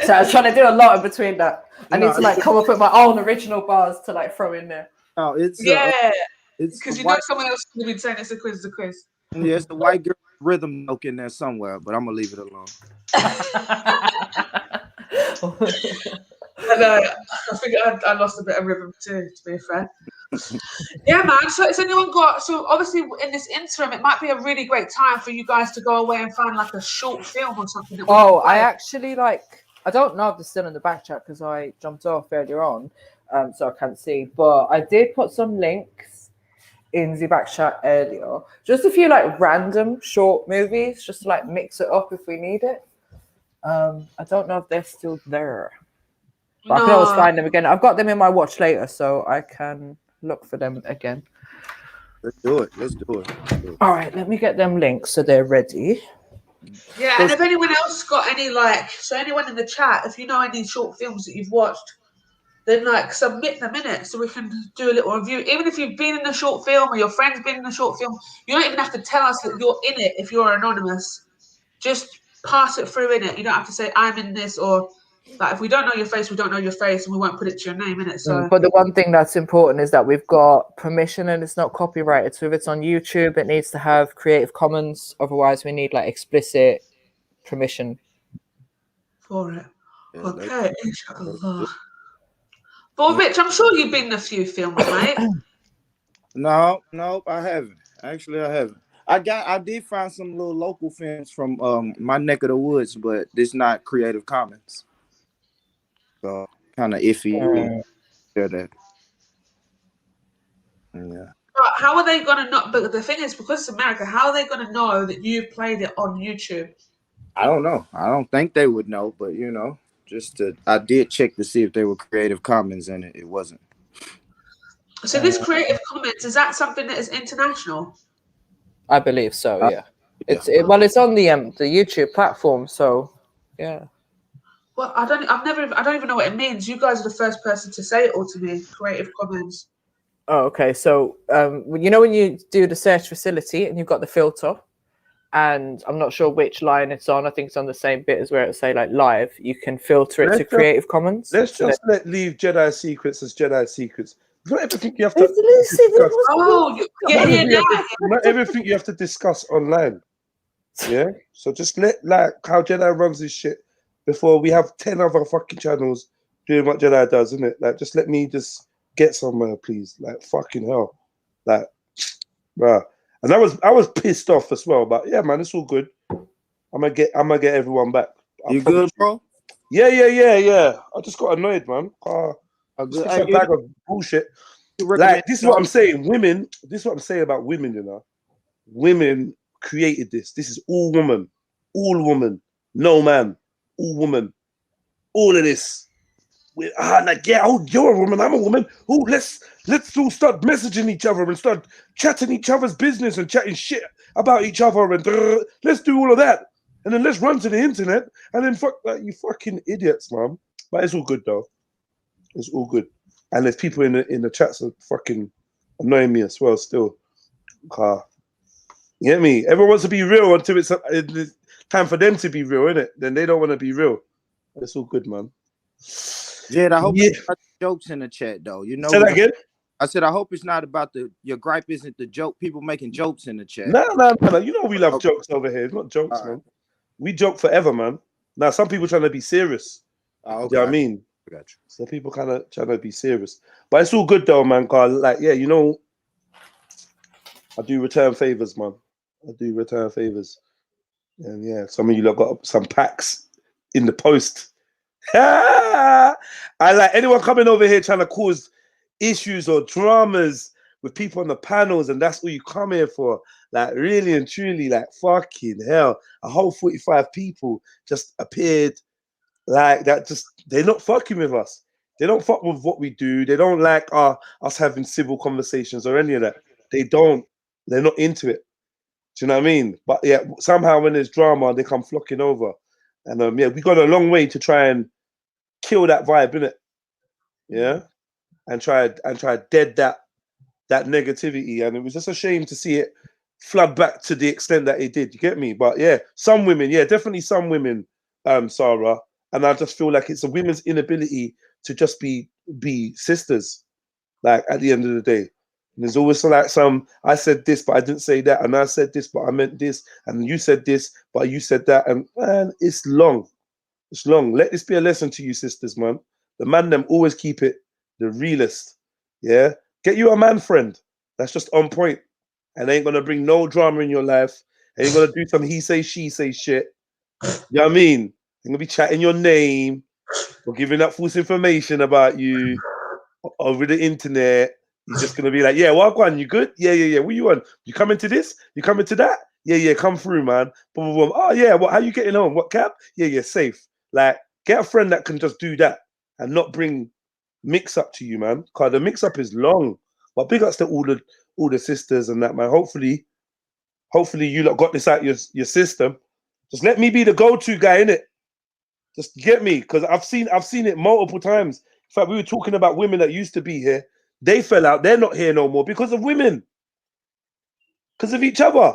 So I was trying to do a lot in between that. I need to like come up with my own original bars to like throw in there. Oh, it's because you know someone else would be saying it's a quiz. Yeah, it's the white girl rhythm note in there somewhere, but I'm gonna leave it alone. And I think I lost a bit of rhythm too, to be fair. Yeah, man. So has anyone got, so obviously in this interim, it might be a really great time for you guys to go away and find like a short film or something that we Oh, can I play. actually I don't know if it's still in the back chat because I jumped off earlier on, so I can't see. But I did put some links in the back chat earlier. Just a few like random short movies, just to like mix it up if we need it. I don't know if they're still there. But I can always find them again. I've got them in my watch later, so I can look for them again. Let's do it. Let's do it. All right, let me get them links so they're ready. Yeah, and if anyone else got any so anyone in the chat, if you know any short films that you've watched, then submit them in it so we can do a little review. Even if you've been in a short film or your friend's been in a short film, you don't even have to tell us that you're in it if you're anonymous. Just pass it through in it. You don't have to say I'm in this, or if we don't know your face, we don't know your face, and we won't put it to your name in it. So, but the one thing that's important is that we've got permission and it's not copyrighted. So if it's on YouTube, it needs to have Creative Commons. Otherwise, we need explicit permission for it. Okay, inshallah. But Rich, I'm sure you've been in a few films, mate. No, I haven't. Actually, I haven't. I did find some little local films from my neck of the woods, but it's not Creative Commons. So kind of iffy. Share that. Yeah. But how are they gonna not? But the thing is, because it's America, how are they gonna know that you've played it on YouTube? I don't know. I don't think they would know, but I did check to see if there were Creative Commons in it. It wasn't. So this Creative Commons, is that something that is international? I believe so. Yeah. It's on the YouTube platform. So yeah. Well, I don't even know what it means. You guys are the first person to say it all to me. Creative Commons. Oh, okay. So you know when you do the search facility and you've got the filter, and I'm not sure which line it's on. I think it's on the same bit as where it say live. You can filter it to Creative Commons. Let's just leave Jedi Secrets as Jedi Secrets. Not everything you have to not everything you have to discuss online. Yeah. So just let how Jedi runs this shit before we have 10 other fucking channels doing what Jedi does, isn't it? Just let me just get somewhere, please. Fucking hell. Bruh. And I was pissed off as well, but yeah, man, it's all good. I'm gonna get everyone back. You good, bro? Yeah. I just got annoyed, man. It's a bag of bullshit. This is what I'm saying. Women. This is what I'm saying about women. You know, women created this. This is all woman, no man, all woman, all of this. You're a woman, I'm a woman. Let's all start messaging each other and start chatting each other's business and chatting shit about each other and let's do all of that. And then let's run to the internet and then fuck you fucking idiots, man. But it's all good though. It's all good. And there's people in the chats are fucking annoying me as well still. You get me? Everyone wants to be real until it's time for them to be real, innit? Then they don't want to be real. It's all good, man. Jed, I hope it's not jokes in the chat though. You know. Say that again? I said I hope it's not about your gripe isn't the joke. People making jokes in the chat. No. You know we love jokes over here. It's not jokes, man. We joke forever, man. Now some people trying to be serious. Okay. You know what I mean? I got you. So people kind of trying to be serious. But it's all good though, man. Cause I do return favors, man. I do return favors. And yeah, some of you lot got some packs in the post. I anyone coming over here trying to cause issues or dramas with people on the panels, and that's what you come here for. Really and truly, fucking hell, a whole 45 people just appeared that. Just they're not fucking with us. They don't fuck with what we do. They don't like us having civil conversations or any of that. They don't. They're not into it. Do you know what I mean? But yeah, somehow when there's drama, they come flocking over. And we got a long way to try and kill that vibe, innit? Yeah, and try dead that negativity. And it was just a shame to see it flood back to the extent that it did. You get me? But yeah, some women, definitely some women, Sarah. And I just feel like it's a women's inability to just be sisters. At the end of the day, and there's always I said this, but I didn't say that, and I said this, but I meant this, and you said this, but you said that, and man, it's long. It's long. Let this be a lesson to you, sisters, man. The man them always keep it the realest. Yeah? Get you a man friend that's just on point and ain't gonna bring no drama in your life. Ain't gonna do some he say, she say shit. You know what I mean? Ain't gonna be chatting your name or giving up false information about you over the internet. You're just gonna be like, yeah, well, on, you good? Yeah. What you on? You coming to this? You coming to that? Yeah, come through, man. Boom, boom, boom. Oh yeah, what? How you getting on? What cab? Yeah, safe. Like, get a friend that can just do that and not bring mix up to you, man. Cause the mix up is long. But big ups to all the sisters and that, man. Hopefully you lot got this out your system. Just let me be the go-to guy, innit? Just get me, because I've seen it multiple times. In fact, we were talking about women that used to be here. They fell out. They're not here no more because of women. Because of each other.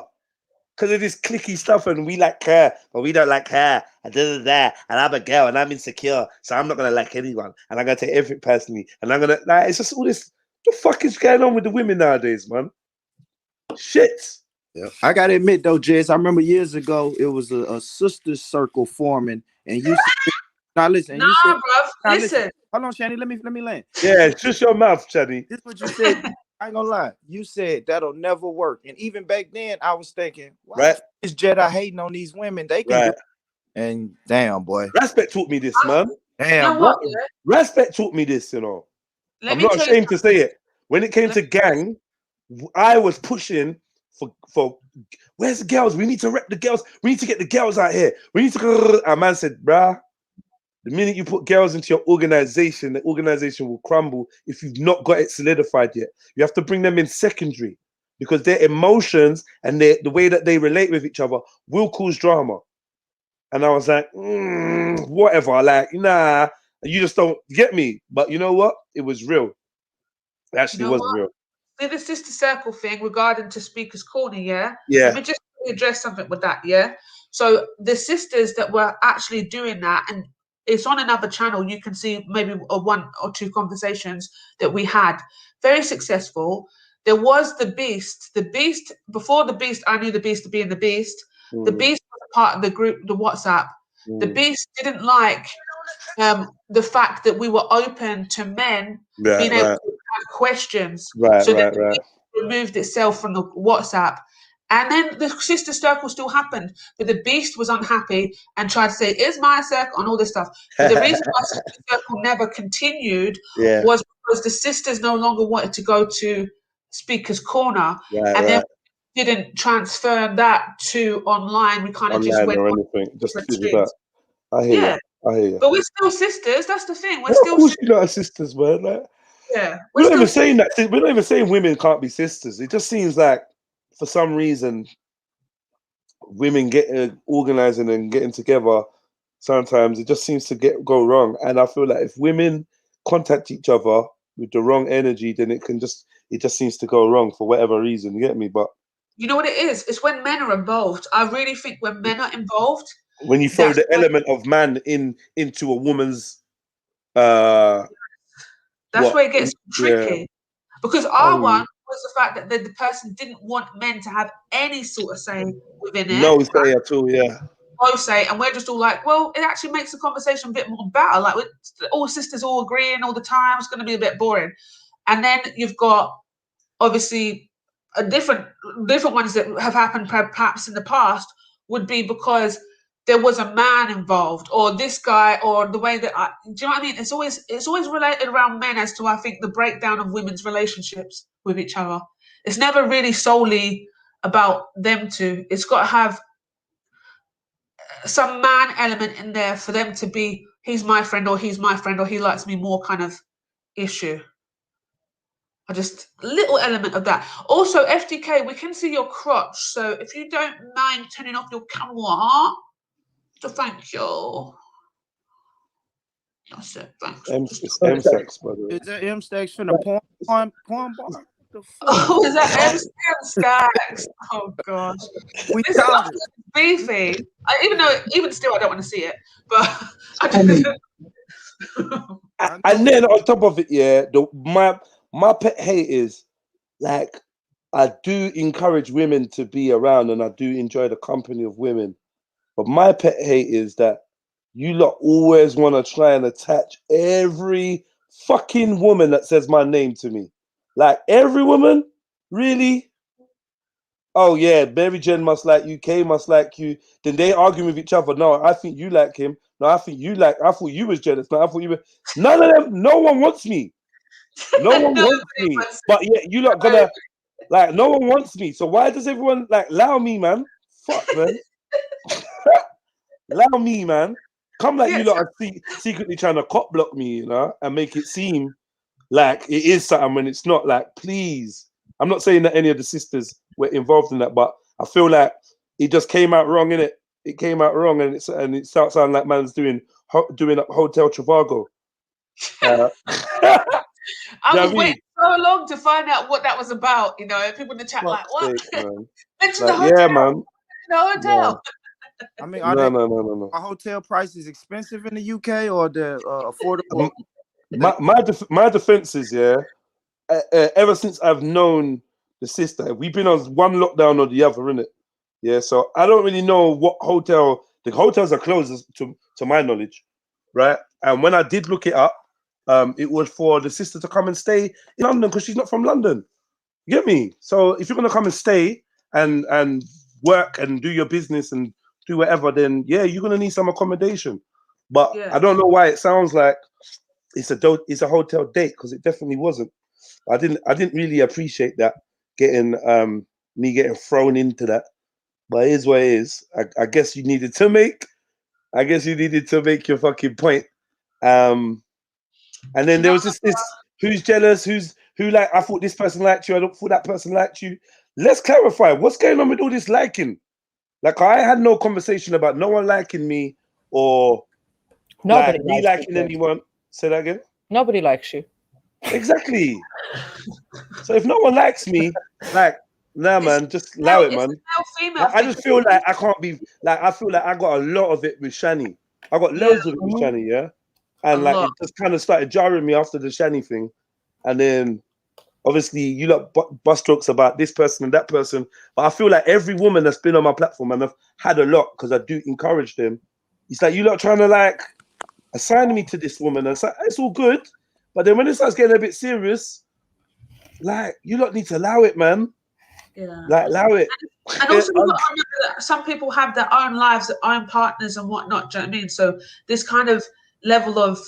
Because of this cliquey stuff, and we like her, but we don't like her. And and I'm a girl, and I'm insecure, so I'm not gonna like anyone, and I'm gonna take everything personally, and I'm gonna like. It's just all this. What the fuck is going on with the women nowadays, man? Shit. Yeah. I gotta admit though, Jess, I remember years ago it was a sister circle forming, and you said, now listen, nah, you said, bruv, listen. Hold on, Shani, let me land. Yeah, shut your mouth, Shani. This is what you said. I ain't gonna lie. You said that'll never work. And even back then, I was thinking, why is Jedi hating on these women? They can do it. And damn, boy. Respect taught me this, man. Damn, what, Respect taught me this, you know. Let I'm me not tell you ashamed to say it. When it came to gang, I was pushing for where's the girls? We need to rep the girls. We need to get the girls out here. We need to. A man said, bruh, the minute you put girls into your organization, the organization will crumble if you've not got it solidified yet. You have to bring them in secondary because their emotions and the way that they relate with each other will cause drama. And I was like, whatever, like, nah, you just don't get me. But you know what? It was real. It actually was real. See the sister circle thing regarding to Speaker's Corner, yeah? Yeah. Let me just address something with that, yeah? So the sisters that were actually doing that, and it's on another channel, you can see maybe one or two conversations that we had. Very successful. There was the Beast. The Beast, before the Beast, I knew the Beast to be in the Beast. The Beast was part of the group, the WhatsApp. The Beast didn't like the fact that we were open to men being able to have questions. So then the Beast removed itself from the WhatsApp. And then the sister circle still happened, but the Beast was unhappy and tried to say, "It's my circle," and all this stuff. But the reason why sister circle never continued was because the sisters no longer wanted to go to Speaker's Corner, and then we didn't transfer that to online. We kind of just went or on anything, just to different figure that. streams. I hear you. But we're still sisters. That's the thing. We're Of still course, sisters. you lot are sisters, man. Like, Yeah, we're not even saying that. We're not even saying women can't be sisters. It just seems like, for some reason, women organizing and getting together, sometimes it just seems to go wrong. And I feel like if women contact each other with the wrong energy, then it just seems to go wrong for whatever reason. You get me? But you know what it is? It's when men are involved. I really think when men are involved, when you throw the element of man into a woman's that's where it gets tricky. Because our one was the fact that the person didn't want men to have any sort of say within it. No say at all, No say, and we're just all like, well, it actually makes the conversation a bit more better. Like, we're all sisters all agreeing all the time. It's going to be a bit boring. And then you've got obviously a different ones that have happened perhaps in the past would be because there was a man involved, or this guy, or the way that do you know what I mean? It's always related around men as to, I think, the breakdown of women's relationships with each other. It's never really solely about them two. It's got to have some man element in there for them to be, he's my friend, or he's my friend, or he likes me more kind of issue. Just a little element of that. Also, FDK, we can see your crotch, so if you don't mind turning off your camera, so thank you. That's it, thanks. It's M-sex, by the way. Is that M-sex from the porn bar? Oh, is that M-sex? Oh gosh. This is beefy. Even still, I don't want to see it, but I just... And then on top of it, my pet hate is, like, I do encourage women to be around and I do enjoy the company of women. But my pet hate is that you lot always want to try and attach every fucking woman that says my name to me. Like every woman, really? Oh yeah, Maryjen must like you, Kay must like you. Then they argue with each other. No, I think you like him. No, I think you like. I thought you was jealous. No, I thought you were. None of them. No one wants me. No one wants me. But yeah, you lot gonna like. No one wants me. So why does everyone like allow me, man? Fuck, man. Allow me, man. Come like you lot are secretly trying to cop block me, you know, and make it seem like it is something when it's not. Like, please. I'm not saying that any of the sisters were involved in that, but I feel like it just came out wrong, innit? It came out wrong, and it starts sounding like man's doing up Hotel Trivago. I was waiting so long to find out what that was about, you know, and people in the chat like, what? Mention the hotel. Yeah, man. The hotel. I mean, No. Are hotel prices expensive in the UK or the affordable? My defense is, yeah, ever since I've known the sister, we've been on one lockdown or the other, innit? Yeah, so I don't really know what hotel. The hotels are closed to my knowledge, right? And when I did look it up, it was for the sister to come and stay in London because she's not from London. You get me? So if you're gonna come and stay and work and do your business and do whatever, then yeah, you're gonna need some accommodation. But I don't know why it sounds like it's a hotel date, because it definitely wasn't. I didn't really appreciate that getting me getting thrown into that. But it is what it is. I guess you needed to make. I guess you needed to make your fucking point. And then there was this who's jealous, who like, I thought this person liked you, I don't thought that person liked you. Let's clarify what's going on with all this liking. Like, I had no conversation about no one liking me or Nobody like me liking anyone. Say that again. Nobody likes you. Exactly. So if no one likes me, like, nah, man, just allow it, man. I just feel like I can't be like. I feel like I got a lot of it with Shani. I got loads of it with Shani, yeah. And like, it just kind of started jarring me after the Shani thing, and then obviously you lot bust jokes about this person and that person. But I feel like every woman that's been on my platform, and I've had a lot because I do encourage them. It's like you lot trying to like assign me to this woman, and it's all good. But then when it starts getting a bit serious, like, you lot need to allow it, man. Yeah. Like, allow it. And also, you've got to remember that some people have their own lives, their own partners and whatnot. Do you know what I mean? So this kind of level of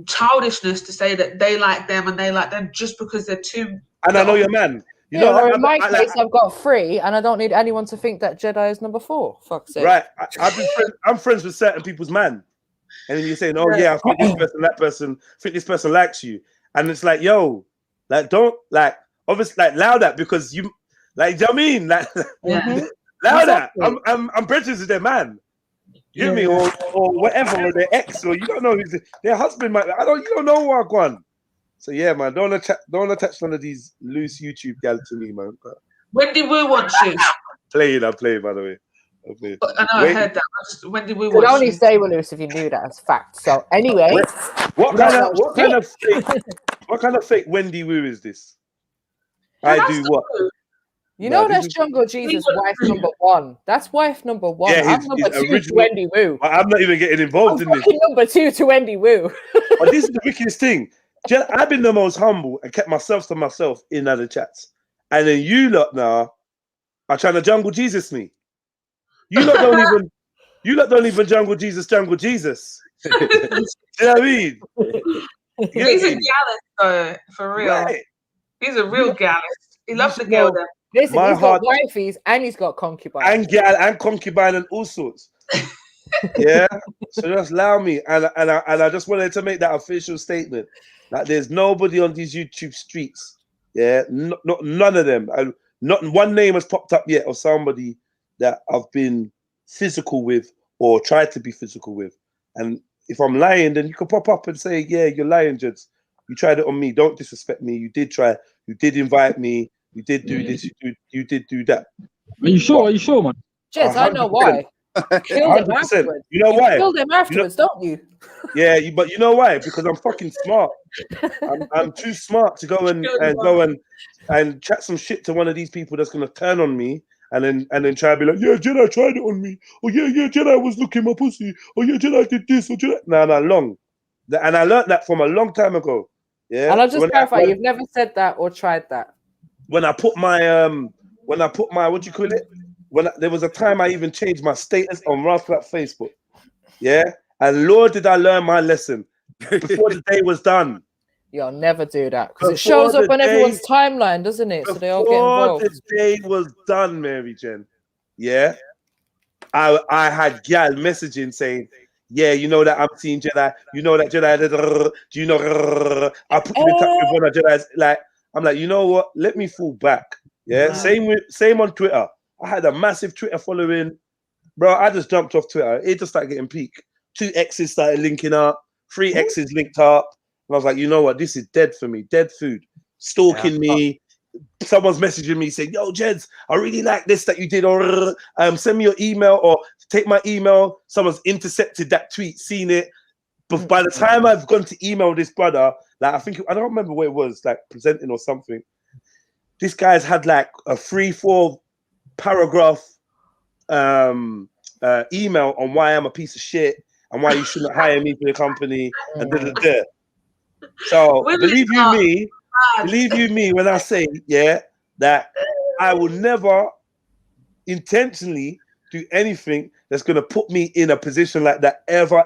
childishness to say that they like them and they like them just because they're too. And I know your man. You know, or like, in my case, I've got 3, and I don't need anyone to think that Jedi is number 4. Fuck's sake. Right. I'm friends with certain people's man. And then you're saying, oh, yeah, I think this person, that person, I think this person likes you. And it's like, yo, like, don't, like, obviously, like, allow that because you, like, do you know what I mean? Like, allow that. I'm prejudiced with their man. You know me, or whatever, or their ex, or you don't know who's their husband might. You don't know what I've gone. So yeah, man, don't attach none of these loose YouTube gal to me, man. Wendy Wu wants you. I play, by the way. I know, I heard that. Wendy Wu You could wants only you. say we're loose if you knew that as fact. So anyway, what kind of fake Wendy Wu is this? I do what? You know that's Jungle Jesus' wife number 1. That's wife number 1. Yeah, I'm number 2 to Wendy Wu. I'm not even getting involved in this. Number 2 to Wendy Wu. But this is the wickedest thing. I've been the most humble and kept myself to myself in other chats. And then you lot now are trying to Jungle Jesus me. You lot don't even Jungle Jesus. Do you know what I mean? He's a gallus, though, for real. Right. He's a real gallus. He loves the girl then. Listen, he's got wifeys and he's got concubines. And concubine and all sorts. Yeah. So just allow me. And I just wanted to make that official statement. Like, there's nobody on these YouTube streets. Yeah. Not none of them. Not one name has popped up yet of somebody that I've been physical with or tried to be physical with. And if I'm lying, then you can pop up and say, yeah, you're lying, Jeds. You tried it on me. Don't disrespect me. You did try. You did invite me. You did do this. You did do that. Are you sure? Are you sure, man? Jez, I know why. Killed him afterwards. You know why? You killed him afterwards, don't you? Yeah, but you know why? Because I'm fucking smart. I'm too smart to go and chat some shit to one of these people that's gonna turn on me and then try to be like, yeah, Jedi tried it on me. Or yeah, Jedi was looking my pussy. Or yeah, Jedi did this. Or Jedi. No, long. And I learned that from a long time ago. Yeah. And I'll just clarify, you've never said that or tried that. When I put my what do you call it? There was a time I even changed my status on Ralph Facebook. Yeah. And Lord, did I learn my lesson before the day was done. You'll never do that because it shows up on everyone's timeline, doesn't it? So they all get involved. Before the day was done, Maryjen, yeah, I had gal messaging saying, yeah, you know that I'm seeing Jedi. You know that Jedi. Do you know? I put you in touch with one of Jedi's. Like, I'm like, you know what? Let me fall back. Yeah, same on Twitter. I had a massive Twitter following, bro. I just jumped off Twitter. It just started getting peak. 2 exes started linking up. 3 exes linked up. And I was like, you know what? This is dead for me. Dead food. Stalking me. Someone's messaging me saying, yo, Jeds, I really like this that you did. Or send me your email or take my email. Someone's intercepted that tweet, seen it. But by the time I've gone to email this brother, like I don't remember what it was, like presenting or something. This guy's had like a 3-4 paragraph email on why I'm a piece of shit and why you shouldn't hire me for the company and da. So believe you me when I say, yeah, that I will never intentionally do anything that's gonna put me in a position like that ever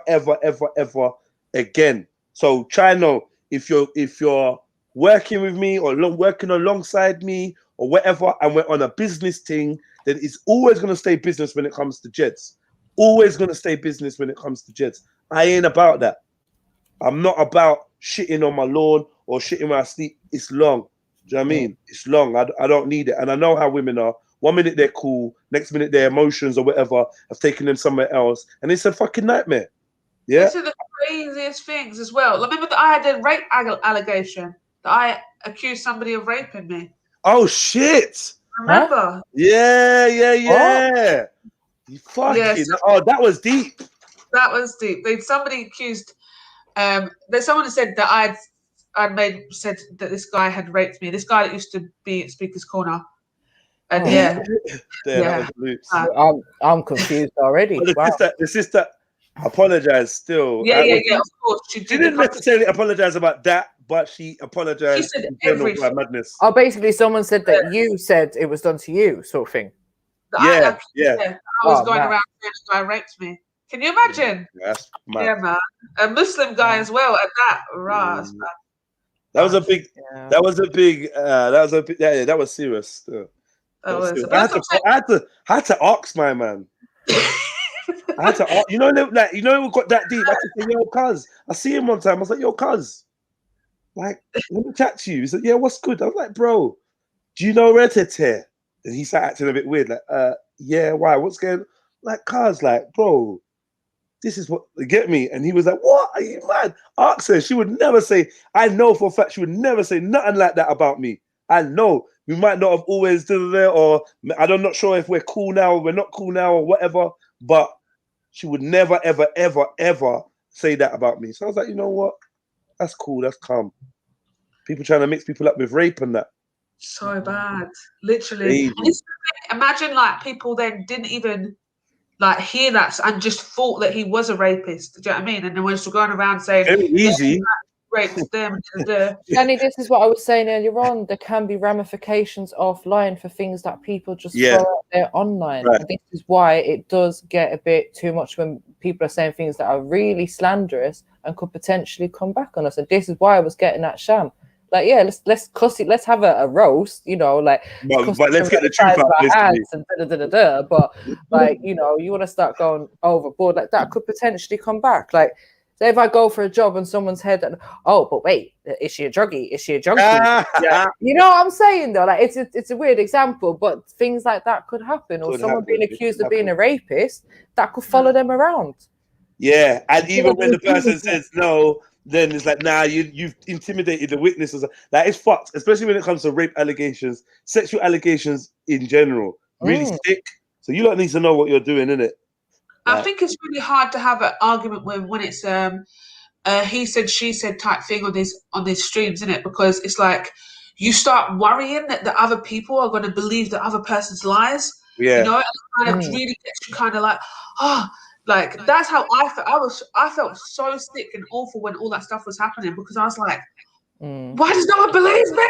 again. So try and know if you're working with me or working alongside me or whatever, and we're on a business thing, then it's always gonna stay business when it comes to Jeds. Always gonna stay business when it comes to Jeds. I ain't about that. I'm not about shitting on my lawn or shitting when I sleep. It's long. Do you know what I mean? It's long. I don't need it. And I know how women are. 1 minute they're cool, next minute their emotions or whatever have taken them somewhere else. And it's a fucking nightmare. Yeah. These are the craziest things as well. Remember that I had a rape allegation, that I accused somebody of raping me. Oh, shit. Remember? Huh? Yeah. You fucking, yes. Oh, that was deep. That was deep. Somebody accused, there's someone who said that said that this guy had raped me. This guy that used to be at Speaker's Corner. And I'm confused already. The sister apologized still. Yeah, of course. She didn't necessarily apologize about that, but she apologized for everything. Madness. Oh, basically someone said that you said it was done to you, sort of thing. I was going around saying this guy raped me. Can you imagine? That's mad. Yeah, man. A Muslim guy as well at that. That was a big. That was serious. I had to ask my man. I had to ask, we got that deep. I had to say, yo, cuz. I see him one time. I was like, yo, cuz. Like, let me chat to you. He said, yeah, what's good? I was like, bro, do you know REDPILLTRILL? And he started acting a bit weird. Like, yeah, why? What's going on? Like, cuz, like, bro, this is what get me. And he was like, what? Are you mad? Ask her. She would never say, I know for a fact she would never say nothing like that about me. I know. We might not have always done it, or I'm not sure if we're cool now or we're not cool now or whatever, but she would never, ever, ever, ever say that about me. So I was like, you know what? That's cool. That's calm. People trying to mix people up with rape and that. So bad. Literally. Imagine like people then didn't even like hear that and just thought that he was a rapist. Do you know what I mean? And then we're still going around saying, very easy. Raped them. Danny, this is what I was saying earlier on. There can be ramifications offline for things that people just throw out there online. Right. And this is why it does get a bit too much when people are saying things that are really slanderous and could potentially come back on us. And this is why I was getting at Sham. Like, yeah, let's cuss it. Let's have a roast, like. But let's get the truth out. But like, you want to start going overboard. Like that could potentially come back. Like, say if I go for a job and someone's head, but wait, is she a druggie? Is she a junkie? Yeah. You know what I'm saying though? Like it's a weird example, but things like that could happen. Or someone being accused of being a rapist, that could follow them around. Yeah, and even when the person says no, then it's like, nah, you've intimidated the witnesses. Like it's fucked, especially when it comes to rape allegations, sexual allegations in general. Really stick. So you don't need to know what you're doing, innit? I think it's really hard to have an argument when it's he said, she said type thing on these streams, isn't it? Because it's like you start worrying that the other people are going to believe the other person's lies. Yeah. You know, and it kind of really gets you kind of like, oh, like that's how I felt. I felt so sick and awful when all that stuff was happening because I was like, why does no one believe me?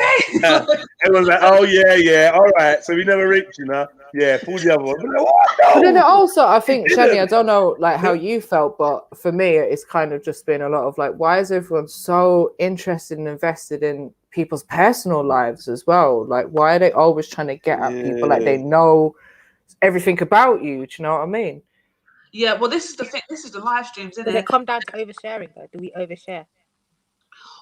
Everyone's like, oh yeah, all right. So we never reached, you know. Yeah, pull the other one. Like, what? But then No! also, I think, It Shani, didn't. I don't know like how you felt, but for me, it's kind of just been a lot of like, why is everyone so interested and invested in people's personal lives as well? Like, why are they always trying to get at people like they know everything about you? Do you know what I mean? Yeah, well, this is the thing. This is the live streams, isn't Does it? it come down to oversharing though? Do we overshare?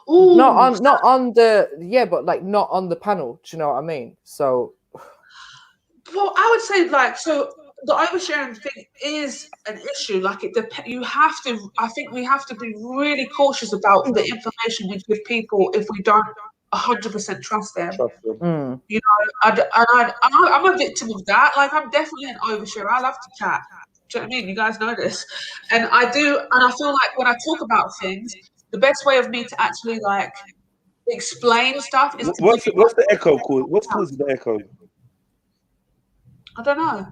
Ooh, not on the but like not on the panel. Do you know what I mean? So, well, I would say like so. The oversharing thing is an issue. Like it depends. You have to. I think we have to be really cautious about the information we give people if we don't 100% trust them. You know, I'm a victim of that. Like I'm definitely an oversharer. I love to chat. Do you know what I mean? You guys know this, and I do. And I feel like when I talk about things, the best way of me to actually like explain stuff is to What's the echo called? What's causing the echo? I don't know.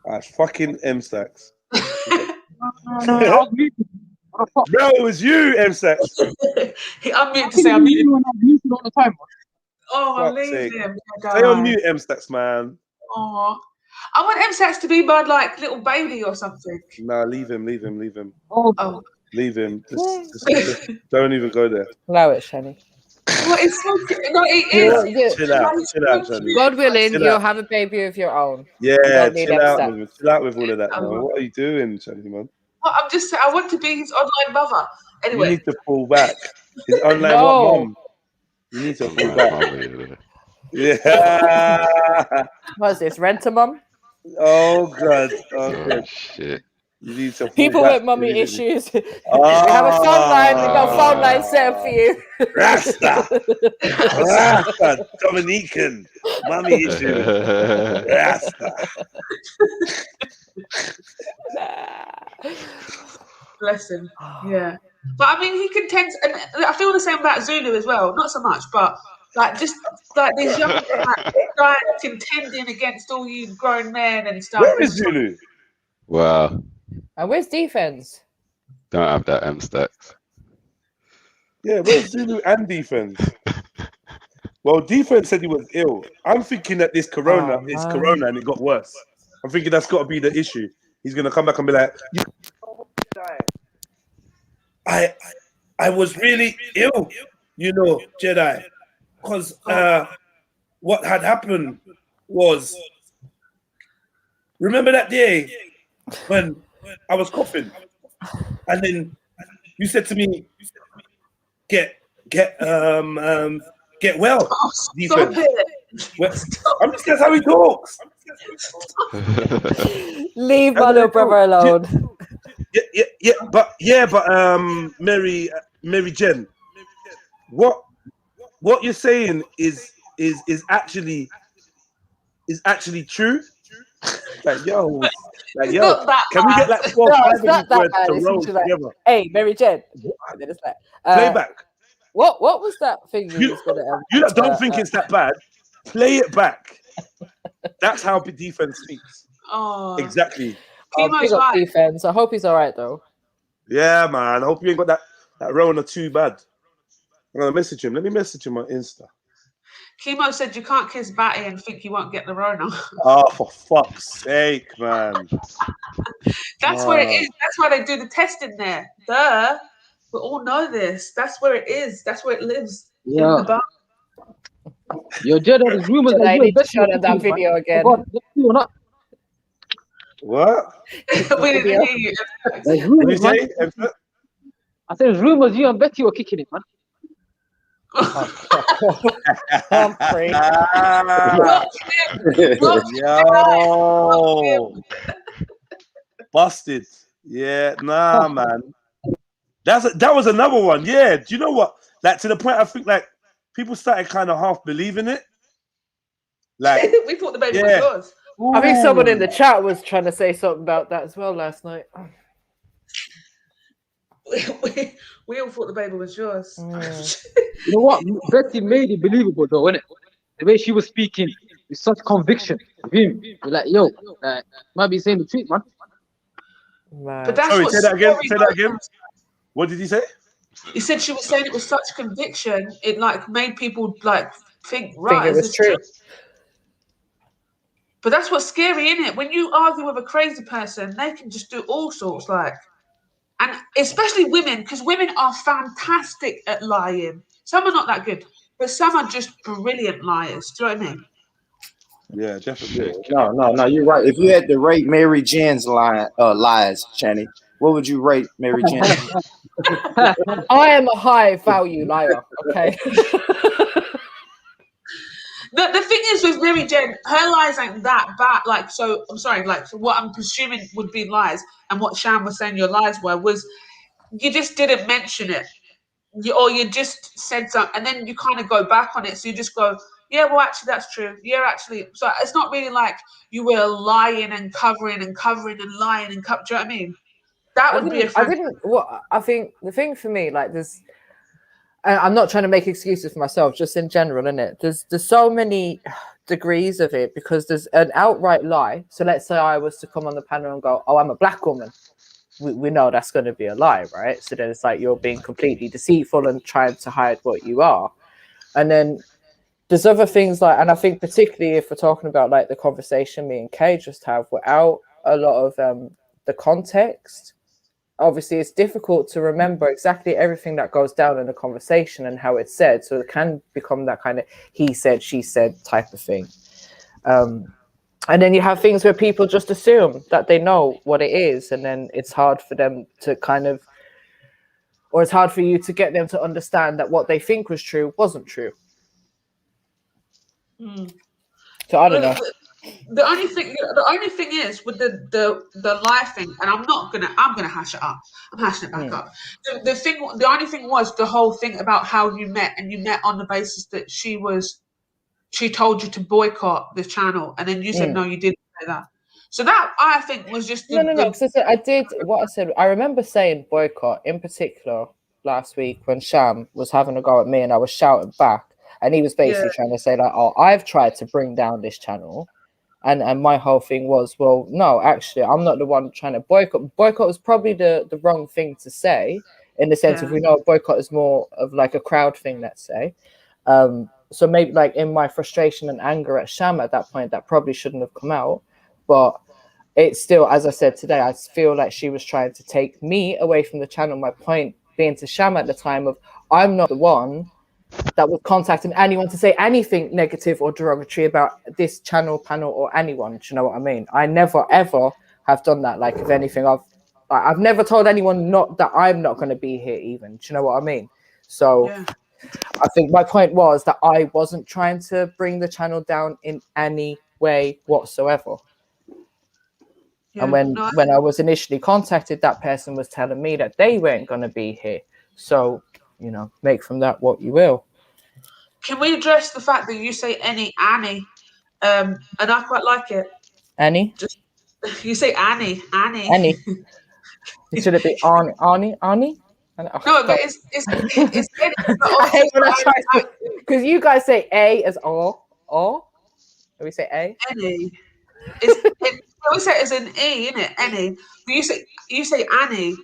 That's fucking M Stacks. No, I was muted. Bro, it was you, M Stacks. He unmuted to say I'm muted. I'm muted all the time. Oh, Fuck's leave sake. him. Stay on mute, M Stacks, man. Oh, I want M-Sax to be my like little baby or something. Nah, leave him. Oh. Leave him. Just don't even go there. allow it, Shani. Well, it's so no, it is. Chill out, Shani. God willing, Chill you'll out. have a baby of your own. Yeah, You don't need chill out, M-Stack. man. Chill out with all of that, man. What are you doing, Shani, man? Well, I'm just saying, I want to be his online mother. You Anyway. need to pull back. His online No. what, mum? You need to pull back. Yeah. What is this? Rent-a-mum? Oh god. Oh shit. You need to pull People back. with mummy really. issues. We have a phone line. We got a phone line set up for you. Rasta. Dominican. Mummy issues. Rasta. Bless him. Yeah. But I mean, he contends, and I feel the same about Zulu as well. Not so much, but like just like these young guys contending against all you grown men and stuff. Where is Zulu? Wow. And where's defense? Don't have that M Stacks. Yeah, where's Zulu and defense? Well, defense said he was ill. I'm thinking that this corona is corona and it got worse. I'm thinking that's got to be the issue. He's gonna come back and be like, I was really ill, you know, Jedi, because what had happened was, remember that day when I was coughing, and then you said to me, get well, defense. I'm just that's how he talks. Leave my little brother alone. But Maryjen, what you're saying is actually true. Like yo, can we get like 4 or 5 of these words to roll together? Hey, Maryjen. And then it's like, Playback. What was that thing you was gonna? You don't think it's that bad? Play it back. That's how defense speaks. Oh, exactly. Big up defense. I hope he's all right though. Yeah, man. I hope you ain't got that Rona too bad. I'm gonna message him. Let me message him on Insta. Chemo said you can't kiss Batty and think you won't get the Rona. Oh, for fuck's sake, man. That's where it is. That's why they do the testing there. Duh. We all know this. That's where it is. That's where it lives. Yeah. In the bar. Yo, Jed, there's rumors that you need to show them that video again. Or not. What? We didn't hear you. There's rumors, man. I said there's rumors you and Betty were kicking it, man. Yo, busted. Yeah, nah, man. That was another one. Yeah, do you know what? Like to the point, I think like people started kind of half believing it. Like we thought the baby was yours. I think someone in the chat was trying to say something about that as well last night. We all thought the baby was yours. You know what? Betty made it believable though, innit? The way she was speaking, with such conviction. You're like, yo, might be saying the truth, man. But that's Sorry, what's say that again. scary, Say that again. What did he say? He said she was saying it with such conviction, it like made people like think, Think right, it is was this true. true? But that's what's scary, isn't it? When you argue with a crazy person, they can just do all sorts, like, and especially women, because women are fantastic at lying. Some are not that good, but some are just brilliant liars. Do you know what I mean? Yeah, definitely. No, you're right. If you had to rate Maryjen's lies, Channy, what would you rate Maryjen? I am a high value liar. Okay. The thing is with Maryjen, her lies ain't that bad. Like, so I'm sorry, like, so what I'm presuming would be lies, and what Sham was saying your lies were, was you just didn't mention it. Or you just said something, and then you kind of go back on it. So you just go, yeah, well, actually, that's true. Yeah, actually. So it's not really like you were lying and covering and covering and lying and covering. Do you know what I mean? That would be a I didn't. What I think the thing for me, like, there's. I'm not trying to make excuses for myself, just in general, innit? There's so many degrees of it, because there's an outright lie. So let's say I was to come on the panel and go, "Oh, I'm a black woman." We know that's going to be a lie, right? So then it's like you're being completely deceitful and trying to hide what you are. And then there's other things like, and I think particularly if we're talking about like the conversation me and Kay just have, without a lot of the context, obviously it's difficult to remember exactly everything that goes down in the conversation and how it's said. So it can become that kind of he said, she said type of thing. And then you have things where people just assume that they know what it is, and then it's hard for them to kind of, or it's hard for you to get them to understand that what they think was true wasn't true. So I don't know. The only thing is with the lie thing, and I'm gonna hash it up. I'm hashing it back up. The only thing was the whole thing about how you met, and you met on the basis that she told you to boycott the channel, and then you said no, you didn't say that. So that I think was just No. Because I did what I said. I remember saying boycott in particular last week when Sham was having a go at me, and I was shouting back, and he was basically trying to say like, "Oh, I've tried to bring down this channel," and my whole thing was, well, no, actually, I'm not the one trying to boycott. Boycott was probably the wrong thing to say, in the sense of we know boycott is more of like a crowd thing, let's say. So maybe like in my frustration and anger at Sham at that point, that probably shouldn't have come out. But it's still, as I said today, I feel like she was trying to take me away from the channel. My point being to Sham at the time of, I'm not the one that was contacting anyone to say anything negative or derogatory about this channel, panel, or anyone. Do you know what I mean? I never, ever have done that. Like, if anything, I've never told anyone not that I'm not going to be here even. Do you know what I mean? So I think my point was that I wasn't trying to bring the channel down in any way whatsoever. And when I was initially contacted, that person was telling me that they weren't going to be here. So, you know, make from that what you will. Can we address the fact that you say Annie, and I quite like it. Annie? You say Annie. Should it be Arnie? No, but it's I hate when I try to, because you guys say A as O. Do we say A? Annie. We say it as an E, isn't it? Annie. But you say Annie.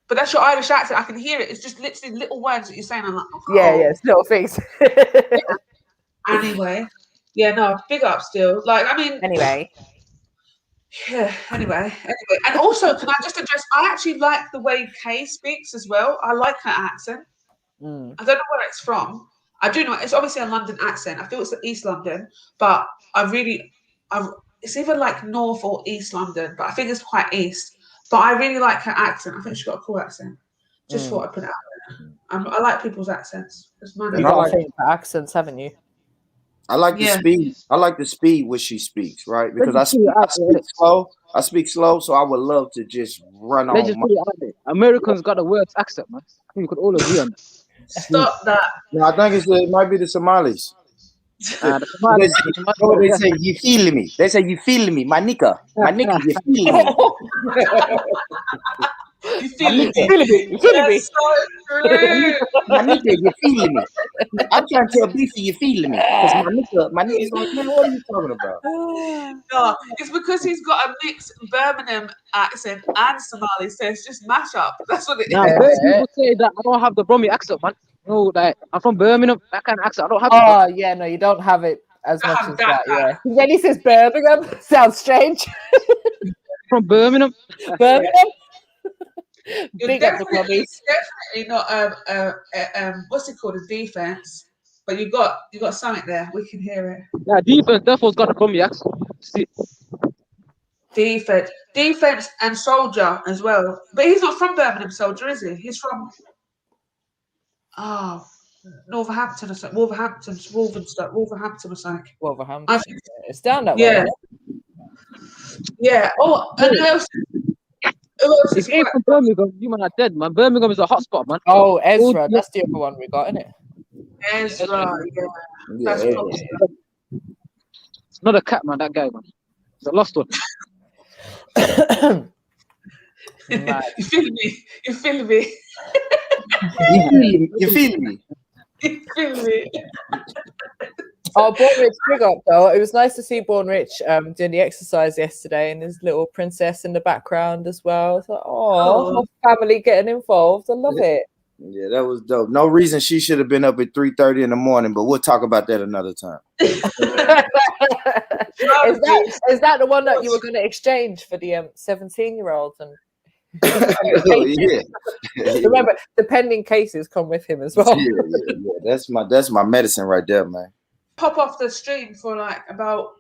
But that's your Irish accent. I can hear it. It's just literally little words that you're saying. I'm like, oh. Yeah, it's little things. Anyway. Yeah, no, big up still. Like, I mean. Anyway. Yeah, anyway. And also, can I just address, I actually like the way Kay speaks as well. I like her accent. I don't know where it's from. I do know it's obviously a London accent. I feel it's East London, but it's either like North or East London, but I think it's quite East. But I really like her accent. I think she's got a cool accent. Just thought I'd put it out there. I like people's accents. You got a thing for accents, haven't you? I like the speed. I like the speed which she speaks, right? Because I speak slow. I speak slow, so I would love to just run on. Let's just put it out there. Americans got the worst accent, man. I think we could all agree on that. Stop that. No, I think it might be the Somalis. The Somalis, they say, you feel me? They say, you feel me? My nigga, you feel me? You feel me? You feel me? That's so My nigga, you feeling me? I'm trying to tell Beefy you feeling me. Because my nigga's like, man, what are you talking about? No, it's because he's got a mixed Birmingham accent and Somali, so it's just mash up. That's what it Now, is. people say that I don't have the Brummy accent, man. No, like I'm from Birmingham, that kind of accent. I don't have. Oh yeah, no, you don't have it as much as that. Yeah. When he says Birmingham, sounds strange. From Birmingham. Birmingham. You're Big up the definitely Brummies. not what's it called, a defense, but you got something there. We can hear it. Yeah, defense definitely's got the Brummy accent. See. Defense, and Soldier as well. But he's not from Birmingham, Soldier, is he? He's from Northampton or something. Wolverhampton or something. Wolverhampton. It's down that way. Yeah. Yeah. Oh, and who else If you ain't from Birmingham, you man are dead, man. Birmingham is a hotspot, man. Oh, Ezra, that's the other one we got, isn't it? Ezra, yeah. That's It's not a cat, man, that guy, man. It's a lost one. You feel me? You feel me? You feel me? You feel me? Oh, Born Rich, big up though. It was nice to see Born Rich doing the exercise yesterday, and his little princess in the background as well. It's like, oh, family getting involved. I love it. Yeah, that was dope. No reason she should have been up at 3:30 in the morning, but we'll talk about that another time. Is that the one that you were going to exchange for the 17-year-old? And Yeah. Remember, the pending cases come with him as well. Yeah. That's my medicine right there, man. Pop off the stream for like about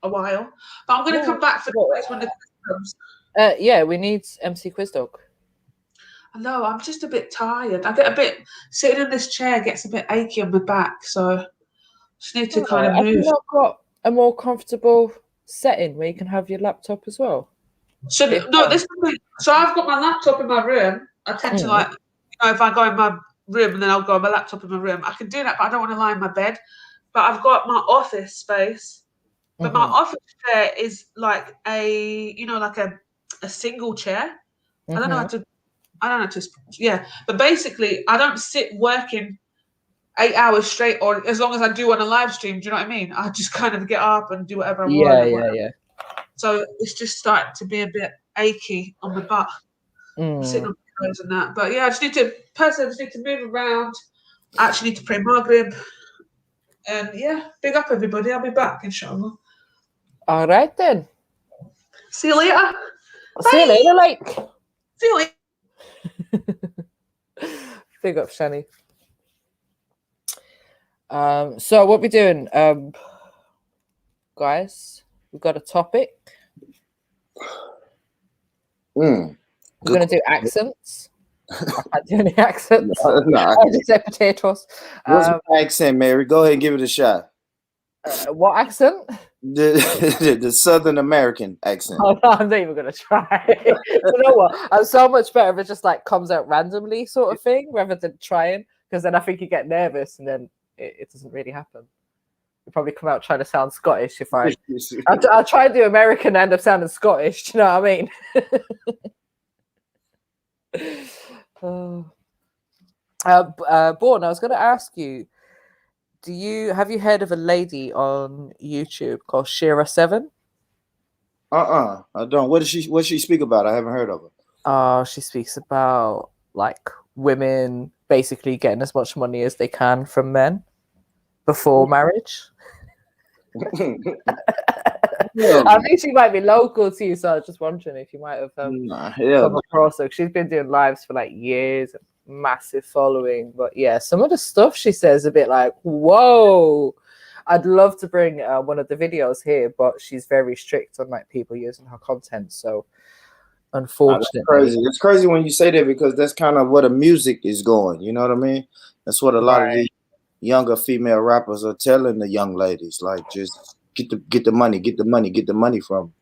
a while, but I'm going to come back for the quiz when the quiz comes. Yeah, we need MC Quiz Dog. I know, I'm just a bit tired. I get a bit sitting in this chair gets a bit achy on my back, so just need to kind of Have you move. not got a more comfortable setting where you can have your laptop as well? So I've got my laptop in my room. I tend to like, if I go in my room and then I'll go on my laptop in my room. I can do that, but I don't want to lie in my bed. But I've got my office space. But my office chair is like a single chair. I don't know how to. Yeah. But basically, I don't sit working 8 hours straight, or as long as I do on a live stream. Do you know what I mean? I just kind of get up and do whatever I want. Yeah. So it's just starting to be a bit achy on the butt. Sitting on the clothes and that. But yeah, I just need to move around. I actually need to pray Maghrib. And yeah, big up everybody. I'll be back, inshallah. All right then. See you later. See you later, like. See you later. Big up, Shani. So what we doing, guys? We've got a topic. We're gonna do accents. I can't do any accents. No. I just say potatoes. What's my accent, Mary? Go ahead and give it a shot. What accent? The Southern American accent. Oh, no, I'm not even gonna try. You know what? I'm so much better if it just like comes out randomly, sort of thing, rather than trying. Because then I think you get nervous, and then it doesn't really happen. You probably come out trying to sound Scottish if I'll try to do American and end up sounding Scottish. Do you know what I mean? Born, I was going to ask you, have you heard of a lady on YouTube called Shira7? I don't. What does she speak about? I haven't heard of her. She speaks about like women basically getting as much money as they can from men before marriage. I think she might be local to you, so I was just wondering if you might have come across her. She's been doing lives for like years, massive following. But yeah, some of the stuff she says is a bit like, whoa. I'd love to bring one of the videos here, but she's very strict on like people using her content. So unfortunately, it's crazy when you say that, because that's kind of where the music is going. You know what I mean? That's what a lot of the younger female rappers are telling the young ladies, like, just get the money from them.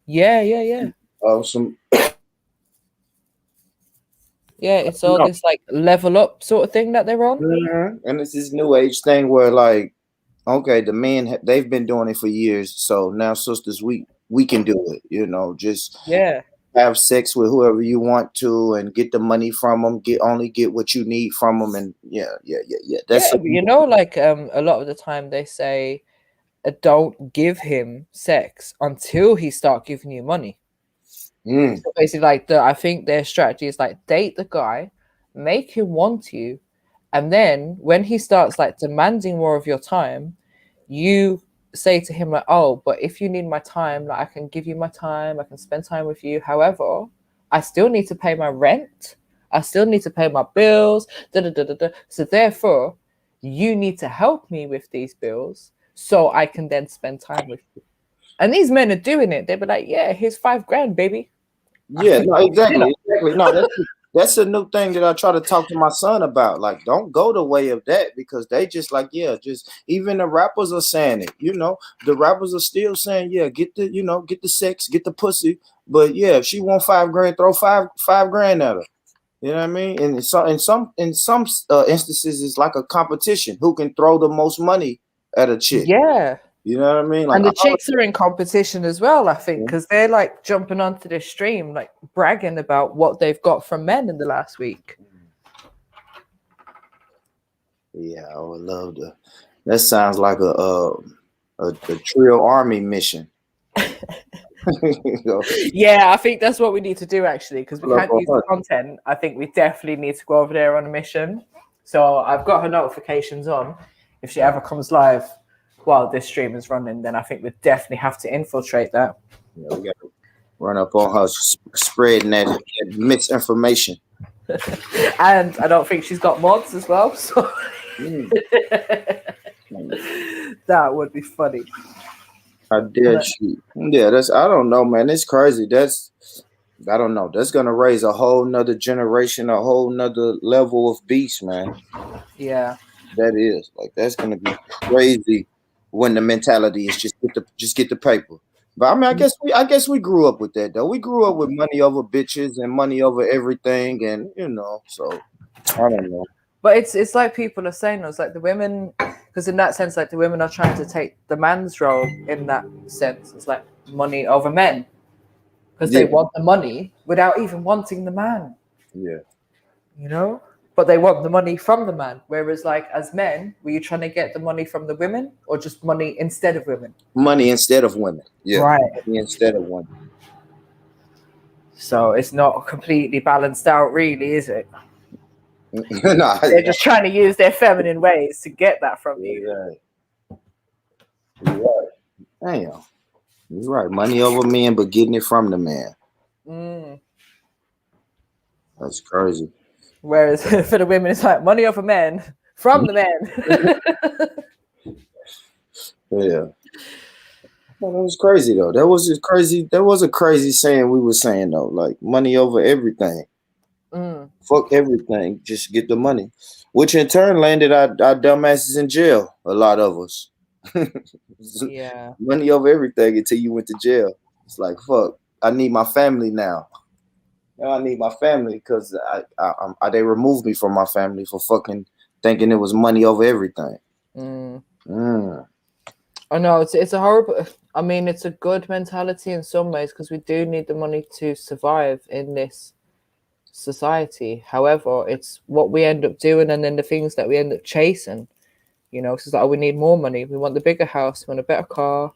Yeah. Awesome. Yeah, it's all this like level up sort of thing that they're on. And it's this new age thing where like, okay, the men they've been doing it for years, so now sisters we can do it. You know, just have sex with whoever you want to and get the money from them, only get what you need from them, and that's but you know, like a lot of the time they say don't give him sex until he start giving you money. So basically, like I think their strategy is like date the guy, make him want you, and then when he starts like demanding more of your time, you say to him like, oh, but if you need my time, like I can give you my time, I can spend time with you. However, I still need to pay my rent, I still need to pay my bills, so therefore you need to help me with these bills so I can then spend time with you. And these men are doing it. They'll be like, yeah, here's $5,000, baby. Yeah, no, exactly. No, that's a new thing that I try to talk to my son about. Like, don't go the way of that, because they just like, just even the rappers are saying it. You know, the rappers are still saying, get the sex, get the pussy. But if she want $5,000, throw $5,000 at her. You know what I mean? And in some instances, it's like a competition who can throw the most money at a chick. Yeah. You know what I mean? Like, and the chicks are in competition as well, I think, because they're like jumping onto this stream, like bragging about what they've got from men in the last week. Yeah, I would love to. That sounds like a Trill Army mission. Yeah, I think that's what we need to do, actually, because we can't use the content. I think we definitely need to go over there on a mission. So I've got her notifications on. If she ever comes live while this stream is running, then I think we definitely have to infiltrate that. Yeah, we got to run up on her spreading that misinformation. And I don't think she's got mods as well, so that would be funny. I dare she. Yeah, I don't know, man. It's crazy. I don't know. That's gonna raise a whole nother generation, a whole nother level of beast, man. Yeah. That is. Like, that's gonna be crazy when the mentality is just get the paper. But I mean, I guess we grew up with that, though. We grew up with money over bitches and money over everything, and so I don't know. But it's like people are saying, it's like the women, because in that sense, like the women are trying to take the man's role in that sense. It's like money over men, because they want the money without even wanting the man. Yeah. You know? But they want the money from the man. Whereas like as men, were you trying to get the money from the women or just money instead of women? Money instead of women. Yeah. Right. Money instead of women. So it's not completely balanced out, really, is it? No, they're just trying to use their feminine ways to get that from you. Right. You're right. Damn. You're right. Money over men, but getting it from the man. That's crazy. Whereas for the women, it's like money over men from the men. Yeah. Well, that was crazy though. That was just crazy. That was a crazy saying we were saying though. Like, money over everything. Fuck everything. Just get the money. Which in turn landed our dumbasses in jail. A lot of us. Yeah. Money over everything until you went to jail. It's like, fuck. I need my family now. I need my family because they removed me from my family for fucking thinking it was money over everything. I know it's a horrible. I mean, it's a good mentality in some ways because we do need the money to survive in this society. However, it's what we end up doing, and then the things that we end up chasing. You know, because we need more money. We want the bigger house. We want a better car.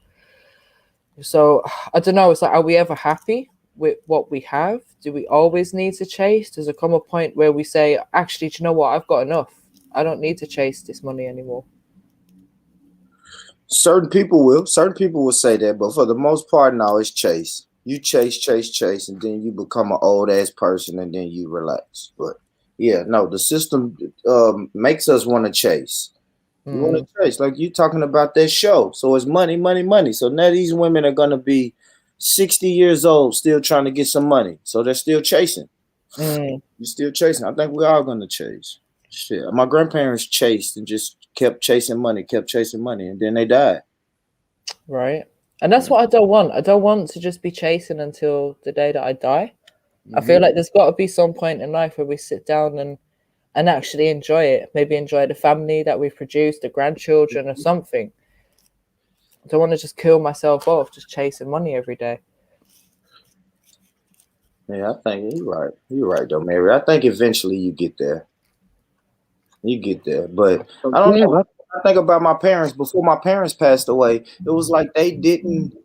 So I don't know. It's like, are we ever happy with what we have? Do we always need to chase? Does it come a point where we say, actually, do you know what? I've got enough. I don't need to chase this money anymore. Certain people will say that, but for the most part, no, it's chase. You chase, and then you become an old ass person, and then you relax. But yeah, no, the system makes us want to chase. You want to chase, like you talking about that show. So it's money, money, money. So now these women are gonna be 60 years old, still trying to get some money. So they're still chasing. You're still chasing. I think we're all gonna chase. Shit, my grandparents chased and just kept chasing money, and then they died. Right. And that's what I don't want. I don't want to just be chasing until the day that I die. I feel like there's got to be some point in life where we sit down and actually enjoy it. Maybe enjoy the family that we've produced, the grandchildren or something. I don't want to just kill myself off just chasing money every day. Yeah, I think you're right. You're right, though, Mary. I think eventually you get there. You get there, but I don't Yeah, know. I think about my parents. Before my parents passed away, it was like they didn't.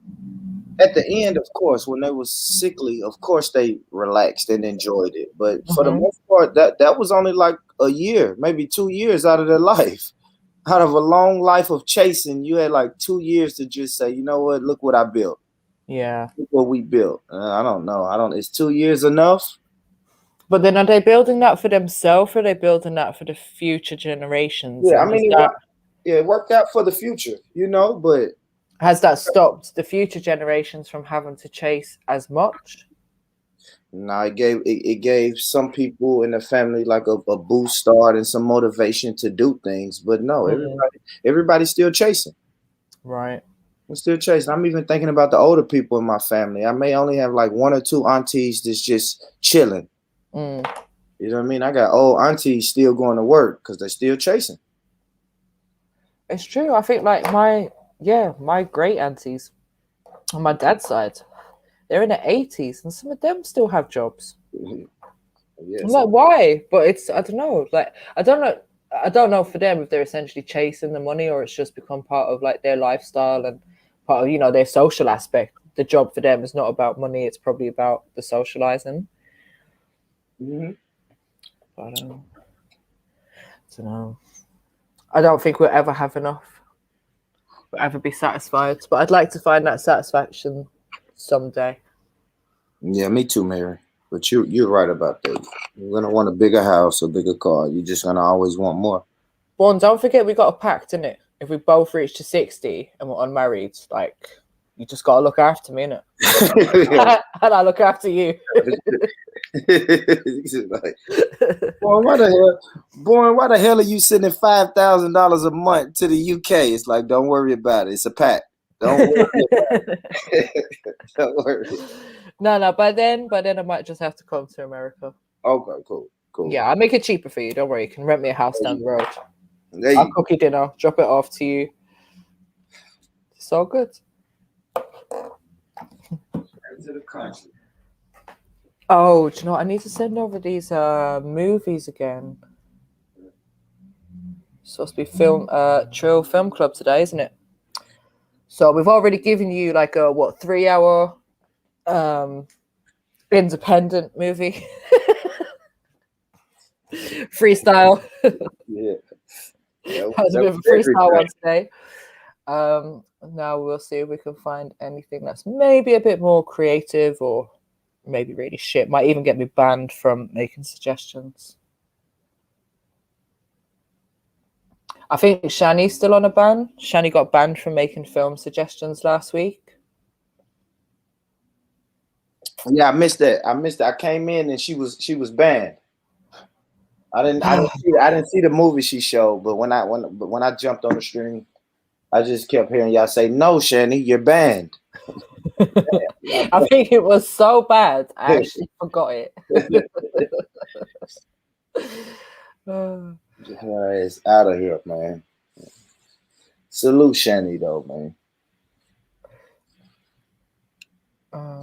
At the end, of course, when they was sickly, of course they relaxed and enjoyed it. But for the most part, that was only like a year, maybe 2 years out of their life. Out of a long life of chasing, you had like 2 years to just say, you know what? Look what I built. Yeah. Look what we built. I don't know. Is 2 years enough? But then are they building that for themselves, or are they building that for the future generations? Yeah, I And mean, it worked out for the future, you know, but has that stopped the future generations from having to chase as much? No, it gave some people in the family like a boost start and some motivation to do things. But no, everybody's still chasing. Right. We're still chasing. I'm even thinking about the older people in my family. I may only have like 1 or 2 aunties that's just chilling. You know what I mean? I got old aunties still going to work because they're still chasing. It's true. I think like my great aunties on my dad's side, they're in their 80s and some of them still have jobs. Yes. I'm like, why? But it's, I don't know. Like, I don't know for them if they're essentially chasing the money or it's just become part of like their lifestyle and part of, you know, their social aspect. The job for them is not about money. It's probably about the socializing. But I don't know. I don't think we'll ever have enough. We'll ever be satisfied. But I'd like to find that satisfaction someday. Yeah, me too, Mary. But you're right about that. You're gonna want a bigger house, a bigger car. You're just gonna always want more. Bon, don't forget we got a pact, innit? If we both reach to 60 and we're unmarried, like you just gotta look after me, innit? And I look after you. Like, boy, why the hell are you sending $5,000 a month to the UK? It's like, don't worry about it. It's a pact. Don't worry about it. Don't worry. No, by then I might just have to come to America. Okay, cool. Yeah, I'll make it cheaper for you. Don't worry. You can rent me a house down the road. I'll cook you dinner, drop it off to you. It's all good. To the country. Oh, do you know what? I need to send over these movies again. It's supposed to be Trill Film Club today, isn't it? So we've already given you like a 3-hour independent movie. Freestyle. Yeah. That was a bit of a freestyle one today. Now we'll see if we can find anything that's maybe a bit more creative or maybe really shit. Might even get me banned from making suggestions. I think Shani's still on a ban. Shani got banned from making film suggestions last week. Yeah, I missed that. I came in and she was banned. I didn't see the movie she showed, but when I jumped on the stream, I just kept hearing y'all say, "No, Shani, you're banned." I think it was so bad, I actually forgot it. It's out of here, man. Salute Shani, though, man.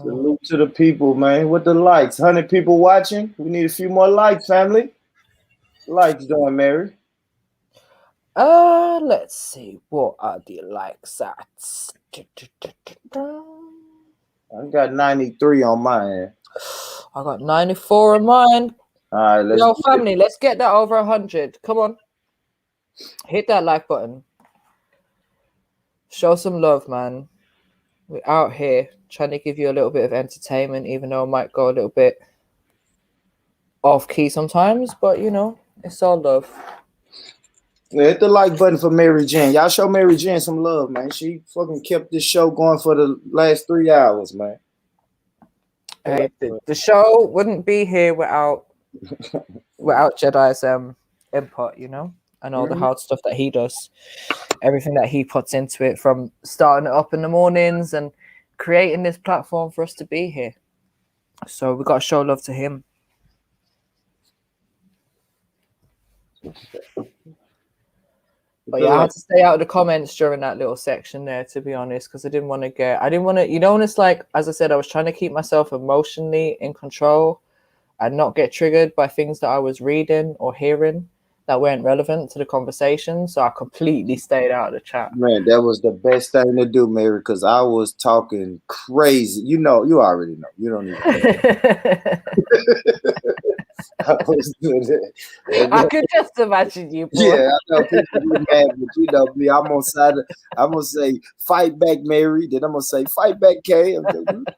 Salute to the people, man. With the likes, 100 people watching. We need a few more likes, family. Likes doing, Mary. Let's see. What are the likes at? I got 93 on mine. I got 94 on mine. All right, let's family, let's get that over 100. Come on. Hit that like button. Show some love, man. We're out here trying to give you a little bit of entertainment, even though it might go a little bit off key sometimes, but you know, it's all love. Yeah, hit the like button for Maryjen. Y'all show Maryjen some love, man. She fucking kept this show going for the last 3 hours, man. Hey, the show wouldn't be here without Jedi's input, you know, and all the hard stuff that he does. Everything that he puts into it, from starting it up in the mornings and creating this platform for us to be here. So we got to show love to him. But yeah, I had to stay out of the comments during that little section there, to be honest, because I didn't want to, you know, when it's like, as I said, I was trying to keep myself emotionally in control and not get triggered by things that I was reading or hearing that weren't relevant to the conversation. So I completely stayed out of the chat. Man, that was the best thing to do, Mary, because I was talking crazy. You know, you already know. You don't even I was doing that. I could just imagine you, boy. Yeah, I know people get mad, but you know me. I'm gonna say, fight back, Mary. Then I'm gonna say, fight back, Kay.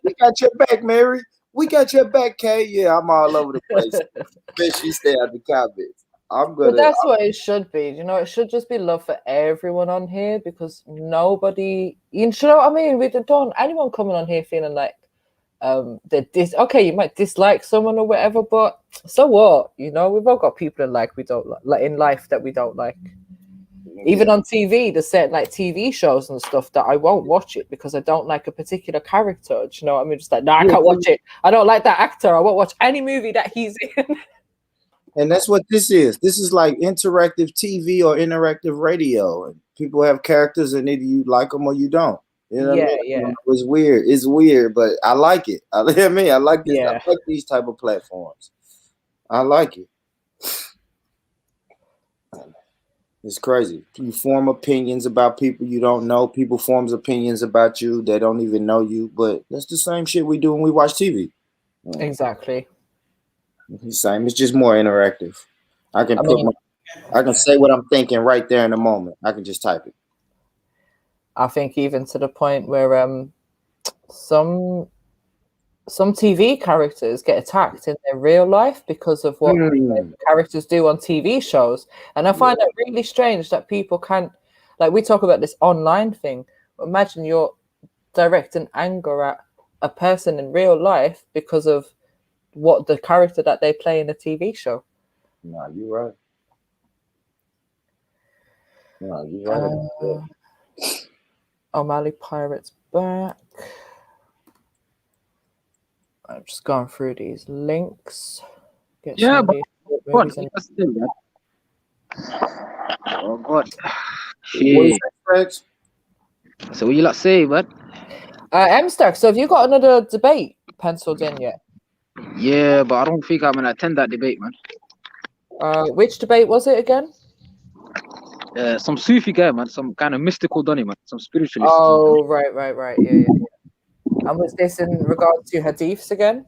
We got your back, Mary. We got your back, Kay. Yeah, I'm all over the place. Bitch, she stay out the comments. But that's what it should be. You know, it should just be love for everyone on here, because nobody, you know what I mean? We don't want anyone coming on here feeling like okay, you might dislike someone or whatever, but so what? You know, we've all got people in we don't like in life that we don't like. Even on TV, there's certain like TV shows and stuff that I won't watch it because I don't like a particular character. Do you know what I mean? Just like, no, I can't watch it. I don't like that actor. I won't watch any movie that he's in. And that's what this is. This is like interactive TV or interactive radio. And people have characters, and either you like them or you don't. You know what I mean? Yeah. It's weird. It's weird, but I like it. I mean, I like this. Yeah. I like these type of platforms. I like it. It's crazy. You form opinions about people you don't know. People forms opinions about you. They don't even know you. But that's the same shit we do when we watch TV. Exactly. It's the same. It's just more interactive. I can say what I'm thinking right there in the moment. I can just type it. I think even to the point where some TV characters get attacked in their real life because of what characters do on TV shows. And I find that really strange that people can't, like, we talk about this online thing. Imagine you're directing anger at a person in real life because of what the character that they play in a TV show. No, you're right. No, you're right. O'Malley Pirates back. I'm just going through these links. Get Yeah, some but of these movies in. Oh God. Shit. So what you lot say, bud? M-Stack, so have you got another debate penciled in yet? Yeah, but I don't think I'm gonna attend that debate, man. Which debate was it again? Some Sufi guy, man, some kind of mystical dunny, man, some spiritualist. Oh, right. Yeah. And was this in regards to hadiths again?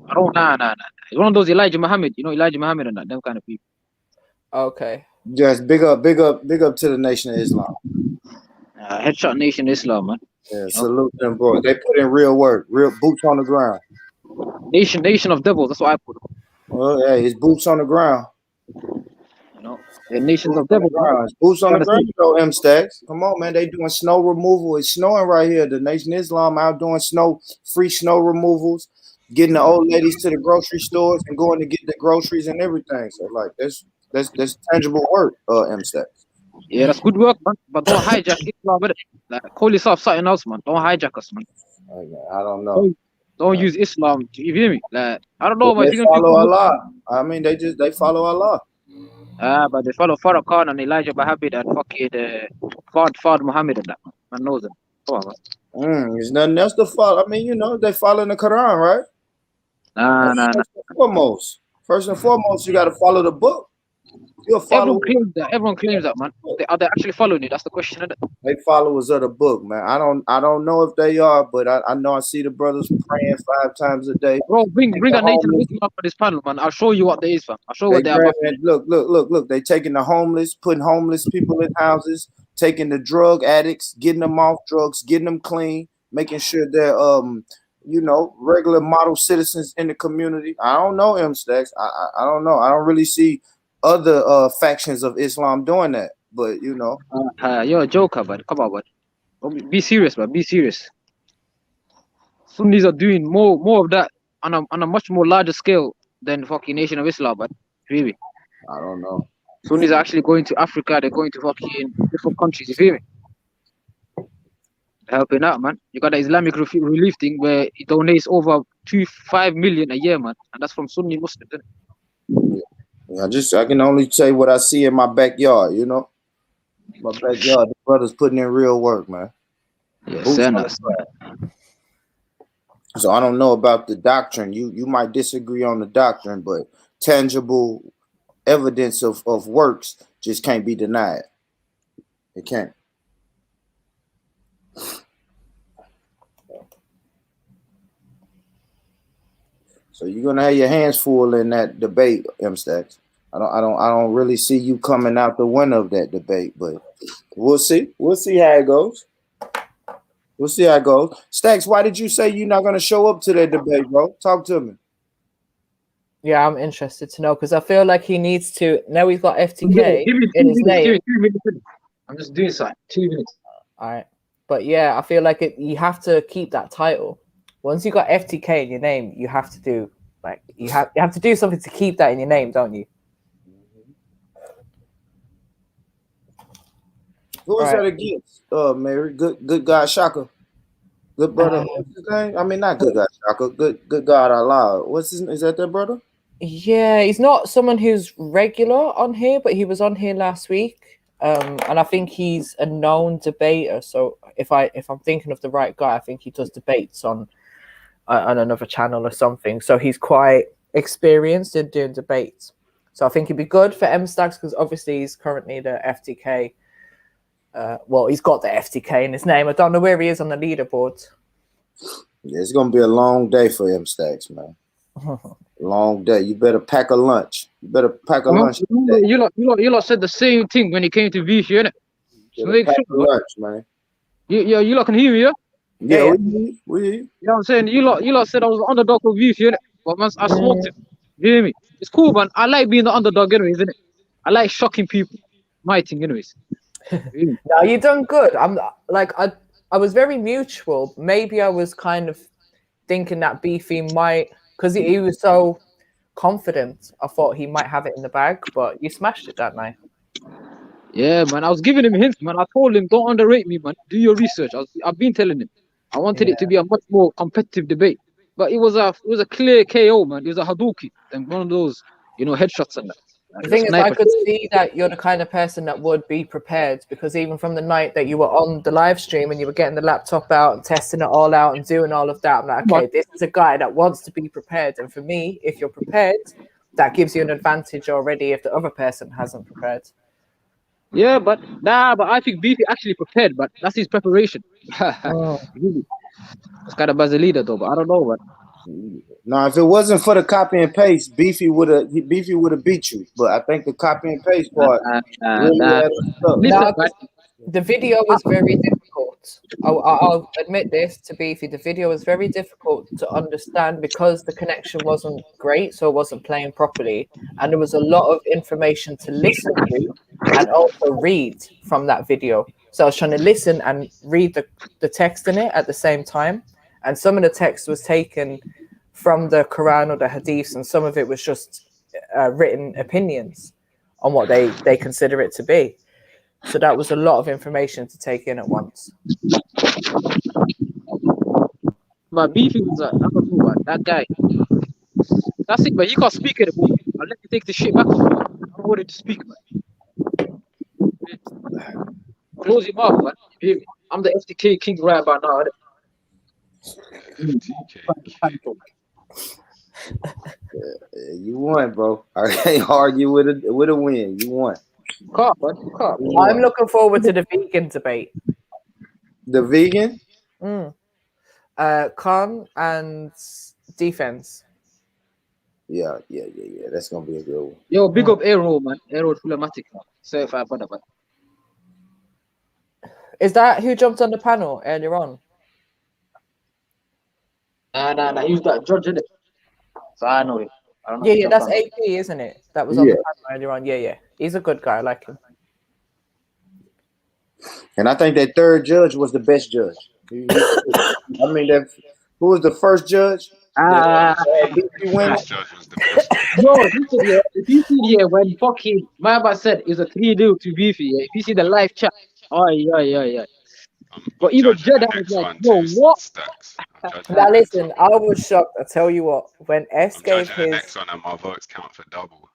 I don't, nah. It's one of those Elijah Muhammad, you know, Elijah Muhammad and that, them kind of people. Okay. Just big up to the Nation of Islam. Headshot Nation Islam, man. Yeah, salute them, boys. They put in real work, real boots on the ground. Nation of devils, that's what I put. Well, yeah, it's boots on the ground. You know, the nations of devils. Boots on the ground, though, M-Stacks. Come on, man. They doing snow removal. It's snowing right here. The Nation of Islam out doing free snow removals, getting the old ladies to the grocery stores and going to get the groceries and everything. So, like, that's tangible work, M-Stacks. Yeah, that's good work, man. But don't hijack Islam with it. Like, call yourself something else, man. Don't hijack us, man. I don't know. Don't use Islam. You hear me? Like, I don't know, but man. They follow Allah. I mean, they follow Allah. But they follow Farrakhan and Elijah Bahabid and fucking Fard Muhammad and that, man. Knows them. Come on, man. There's nothing else to follow. I mean, you know, they follow in the Quran, right? Nah. First and foremost, you got to follow the book. Everyone claims that, man. Are they actually following it? That's the question, isn't it? They followers of the book, man. I don't know if they are, but I know I see the brothers praying 5 times a day. Bro, bring a nation of Islam on this panel, man. I'll show you what there is, fam. I'll show you what they are. Look. They taking the homeless, putting homeless people in houses, taking the drug addicts, getting them off drugs, getting them clean, making sure they're you know, regular model citizens in the community. I don't know, M-Stacks. I don't know. I don't really see other factions of Islam doing that, but you know, you're a joker, bud. Come on, bud. Be serious, bud. Be serious. Sunnis are doing more of that on a much more larger scale than fucking Nation of Islam, bud. Really. I don't know. Sunnis are actually going to Africa. They're going to fucking different countries. You feel me? Helping out, man. You got the Islamic relief thing where it donates over 5 million a year, man, and that's from Sunni Muslims. I can only say what I see in my backyard, you know. My backyard, the brothers putting in real work, man. Yes, Boots sir. on the ground. So I don't know about the doctrine. You might disagree on the doctrine, but tangible evidence of works just can't be denied. It can't. So you're gonna have your hands full in that debate, M-Stacks. I don't really see you coming out the winner of that debate, but we'll see. We'll see how it goes. We'll see how it goes. Stacks, why did you say you're not gonna show up to that debate, bro? Talk to me. Yeah, I'm interested to know because I feel like he needs to. Now he's got FTK in his name. 2 minutes. I'm just doing something. 2 minutes. All right, but yeah, I feel like you have to keep that title. Once you got FTK in your name, you have to do you have to do something to keep that in your name, don't you? Who is that against? Mary, good God, Shaka. Good brother. What's his name? I mean, not good God, Shaka. Good God, Allah. What's his? Is that their brother? Yeah, he's not someone who's regular on here, but he was on here last week. And I think he's a known debater. So if I'm thinking of the right guy, I think he does debates on another channel or something. So he's quite experienced in doing debates. So I think he'd be good for M-Stacks because obviously he's currently the FTK. Well, he's got the FTK in his name. I don't know where he is on the leaderboard. Yeah, it's gonna be a long day for M-Stacks, man. Long day. You better pack a lunch. You better pack a lunch. You lot said the same thing when it came to beef, innit? So make pack sure, a lunch, man. You lot can hear me, yeah? Yeah, we hear you. You know what I'm saying? You lot said I was the underdog for beef, innit? But man, I smoked it. You hear me? It's cool, man. I like being the underdog, anyways, innit? I like shocking people. My thing, anyways. No, you done good. I was very mutual. Maybe I was kind of thinking that Beefy might, because he was so confident. I thought he might have it in the bag, but you smashed it that night. Yeah, man. I was giving him hints, man. I told him, don't underrate me, man. Do your research. I've been telling him. I wanted it to be a much more competitive debate, but it was a clear KO, man. It was a Hadouken and one of those, headshots and that. The thing is, I could see that you're the kind of person that would be prepared because even from the night that you were on the live stream and you were getting the laptop out and testing it all out and doing all of that, I'm like, okay, this is a guy that wants to be prepared. And for me, if you're prepared, that gives you an advantage already if the other person hasn't prepared. Yeah, but I think Beefy actually prepared, but that's his preparation. It's kind of as a leader though, but I don't know what. No, if it wasn't for the copy and paste, Beefy would have beat you. But I think the copy and paste part the video was very difficult. I'll admit this to Beefy. The video was very difficult to understand because the connection wasn't great, so it wasn't playing properly, and there was a lot of information to listen to and also read from that video. So I was trying to listen and read the text in it at the same time, and some of the text was taken from the Quran or the Hadiths, and some of it was just written opinions on what they consider it to be. So that was a lot of information to take in at once. But Beefy was I don't know what that guy. That's it, but you can't speak it. I'll let you take the shit back. I don't want it to speak, man. Close your mouth, man. You hear me? I'm the FTK king right by now. You won, bro. I can't argue with a win. You won. I'm looking forward to the vegan debate. The vegan? Khan and defense. Yeah. That's gonna be a good one. Yo, big up Aero, man. Aero Trilluminati. Certified brother, man. Is that who jumped on the panel earlier on? Nah. He was that judge, innit? So I know it. Yeah, that's AP, isn't it? That was on the panel earlier on. Yeah. He's a good guy. I like him. And I think that third judge was the best judge. I mean, who was the first judge? First judge was the best. Yo, if you see when fucking Mamba said it's a 3-0 to Beefy, if you see the live chat, yeah. But even Jed was like, yo, what? Now listen, I was shocked. I tell you what, when S I'm gave judging the his next one and my votes count for double.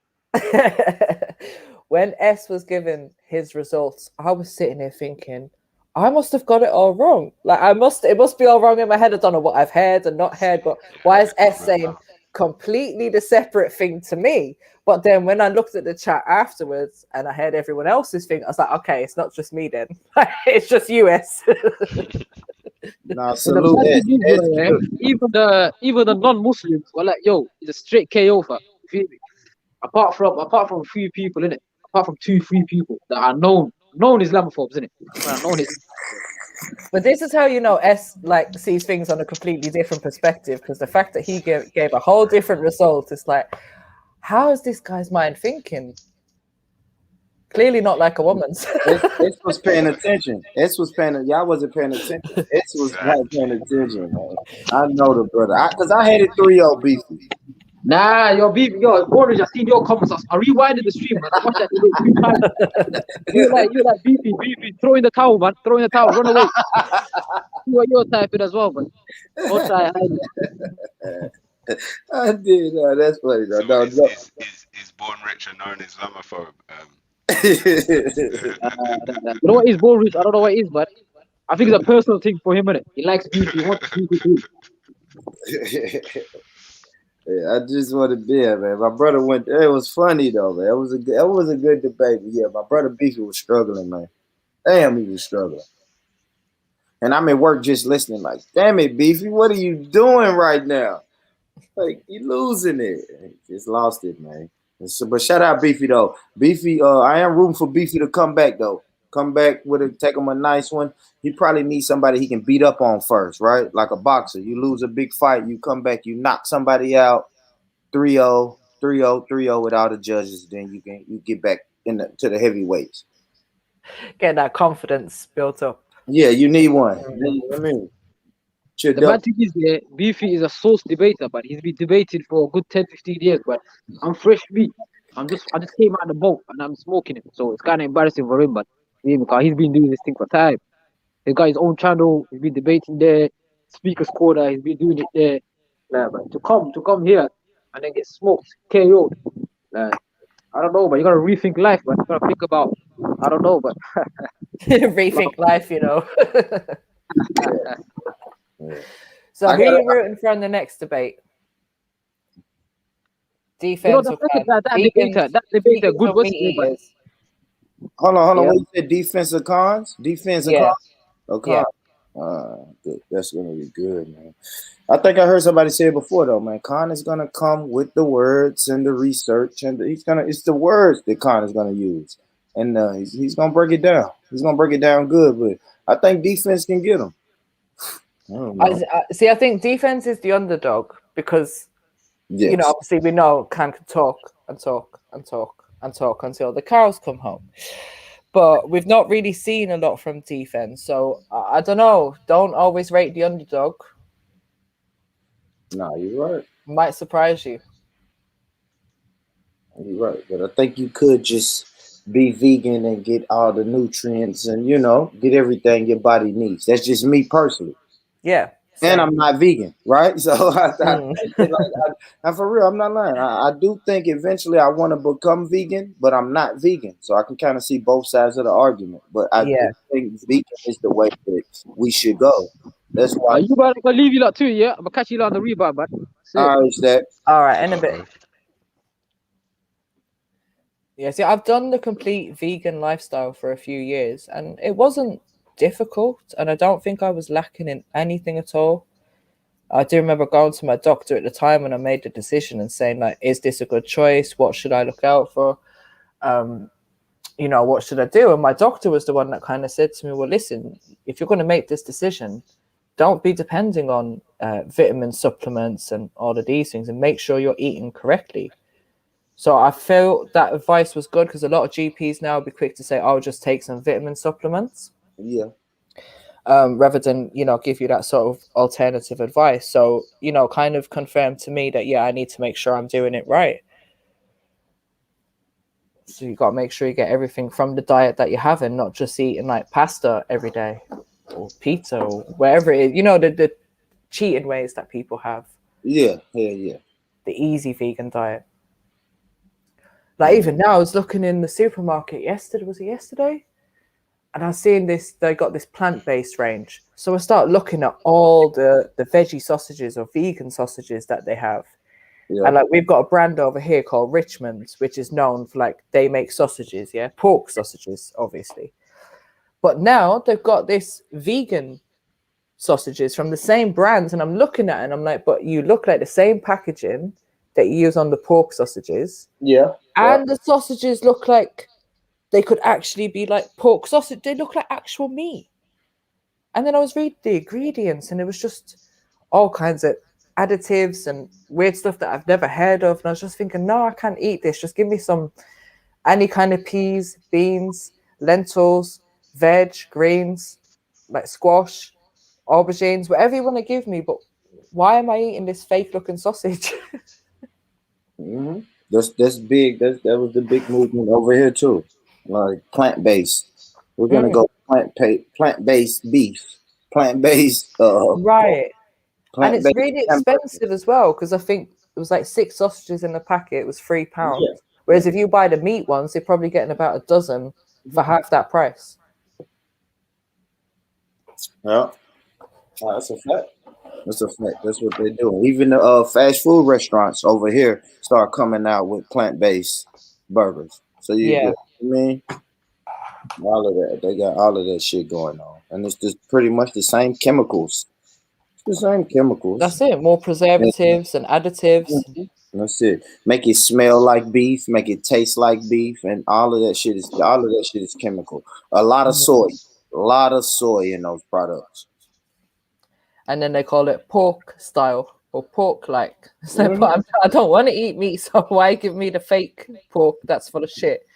When S was given his results, I was sitting here thinking, I must have got it all wrong. Like it must be all wrong in my head. I don't know what I've heard and not heard, but why is S saying completely the separate thing to me? But then when I looked at the chat afterwards and I heard everyone else's thing, I was like, okay, it's not just me then. It's just US. Nah, salute it. Even the non-Muslims were like, yo, it's a straight KO for you feel me? Apart from a few people, innit? Apart from 2-3 people that are known Islamophobes, innit? But this is how you know S like sees things on a completely different perspective, because the fact that he gave a whole different result is like, how is this guy's mind thinking? Clearly not like a woman's. S was paying attention. S was paying. Y'all wasn't paying attention. S was not paying attention, man. I know the brother. Because I had it 3-0 beefy. Nah, your beef, Boris, I seen your comments. I rewinded the stream, man. I watched that video 3 times. You like beefy, throw in the towel, man. Throw in the towel, run away. You what you're typing as well, man. Don't try hide it. I did. That's funny, though. No, Is born rich and known Islamophobe. You know what is Boris? I don't know what it is, but I think it's a personal thing for him, innit? He likes beefy. He wants beefy too. Yeah, I just want to be here, man. My brother went. It was funny though, man. It was a good debate. But yeah, my brother Beefy was struggling, man. Damn, he was struggling. And I'm at work just listening, like, damn it, Beefy, what are you doing right now? Like, you losing it. Just lost it, man. So, but shout out Beefy though. Beefy, I am rooting for Beefy to come back though. Come back take him a nice one. He probably needs somebody he can beat up on first, right? Like a boxer. You lose a big fight, you come back, you knock somebody out 3-0, 3-0, 3-0 with all the judges, then you get back to the heavyweights. Get that confidence built up. Yeah, you need one. I mean, the bad thing is, Beefy is a source debater, but he's been debated for a good 10-15 years. But I'm fresh meat. I just came out of the boat and I'm smoking it, so it's kind of embarrassing for him. But because he's been doing this thing for time. He's got his own channel. He's been debating there. Speaker's Corner. He's been doing it there. But to come here and then get smoked, KO'd. I don't know, but you gotta rethink life. But you gotta think about. I don't know, but rethink life, you know. So who are you rooting for in the next debate? Defense or that debater, good West. Hold on. What you said? Defense or cons? Defense and cons? Okay. Good. That's gonna be good, man. I think I heard somebody say it before though, man. Con is gonna come with the words and the research, and it's the words that Con is gonna use, and he's gonna break it down. He's gonna break it down good, but I think defense can get him. I think defense is the underdog because you know, obviously we know Con can talk and talk and talk and talk until the cows come home. But we've not really seen a lot from defense. So I don't know. Don't always rate the underdog. No, you're right. Might surprise you. You're right. But I think you could just be vegan and get all the nutrients and, you know, get everything your body needs. That's just me personally. Yeah. And I'm not vegan, right? So I'm for real, I'm not lying. I do think eventually I want to become vegan, but I'm not vegan. So I can kind of see both sides of the argument. But I think vegan is the way that we should go. That's why. You better leave you lot too, yeah? I'm going to catch you lot on the rebound, man. All right, all right, in a bit. Yeah, see, I've done the complete vegan lifestyle for a few years, and it wasn't difficult, and I don't think I was lacking in anything at all. I do remember going to my doctor at the time when I made the decision and saying, like, is this a good choice? What should I look out for? You know, what should I do? And my doctor was the one that kind of said to me, well, listen, if you're going to make this decision, don't be depending on vitamin supplements and all of these things, and make sure you're eating correctly. So I felt that advice was good because a lot of GPs now be quick to say, oh, just take some vitamin supplements. Yeah. Rather than, you know, give you that sort of alternative advice. So, you know, kind of confirmed to me that, yeah, I need to make sure I'm doing it right. So you got to make sure you get everything from the diet that you're having, not just eating like pasta every day or pizza or wherever it is, you know, the cheating ways that people have. Yeah. The easy vegan diet. Like even now, I was looking in the supermarket yesterday. Was it yesterday? And I was seeing this. They got this plant-based range. So I start looking at all the veggie sausages or vegan sausages that they have. Yeah. And like we've got a brand over here called Richmond's, which is known for like they make sausages, pork sausages, obviously. But now they've got this vegan sausages from the same brands, and I'm looking at it and I'm like, but you look like the same packaging that you use on the pork sausages. Yeah. And the sausages look like they could actually be like pork sausage. They look like actual meat. And then I was reading the ingredients and it was just all kinds of additives and weird stuff that I've never heard of. And I was just thinking, no, I can't eat this. Just give me any kind of peas, beans, lentils, veg, greens, like squash, aubergines, whatever you want to give me. But why am I eating this fake looking sausage? That's big. That was the big movement over here too. Like plant-based. We're gonna go plant-based beef, plant-based. Right. And it's Plant-based really hamburger. expensive as well, because I think it was like 6 sausages in the packet. It was £3. Yeah. Whereas if you buy the meat ones, they're probably getting about a dozen for half that price. Yeah. That's a fact. That's a fact. That's what they're doing. Even the fast food restaurants over here start coming out with plant-based burgers. So you get, I mean, all of that. They got all of that shit going on, and it's just pretty much the same chemicals. It's the same chemicals. That's it. More preservatives and additives. That's it. Make it smell like beef. Make it taste like beef, and all of that shit is chemical. A lot of soy. A lot of soy in those products. And then they call it pork style or pork like. So, but I don't want to eat meat, so why give me the fake pork that's full of shit?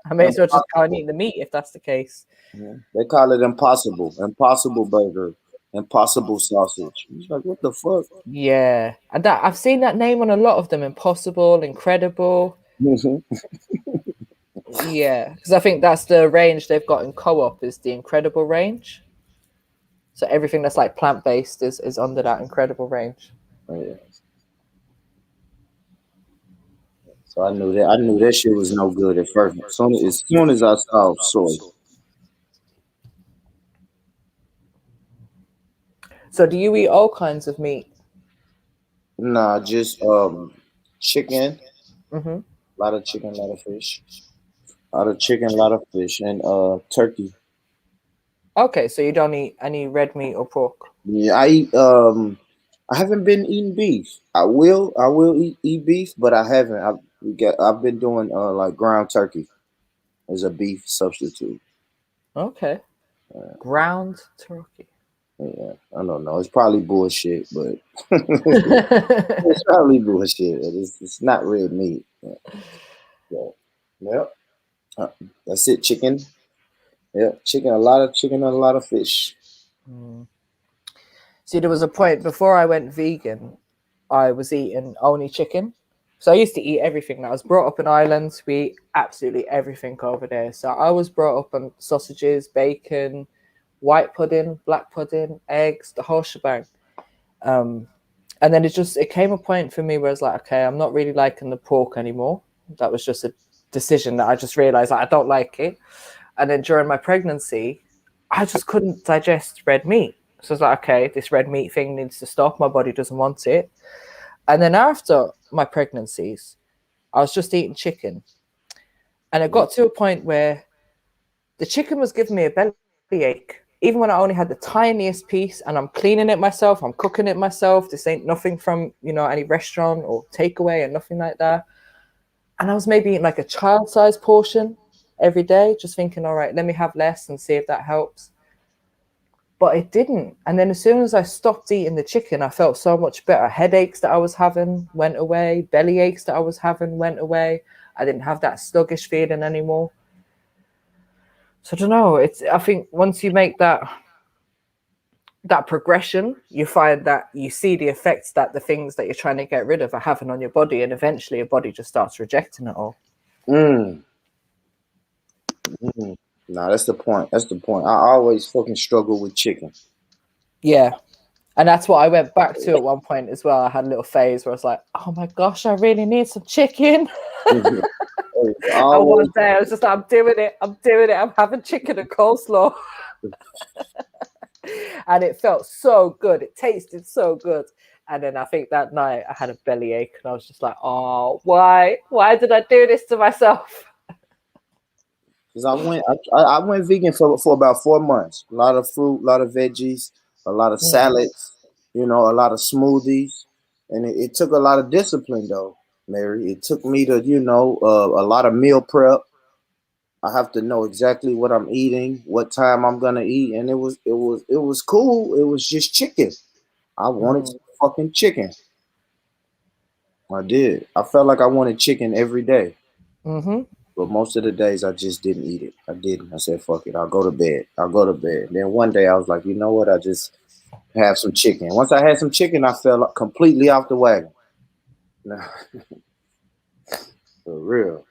I may as well just go and eat the meat if that's the case. They call it impossible burger, impossible sausage. It's like, what the fuck? Yeah, and that I've seen that name on a lot of them. Impossible, incredible. Yeah, because I think that's the range they've got in Co-op is the incredible range. So everything that's like plant-based is under that incredible range. Oh, yeah. So I knew that shit was no good at first. As soon as I saw soy. So do you eat all kinds of meat? Nah, just chicken. Mm-hmm. A lot of chicken, a lot of fish. A lot of chicken, a lot of fish, and turkey. Okay, so you don't eat any red meat or pork? Yeah, I eat. I haven't been eating beef. I will eat beef, but I haven't. I've been doing like ground turkey as a beef substitute. Okay. Ground turkey. Yeah, I don't know. It's probably bullshit, but it's probably bullshit. It's not red meat. Yeah. That's it. Chicken. Yeah, chicken. A lot of chicken and a lot of fish. See, there was a point before I went vegan, I was eating only chicken. So I used to eat everything. I was brought up in Ireland. We eat absolutely everything over there. So I was brought up on sausages, bacon, white pudding, black pudding, eggs, the whole shebang. And then it came a point for me where I was like, okay, I'm not really liking the pork anymore. That was just a decision that I just realized I don't like it. And then during my pregnancy, I just couldn't digest red meat. So I was like, okay, this red meat thing needs to stop. My body doesn't want it. And then after my pregnancies, I was just eating chicken. And it got to a point where the chicken was giving me a belly ache. Even when I only had the tiniest piece and I'm cleaning it myself, I'm cooking it myself. This ain't nothing from, any restaurant or takeaway and nothing like that. And I was maybe eating like a child-sized portion every day, just thinking, all right, let me have less and see if that helps. But it didn't. And then as soon as I stopped eating the chicken, I felt so much better. Headaches that I was having went away. Belly aches that I was having went away. I didn't have that sluggish feeling anymore. So I don't know. I think once you make that progression, you find that you see the effects that the things that you're trying to get rid of are having on your body, and eventually your body just starts rejecting it all. Nah, that's the point. That's the point. I always fucking struggle with chicken. Yeah. And that's what I went back to at one point as well. I had a little phase where I was like, oh my gosh, I really need some chicken. And one day I was just like, I'm doing it, I'm having chicken and coleslaw. And it felt so good, it tasted so good. And then I think that night I had a bellyache and I was just like, oh, why did I do this to myself? Because I went vegan for about 4 months. A lot of fruit, a lot of veggies, a lot of salads, a lot of smoothies. And it took a lot of discipline though, Mary. It took me to, a lot of meal prep. I have to know exactly what I'm eating, what time I'm gonna eat, and it was cool. It was just chicken. I wanted some fucking chicken. I did. I felt like I wanted chicken every day. But most of the days I just didn't eat it. I didn't. I said, fuck it. I'll go to bed. Then one day I was like, you know what? I just have some chicken. Once I had some chicken, I fell completely off the wagon. For real.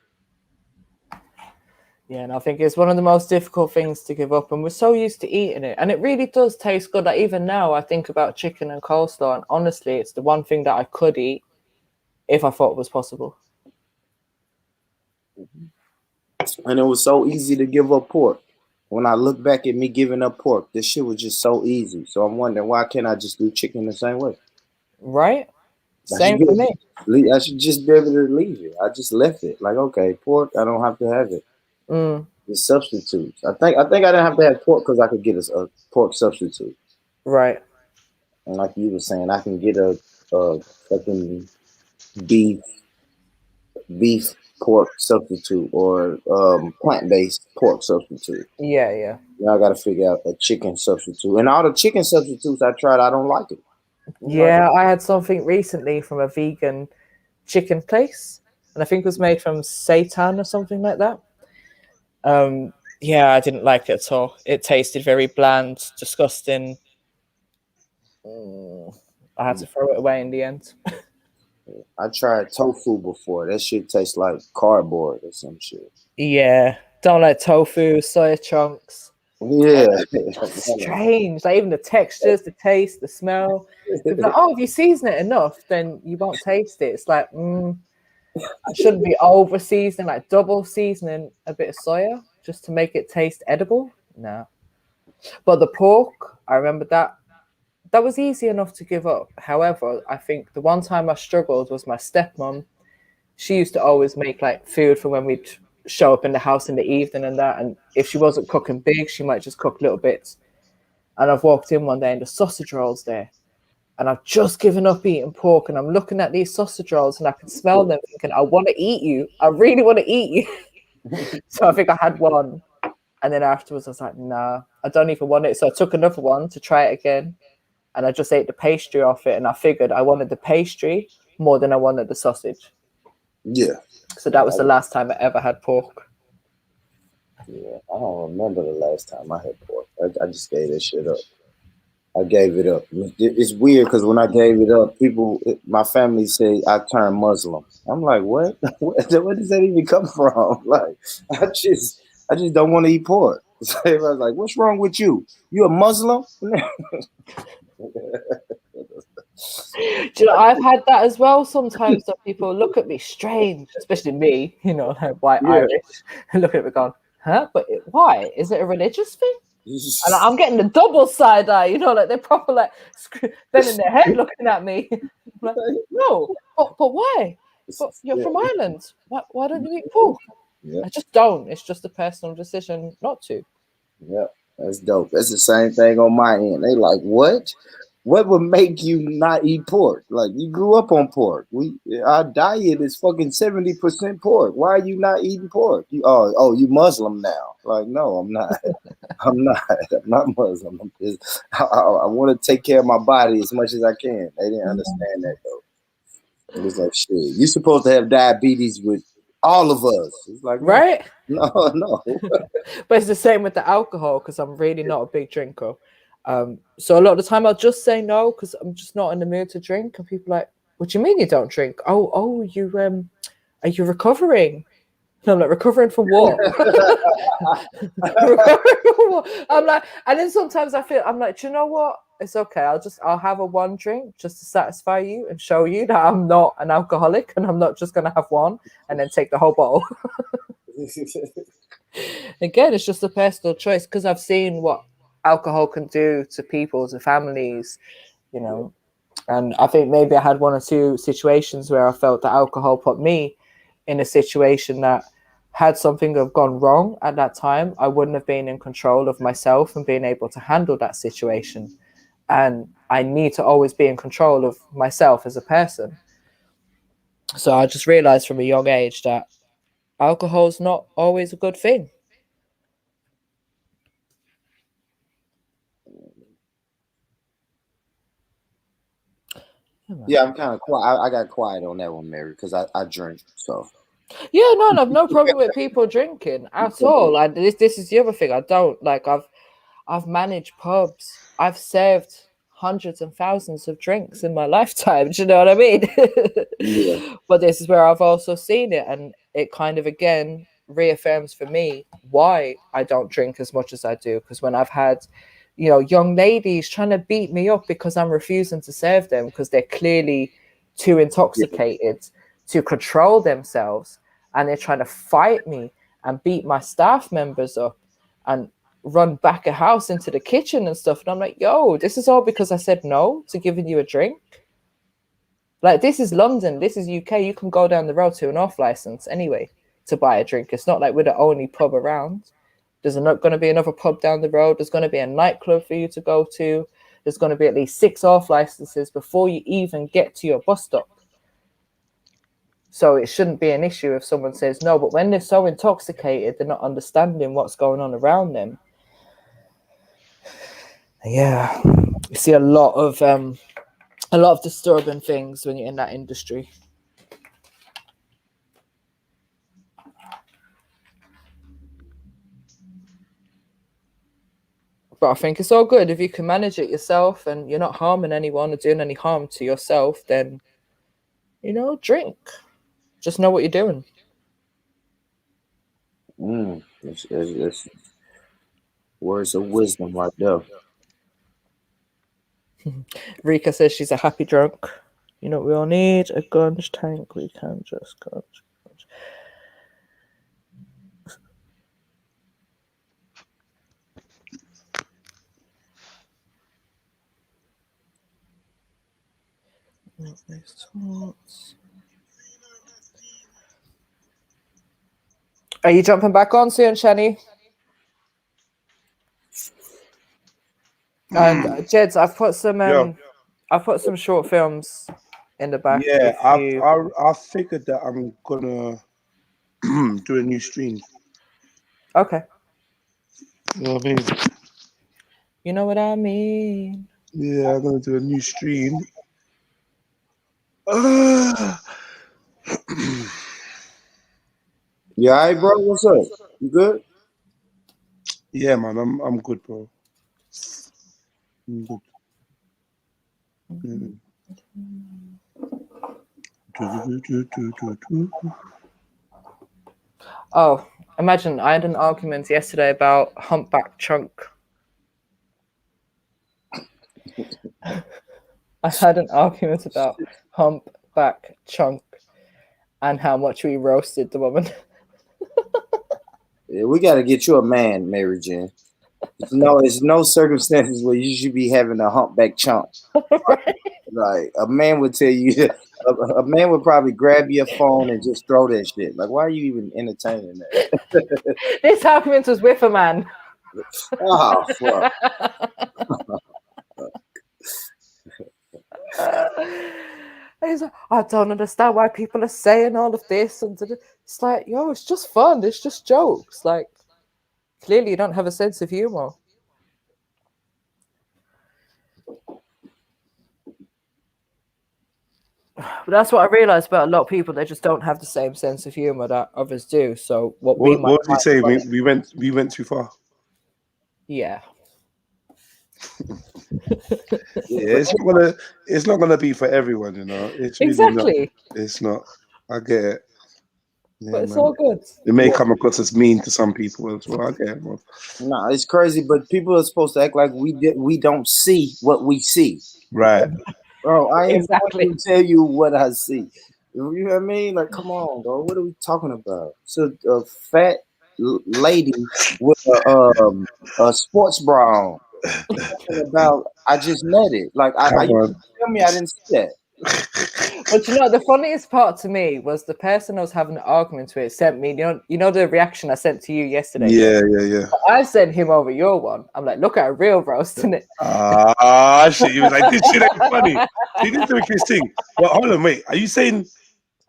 Yeah, and I think it's one of the most difficult things to give up. And we're so used to eating it. And it really does taste good. Like even now I think about chicken and coleslaw. And honestly, it's the one thing that I could eat if I thought it was possible. And it was so easy to give up pork. When I look back at me giving up pork, this shit was just so easy. So I'm wondering, why can't I just do chicken the same way? Right? Same for me. I should just be able to leave it. I just left it. Like, okay, pork, I don't have to have it. The substitutes. I think I didn't have to have pork because I could get a pork substitute. Right. And like you were saying, I can get a fucking beef pork substitute or plant-based pork substitute. Yeah. Now I got to figure out a chicken substitute. And all the chicken substitutes I tried, I don't like it. Yeah, I had something recently from a vegan chicken place, and I think it was made from seitan or something like that. Yeah, I didn't like it at all. It tasted very bland, disgusting. I had to throw it away in the end. I tried tofu before. That shit tastes like cardboard or some shit. Yeah, don't like tofu, soya chunks. Yeah. Strange. Like even the textures, the taste, the smell. It's like, oh, if you season it enough, then you won't taste it. It's like, I shouldn't be over seasoning, like double seasoning a bit of soya just to make it taste edible. No. But the pork, I remember that was easy enough to give up. However, I think the one time I struggled was my stepmom. She used to always make like food for when we'd show up in the house in the evening and that. And if she wasn't cooking big, she might just cook little bits. And I've walked in one day and the sausage rolls there. And I've just given up eating pork. And I'm looking at these sausage rolls and I can smell them thinking, I want to eat you. I really want to eat you. So I think I had one. And then afterwards I was like, nah, I don't even want it. So I took another one to try it again. And I just ate the pastry off it. And I figured I wanted the pastry more than I wanted the sausage. Yeah. So that was the last time I ever had pork. Yeah, I don't remember the last time I had pork. I just gave that shit up. I gave it up. It's weird because when I gave it up, my family say I turned Muslim. I'm like, what? Where does that even come from? Like, I just don't want to eat pork. So everybody's like, what's wrong with you? You a Muslim? Do you know, I've had that as well. Sometimes that people look at me strange, especially me, like white Irish, and look at me going, huh? But why? Is it a religious thing? And I'm getting the double side eye, like they're proper like bending their head looking at me. I'm like, no, but why? But you're from Ireland. Why don't you eat pork? I just don't. It's just a personal decision not to. Yeah, that's dope. That's the same thing on my end. They like, what? What would make you not eat pork? Like, you grew up on pork. Our diet is fucking 70% pork. Why are you not eating pork? You Muslim now? Like, no, I'm not. I'm not Muslim. I want to take care of my body as much as I can. They didn't understand that though. It was like, shit, you're supposed to have diabetes with all of us. It's like, right? No. But it's the same with the alcohol because I'm really not a big drinker. So a lot of the time I'll just say no because I'm just not in the mood to drink. And people are like, what do you mean you don't drink? Oh, you are you recovering? And I'm like, recovering from what? I'm like, and then sometimes I'm like, do you know what? it's okay. I'll have a one drink just to satisfy you and show you that I'm not an alcoholic and I'm not just gonna have one and then take the whole bottle. Again, it's just a personal choice because I've seen what alcohol can do to people, to families, you know. And I think maybe I had one or two situations where I felt that alcohol put me in a situation that had something have gone wrong at that time, I wouldn't have been in control of myself and being able to handle that situation. And I need to always be in control of myself as a person. So I just realized from a young age that alcohol is not always a good thing. Yeah, I'm kind of quiet. I got quiet on that one, Mary, because I drink. So Yeah, no, I've no problem with people drinking at all. Like this is the other thing. I don't like. I've managed pubs. I've served hundreds and thousands of drinks in my lifetime. Do you know what I mean? yeah. But this is where I've also seen it, and it kind of again reaffirms for me why I don't drink as much as I do. Because when I've had, you know, young ladies trying to beat me up because I'm refusing to serve them because they're clearly too intoxicated to control themselves, and they're trying to fight me and beat my staff members up and run back a house into the kitchen and stuff. And I'm like, yo, this is all because I said no to giving you a drink. Like, this is London, this is UK. You can go down the road to an off license anyway to buy a drink. It's not like we're the only pub around. There's not going to be another pub down the road. There's going to be a nightclub for you to go to. There's going to be at least 6 off licenses before you even get to your bus stop. So it shouldn't be an issue if someone says no. But when they're so intoxicated, they're not understanding what's going on around them. Yeah, you see a lot of disturbing things when you're in that industry. But I think it's all good if you can manage it yourself and you're not harming anyone or doing any harm to yourself. Then, you know, drink. Just know what you're doing. It's words of wisdom right there. Rika says she's a happy drunk. You know what we all need? A gunge tank. We can just gunge. Are you jumping back on soon, Shani? And Jeds, I've put some short films in the back. Yeah, I figured that I'm gonna do a new stream. Okay. You know what I mean? You know what I mean? Yeah, I'm gonna do a new stream. Yeah, all right, bro. What's up? You good? Yeah, man. I'm good, bro. I'm good. Oh, imagine I had an argument yesterday about humpback chunk. I had an argument about humpback chunk and how much we roasted the woman. Yeah, we got to get you a man, Maryjen. No, there's no circumstances where you should be having a humpback chunk. Like a man would tell you, a man would probably grab your phone and just throw that shit. Like, why are you even entertaining that? This argument was with a man. Oh, fuck. He's like, I don't understand why people are saying all of this. And it's like, yo, it's just fun. It's just jokes. Like, clearly you don't have a sense of humor. But that's what I realized about a lot of people. They just don't have the same sense of humor that others do. So what did he say? We went too far. Yeah. Yeah, it's not gonna be for everyone, you know. It's really exactly. not. It's not. I get it. Yeah, but it's man. all good. It may come across as mean to some people as well. Okay, well. Nah, it's crazy, but people are supposed to act like we don't see what we see. Right. Bro, I am Exactly. going to tell you what I see. You know what I mean? Like, come on, bro. What are we talking about? It's a fat lady with a sports bra on. Talking about, I just met it. Like, you tell me I didn't see that. But you know, the funniest part to me was the person I was having an argument with sent me, you know the reaction I sent to you yesterday. Yeah. I sent him over your one. I'm like, look at a real roast, isn't it? Shit. He was like, this shit ain't funny. See, this is the wicked thing. Well, hold on, wait. Are you saying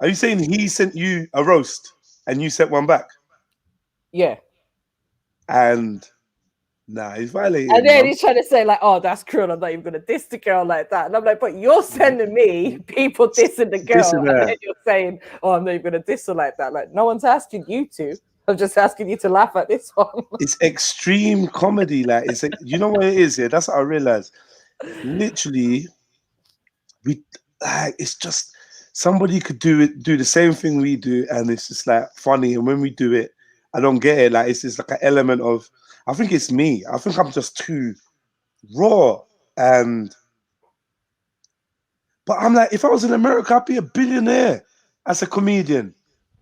he sent you a roast and you sent one back? Yeah. And nah, he's violating. And then he's trying to say, like, oh, that's cruel. I'm not even gonna diss the girl like that. And I'm like, but you're sending me people dissing the girl, Dissing her. and then you're saying, oh, I'm not even gonna diss her like that. Like, no one's asking you to. I'm just asking you to laugh at this one. It's extreme comedy. Like, you know what it is? Yeah, that's what I realized. Literally, it's just somebody could do the same thing we do, and it's just like funny. And when we do it, I don't get it. Like, it's just like an element of, I think it's me. I think I'm just too raw. But I'm like, if I was in America, I'd be a billionaire as a comedian,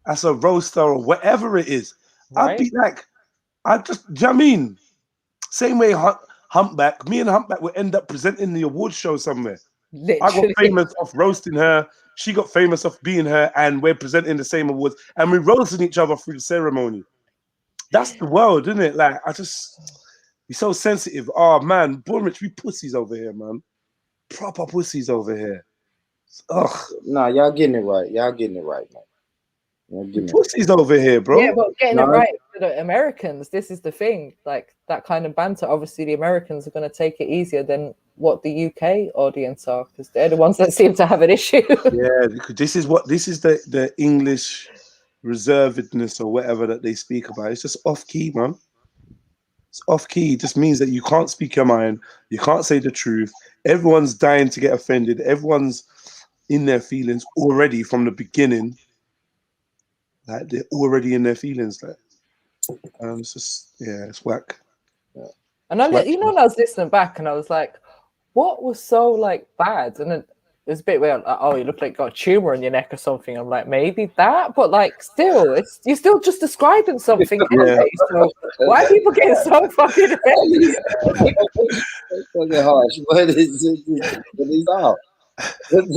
as a roaster, or whatever it is. Right? I'd be like, do you know what I mean? Same way Humpback, me and Humpback would end up presenting the award show somewhere. Literally. I got famous off roasting her. She got famous off being her, and we're presenting the same awards, and we're roasting each other through the ceremony. That's the world, isn't it? Like, we're so sensitive. Oh man, Born Rich, we pussies over here, man. Proper pussies over here. Ugh. Nah, y'all getting it right. Y'all getting it right, man. Pussies over here, bro. Yeah, but getting it right for the Americans, this is the thing. Like, that kind of banter, obviously the Americans are going to take it easier than what the UK audience are, because they're the ones that seem to have an issue. Yeah, because this is the English reservedness or whatever that they speak about. It's just off key, man. It's off key. It just means that you can't speak your mind. You can't say the truth. Everyone's dying to get offended. Everyone's in their feelings already from the beginning. Like, they're already in their feelings. Like, it's just, yeah, it's whack. Yeah. And I was listening back, and I was like, what was so like bad? And then there's a bit where, like, oh, you look like you got a tumor in your neck or something. I'm like, maybe that, but like, still, you're still just describing something. Yeah. So why are people getting so fucking offended? Fucking harsh, but it's all. That's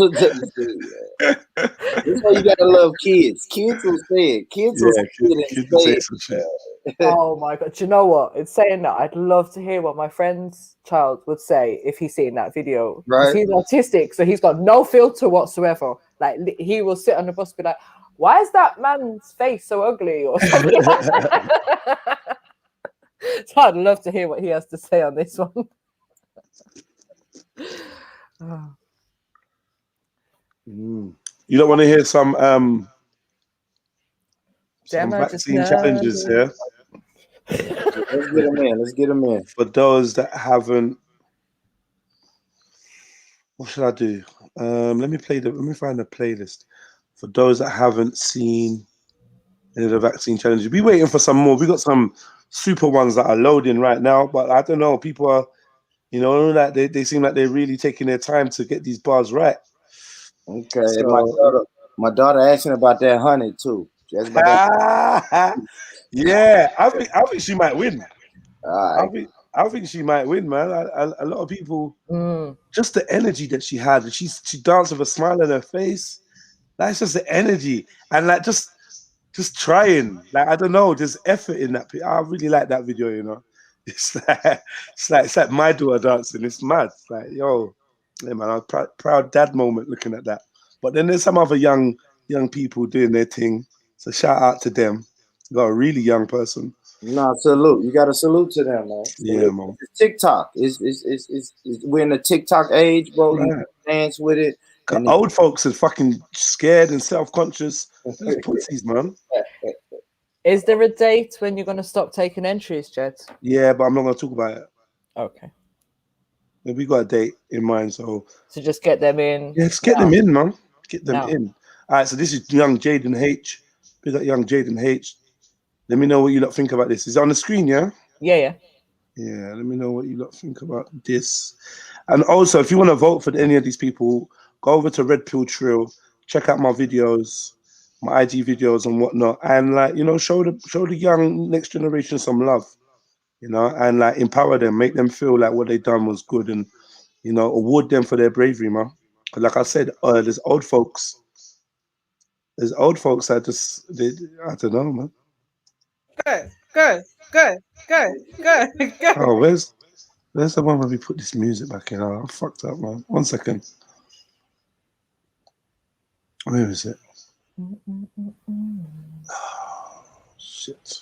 why you gotta love kids. Kids will say it. Kids will say it. Oh my god! Do you know what? It's saying that I'd love to hear what my friend's child would say if he's seen that video. Because he's autistic, so he's got no filter whatsoever. Like, he will sit on the bus and be like, "Why is that man's face so ugly?" or something like that. So I'd love to hear what he has to say on this one. You don't want to hear some vaccine challenges, yeah? Let's get them in. Let's get them in. For those that haven't, what should I do? Let me find the playlist. For those that haven't seen any of the vaccine challenges, we're waiting for some more. We got some super ones that are loading right now, but I don't know. People are, like they seem like they're really taking their time to get these bars right. Okay, so, my daughter asking about that honey too. Yeah, I think she might win. Right. I think she might win, man. A lot of people, just the energy that she had. She danced with a smile on her face. That's just the energy, and like just trying. Like, I don't know, there's effort in that. I really like that video. It's like my daughter dancing. It's mad. It's like, yo, yeah, man, I'm proud dad moment looking at that. But then there's some other young people doing their thing. So shout out to them. Got a really young person. No, salute. You got to salute to them, man. Yeah, man. It's TikTok. We're in the TikTok age, bro. You dance with it. And old folks are fucking scared and self-conscious. Those pussies, man. Is there a date when you're going to stop taking entries, Jed? Yeah, but I'm not going to talk about it. Okay. We got a date in mind, so just get them in. Yeah, just get them in, man. Get them in. All right, so this is young Jaden H. Big up young Jaden H. Let me know what you lot think about this. Is it on the screen, yeah? Yeah. Yeah, let me know what you lot think about this. And also, if you want to vote for any of these people, go over to Red Pill Trill, check out my videos, my IG videos and whatnot, and like, you know, show the young next generation some love, you know, and like empower them, make them feel like what they done was good, and you know, award them for their bravery, man. 'Cause like I said, there's old folks that I don't know, man. Good. Oh, where's the one where we put this music back in? Oh, I'm fucked up, man. 1 second. Where is it? Oh, shit.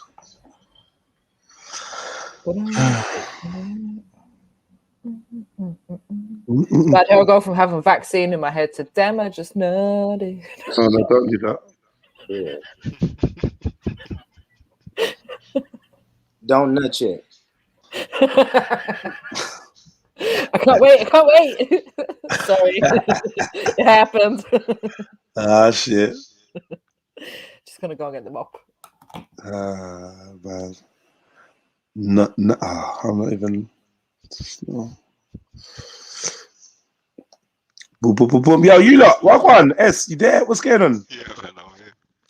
But I'll go from having a vaccine in my head to damn, I just nutted. Oh, no, don't do that. Yeah. Don't nut yet. I can't wait. Sorry. It happened. Ah, shit. Just gonna go and get them up. Ah, man. I'm not even. No. Boom, boom, boom, boom. Yo, you lot, what one? S, you there? What's going on? Yeah, man, I'm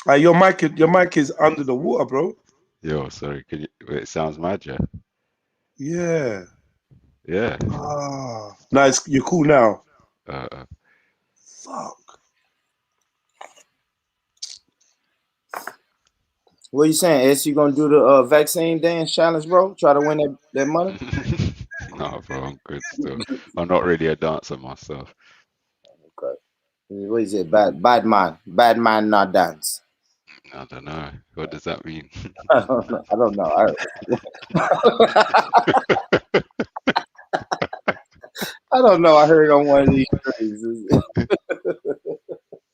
here. Your mic is under the water, bro. Yo, sorry. It sounds mad, yeah. Yeah. Yeah. Ah, nice. You're cool now. Fuck. What are you saying, S? You gonna do the vaccine dance challenge, bro? Try to win that money? No, bro, I'm good still. I'm not really a dancer myself. Okay. What is it? Bad man not dance. I don't know. What does that mean? I don't know. I don't know. I heard on one of these streams.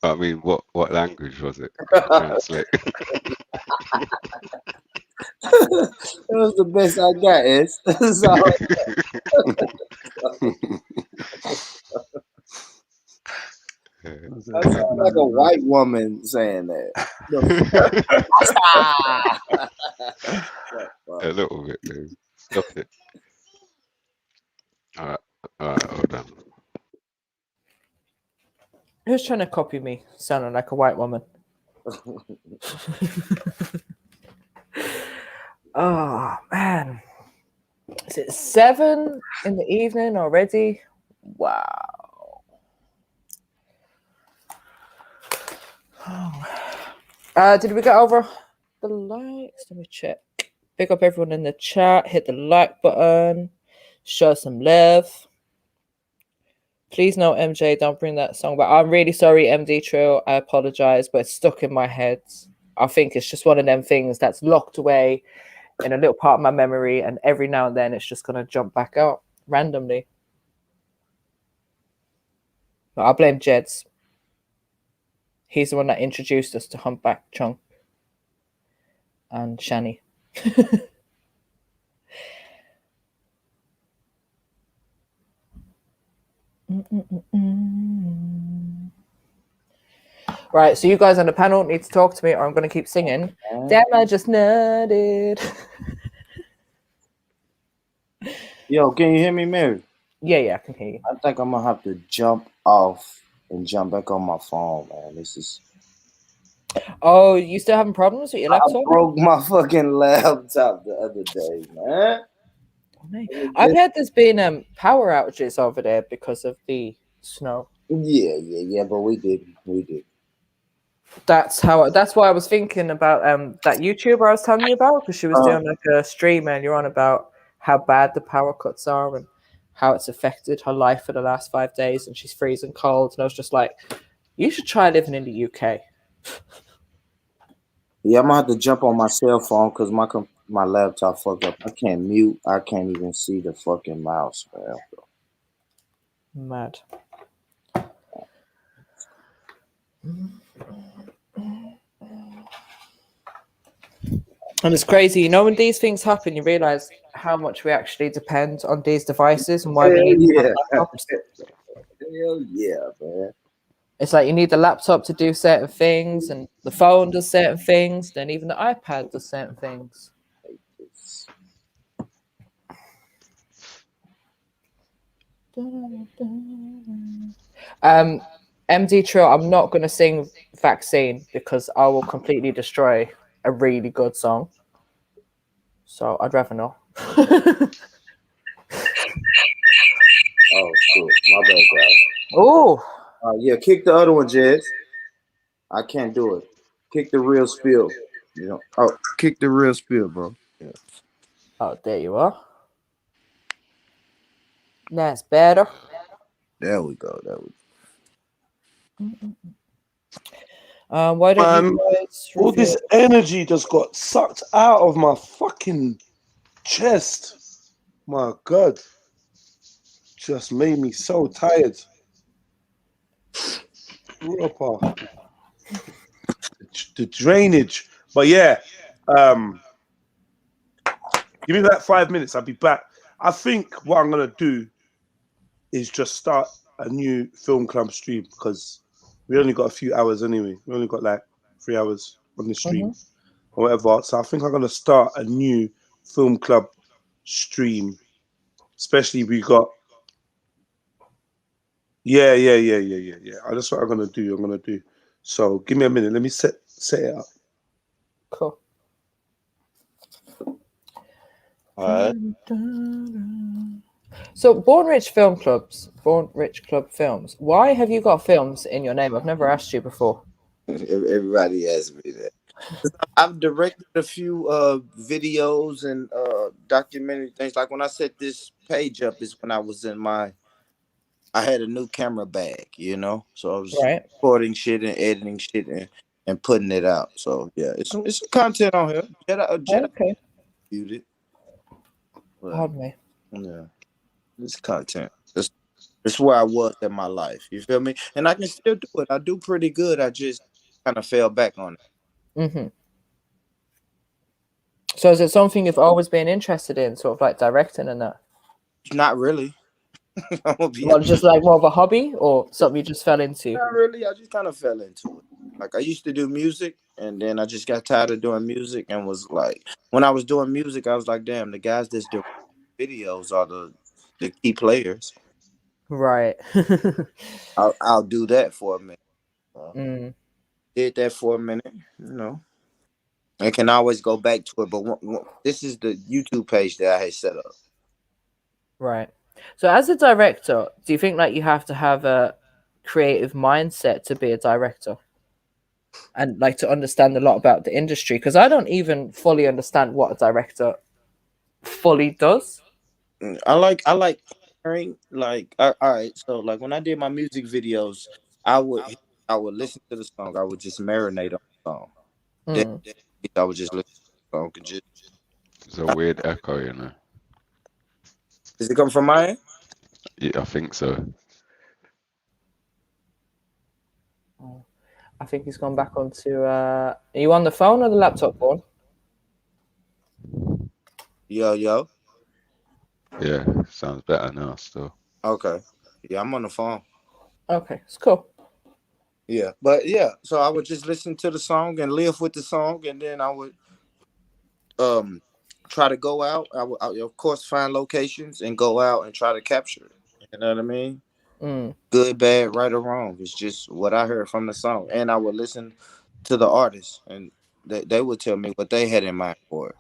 I mean, what language was it? Translate. That was the best I got, S. That sounds like a white woman saying that. A little bit, dude. Stop it. All right, hold on. Who's trying to copy me? Sounding like a white woman. Oh man, is it 7 in the evening already? Wow. Did we get over the likes? Let me check. Pick up everyone in the chat. Hit the like button. Show some love. Please no, MJ, don't bring that song back. I'm really sorry, MD Trill. I apologize, but it's stuck in my head. I think it's just one of them things that's locked away in a little part of my memory, and every now and then it's just going to jump back out randomly. But I blame Jeds. He's the one that introduced us to Humpback Chunk and Shani. Right, so you guys on the panel need to talk to me or I'm going to keep singing. Damn, I just nutted. Yo, can you hear me, Mary? Yeah, I can hear you. I think I'm going to have to jump off and jump back on my phone, man. This is... Oh, you still having problems with your laptop? I broke my fucking laptop the other day, man. I've heard there's been power outages over there because of the snow. Yeah, but we did. That's why I was thinking about that YouTuber I was telling you about, because she was doing like a stream and you're on about how bad the power cuts are and how it's affected her life for the last 5 days and she's freezing cold. And I was just like, you should try living in the UK. Yeah, I'm gonna have to jump on my cell phone because my laptop fucked up. I can't mute. I can't even see the fucking mouse, man. Mad. And it's crazy, you know, when these things happen, you realize how much we actually depend on these devices and why we need Hell yeah, man. It's like you need the laptop to do certain things, and the phone does certain things, then even the iPad does certain things. MD Trill, I'm not going to sing Vaccine because I will completely destroy a really good song. So I'd rather not. Oh, shit. My bad, guys. Oh. Yeah, kick the other one, Jez. I can't do it. Kick the real spill. You know. Oh, kick the real spill, bro. Yeah. Oh, there you are. That's better. There we go. There we go. Why don't you guys all this energy just got sucked out of my fucking chest. My God. Just made me so tired. Proper. The drainage. But yeah, give me that 5 minutes. I'll be back. I think what I'm gonna do is just start a new film club stream because we only got a few hours anyway. We only got like 3 hours on the stream or whatever. So I think I'm gonna start a new film club stream. Especially we got yeah. That's what I'm gonna do. So give me a minute. Let me set it up. Cool. All right. So Born Rich Club Films. Why have you got films in your name? I've never asked you before. Everybody asks me that. I've directed a few videos and documentary things. Like when I set this page up is when I was I had a new camera bag, you know? So I was recording shit and editing shit and putting it out. So yeah, it's some content on here. Jedi viewed it. Pardon me. Yeah. It's content. It's where I was in my life. You feel me? And I can still do it. I do pretty good. I just kind of fell back on it. So is it something you've always been interested in, sort of like directing and that? Not really. Well, just like more of a hobby or something you just fell into? Not really. I just kind of fell into it. Like I used to do music, and then I just got tired of doing music, and was like, when I was doing music, I was like, damn, the guys that's doing videos are the key players. Right. I'll do that for a minute. Did that for a minute, you know. I can always go back to it, but this is the YouTube page that I had set up. Right. So as a director, do you think like you have to have a creative mindset to be a director? And like to understand a lot about the industry? Because I don't even fully understand what a director fully does. I like hearing like all right. So like when I did my music videos, I would listen to the song. I would just marinate on the song. Then I would just listen to the song and just. There's a weird echo, you know. Does it come from my end? Yeah, I think so. I think he's gone back onto. Are you on the phone or the laptop, Born? Yo. Yeah, sounds better now still. Okay. Yeah, I'm on the phone. Okay, it's cool. Yeah, but yeah, so I would just listen to the song and live with the song, and then I would try to go out. I would of course find locations and go out and try to capture it. You know what I mean? Good, bad, right or wrong. It's just what I heard from the song, and I would listen to the artist, and they would tell me what they had in mind for it.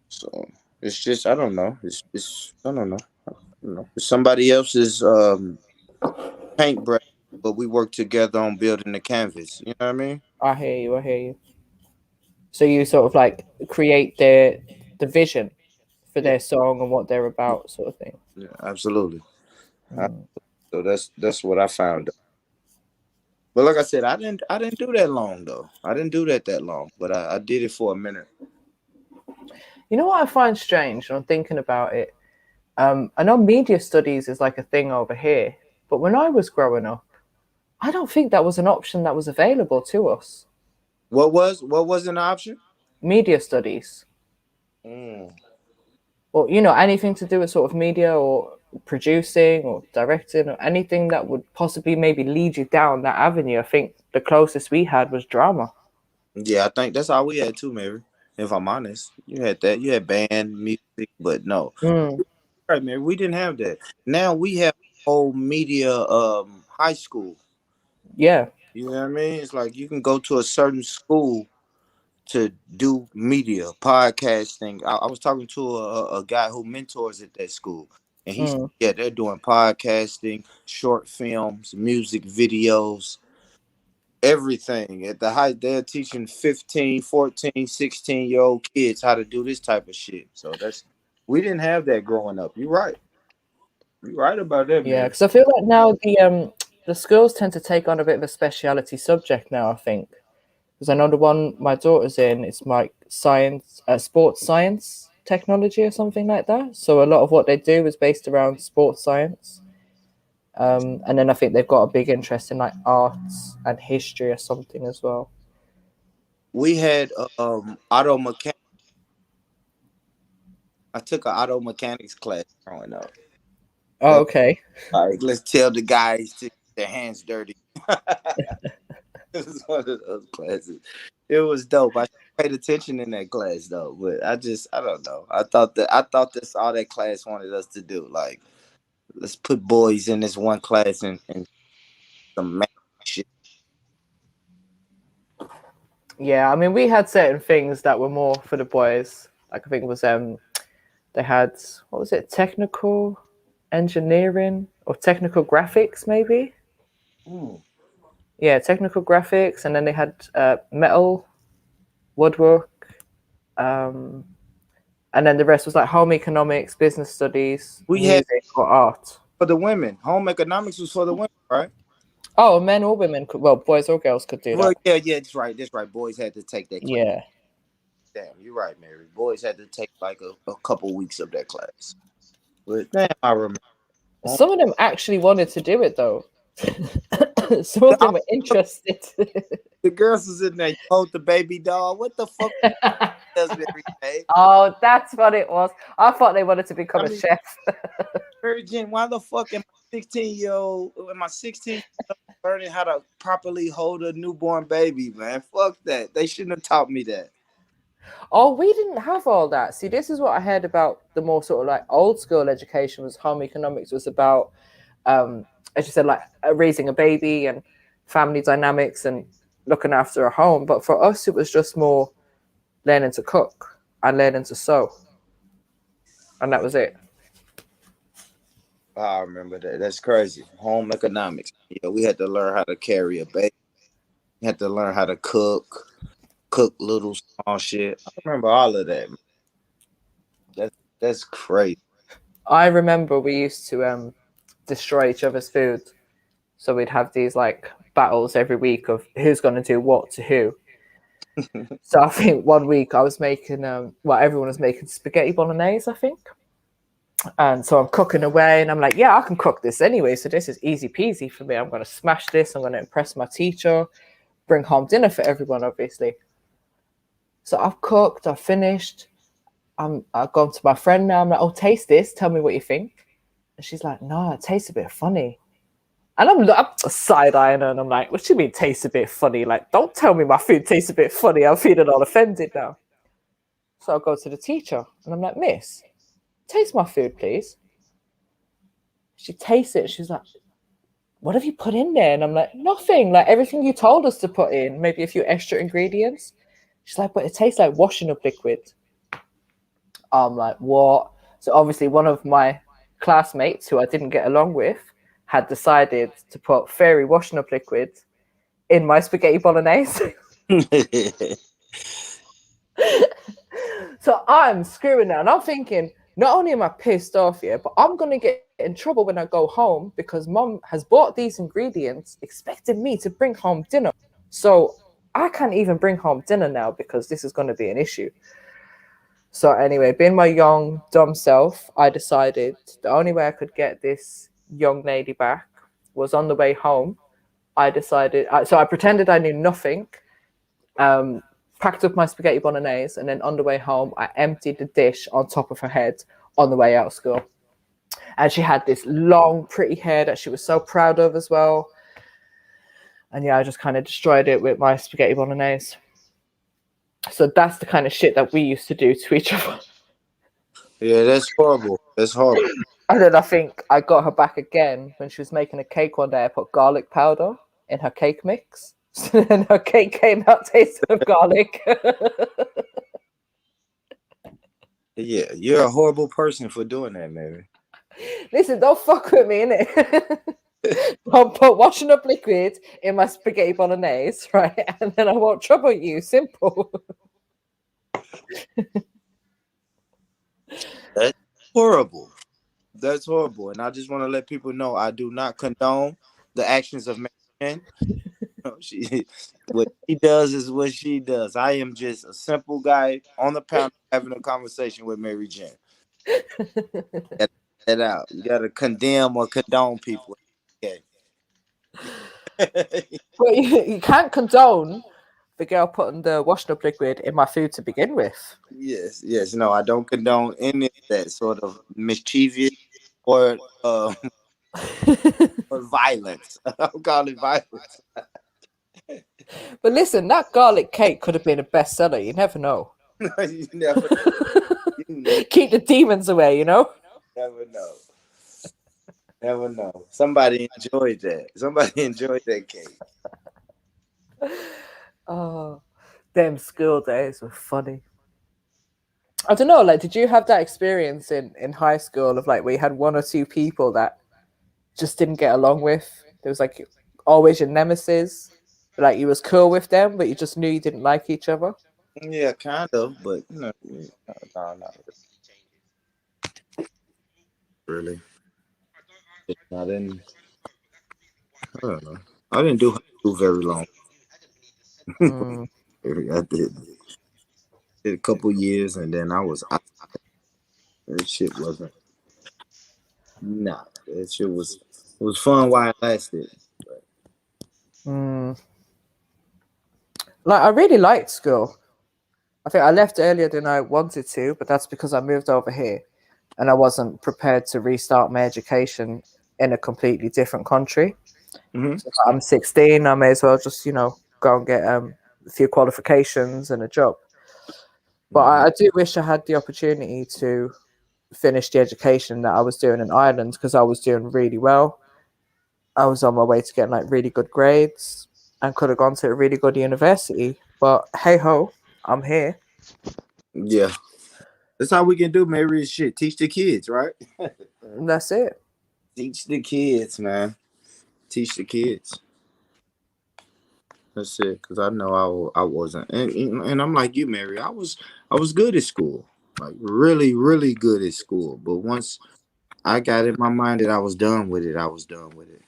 So it's just I don't know. It's I don't know. It's somebody else's paintbrush, but we work together on building the canvas. You know what I mean? I hear you. So you sort of like create the vision for their song and what they're about, sort of thing. Yeah, absolutely. So that's what I found. But like I said, I didn't do that long though. I didn't do that long, but I did it for a minute. You know what I find strange, and I'm thinking about it. I know media studies is like a thing over here, but when I was growing up, I don't think that was an option that was available to us. What was an option? Media studies. Or, you know, anything to do with sort of media or producing or directing or anything that would possibly maybe lead you down that avenue. I think the closest we had was drama. Yeah, I think that's all we had too, Mary. If I'm honest, you had that. You had band music, but no, right, Mary. We didn't have that. Now we have whole media high school. Yeah. You know what I mean? It's like you can go to a certain school to do media, podcasting. I was talking to a guy who mentors at that school, and he said, yeah, they're doing podcasting, short films, music videos, everything. At the height, they're teaching 15, 14, 16-year-old kids how to do this type of shit. So we didn't have that growing up. You're right. You're right about that, man. Yeah, because I feel like now the schools tend to take on a bit of a speciality subject now, I think. Because I know the one my daughter's in, it's like science, sports science technology or something like that. So a lot of what they do is based around sports science. And then I think they've got a big interest in like arts and history or something as well. We had auto mechanics. I took an auto mechanics class growing up. Oh, okay. Like, let's tell the guys to get their hands dirty. It was one of those classes. It was dope. I paid attention in that class though, but I don't know. I thought that's all that class wanted us to do. Like, let's put boys in this one class and some man shit. Yeah, I mean, we had certain things that were more for the boys. Like I think it was they had, what was it, technical engineering or technical graphics maybe. Yeah, technical graphics, and then they had metal, woodwork, and then the rest was like home economics, business studies, music, or art. For the women, home economics was for the women, right? Oh, men or women could, well, boys or girls could do that. Yeah, that's right. Boys had to take that class. Yeah. Damn, you're right, Mary. Boys had to take like a couple weeks of that class. But damn, I remember. Some of them actually wanted to do it though. Some of them were interested. The girls was in there, you hold the baby doll. What the fuck does every day? Oh, that's what it was. I thought they wanted to become a chef. Maryjen, why the fuck am I 16-year-old? Am I 16 learning how to properly hold a newborn baby, man? Fuck that. They shouldn't have taught me that. Oh, we didn't have all that. See, this is what I heard about the more sort of like old school education was home economics was about, as you said, like raising a baby and family dynamics and looking after a home. But for us, it was just more learning to cook and learning to sew. And that was it. I remember that. That's crazy. Home economics. Yeah, we had to learn how to carry a baby. We had to learn how to cook little small shit. I remember all of that. That's crazy. I remember we used to destroy each other's food. So we'd have these like battles every week of who's going to do what to who. So I think one week I was making, everyone was making spaghetti bolognese, I think. And so I'm cooking away and I'm like, yeah, I can cook this anyway. So this is easy peasy for me. I'm going to smash this. I'm going to impress my teacher, bring home dinner for everyone, obviously. So I've cooked, I've finished. I've gone to my friend now. I'm like, oh, taste this. Tell me what you think. And she's like, no, it tastes a bit funny. And I'm side-eyeing her and I'm like, what do you mean tastes a bit funny? Like, don't tell me my food tastes a bit funny. I'm feeling all offended now. So I go to the teacher and I'm like, miss, taste my food, please. She tastes it. She's like, what have you put in there? And I'm like, nothing. Like everything you told us to put in, maybe a few extra ingredients. She's like, but it tastes like washing up liquid. I'm like, what? So obviously one of my classmates who I didn't get along with had decided to put fairy washing up liquid in my spaghetti bolognese. So I'm screwing now. And I'm thinking, not only am I pissed off here, but I'm going to get in trouble when I go home because mom has bought these ingredients expecting me to bring home dinner. So I can't even bring home dinner now because this is going to be an issue. So anyway, being my young, dumb self, I decided the only way I could get this young lady back was on the way home. I decided, so I pretended I knew nothing, packed up my spaghetti bolognese, and then on the way home, I emptied the dish on top of her head on the way out of school. And she had this long, pretty hair that she was so proud of as well. And yeah, I just kind of destroyed it with my spaghetti bolognese. So that's the kind of shit that we used to do to each other. Yeah, that's horrible. That's horrible. And then I think I got her back again when she was making a cake one day. I put garlic powder in her cake mix. And her cake came out tasting of garlic. Yeah, you're a horrible person for doing that, Mary. Listen, don't fuck with me, innit? Don't put washing up liquid in my spaghetti bolognese, right? And then I won't trouble you. Simple. That's horrible. That's horrible. And I just want to let people know I do not condone the actions of Maryjen. What she does is what she does. I am just a simple guy on the panel having a conversation with Maryjen. Get that out. You gotta condemn or condone people. Okay. But you can't condone the girl putting the washing up liquid in my food to begin with. Yes. No, I don't condone any of that sort of mischievous or or violence. I'll call it violence. But listen, that garlic cake could have been a bestseller. You never know. You never Keep the demons away, you know? Never know. Never know. Somebody enjoyed that. Somebody enjoyed that cake. Oh, them school days were funny. I don't know, like, did you have that experience in high school of like where you had one or two people that just didn't get along with? There was like always your nemesis, like you was cool with them, but you just knew you didn't like each other? Yeah, kind of, but no, not really. I didn't do high school very long. I did a couple years, and then I was out. That shit wasn't. Nah, that shit was. It was fun while it lasted. Like, I really liked school. I think I left earlier than I wanted to, but that's because I moved over here and I wasn't prepared to restart my education in a completely different country. So I'm 16. I may as well just, go and get a few qualifications and a job. But I do wish I had the opportunity to finish the education that I was doing in Ireland, because I was doing really well. I was on my way to getting like really good grades and could have gone to a really good university. But hey ho, I'm here. Yeah. That's how we can do, Mary, shit. Teach the kids, right? That's it. Teach the kids, man. Teach the kids. That's it. Because I know I wasn't. And I'm like you, Mary. I was good at school. Like really, really good at school. But once I got in my mind that I was done with it, I was done with it.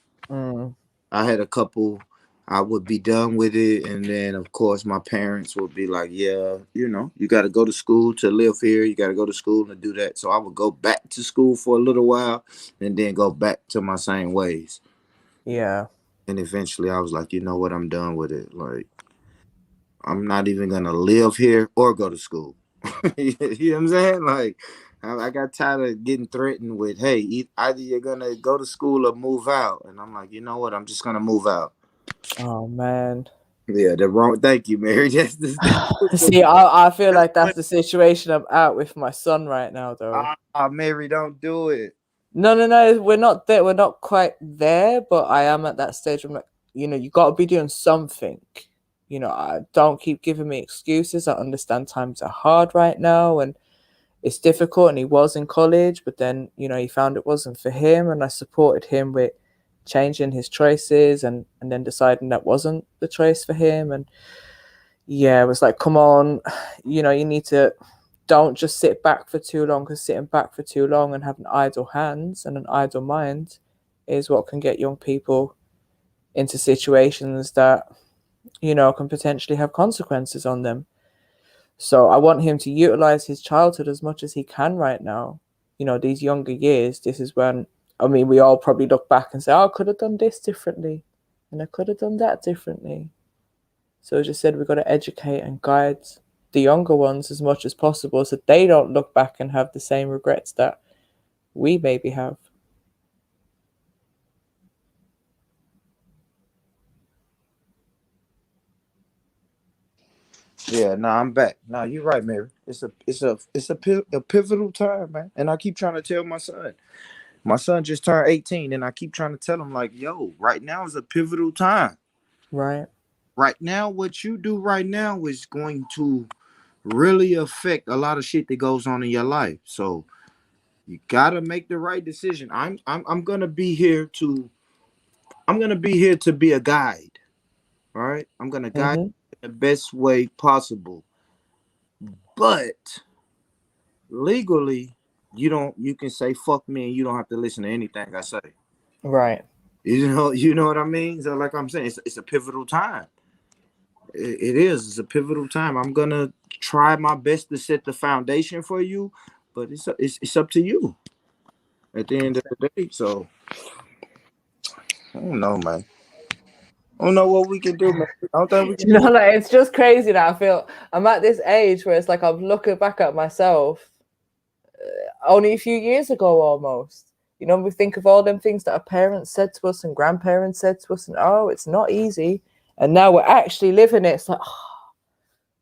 I had a couple, I would be done with it. And then, of course, my parents would be like, yeah, you got to go to school to live here. You got to go to school and do that. So I would go back to school for a little while and then go back to my same ways. Yeah. And eventually I was like, you know what? I'm done with it. Like, I'm not even going to live here or go to school. You know what I'm saying? Like, I got tired of getting threatened with, hey, either you're going to go to school or move out. And I'm like, you know what? I'm just going to move out. Oh, man. Yeah, the wrong. Thank you, Mary. See, I feel like that's the situation I'm at with my son right now, though. Mary, don't do it. No, we're not there. We're not quite there, but I am at that stage. I'm like, you got to be doing something. I don't keep giving me excuses. I understand times are hard right now, and it's difficult. And he was in college, but then he found it wasn't for him, and I supported him with changing his choices and then deciding that wasn't the choice for him. And yeah, it was like, come on, you need to don't just sit back for too long, because sitting back for too long and having idle hands and an idle mind is what can get young people into situations that can potentially have consequences on them. So I want him to utilize his childhood as much as he can right now. These younger years, this is when, we all probably look back and say, oh, I could have done this differently and I could have done that differently. So as I said, we've got to educate and guide the younger ones as much as possible so they don't look back and have the same regrets that we maybe have. Yeah, I'm back. You're right, Mary. It's a pivotal time, man. And I keep trying to tell my son. My son just turned 18, and I keep trying to tell him, like, yo, right now is a pivotal time. Right. Right now, what you do right now is going to really affect a lot of shit that goes on in your life. So you gotta make the right decision. I'm gonna be here to be a guide. All right. I'm gonna guide you in the best way possible. But legally, you can say fuck me and you don't have to listen to anything I say. Right. You know what I mean? So like I'm saying, it's a pivotal time. It is. It's a pivotal time. I'm gonna try my best to set the foundation for you, but it's up to you at the end of the day. So I don't know, man. I don't know what we can do, man. I don't think we can do. Like, it's just crazy that I feel I'm at this age where it's like I'm looking back at myself only a few years ago almost. We think of all them things that our parents said to us and grandparents said to us, and it's not easy. And now we're actually living it. It's like,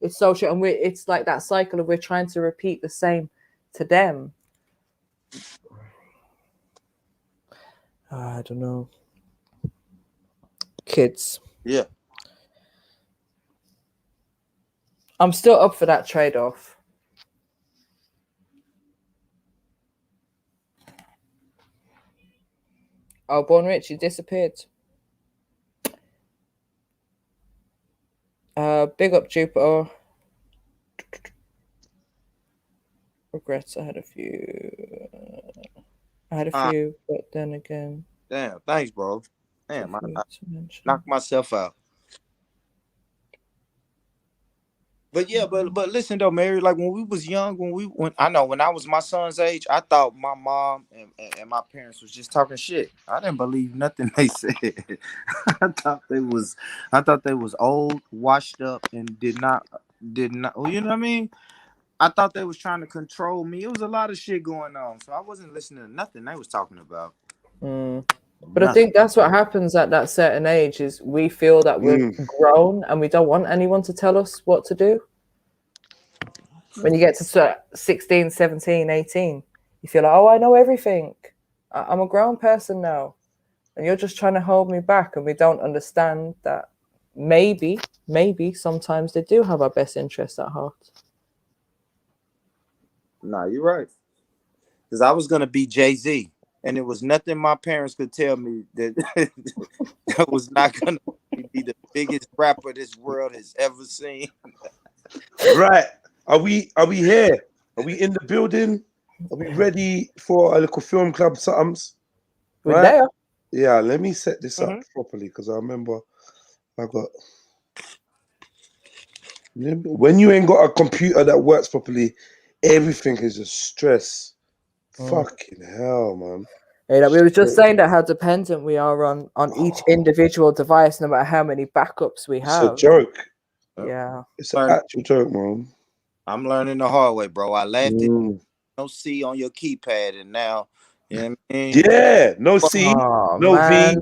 it's so true. And it's like that cycle of we're trying to repeat the same to them. I don't know. Kids. Yeah. I'm still up for that trade-off. Oh, Born Rich, you disappeared. Big up Jupiter. Regrets, I had a few, but then again. Damn, thanks, bro. Damn, I knocked myself out. But yeah, but listen though, Mary. Like when we was young, when I was my son's age, I thought my mom and my parents was just talking shit. I didn't believe nothing they said. I thought they was old, washed up, and did not. You know what I mean? I thought they was trying to control me. It was a lot of shit going on, so I wasn't listening to nothing they was talking about. But I think that's what happens at that certain age is we feel that we're grown and we don't want anyone to tell us what to do. When you get to 16, 17, 18, you feel like, oh, I know everything. I'm a grown person now. And you're just trying to hold me back. And we don't understand that maybe sometimes they do have our best interests at heart. Nah, you're right. Because I was going to be Jay-Z. And there was nothing my parents could tell me that that was not going to be the biggest rapper this world has ever seen. Right. Are we here? Are we in the building? Are we ready for a little film club somethings? We're there. Yeah, let me set this up properly because I remember I got... When you ain't got a computer that works properly, everything is just stress. Fucking hell, man. Hey, we were just saying that how dependent we are on each individual device, no matter how many backups we have. It's a joke. Yeah. It's an actual joke, man. I'm learning the hard way, bro. I left it. No C on your keypad, and now, you know what I mean? Yeah, no C, no V,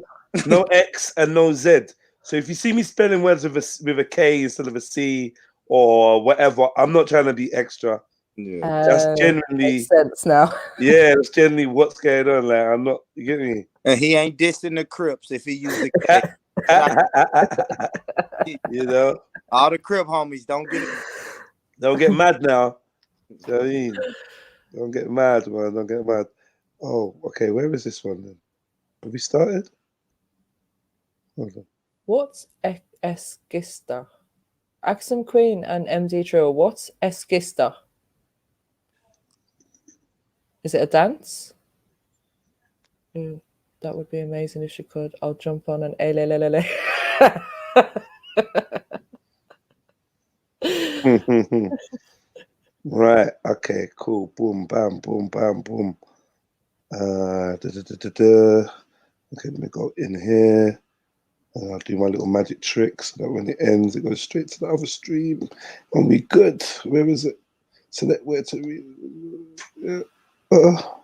no X, and no Z. So if you see me spelling words with a K instead of a C or whatever, I'm not trying to be extra. Yeah, that's generally makes sense now. Yeah, that's generally what's going on. Like, I'm not. You get me? And he ain't dissing the Crips if he used the K. You know, all the Crip homies don't get mad now. You know what I mean? Don't get mad, man. Don't get mad. Oh, okay. Where is this one then? Have we started? Hold on. What's Eskista? Axum Queen and MD Trill. What's Eskista? Is it a dance? Ooh, that would be amazing if she could. I'll jump on and Right. Okay. Cool. Boom. Bam. Boom. Bam. Boom. Okay. Let me go in here. I'll do my little magic trick so that when it ends, it goes straight to the other stream, and we good. Where is it? Select where to read. Oh,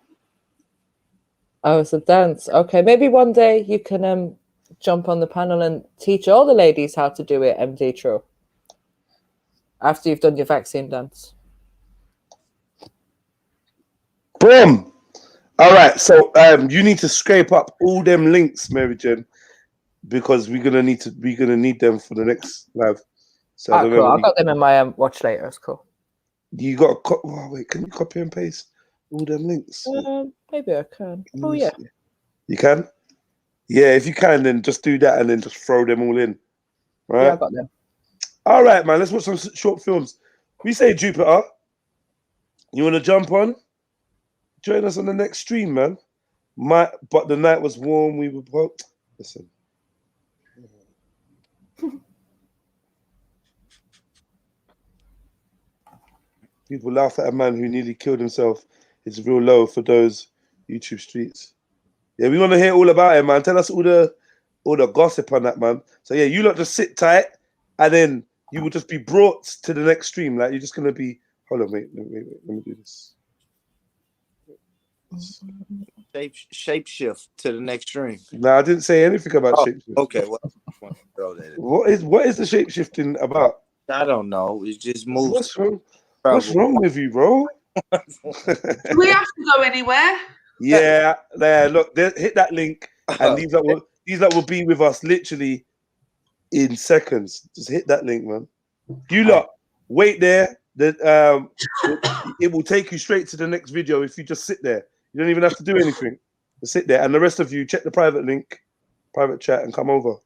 it's a dance. Okay, maybe one day you can jump on the panel and teach all the ladies how to do it, MD Trill. After you've done your vaccine dance. Boom. All right. So you need to scrape up all them links, Maryjen, because we're gonna need them for the next live. So I don't Cool. know. I've got them in my watch later. It's cool. You got wait, can you copy and paste all them links? Maybe I can. Oh yeah. You can? Yeah, if you can, then just do that and then just throw them all in. Right? Yeah, I got them. All right, man. Let's watch some short films. We say Jupiter. You want to jump on? Join us on the next stream, man. But the night was warm. We were both. Listen. People laugh at a man who nearly killed himself. It's real low for those YouTube streets. Yeah, we want to hear all about it, man. Tell us all the gossip on that, man. So yeah, you lot just sit tight, and then you will just be brought to the next stream. Like you're just gonna be. Hold on, wait. Let me do this. Shapeshift to the next stream. No, I didn't say anything about shapeshift. Okay, well, what is the shapeshifting about? I don't know. It's just moves. What's wrong? What's wrong with you, bro? Do we have to go anywhere? Yeah, there. Look, hit that link, and these that will be with us literally in seconds. Just hit that link, man. You lot, wait there. That it will take you straight to the next video if you just sit there. You don't even have to do anything. Just sit there, and the rest of you check the private link, private chat, and come over.